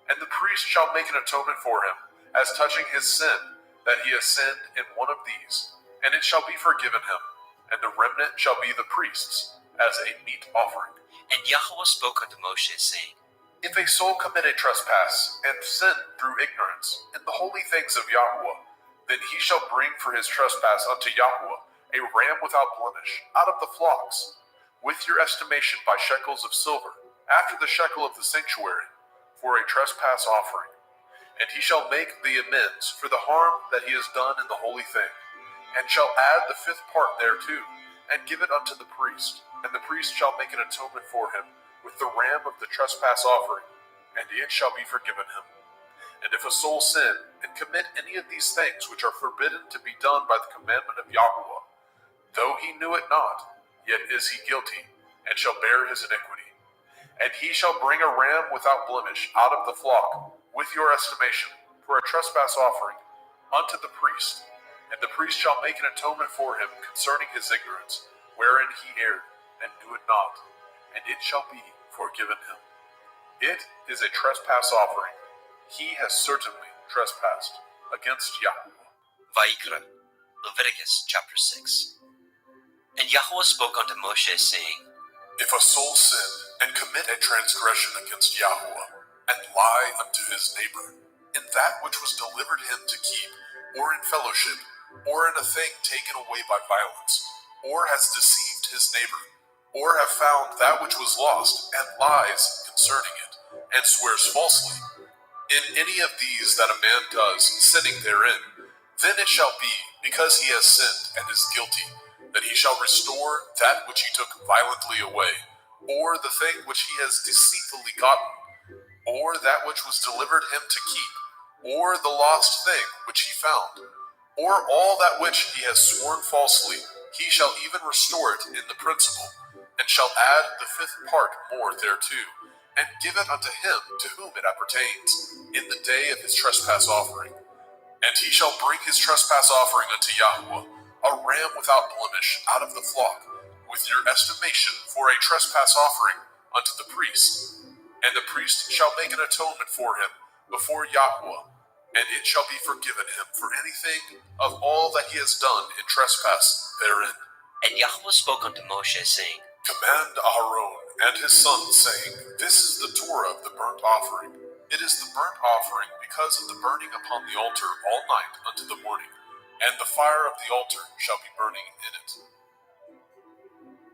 And the priest shall make an atonement for him, as touching his sin, that he has sinned in one of these, and it shall be forgiven him, and the remnant shall be the priest's, as a meat offering. And Yahweh spoke unto Moshe, saying, If a soul commit a trespass, and sin through ignorance, in the holy things of Yahweh, then he shall bring for his trespass unto Yahweh a ram without blemish, out of the flocks, with your estimation by shekels of silver, after the shekel of the sanctuary, for a trespass offering. And he shall make the amends for the harm that he has done in the holy thing, and shall add the 5th part thereto, and give it unto the priest, and the priest shall make an atonement for him with the ram of the trespass offering, and it shall be forgiven him. And if a soul sin, and commit any of these things which are forbidden to be done by the commandment of Yahweh, though he knew it not, yet is he guilty, and shall bear his iniquity. And he shall bring a ram without blemish out of the flock, with your estimation, for a trespass offering, unto the priest. And the priest shall make an atonement for him concerning his ignorance, wherein he erred, and knew it not, and it shall be forgiven him. It is a trespass offering. He has certainly trespassed against Yahweh. Vayikra, Leviticus chapter 6. And Yahweh spoke unto Moshe, saying, If a soul sin, and commit a transgression against Yahweh, and lie unto his neighbor, in that which was delivered him to keep, or in fellowship, or in a thing taken away by violence, or has deceived his neighbor, or have found that which was lost, and lies concerning it, and swears falsely, in any of these that a man does, sinning therein, then it shall be, because he has sinned and is guilty, that he shall restore that which he took violently away, or the thing which he has deceitfully gotten, or that which was delivered him to keep, or the lost thing which he found, or all that which he has sworn falsely, he shall even restore it in the principal, and shall add the 5th part more thereto, and give it unto him to whom it appertains, in the day of his trespass offering. And he shall bring his trespass offering unto Yahweh, a ram without blemish out of the flock, with your estimation for a trespass offering unto the priest. And the priest shall make an atonement for him before Yahweh, and it shall be forgiven him for anything of all that he has done in trespass therein. And Yahweh spoke unto Moshe, saying, Command Aaron and his sons, saying, This is the Torah of the burnt offering. It is the burnt offering because of the burning upon the altar all night unto the morning, and the fire of the altar shall be burning in it.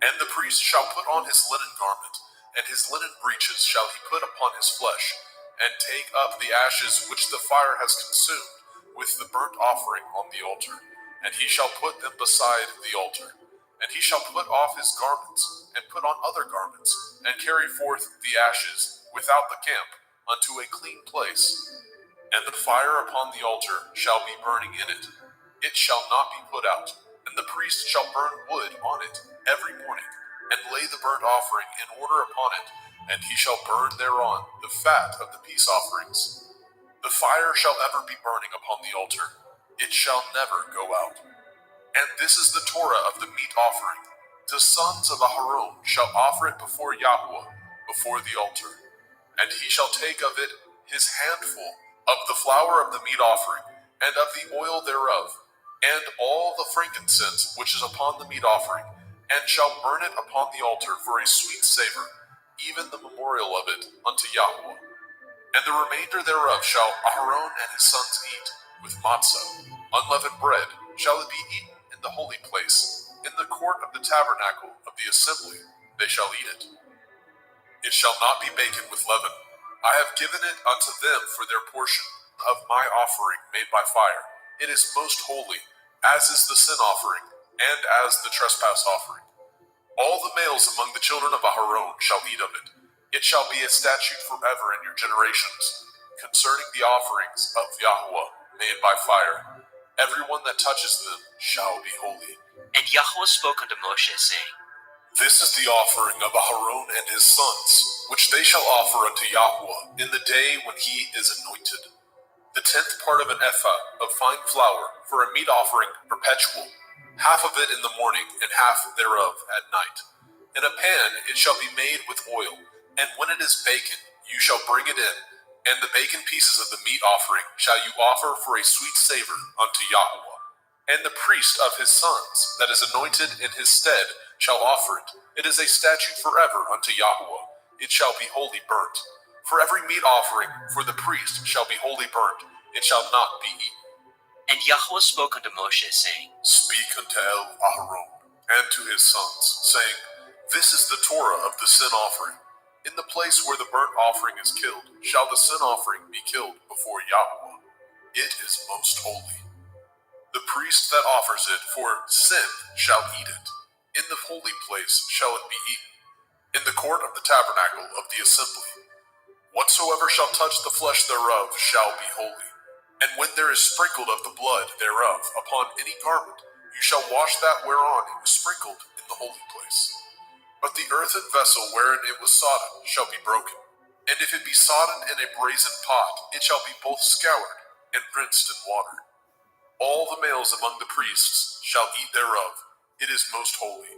And the priest shall put on his linen garment, and his linen breeches shall he put upon his flesh, and take up the ashes which the fire has consumed with the burnt offering on the altar, and he shall put them beside the altar. And he shall put off his garments, and put on other garments, and carry forth the ashes without the camp unto a clean place. And the fire upon the altar shall be burning in it. It shall not be put out. And the priest shall burn wood on it every morning, and lay the burnt offering in order upon it, and he shall burn thereon the fat of the peace offerings. The fire shall ever be burning upon the altar. It shall never go out. And this is the Torah of the meat offering. The sons of Aharon shall offer it before Yahweh, before the altar. And he shall take of it his handful of the flour of the meat offering, and of the oil thereof, and all the frankincense which is upon the meat offering, and shall burn it upon the altar for a sweet savor, even the memorial of it unto Yahweh. And the remainder thereof shall Aharon and his sons eat, with matzah, unleavened bread, shall it be eaten in the holy place, in the court of the tabernacle of the assembly, they shall eat it. It shall not be baken with leaven. I have given it unto them for their portion of my offering made by fire. It is most holy, as is the sin offering, and as the trespass offering. All the males among the children of Aharon shall eat of it. It shall be a statute forever in your generations, concerning the offerings of Yahweh made by fire. Everyone that touches them shall be holy. And Yahweh spoke unto Moshe, saying, This is the offering of Aharon and his sons, which they shall offer unto Yahweh in the day when he is anointed. The 10th part of an ephah of fine flour for a meat offering perpetual, half of it in the morning and half thereof at night. In a pan it shall be made with oil, and when it is baken, you shall bring it in, and the baken pieces of the meat offering shall you offer for a sweet savor unto Yahweh. And the priest of his sons, that is anointed in his stead, shall offer it. It is a statute forever unto Yahweh. It shall be wholly burnt. For every meat offering for the priest shall be wholly burnt. It shall not be eaten. And Yahweh spoke unto Moshe, saying, Speak unto Aharon and to his sons, saying, This is the Torah of the sin offering. In the place where the burnt offering is killed, shall the sin offering be killed before Yahweh. It is most holy. The priest that offers it for sin shall eat it. In the holy place shall it be eaten, in the court of the tabernacle of the assembly. Whatsoever shall touch the flesh thereof shall be holy. And when there is sprinkled of the blood thereof upon any garment, you shall wash that whereon it was sprinkled in the holy place. But the earthen vessel wherein it was sodden shall be broken. And if it be sodden in a brazen pot, it shall be both scoured and rinsed in water. All the males among the priests shall eat thereof. It is most holy.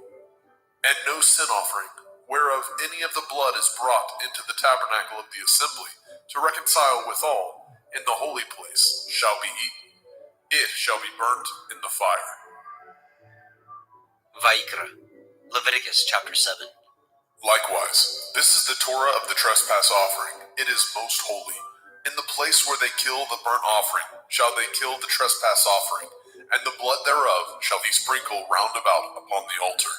And no sin offering, whereof any of the blood is brought into the tabernacle of the assembly, to reconcile withal, in the holy place, shall be eaten. It shall be burnt in the fire. Vayikra, Leviticus chapter 7. Likewise, this is the Torah of the trespass offering. It is most holy. In the place where they kill the burnt offering shall they kill the trespass offering, and the blood thereof shall he sprinkle round about upon the altar.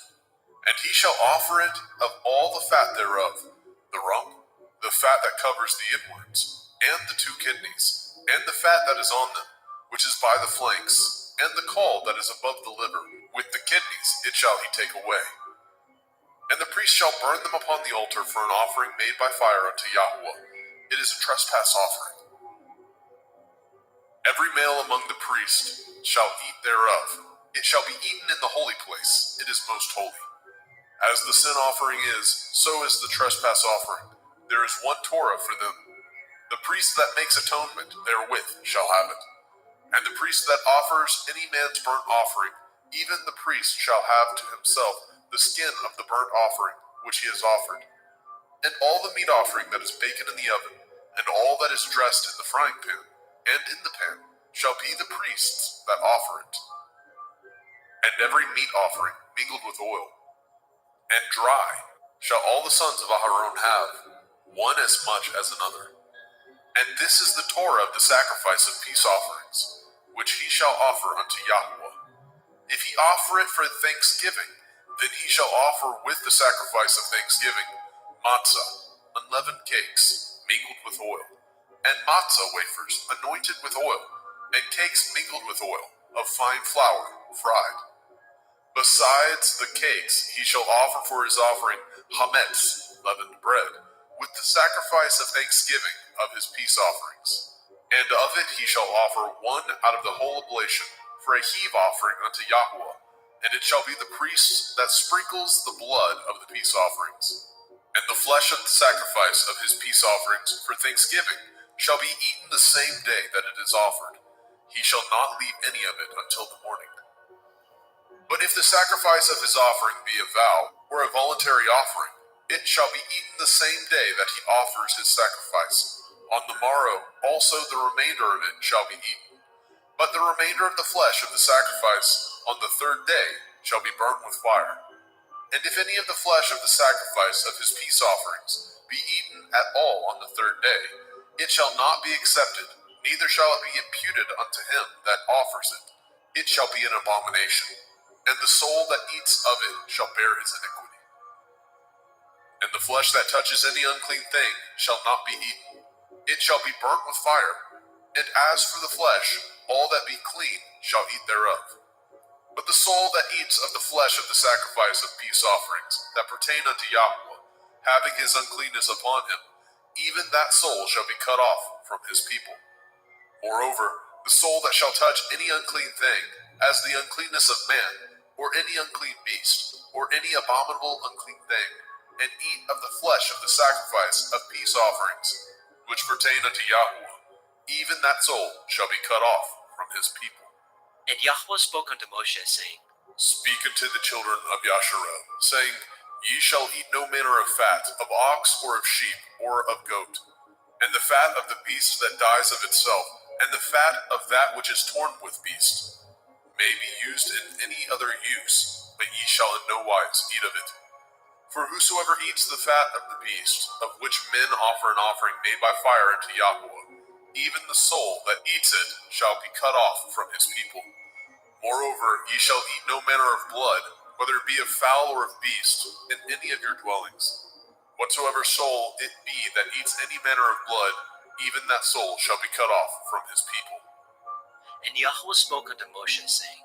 And he shall offer it of all the fat thereof, the rump, the fat that covers the inwards, and the 2 kidneys, and the fat that is on them, which is by the flanks, and the caul that is above the liver. With the kidneys it shall he take away. And the priest shall burn them upon the altar for an offering made by fire unto Yahweh. It is a trespass offering. Every male among the priests shall eat thereof. It shall be eaten in the holy place. It is most holy. As the sin offering is, so is the trespass offering. There is one Torah for them. The priest that makes atonement therewith shall have it. And the priest that offers any man's burnt offering, even the priest shall have to himself the skin of the burnt offering which he has offered. And all the meat offering that is baken in the oven, And all that is dressed in the frying pan and in the pan shall be the priests that offer it. And every meat offering mingled with oil, and dry, shall all the sons of Aharon have, one as much as another. And this is the Torah of the sacrifice of peace offerings, which he shall offer unto Yahweh. If he offer it for thanksgiving, then he shall offer with the sacrifice of thanksgiving matzah, unleavened cakes, mingled with oil, and matzah wafers anointed with oil, and cakes mingled with oil, of fine flour, fried. Besides the cakes, he shall offer for his offering hametz, leavened bread, with the sacrifice of thanksgiving of his peace offerings. And of it he shall offer one out of the whole oblation for a heave offering unto Yahweh, and it shall be the priest that sprinkles the blood of the peace offerings. And the flesh of the sacrifice of his peace offerings for thanksgiving shall be eaten the same day that it is offered. He shall not leave any of it until the morning. But if the sacrifice of his offering be a vow, or a voluntary offering, it shall be eaten the same day that he offers his sacrifice. On the morrow also the remainder of it shall be eaten. But the remainder of the flesh of the sacrifice on the third day shall be burnt with fire. And if any of the flesh of the sacrifice of his peace offerings be eaten at all on the third day, it shall not be accepted, neither shall it be imputed unto him that offers it. It shall be an abomination, and the soul that eats of it shall bear his iniquity. And the flesh that touches any unclean thing shall not be eaten. It shall be burnt with fire. And as for the flesh, all that be clean shall eat thereof. But the soul that eats of the flesh of the sacrifice of peace offerings that pertain unto Yahweh, having his uncleanness upon him, even that soul shall be cut off from his people. Moreover, the soul that shall touch any unclean thing, as the uncleanness of man, or any unclean beast, or any abominable unclean thing, and eat of the flesh of the sacrifice of peace offerings, which pertain unto Yahweh, even that soul shall be cut off from his people. And Yahweh spoke unto Moshe, saying, Speak unto the children of Yasharel, saying, Ye shall eat no manner of fat, of ox, or of sheep, or of goat, and the fat of the beast that dies of itself, and the fat of that which is torn with beast, may be used in any other use, but ye shall in no wise eat of it. For whosoever eats the fat of the beast, of which men offer an offering made by fire unto Yahweh, even the soul that eats it shall be cut off from his people. Moreover, ye shall eat no manner of blood, whether it be of fowl or of beast, in any of your dwellings. Whatsoever soul it be that eats any manner of blood, even that soul shall be cut off from his people. And Yahweh spoke unto Moshe, saying,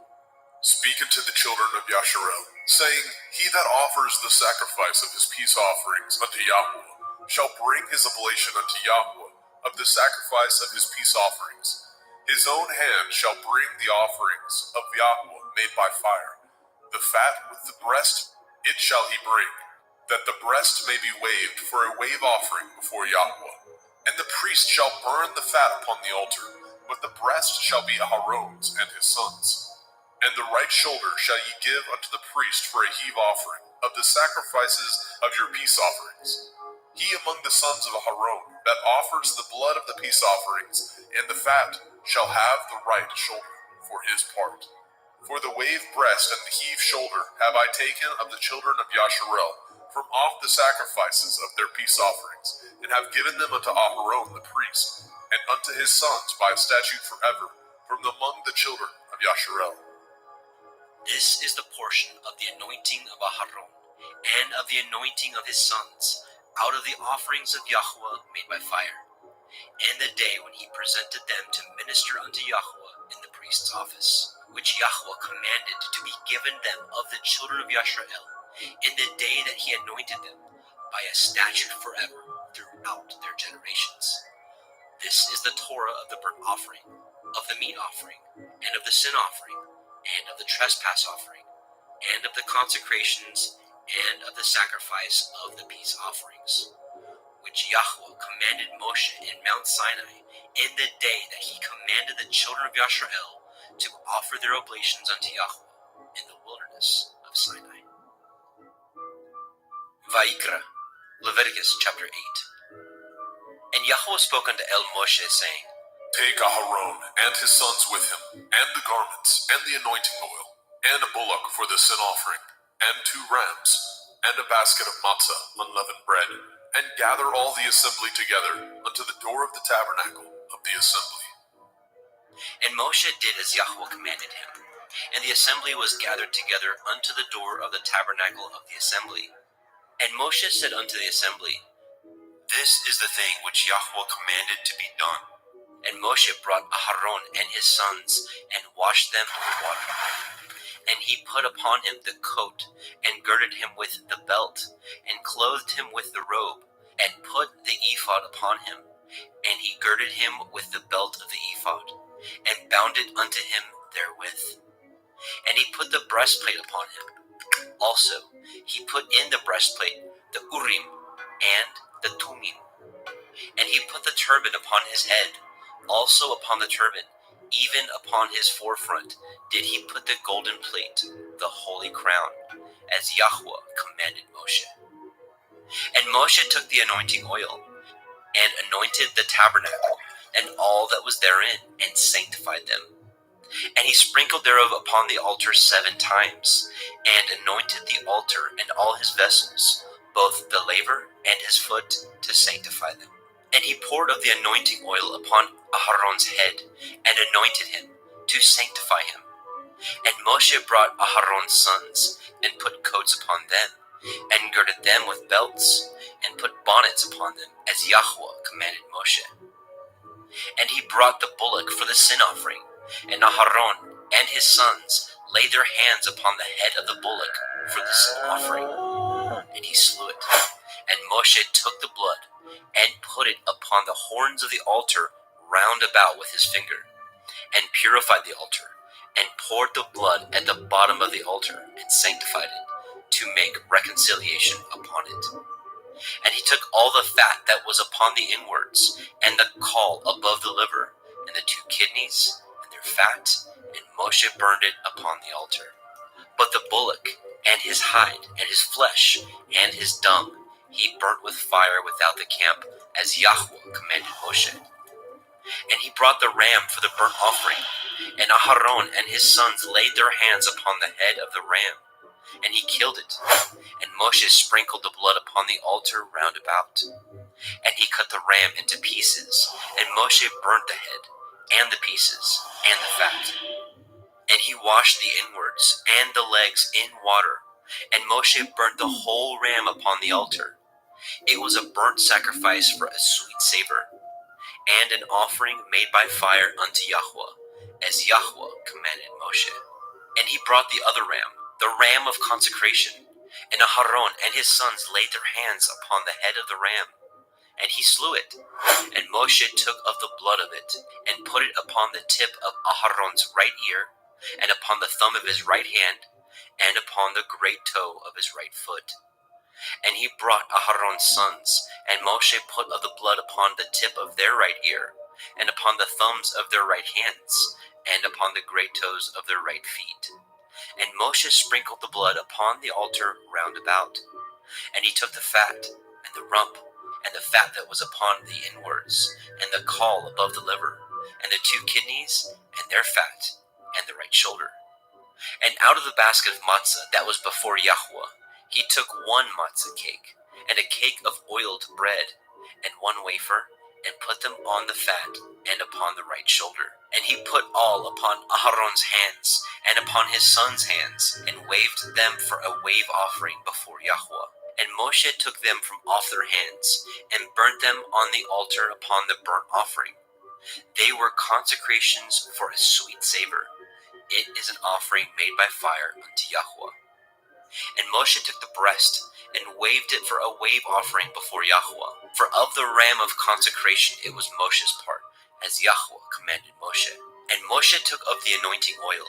Speak unto the children of Yasharel, saying, He that offers the sacrifice of his peace offerings unto Yahweh shall bring his oblation unto Yahweh of the sacrifice of his peace offerings. His own hand shall bring the offerings of Yahweh made by fire. The fat with the breast it shall he bring, that the breast may be waved for a wave offering before Yahweh. And the priest shall burn the fat upon the altar, but the breast shall be Aharon's and his sons'. And the right shoulder shall ye give unto the priest for a heave offering of the sacrifices of your peace offerings. He among the sons of Aharon that offers the blood of the peace offerings and the fat shall have the right shoulder for his part. For the wave breast and the heave shoulder have I taken of the children of Yasharel from off the sacrifices of their peace offerings, and have given them unto Aharon the priest, and unto his sons by a statute forever, from among the children of Yasharel. This is the portion of the anointing of Aharon, and of the anointing of his sons, out of the offerings of Yahweh made by fire, and the day when he presented them to minister unto Yahweh in the priest's office, which Yahweh commanded to be given them of the children of Yasharel, in the day that he anointed them, by a statute forever throughout their generations. This is the Torah of the burnt offering, of the meat offering, and of the sin offering, and of the trespass offering, and of the consecrations, and of the sacrifice of the peace offerings, which Yahweh commanded Moshe in Mount Sinai, in the day that he commanded the children of Yasharel to offer their oblations unto Yahweh in the wilderness of Sinai. Vayikra, Leviticus chapter 8. And Yahweh spoke unto El Moshe, saying, Take Aharon and his sons with him, and the garments, and the anointing oil, and a bullock for the sin offering, and 2 rams, and a basket of matzah, unleavened bread, and gather all the assembly together unto the door of the tabernacle of the assembly. And Moshe did as Yahweh commanded him. And the assembly was gathered together unto the door of the tabernacle of the assembly. And Moshe said unto the assembly, This is the thing which Yahweh commanded to be done. And Moshe brought Aharon and his sons, and washed them with water. And he put upon him the coat, and girded him with the belt, and clothed him with the robe, and put the ephod upon him. And he girded him with the belt of the ephod, and bound it unto him therewith. And he put the breastplate upon him. Also he put in the breastplate the Urim and the Tumim. And he put the turban upon his head. Also upon the turban, even upon his forefront, did he put the golden plate, the holy crown, as Yahweh commanded Moshe. And Moshe took the anointing oil, and anointed the tabernacle, and all that was therein, and sanctified them. And he sprinkled thereof upon the altar 7 times, and anointed the altar and all his vessels, both the laver and his foot, to sanctify them. And he poured of the anointing oil upon Aharon's head, and anointed him, to sanctify him. And Moshe brought Aharon's sons, and put coats upon them, and girded them with belts, and put bonnets upon them, as Yahweh commanded Moshe. And he brought the bullock for the sin offering, and Aharon and his sons laid their hands upon the head of the bullock for the sin offering, and he slew it. And Moshe took the blood, and put it upon the horns of the altar round about with his finger, and purified the altar, and poured the blood at the bottom of the altar, and sanctified it, to make reconciliation upon it. And he took all the fat that was upon the inwards, and the caul above the liver, and the 2 kidneys, and their fat, and Moshe burned it upon the altar. But the bullock, and his hide, and his flesh, and his dung, he burnt with fire without the camp, as Yahweh commanded Moshe. And he brought the ram for the burnt offering, and Aharon and his sons laid their hands upon the head of the ram, and he killed it. And Moshe sprinkled the blood upon the altar round about. And he cut the ram into pieces, and Moshe burnt the head, and the pieces, and the fat. And he washed the inwards and the legs in water, and Moshe burnt the whole ram upon the altar. It was a burnt sacrifice for a sweet savor, and an offering made by fire unto Yahweh, as Yahweh commanded Moshe. And he brought the other ram, the ram of consecration, and Aharon and his sons laid their hands upon the head of the ram, and he slew it. And Moshe took of the blood of it, and put it upon the tip of Aharon's right ear, and upon the thumb of his right hand, and upon the great toe of his right foot. And he brought Aharon's sons, and Moshe put of the blood upon the tip of their right ear, and upon the thumbs of their right hands, and upon the great toes of their right feet. And Moshe sprinkled the blood upon the altar round about. And he took the fat, and the rump, and the fat that was upon the inwards, and the caul above the liver, and the 2 kidneys, and their fat, and the right shoulder. And out of the basket of matzah that was before Yahweh, he took 1 matzah cake, and a cake of oiled bread, and 1 wafer, and put them on the fat, and upon the right shoulder. And he put all upon Aharon's hands, and upon his sons' hands, and waved them for a wave offering before Yahweh. And Moshe took them from off their hands, and burnt them on the altar upon the burnt offering. They were consecrations for a sweet savor. It is an offering made by fire unto Yahweh. And Moshe took the breast, and waved it for a wave offering before Yahweh. For of the ram of consecration it was Moshe's part, as Yahweh commanded Moshe. And Moshe took of the anointing oil,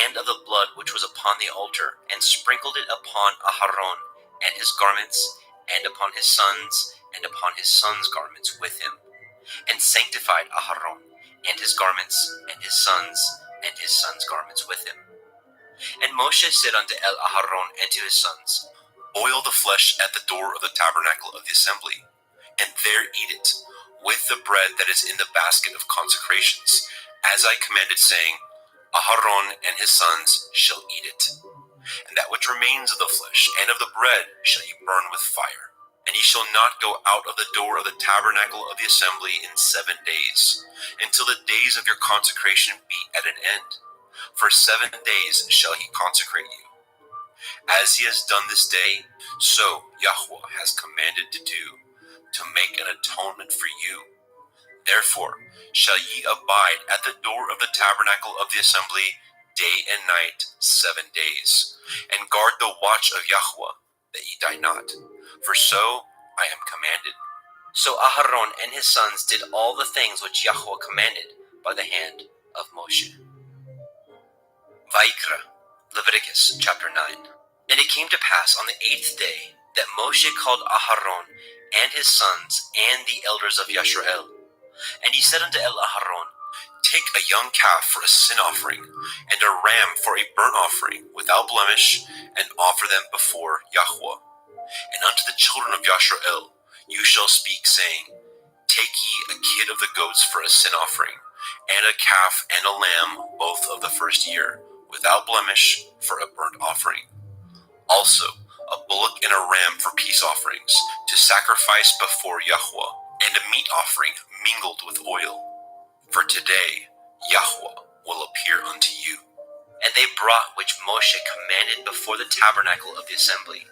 and of the blood which was upon the altar, and sprinkled it upon Aharon and his garments, and upon his sons, and upon his sons' garments with him, and sanctified Aharon and his garments, and his sons' garments with him. And Moshe said unto Aharon and to his sons, Oil the flesh at the door of the tabernacle of the assembly, and there eat it, with the bread that is in the basket of consecrations, as I commanded, saying, Aharon and his sons shall eat it. And that which remains of the flesh and of the bread shall ye burn with fire. And ye shall not go out of the door of the tabernacle of the assembly in 7 days, until the days of your consecration be at an end. For 7 days shall he consecrate you. As he has done this day, so Yahweh has commanded to do, to make an atonement for you. Therefore shall ye abide at the door of the tabernacle of the assembly day and night 7 days, and guard the watch of Yahweh, that ye die not. For so I am commanded. So Aharon and his sons did all the things which Yahweh commanded by the hand of Moshe. Vaikra, Leviticus chapter 9. And it came to pass on the 8th day that Moshe called Aharon and his sons and the elders of Yisrael. And he said unto Aharon, Take a young calf for a sin offering, and a ram for a burnt offering, without blemish, and offer them before Yahweh. And unto the children of Yisrael you shall speak, saying, Take ye a kid of the goats for a sin offering, and a calf and a lamb, both of the first year, without blemish, for a burnt offering. Also a bullock and a ram for peace offerings, to sacrifice before Yahweh, and a meat offering mingled with oil. For today Yahweh will appear unto you. And they brought which Moshe commanded before the tabernacle of the assembly.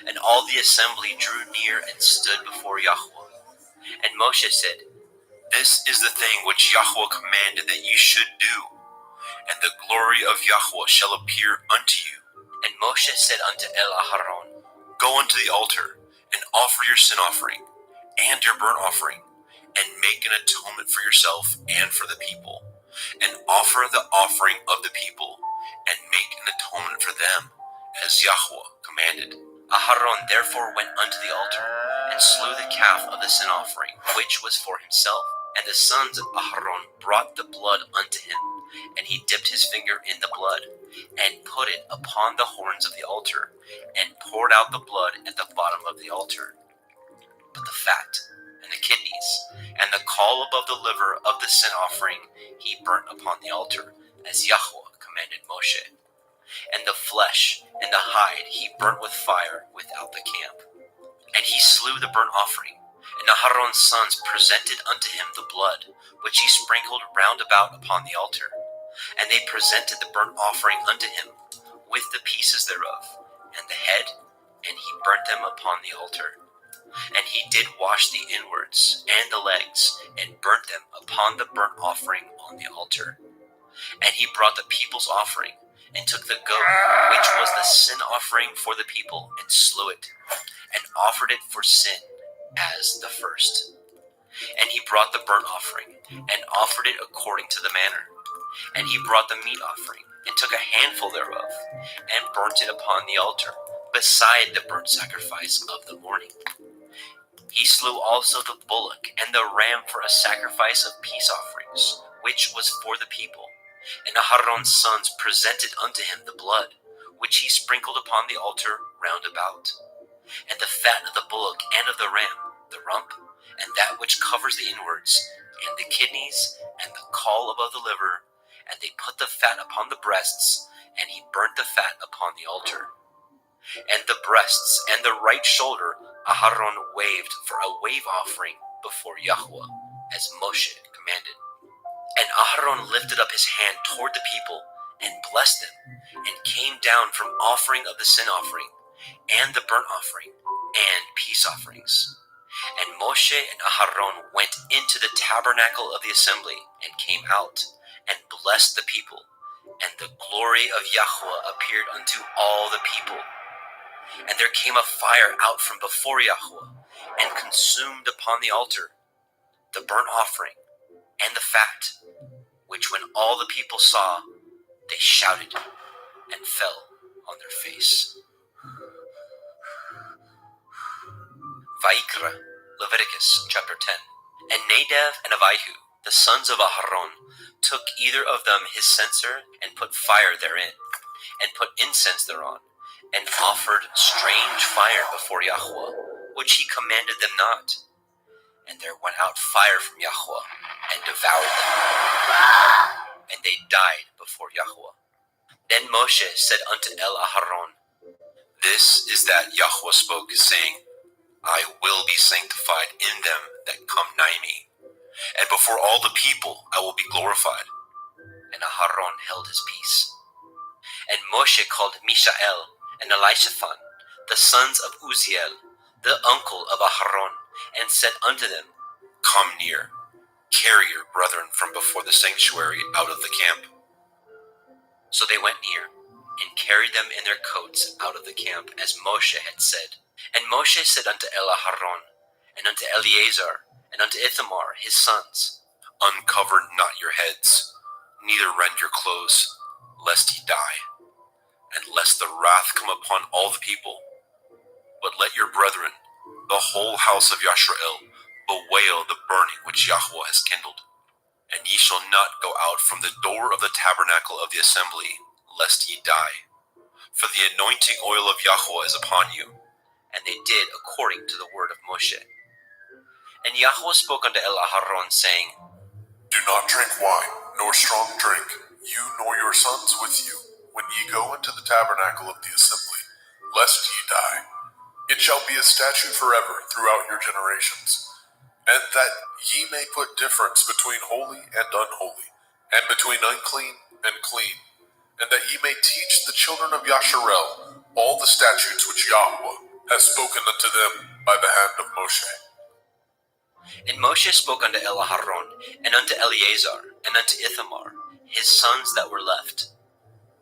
And all the assembly drew near and stood before Yahweh. And Moshe said, This is the thing which Yahweh commanded that ye should do, and the glory of Yahweh shall appear unto you. And Moshe said unto Aharon, Go unto the altar, and offer your sin offering, and your burnt offering, and make an atonement for yourself and for the people, and offer the offering of the people, and make an atonement for them, as Yahweh commanded. Aharon therefore went unto the altar, and slew the calf of the sin offering, which was for himself. And the sons of Aharon brought the blood unto him, and he dipped his finger in the blood, and put it upon the horns of the altar, and poured out the blood at the bottom of the altar. But the fat, and the kidneys, and the caul above the liver of the sin offering he burnt upon the altar, as Yahweh commanded Moshe. And the flesh and the hide he burnt with fire without the camp. And he slew the burnt offering, and Aharon's sons presented unto him the blood, which he sprinkled round about upon the altar. And they presented the burnt offering unto him, with the pieces thereof, and the head, and he burnt them upon the altar. And he did wash the inwards and the legs, and burnt them upon the burnt offering on the altar. And he brought the people's offering, and took the goat, which was the sin offering for the people, and slew it, and offered it for sin as the first. And he brought the burnt offering, and offered it according to the manner. And he brought the meat offering, and took a handful thereof, and burnt it upon the altar, beside the burnt sacrifice of the morning. He slew also the bullock and the ram for a sacrifice of peace offerings, which was for the people. And Aharon's sons presented unto him the blood, which he sprinkled upon the altar round about. And the fat of the bullock and of the ram, the rump, and that which covers the inwards, and the kidneys, and the caul above the liver, and they put the fat upon the breasts, and he burnt the fat upon the altar. And the breasts and the right shoulder Aharon waved for a wave offering before Yahweh, as Moshe commanded. And Aharon lifted up his hand toward the people, and blessed them, and came down from offering of the sin offering, and the burnt offering, and peace offerings. And Moshe and Aharon went into the tabernacle of the assembly, and came out, and blessed the people. And the glory of Yahweh appeared unto all the people. And there came a fire out from before Yahweh, and consumed upon the altar the burnt offering and the fat, which when all the people saw, they shouted and fell on their face. Vaikra, Leviticus chapter 10. And Nadab and Abihu, the sons of Aharon, took either of them his censer, and put fire therein, and put incense thereon, and offered strange fire before Yahweh, which he commanded them not. And there went out fire from Yahweh, and devoured them, and they died before Yahweh. Then Moshe said unto Aharon, This is that Yahweh spoke, saying, I will be sanctified in them that come nigh me, and before all the people I will be glorified. And Aharon held his peace. And Moshe called Mishael and Elishaphan, the sons of Uzziel, the uncle of Aharon, and said unto them, Come near, carry your brethren from before the sanctuary out of the camp. So they went near, and carried them in their coats out of the camp, as Moshe had said. And Moshe said unto Aharon, and unto Eleazar, and unto Ithamar his sons, Uncover not your heads, neither rend your clothes, lest ye die, and lest the wrath come upon all the people. But let your brethren, the whole house of Yashrael, bewail the burning which Yahweh has kindled. And ye shall not go out from the door of the tabernacle of the assembly, lest ye die. For the anointing oil of Yahweh is upon you. And they did according to the word of Moshe. And Yahweh spoke unto Aharon, saying, Do not drink wine, nor strong drink, you nor your sons with you, when ye go into the tabernacle of the assembly, lest ye die. It shall be a statute forever throughout your generations. And that ye may put difference between holy and unholy, and between unclean and clean, and that ye may teach the children of Yasharel all the statutes which Yahweh has spoken unto them by the hand of Moshe. And Moshe spoke unto Aharon, and unto Eleazar, and unto Ithamar, his sons that were left,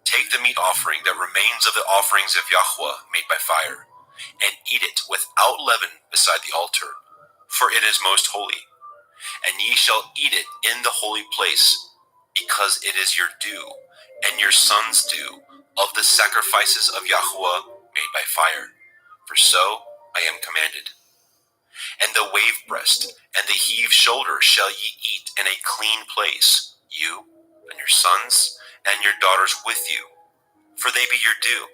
Take the meat offering that remains of the offerings of Yahweh made by fire, and eat it without leaven beside the altar, for it is most holy. And ye shall eat it in the holy place, because it is your due, and your sons' due, of the sacrifices of Yahweh made by fire, for so I am commanded. And the wave breast and the heave shoulder shall ye eat in a clean place, you and your sons and your daughters with you, for they be your due,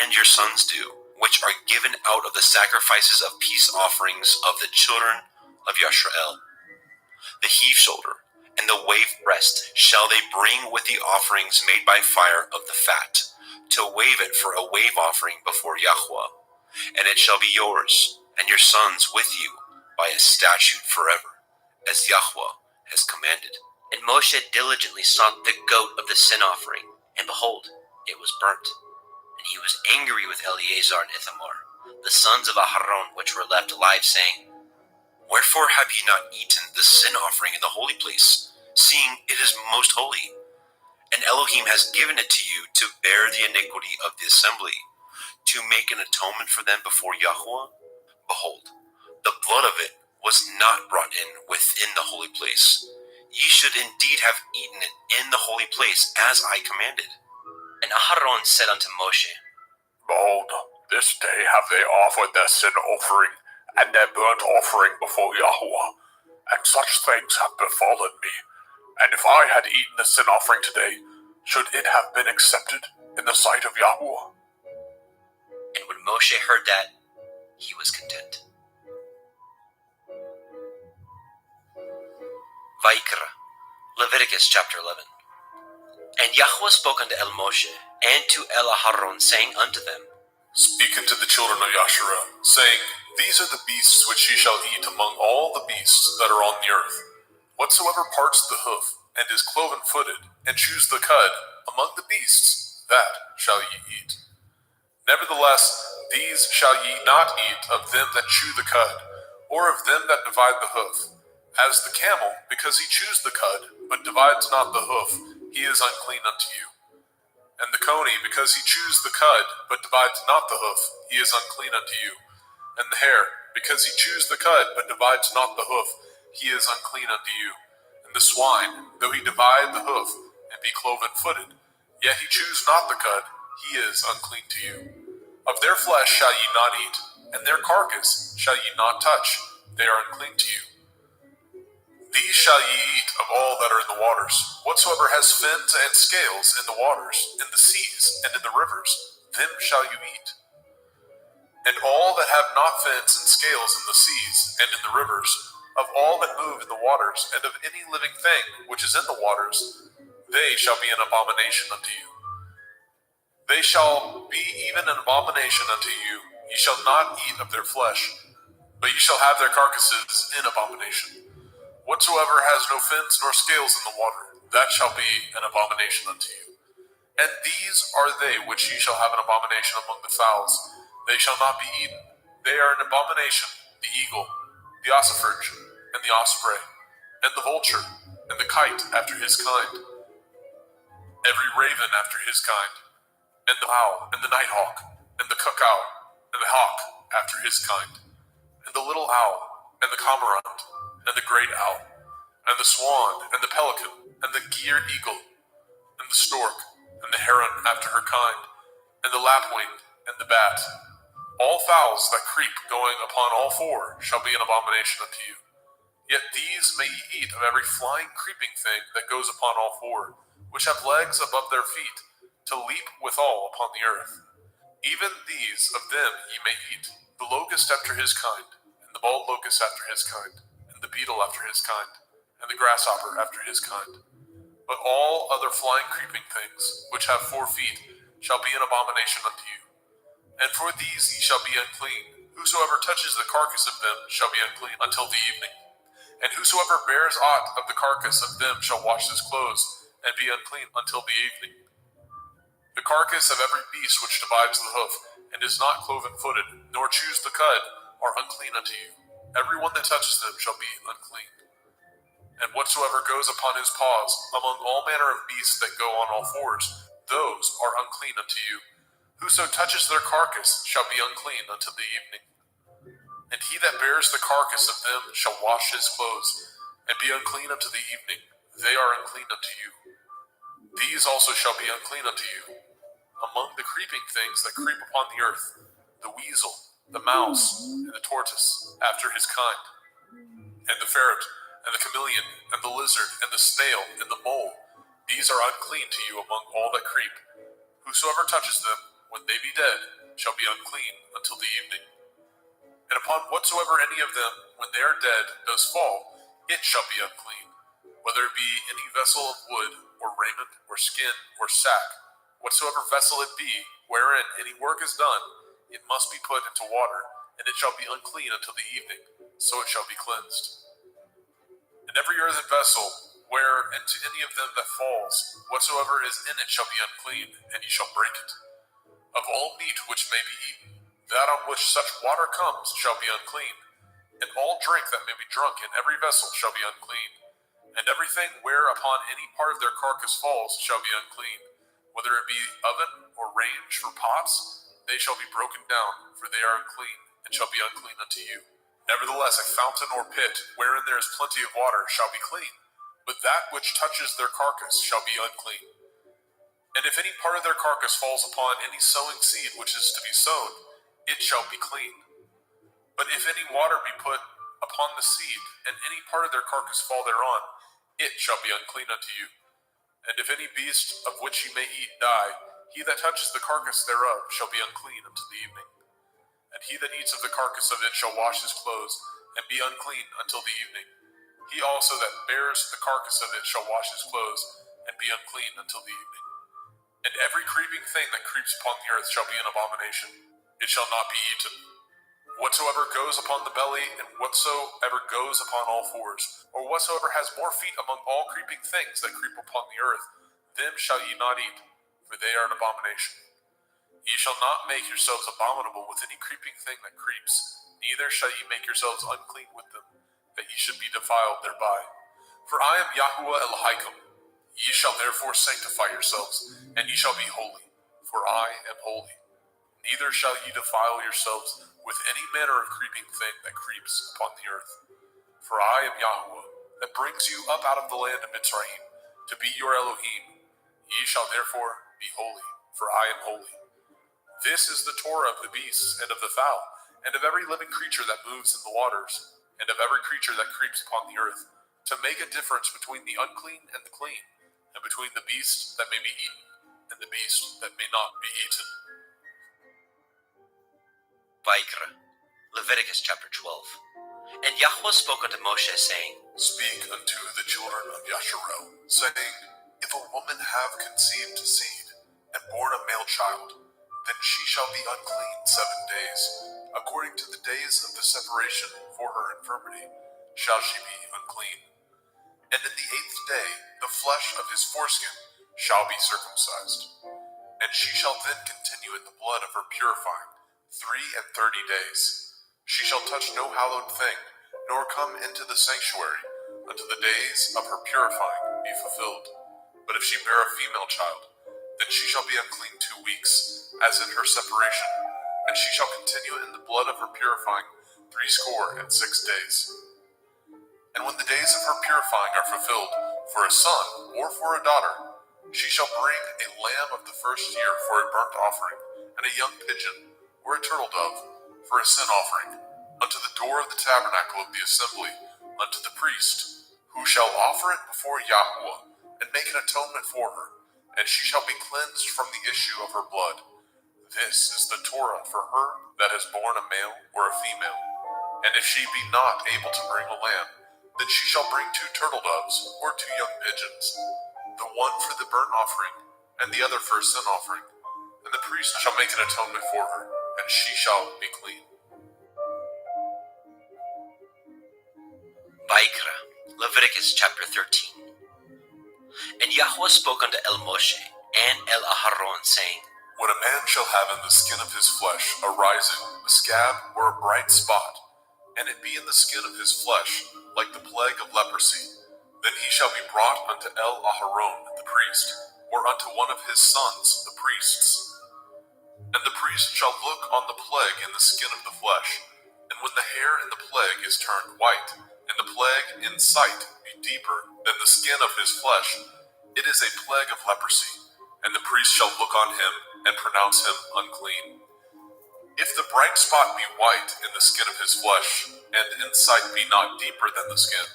and your sons' due, which are given out of the sacrifices of peace offerings of the children of Yashrael. The heave shoulder and the wave breast shall they bring with the offerings made by fire of the fat, to wave it for a wave offering before Yahweh. And it shall be yours, and your sons with you, by a statute forever, as Yahweh has commanded. And Moshe diligently sought the goat of the sin offering, and behold, it was burnt. And he was angry with Eleazar and Ithamar, the sons of Aharon, which were left alive, saying, Wherefore have ye not eaten the sin offering in the holy place, seeing it is most holy? And Elohim has given it to you to bear the iniquity of the assembly, to make an atonement for them before Yahweh. Behold, the blood of it was not brought in within the holy place. Ye should indeed have eaten it in the holy place, as I commanded. And Aharon said unto Moshe, Behold, this day have they offered their sin offering and their burnt offering before Yahweh, and such things have befallen me. And if I had eaten the sin offering today, should it have been accepted in the sight of Yahweh? And when Moshe heard that, he was content. Vaikra, Leviticus chapter 11. And Yahweh spoke unto Moshe and to Aharon, saying unto them, Speak unto the children of Yasharel, saying, These are the beasts which ye shall eat among all the beasts that are on the earth. Whatsoever parts the hoof, and is cloven-footed, and chews the cud, among the beasts, that shall ye eat. Nevertheless, these shall ye not eat of them that chew the cud, or of them that divide the hoof. As the camel, because he chews the cud, but divides not the hoof, he is unclean unto you. And the coney, because he chews the cud, but divides not the hoof, he is unclean unto you. And the hare, because he chews the cud, but divides not the hoof, he is unclean unto you. And the swine, though he divide the hoof, and be cloven-footed, yet he chews not the cud, he is unclean to you. Of their flesh shall ye not eat, and their carcass shall ye not touch, they are unclean to you. These shall ye eat of all that are in the waters. Whatsoever has fins and scales in the waters, in the seas, and in the rivers, them shall you eat. And all that have not fins and scales in the seas and in the rivers of all that move in the waters, and of any living thing which is in the waters, they shall be an abomination unto you. They shall be even an abomination unto you. Ye shall not eat of their flesh, but ye shall have their carcasses in abomination. Whatsoever has no fins nor scales in the water, that shall be an abomination unto you. And these are they which ye shall have an abomination among the fowls. They shall not be eaten. They are an abomination: the eagle, the ossifrage, and the osprey, and the vulture, and the kite after his kind, every raven after his kind, and the owl, and the nighthawk, and the cuckoo, and the hawk after his kind, and the little owl, and the cormorant, and the great owl, and the swan, and the pelican, and the gier eagle, and the stork, and the heron after her kind, and the lapwing, and the bat. All fowls that creep going upon all four shall be an abomination unto you. Yet these may ye eat of every flying creeping thing that goes upon all four, which have legs above their feet, to leap withal upon the earth. Even these of them ye may eat, the locust after his kind, and the bald locust after his kind, and the beetle after his kind, and the grasshopper after his kind. But all other flying creeping things, which have 4 feet, shall be an abomination unto you. And for these ye shall be unclean. Whosoever touches the carcass of them shall be unclean until the evening. And whosoever bears aught of the carcass of them shall wash his clothes, and be unclean until the evening. The carcass of every beast which divides the hoof, and is not cloven-footed, nor chews the cud, are unclean unto you. Every one that touches them shall be unclean. And whatsoever goes upon his paws, among all manner of beasts that go on all fours, those are unclean unto you. Whoso touches their carcass shall be unclean until the evening. And he that bears the carcass of them shall wash his clothes, and be unclean unto the evening. They are unclean unto you. These also shall be unclean unto you. Among the creeping things that creep upon the earth, the weasel, the mouse, and the tortoise, after his kind, and the ferret, and the chameleon, and the lizard, and the snail, and the mole, these are unclean to you among all that creep. Whosoever touches them, when they be dead, shall be unclean until the evening. And upon whatsoever any of them, when they are dead, does fall, it shall be unclean, whether it be any vessel of wood, or raiment, or skin, or sack, whatsoever vessel it be, wherein any work is done, it must be put into water, and it shall be unclean until the evening, so it shall be cleansed. And every earthen vessel, where into any of them that falls, whatsoever is in it shall be unclean, and ye shall break it. Of all meat which may be eaten, that on which such water comes shall be unclean, and all drink that may be drunk in every vessel shall be unclean. And everything whereupon any part of their carcass falls shall be unclean, whether it be oven or range for pots, they shall be broken down, for they are unclean, and shall be unclean unto you. Nevertheless, a fountain or pit, wherein there is plenty of water, shall be clean, but that which touches their carcass shall be unclean. And if any part of their carcass falls upon any sowing seed which is to be sown, it shall be clean. But if any water be put upon the seed, and any part of their carcass fall thereon, it shall be unclean unto you. And if any beast of which ye may eat die, he that touches the carcass thereof shall be unclean until the evening. And he that eats of the carcass of it shall wash his clothes, and be unclean until the evening. He also that bears the carcass of it shall wash his clothes, and be unclean until the evening. And every creeping thing that creeps upon the earth shall be an abomination. It shall not be eaten. Whatsoever goes upon the belly, and whatsoever goes upon all fours, or whatsoever has more feet among all creeping things that creep upon the earth, them shall ye not eat, for they are an abomination. Ye shall not make yourselves abominable with any creeping thing that creeps, neither shall ye make yourselves unclean with them, that ye should be defiled thereby. For I am Yahuwah Elohim. Ye shall therefore sanctify yourselves, and ye shall be holy, for I am holy. Neither shall ye defile yourselves with any manner of creeping thing that creeps upon the earth. For I am Yahuwah, that brings you up out of the land of Mitzrayim, to be your Elohim. Ye shall therefore be holy, for I am holy. This is the Torah of the beasts, and of the fowl, and of every living creature that moves in the waters, and of every creature that creeps upon the earth, to make a difference between the unclean and the clean, and between the beast that may be eaten, and the beast that may not be eaten. Vaikra, Leviticus chapter 12. And Yahweh spoke unto Moshe, saying, Speak unto the children of Yasharel, saying, If a woman have conceived seed, and born a male child, then she shall be unclean 7 days. According to the days of the separation for her infirmity, shall she be unclean. And in the 8th day, the flesh of his foreskin shall be circumcised. And she shall then continue in the blood of her purifying 33 days. She shall touch no hallowed thing, nor come into the sanctuary, until the days of her purifying be fulfilled. But if she bear a female child, then she shall be unclean 2 weeks, as in her separation, and she shall continue in the blood of her purifying 66 days. And when the days of her purifying are fulfilled, for a son or for a daughter, she shall bring a lamb of the first year for a burnt offering, and a young pigeon or a turtle dove for a sin offering, unto the door of the tabernacle of the assembly, unto the priest, who shall offer it before Yahweh, and make an atonement for her, and she shall be cleansed from the issue of her blood. This is the Torah for her that has borne a male or a female. And if she be not able to bring a lamb, then she shall bring 2 turtle doves or 2 young pigeons, the one for the burnt offering, and the other for a sin offering. And the priest shall make an atonement for her, and she shall be clean. Vaikra, Leviticus chapter 13. And Yahweh spoke unto El Moshe and El Aharon, saying, When a man shall have in the skin of his flesh a rising, a scab, or a bright spot, and it be in the skin of his flesh, like the plague of leprosy, then he shall be brought unto El Aharon the priest, or unto one of his sons the priests. And the priest shall look on the plague in the skin of the flesh, and when the hair in the plague is turned white, and the plague in sight be deeper than the skin of his flesh, it is a plague of leprosy, and the priest shall look on him and pronounce him unclean. If the bright spot be white in the skin of his flesh, and in sight be not deeper than the skin,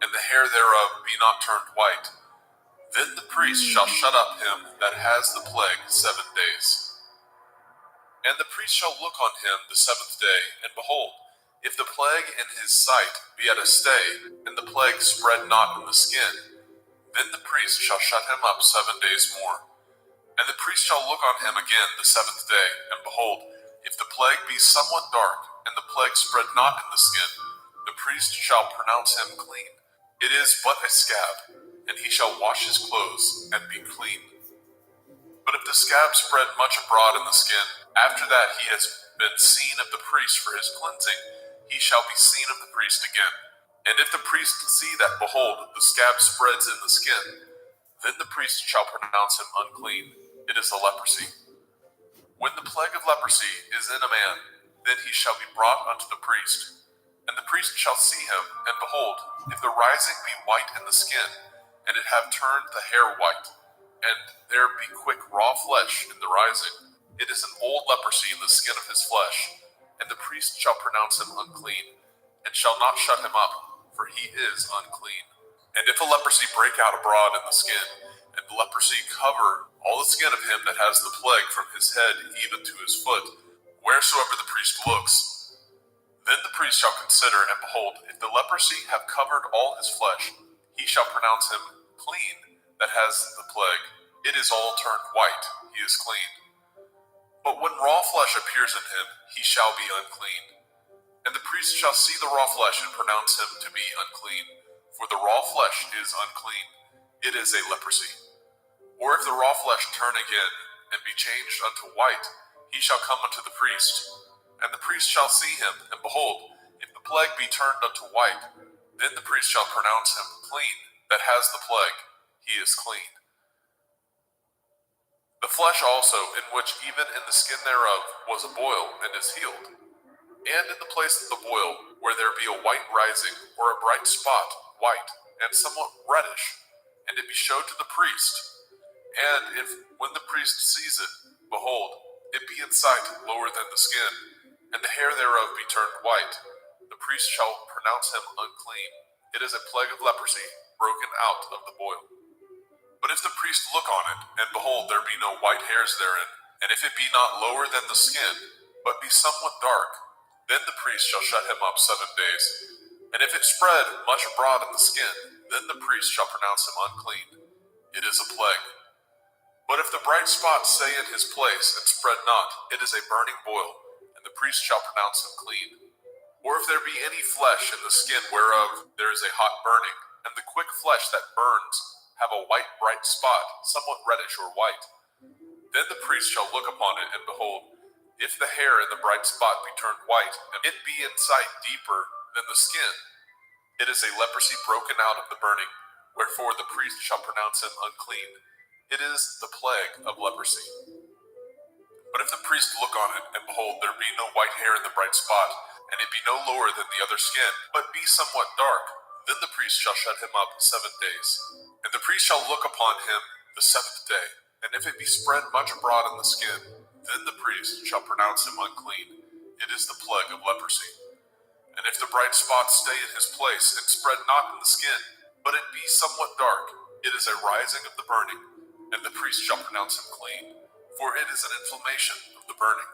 and the hair thereof be not turned white, then the priest shall shut up him that has the plague 7 days. And the priest shall look on him the 7th day, and behold, if the plague in his sight be at a stay, and the plague spread not in the skin, then the priest shall shut him up 7 days more. And the priest shall look on him again the 7th day, and behold, if the plague be somewhat dark, and the plague spread not in the skin, the priest shall pronounce him clean. It is but a scab, and he shall wash his clothes, and be clean. But if the scab spread much abroad in the skin, after that he has been seen of the priest for his cleansing, he shall be seen of the priest again. And if the priest see that, behold, the scab spreads in the skin, then the priest shall pronounce him unclean. It is a leprosy. When the plague of leprosy is in a man, then he shall be brought unto the priest. And the priest shall see him, and behold, if the rising be white in the skin, and it have turned the hair white, and there be quick raw flesh in the rising, it is an old leprosy in the skin of his flesh, and the priest shall pronounce him unclean, and shall not shut him up, for he is unclean. And if a leprosy break out abroad in the skin, and the leprosy cover all the skin of him that has the plague from his head even to his foot, wheresoever the priest looks, then the priest shall consider, and behold, if the leprosy have covered all his flesh, he shall pronounce him clean that has the plague. It is all turned white, he is clean. But when raw flesh appears in him, he shall be unclean. And the priest shall see the raw flesh and pronounce him to be unclean, for the raw flesh is unclean. It is a leprosy. Or if the raw flesh turn again, and be changed unto white, he shall come unto the priest. And the priest shall see him, and behold, if the plague be turned unto white, then the priest shall pronounce him clean that has the plague. He is clean. The flesh also, in which even in the skin thereof was a boil, and is healed. And in the place of the boil, where there be a white rising, or a bright spot, white, and somewhat reddish, and it be showed to the priest. And if, when the priest sees it, behold, it be in sight lower than the skin, and the hair thereof be turned white, the priest shall pronounce him unclean. It is a plague of leprosy, broken out of the boil. But if the priest look on it, and behold, there be no white hairs therein, and if it be not lower than the skin, but be somewhat dark, Then the priest shall shut him up 7 days. And if it spread much abroad in the skin, then the priest shall pronounce him unclean. It is a plague. But if the bright spot stay in his place and spread not, it is a burning boil, and the priest shall pronounce him clean. Or if there be any flesh in the skin whereof there is a hot burning, and the quick flesh that burns have a white bright spot, somewhat reddish or white, then the priest shall look upon it, and behold, if the hair in the bright spot be turned white, and it be in sight deeper than the skin, it is a leprosy broken out of the burning, wherefore the priest shall pronounce him unclean. It is the plague of leprosy. But if the priest look on it, and behold, there be no white hair in the bright spot, and it be no lower than the other skin, but be somewhat dark, then the priest shall shut him up 7 days. And the priest shall look upon him the 7th day, and if it be spread much abroad in the skin, then the priest shall pronounce him unclean. It is the plague of leprosy. And if the bright spot stay in his place, and spread not in the skin, but it be somewhat dark, it is a rising of the burning, and the priest shall pronounce him clean, for it is an inflammation of the burning.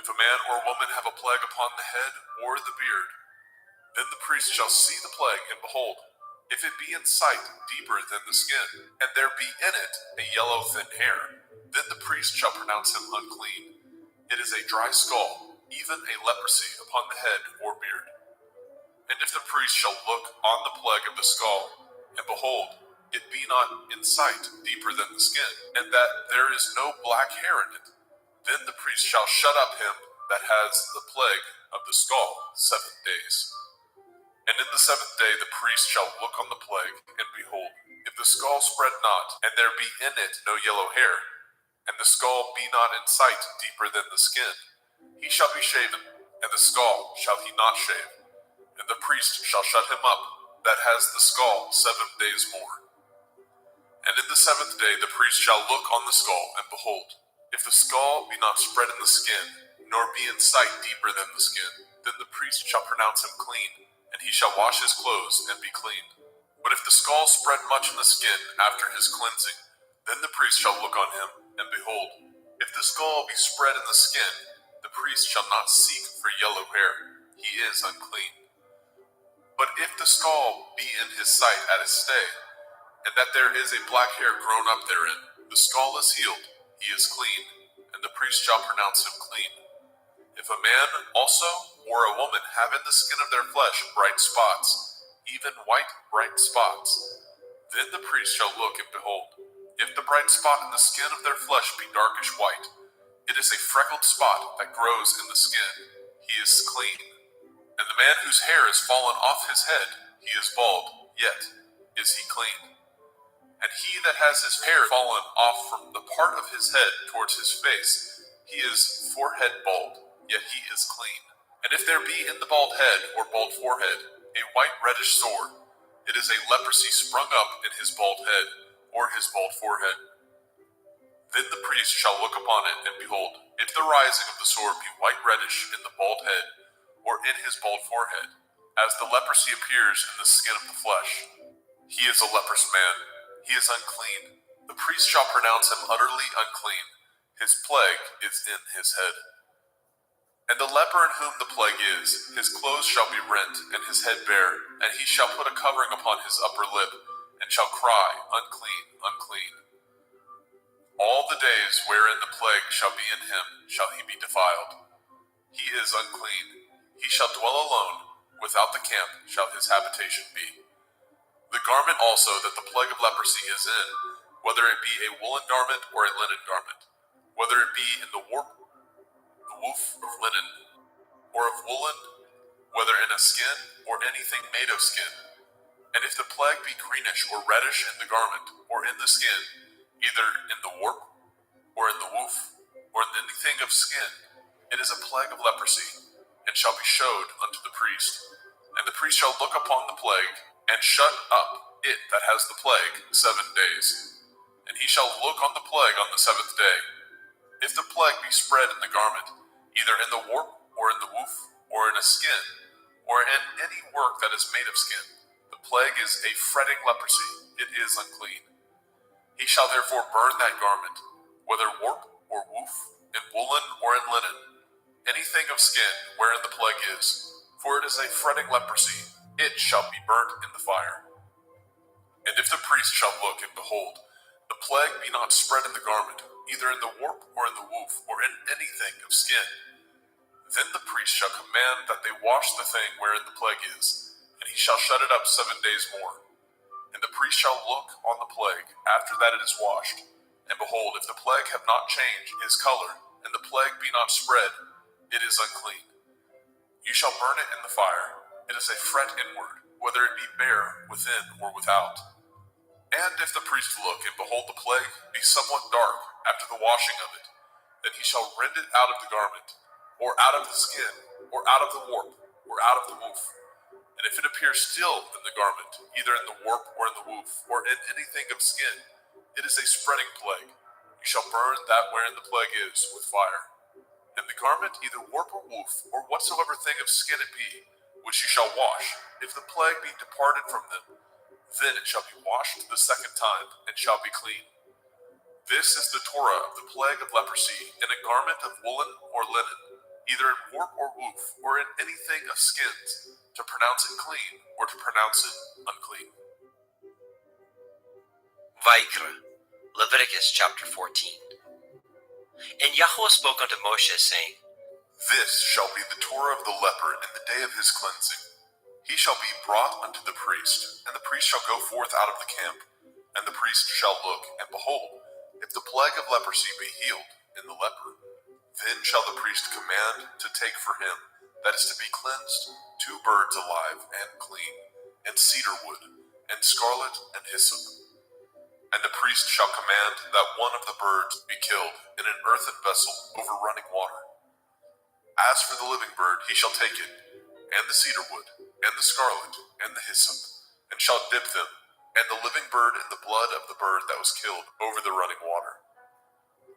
If a man or woman have a plague upon the head or the beard, then the priest shall see the plague, and behold, if it be in sight deeper than the skin, and there be in it a yellow thin hair, then the priest shall pronounce him unclean. It is a dry skull, even a leprosy upon the head or beard. And if the priest shall look on the plague of the skull, and behold, it be not in sight deeper than the skin, and that there is no black hair in it, then the priest shall shut up him that has the plague of the skull 7 days. And in the 7th day the priest shall look on the plague, and behold, if the skull spread not, and there be in it no yellow hair, and the skull be not in sight deeper than the skin, he shall be shaven, and the skull shall he not shave, and the priest shall shut him up that has the skull 7 days more. And in the 7th day the priest shall look on the skull, and behold, if the skull be not spread in the skin, nor be in sight deeper than the skin, then the priest shall pronounce him clean, and he shall wash his clothes and be clean. But if the skull spread much in the skin after his cleansing, then the priest shall look on him, and behold, if the skull be spread in the skin, the priest shall not seek for yellow hair, he is unclean. But if the skull be in his sight at his stay, and that there is a black hair grown up therein, the skull is healed, he is clean, and the priest shall pronounce him clean. If a man also or a woman have in the skin of their flesh bright spots, even white bright spots, then the priest shall look, and behold, if the bright spot in the skin of their flesh be darkish white, it is a freckled spot that grows in the skin, he is clean. And the man whose hair is fallen off his head, he is bald, yet is he clean. And he that has his hair fallen off from the part of his head towards his face, he is forehead bald, yet he is clean. And if there be in the bald head or bald forehead a white reddish sore, it is a leprosy sprung up in his bald head or his bald forehead. Then the priest shall look upon it, and behold, if the rising of the sore be white reddish in the bald head or in his bald forehead, as the leprosy appears in the skin of the flesh, he is a leprous man, he is unclean. The priest shall pronounce him utterly unclean, his plague is in his head. And the leper in whom the plague is, his clothes shall be rent, and his head bare, and he shall put a covering upon his upper lip, and shall cry, unclean, unclean. All the days wherein the plague shall be in him shall he be defiled. He is unclean. He shall dwell alone, without the camp shall his habitation be. The garment also that the plague of leprosy is in, whether it be a woolen garment or a linen garment, whether it be in the warp, the woof of linen, or of woolen, whether in a skin or anything made of skin. And if the plague be greenish or reddish in the garment or in the skin, either in the warp or in the woof or in anything of skin, it is a plague of leprosy, and shall be showed unto the priest. And the priest shall look upon the plague, and shut up it that has the plague 7 days. And he shall look on the plague on the 7th day. If the plague be spread in the garment, either in the warp or in the woof or in a skin, or in any work that is made of skin, the plague is a fretting leprosy, it is unclean. He shall therefore burn that garment, whether warp or woof, in woolen or in linen. Anything of of skin wherein the plague is, for it is a fretting leprosy, it shall be burnt in the fire. And if the priest shall look, and behold, the plague be not spread in the garment, either in the warp or in the woof, or in anything of skin, then the priest shall command that they wash the thing wherein the plague is, and he shall shut it up 7 days more. And the priest shall look on the plague after that it is washed, and behold, if the plague have not changed his color, and the plague be not spread, it is unclean. You shall burn it in the fire. It is a fret inward, whether it be bare within or without. And if the priest look, and behold the plague be somewhat dark after the washing of it, then he shall rend it out of the garment, or out of the skin, or out of the warp, or out of the woof. And if it appear still in the garment, either in the warp or in the woof, or in anything of skin, it is a spreading plague. You shall burn that wherein the plague is with fire. And the garment, either warp or woof, or whatsoever thing of skin it be, which you shall wash, if the plague be departed from them, then it shall be washed the second time, and shall be clean. This is the Torah of the plague of leprosy in a garment of woolen or linen, either in warp or woof, or in anything of skins, to pronounce it clean, or to pronounce it unclean. Vaikra, Leviticus chapter 14. And Yahweh spoke unto Moshe, saying, This shall be the Torah of the leper in the day of his cleansing. He shall be brought unto the priest, and the priest shall go forth out of the camp, and the priest shall look, and behold, if the plague of leprosy be healed in the leper, then shall the priest command to take for him that is to be cleansed 2 birds alive and clean, and cedar wood, and scarlet, and hyssop. And the priest shall command that one of the birds be killed in an earthen vessel over running water. As for the living bird, he shall take it, and the cedar wood, and the scarlet, and the hyssop, and shall dip them, and the living bird in the blood of the bird that was killed over the running water.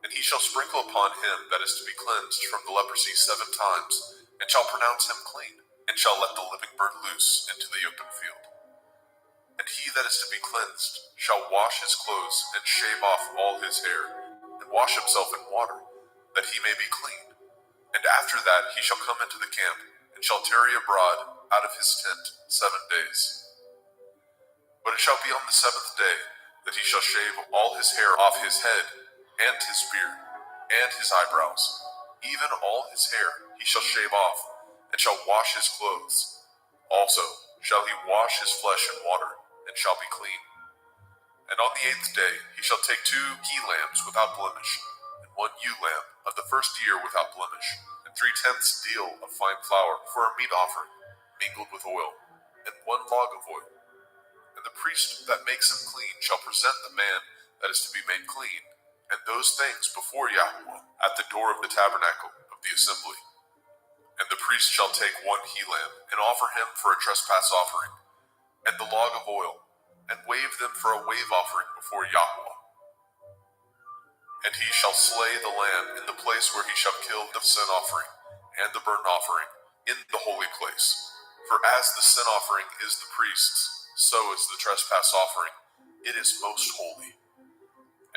And he shall sprinkle upon him that is to be cleansed from the leprosy 7 times, and shall pronounce him clean, and shall let the living bird loose into the open field. And he that is to be cleansed shall wash his clothes, and shave off all his hair, and wash himself in water, that he may be clean. And after that he shall come into the camp, and shall tarry abroad out of his tent 7 days. But it shall be on the 7th day that he shall shave all his hair off his head, and his beard, and his eyebrows, even all his hair he shall shave off, and shall wash his clothes. Also shall he wash his flesh in water, and shall be clean. And on the 8th day he shall take 2 he-lambs without blemish, and 1 ewe lamb of the first year without blemish, and 3/10 deal of fine flour for a meat offering, mingled with oil, and 1 log of oil. And the priest that makes him clean shall present the man that is to be made clean, and those things before Yahweh at the door of the tabernacle of the assembly. And the priest shall take 1 he-lamb, and offer him for a trespass offering, and the log of oil, and wave them for a wave offering before Yahweh. And he shall slay the lamb in the place where he shall kill the sin offering and the burnt offering in the holy place. For as the sin offering is the priest's, so is the trespass offering. It is most holy.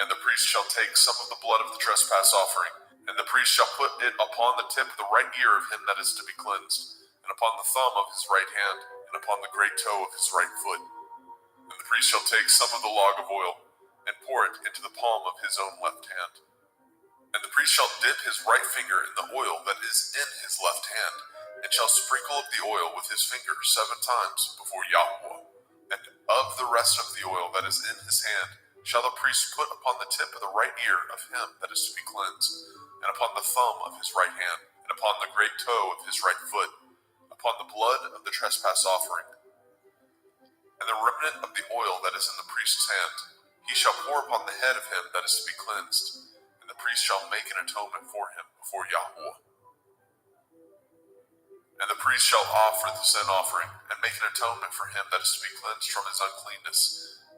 And the priest shall take some of the blood of the trespass offering, and the priest shall put it upon the tip of the right ear of him that is to be cleansed, and upon the thumb of his right hand, and upon the great toe of his right foot. And the priest shall take some of the log of oil, and pour it into the palm of his own left hand. And the priest shall dip his right finger in the oil that is in his left hand, and shall sprinkle of the oil with his finger 7 times before Yahweh. And of the rest of the oil that is in his hand shall the priest put upon the tip of the right ear of him that is to be cleansed, and upon the thumb of his right hand, and upon the great toe of his right foot, upon the blood of the trespass offering. And the remnant of the oil that is in the priest's hand he shall pour upon the head of him that is to be cleansed, and the priest shall make an atonement for him before Yahweh. And the priest shall offer the sin offering, and make an atonement for him that is to be cleansed from his uncleanness,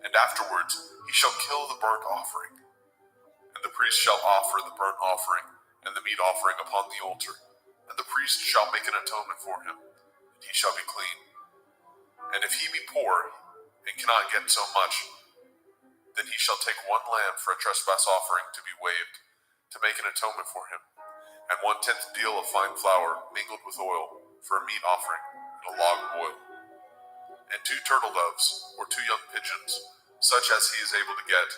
and afterwards he shall kill the burnt offering. And the priest shall offer the burnt offering and the meat offering upon the altar, and the priest shall make an atonement for him, and he shall be clean. And if he be poor, and cannot get so much, then he shall take 1 lamb for a trespass offering to be waved, to make an atonement for him. and 1/10 deal of fine flour mingled with oil for a meat offering, and a log of oil, and 2 turtle doves, or 2 young pigeons, such as he is able to get,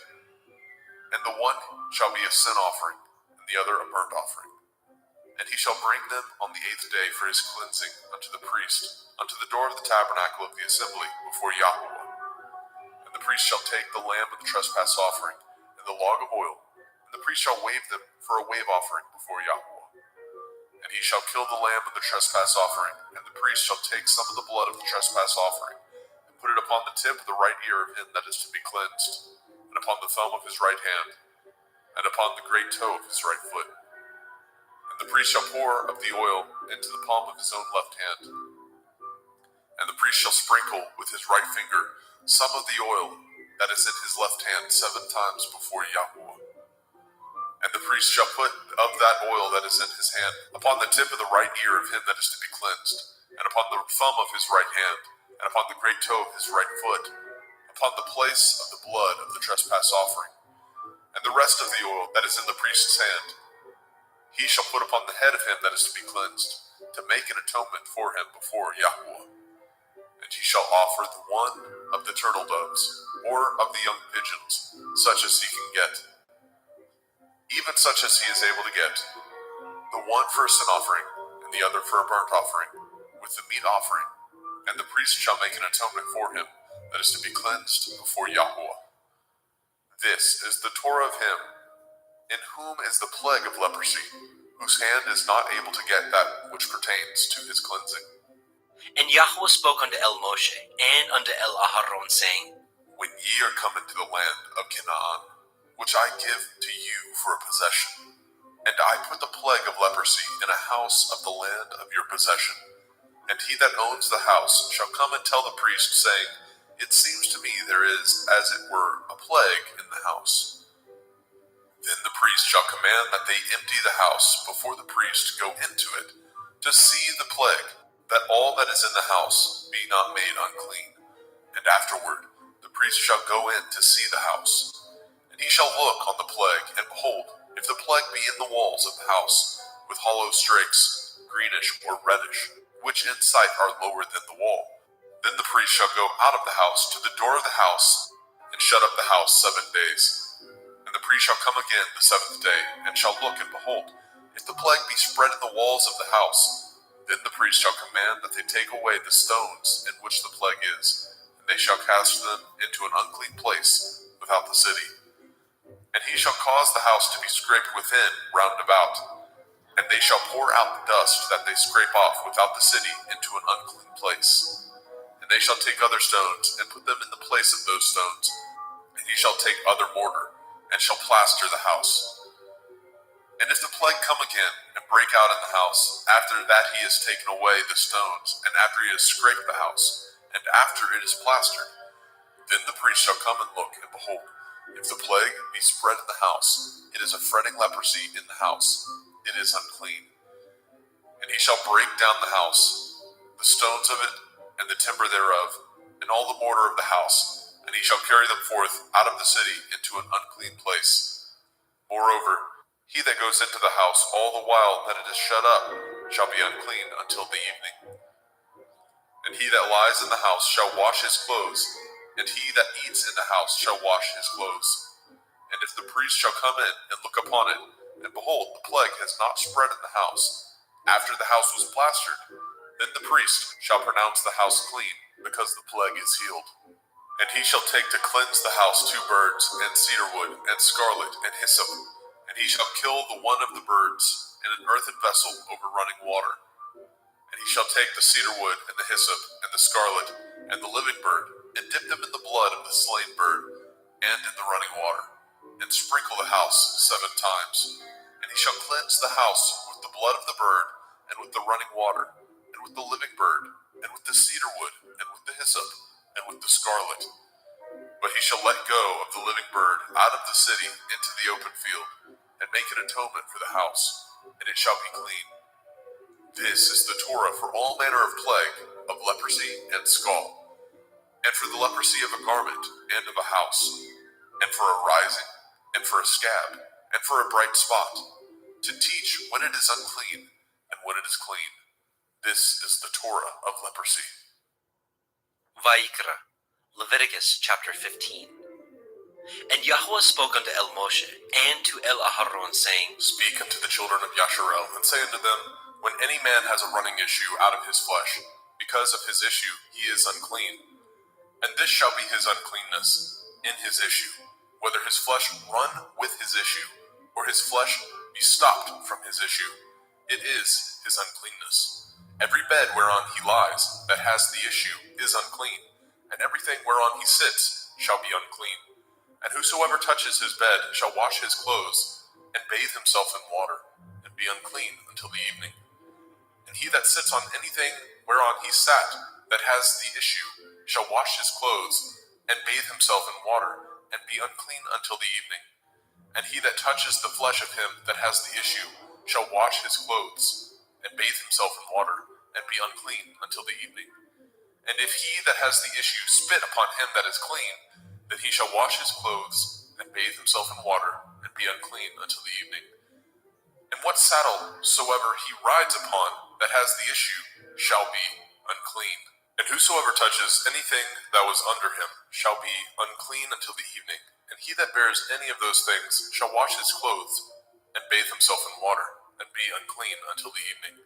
and the one shall be a sin offering, and the other a burnt offering. And he shall bring them on the 8th day for his cleansing unto the priest, unto the door of the tabernacle of the assembly before Yahweh. And the priest shall take the lamb of the trespass offering, and the log of oil, and the priest shall wave them for a wave offering before Yahweh. And he shall kill the lamb of the trespass offering, and the priest shall take some of the blood of the trespass offering, and put it upon the tip of the right ear of him that is to be cleansed, and upon the thumb of his right hand, and upon the great toe of his right foot. And the priest shall pour of the oil into the palm of his own left hand. And the priest shall sprinkle with his right finger some of the oil that is in his left hand 7 times before Yahweh. And the priest shall put of that oil that is in his hand upon the tip of the right ear of him that is to be cleansed, and upon the thumb of his right hand, and upon the great toe of his right foot, upon the place of the blood of the trespass offering. And the rest of the oil that is in the priest's hand he shall put upon the head of him that is to be cleansed, to make an atonement for him before Yahweh. And he shall offer the one of the turtle doves, or of the young pigeons, such as he can get, even such as he is able to get, the one for a sin offering, and the other for a burnt offering, with the meat offering. And the priest shall make an atonement for him that is to be cleansed before Yahweh. This is the Torah of him in whom is the plague of leprosy, whose hand is not able to get that which pertains to his cleansing. And Yahweh spoke unto El Moshe and unto El Aharon, saying, When ye are come into the land of Canaan, which I give to you for a possession, and I put the plague of leprosy in a house of the land of your possession, and he that owns the house shall come and tell the priest, saying, It seems to me there is, as it were, a plague in the house. Then the priest shall command that they empty the house before the priest go into it, to see the plague, that all that is in the house be not made unclean. And afterward the priest shall go in to see the house. And he shall look on the plague, and behold, if the plague be in the walls of the house, with hollow strakes, greenish or reddish, which in sight are lower than the wall, then the priest shall go out of the house to the door of the house, and shut up the house 7 days. And the priest shall come again the 7th day, and shall look, and behold, if the plague be spread in the walls of the house, then the priest shall command that they take away the stones in which the plague is, and they shall cast them into an unclean place without the city. And he shall cause the house to be scraped within round about, and they shall pour out the dust that they scrape off without the city into an unclean place. And they shall take other stones, and put them in the place of those stones. And he shall take other mortar, and shall plaster the house. And if the plague come again, and break out in the house, after that he has taken away the stones, and after he has scraped the house, and after it is plastered, then the priest shall come and look, and behold, if the plague be spread in the house, it is a fretting leprosy in the house, it is unclean. And he shall break down the house, the stones of it, and the timber thereof, and all the mortar of the house, and he shall carry them forth out of the city into an unclean place. Moreover, he that goes into the house all the while that it is shut up shall be unclean until the evening. And he that lies in the house shall wash his clothes, and he that eats in the house shall wash his clothes. And if the priest shall come in and look upon it, and behold, the plague has not spread in the house, after the house was plastered, then the priest shall pronounce the house clean, because the plague is healed. And he shall take to cleanse the house 2 birds, and cedar wood, and scarlet, and hyssop. And he shall kill the one of the birds in an earthen vessel over running water. And he shall take the cedar wood, and the hyssop, and the scarlet, and the living bird, and dip them in the blood of the slain bird, and in the running water, and sprinkle the house 7 times. And he shall cleanse the house with the blood of the bird, and with the running water, and with the living bird, and with the cedar wood, and with the hyssop, and with the scarlet. But he shall let go of the living bird out of the city into the open field, and make an atonement for the house, and it shall be clean. This is the Torah for all manner of plague, of leprosy and scald, and for the leprosy of a garment, and of a house, and for a rising, and for a scab, and for a bright spot, to teach when it is unclean and when it is clean. This is the Torah of leprosy. Vayikra, Leviticus chapter 15. And Yahweh spoke unto El Moshe and to El Aharon, saying, Speak unto the children of Yasharel, and say unto them, when any man has a running issue out of his flesh, because of his issue he is unclean. And this shall be his uncleanness in his issue, whether his flesh run with his issue, or his flesh be stopped from his issue. It is his uncleanness. Every bed whereon he lies that has the issue is unclean, and everything whereon he sits shall be unclean. And whosoever touches his bed shall wash his clothes, and bathe himself in water, and be unclean until the evening. And he that sits on anything whereon he sat that has the issue shall wash his clothes, and bathe himself in water, and be unclean until the evening. And he that touches the flesh of him that has the issue shall wash his clothes, and bathe himself in water, and be unclean until the evening. And if he that has the issue spit upon him that is clean, then he shall wash his clothes, and bathe himself in water, and be unclean until the evening. And what saddle soever he rides upon that has the issue shall be unclean. And whosoever touches anything that was under him shall be unclean until the evening. And he that bears any of those things shall wash his clothes, and bathe himself in water, and be unclean until the evening.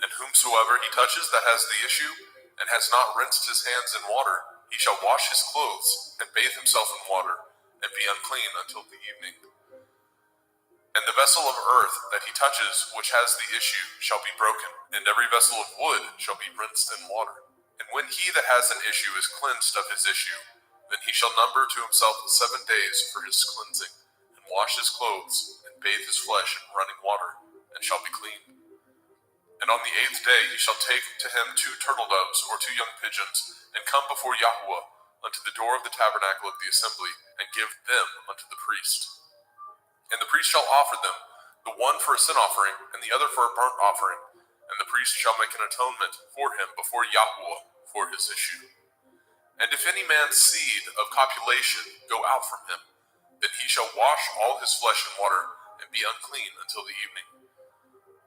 And whomsoever he touches that has the issue, and has not rinsed his hands in water, he shall wash his clothes, and bathe himself in water, and be unclean until the evening. And the vessel of earth that he touches which has the issue shall be broken, and every vessel of wood shall be rinsed in water. And when he that has an issue is cleansed of his issue, then he shall number to himself 7 days for his cleansing, and wash his clothes, and bathe his flesh in running water, and shall be clean. And on the 8th day he shall take to him 2 turtle doves or 2 young pigeons, and come before Yahweh unto the door of the tabernacle of the assembly, and give them unto the priest. And the priest shall offer them, the one for a sin offering, and the other for a burnt offering. And the priest shall make an atonement for him before Yahweh for his issue. And if any man's seed of copulation go out from him, then he shall wash all his flesh in water, and be unclean until the evening.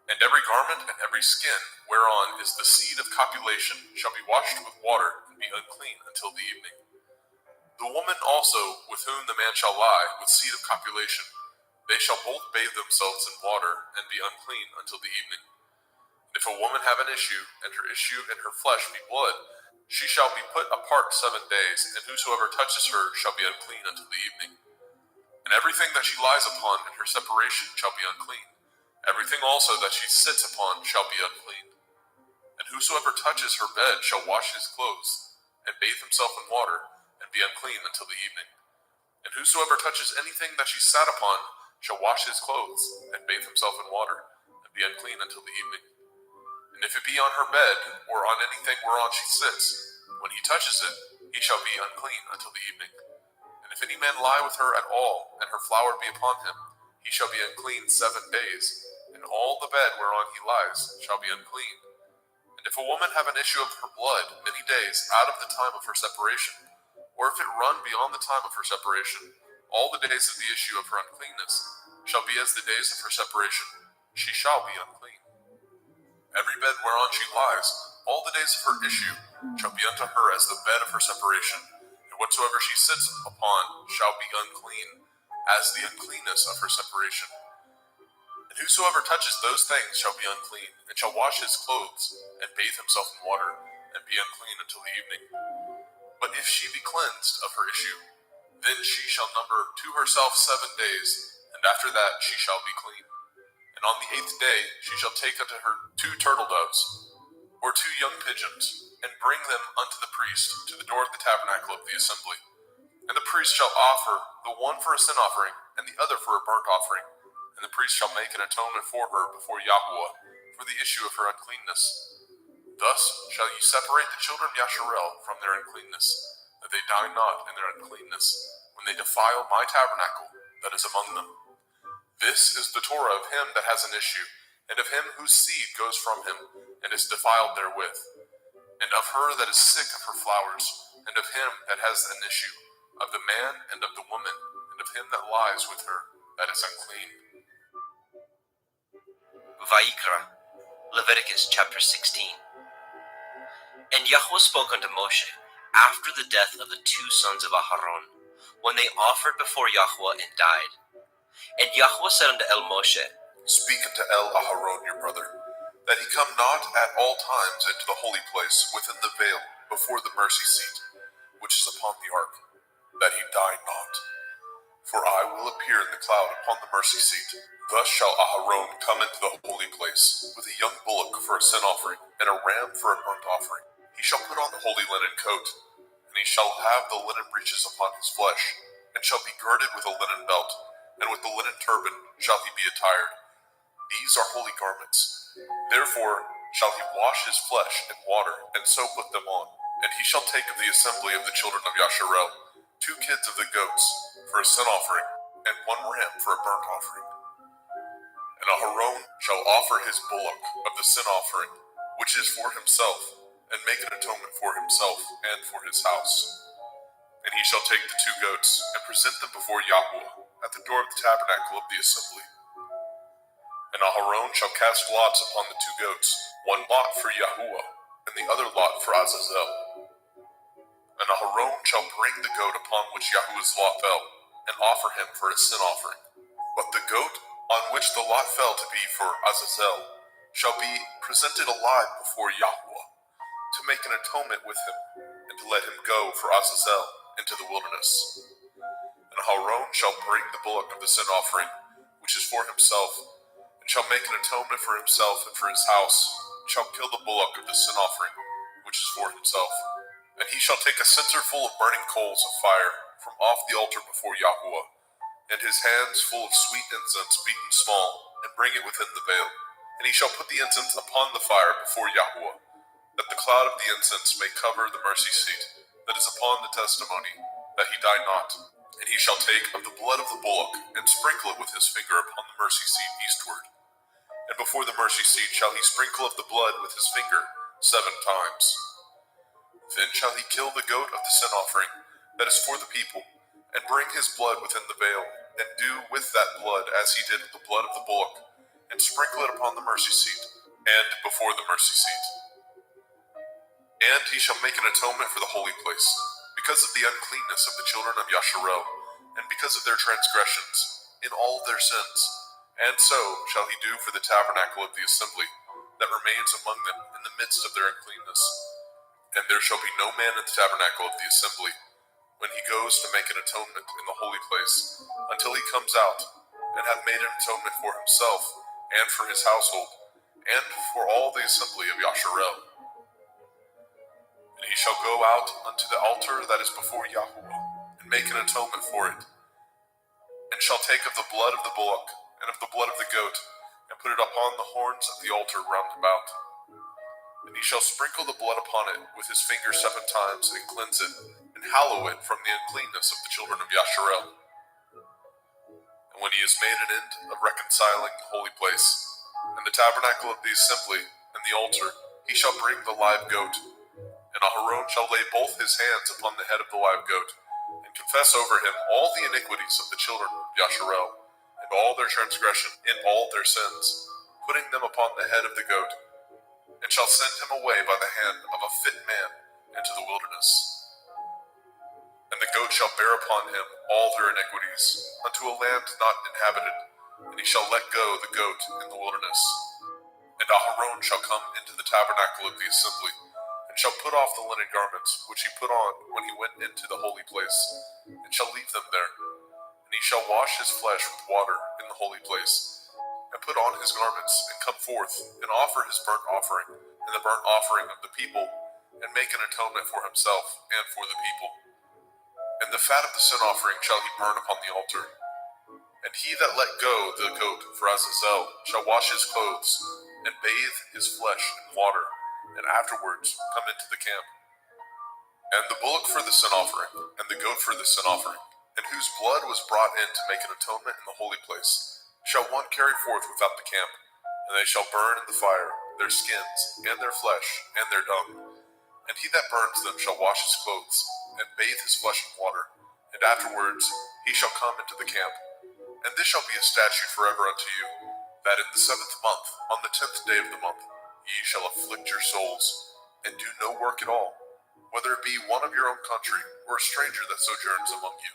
And every garment and every skin whereon is the seed of copulation shall be washed with water, and be unclean until the evening. The woman also with whom the man shall lie with seed of copulation, they shall both bathe themselves in water, and be unclean until the evening. And if a woman have an issue, and her issue in her flesh be blood, she shall be put apart 7 days, and whosoever touches her shall be unclean until the evening. And everything that she lies upon in her separation shall be unclean. Everything also that she sits upon shall be unclean. And whosoever touches her bed shall wash his clothes, and bathe himself in water, and be unclean until the evening. And whosoever touches anything that she sat upon shall wash his clothes, and bathe himself in water, and be unclean until the evening. And if it be on her bed, or on anything whereon she sits, when he touches it, he shall be unclean until the evening. And if any man lie with her at all, and her flower be upon him, he shall be unclean 7 days, and all the bed whereon he lies shall be unclean. And if a woman have an issue of her blood many days out of the time of her separation, or if it run beyond the time of her separation, all the days of the issue of her uncleanness shall be as the days of her separation. She shall be unclean. Every bed whereon she lies, all the days of her issue shall be unto her as the bed of her separation, and whatsoever she sits upon shall be unclean, as the uncleanness of her separation. And whosoever touches those things shall be unclean, and shall wash his clothes, and bathe himself in water, and be unclean until the evening. But if she be cleansed of her issue, then she shall number to herself 7 days, and after that she shall be clean. And on the 8th day she shall take unto her 2 turtle doves, or 2 young pigeons, and bring them unto the priest to the door of the tabernacle of the assembly. And the priest shall offer the one for a sin offering, and the other for a burnt offering. And the priest shall make an atonement for her before Yahweh for the issue of her uncleanness. Thus shall ye separate the children of Yasharel from their uncleanness, that they die not in their uncleanness, when they defile my tabernacle that is among them. This is the Torah of him that has an issue, and of him whose seed goes from him, and is defiled therewith, and of her that is sick of her flowers, and of him that has an issue, of the man and of the woman, and of him that lies with her that is unclean. Vaikra, Leviticus chapter 16. And Yahweh spoke unto Moshe after the death of the two sons of Aharon, when they offered before Yahweh and died. And Yahweh said unto Moshe, Speak unto Aharon your brother, that he come not at all times into the holy place within the veil before the mercy seat, which is upon the ark, that he die not. For I will appear in the cloud upon the mercy seat. Thus shall Aharon come into the holy place, with a young bullock for a sin offering, and a ram for a burnt offering. He shall put on the holy linen coat, and he shall have the linen breeches upon his flesh, and shall be girded with a linen belt, and with the linen turban shall he be attired. These are holy garments. Therefore shall he wash his flesh in water, and so put them on. And he shall take of the assembly of the children of Yasharel 2 kids of the goats for a sin offering, and 1 ram for a burnt offering. And Aharon shall offer his bullock of the sin offering, which is for himself, and make an atonement for himself and for his house. And he shall take the 2 goats, and present them before Yahweh at the door of the tabernacle of the assembly. And Aharon shall cast lots upon the 2 goats, 1 lot for Yahuwah, and the other lot for Azazel. And Aharon shall bring the goat upon which Yahuwah's lot fell, and offer him for a sin offering. But the goat on which the lot fell to be for Azazel shall be presented alive before Yahuwah, to make an atonement with him, and to let him go for Azazel into the wilderness. And Aharon shall bring the bullock of the sin offering, which is for himself, and shall make an atonement for himself and for his house, and shall kill the bullock of the sin offering, which is for himself. And he shall take a censer full of burning coals of fire from off the altar before Yahuwah, and his hands full of sweet incense beaten small, and bring it within the veil. And he shall put the incense upon the fire before Yahuwah, that the cloud of the incense may cover the mercy seat that is upon the testimony, that he die not. And he shall take of the blood of the bullock, and sprinkle it with his finger upon the mercy seat eastward. And before the mercy seat shall he sprinkle of the blood with his finger 7 times. Then shall he kill the goat of the sin offering that is for the people, and bring his blood within the veil, and do with that blood as he did with the blood of the bullock, and sprinkle it upon the mercy seat, and before the mercy seat. And he shall make an atonement for the holy place, because of the uncleanness of the children of Yasharel, and because of their transgressions, in all of their sins. And so shall he do for the tabernacle of the assembly, that remains among them in the midst of their uncleanness. And there shall be no man in the tabernacle of the assembly, when he goes to make an atonement in the holy place, until he comes out, and have made an atonement for himself, and for his household, and for all the assembly of Yasharel. And he shall go out unto the altar that is before Yahuwah, and make an atonement for it, and shall take of the blood of the bullock, and of the blood of the goat, and put it upon the horns of the altar round about. And he shall sprinkle the blood upon it with his finger 7 times, and cleanse it, and hallow it from the uncleanness of the children of Yasharel. And when he has made an end of reconciling the holy place, and the tabernacle of the assembly, and the altar, he shall bring the live goat. And Aharon shall lay both his hands upon the head of the live goat, and confess over him all the iniquities of the children of Yasharel, and all their transgression in all their sins, putting them upon the head of the goat, and shall send him away by the hand of a fit man into the wilderness. And the goat shall bear upon him all their iniquities, unto a land not inhabited, and he shall let go the goat in the wilderness. And Aharon shall come into the tabernacle of the assembly, and shall put off the linen garments which he put on when he went into the holy place, and shall leave them there. And he shall wash his flesh with water in the holy place, and put on his garments, and come forth, and offer his burnt offering, and the burnt offering of the people, and make an atonement for himself and for the people. And the fat of the sin offering shall he burn upon the altar. And he that let go the goat for Azazel shall wash his clothes, and bathe his flesh in water, and afterwards come into the camp. And the bullock for the sin offering, and the goat for the sin offering, and whose blood was brought in to make an atonement in the holy place, shall one carry forth without the camp, and they shall burn in the fire their skins, and their flesh, and their dung. And he that burns them shall wash his clothes, and bathe his flesh in water, and afterwards he shall come into the camp. And this shall be a statute forever unto you, that in the 7th month, on the 10th day of the month, ye shall afflict your souls, and do no work at all, whether it be one of your own country, or a stranger that sojourns among you.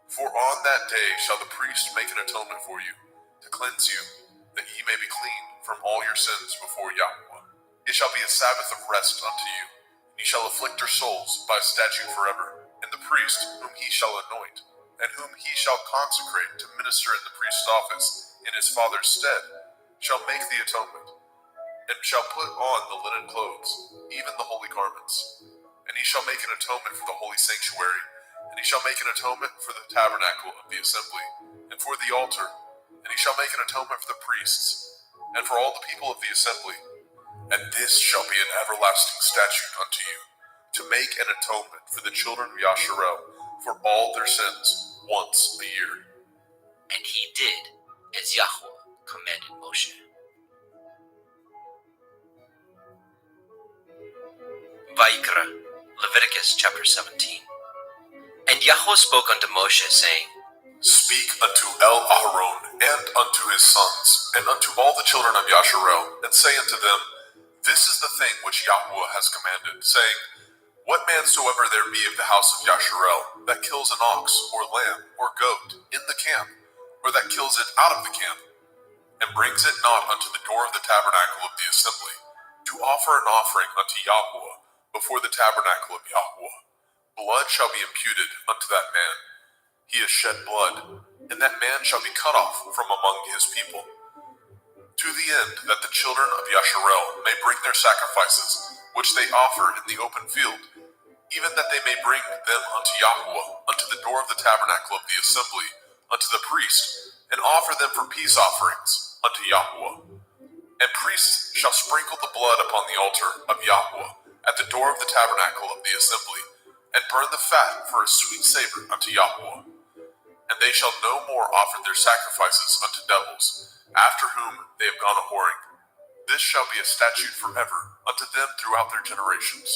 For on that day shall the priest make an atonement for you, to cleanse you, that ye may be clean from all your sins before Yahweh. It shall be a Sabbath of rest unto you, and ye shall afflict your souls by statute forever. And the priest, whom he shall anoint, and whom he shall consecrate to minister in the priest's office in his father's stead, shall make the atonement, and shall put on the linen clothes, even the holy garments. And he shall make an atonement for the holy sanctuary, and he shall make an atonement for the tabernacle of the assembly, and for the altar, and he shall make an atonement for the priests, and for all the people of the assembly. And this shall be an everlasting statute unto you, to make an atonement for the children of Yasharel for all their sins once a year. And he did as Yahweh commanded Moshe. Vayikra, Leviticus chapter 17. And Yahweh spoke unto Moshe, saying, Speak unto Aharon and unto his sons, and unto all the children of Yasharel, and say unto them, This is the thing which Yahweh has commanded, saying, What man soever there be of the house of Yasharel, that kills an ox, or lamb, or goat, in the camp, or that kills it out of the camp, and brings it not unto the door of the tabernacle of the assembly, to offer an offering unto Yahweh before the tabernacle of Yahweh, blood shall be imputed unto that man. He has shed blood, and that man shall be cut off from among his people. To the end that the children of Yasharel may bring their sacrifices, which they offer in the open field, even that they may bring them unto Yahweh, unto the door of the tabernacle of the assembly, unto the priest, and offer them for peace offerings unto Yahweh. And priests shall sprinkle the blood upon the altar of Yahweh, at the door of the tabernacle of the assembly, and burn the fat for a sweet savor unto Yahweh. And they shall no more offer their sacrifices unto devils, after whom they have gone a-whoring. This shall be a statute forever unto them throughout their generations.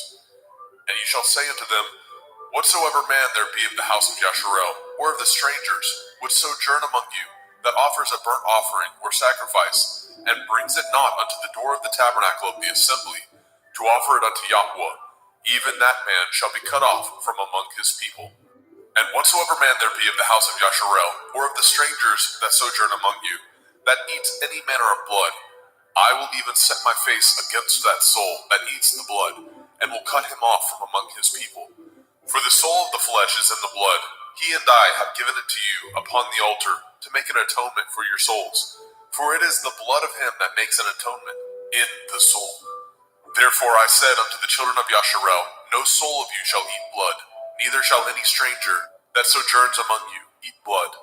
And ye shall say unto them, Whatsoever man there be of the house of Yasharel, or of the strangers, which sojourn among you, that offers a burnt offering or sacrifice, and brings it not unto the door of the tabernacle of the assembly, to offer it unto Yahweh, even that man shall be cut off from among his people. And whatsoever man there be of the house of Yasharel, or of the strangers that sojourn among you, that eats any manner of blood, I will even set my face against that soul that eats the blood, and will cut him off from among his people. For the soul of the flesh is in the blood. He and I have given it to you upon the altar, to make an atonement for your souls. For it is the blood of him that makes an atonement in the soul. Therefore I said unto the children of Yasharel, No soul of you shall eat blood, neither shall any stranger that sojourns among you eat blood.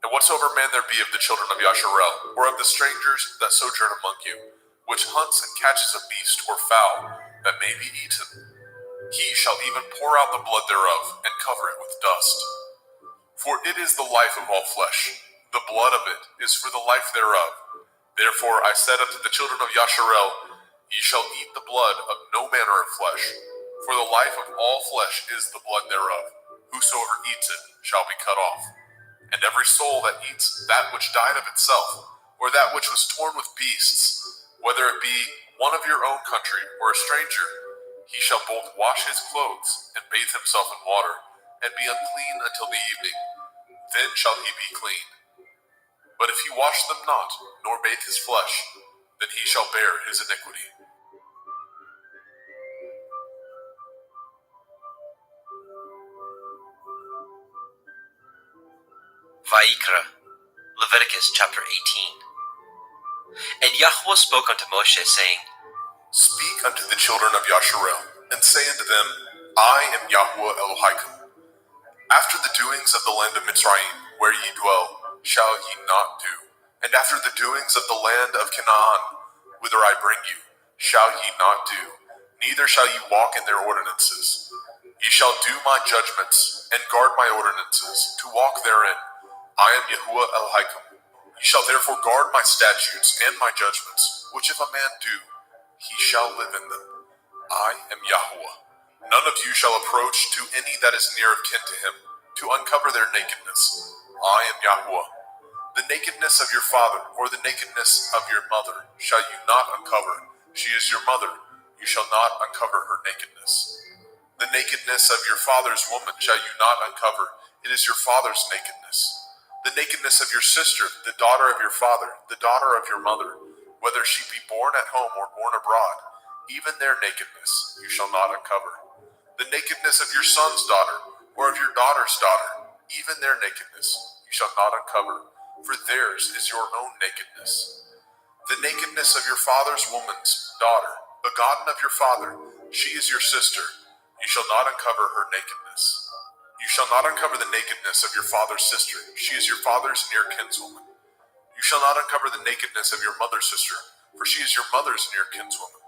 And whatsoever man there be of the children of Yasharel, or of the strangers that sojourn among you, which hunts and catches a beast or fowl that may be eaten, he shall even pour out the blood thereof, and cover it with dust. For it is the life of all flesh, the blood of it is for the life thereof. Therefore I said unto the children of Yasharel, Ye shall eat the blood of no manner of flesh, for the life of all flesh is the blood thereof. Whosoever eats it shall be cut off. And every soul that eats that which died of itself, or that which was torn with beasts, whether it be one of your own country or a stranger, he shall both wash his clothes and bathe himself in water, and be unclean until the evening. Then shall he be clean. But if he wash them not, nor bathe his flesh, then he shall bear his iniquity. Vayikra, Leviticus chapter 18. And Yahweh spoke unto Moshe, saying, Speak unto the children of Yasharel, and say unto them, I am Yahweh Elohim. After the doings of the land of Mitzrayim, where ye dwell, shall ye not do. And after the doings of the land of Canaan, whither I bring you, shall ye not do. Neither shall ye walk in their ordinances. Ye shall do my judgments, and guard my ordinances, to walk therein. I am Yahuwah Elohim. Ye shall therefore guard my statutes and my judgments, which if a man do, he shall live in them. I am Yahuwah. None of you shall approach to any that is near of kin to him, to uncover their nakedness. I am Yahuwah. The nakedness of your father, or the nakedness of your mother, shall you not uncover. She is your mother. You shall not uncover her nakedness. The nakedness of your father's woman shall you not uncover. It is your father's nakedness. The nakedness of your sister, the daughter of your father, the daughter of your mother, whether she be born at home or born abroad, even their nakedness you shall not uncover. The nakedness of your son's daughter, or of your daughter's daughter, even their nakedness you shall not uncover, for theirs is your own nakedness. The nakedness of your father's woman's daughter, begotten of your father, she is your sister. You shall not uncover her nakedness. You shall not uncover the nakedness of your father's sister. She is your father's near kinswoman. You shall not uncover the nakedness of your mother's sister, for she is your mother's near kinswoman.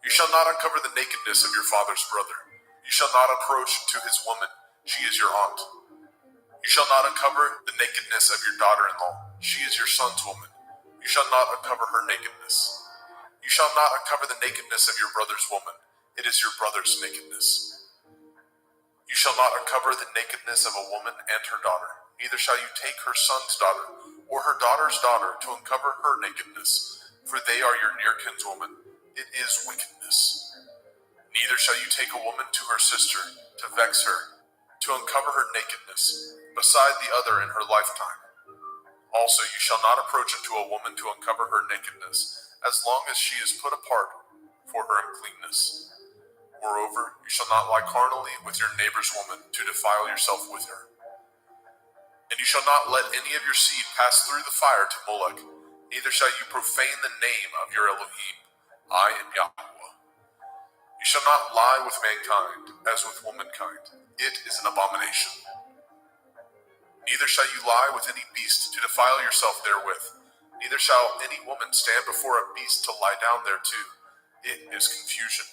You shall not uncover the nakedness of your father's brother. You shall not approach to his woman. She is your aunt. You shall not uncover the nakedness of your daughter-in-law. She is your son's woman. You shall not uncover her nakedness. You shall not uncover the nakedness of your brother's woman. It is your brother's nakedness. You shall not uncover the nakedness of a woman and her daughter. Neither shall you take her son's daughter or her daughter's daughter to uncover her nakedness, for they are your near kinswoman. It is wickedness. Neither shall you take a woman to her sister to vex her, to uncover her nakedness, beside the other in her lifetime. Also, you shall not approach unto a woman to uncover her nakedness, as long as she is put apart for her uncleanness. Moreover, you shall not lie carnally with your neighbor's woman to defile yourself with her. And you shall not let any of your seed pass through the fire to Molech, neither shall you profane the name of your Elohim. I am Yahweh. You shall not lie with mankind as with womankind. It is an abomination. Neither shall you lie with any beast to defile yourself therewith. Neither shall any woman stand before a beast to lie down thereto. It is confusion.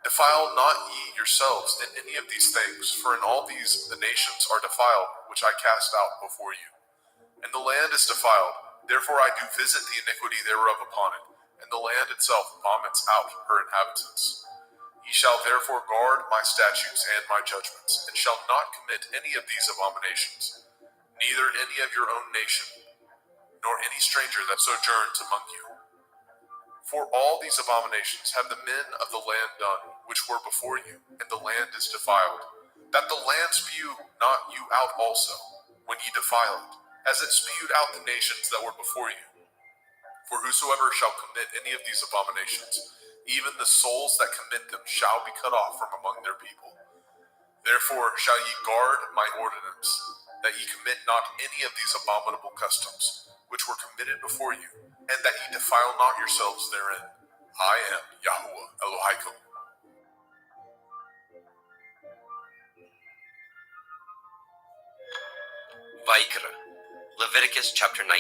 Defile not ye yourselves in any of these things, for in all these the nations are defiled, which I cast out before you. And the land is defiled, therefore I do visit the iniquity thereof upon it, and the land itself vomits out her inhabitants. Ye shall therefore guard my statutes and my judgments, and shall not commit any of these abominations, neither any of your own nation, nor any stranger that sojourns among you. For all these abominations have the men of the land done, which were before you, and the land is defiled, that the land spew not you out also, when ye defile it, as it spewed out the nations that were before you. For whosoever shall commit any of these abominations, even the souls that commit them shall be cut off from among their people. Therefore shall ye guard my ordinance, that ye commit not any of these abominable customs, which were committed before you, and that ye defile not yourselves therein. I am Yahuwah Elohaikum. Vaikra, Leviticus chapter 19.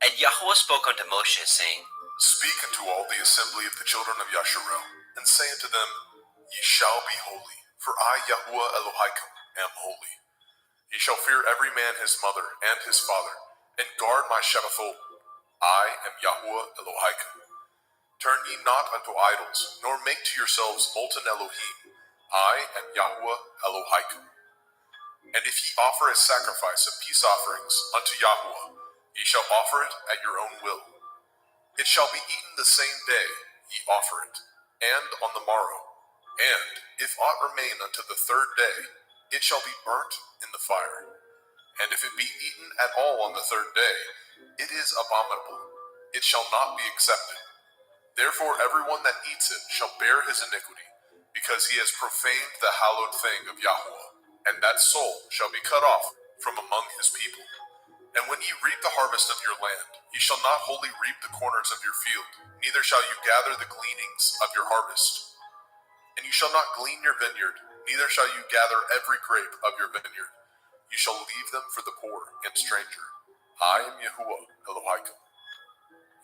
And Yahuwah spoke unto Moshe, saying, Speak unto all the assembly of the children of Yasharel, and say unto them, Ye shall be holy, for I, Yahuwah Elohaikum, am holy. Ye shall fear every man his mother and his father, and guard my Shabbathot. I am Yahuwah Elohaikum. Turn ye not unto idols, nor make to yourselves molten Elohim. I am Yahuwah Elohaikum. And if ye offer a sacrifice of peace offerings unto Yahuwah, ye shall offer it at your own will. It shall be eaten the same day ye offer it, and on the morrow. And if aught remain unto the third day, it shall be burnt in the fire. And if it be eaten at all on the third day, it is abominable. It shall not be accepted. Therefore everyone that eats it shall bear his iniquity, because he has profaned the hallowed thing of Yahuwah, and that soul shall be cut off from among his people. And when ye reap the harvest of your land, ye shall not wholly reap the corners of your field, neither shall you gather the gleanings of your harvest. And you shall not glean your vineyard, neither shall you gather every grape of your vineyard. You shall leave them for the poor and stranger. I am Yahuwah Elohaikum.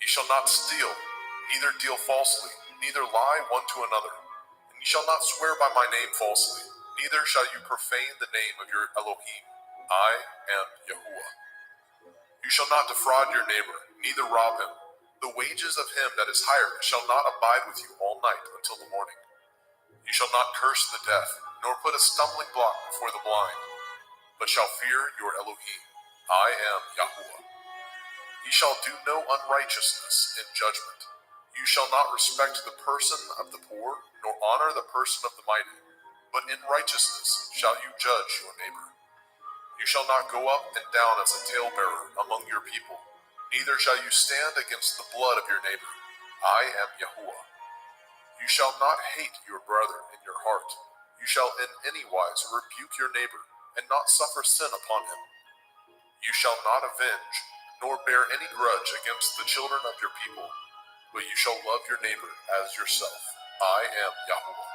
Ye shall not steal, neither deal falsely, neither lie one to another. And ye shall not swear by my name falsely, neither shall you profane the name of your Elohim. I am Yahuwah. You shall not defraud your neighbor, neither rob him. The wages of him that is hired shall not abide with you all night until the morning. You shall not curse the deaf, nor put a stumbling block before the blind, but shall fear your Elohim. I am Yahuwah. Ye shall do no unrighteousness in judgment. You shall not respect the person of the poor, nor honor the person of the mighty, but in righteousness shall you judge your neighbor. You shall not go up and down as a talebearer among your people, neither shall you stand against the blood of your neighbor. I am Yahuwah. You shall not hate your brother in your heart. You shall in any wise rebuke your neighbor, and not suffer sin upon him. You shall not avenge, nor bear any grudge against the children of your people, but you shall love your neighbor as yourself. I am Yahuwah.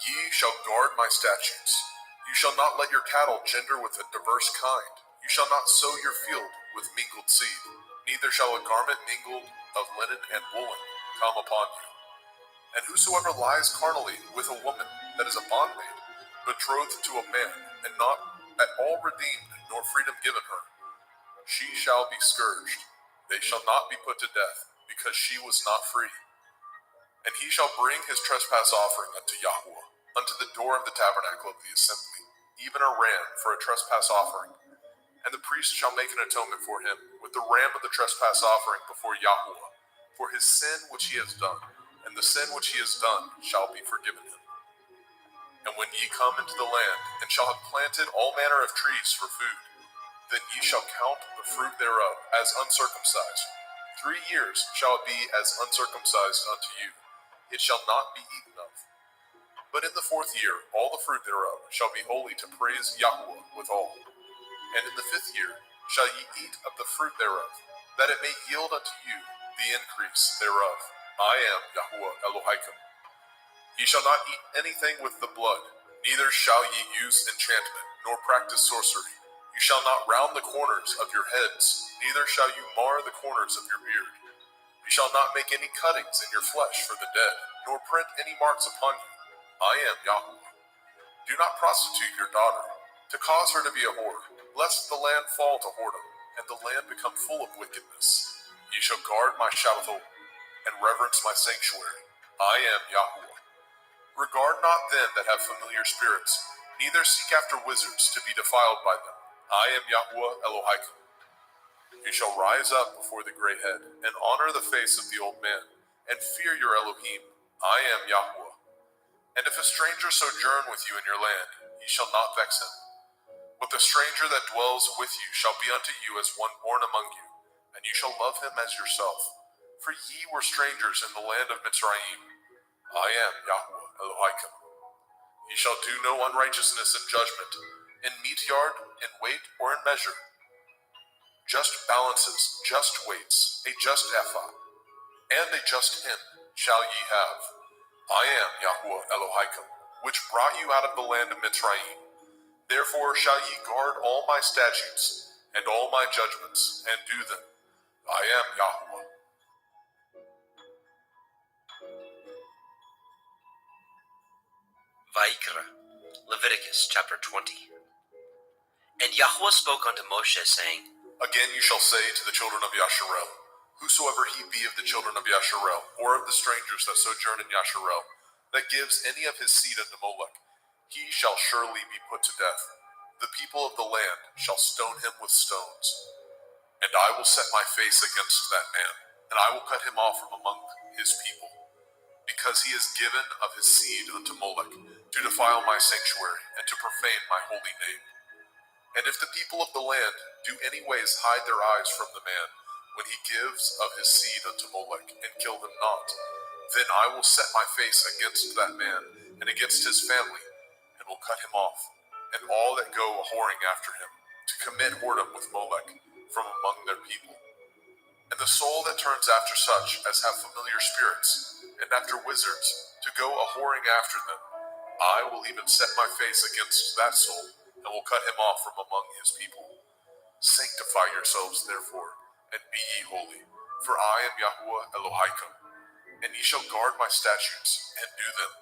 Ye shall guard my statutes. You shall not let your cattle gender with a diverse kind. You shall not sow your field with mingled seed, neither shall a garment mingled of linen and woolen come upon you. And whosoever lies carnally with a woman that is a bondmaid, betrothed to a man, and not at all redeemed, nor freedom given her, she shall be scourged. They shall not be put to death, because she was not free. And he shall bring his trespass offering unto Yahuwah, unto the door of the tabernacle of the assembly, even a ram for a trespass offering. And the priest shall make an atonement for him with the ram of the trespass offering before Yahuwah, for his sin which he has done, and the sin which he has done shall be forgiven him. And when ye come into the land, and shall have planted all manner of trees for food, then ye shall count the fruit thereof as uncircumcised. 3 years shall it be as uncircumcised unto you. It shall not be eaten of. But in the 4th year all the fruit thereof shall be holy to praise Yahuwah withal. And in the 5th year shall ye eat of the fruit thereof, that it may yield unto you the increase thereof. I am Yahuwah Elohim. Ye shall not eat anything with the blood, neither shall ye use enchantment, nor practice sorcery. You shall not round the corners of your heads, neither shall you mar the corners of your beard. You shall not make any cuttings in your flesh for the dead, nor print any marks upon you. I am Yahuwah. Do not prostitute your daughter, to cause her to be a whore, lest the land fall to whoredom, and the land become full of wickedness. Ye shall guard my Shabbathot, and reverence my sanctuary. I am Yahuwah. Regard not them that have familiar spirits, neither seek after wizards to be defiled by them. I am Yahuwah Elohim. You shall rise up before the gray head, and honor the face of the old man, and fear your Elohim. I am Yahuwah. And if a stranger sojourn with you in your land, ye shall not vex him. But the stranger that dwells with you shall be unto you as one born among you, and you shall love him as yourself. For ye were strangers in the land of Mitzrayim. I am Yahuwah Elohim. Ye shall do no unrighteousness in judgment, in meat yard, in weight, or in measure. Just balances, just weights, a just ephah, and a just hin shall ye have. I am Yahuwah Elohim, which brought you out of the land of Mitzrayim. Therefore shall ye guard all my statutes, and all my judgments, and do them. I am Yahuwah. Vaikra, Leviticus chapter 20. And Yahuwah spoke unto Moshe, saying, Again you shall say to the children of Yasharel, whosoever he be of the children of Yasharel, or of the strangers that sojourn in Yasharel, that gives any of his seed unto Molech, he shall surely be put to death. The people of the land shall stone him with stones. And I will set my face against that man, and I will cut him off from among his people, because he has given of his seed unto Molech, to defile my sanctuary, and to profane my holy name. And if the people of the land do any ways hide their eyes from the man, when he gives of his seed unto Molech, and kill him not, then I will set my face against that man, and against his family, and will cut him off, and all that go a-whoring after him, to commit whoredom with Molech, from among their people. And the soul that turns after such as have familiar spirits, and after wizards, to go a-whoring after them, I will even set my face against that soul, and will cut him off from among his people. Sanctify yourselves, therefore, and be ye holy, for I am Yahuwah Elohim, and ye shall guard my statutes, and do them.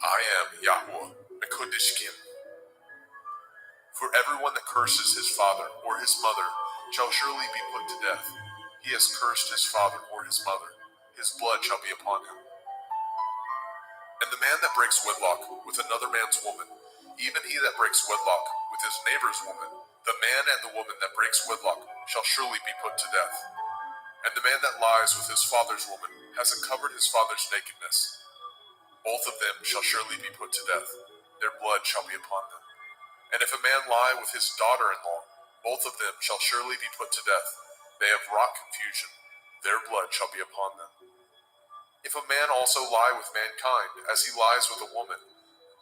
I am Yahuwah Mekodishkim. For everyone that curses his father or his mother shall surely be put to death. He has cursed his father or his mother, his blood shall be upon him. And the man that breaks wedlock with another man's woman, even he that breaks wedlock with his neighbor's woman, The man and the woman that breaks wedlock shall surely be put to death. And the man that lies with his father's woman has uncovered his father's nakedness. Both of them shall surely be put to death. Their blood shall be upon them. And if a man lie with his daughter-in-law, both of them shall surely be put to death. They have wrought confusion. Their blood shall be upon them. If a man also lie with mankind, as he lies with a woman,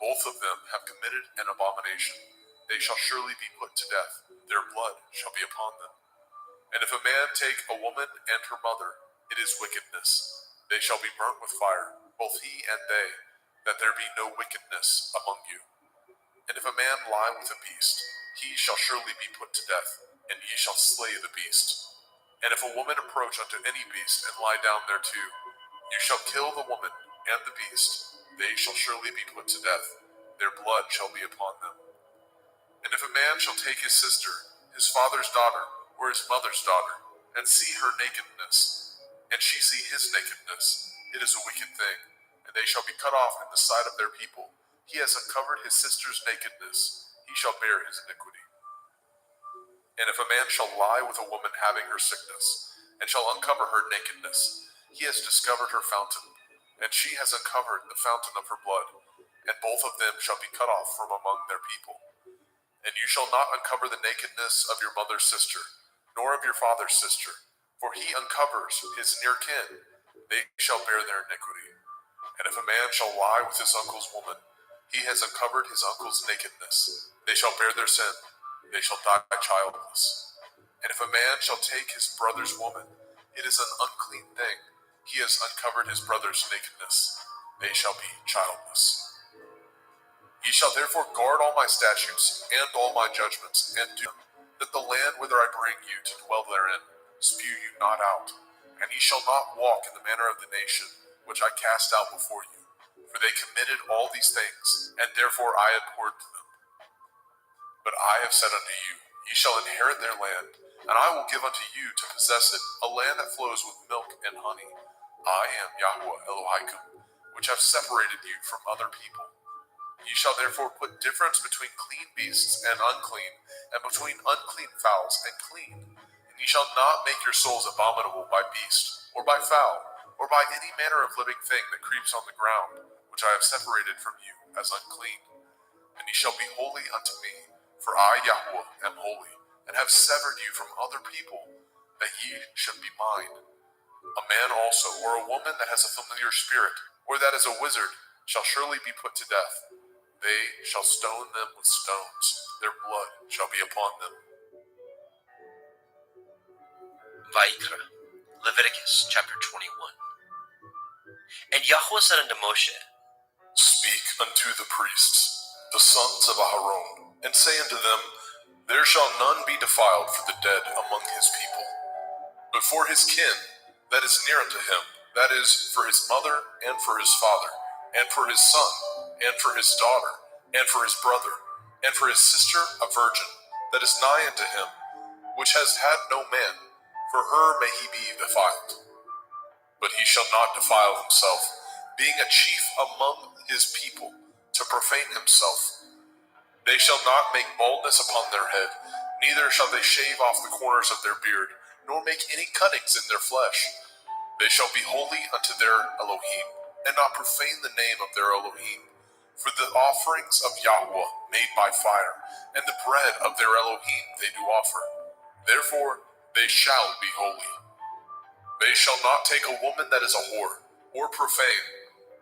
both of them have committed an abomination. They shall surely be put to death. Their blood shall be upon them. And if a man take a woman and her mother, it is wickedness. They shall be burnt with fire, both he and they, that there be no wickedness among you. And if a man lie with a beast, he shall surely be put to death, and ye shall slay the beast. And if a woman approach unto any beast and lie down thereto, you shall kill the woman and the beast. They shall surely be put to death. Their blood shall be upon them. And if a man shall take his sister, his father's daughter, or his mother's daughter, and see her nakedness, and she see his nakedness, it is a wicked thing, and they shall be cut off in the sight of their people. He has uncovered his sister's nakedness, he shall bear his iniquity. And if a man shall lie with a woman having her sickness, and shall uncover her nakedness, he has discovered her fountain, and she has uncovered the fountain of her blood, and both of them shall be cut off from among their people. And you shall not uncover the nakedness of your mother's sister, nor of your father's sister, for he uncovers his near kin. They shall bear their iniquity. And if a man shall lie with his uncle's woman, he has uncovered his uncle's nakedness. They shall bear their sin. They shall die childless. And if a man shall take his brother's woman, it is an unclean thing. He has uncovered his brother's nakedness. They shall be childless. Ye shall therefore guard all my statutes and all my judgments, and do them, that the land whither I bring you to dwell therein spew you not out. And ye shall not walk in the manner of the nation which I cast out before you, for they committed all these things, and therefore I abhorred them. But I have said unto you, ye shall inherit their land, and I will give unto you to possess it, a land that flows with milk and honey. I am Yahweh Elohim, which have separated you from other people. Ye shall therefore put difference between clean beasts and unclean, and between unclean fowls and clean. And ye shall not make your souls abominable by beast, or by fowl, or by any manner of living thing that creeps on the ground, which I have separated from you as unclean. And ye shall be holy unto me, for I, Yahweh, am holy, and have severed you from other people, that ye should be mine. A man also, or a woman that has a familiar spirit, or that is a wizard, shall surely be put to death. They shall stone them with stones. Their blood shall be upon them. Vayikra, Leviticus chapter 21. And Yahweh said unto Moshe, Speak unto the priests, the sons of Aharon, and say unto them, There shall none be defiled for the dead among his people, but for his kin that is near unto him, that is, for his mother, and for his father, and for his son, and for his daughter, and for his brother, and for his sister a virgin, that is nigh unto him, which has had no man, for her may he be defiled. But he shall not defile himself, being a chief among his people, to profane himself. They shall not make baldness upon their head, neither shall they shave off the corners of their beard, nor make any cuttings in their flesh. They shall be holy unto their Elohim, and not profane the name of their Elohim. For the offerings of Yahweh made by fire, and the bread of their Elohim they do offer. Therefore they shall be holy. They shall not take a woman that is a whore, or profane,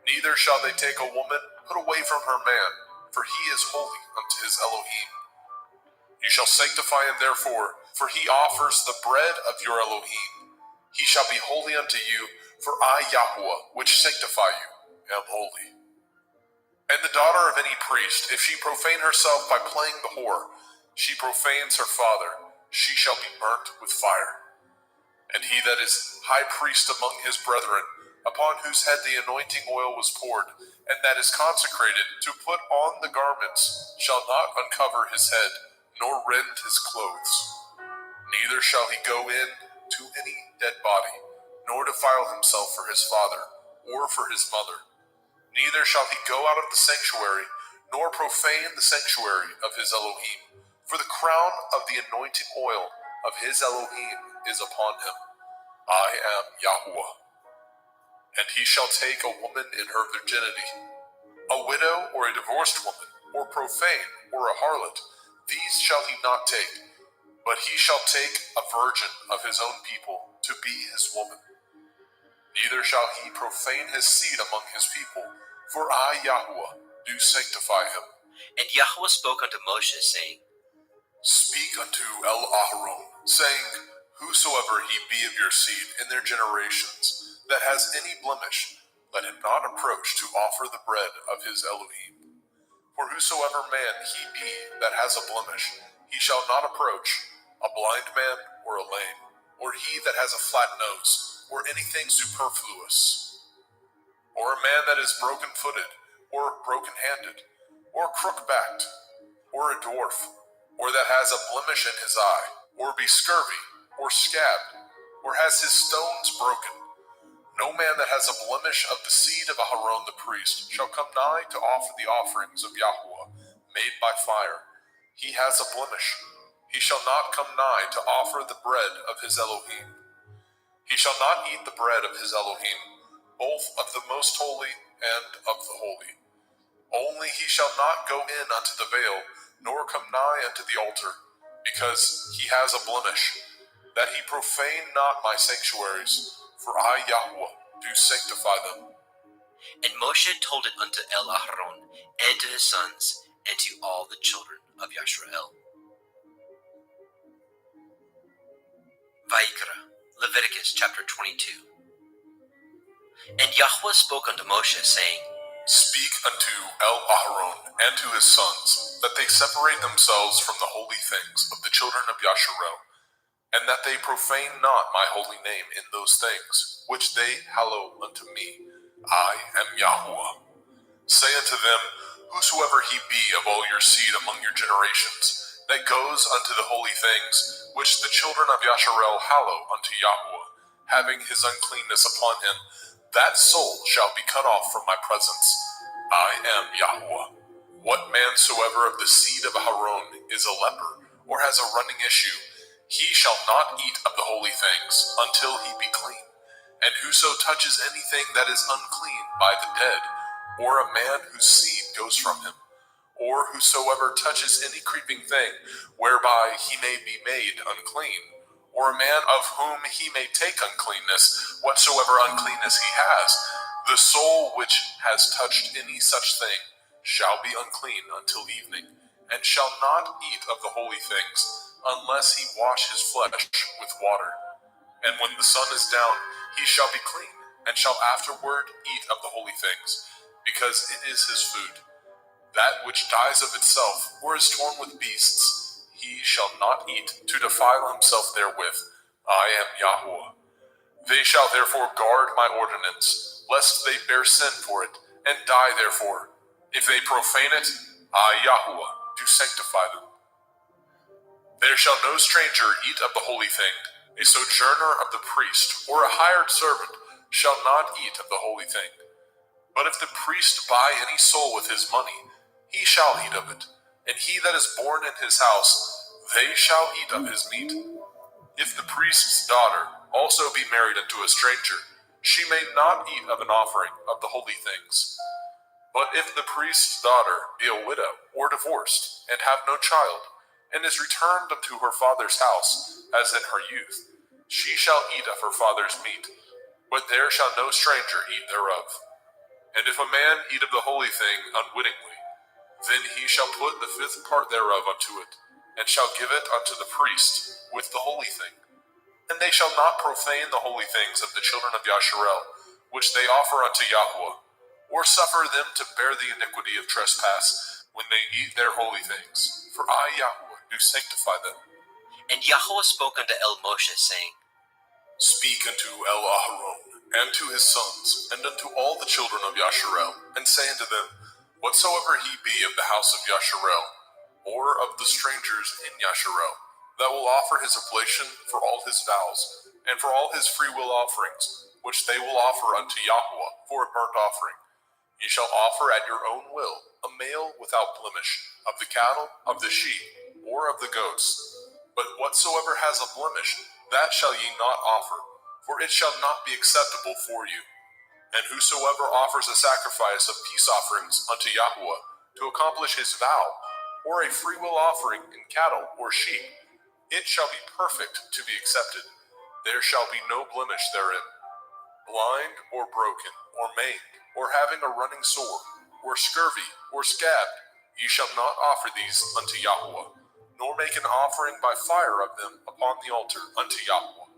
neither shall they take a woman put away from her man, for he is holy unto his Elohim. You shall sanctify him therefore, for he offers the bread of your Elohim. He shall be holy unto you, for I, Yahweh, which sanctify you, am holy. And the daughter of any priest, if she profane herself by playing the whore, she profanes her father, she shall be burnt with fire. And he that is high priest among his brethren, upon whose head the anointing oil was poured, and that is consecrated to put on the garments, shall not uncover his head, nor rend his clothes. Neither shall he go in to any dead body, nor defile himself for his father, or for his mother. Neither shall he go out of the sanctuary, nor profane the sanctuary of his Elohim, for the crown of the anointing oil of his Elohim is upon him. I am Yahuwah. And he shall take a woman in her virginity, a widow or a divorced woman, or profane, or a harlot. These shall he not take, but he shall take a virgin of his own people to be his woman. Neither shall he profane his seed among his people, for I, Yahuwah, do sanctify him. And Yahweh spoke unto Moshe, saying, Speak unto El-Aharon, saying, Whosoever he be of your seed in their generations, that has any blemish, let him not approach to offer the bread of his Elohim. For whosoever man he be that has a blemish, he shall not approach, a blind man or a lame, or he that has a flat nose, or anything superfluous, or a man that is broken-footed, or broken-handed, or crook-backed, or a dwarf, or that has a blemish in his eye, or be scurvy, or scabbed, or has his stones broken. No man that has a blemish of the seed of Aharon the priest shall come nigh to offer the offerings of Yahuwah, made by fire. He has a blemish. He shall not come nigh to offer the bread of his Elohim. He shall not eat the bread of his Elohim, both of the most holy and of the holy. Only he shall not go in unto the veil, nor come nigh unto the altar, because he has a blemish, that he profane not my sanctuaries, for I, Yahuwah, do sanctify them. And Moshe told it unto El-Aharon, and to his sons, and to all the children of Yashrael. Vayikra, Leviticus chapter 22. And Yahweh spoke unto Moshe, saying, Speak unto El-Aharon and to his sons, that they separate themselves from the holy things of the children of Yasharel, and that they profane not my holy name in those things, which they hallow unto me. I am Yahuwah. Say unto them, Whosoever he be of all your seed among your generations, that goes unto the holy things, which the children of Yasharel hallow unto Yahuwah, having his uncleanness upon him, that soul shall be cut off from my presence. I am Yahuwah. What man soever of the seed of Aharon is a leper, or has a running issue, he shall not eat of the holy things until he be clean. And whoso touches anything that is unclean by the dead, or a man whose seed goes from him, or whosoever touches any creeping thing whereby he may be made unclean, or a man of whom he may take uncleanness, whatsoever uncleanness he has, the soul which has touched any such thing shall be unclean until evening, and shall not eat of the holy things, unless he wash his flesh with water. And when the sun is down, he shall be clean, and shall afterward eat of the holy things, because it is his food. That which dies of itself, or is torn with beasts, he shall not eat, to defile himself therewith. I am Yahuwah. They shall therefore guard my ordinance, lest they bear sin for it, and die therefore. If they profane it, I, Yahuwah, do sanctify them. There shall no stranger eat of the holy thing. A sojourner of the priest, or a hired servant, shall not eat of the holy thing. But if the priest buy any soul with his money, he shall eat of it, and he that is born in his house, they shall eat of his meat. If the priest's daughter also be married unto a stranger, she may not eat of an offering of the holy things. But if the priest's daughter be a widow or divorced, and have no child, and is returned unto her father's house, as in her youth, she shall eat of her father's meat, but there shall no stranger eat thereof. And if a man eat of the holy thing unwittingly, then he shall put the fifth part thereof unto it, and shall give it unto the priest with the holy thing. And they shall not profane the holy things of the children of Yasharel, which they offer unto Yahuwah, or suffer them to bear the iniquity of trespass when they eat their holy things. For I, Yahuwah, do sanctify them. And Yahweh spoke unto El-Moshe, saying, Speak unto El-Aharon, and to his sons, and unto all the children of Yasharel, and say unto them, Whatsoever he be of the house of Yasharel, or of the strangers in Yasharel, that will offer his oblation for all his vows, and for all his freewill offerings, which they will offer unto Yahuwah for a burnt offering, ye shall offer at your own will a male without blemish, of the cattle, of the sheep, or of the goats. But whatsoever has a blemish, that shall ye not offer, for it shall not be acceptable for you. And whosoever offers a sacrifice of peace offerings unto Yahweh to accomplish his vow, or a freewill offering in cattle or sheep, it shall be perfect to be accepted. There shall be no blemish therein. Blind or broken or maimed or having a running sore or scurvy or scabbed, ye shall not offer these unto Yahweh, nor make an offering by fire of them upon the altar unto Yahweh.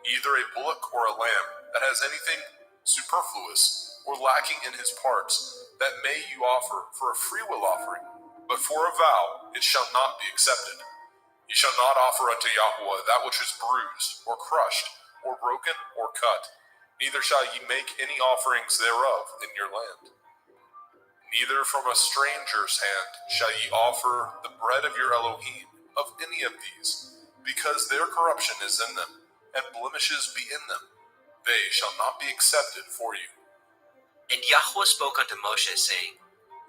Either a bullock or a lamb that has anything superfluous or lacking in his parts, that may you offer for a freewill offering, but for a vow it shall not be accepted. Ye shall not offer unto Yahweh that which is bruised, or crushed, or broken, or cut, neither shall ye make any offerings thereof in your land. Neither from a stranger's hand shall ye offer the bread of your Elohim of any of these, because their corruption is in them, and blemishes be in them. They shall not be accepted for you. And Yahweh spoke unto Moshe, saying,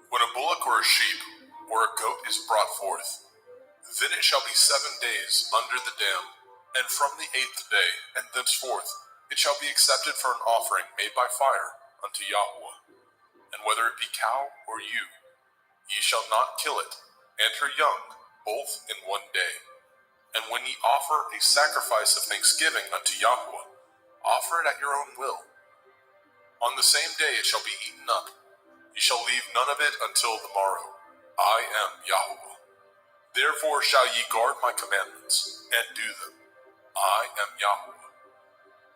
When a bullock or a sheep or a goat is brought forth, then it shall be 7 days under the dam, and from the 8th day and thenceforth it shall be accepted for an offering made by fire unto Yahweh. And whether it be cow or ewe, ye shall not kill it, and her young, both in 1 day. And when ye offer a sacrifice of thanksgiving unto Yahweh, offer it at your own will. On the same day it shall be eaten up. Ye shall leave none of it until the morrow. I am Yahweh. Therefore shall ye guard my commandments, and do them. I am Yahweh.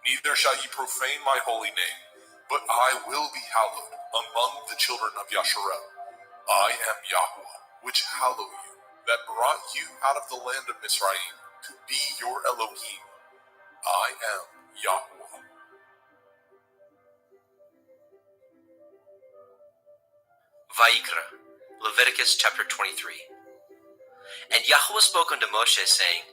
Neither shall ye profane my holy name, but I will be hallowed among the children of Yasharel. I am Yahweh, which hallow you, that brought you out of the land of Mizraim, to be your Elohim. I am Yahweh. Vayikra, Leviticus chapter 23. And Yahweh spoke unto Moshe, saying,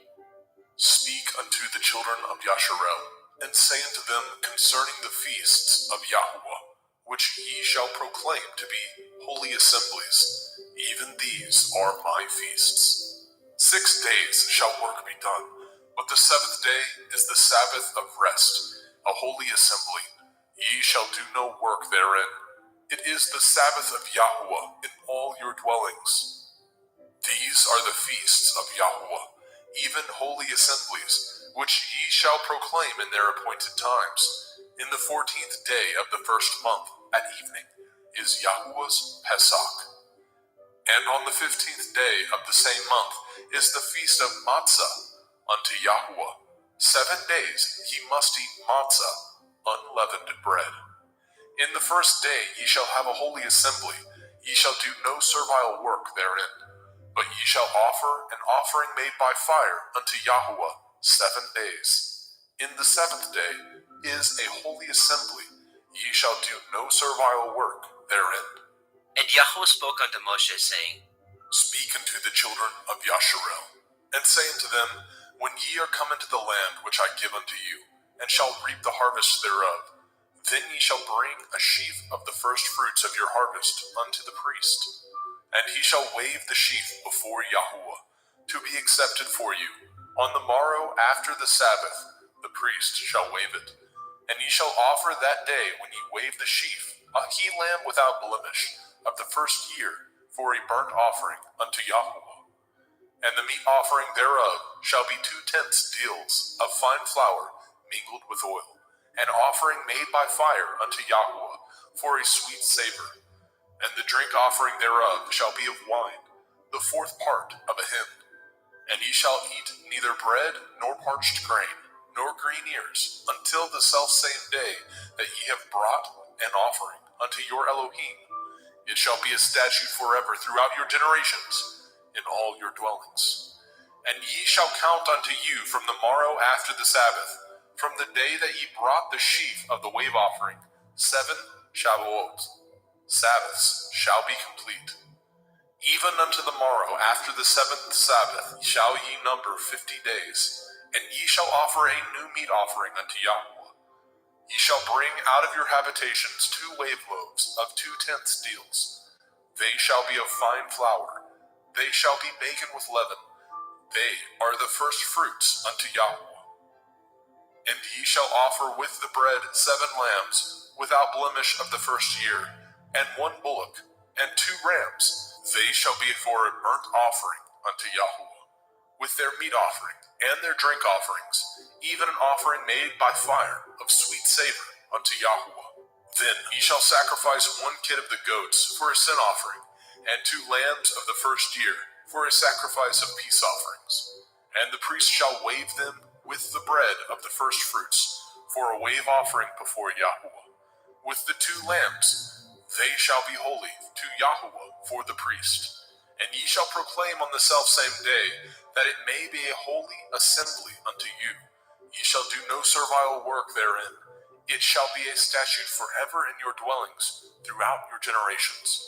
Speak unto the children of Yasharel, and say unto them concerning the feasts of Yahweh, which ye shall proclaim to be holy assemblies. Even these are my feasts. 6 days shall work be done, but the 7th day is the Sabbath of rest, a holy assembly. Ye shall do no work therein. It is the Sabbath of Yahweh in all your dwellings. These are the feasts of Yahweh, even holy assemblies, which ye shall proclaim in their appointed times. In the 14th day of the 1st month, at evening, is Yahweh's Pesach. And on the 15th day of the same month is the feast of Matzah unto Yahweh. 7 days ye must eat matzah, unleavened bread. In the 1st day ye shall have a holy assembly. Ye shall do no servile work therein, but ye shall offer an offering made by fire unto Yahweh 7 days. In the 7th day is a holy assembly. Ye shall do no servile work therein. And Yahweh spoke unto Moshe, saying, Speak unto the children of Yasharel, and say unto them, When ye are come into the land which I give unto you, and shall reap the harvest thereof, then ye shall bring a sheaf of the first fruits of your harvest unto the priest. And he shall wave the sheaf before Yahweh, to be accepted for you. On the morrow after the Sabbath, the priest shall wave it. And ye shall offer that day when ye wave the sheaf a he-lamb without blemish of the 1st year for a burnt offering unto Yahweh. And the meat offering thereof shall be 2/10 deals of fine flour mingled with oil, an offering made by fire unto Yahweh for a sweet savor. And the drink offering thereof shall be of wine, the 4th part of a hin. And ye shall eat neither bread, nor parched grain, nor green ears, until the selfsame day that ye have brought an offering unto your Elohim. It shall be a statute forever throughout your generations, in all your dwellings. And ye shall count unto you from the morrow after the Sabbath, from the day that ye brought the sheaf of the wave offering, 7 Shavuot. Sabbaths shall be complete. Even unto the morrow after the 7th Sabbath shall ye number 50 days, and ye shall offer a new meat offering unto Yahweh. Ye shall bring out of your habitations 2 wave loaves of 2/10 deals. They shall be of fine flour, They shall be baken with leaven. They are the first fruits unto Yahweh. And ye shall offer with the bread 7 lambs, without blemish of the first year, and 1 bullock, and 2 rams. They shall be for a burnt offering unto Yahweh, with their meat offering, and their drink offerings, even an offering made by fire of sweet savor unto Yahweh. Then ye shall sacrifice 1 kid of the goats for a sin offering, and 2 lambs of the first year for a sacrifice of peace offerings. And the priest shall wave them with the bread of the first fruits for a wave offering before Yahweh. With the 2 lambs they shall be holy to Yahweh for the priest. And ye shall proclaim on the selfsame day that it may be a holy assembly unto you. Ye shall do no servile work therein. It shall be a statute forever in your dwellings throughout your generations.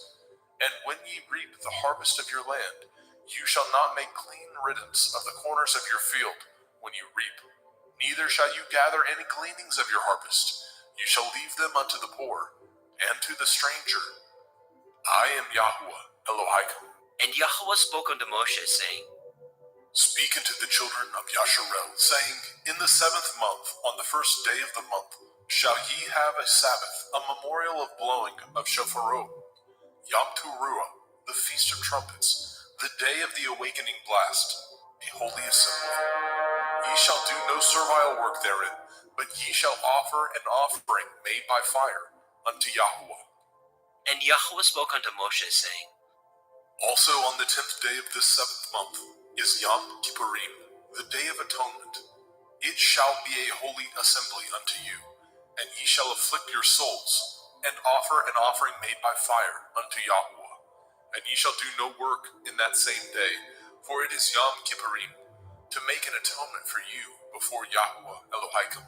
And when ye reap the harvest of your land, you shall not make clean riddance of the corners of your field when you reap. Neither shall you gather any gleanings of your harvest. You shall leave them unto the poor and to the stranger. I am Yahweh Elohim. And Yahweh spoke unto Moshe, saying, Speak unto the children of Yasharel, saying, In the 7th month, on the 1st day of the month, shall ye have a Sabbath, a memorial of blowing of shofarot, Yom Teruah, the feast of trumpets, the day of the awakening blast, a holy assembly. Ye shall do no servile work therein, but ye shall offer an offering made by fire unto Yahweh. And Yahweh spoke unto Moshe, saying, Also on the 10th day of this 7th month is Yom Kippurim, the day of atonement. It shall be a holy assembly unto you, and ye shall afflict your souls, and offer an offering made by fire unto Yahweh. And ye shall do no work in that same day, for it is Yom Kippurim, to make an atonement for you before Yahweh Elohim.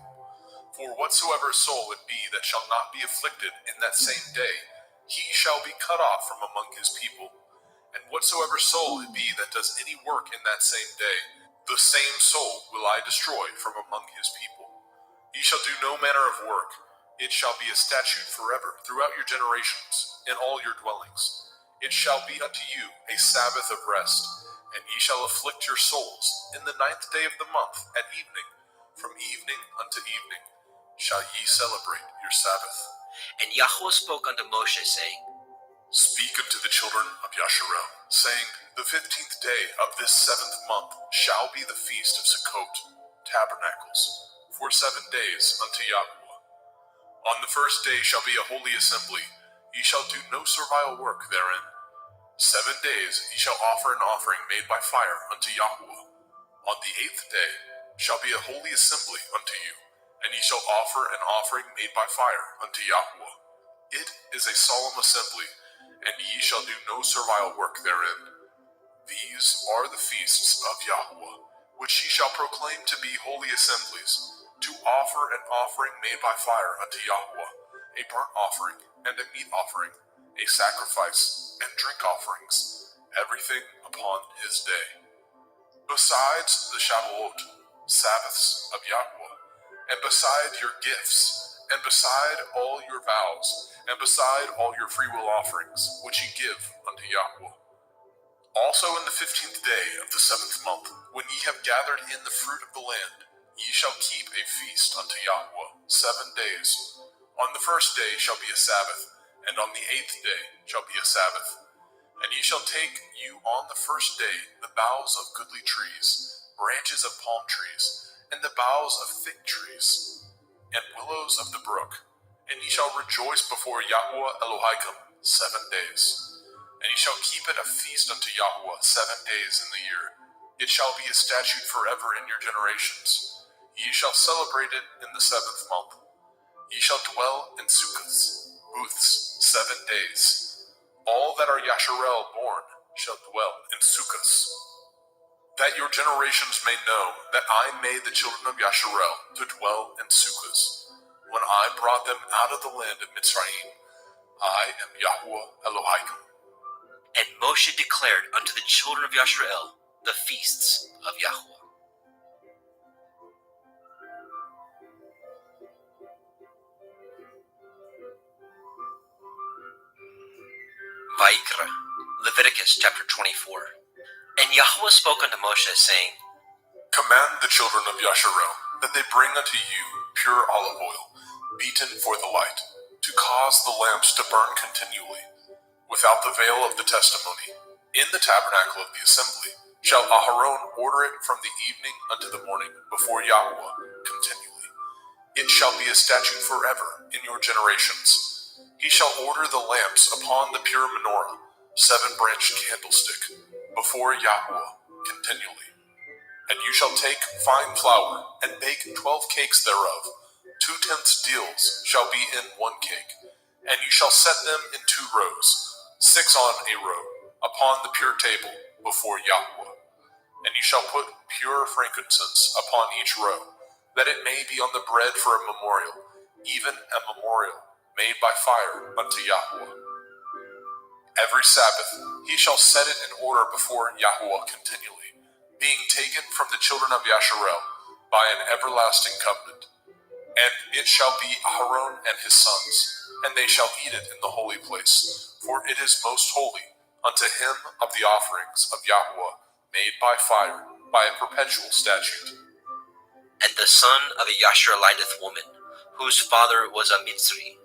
For whatsoever soul it be that shall not be afflicted in that same day, he shall be cut off from among his people. And whatsoever soul it be that does any work in that same day, the same soul will I destroy from among his people. Ye shall do no manner of work. It shall be a statute forever throughout your generations, in all your dwellings. It shall be unto you a Sabbath of rest, and ye shall afflict your souls in the 9th day of the month at evening. From evening unto evening shall ye celebrate your Sabbath. And Yahweh spoke unto Moshe, saying, Speak unto the children of Yasharel, saying, The 15th day of this 7th month shall be the feast of Sukkot, tabernacles, for 7 days unto Yahweh. On the 1st day shall be a holy assembly. Ye shall do no servile work therein. 7 days ye shall offer an offering made by fire unto Yahweh. On the 8th day shall be a holy assembly unto you, and ye shall offer an offering made by fire unto Yahweh. It is a solemn assembly, and ye shall do no servile work therein. These are the feasts of Yahweh, which ye shall proclaim to be holy assemblies, to offer an offering made by fire unto Yahweh, a burnt offering and a meat offering, a sacrifice and drink offerings, everything upon his day. Besides the Shavuot, Sabbaths of Yahweh, and beside your gifts, and beside all your vows, and beside all your freewill offerings, which ye give unto Yahweh. Also in the 15th day of the 7th month, when ye have gathered in the fruit of the land, ye shall keep a feast unto Yahweh 7 days. On the 1st day shall be a Sabbath, and on the 8th day shall be a Sabbath. And ye shall take you on the 1st day the boughs of goodly trees, branches of palm trees, and the boughs of fig trees, and willows of the brook, and ye shall rejoice before Yahweh Elohim 7 days. And ye shall keep it a feast unto Yahweh 7 days in the year. It shall be a statute forever in your generations. Ye shall celebrate it in the 7th month. Ye shall dwell in sukkahs, booths, 7 days. All that are Yasharel born shall dwell in sukkahs. That your generations may know that I made the children of Yasharel to dwell in sukkahs, when I brought them out of the land of Mitzrayim. I am Yahweh Elohim. And Moshe declared unto the children of Yasharel the feasts of Yahweh. Vayikra, Leviticus chapter 24. And Yahweh spoke unto Moshe, saying, Command the children of Yasharel that they bring unto you pure olive oil, beaten for the light, to cause the lamps to burn continually, without the veil of the testimony. In the tabernacle of the assembly shall Aharon order it from the evening unto the morning before Yahweh continually. It shall be a statute forever in your generations. He shall order the lamps upon the pure menorah, 7-branched candlestick, before Yahweh continually. And you shall take fine flour, and bake 12 cakes thereof. 2/10 deals shall be in 1 cake. And you shall set them in 2 rows, 6 on a row, upon the pure table before Yahweh. And you shall put pure frankincense upon each row, that it may be on the bread for a memorial, even a memorial made by fire unto Yahweh. Every Sabbath he shall set it in order before Yahweh continually, being taken from the children of Yasharel by an everlasting covenant. And it shall be Aharon and his sons, and they shall eat it in the holy place, for it is most holy unto him of the offerings of Yahweh made by fire, by a perpetual statute. And the son of a Yashareliteth woman, whose father was a Mitzri,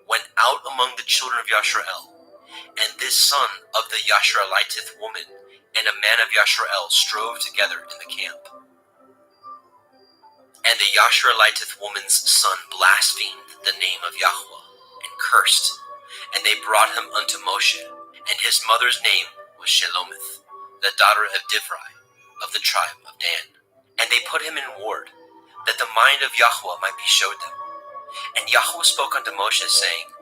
went out among the children of Yasharel. And this son of the Yashareliteth woman and a man of Yasharel strove together in the camp. And the Yashareliteth woman's son blasphemed the name of Yahweh, and cursed. And they brought him unto Moshe, and his mother's name was Shelomith, the daughter of Divri, of the tribe of Dan. And they put him in ward, that the mind of Yahweh might be showed them. And Yahweh spoke unto Moshe, saying,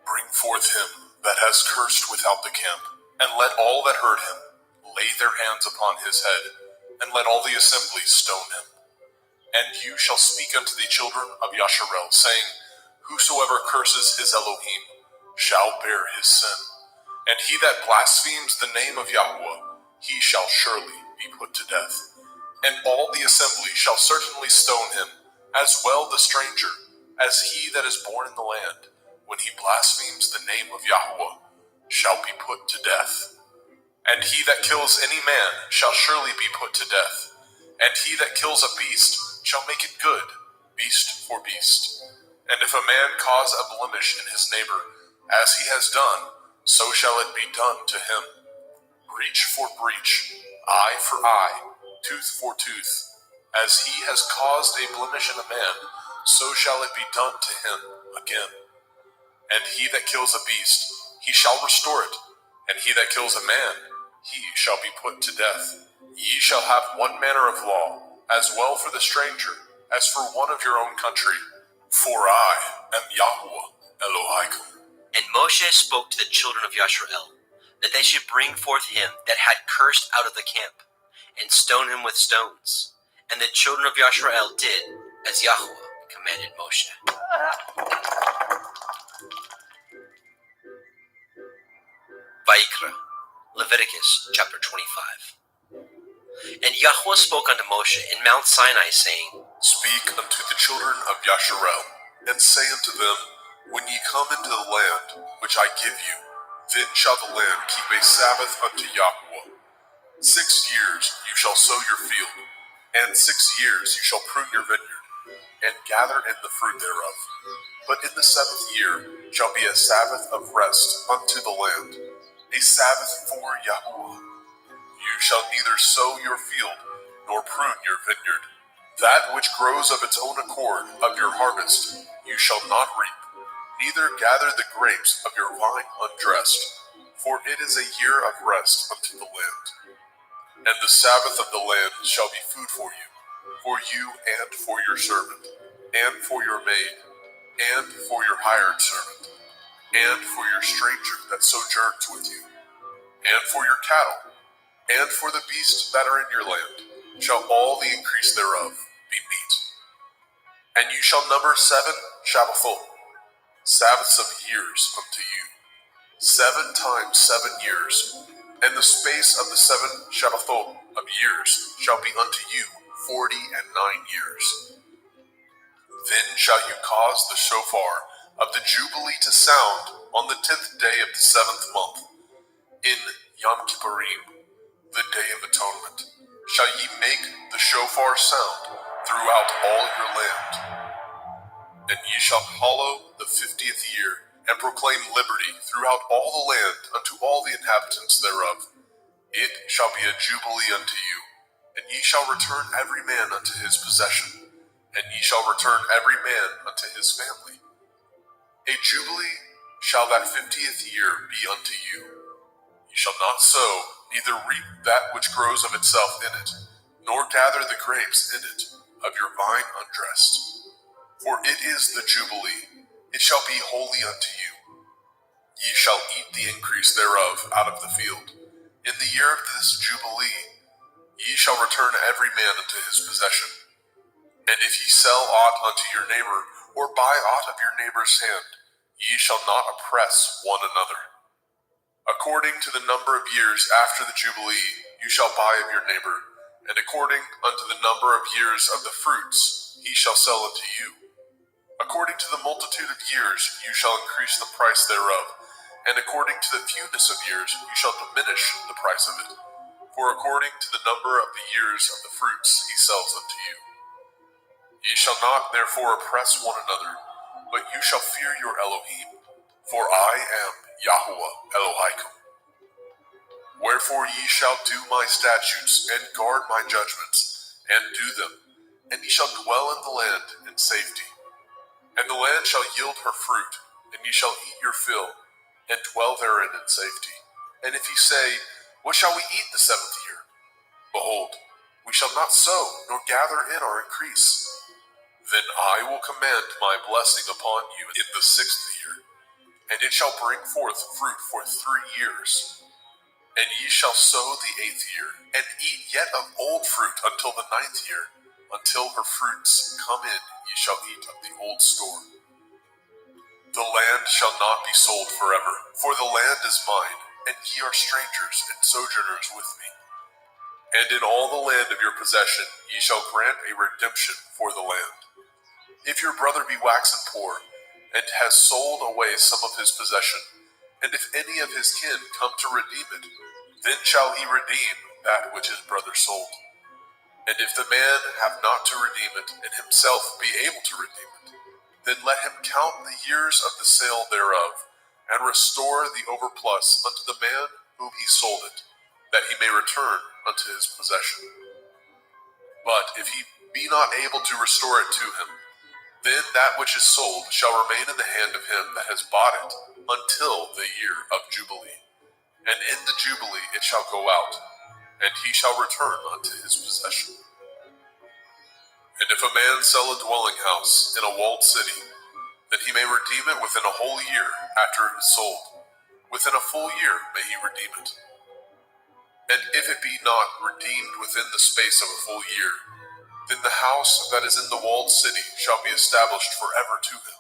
Bring forth him that has cursed without the camp, and let all that heard him lay their hands upon his head, and let all the assembly stone him. And you shall speak unto the children of Yasharel, saying, Whosoever curses his Elohim shall bear his sin. And he that blasphemes the name of Yahweh, he shall surely be put to death. And all the assembly shall certainly stone him, as well the stranger, as he that is born in the land, when he blasphemes the name of Yahweh, shall be put to death. And he that kills any man shall surely be put to death. And he that kills a beast shall make it good, beast for beast. And if a man cause a blemish in his neighbor, as he has done, so shall it be done to him. Breach for breach, eye for eye, tooth for tooth. As he has caused a blemish in a man, so shall it be done to him again. And he that kills a beast, he shall restore it. And he that kills a man, he shall be put to death. Ye shall have one manner of law, as well for the stranger, as for one of your own country. For I am Yahweh Elohaikum. And Moshe spoke to the children of Yasharel, that they should bring forth him that had cursed out of the camp, and stone him with stones. And the children of Yasharel did as Yahweh commanded Moshe. Vayikra, Leviticus chapter 25. And Yahweh spoke unto Moshe in Mount Sinai, saying, Speak unto the children of Yasharel, and say unto them, When ye come into the land which I give you, then shall the land keep a Sabbath unto Yahweh. 6 years you shall sow your field, and 6 years you shall prune your vineyard, and gather in the fruit thereof. But in the 7th year shall be a Sabbath of rest unto the land, a Sabbath for Yahweh. You shall neither sow your field, nor prune your vineyard. That which grows of its own accord of your harvest you shall not reap, neither gather the grapes of your vine undressed, for it is a year of rest unto the land. And the Sabbath of the land shall be food for you and for your servant, and for your maid, and for your hired servant, and for your stranger that sojourns with you, and for your cattle, and for the beasts that are in your land, shall all the increase thereof be meat. And you shall number 7 Shabbathot, Sabbaths of years unto you, 7 times 7 years, and the space of the 7 Shabbathot of years shall be unto you 49 years. Then shall you cause the shofar of the Jubilee to sound on the 10th day of the 7th month, in Yom Kippurim. The Day of Atonement. Shall ye make the shofar sound throughout all your land? And ye shall hallow the 50th year, and proclaim liberty throughout all the land unto all the inhabitants thereof. It shall be a jubilee unto you, and ye shall return every man unto his possession, and ye shall return every man unto his family. A jubilee shall that 50th year be unto you. Ye shall not sow, neither reap that which grows of itself in it, nor gather the grapes in it of your vine undressed. For it is the jubilee, it shall be holy unto you. Ye shall eat the increase thereof out of the field. In the year of this jubilee ye shall return every man unto his possession. And if ye sell aught unto your neighbor, or buy aught of your neighbor's hand, ye shall not oppress one another. According to the number of years after the jubilee you shall buy of your neighbor, and according unto the number of years of the fruits he shall sell unto you. According to the multitude of years you shall increase the price thereof, and according to the fewness of years you shall diminish the price of it. For according to the number of the years of the fruits he sells unto you. Ye shall not therefore oppress one another, but you shall fear your Elohim, for I am Yahuwah Elohaikum. Wherefore ye shall do my statutes, and guard my judgments, and do them, and ye shall dwell in the land in safety. And the land shall yield her fruit, and ye shall eat your fill, and dwell therein in safety. And if ye say, what shall we eat the 7th year? Behold, we shall not sow, nor gather in our increase. Then I will command my blessing upon you in the 6th year, and it shall bring forth fruit for 3 years. And ye shall sow the 8th year, and eat yet of old fruit until the 9th year. Until her fruits come in, ye shall eat of the old store. The land shall not be sold forever, for the land is mine, and ye are strangers and sojourners with me. And in all the land of your possession ye shall grant a redemption for the land. If your brother be waxen poor, and has sold away some of his possession, and if any of his kin come to redeem it, then shall he redeem that which his brother sold. And if the man have not to redeem it, and himself be able to redeem it, then let him count the years of the sale thereof, and restore the overplus unto the man whom he sold it, that he may return unto his possession. But if he be not able to restore it to him, then that which is sold shall remain in the hand of him that has bought it until the year of Jubilee. And in the Jubilee it shall go out, and he shall return unto his possession. And if a man sell a dwelling house in a walled city, then he may redeem it within a whole year after it is sold. Within a full year may he redeem it. And if it be not redeemed within the space of a full year, then the house that is in the walled city shall be established forever to him,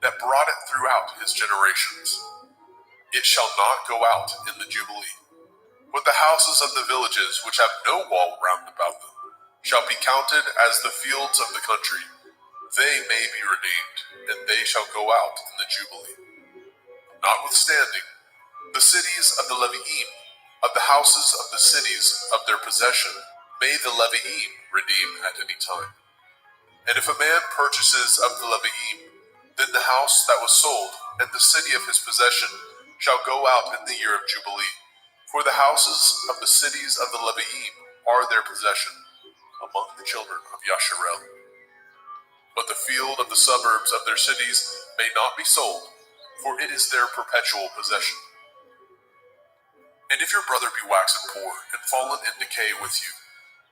that brought it throughout his generations. It shall not go out in the Jubilee. But the houses of the villages which have no wall round about them shall be counted as the fields of the country. They may be redeemed, and they shall go out in the Jubilee. Notwithstanding, the cities of the Leviim, of the houses of the cities of their possession, may the Leviim redeem at any time. And if a man purchases of the Leviim, then the house that was sold, and the city of his possession, shall go out in the year of Jubilee. For the houses of the cities of the Leviim are their possession, among the children of Yasharel. But the field of the suburbs of their cities may not be sold, for it is their perpetual possession. And if your brother be waxen poor, and fallen in decay with you,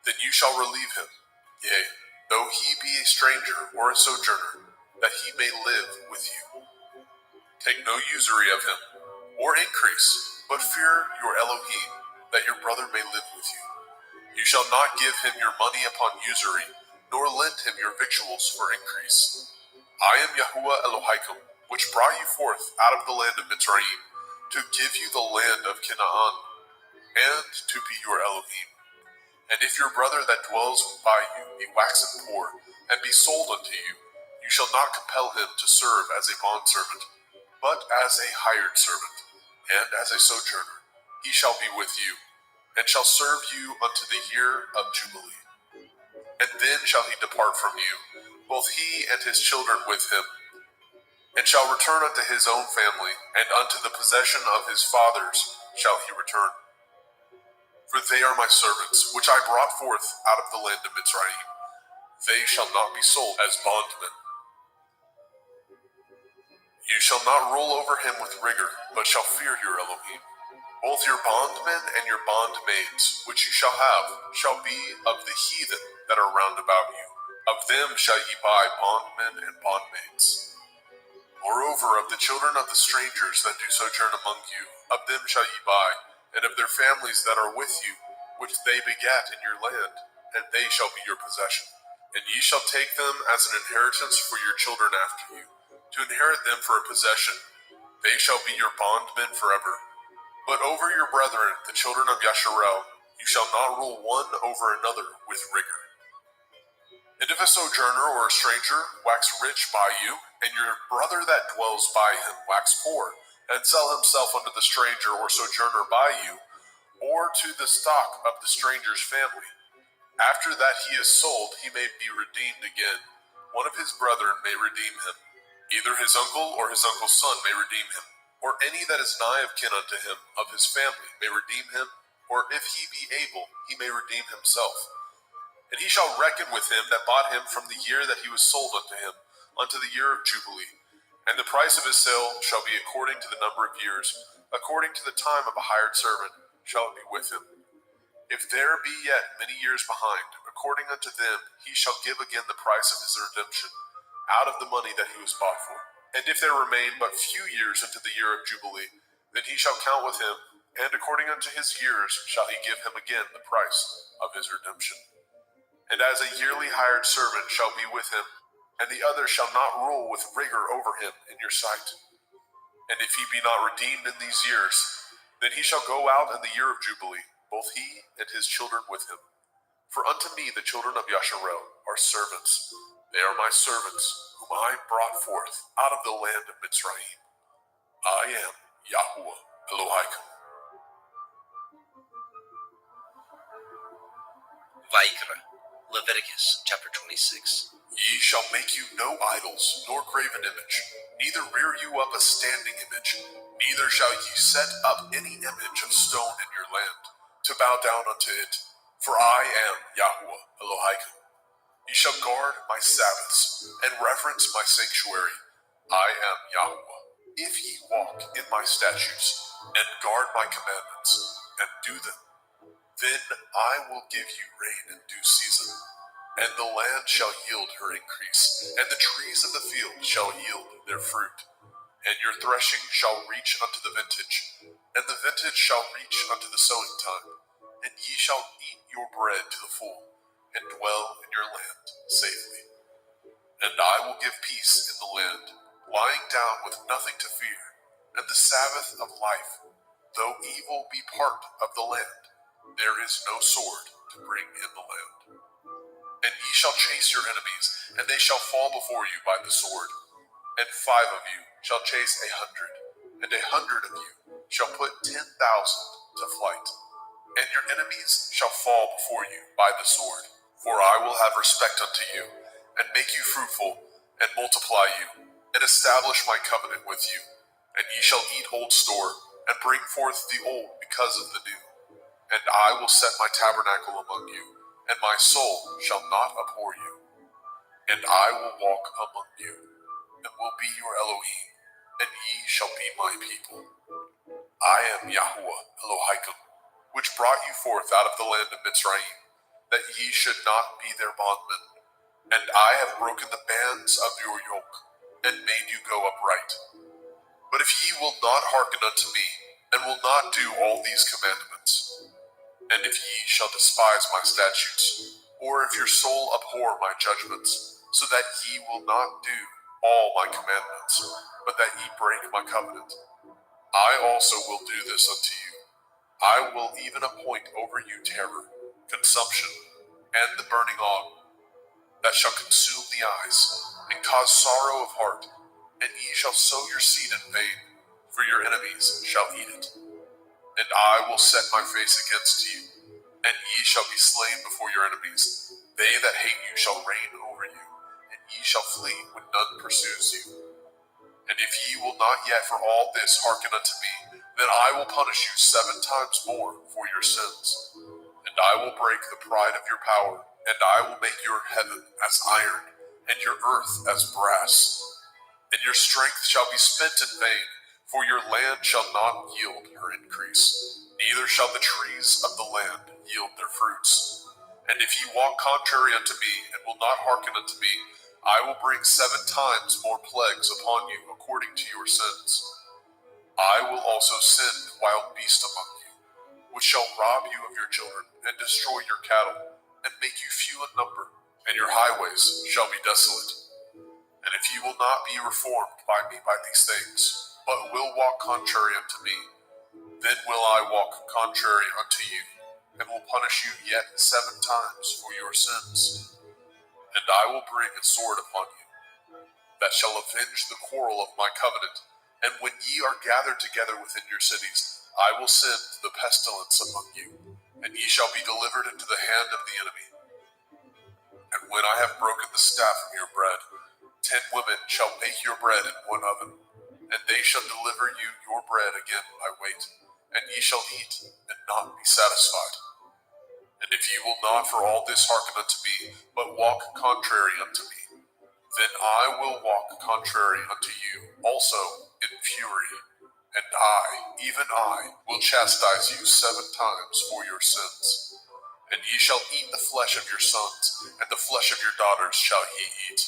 then you shall relieve him, yea, though he be a stranger or a sojourner, that he may live with you. Take no usury of him, or increase, but fear your Elohim, that your brother may live with you. You shall not give him your money upon usury, nor lend him your victuals for increase. I am Yahuwah Elohaikum, which brought you forth out of the land of Mitzrayim, to give you the land of Canaan, and to be your Elohim. And if your brother that dwells by you be waxen poor, and be sold unto you, you shall not compel him to serve as a bondservant, but as a hired servant, and as a sojourner. He shall be with you, and shall serve you unto the year of Jubilee. And then shall he depart from you, both he and his children with him, and shall return unto his own family, and unto the possession of his fathers shall he return. For they are my servants, which I brought forth out of the land of Mitzrayim. They shall not be sold as bondmen. You shall not rule over him with rigor, but shall fear your Elohim. Both your bondmen and your bondmaids, which you shall have, shall be of the heathen that are round about you. Of them shall ye buy bondmen and bondmaids. Moreover, of the children of the strangers that do sojourn among you, of them shall ye buy, and of their families that are with you, which they begat in your land, and they shall be your possession. And ye shall take them as an inheritance for your children after you, to inherit them for a possession. They shall be your bondmen forever. But over your brethren, the children of Yasharel, you shall not rule one over another with rigor. And if a sojourner or a stranger wax rich by you, and your brother that dwells by him wax poor, and sell himself unto the stranger or sojourner by you, or to the stock of the stranger's family, after that he is sold, he may be redeemed again. One of his brethren may redeem him. Either his uncle or his uncle's son may redeem him, or any that is nigh of kin unto him of his family may redeem him, or if he be able, he may redeem himself. And he shall reckon with him that bought him from the year that he was sold unto him, unto the year of Jubilee. And the price of his sale shall be according to the number of years, according to the time of a hired servant shall it be with him. If there be yet many years behind, according unto them he shall give again the price of his redemption, out of the money that he was bought for. And if there remain but few years unto the year of Jubilee, then he shall count with him, and according unto his years shall he give him again the price of his redemption. And as a yearly hired servant shall be with him, and the other shall not rule with rigor over him in your sight. And if he be not redeemed in these years, then he shall go out in the year of Jubilee, both he and his children with him. For unto me the children of Yasharel are servants. They are my servants, whom I brought forth out of the land of Mitzrayim. I am Yahuwah Elohim. Vaikra, Leviticus chapter 26. Ye shall make you no idols, nor graven image, neither rear you up a standing image, neither shall ye set up any image of stone in your land, to bow down unto it. For I am Yahuwah Elohim. Ye shall guard my Sabbaths, and reverence my sanctuary. I am Yahuwah. If ye walk in my statutes, and guard my commandments, and do them, then I will give you rain in due season, and the land shall yield her increase, and the trees of the field shall yield their fruit. And your threshing shall reach unto the vintage, and the vintage shall reach unto the sowing time, and ye shall eat your bread to the full, and dwell in your land safely. And I will give peace in the land, lying down with nothing to fear, and the Sabbath of life. Though evil be part of the land, there is no sword to bring in the land. And ye shall chase your enemies, and they shall fall before you by the sword. And 5 of you shall chase 100, and 100 of you shall put 10,000 to flight. And your enemies shall fall before you by the sword. For I will have respect unto you, and make you fruitful, and multiply you, and establish my covenant with you. And ye shall eat old store, and bring forth the old because of the new. And I will set my tabernacle among you, and my soul shall not abhor you. And I will walk among you, and will be your Elohim, and ye shall be my people. I am Yahuwah Elohim, which brought you forth out of the land of Mitzrayim, that ye should not be their bondmen. And I have broken the bands of your yoke, and made you go upright. But if ye will not hearken unto me, and will not do all these commandments, and if ye shall despise my statutes, or if your soul abhor my judgments, so that ye will not do all my commandments, but that ye break my covenant, I also will do this unto you. I will even appoint over you terror, consumption, and the burning ague, that shall consume the eyes, and cause sorrow of heart, and ye shall sow your seed in vain, for your enemies shall eat it. And I will set my face against you, and ye shall be slain before your enemies. They that hate you shall reign over you, and ye shall flee when none pursues you. And if ye will not yet for all this hearken unto me, then I will punish you 7 times more for your sins. And I will break the pride of your power, and I will make your heaven as iron, and your earth as brass. And your strength shall be spent in vain, for your land shall not yield her increase, neither shall the trees of the land yield their fruits. And if ye walk contrary unto me, and will not hearken unto me, I will bring 7 times more plagues upon you according to your sins. I will also send wild beasts among you, which shall rob you of your children, and destroy your cattle, and make you few in number, and your highways shall be desolate. And if you will not be reformed by me by these things, but will walk contrary unto me, then will I walk contrary unto you, and will punish you yet 7 times for your sins. And I will bring a sword upon you, that shall avenge the quarrel of my covenant. And when ye are gathered together within your cities, I will send the pestilence among you, and ye shall be delivered into the hand of the enemy. And when I have broken the staff from your bread, 10 women shall bake your bread in one oven, and they shall deliver you your bread again by weight, and ye shall eat and not be satisfied. And if ye will not for all this hearken unto me, but walk contrary unto me, then I will walk contrary unto you also in fury, and I, even I, will chastise you 7 times for your sins. And ye shall eat the flesh of your sons, and the flesh of your daughters shall ye eat.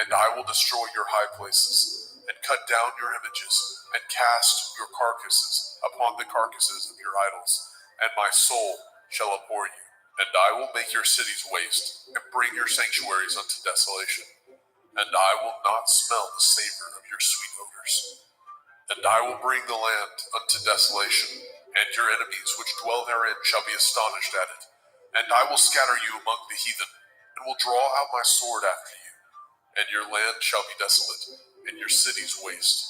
And I will destroy your high places, and cut down your images, and cast your carcasses upon the carcasses of your idols, and my soul shall abhor you. And I will make your cities waste, and bring your sanctuaries unto desolation. And I will not smell the savor of your sweet odors. And I will bring the land unto desolation, and your enemies which dwell therein shall be astonished at it. And I will scatter you among the heathen, and will draw out my sword after you. And your land shall be desolate, and your cities waste.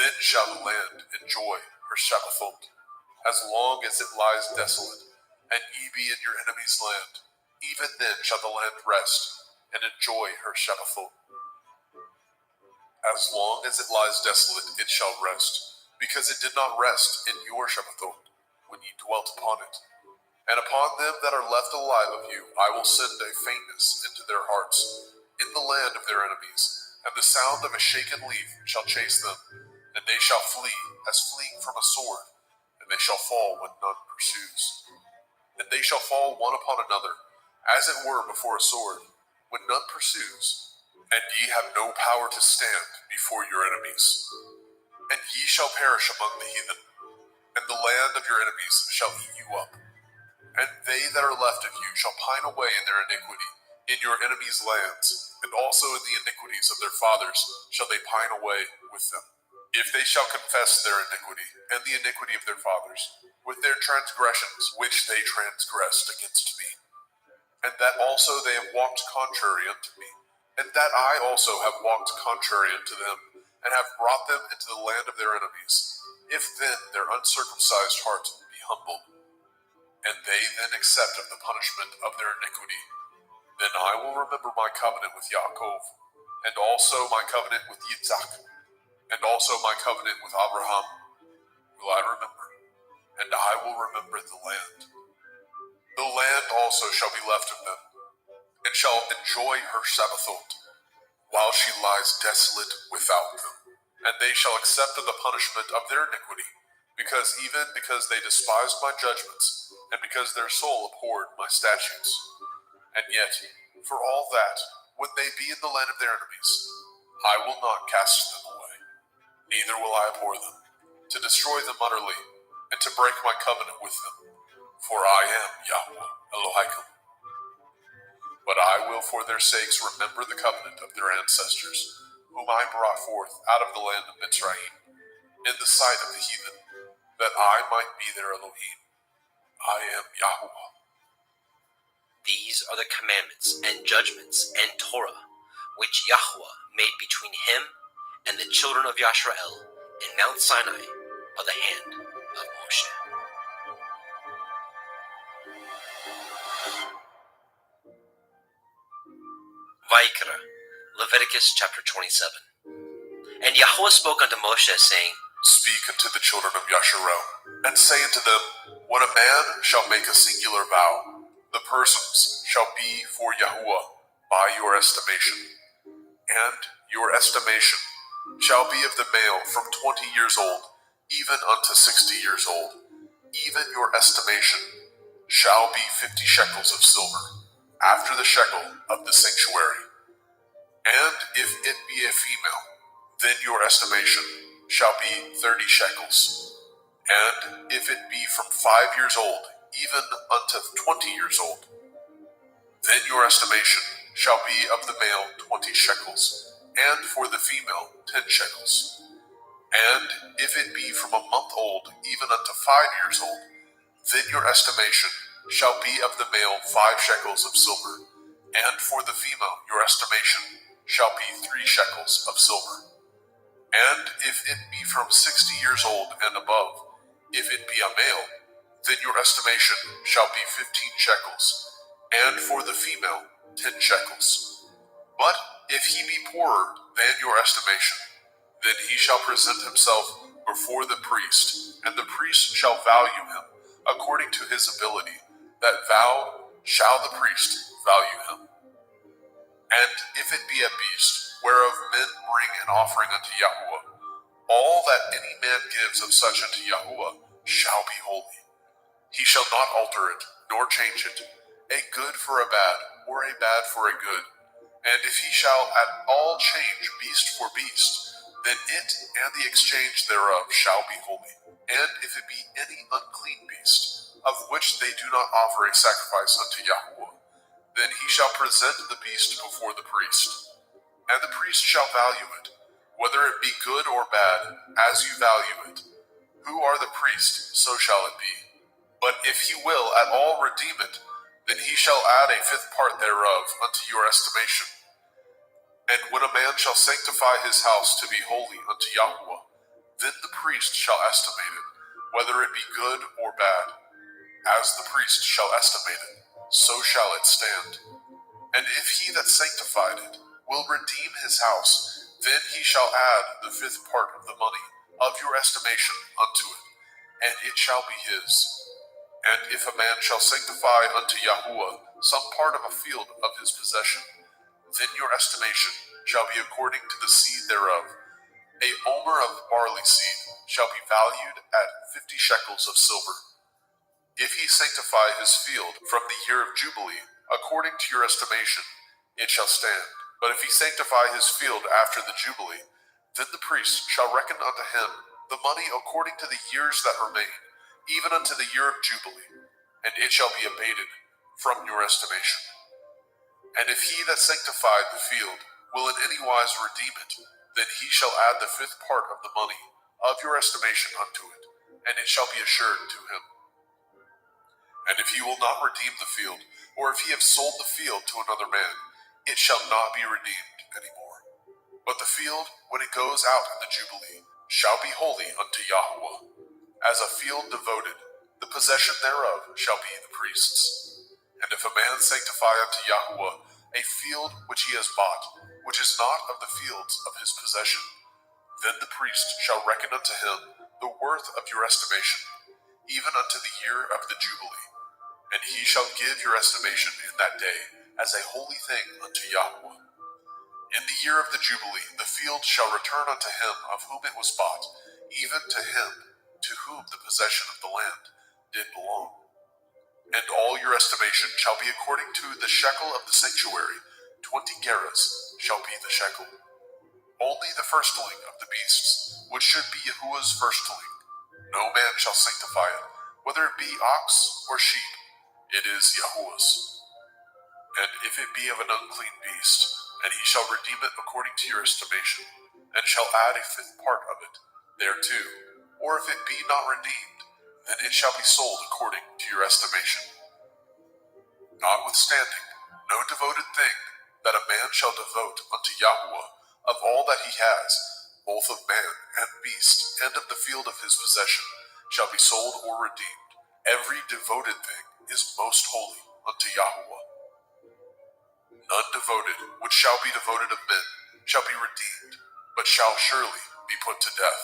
Then shall the land enjoy her Shabbathot, as long as it lies desolate, and ye be in your enemy's land. Even then shall the land rest, and enjoy her Shabbathot. As long as it lies desolate, it shall rest, because it did not rest in your Shabbathot, when ye dwelt upon it. And upon them that are left alive of you, I will send a faintness into their hearts, in the land of their enemies, and the sound of a shaken leaf shall chase them, and they shall flee as fleeing from a sword, and they shall fall when none pursues. And they shall fall one upon another, as it were before a sword, when none pursues, and ye have no power to stand before your enemies. And ye shall perish among the heathen, and the land of your enemies shall eat you up. And they that are left of you shall pine away in their iniquity, in your enemies' lands, and also in the iniquities of their fathers shall they pine away with them. If they shall confess their iniquity, and the iniquity of their fathers, with their transgressions which they transgressed against me, and that also they have walked contrary unto me, and that I also have walked contrary unto them, and have brought them into the land of their enemies, if then their uncircumcised heart be humbled, and they then accept of the punishment of their iniquity, then I will remember my covenant with Yaakov, and also my covenant with Yitzhak, and also my covenant with Abraham will I remember, and I will remember the land. The land also shall be left of them, and shall enjoy her Shabbathot, while she lies desolate without them. And they shall accept of the punishment of their iniquity, because they despised my judgments, and because their soul abhorred my statutes. And yet, for all that, when they be in the land of their enemies, I will not cast them away, neither will I abhor them, to destroy them utterly, and to break my covenant with them. For I am Yahweh Elohim. But I will for their sakes remember the covenant of their ancestors, whom I brought forth out of the land of Mitzrayim, in the sight of the heathen, that I might be their Elohim. I am Yahweh. These are the commandments and judgments and Torah, which Yahweh made between him and the children of Yisrael in Mount Sinai by the hand of Moses. Moshe. Vaikra, Leviticus chapter 27. And Yahweh spoke unto Moshe, saying, Speak unto the children of Yasharel, and say unto them, When a man shall make a singular vow, the persons shall be for Yahuwah by your estimation. And your estimation shall be of the male from 20 years old, even unto 60 years old. Even your estimation shall be 50 shekels of silver, after the shekel of the sanctuary. And if it be a female, then your estimation shall be 30 shekels. And if it be from 5 years old, even unto 20 years old, then your estimation shall be of the male 20 shekels, and for the female 10 shekels. And if it be from a month old, even unto 5 years old, then your estimation shall be of the male 5 shekels of silver, and for the female your estimation shall be 3 shekels of silver. And if it be from 60 years old and above, if it be a male, then your estimation shall be 15 shekels, and for the female 10 shekels. But if he be poorer than your estimation, then he shall present himself before the priest, and the priest shall value him according to his ability. That vow shall the priest value him. And if it be a beast, whereof men bring an offering unto Yahuwah, all that any man gives of such unto Yahuwah shall be holy. He shall not alter it, nor change it, a good for a bad, or a bad for a good. And if he shall at all change beast for beast, then it and the exchange thereof shall be holy. And if it be any unclean beast, of which they do not offer a sacrifice unto Yahuwah, then he shall present the beast before the priest. And the priest shall value it, whether it be good or bad, as you value it. Who are the priest, so shall it be. But if he will at all redeem it, then he shall add a 5th part thereof unto your estimation. And when a man shall sanctify his house to be holy unto Yahuwah, then the priest shall estimate it, whether it be good or bad. As the priest shall estimate it, so shall it stand. And if he that sanctified it will redeem his house, then he shall add the 5th part of the money of your estimation unto it, and it shall be his. And if a man shall sanctify unto Yahuwah some part of a field of his possession, then your estimation shall be according to the seed thereof. A omer of barley seed shall be valued at 50 shekels of silver. If he sanctify his field from the year of Jubilee, according to your estimation, it shall stand. But if he sanctify his field after the Jubilee, then the priest shall reckon unto him the money according to the years that remain, even unto the year of Jubilee, and it shall be abated from your estimation. And if he that sanctified the field will in any wise redeem it, then he shall add the 5th part of the money of your estimation unto it, and it shall be assured to him. And if he will not redeem the field, or if he have sold the field to another man, it shall not be redeemed any more. But the field, when it goes out in the Jubilee, shall be holy unto Yahuwah. As a field devoted, the possession thereof shall be the priest's. And if a man sanctify unto Yahuwah a field which he has bought, which is not of the fields of his possession, then the priest shall reckon unto him the worth of your estimation, even unto the year of the Jubilee. And he shall give your estimation in that day as a holy thing unto Yahuwah. In the year of the Jubilee, the field shall return unto him of whom it was bought, even to him to whom the possession of the land did belong. And all your estimation shall be according to the shekel of the sanctuary. 20 gerahs shall be the shekel. Only the firstling of the beasts, which should be Yahuwah's firstling. No man shall sanctify it, whether it be ox or sheep. It is Yahuwah's. And if it be of an unclean beast, and he shall redeem it according to your estimation, and shall add a 5th part of it thereto, or if it be not redeemed, then it shall be sold according to your estimation. Notwithstanding, no devoted thing that a man shall devote unto Yahuwah of all that he has, both of man and beast, and of the field of his possession, shall be sold or redeemed. Every devoted thing is most holy unto Yahuwah. None devoted, which shall be devoted of men, shall be redeemed, but shall surely be put to death.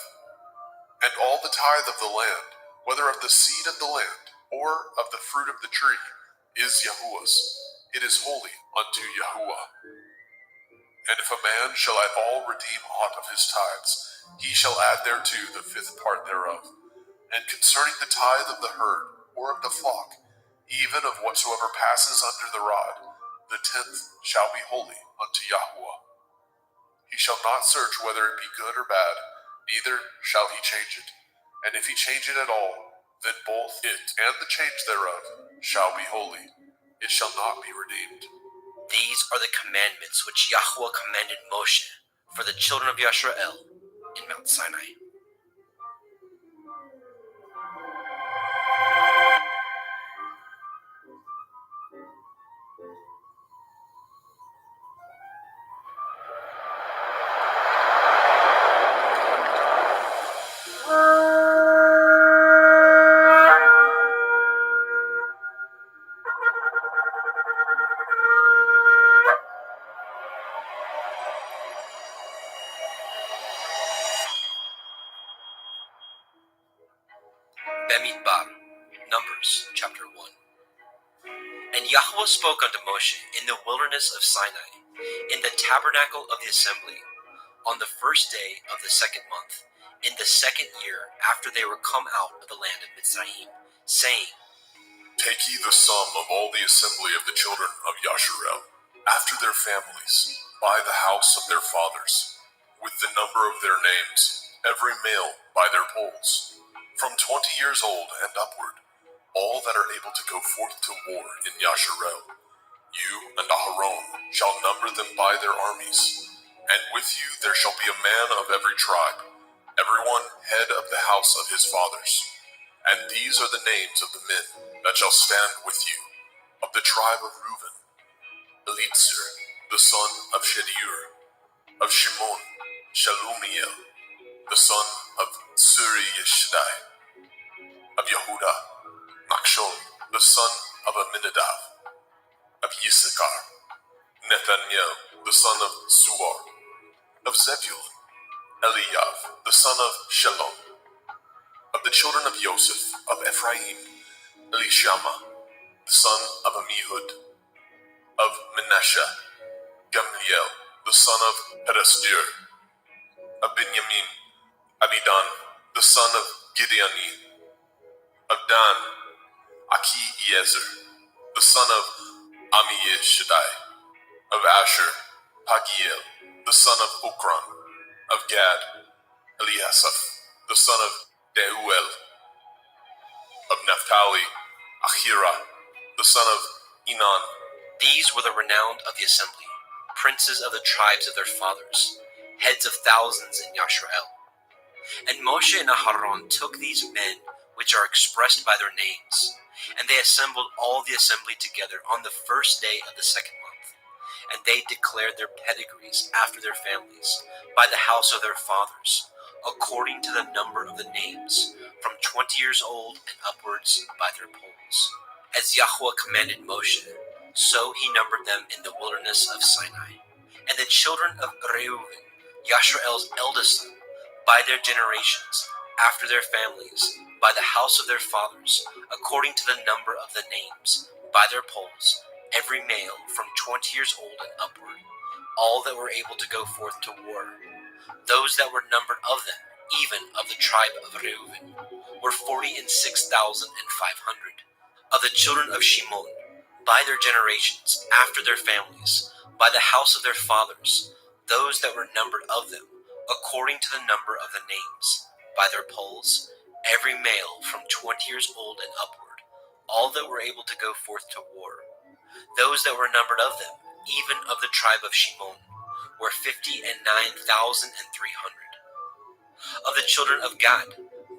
And all the tithe of the land, whether of the seed of the land, or of the fruit of the tree, is Yahuwah's. It is holy unto Yahuwah. And if a man shall at all redeem aught of his tithes, he shall add thereto the fifth part thereof. And concerning the tithe of the herd, or of the flock, even of whatsoever passes under the rod, the tenth shall be holy unto Yahuwah. He shall not search whether it be good or bad, neither shall he change it. And if he change it at all, then both it and the change thereof shall be holy. It shall not be redeemed. These are the commandments which Yahuwah commanded Moshe for the children of Yisrael in Mount Sinai. Bemidbar, Numbers, chapter 1. And Yahuwah spoke unto Moshe in the wilderness of Sinai, in the tabernacle of the assembly, on the first day of the second month, in the second year after they were come out of the land of Mitzrayim, saying, Take ye the sum of all the assembly of the children of Yasharel, after their families, by the house of their fathers, with the number of their names, every male by their polls, from 20 years old and upward, all that are able to go forth to war in Yasharel. You and Aharon shall number them by their armies, and with you there shall be a man of every tribe, everyone head of the house of his fathers. And these are the names of the men that shall stand with you. Of the tribe of Reuben, Elitzer, the son of Shedeur; of Shimon, Shalumiel, the son of Suri Yeshdai; of Yehuda, Nachshon, the son of Aminadav; of Yisachar, Nathaniel, the son of Suar; of Zebulun, Eliav, the son of Shalom; of the children of Joseph; of Ephraim, Elishama, the son of Amihud; of Manasseh, Gamliel, the son of Pedasdir; of Benjamin, Abidan, the son of Gideoni; of Dan, Achiezer, the son of Amishadai; of Asher, Pagiel, the son of Okran; of Gad, Eliasaph, the son of Deuel; of Naphtali, Ahira, the son of Enan. These were the renowned of the assembly, princes of the tribes of their fathers, heads of thousands in Yasharel. And Moshe and Aharon took these men which are expressed by their names, and they assembled all the assembly together on the first day of the second month. And they declared their pedigrees after their families, by the house of their fathers, according to the number of the names, from 20 years old and upwards by their polls. As Yahuwah commanded Moshe, so he numbered them in the wilderness of Sinai. And the children of Reuben, Yasharel's eldest son, by their generations, after their families, by the house of their fathers, according to the number of the names, by their polls, every male from 20 years old and upward, all that were able to go forth to war. Those that were numbered of them, even of the tribe of Reuben, were 46,500. Of the children of Shimon, by their generations, after their families, by the house of their fathers, those that were numbered of them, according to the number of the names, by their polls, every male from 20 years old and upward, all that were able to go forth to war. Those that were numbered of them, even of the tribe of Shimon, were 59,300. Of the children of Gad,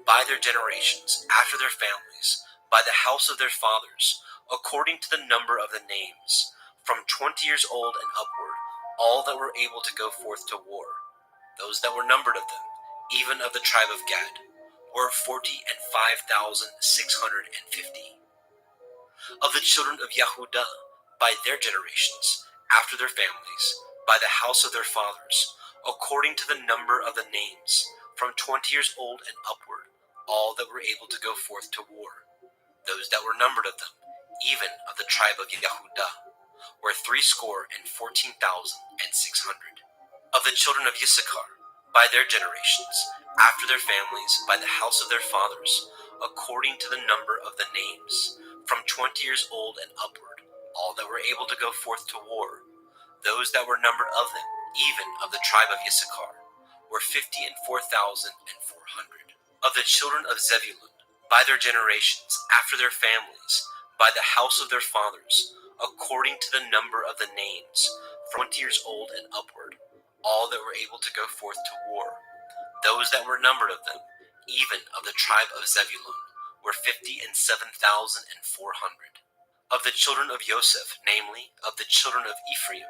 by their generations, after their families, by the house of their fathers, according to the number of the names, from 20 years old and upward, all that were able to go forth to war. Those that were numbered of them, even of the tribe of Gad, were 45,650. Of the children of Yehuda, by their generations, after their families, by the house of their fathers, according to the number of the names, from 20 years old and upward, all that were able to go forth to war. Those that were numbered of them, even of the tribe of Yehuda, were 314,600. Of the children of Issachar, by their generations, after their families, by the house of their fathers, according to the number of the names, from 20 years old and upward, all that were able to go forth to war. Those that were numbered of them, even of the tribe of Issachar, were 54,400. Of the children of Zebulun, by their generations, after their families, by the house of their fathers, according to the number of the names, from 20 years old and upward, all that were able to go forth to war. Those that were numbered of them, even of the tribe of Zebulun, were 57,400. Of the children of Joseph, namely, of the children of Ephraim,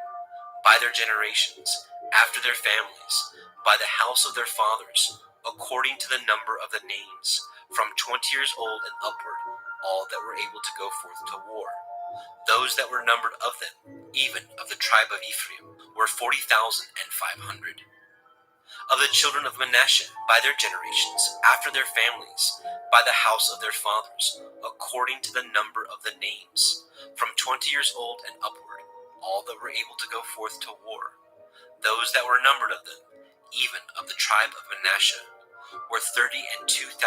by their generations, after their families, by the house of their fathers, according to the number of the names, from 20 years old and upward, all that were able to go forth to war. Those that were numbered of them, even of the tribe of Ephraim, were 40,500. Of the children of Manasseh, by their generations, after their families, by the house of their fathers, according to the number of the names, from 20 years old and upward, all that were able to go forth to war. Those that were numbered of them, even of the tribe of Manasseh, were 32,200.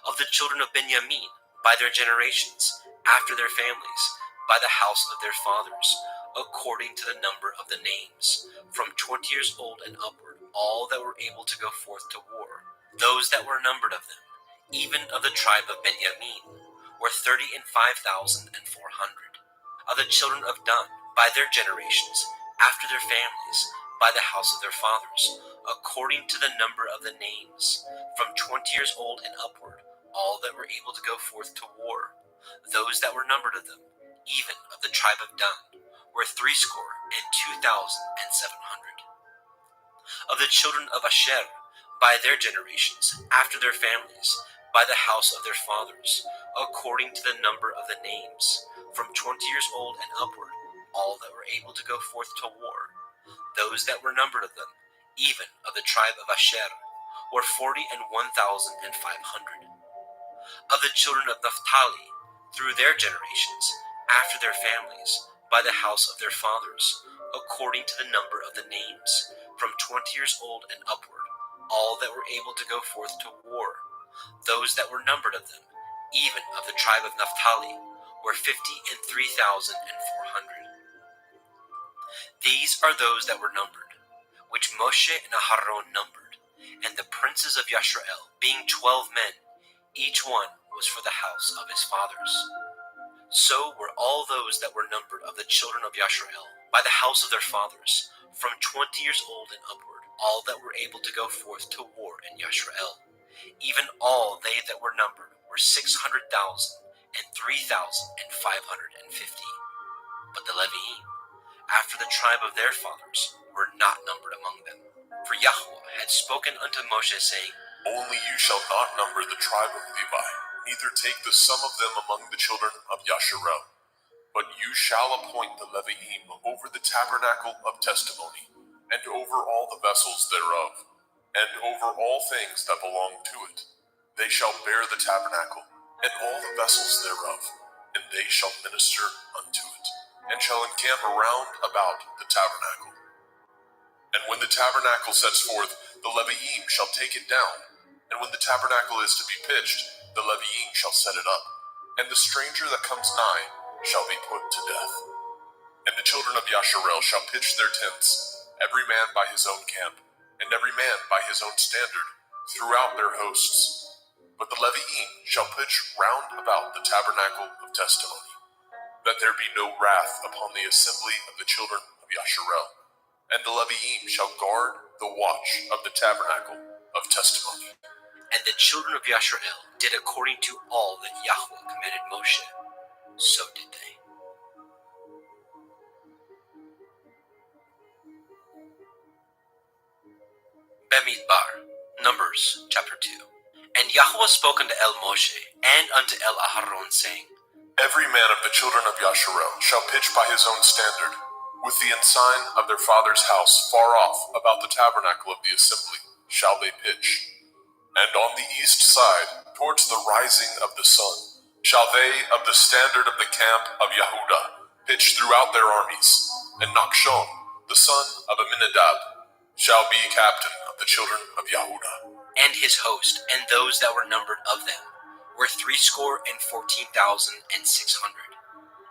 Of the children of Benjamin, by their generations, after their families, by the house of their fathers, according to the number of the names, from 20 years old and upward, all that were able to go forth to war. Those that were numbered of them, even of the tribe of Benjamin, were 35,400. Of the children of Dan, by their generations, after their families, by the house of their fathers, according to the number of the names, from 20 years old and upward, all that were able to go forth to war. Those that were numbered of them, even of the tribe of Dan, were 62,700. Of the children of Asher, by their generations, after their families, by the house of their fathers, according to the number of the names, from 20 years old and upward, all that were able to go forth to war. Those that were numbered of them, even of the tribe of Asher, were 41,500. Of the children of Naphtali, through their generations, after their families, by the house of their fathers, according to the number of the names, from 20 years old and upward, all that were able to go forth to war. Those that were numbered of them, even of the tribe of Naphtali, were 53,400. These are those that were numbered, which Moshe and Aharon numbered, and the princes of Yashrael, being 12 men, each one was for the house of his fathers. So were all those that were numbered of the children of Yashrael, by the house of their fathers, from 20 years old and upward, all that were able to go forth to war in Yashrael. Even all they that were numbered were 600,000 and 3,550. But the Leviim, after the tribe of their fathers, were not numbered among them. For Yahweh had spoken unto Moshe, saying, Only you shall not number the tribe of Levi, neither take the sum of them among the children of Yasharel. But you shall appoint the Leviim over the tabernacle of testimony, and over all the vessels thereof, and over all things that belong to it. They shall bear the tabernacle, and all the vessels thereof, and they shall minister unto it, and shall encamp around about the tabernacle. And when the tabernacle sets forth, the Leviim shall take it down. And when the tabernacle is to be pitched, the Leviim shall set it up. And the stranger that comes nigh shall be put to death. And the children of Yasharel shall pitch their tents, every man by his own camp, and every man by his own standard, throughout their hosts. But the Leviim shall pitch round about the tabernacle of testimony, that there be no wrath upon the assembly of the children of Yasharel. And the Leviim shall guard the watch of the tabernacle of testimony. And the children of Yashrael did according to all that Yahweh commanded Moshe. So did they. Bemidbar, Numbers chapter 2. And Yahweh spoke unto El Moshe and unto El Aharon, saying, Every man of the children of Yasharel shall pitch by his own standard, with the ensign of their father's house far off about the tabernacle of the assembly shall they pitch. And on the east side, towards the rising of the sun, shall they of the standard of the camp of Yehuda pitch throughout their armies. And Nachshon, the son of Aminadab, shall be captain of the children of Yehuda. And his host, and those that were numbered of them, were 14,000 and 600.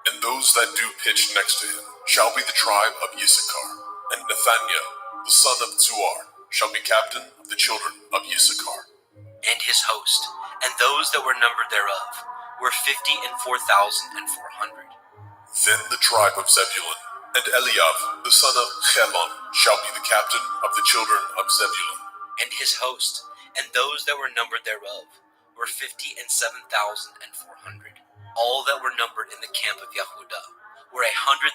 And those that do pitch next to him shall be the tribe of Issachar. And Nathaniel, the son of Zuar, shall be captain of the children of Issachar. And his host, and those that were numbered thereof, were 54,400. Then the tribe of Zebulun, and Eliav, the son of Chelon, shall be the captain of the children of Zebulun. And his host, and those that were numbered thereof, were 57,400. All that were numbered in the camp of Yehuda were 100,000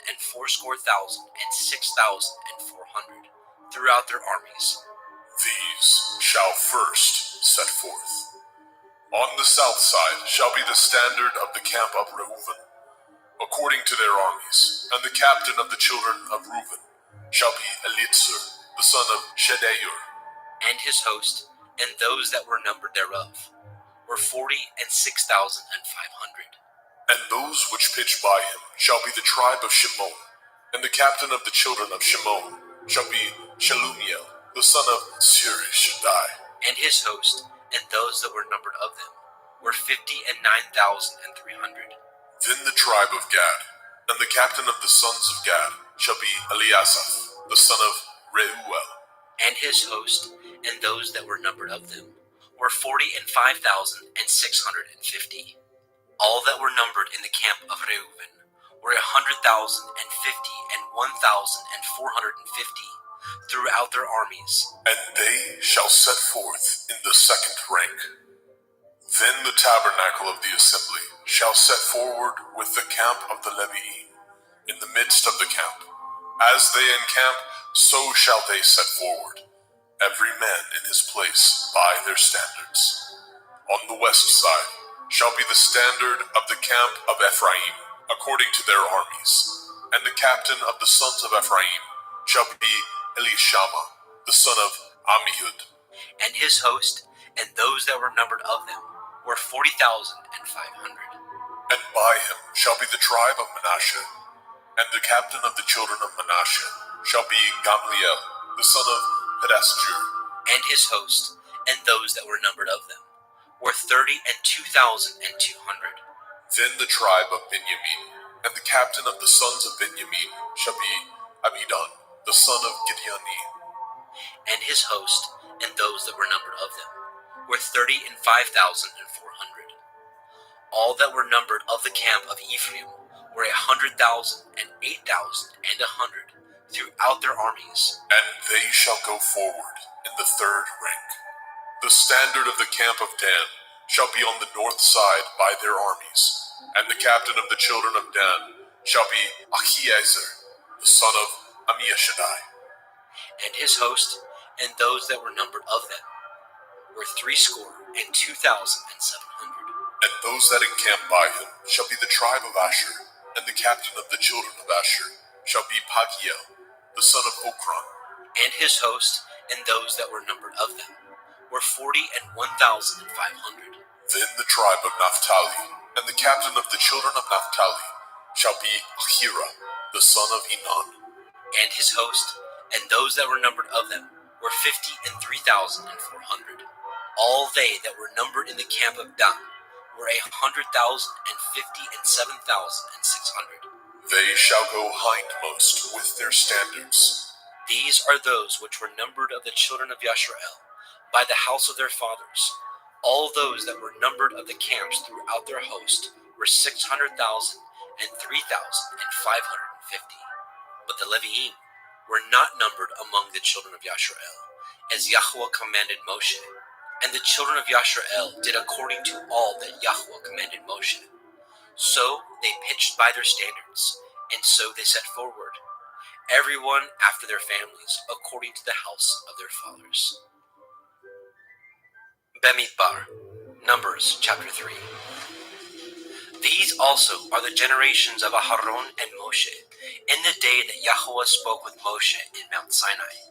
and fourscore thousand and 6,400 throughout their armies. These shall first set forth. On the south side shall be the standard of the camp of Reuven, according to their armies, and the captain of the children of Reuven shall be Elitzur, the son of Shedeur. And his host, and those that were numbered thereof, were 46,500. And those which pitch by him shall be the tribe of Shimon, and the captain of the children of Shimon shall be Shelumiel, the son of Surishadai. And his host, and those that were numbered of them, were 59,300. Then the tribe of Gad, and the captain of the sons of Gad shall be Eliasaph, the son of Reuel. And his host, and those that were numbered of them, were 45,650. All that were numbered in the camp of Reuven were 100,050 and 1,450 throughout their armies. And they shall set forth in the second rank. Then the tabernacle of the assembly shall set forward with the camp of the Leviim in the midst of the camp. As they encamp, so shall they set forward, every man in his place by their standards. On the west side shall be the standard of the camp of Ephraim, according to their armies. And the captain of the sons of Ephraim shall be Elishama, the son of Ammihud. And his host, and those that were numbered of them, were 40,500. And by him shall be the tribe of Manasseh, and the captain of the children of Manasseh shall be Gamliel, the son of Pedasjur. And his host, and those that were numbered of them, were 32,200. Then the tribe of Benjamin, and the captain of the sons of Benjamin shall be Abidan, the son of Gideoni. And his host, and those that were numbered of them, were 35,400. All that were numbered of the camp of Ephraim were 100,000 and 8,100 throughout their armies. And they shall go forward in the third rank. The standard of the camp of Dan shall be on the north side by their armies, and the captain of the children of Dan shall be Ahiezer, the son of Ammishaddai. And his host, and those that were numbered of them, were 62,700. And those that encamp by him shall be the tribe of Asher, and the captain of the children of Asher shall be Pagiel, the son of Okran. And his host, and those that were numbered of them, were 41,500. Then the tribe of Naphtali, and the captain of the children of Naphtali shall be Ahira, the son of Enan. And his host, and those that were numbered of them, were 53,400. All they that were numbered in the camp of Dan were 100,050 and 7,600. They shall go hindmost with their standards. These are those which were numbered of the children of Yasharel, by the house of their fathers. All those that were numbered of the camps throughout their host were 600,000 and 3,550. But the Leviim were not numbered among the children of Yasharel, as Yahweh commanded Moshe. And the children of Yasharel did according to all that Yahweh commanded Moshe. So they pitched by their standards, and so they set forward, everyone after their families, according to the house of their fathers. Bemidbar, Numbers chapter 3. These also are the generations of Aharon and Moshe in the day that Yahweh spoke with Moshe in Mount Sinai.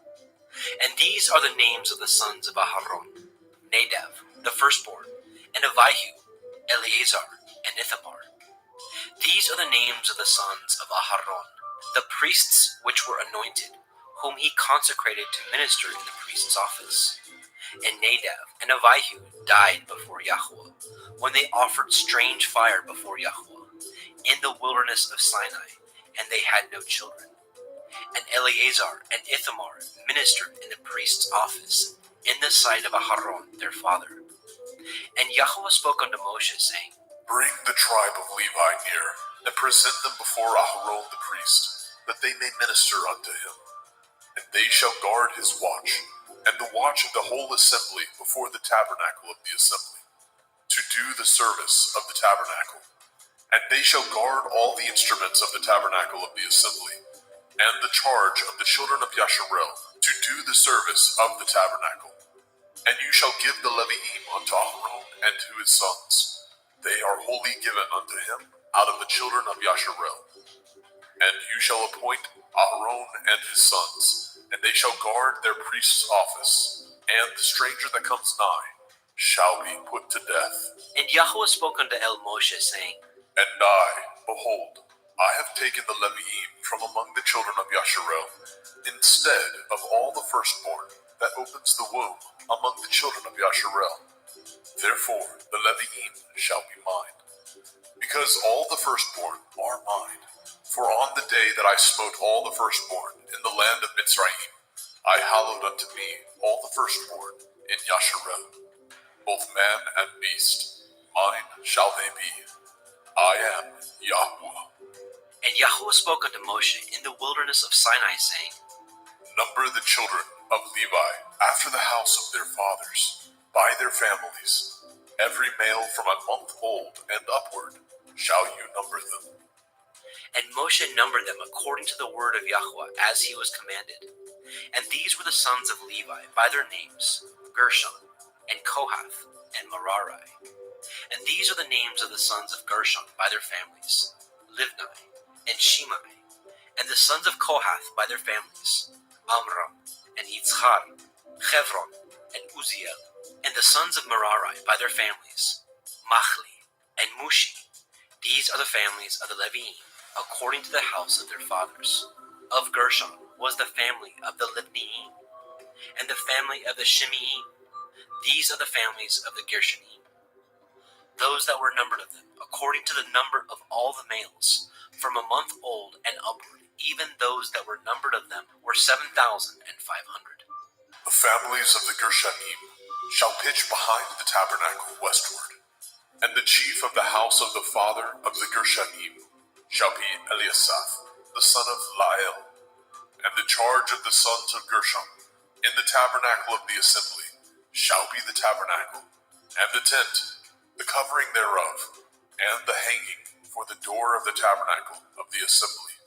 And these are the names of the sons of Aharon: Nadav, the firstborn, and Abihu, Eleazar, and Ithamar. These are the names of the sons of Aharon, the priests which were anointed, whom he consecrated to minister in the priest's office. And Nadav and Abihu died before Yahweh, when they offered strange fire before Yahweh in the wilderness of Sinai, and they had no children. And Eleazar and Ithamar ministered in the priest's office in the sight of Aharon their father. And Yahweh spoke unto Moshe, saying, Bring the tribe of Levi near, and present them before Aharon the priest, that they may minister unto him. And they shall guard his watch, and the watch of the whole assembly before the tabernacle of the assembly, to do the service of the tabernacle. And they shall guard all the instruments of the tabernacle of the assembly, and the charge of the children of Yasharel, to do the service of the tabernacle. And you shall give the Leviim unto Aharon and to his sons. They are wholly given unto him out of the children of Yasharel. And you shall appoint Aharon and his sons, and they shall guard their priest's office, and the stranger that comes nigh shall be put to death. And Yahweh spoke unto El Moshe, saying, And I, behold, I have taken the Leviim from among the children of Yasharel, instead of all the firstborn that opens the womb among the children of Yasharel. Therefore the Leviim shall be mine, because all the firstborn are mine. For on the day that I smote all the firstborn in the land of Mitzrayim, I hallowed unto me all the firstborn in Yasharel, both man and beast. Mine shall they be. I am Yahweh. And Yahweh spoke unto Moshe in the wilderness of Sinai, saying, Number the children of Levi after the house of their fathers, by their families. Every male from a month old and upward shall you number them. And Moshe numbered them according to the word of Yahweh, as he was commanded. And these were the sons of Levi by their names: Gershon, and Kohath, and Merari. And these are the names of the sons of Gershon by their families: Livni, and Shimei. And the sons of Kohath by their families: Amram, and Yitzchar, Chevron, and Uziel. And the sons of Merari by their families: Machli, and Mushi. These are the families of the Leviim, according to the house of their fathers. Of Gershon was the family of the Libniim, and the family of the Shimeim. These are the families of the Gershonim. Those that were numbered of them, according to the number of all the males, from a month old and upward, even those that were numbered of them were 7,500. The families of the Gershonim shall pitch behind the tabernacle westward, and the chief of the house of the father of the Gershonim shall be Eliasaph, the son of Lael. And the charge of the sons of Gershon in the tabernacle of the assembly shall be the tabernacle, and the tent, the covering thereof, and the hanging for the door of the tabernacle of the assembly,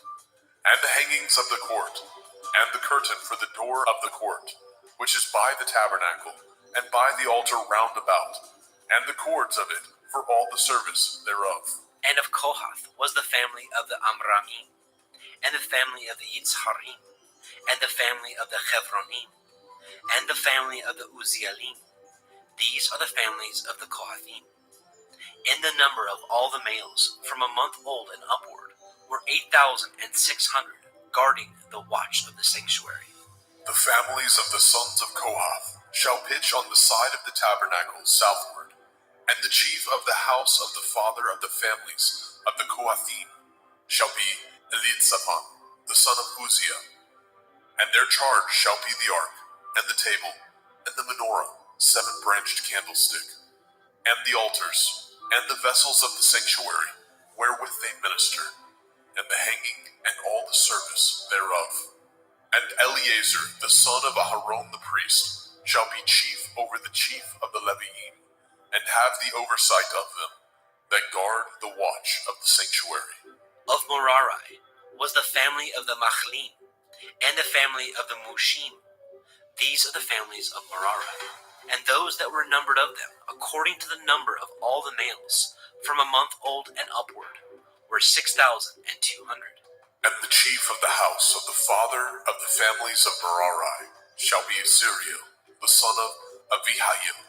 and the hangings of the court, and the curtain for the door of the court, which is by the tabernacle, and by the altar round about, and the cords of it for all the service thereof. And of Kohath was the family of the Amramim, and the family of the Yitzharim, and the family of the Chevronim, and the family of the Uzielim. These are the families of the Kohathim. In the number of all the males, from a month old and upward, were 8,600, guarding the watch of the sanctuary. The families of the sons of Kohath shall pitch on the side of the tabernacle southward, and the chief of the house of the father of the families of the Kohathim shall be Elitzaphan, the son of Uzziah. And their charge shall be the ark, and the table, and the menorah, 7-branched candlestick, and the altars, and the vessels of the sanctuary, wherewith they minister, and the hanging, and all the service thereof. And Eleazar, the son of Aharon the priest, shall be chief over the chief of the Leviim, and have the oversight of them, that guard the watch of the sanctuary. Of Merari was the family of the Machlim, and the family of the Mushim. These are the families of Merari, and those that were numbered of them, according to the number of all the males, from a month old and upward, were 6,200. And the chief of the house of the father of the families of Merari shall be Azariel, the son of Abihail.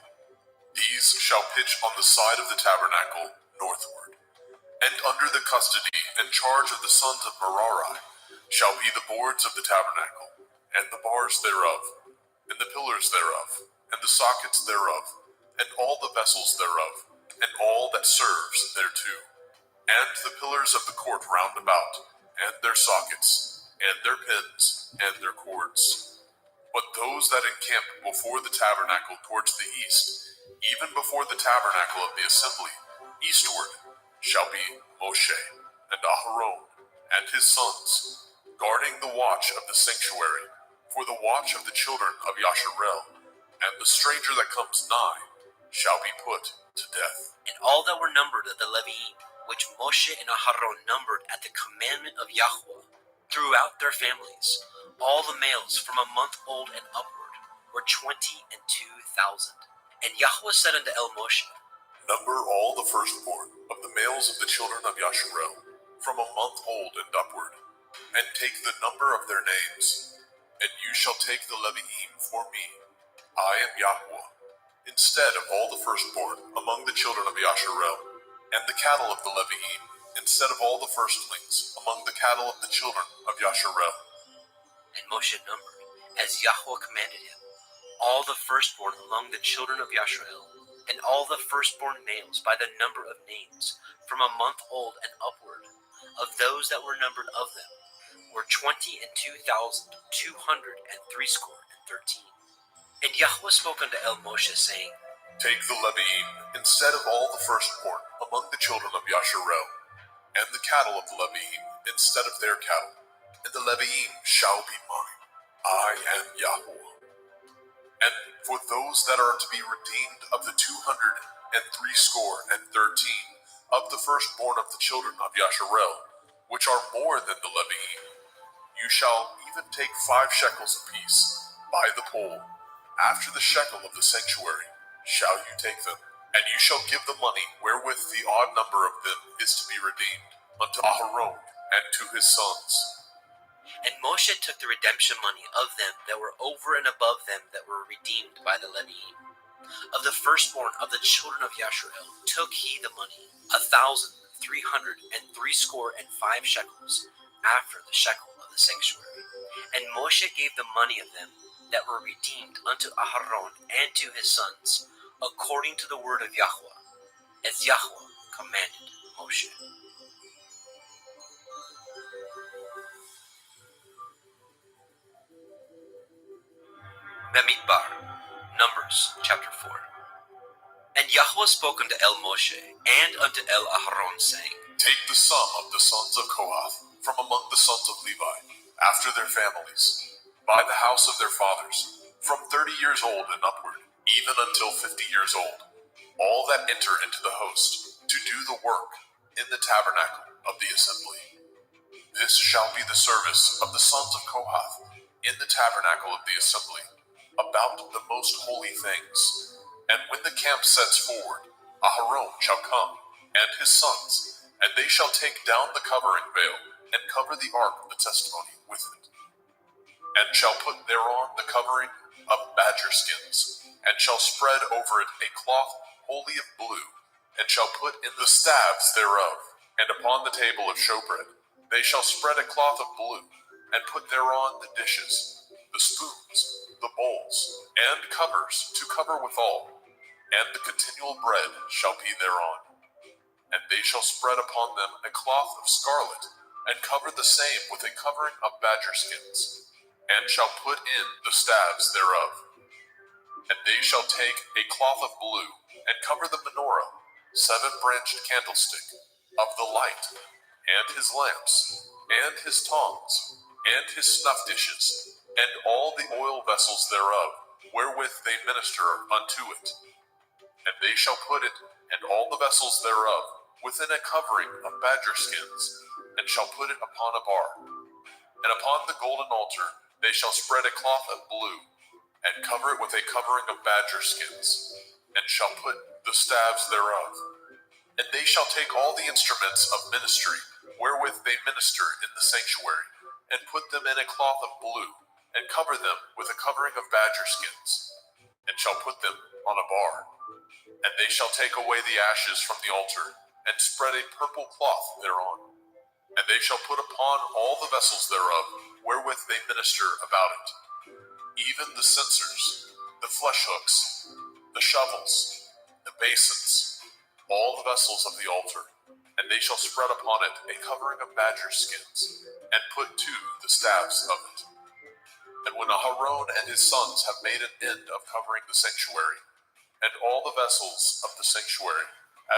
These shall pitch on the side of the tabernacle northward. And under the custody and charge of the sons of Merari shall be the boards of the tabernacle, and the bars thereof, and the pillars thereof, and the sockets thereof, and all the vessels thereof, and all that serves thereto, and the pillars of the court round about, and their sockets, and their pins, and their cords. But those that encamp before the tabernacle towards the east, even before the tabernacle of the assembly, eastward, shall be Moshe, and Aharon, and his sons, guarding the watch of the sanctuary, for the watch of the children of Yasharel, and the stranger that comes nigh shall be put to death. And all that were numbered of the Leviim, which Moshe and Aharon numbered at the commandment of Yahweh, throughout their families, all the males from a month old and upward, were 22,000. And Yahweh said unto El Moshe, Number all the firstborn of the males of the children of Yasharel, from a month old and upward, and take the number of their names, and you shall take the Leviim for me. I am Yahweh, instead of all the firstborn among the children of Yasharel, and the cattle of the Leviim, instead of all the firstlings among the cattle of the children of Yasharel. And Moshe numbered, as Yahweh commanded him, all the firstborn among the children of Yasharel, and all the firstborn males by the number of names, from a month old and upward, of those that were numbered of them, were 22,213. And Yahweh spoke unto El Moshe, saying, Take the Leviim instead of all the firstborn among the children of Yasharel, and the cattle of the Leviim instead of their cattle, and the Leviim shall be mine. I am Yahweh. And for those that are to be redeemed of the 213 of the firstborn of the children of Yasharel, which are more than the Leviim, you shall even take 5 shekels apiece by the pole. After the shekel of the sanctuary shall you take them, and you shall give the money wherewith the odd number of them is to be redeemed unto Aharon and to his sons. And Moshe took the redemption money of them that were over and above them that were redeemed by the Leviim. Of the firstborn of the children of Yasharel took he the money, 1,365 shekels, after the shekel of the sanctuary. And Moshe gave the money of them that were redeemed unto Aharon and to his sons, according to the word of Yahweh, as Yahweh commanded Moshe. Bamidbar, Numbers chapter 4. And Yahweh spoke unto El Moshe and unto El Aharon, saying, Take the sum of the sons of Kohath from among the sons of Levi, after their families, by the house of their fathers, from 30 years old and upward, even until 50 years old, all that enter into the host, to do the work in the tabernacle of the assembly. This shall be the service of the sons of Kohath in the tabernacle of the assembly, about the most holy things. And when the camp sets forward, Aharon shall come, and his sons, and they shall take down the covering veil, and cover the ark of the testimony with it, and shall put thereon the covering of badger skins, and shall spread over it a cloth wholly of blue, and shall put in the staves thereof, and upon the table of showbread they shall spread a cloth of blue, and put thereon the dishes, the spoons, the bowls, and covers to cover withal, and the continual bread shall be thereon. And they shall spread upon them a cloth of scarlet, and cover the same with a covering of badger skins, and shall put in the staves thereof. And they shall take a cloth of blue, and cover the menorah, 7-branched candlestick, of the light, and his lamps, and his tongs, and his snuff dishes, and all the oil vessels thereof, wherewith they minister unto it. And they shall put it, and all the vessels thereof, within a covering of badger skins, and shall put it upon a bar. And upon the golden altar they shall spread a cloth of blue, and cover it with a covering of badger skins, and shall put the staves thereof. And they shall take all the instruments of ministry, wherewith they minister in the sanctuary, and put them in a cloth of blue, and cover them with a covering of badger skins, and shall put them on a bar. And they shall take away the ashes from the altar, and spread a purple cloth thereon. And they shall put upon all the vessels thereof, wherewith they minister about it, even the censers, the flesh hooks, the shovels, the basins, all the vessels of the altar. And they shall spread upon it a covering of badger skins, and put to the staves of it. And when Aharon and his sons have made an end of covering the sanctuary, and all the vessels of the sanctuary,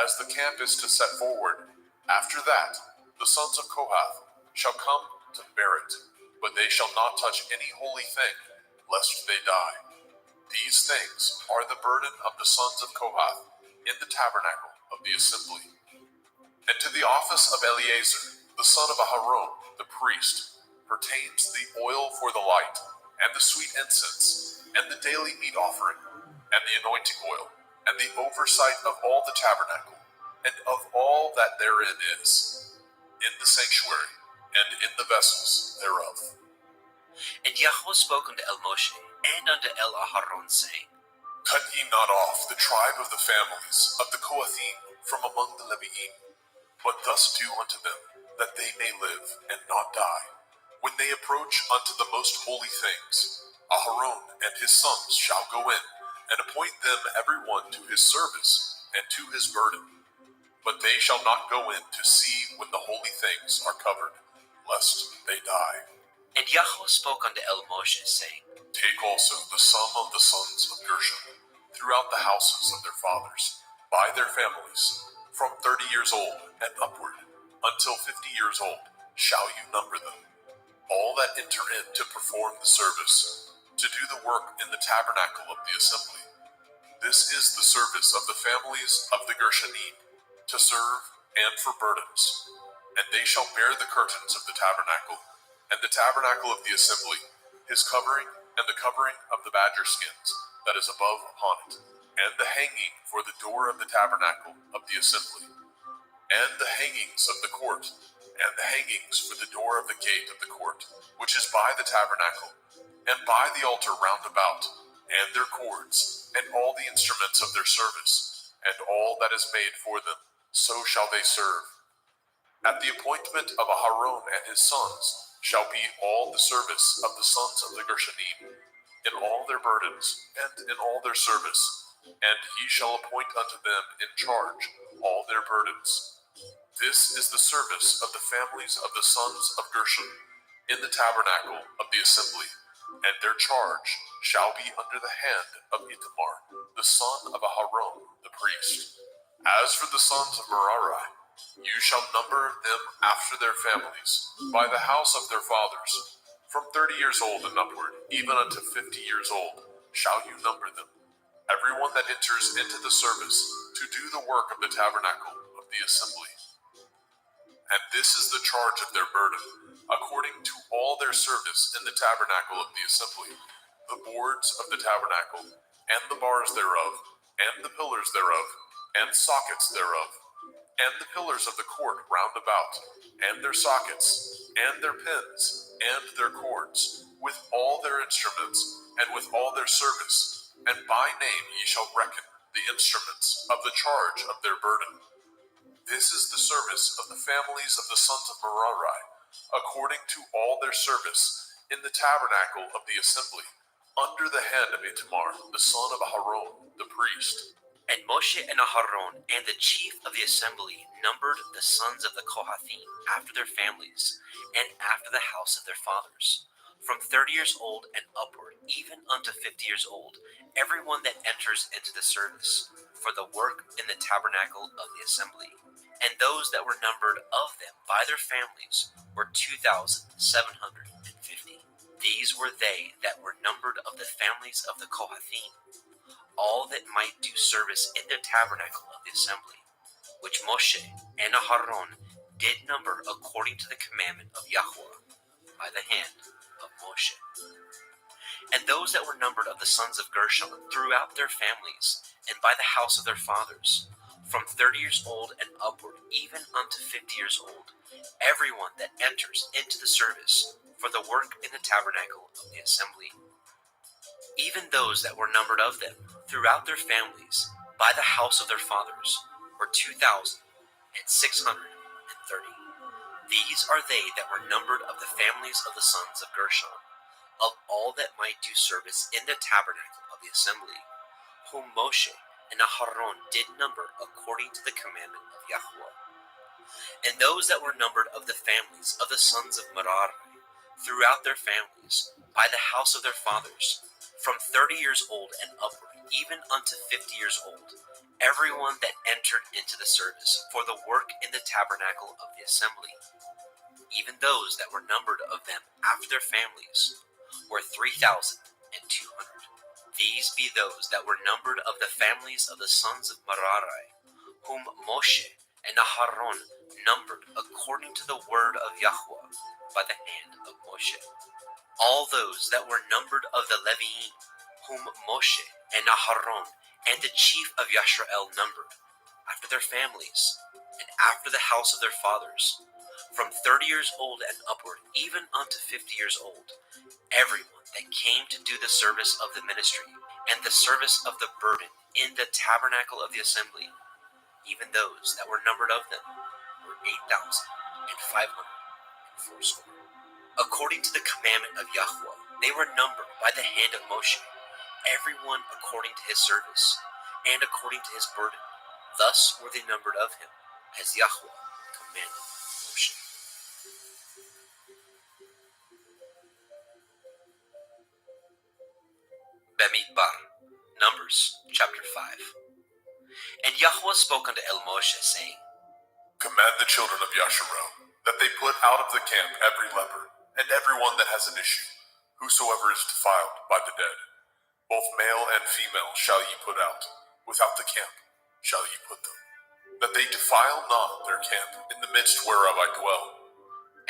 as the camp is to set forward, after that the sons of Kohath shall come to bear it, but they shall not touch any holy thing, lest they die. These things are the burden of the sons of Kohath in the tabernacle of the assembly. And to the office of Eleazar, the son of Aharon, the priest, pertains the oil for the light, and the sweet incense, and the daily meat offering, and the anointing oil, and the oversight of all the tabernacle, and of all that therein is, in the sanctuary, and in the vessels thereof. And Yahweh spoke unto El Moshe and unto El Aharon, saying, Cut ye not off the tribe of the families of the Kohathim from among the Leviim, but thus do unto them, that they may live and not die. When they approach unto the most holy things, Aharon and his sons shall go in, and appoint them every one to his service and to his burden. But they shall not go in to see when the holy things are covered, lest they die. And Yahweh spoke unto El Moshe, saying, Take also the sum of the sons of Gershon throughout the houses of their fathers, by their families, from 30 years old and upward, until 50 years old, shall you number them. All that enter in to perform the service, to do the work in the tabernacle of the assembly. This is the service of the families of the Gershonim, to serve and for burdens. And they shall bear the curtains of the tabernacle, and the tabernacle of the assembly, his covering, and the covering of the badger skins that is above upon it, and the hanging for the door of the tabernacle of the assembly, and the hangings of the court, and the hangings for the door of the gate of the court, which is by the tabernacle, and by the altar round about, and their cords, and all the instruments of their service, and all that is made for them, so shall they serve. At the appointment of Aharon and his sons shall be all the service of the sons of the Gershonim, in all their burdens, and in all their service, and he shall appoint unto them in charge all their burdens. This is the service of the families of the sons of Gershon, in the tabernacle of the assembly, and their charge shall be under the hand of Itamar, the son of Aharon, the priest. As for the sons of Merari, you shall number them after their families, by the house of their fathers. From 30 years old and upward, even unto 50 years old, shall you number them. Everyone that enters into the service to do the work of the tabernacle of the assembly. And this is the charge of their burden, according to all their service in the tabernacle of the assembly, the boards of the tabernacle, and the bars thereof, and the pillars thereof, and sockets thereof, and the pillars of the court round about, and their sockets, and their pins, and their cords, with all their instruments, and with all their service, and by name ye shall reckon the instruments of the charge of their burden. This is the service of the families of the sons of Merari, according to all their service, in the tabernacle of the assembly, under the hand of Itamar, the son of Aharon, the priest. And Moshe and Aharon and the chief of the assembly numbered the sons of the Kohathim after their families, and after the house of their fathers, from 30 years old and upward, even unto 50 years old, every one that enters into the service, for the work in the tabernacle of the assembly. And those that were numbered of them by their families were 2,750. These were they that were numbered of the families of the Kohathim, all that might do service in the tabernacle of the assembly, which Moshe and Aharon did number according to the commandment of Yahweh by the hand of Moshe. And those that were numbered of the sons of Gershon throughout their families, and by the house of their fathers, from 30 years old and upward, even unto 50 years old, everyone that enters into the service for the work in the tabernacle of the assembly. Even those that were numbered of them throughout their families, by the house of their fathers, were 2,630. These are they that were numbered of the families of the sons of Gershon, of all that might do service in the tabernacle of the assembly, whom Moshe and Aharon did number according to the commandment of Yahweh. And those that were numbered of the families of the sons of Merari, throughout their families, by the house of their fathers, from 30 years old and upward, even unto 50 years old, everyone that entered into the service for the work in the tabernacle of the assembly. Even those that were numbered of them after their families were 3,200. These be those that were numbered of the families of the sons of Merari, whom Moshe and Aharon numbered according to the word of Yahweh by the hand of Moshe. All those that were numbered of the Leviim, whom Moshe and Aharon and the chief of Yisrael numbered, after their families, and after the house of their fathers, from 30 years old and upward, even unto 50 years old, everyone that came to do the service of the ministry, and the service of the burden in the tabernacle of the assembly, even those that were numbered of them, were 8,540. According to the commandment of Yahweh, they were numbered by the hand of Moshe, everyone according to his service, and according to his burden. Thus were they numbered of him, as Yahweh commanded Moshe. Bamidbar, Numbers, chapter 5. And Yahweh spoke unto El Moshe, saying, Command the children of Yasharel that they put out of the camp every leper, and everyone that has an issue, whosoever is defiled by the dead. Both male and female shall ye put out, without the camp shall ye put them, that they defile not their camp in the midst whereof I dwell.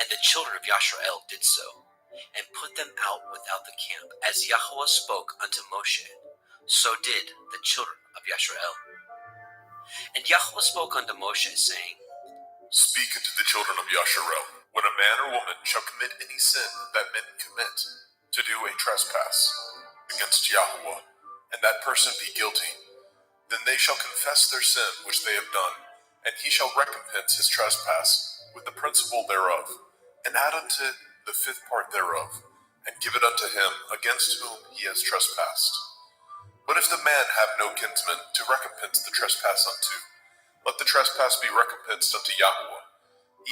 And the children of Yasharel did so, and put them out without the camp, as Yahweh spoke unto Moshe. So did the children of Yasharel. And Yahweh spoke unto Moshe, saying, Speak unto the children of Yasharel, when a man or woman shall commit any sin that men commit, to do a trespass against Yahweh, and that person be guilty, then they shall confess their sin which they have done, and he shall recompense his trespass with the principal thereof, and add unto the fifth part thereof, and give it unto him against whom he has trespassed. But if the man have no kinsman to recompense the trespass unto, let the trespass be recompensed unto Yahweh,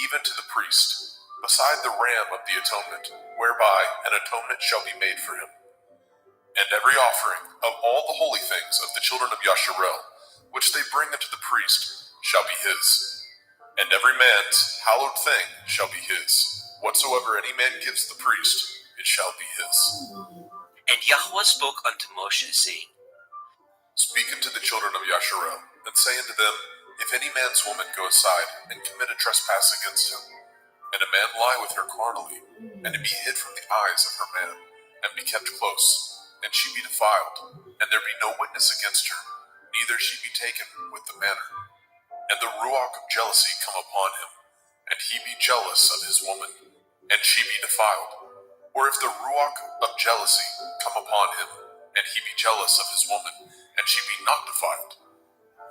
even to the priest, beside the ram of the atonement, whereby an atonement shall be made for him. And every offering of all the holy things of the children of Yasharel, which they bring unto the priest, shall be his. And every man's hallowed thing shall be his. Whatsoever any man gives the priest, it shall be his. And Yahweh spoke unto Moshe, saying, Speak unto the children of Yasharel, and say unto them, If any man's woman go aside, and commit a trespass against him, and a man lie with her carnally, and it be hid from the eyes of her man, and be kept close, and she be defiled, and there be no witness against her, neither she be taken with the manner, and the ruach of jealousy come upon him, and he be jealous of his woman, and she be defiled, or if the ruach of jealousy come upon him, and he be jealous of his woman, and she be not defiled,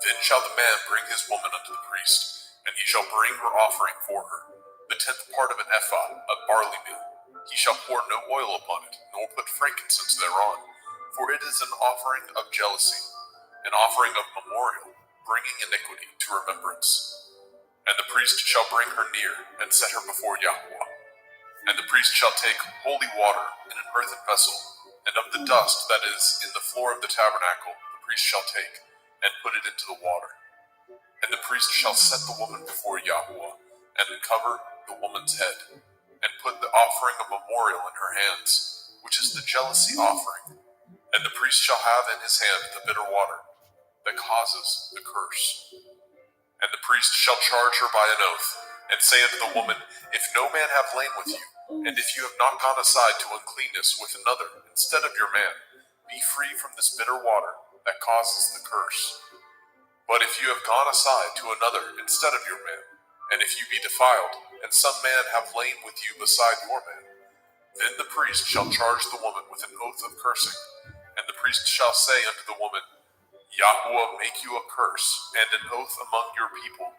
then shall the man bring his woman unto the priest, and he shall bring her offering for her, the 10th part of an ephah of barley meal. He shall pour no oil upon it, nor put frankincense thereon, for it is an offering of jealousy, an offering of memorial, bringing iniquity to remembrance. And the priest shall bring her near, and set her before Yahweh. And the priest shall take holy water in an earthen vessel, and of the dust that is in the floor of the tabernacle the priest shall take, and put it into the water. And the priest shall set the woman before Yahweh, and uncover the woman's head, and put the offering of memorial in her hands, which is the jealousy offering. And the priest shall have in his hand the bitter water, that causes the curse. And the priest shall charge her by an oath, and say unto the woman, If no man have lain with you, And if you have not gone aside to uncleanness with another instead of your man, be free from this bitter water that causes the curse. But if you have gone aside to another instead of your man, and if you be defiled, and some man have lain with you beside your man, then the priest shall charge the woman with an oath of cursing, and the priest shall say unto the woman, Yahweh make you a curse and an oath among your people,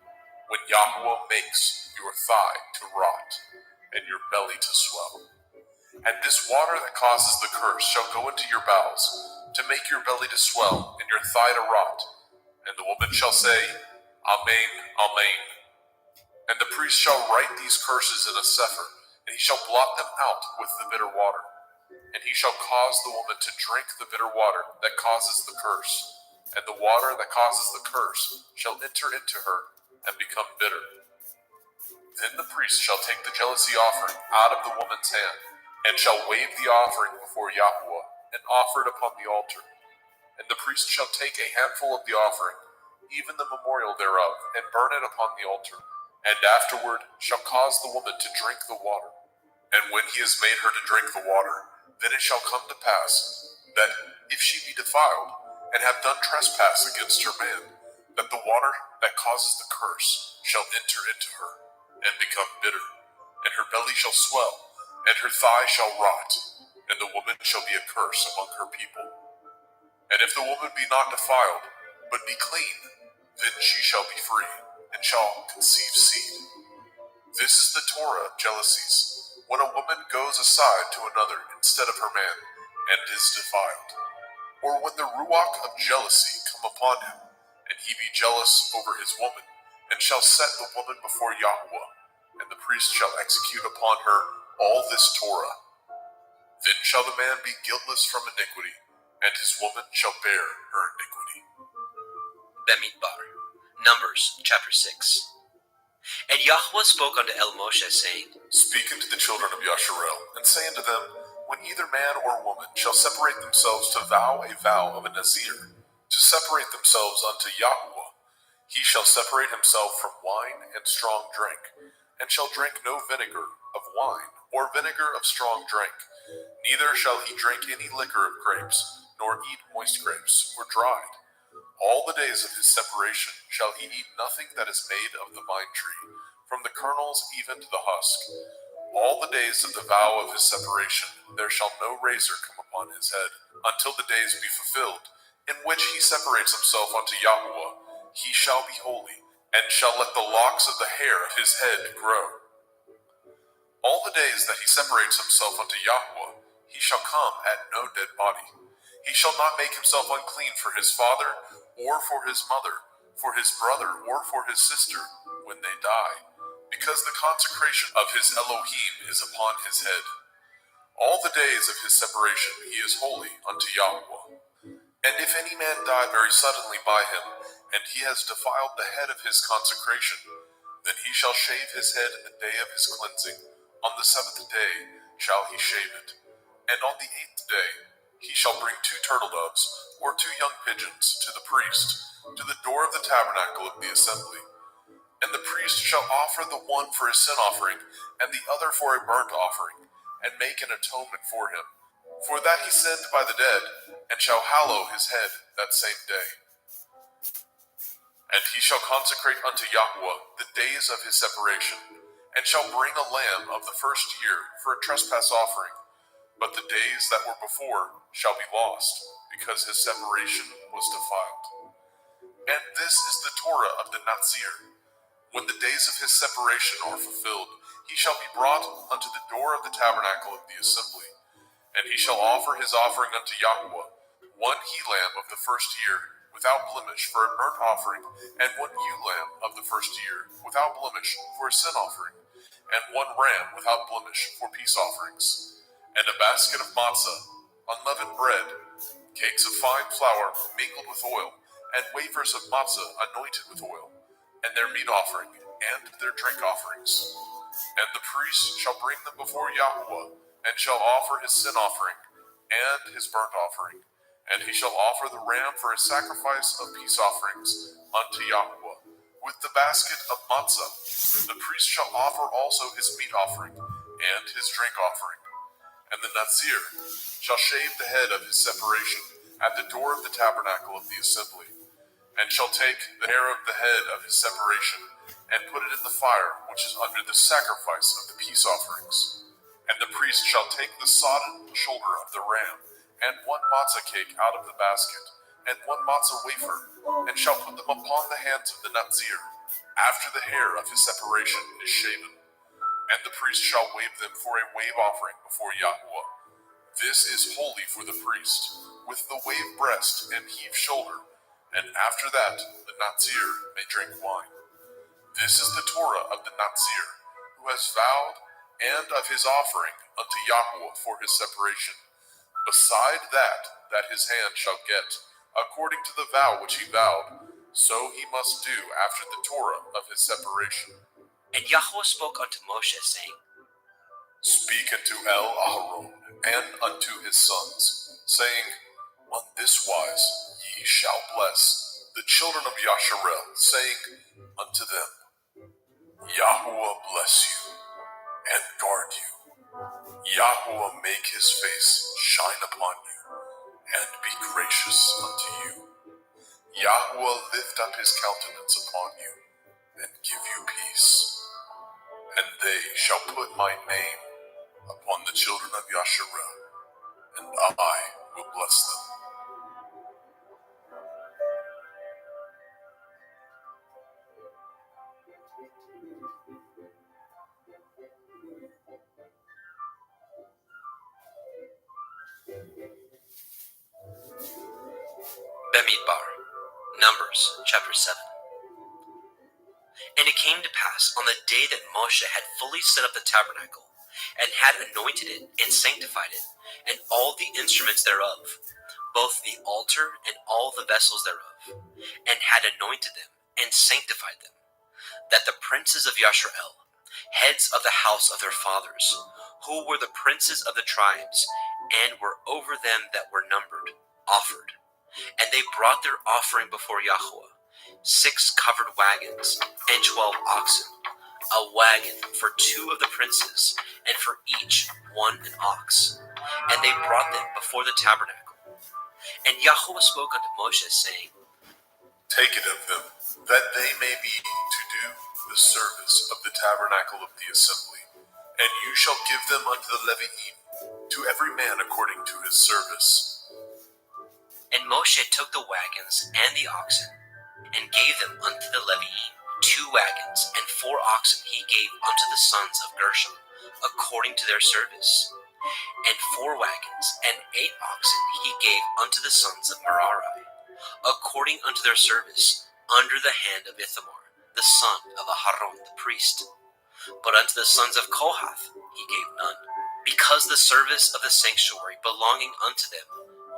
when Yahweh makes your thigh to rot, and your belly to swell. And this water that causes the curse shall go into your bowels, to make your belly to swell, and your thigh to rot. And the woman shall say, Amen, Amen. And the priest shall write these curses in a sefer, and he shall blot them out with the bitter water. And he shall cause the woman to drink the bitter water that causes the curse, and the water that causes the curse shall enter into her and become bitter. Then the priest shall take the jealousy offering out of the woman's hand, and shall wave the offering before Yahweh, and offer it upon the altar. And the priest shall take a handful of the offering, even the memorial thereof, and burn it upon the altar, and afterward shall cause the woman to drink the water. And when he has made her to drink the water, then it shall come to pass, that if she be defiled, and have done trespass against her man, that the water that causes the curse shall enter into her, and become bitter, and her belly shall swell, and her thigh shall rot, and the woman shall be a curse among her people. And if the woman be not defiled, but be clean, then she shall be free, and shall conceive seed. This is the Torah of jealousies, when a woman goes aside to another instead of her man, and is defiled. Or when the ruach of jealousy come upon him, and he be jealous over his woman, and shall set the woman before Yahweh, and the priest shall execute upon her all this Torah. Then shall the man be guiltless from iniquity, and his woman shall bear her iniquity. Bemidbar. Numbers chapter 6. And Yahweh spoke unto El Moshe, saying, Speak unto the children of Yasharel, and say unto them, When either man or woman shall separate themselves to vow a vow of a Nazir, to separate themselves unto Yahweh, he shall separate himself from wine and strong drink, and shall drink no vinegar of wine, or vinegar of strong drink. Neither shall he drink any liquor of grapes, nor eat moist grapes, or dried. All the days of his separation shall he eat nothing that is made of the vine tree, from the kernels even to the husk. All the days of the vow of his separation there shall no razor come upon his head, until the days be fulfilled, in which he separates himself unto Yahweh. He shall be holy, and shall let the locks of the hair of his head grow. All the days that he separates himself unto Yahweh, he shall come at no dead body. He shall not make himself unclean for his father, or for his mother, for his brother, or for his sister, when they die, because the consecration of his Elohim is upon his head. All the days of his separation he is holy unto Yahweh. And if any man die very suddenly by him, and he has defiled the head of his consecration, then he shall shave his head in the day of his cleansing. On the 7th day shall he shave it. And on the 8th day he shall bring 2 turtle doves, or 2 young pigeons, to the priest, to the door of the tabernacle of the assembly. And the priest shall offer the one for a sin offering, and the other for a burnt offering, and make an atonement for him, for that he sinned by the dead, and shall hallow his head that same day. And he shall consecrate unto Yahweh the days of his separation, and shall bring a lamb of the first year for a trespass offering. But the days that were before shall be lost, because his separation was defiled. And this is the Torah of the Nazir. When the days of his separation are fulfilled, he shall be brought unto the door of the tabernacle of the assembly. And he shall offer his offering unto Yahweh, 1 he-lamb of the first year, without blemish, for a burnt offering, and 1 ewe-lamb of the first year, without blemish, for a sin offering, and 1 ram without blemish, for peace offerings, and a basket of matzah, unleavened bread, cakes of fine flour mingled with oil, and wafers of matzah anointed with oil, and their meat offering, and their drink offerings. And the priest shall bring them before Yahweh, and shall offer his sin offering, and his burnt offering, and he shall offer the ram for a sacrifice of peace offerings unto Yahweh, with the basket of matzah. The priest shall offer also his meat offering, and his drink offering. And the Nazir shall shave the head of his separation at the door of the tabernacle of the assembly, and shall take the hair of the head of his separation, and put it in the fire which is under the sacrifice of the peace offerings. And the priest shall take the sodden shoulder of the ram, and one matzah cake out of the basket, and one matzah wafer, and shall put them upon the hands of the Nazir, after the hair of his separation is shaven. And the priest shall wave them for a wave offering before Yahuwah. This is holy for the priest, with the wave breast and heave shoulder, and after that the Nazir may drink wine. This is the Torah of the Nazir, who has vowed, and of his offering unto Yahuwah for his separation. Beside that his hand shall get, according to the vow which he vowed, so he must do after the Torah of his separation. And Yahuwah spoke unto Moshe, saying, Speak unto Aaron and unto his sons, saying, On this wise ye shall bless the children of Yasharel, saying unto them, Yahuwah bless you and guard you. Yahuwah make his face shine upon you and be gracious unto you. Yahuwah lift up his countenance upon you and give you peace. And they shall put my name upon the children of Yasharel, and I will bless them. Bemidbar, Numbers chapter 7. And it came to pass on the day that Moshe had fully set up the tabernacle, and had anointed it and sanctified it, and all the instruments thereof, both the altar and all the vessels thereof, and had anointed them and sanctified them, that the princes of Yasharel, heads of the house of their fathers, who were the princes of the tribes, and were over them that were numbered, offered. And they brought their offering before Yahuwah, 6 covered wagons, and 12 oxen, a wagon for 2 of the princes, and for each 1 an ox. And they brought them before the tabernacle. And Yahuwah spoke unto Moshe, saying, Take it of them, that they may be to do the service of the tabernacle of the assembly. And you shall give them unto the Leviim, to every man according to his service. And Moshe took the wagons and the oxen, and gave them unto the Leviim. 2 wagons and 4 oxen he gave unto the sons of Gershon, according to their service. And 4 wagons and 8 oxen he gave unto the sons of Merari, according unto their service, under the hand of Ithamar, the son of Aharon the priest. But unto the sons of Kohath he gave none, because the service of the sanctuary belonging unto them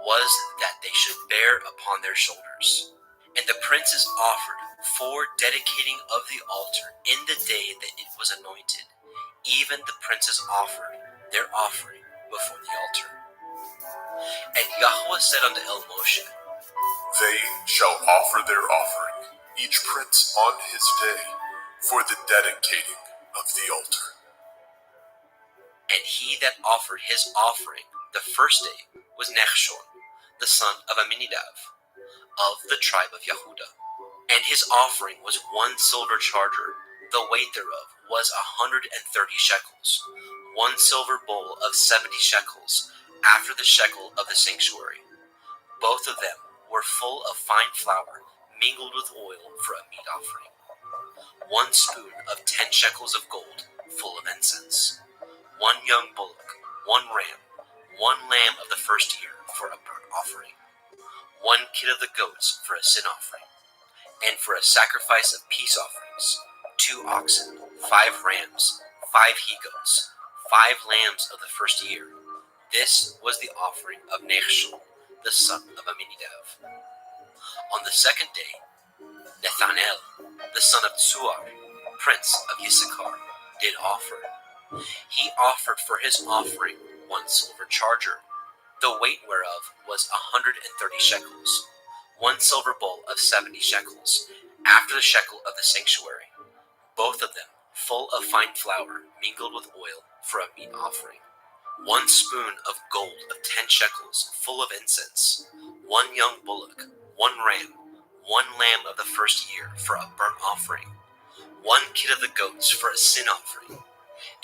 was that they should bear upon their shoulders. And the princes offered for dedicating of the altar in the day that it was anointed. Even the princes offered their offering before the altar. And Yahuwah said unto El Moshe, They shall offer their offering, each prince on his day, for the dedicating of the altar. And he that offered his offering the first day was Nechshon, the son of Aminadav, of the tribe of Yehudah. And his offering was 1 silver charger, the weight thereof was 130 shekels, 1 silver bowl of 70 shekels, after the shekel of the sanctuary. Both of them were full of fine flour, mingled with oil for a meat offering. 1 spoon of 10 shekels of gold, full of incense. 1 young bullock, 1 ram, 1 lamb of the first year for a burnt offering. 1 kid of the goats for a sin offering. And for a sacrifice of peace offerings, 2 oxen, 5 rams, 5 he-goats, 5 lambs of the first year. This was the offering of Nechshon, the son of Aminadav. On the second day, Nethanel, the son of Tzuar, prince of Issachar, did offer. He offered for his offering 1 silver charger, the weight whereof was 130 shekels, 1 silver bowl of 70 shekels, after the shekel of the sanctuary. Both of them full of fine flour mingled with oil for a meat offering. 1 spoon of gold of 10 shekels full of incense. 1 young bullock, 1 ram, 1 lamb of the first year for a burnt offering. 1 kid of the goats for a sin offering.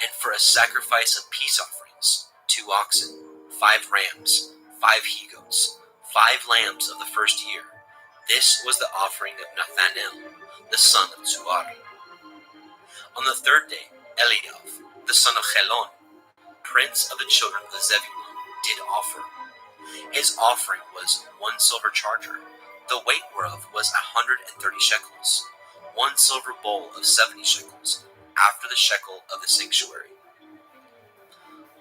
And for a sacrifice of peace offerings, 2 oxen, 5 rams, 5 he-goats, 5 lambs of the first year. This was the offering of Nathanael, the son of Zuar. On the 3rd day, Eliav, the son of Chelon, prince of the children of Zebulun, did offer. His offering was 1 silver charger, the weight whereof was 130 shekels, 1 silver bowl of 70 shekels, after the shekel of the sanctuary.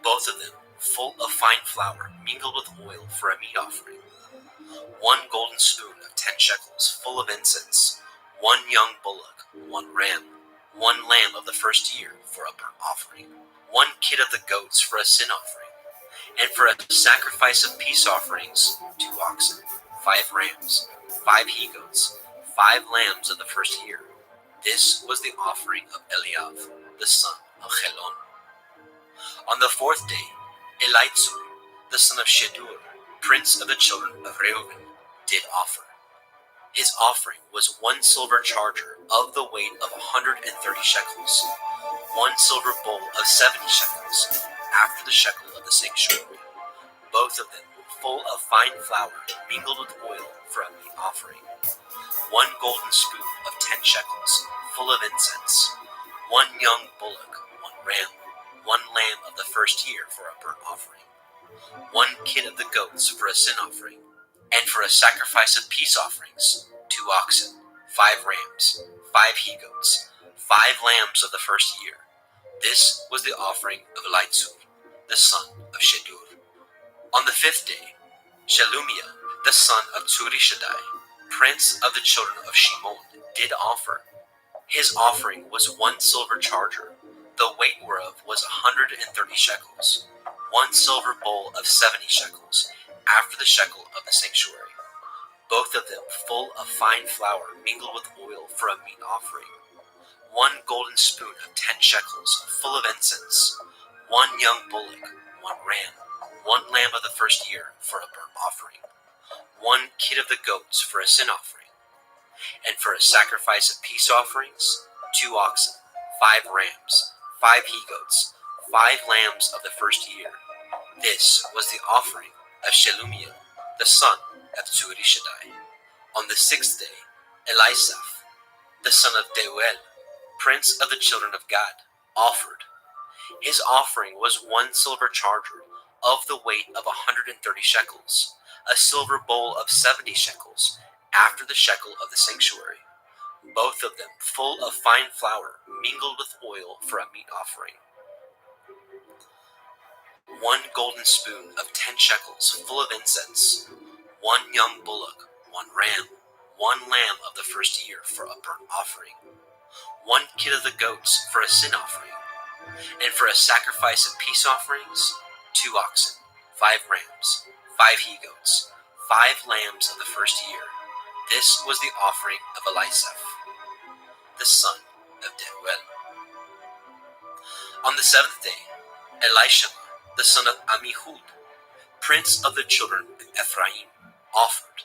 Both of them full of fine flour mingled with oil for a meat offering. 1 golden spoon of 10 shekels full of incense. 1 young bullock, 1 ram, 1 lamb of the first year for a burnt offering. 1 kid of the goats for a sin offering. And for a sacrifice of peace offerings, 2 oxen, 5 rams, 5 he-goats, 5 lambs of the first year. This was the offering of Eliav, the son of Chelon. On the 4th day, Elitzur, the son of Shedur, prince of the children of Reuben, did offer. His offering was 1 silver charger of the weight of 130 shekels, 1 silver bowl of 70 shekels, after the shekel of the sanctuary, both of them full of fine flour mingled with oil for a meat offering. 1 golden spoon of 10 shekels, full of incense. 1 young bullock, 1 ram, 1 lamb of the first year for a burnt offering. 1 kid of the goats for a sin offering. And for a sacrifice of peace offerings, 2 oxen, 5 rams, 5 he-goats, 5 lambs of the first year. This was the offering of Elitzur, the son of Shedur. On the 5th day, Shelumiah, the son of Tzurishaddai, prince of the children of Shimon, did offer. His offering was 1 silver charger, the weight whereof was 130 shekels, 1 silver bowl of 70 shekels, after the shekel of the sanctuary, both of them full of fine flour mingled with oil for a meat offering. 1 golden spoon of 10 shekels, full of incense. 1 young bullock, 1 ram, 1 lamb of the first year for a burnt offering. 1 kid of the goats for a sin offering. And for a sacrifice of peace offerings, 2 oxen, 5 rams, 5 he-goats, 5 lambs of the first year. This was the offering of Shelumiah, the son of Tzurishaddai. On the 6th day, Elisaph, the son of Deuel, prince of the children of Gad, offered. His offering was 1 silver charger of the weight of 130 shekels, a silver bowl of 70 shekels, after the shekel of the sanctuary, both of them full of fine flour mingled with oil for a meat offering. 1 golden spoon of 10 shekels full of incense. 1 young bullock, 1 ram, 1 lamb of the first year for a burnt offering. 1 kid of the goats for a sin offering. And for a sacrifice of peace offerings, 2 oxen, 5 rams, 5 he-goats, 5 lambs of the first year. This was the offering of Elisaph, the son of Deuel. On the 7th day, Elishama, the son of Ammihud, prince of the children of Ephraim, offered.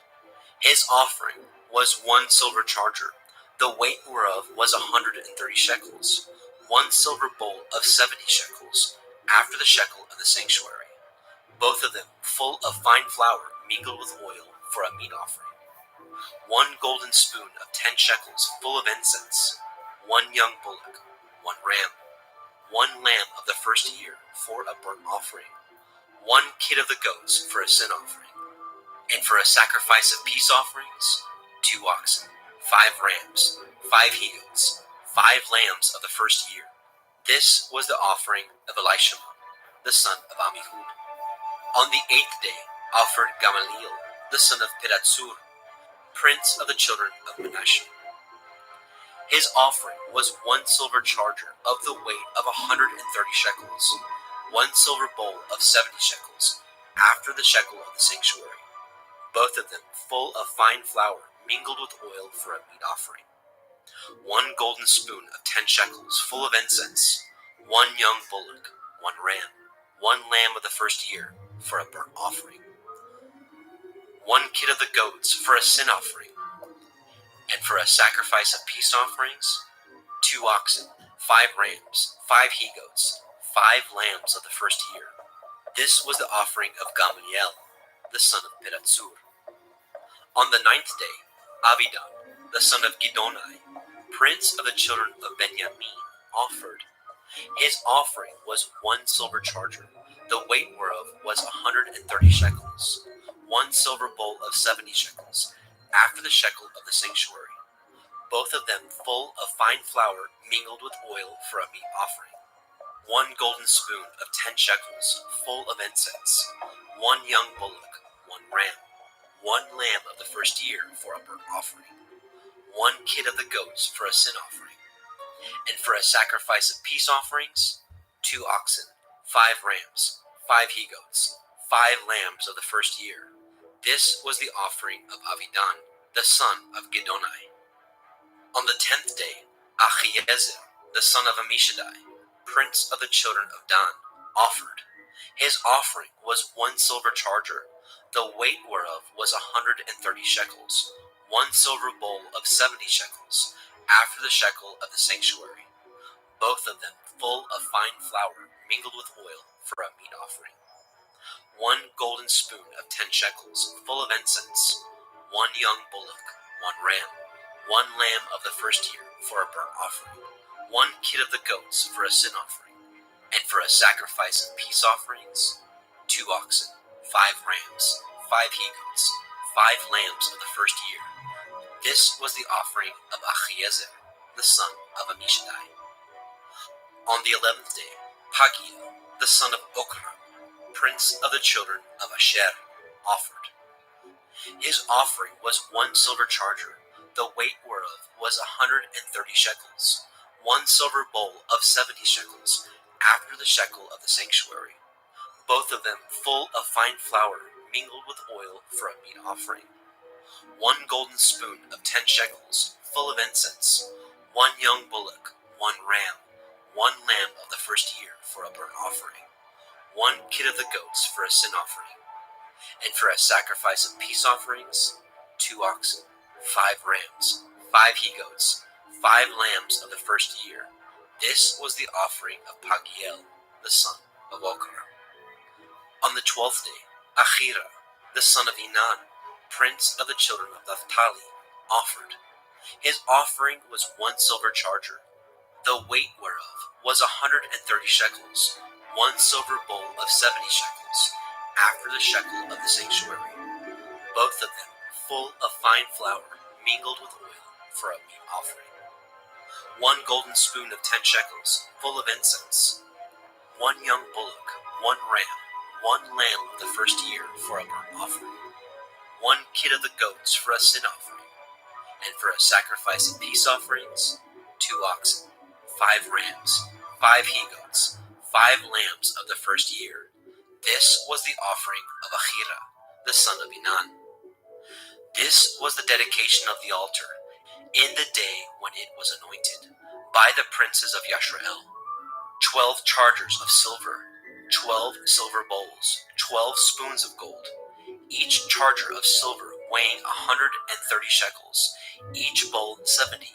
His offering was 1 silver charger, the weight whereof was 130 shekels, 1 silver bowl of 70 shekels, after the shekel of the sanctuary, both of them full of fine flour mingled with oil for a meat offering. 1 golden spoon of 10 shekels full of incense. 1 young bullock, 1 ram, 1 lamb of the first year for a burnt offering. 1 kid of the goats for a sin offering. And for a sacrifice of peace offerings, 2 oxen, 5 rams, 5 he-goats, 5 lambs of the first year. This was the offering of Elishama, the son of Ammihud. On the 8th day offered Gamaliel, the son of Pedatsur, prince of the children of Manasseh. His offering was 1 silver charger of the weight of 130 shekels, 1 silver bowl of 70 shekels, after the shekel of the sanctuary, both of them full of fine flour mingled with oil for a meat offering. 1 golden spoon of 10 shekels full of incense, 1 young bullock, 1 ram, 1 lamb of the first year for a burnt offering, 1 kid of the goats for a sin offering, and for a sacrifice of peace offerings, 2 oxen, 5 rams, 5 he-goats, 5 lambs of the first year. This was the offering of Gamaliel, the son of Peratsur. On the 9th day, Abidan, the son of Gidonai, prince of the children of Benjamin, offered. His offering was 1 silver charger, the weight whereof was 130 shekels, 1 silver bowl of 70 shekels, after the shekel of the sanctuary, both of them full of fine flour mingled with oil for a meat offering, 1 golden spoon of 10 shekels full of incense, 1 young bullock, 1 ram, 1 lamb of the first year for a burnt offering, 1 kid of the goats for a sin offering, and for a sacrifice of peace offerings, 2 oxen, 5 rams, 5 he-goats, 5 lambs of the first year. This was the offering of Abidan, the son of Gidonai. On the 10th day, Achiezer, the son of Ammishaddai, prince of the children of Dan, offered. His offering was 1 silver charger, the weight whereof was 130 shekels, 1 silver bowl of 70 shekels, after the shekel of the sanctuary, both of them full of fine flour mingled with oil for a meat offering, 1 golden spoon of 10 shekels full of incense, 1 young bullock, 1 ram, 1 lamb of the first year for a burnt offering, 1 kid of the goats for a sin offering, and for a sacrifice of peace offerings, 2 oxen, 5 rams, 5 he-goats, 5 lambs of the first year. This was the offering of Achiezer, the son of Ammishaddai. On the 11th day, Pagiel, the son of Okran, prince of the children of Asher, offered. His offering was 1 silver charger, the weight whereof was 130 shekels, 1 silver bowl of 70 shekels, after the shekel of the sanctuary, both of them full of fine flour mingled with oil for a meat offering, 1 golden spoon of 10 shekels full of incense, 1 young bullock, 1 ram, 1 lamb of the first year for a burnt offering, 1 kid of the goats for a sin offering, and for a sacrifice of peace offerings, 2 oxen, 5 rams, 5 he-goats, 5 lambs of the first year. This was the offering of Pagiel, the son of Okran. On the 12th day, Achira, the son of Enan, prince of the children of Naphtali, offered. His offering was 1 silver charger, the weight whereof was 130 shekels, 1 silver bowl of 70 shekels, after the shekel of the sanctuary, both of them full of fine flour mingled with oil for a meat offering, 1 golden spoon of 10 shekels full of incense, 1 young bullock, 1 ram, 1 lamb of the first year for a burnt offering, 1 kid of the goats for a sin offering, and for a sacrifice of peace offerings, 2 oxen, 5 rams, 5 he-goats, 5 lambs of the first year. This was the offering of Achira, the son of Enan. This was the dedication of the altar, in the day when it was anointed, by the princes of Yashrael. 12 chargers of silver, 12 silver bowls, 12 spoons of gold, each charger of silver weighing 130 shekels, each bowl 70.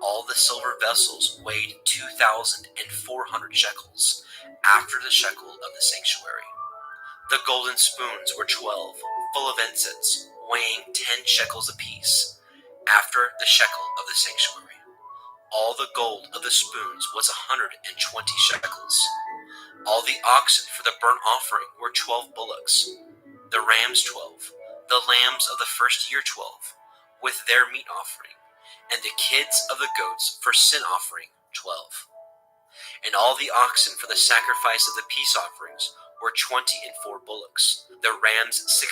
All the silver vessels weighed 2,400 shekels, after the shekel of the sanctuary. The golden spoons were 12, full of incense, weighing 10 shekels apiece, after the shekel of the sanctuary. All the gold of the spoons was 120 shekels. All the oxen for the burnt offering were 12 bullocks, the rams 12, the lambs of the first year 12, with their meat offering, and the kids of the goats for sin offering 12. And all the oxen for the sacrifice of the peace offerings were 24 bullocks, the rams 60,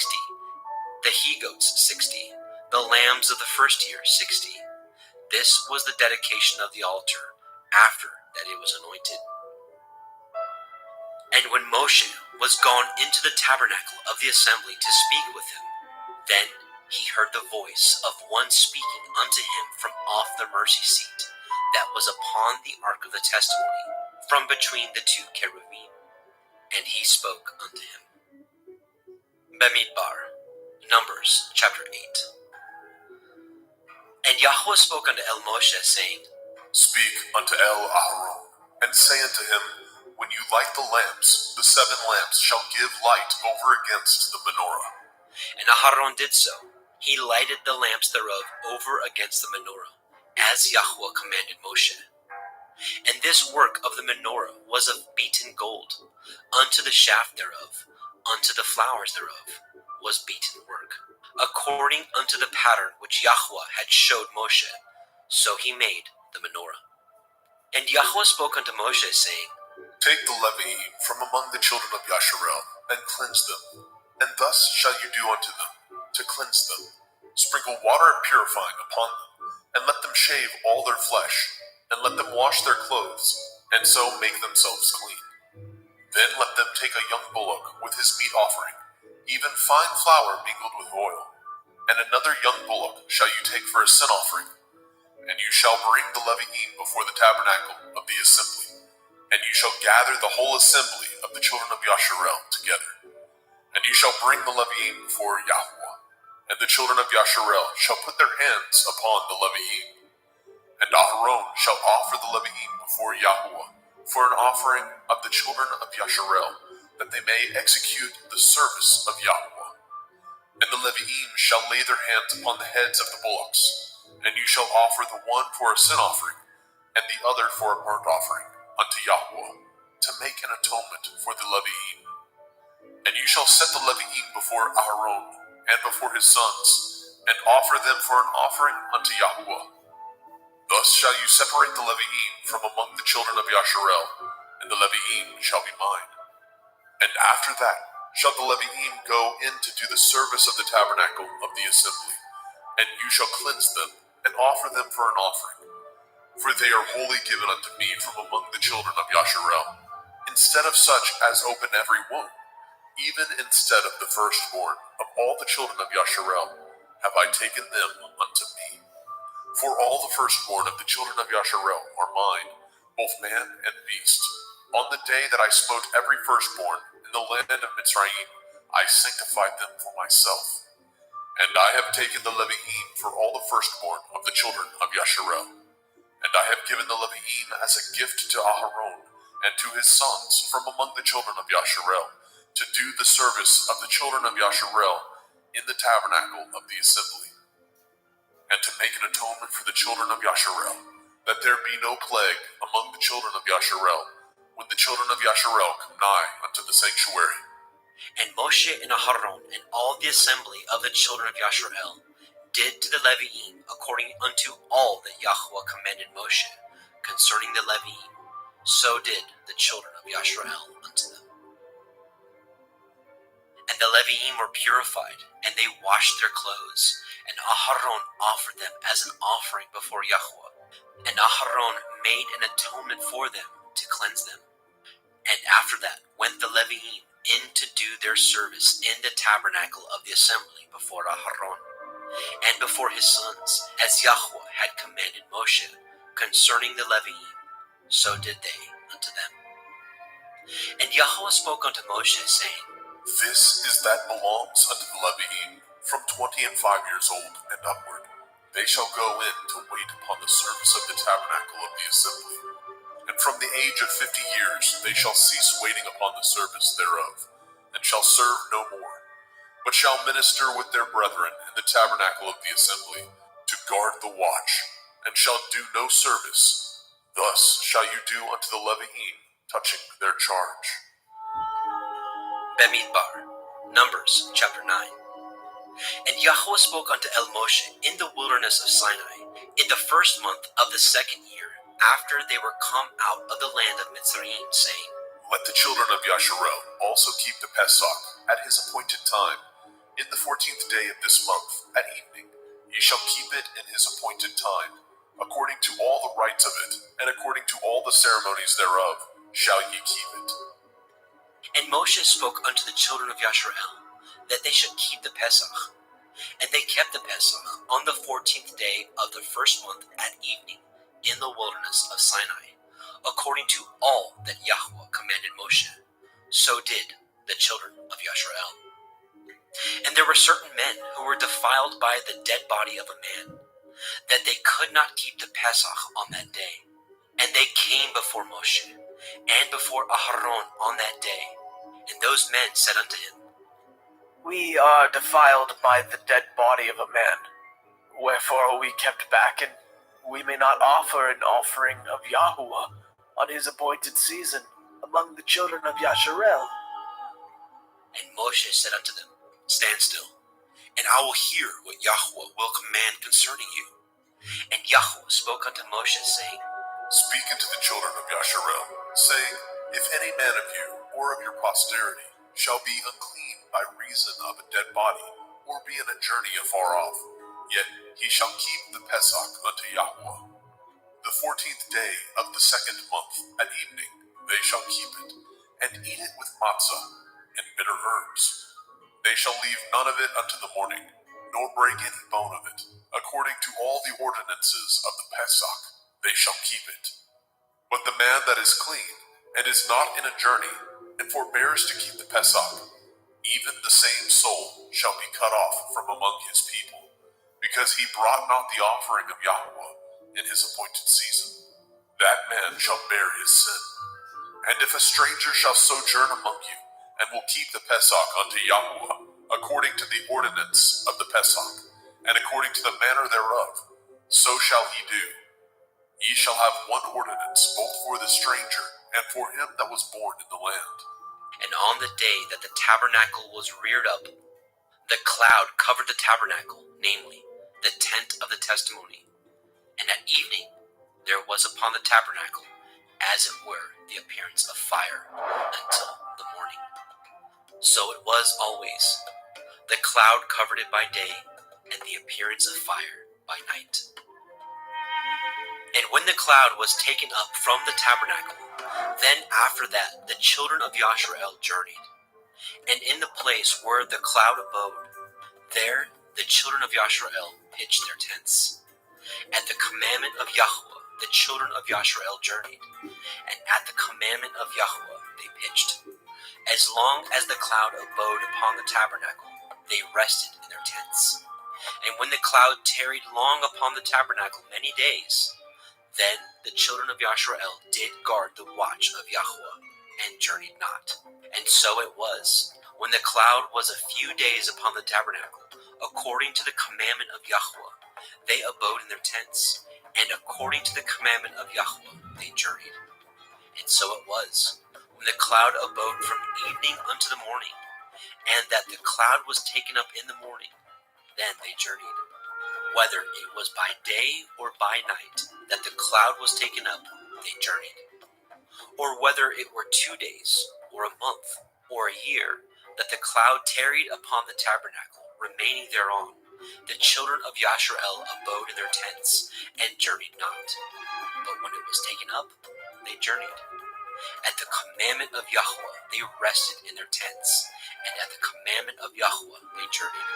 the he-goats 60, the lambs of the first year 60. This was the dedication of the altar, after that it was anointed. And when Moshe was gone into the tabernacle of the assembly to speak with him, then he heard the voice of one speaking unto him from off the mercy seat that was upon the ark of the testimony, from between the two cherubim. And he spoke unto him. Bamidbar, Numbers chapter 8. And Yahweh spoke unto El Moshe, saying, Speak unto El Aharon, and say unto him, When you light the lamps, the 7 lamps shall give light over against the menorah. And Aharon did so. He lighted the lamps thereof over against the menorah, as Yahweh commanded Moshe. And this work of the menorah was of beaten gold. Unto the shaft thereof, unto the flowers thereof, was beaten work, according unto the pattern which Yahweh had showed Moshe. So he made the menorah. And Yahweh spoke unto Moshe, saying, Take the Leviim from among the children of Yasharel, and cleanse them. And thus shall you do unto them, to cleanse them. Sprinkle water purifying upon them, and let them shave all their flesh, and let them wash their clothes, and so make themselves clean. Then let them take a young bullock with his meat offering, even fine flour mingled with oil. And another young bullock shall you take for a sin offering. And you shall bring the Leviim before the tabernacle of the assembly. And you shall gather the whole assembly of the children of Yasharel together. And you shall bring the Leviim before Yahweh. And the children of Yasharel shall put their hands upon the Leviim. And Aharon shall offer the Leviim before Yahweh for an offering of the children of Yasharel, that they may execute the service of Yahweh. And the Leviim shall lay their hands upon the heads of the bullocks, and you shall offer the one for a sin offering, and the other for a burnt offering unto Yahweh, to make an atonement for the Leviim. And you shall set the Leviim before Aharon and before his sons, and offer them for an offering unto Yahweh. Thus shall you separate the Leviim from among the children of Yasharel, and the Leviim shall be mine. And after that shall the Leviim go in to do the service of the tabernacle of the assembly, and you shall cleanse them, and offer them for an offering. For they are wholly given unto me from among the children of Yasharel, instead of such as open every womb, even instead of the firstborn of all the children of Yasharel, have I taken them unto me. For all the firstborn of the children of Yasharel are mine, both man and beast. On the day that I smote every firstborn in the land of Mitzrayim, I sanctified them for myself. And I have taken the Leviim for all the firstborn of the children of Yasharel. And I have given the Leviim as a gift to Aharon and to his sons from among the children of Yasharel, to do the service of the children of Yasharel in the tabernacle of the assembly, and to make an atonement for the children of Yasharel, that there be no plague among the children of Yasharel, when the children of Yasharel come nigh unto the sanctuary. And Moshe and Aharon and all the assembly of the children of Yasharel did to the Leviim according unto all that Yahweh commanded Moshe concerning the Leviim, so did the children of Yasharel unto them. And the Leviim were purified, and they washed their clothes, and Aharon offered them as an offering before Yahweh. And Aharon made an atonement for them to cleanse them. And after that went the Leviim in to do their service in the tabernacle of the assembly before Aharon, and before his sons, as Yahweh had commanded Moshe concerning the Leviim, so did they unto them. And Yahweh spoke unto Moshe, saying, This is that belongs unto the Leviim, from 25 years old and upward. They shall go in to wait upon the service of the tabernacle of the assembly. And from the age of 50 years they shall cease waiting upon the service thereof, and shall serve no more, but shall minister with their brethren in the tabernacle of the assembly, to guard the watch, and shall do no service. Thus shall you do unto the Leviim touching their charge. Bamidbar, Numbers chapter 9. And Yahweh spoke unto El Moshe in the wilderness of Sinai, in the first month of the second year, after they were come out of the land of Mitzrayim, saying, Let the children of Yasharel also keep the Pesach at his appointed time. In the 14th day of this month, at evening, ye shall keep it in his appointed time. According to all the rites of it, and according to all the ceremonies thereof, shall ye keep it. And Moshe spoke unto the children of Yasharel, that they should keep the Pesach. And they kept the Pesach on the 14th day of the first month at evening in the wilderness of Sinai, according to all that Yahweh commanded Moshe. So did the children of Yashrael. And there were certain men who were defiled by the dead body of a man, that they could not keep the Pesach on that day. And they came before Moshe and before Aharon on that day. And those men said unto him, We are defiled by the dead body of a man. Wherefore are we kept back, and we may not offer an offering of Yahuwah on his appointed season among the children of Yasharel. And Moshe said unto them, Stand still, and I will hear what Yahweh will command concerning you. And Yahweh spoke unto Moshe, saying, Speak unto the children of Yasharel, saying, If any man of you or of your posterity shall be unclean by reason of a dead body, or be in a journey afar off, yet he shall keep the Pesach unto Yahweh. The 14th day of the second month at evening they shall keep it, and eat it with matzah and bitter herbs. They shall leave none of it unto the morning, nor break any bone of it. According to all the ordinances of the Pesach, they shall keep it. But the man that is clean, and is not in a journey, and forbears to keep the Pesach, even the same soul shall be cut off from among his people, because he brought not the offering of Yahweh in his appointed season. That man shall bear his sin. And if a stranger shall sojourn among you, and will keep the Pesach unto Yahweh, according to the ordinance of the Pesach, and according to the manner thereof, so shall he do. Ye shall have one ordinance, both for the stranger, and for him that was born in the land. And on the day that the tabernacle was reared up, the cloud covered the tabernacle, namely, the tent of the testimony. And at evening there was upon the tabernacle, as it were, the appearance of fire until the morning. So it was always. The cloud covered it by day, and the appearance of fire by night. And when the cloud was taken up from the tabernacle, then after that the children of Yashrael journeyed. And in the place where the cloud abode, there the children of Yashrael pitched their tents. At the commandment of Yahweh the children of Yashrael journeyed, and at the commandment of Yahweh they pitched. As long as the cloud abode upon the tabernacle, they rested in their tents. And when the cloud tarried long upon the tabernacle many days, then the children of Yashrael did guard the watch of Yahweh, and journeyed not. And so it was, when the cloud was a few days upon the tabernacle, according to the commandment of Yahweh, they abode in their tents, and according to the commandment of Yahweh they journeyed. And so it was, when the cloud abode from evening unto the morning, and that the cloud was taken up in the morning, then they journeyed. Whether it was by day or by night that the cloud was taken up, they journeyed. Or whether it were 2 days, or a month, or a year, that the cloud tarried upon the tabernacle, remaining thereon, the children of Yashrael abode in their tents, and journeyed not. But when it was taken up, they journeyed. At the commandment of Yahweh they rested in their tents, and at the commandment of Yahweh they journeyed.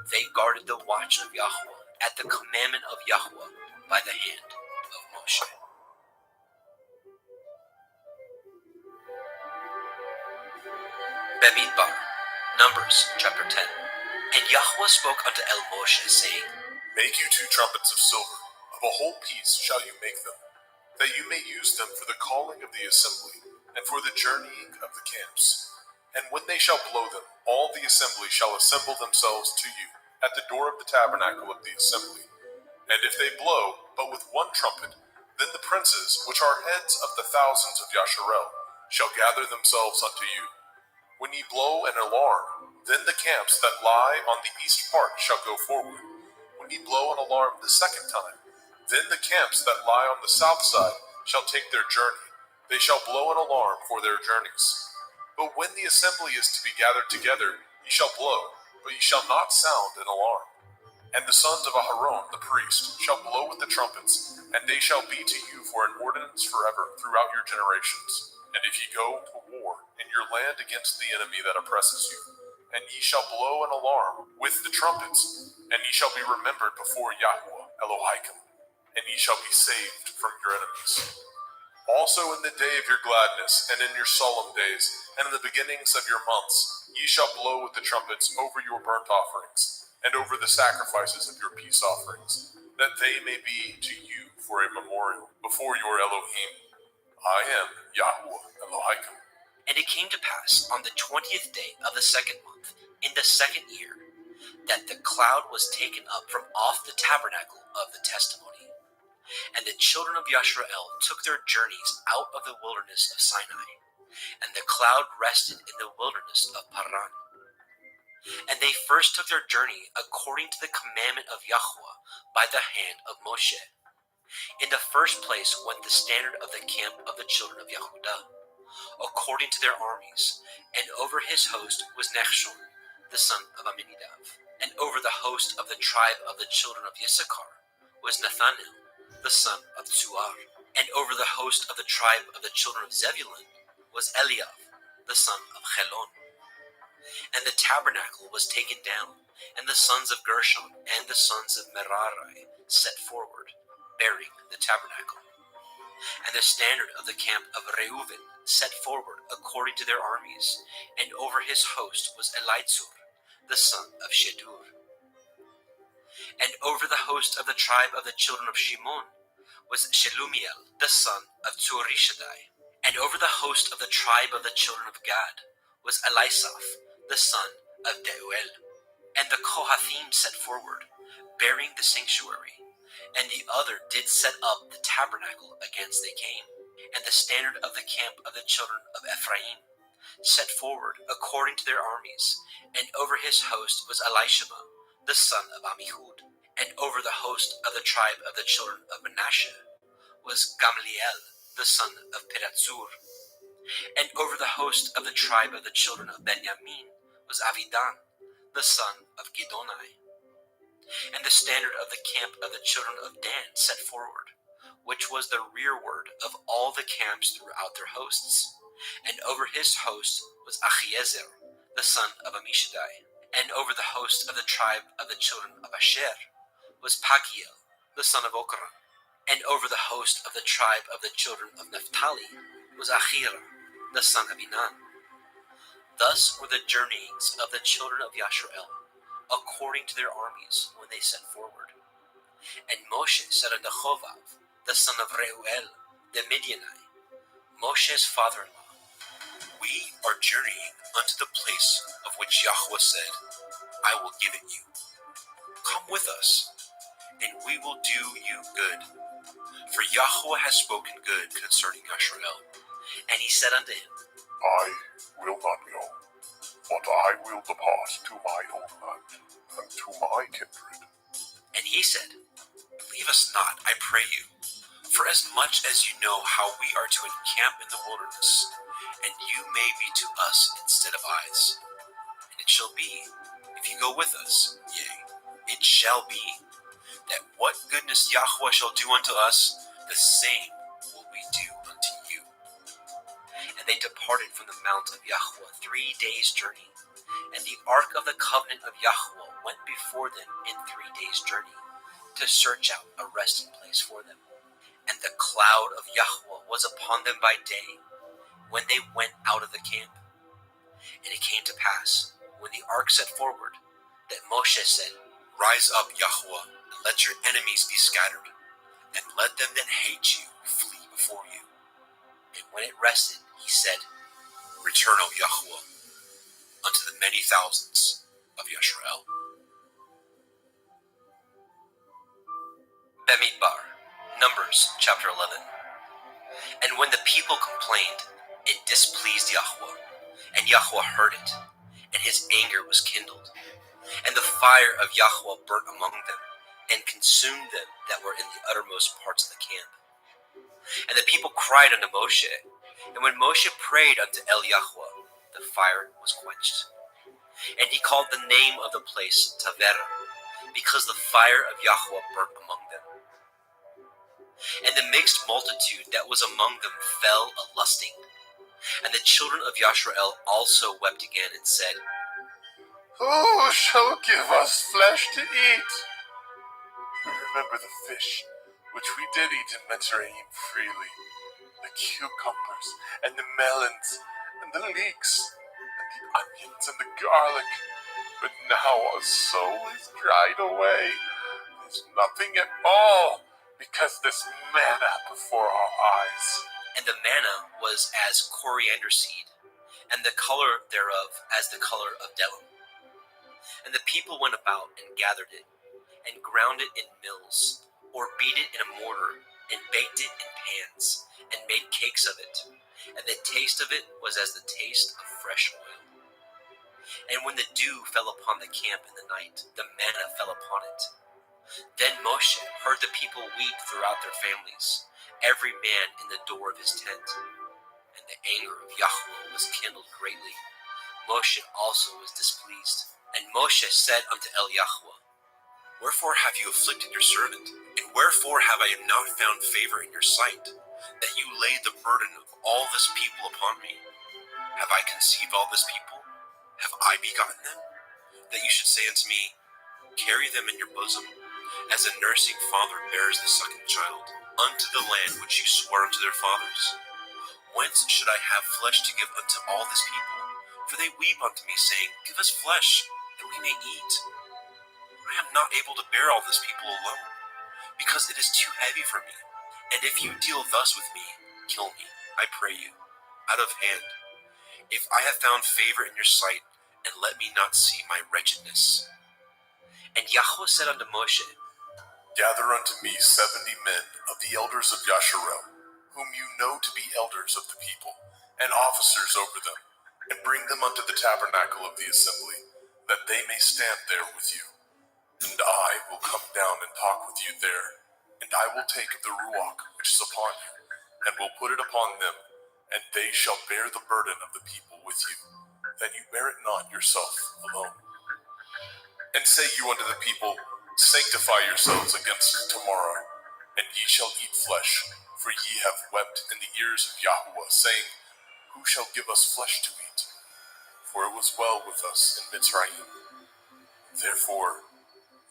They guarded the watch of Yahweh at the commandment of Yahweh by the hand of Moshe. Bemidbar, Numbers chapter 10. And Yahweh spoke unto El Moshe, saying, Make you 2 trumpets of silver, of a whole piece shall you make them, that you may use them for the calling of the assembly, and for the journeying of the camps. And when they shall blow them, all the assembly shall assemble themselves to you at the door of the tabernacle of the assembly. And if they blow but with one trumpet, then the princes, which are heads of the thousands of Yasharel, shall gather themselves unto you. When ye blow an alarm, then the camps that lie on the east part shall go forward. When ye blow an alarm the second time, then the camps that lie on the south side shall take their journey. They shall blow an alarm for their journeys. But when the assembly is to be gathered together, ye shall blow, but ye shall not sound an alarm. And the sons of Aharon the priest shall blow with the trumpets, and they shall be to you for an ordinance forever throughout your generations. And if ye go to war in your land against the enemy that oppresses you, and ye shall blow an alarm with the trumpets, and ye shall be remembered before Yahweh Elohim, and ye shall be saved from your enemies. Also in the day of your gladness, and in your solemn days, and in the beginnings of your months, ye shall blow with the trumpets over your burnt offerings, and over the sacrifices of your peace offerings, that they may be to you for a memorial before your Elohim. I am Yahweh Elohim. And it came to pass on the 20th day of the second month, in the second year, that the cloud was taken up from off the tabernacle of the testimony. And the children of Yashrael took their journeys out of the wilderness of Sinai, and the cloud rested in the wilderness of Paran. And they first took their journey according to the commandment of Yahweh by the hand of Moshe. In the first place went the standard of the camp of the children of Yehudah, according to their armies, and over his host was Nechshon, the son of Amminadab. And over the host of the tribe of the children of Issachar was Nathanael, the son of Tzuar. And over the host of the tribe of the children of Zebulun was Eliab, the son of Chelon. And the tabernacle was taken down, and the sons of Gershon and the sons of Merari set forward, bearing the tabernacle. And the standard of the camp of Reuven set forward according to their armies, and over his host was Elitzur, the son of Shedur. And over the host of the tribe of the children of Shimon was Shelumiel, the son of Tzurishaddai. And over the host of the tribe of the children of Gad was Elisaph, the son of Deuel. And the Kohathim set forward, bearing the sanctuary, and the other did set up the tabernacle against they came. And the standard of the camp of the children of Ephraim set forward according to their armies, and over his host was Elishama, the son of Ammihud. And over the host of the tribe of the children of Manasseh was Gamliel, the son of Piratsur. And over the host of the tribe of the children of Benjamin was Avidan, the son of Gidonai. And the standard of the camp of the children of Dan set forward, which was the rearward of all the camps throughout their hosts. And over his host was Achiezer, the son of Ammishaddai. And over the host of the tribe of the children of Asher was Pagiel, the son of Okran. And over the host of the tribe of the children of Naphtali was Achira, the son of Enan. Thus were the journeyings of the children of Yashrael, according to their armies when they set forward. And Moshe said unto Chovav, the son of Reuel, the Midianite, Moshe's father-in-law, We are journeying unto the place of which Yahweh said, I will give it you. Come with us, and we will do you good. For Yahweh has spoken good concerning Yashrael. And he said unto him, I will not go, but I will depart to my own land, and to my kindred. And he said, Leave us not, I pray you, for as much as you know how we are to encamp in the wilderness, and you may be to us instead of eyes. And it shall be, if you go with us, yea, it shall be, that what goodness Yahweh shall do unto us, the same will we do unto you. And they departed from the mount of Yahweh 3 days' journey, and the ark of the covenant of Yahweh went before them in 3 days' journey, to search out a resting place for them. And the cloud of Yahweh was upon them by day, when they went out of the camp. And it came to pass, when the ark set forward, that Moshe said, Rise up, Yahweh, and let your enemies be scattered, and let them that hate you flee before you. And when it rested, he said, Return, O Yahweh, unto the many thousands of Yashrael. Bemidbar, Numbers chapter 11. And when the people complained, it displeased Yahweh, and Yahweh heard it, and his anger was kindled. And the fire of Yahweh burnt among them, and consumed them that were in the uttermost parts of the camp. And the people cried unto Moshe, and when Moshe prayed unto El Yahweh, the fire was quenched. And he called the name of the place Tavera, because the fire of Yahweh burnt among them. And the mixed multitude that was among them fell a-lusting. And the children of Yashrael also wept again, and said, Who shall give us flesh to eat? Remember the fish, which we did eat in Mitzrayim freely, the cucumbers and the melons and the leeks and the onions and the garlic. But now our soul is dried away. There's nothing at all, because this manna before our eyes. And the manna was as coriander seed, and the color thereof as the color of delum. And the people went about and gathered it, and ground it in mills, or beat it in a mortar, and baked it in pans, and made cakes of it. And the taste of it was as the taste of fresh oil. And when the dew fell upon the camp in the night, the manna fell upon it. Then Moshe heard the people weep throughout their families, every man in the door of his tent. And the anger of Yahweh was kindled greatly. Moshe also was displeased. And Moshe said unto Yahweh, Wherefore have you afflicted your servant? And wherefore have I not found favor in your sight, that you laid the burden of all this people upon me? Have I conceived all this people? Have I begotten them? That you should say unto me, Carry them in your bosom, as a nursing father bears the sucking child, unto the land which you swore unto their fathers. Whence should I have flesh to give unto all this people? For they weep unto me, saying, Give us flesh, that we may eat. I am not able to bear all this people alone, because it is too heavy for me. And if you deal thus with me, kill me, I pray you, out of hand, if I have found favor in your sight, and let me not see my wretchedness. And Yahweh said unto Moshe, Gather unto me 70 men of the elders of Yasharel, whom you know to be elders of the people, and officers over them, and bring them unto the tabernacle of the assembly, that they may stand there with you. And I will come down and talk with you there, and I will take of the Ruach which is upon you, and will put it upon them, and they shall bear the burden of the people with you, that you bear it not yourself alone. And say you unto the people, Sanctify yourselves against tomorrow, and ye shall eat flesh, for ye have wept in the ears of Yahweh, saying, Who shall give us flesh to eat? For it was well with us in Mitzrayim. Therefore,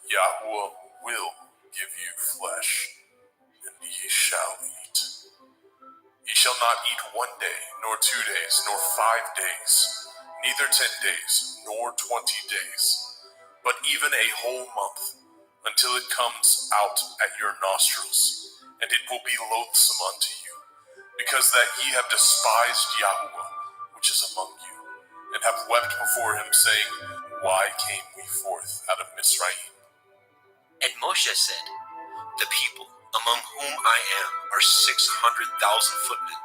Yahweh will give you flesh, and ye shall eat. Ye shall not eat 1 day, nor 2 days, nor 5 days, neither 10 days, nor 20 days, but even a whole month, until it comes out at your nostrils, and it will be loathsome unto you, because that ye have despised Yahweh, which is among you, and have wept before him, saying, Why came we forth out of Mizraim? And Moshe said, The people, among whom I am, are 600,000 footmen.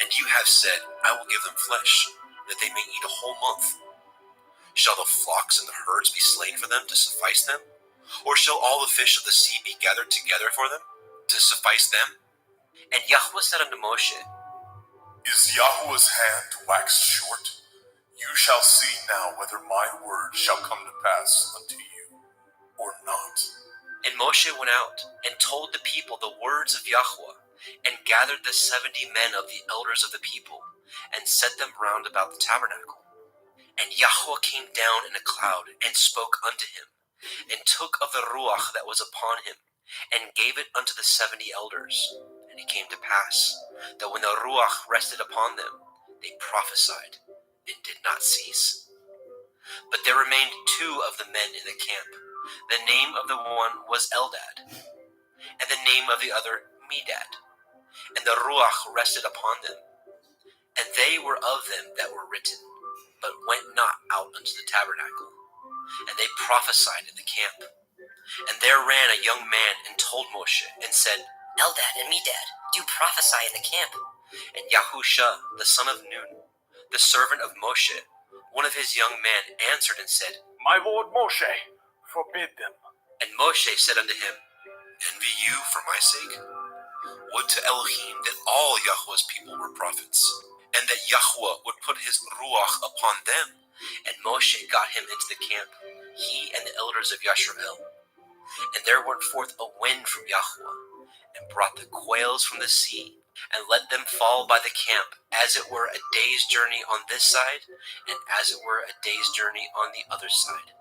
And you have said, I will give them flesh, that they may eat a whole month. Shall the flocks and the herds be slain for them to suffice them? Or shall all the fish of the sea be gathered together for them, to suffice them? And Yahweh said unto Moshe, Is Yahweh's hand waxed short? You shall see now whether my word shall come to pass unto you, or not. And Moshe went out, and told the people the words of Yahweh, and gathered the 70 men of the elders of the people, and set them round about the tabernacle. And Yahweh came down in a cloud, and spoke unto him, and took of the Ruach that was upon him, and gave it unto the 70 elders. And it came to pass, that when the Ruach rested upon them, they prophesied, and did not cease. But there remained 2 of the men in the camp. The name of the one was Eldad, and the name of the other Medad. And the Ruach rested upon them. And they were of them that were written, but went not out unto the tabernacle. And they prophesied in the camp. And there ran a young man and told Moshe, and said, Eldad and Medad do prophesy in the camp. And Yahusha, the son of Nun, the servant of Moshe, one of his young men, answered and said, My lord Moshe, forbid them. And Moshe said unto him, Envy you for my sake? Would to Elohim that all Yahweh's people were prophets, and that Yahweh would put his Ruach upon them. And Moshe got him into the camp, he and the elders of Yasharel. And there went forth a wind from Yahweh, and brought the quails from the sea, and let them fall by the camp, as it were a day's journey on this side, and as it were a day's journey on the other side,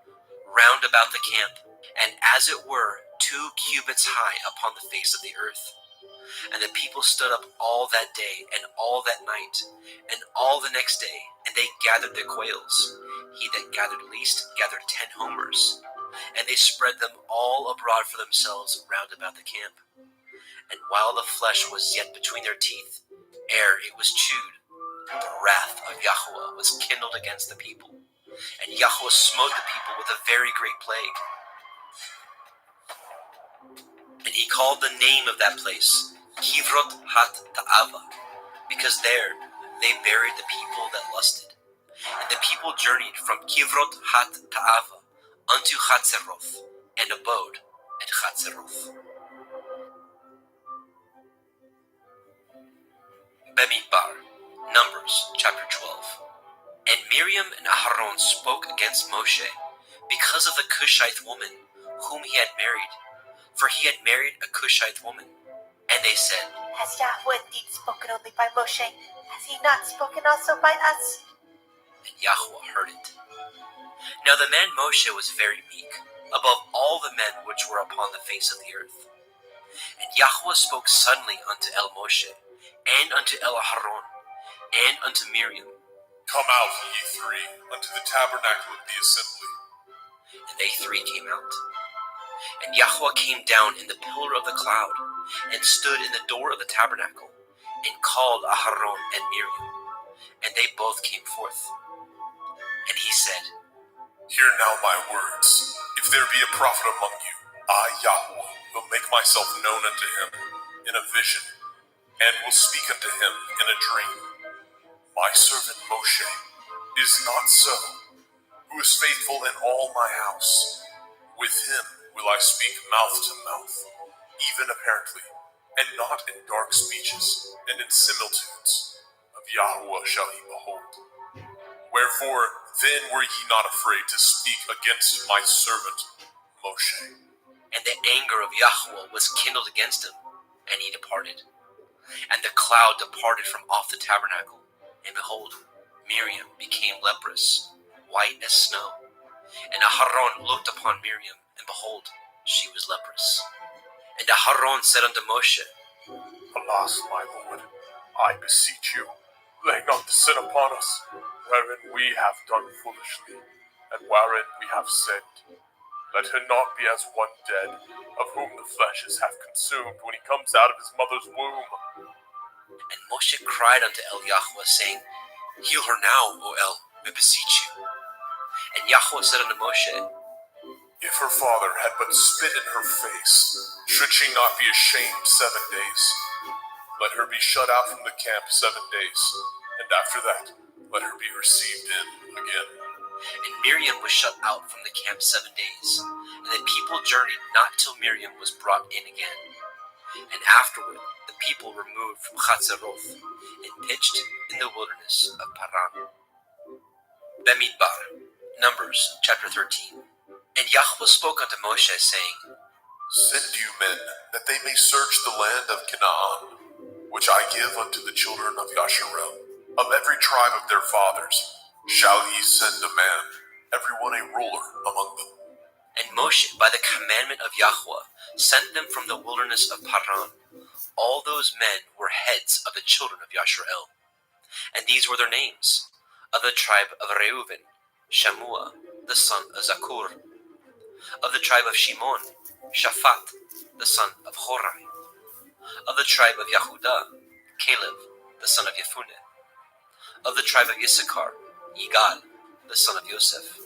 round about the camp, and as it were 2 cubits high upon the face of the earth. And the people stood up all that day, and all that night, and all the next day, and they gathered the quails. He that gathered least gathered 10 homers, and they spread them all abroad for themselves round about the camp. And while the flesh was yet between their teeth, ere it was chewed, the wrath of Yahweh was kindled against the people, and Yahweh smote the people with a very great plague. And he called the name of that place Kivrot hat Ta'ava, because there they buried the people that lusted. And the people journeyed from Kivrot hat Ta'ava unto Chatzeroth, and abode at Chatzeroth. Bemidbar, Numbers chapter 12. And Miriam and Aharon spoke against Moshe because of the Cushite woman whom he had married, for he had married a Cushite woman. And they said, Has Yahweh indeed spoken only by Moshe? Has he not spoken also by us? And Yahweh heard it. Now the man Moshe was very meek, above all the men which were upon the face of the earth. And Yahweh spoke suddenly unto El Moshe, and unto El Aharon, and unto Miriam. Come out, ye three, unto the tabernacle of the assembly. And they three came out. And Yahweh came down in the pillar of the cloud, and stood in the door of the tabernacle, and called Aharon and Miriam. And they both came forth. And he said, Hear now my words. If there be a prophet among you, I, Yahweh, will make myself known unto him in a vision, and will speak unto him in a dream. My servant Moshe is not so, who is faithful in all my house. With him will I speak mouth to mouth, even apparently, and not in dark speeches and in similitudes. Of Yahweh shall he behold. Wherefore then were ye not afraid to speak against my servant Moshe. And the anger of Yahweh was kindled against him, and he departed. And the cloud departed from off the tabernacle, and behold, Miriam became leprous, white as snow. And Aharon looked upon Miriam, and behold, she was leprous. And Aharon said unto Moshe, Alas, my Lord, I beseech you, lay not the sin upon us, wherein we have done foolishly, and wherein we have sinned. Let her not be as one dead, of whom the flesh is half consumed when he comes out of his mother's womb. And Moshe cried unto El Yahweh, saying, Heal her now, O El, we beseech you. And Yahweh said unto Moshe, If her father had but spit in her face, should she not be ashamed 7 days? Let her be shut out from the camp 7 days, and after that, let her be received in again. And Miriam was shut out from the camp 7 days, and the people journeyed not till Miriam was brought in again. And afterward the people removed from Chatzeroth, and pitched in the wilderness of Paran. Bemidbar, Numbers chapter 13. And Yahweh spoke unto Moshe, saying, Send you men, that they may search the land of Canaan, which I give unto the children of Yasharel. Of every tribe of their fathers shall ye send a man, every one a ruler among them. And Moshe, by the commandment of Yahweh, sent them from the wilderness of Paran. All those men were heads of the children of Yasharel. And these were their names: of the tribe of Reuben, Shammua, the son of Zakur; of the tribe of Shimon, Shaphat, the son of Horai; of the tribe of Yehudah, Caleb, the son of Yefuneh; of the tribe of Issachar, Yigal, the son of Yosef;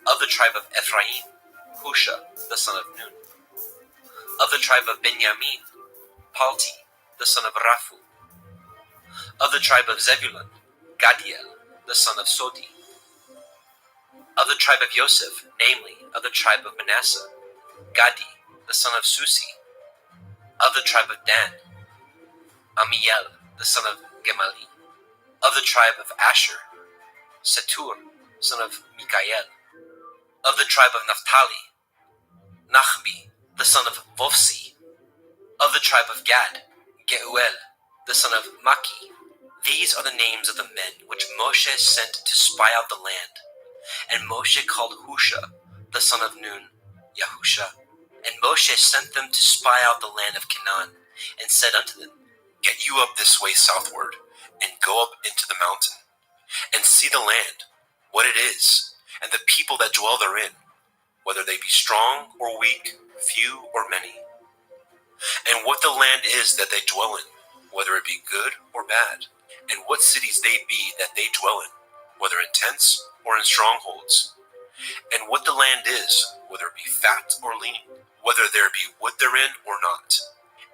of the tribe of Ephraim, Husha, the son of Nun; of the tribe of Benjamin, Palti, the son of Raphu; of the tribe of Zebulun, Gadiel, the son of Sodi; of the tribe of Yosef, namely, of the tribe of Manasseh, Gadi, the son of Susi; of the tribe of Dan, Amiel, the son of Gemali; of the tribe of Asher, Setur, son of Mikael; of the tribe of Naphtali, Nachbi, the son of Vofsi; of the tribe of Gad, Geuel, the son of Maki. These are the names of the men which Moshe sent to spy out the land. And Moshe called Husha, the son of Nun, Yahusha. And Moshe sent them to spy out the land of Canaan, and said unto them, Get you up this way southward, and go up into the mountain, and see the land, what it is, and the people that dwell therein, whether they be strong or weak, few or many, and what the land is that they dwell in, whether it be good or bad, and what cities they be that they dwell in, whether in tents or in strongholds, and what the land is, whether it be fat or lean, whether there be wood therein or not.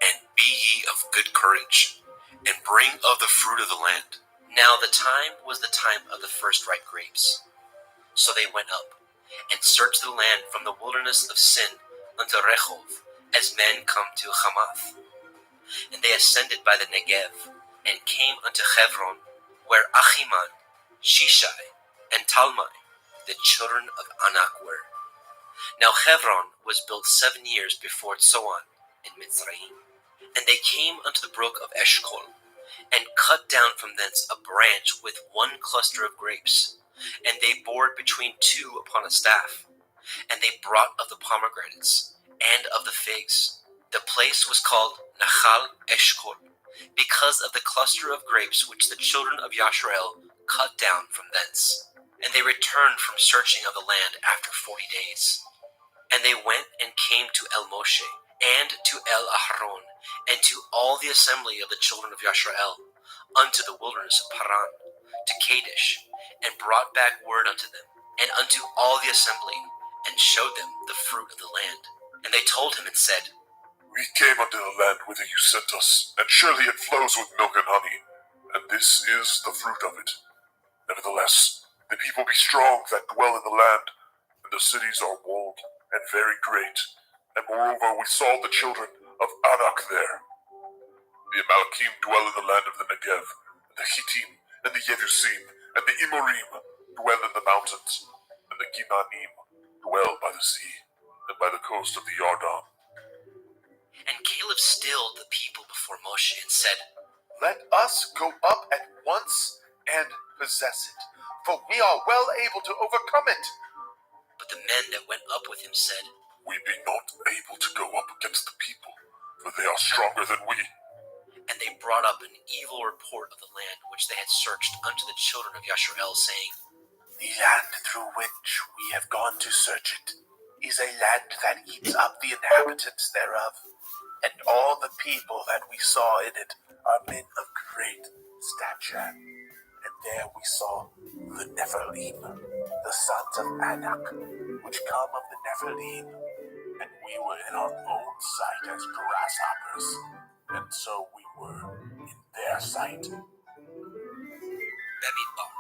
And be ye of good courage, and bring of the fruit of the land. Now the time was the time of the first ripe grapes. So they went up, and searched the land from the wilderness of Sin unto Rehov, as men come to Hamath. And they ascended by the Negev, and came unto Hebron, where Achiman, Shishai, and Talmai, the children of Anak, were. Now Hebron was built 7 years before Tzoan in Mitzrayim. And they came unto the brook of Eshcol, and cut down from thence a branch with one cluster of grapes, and they bore it between two upon a staff. And they brought of the pomegranates, and of the figs. The place was called Nachal Eshcol, because of the cluster of grapes which the children of Yashrael cut down from thence. And they returned from searching of the land after 40 days. And they went and came to El Moshe, and to El Aharon, and to all the assembly of the children of Yashrael, unto the wilderness of Paran, to Kadesh, and brought back word unto them, and unto all the assembly, and showed them the fruit of the land. And they told him and said, We came unto the land whither you sent us, and surely it flows with milk and honey, and this is the fruit of it. Nevertheless, the people be strong that dwell in the land, and the cities are walled and very great. And moreover, we saw the children of Anak there. The Amalekim dwell in the land of the Negev, and the Hittim, and the Yebusim, and the Amorim dwell in the mountains, and the Kinanim dwell by the sea, and by the coast of the Yarden. And Caleb stilled the people before Moshe, and said, Let us go up at once and possess it, for we are well able to overcome it. But the men that went up with him said, We be not able to go up against the people, for they are stronger than we. And they brought up an evil report of the land which they had searched unto the children of Yashrael, saying, The land through which we have gone to search it is a land that eats up the inhabitants thereof, and all the people that we saw in it are men of great stature. And there we saw the Nephilim, the sons of Anak, which come of the Nephilim, and we were in our own sight as grasshoppers, and so we were in their sight. Bemidbar.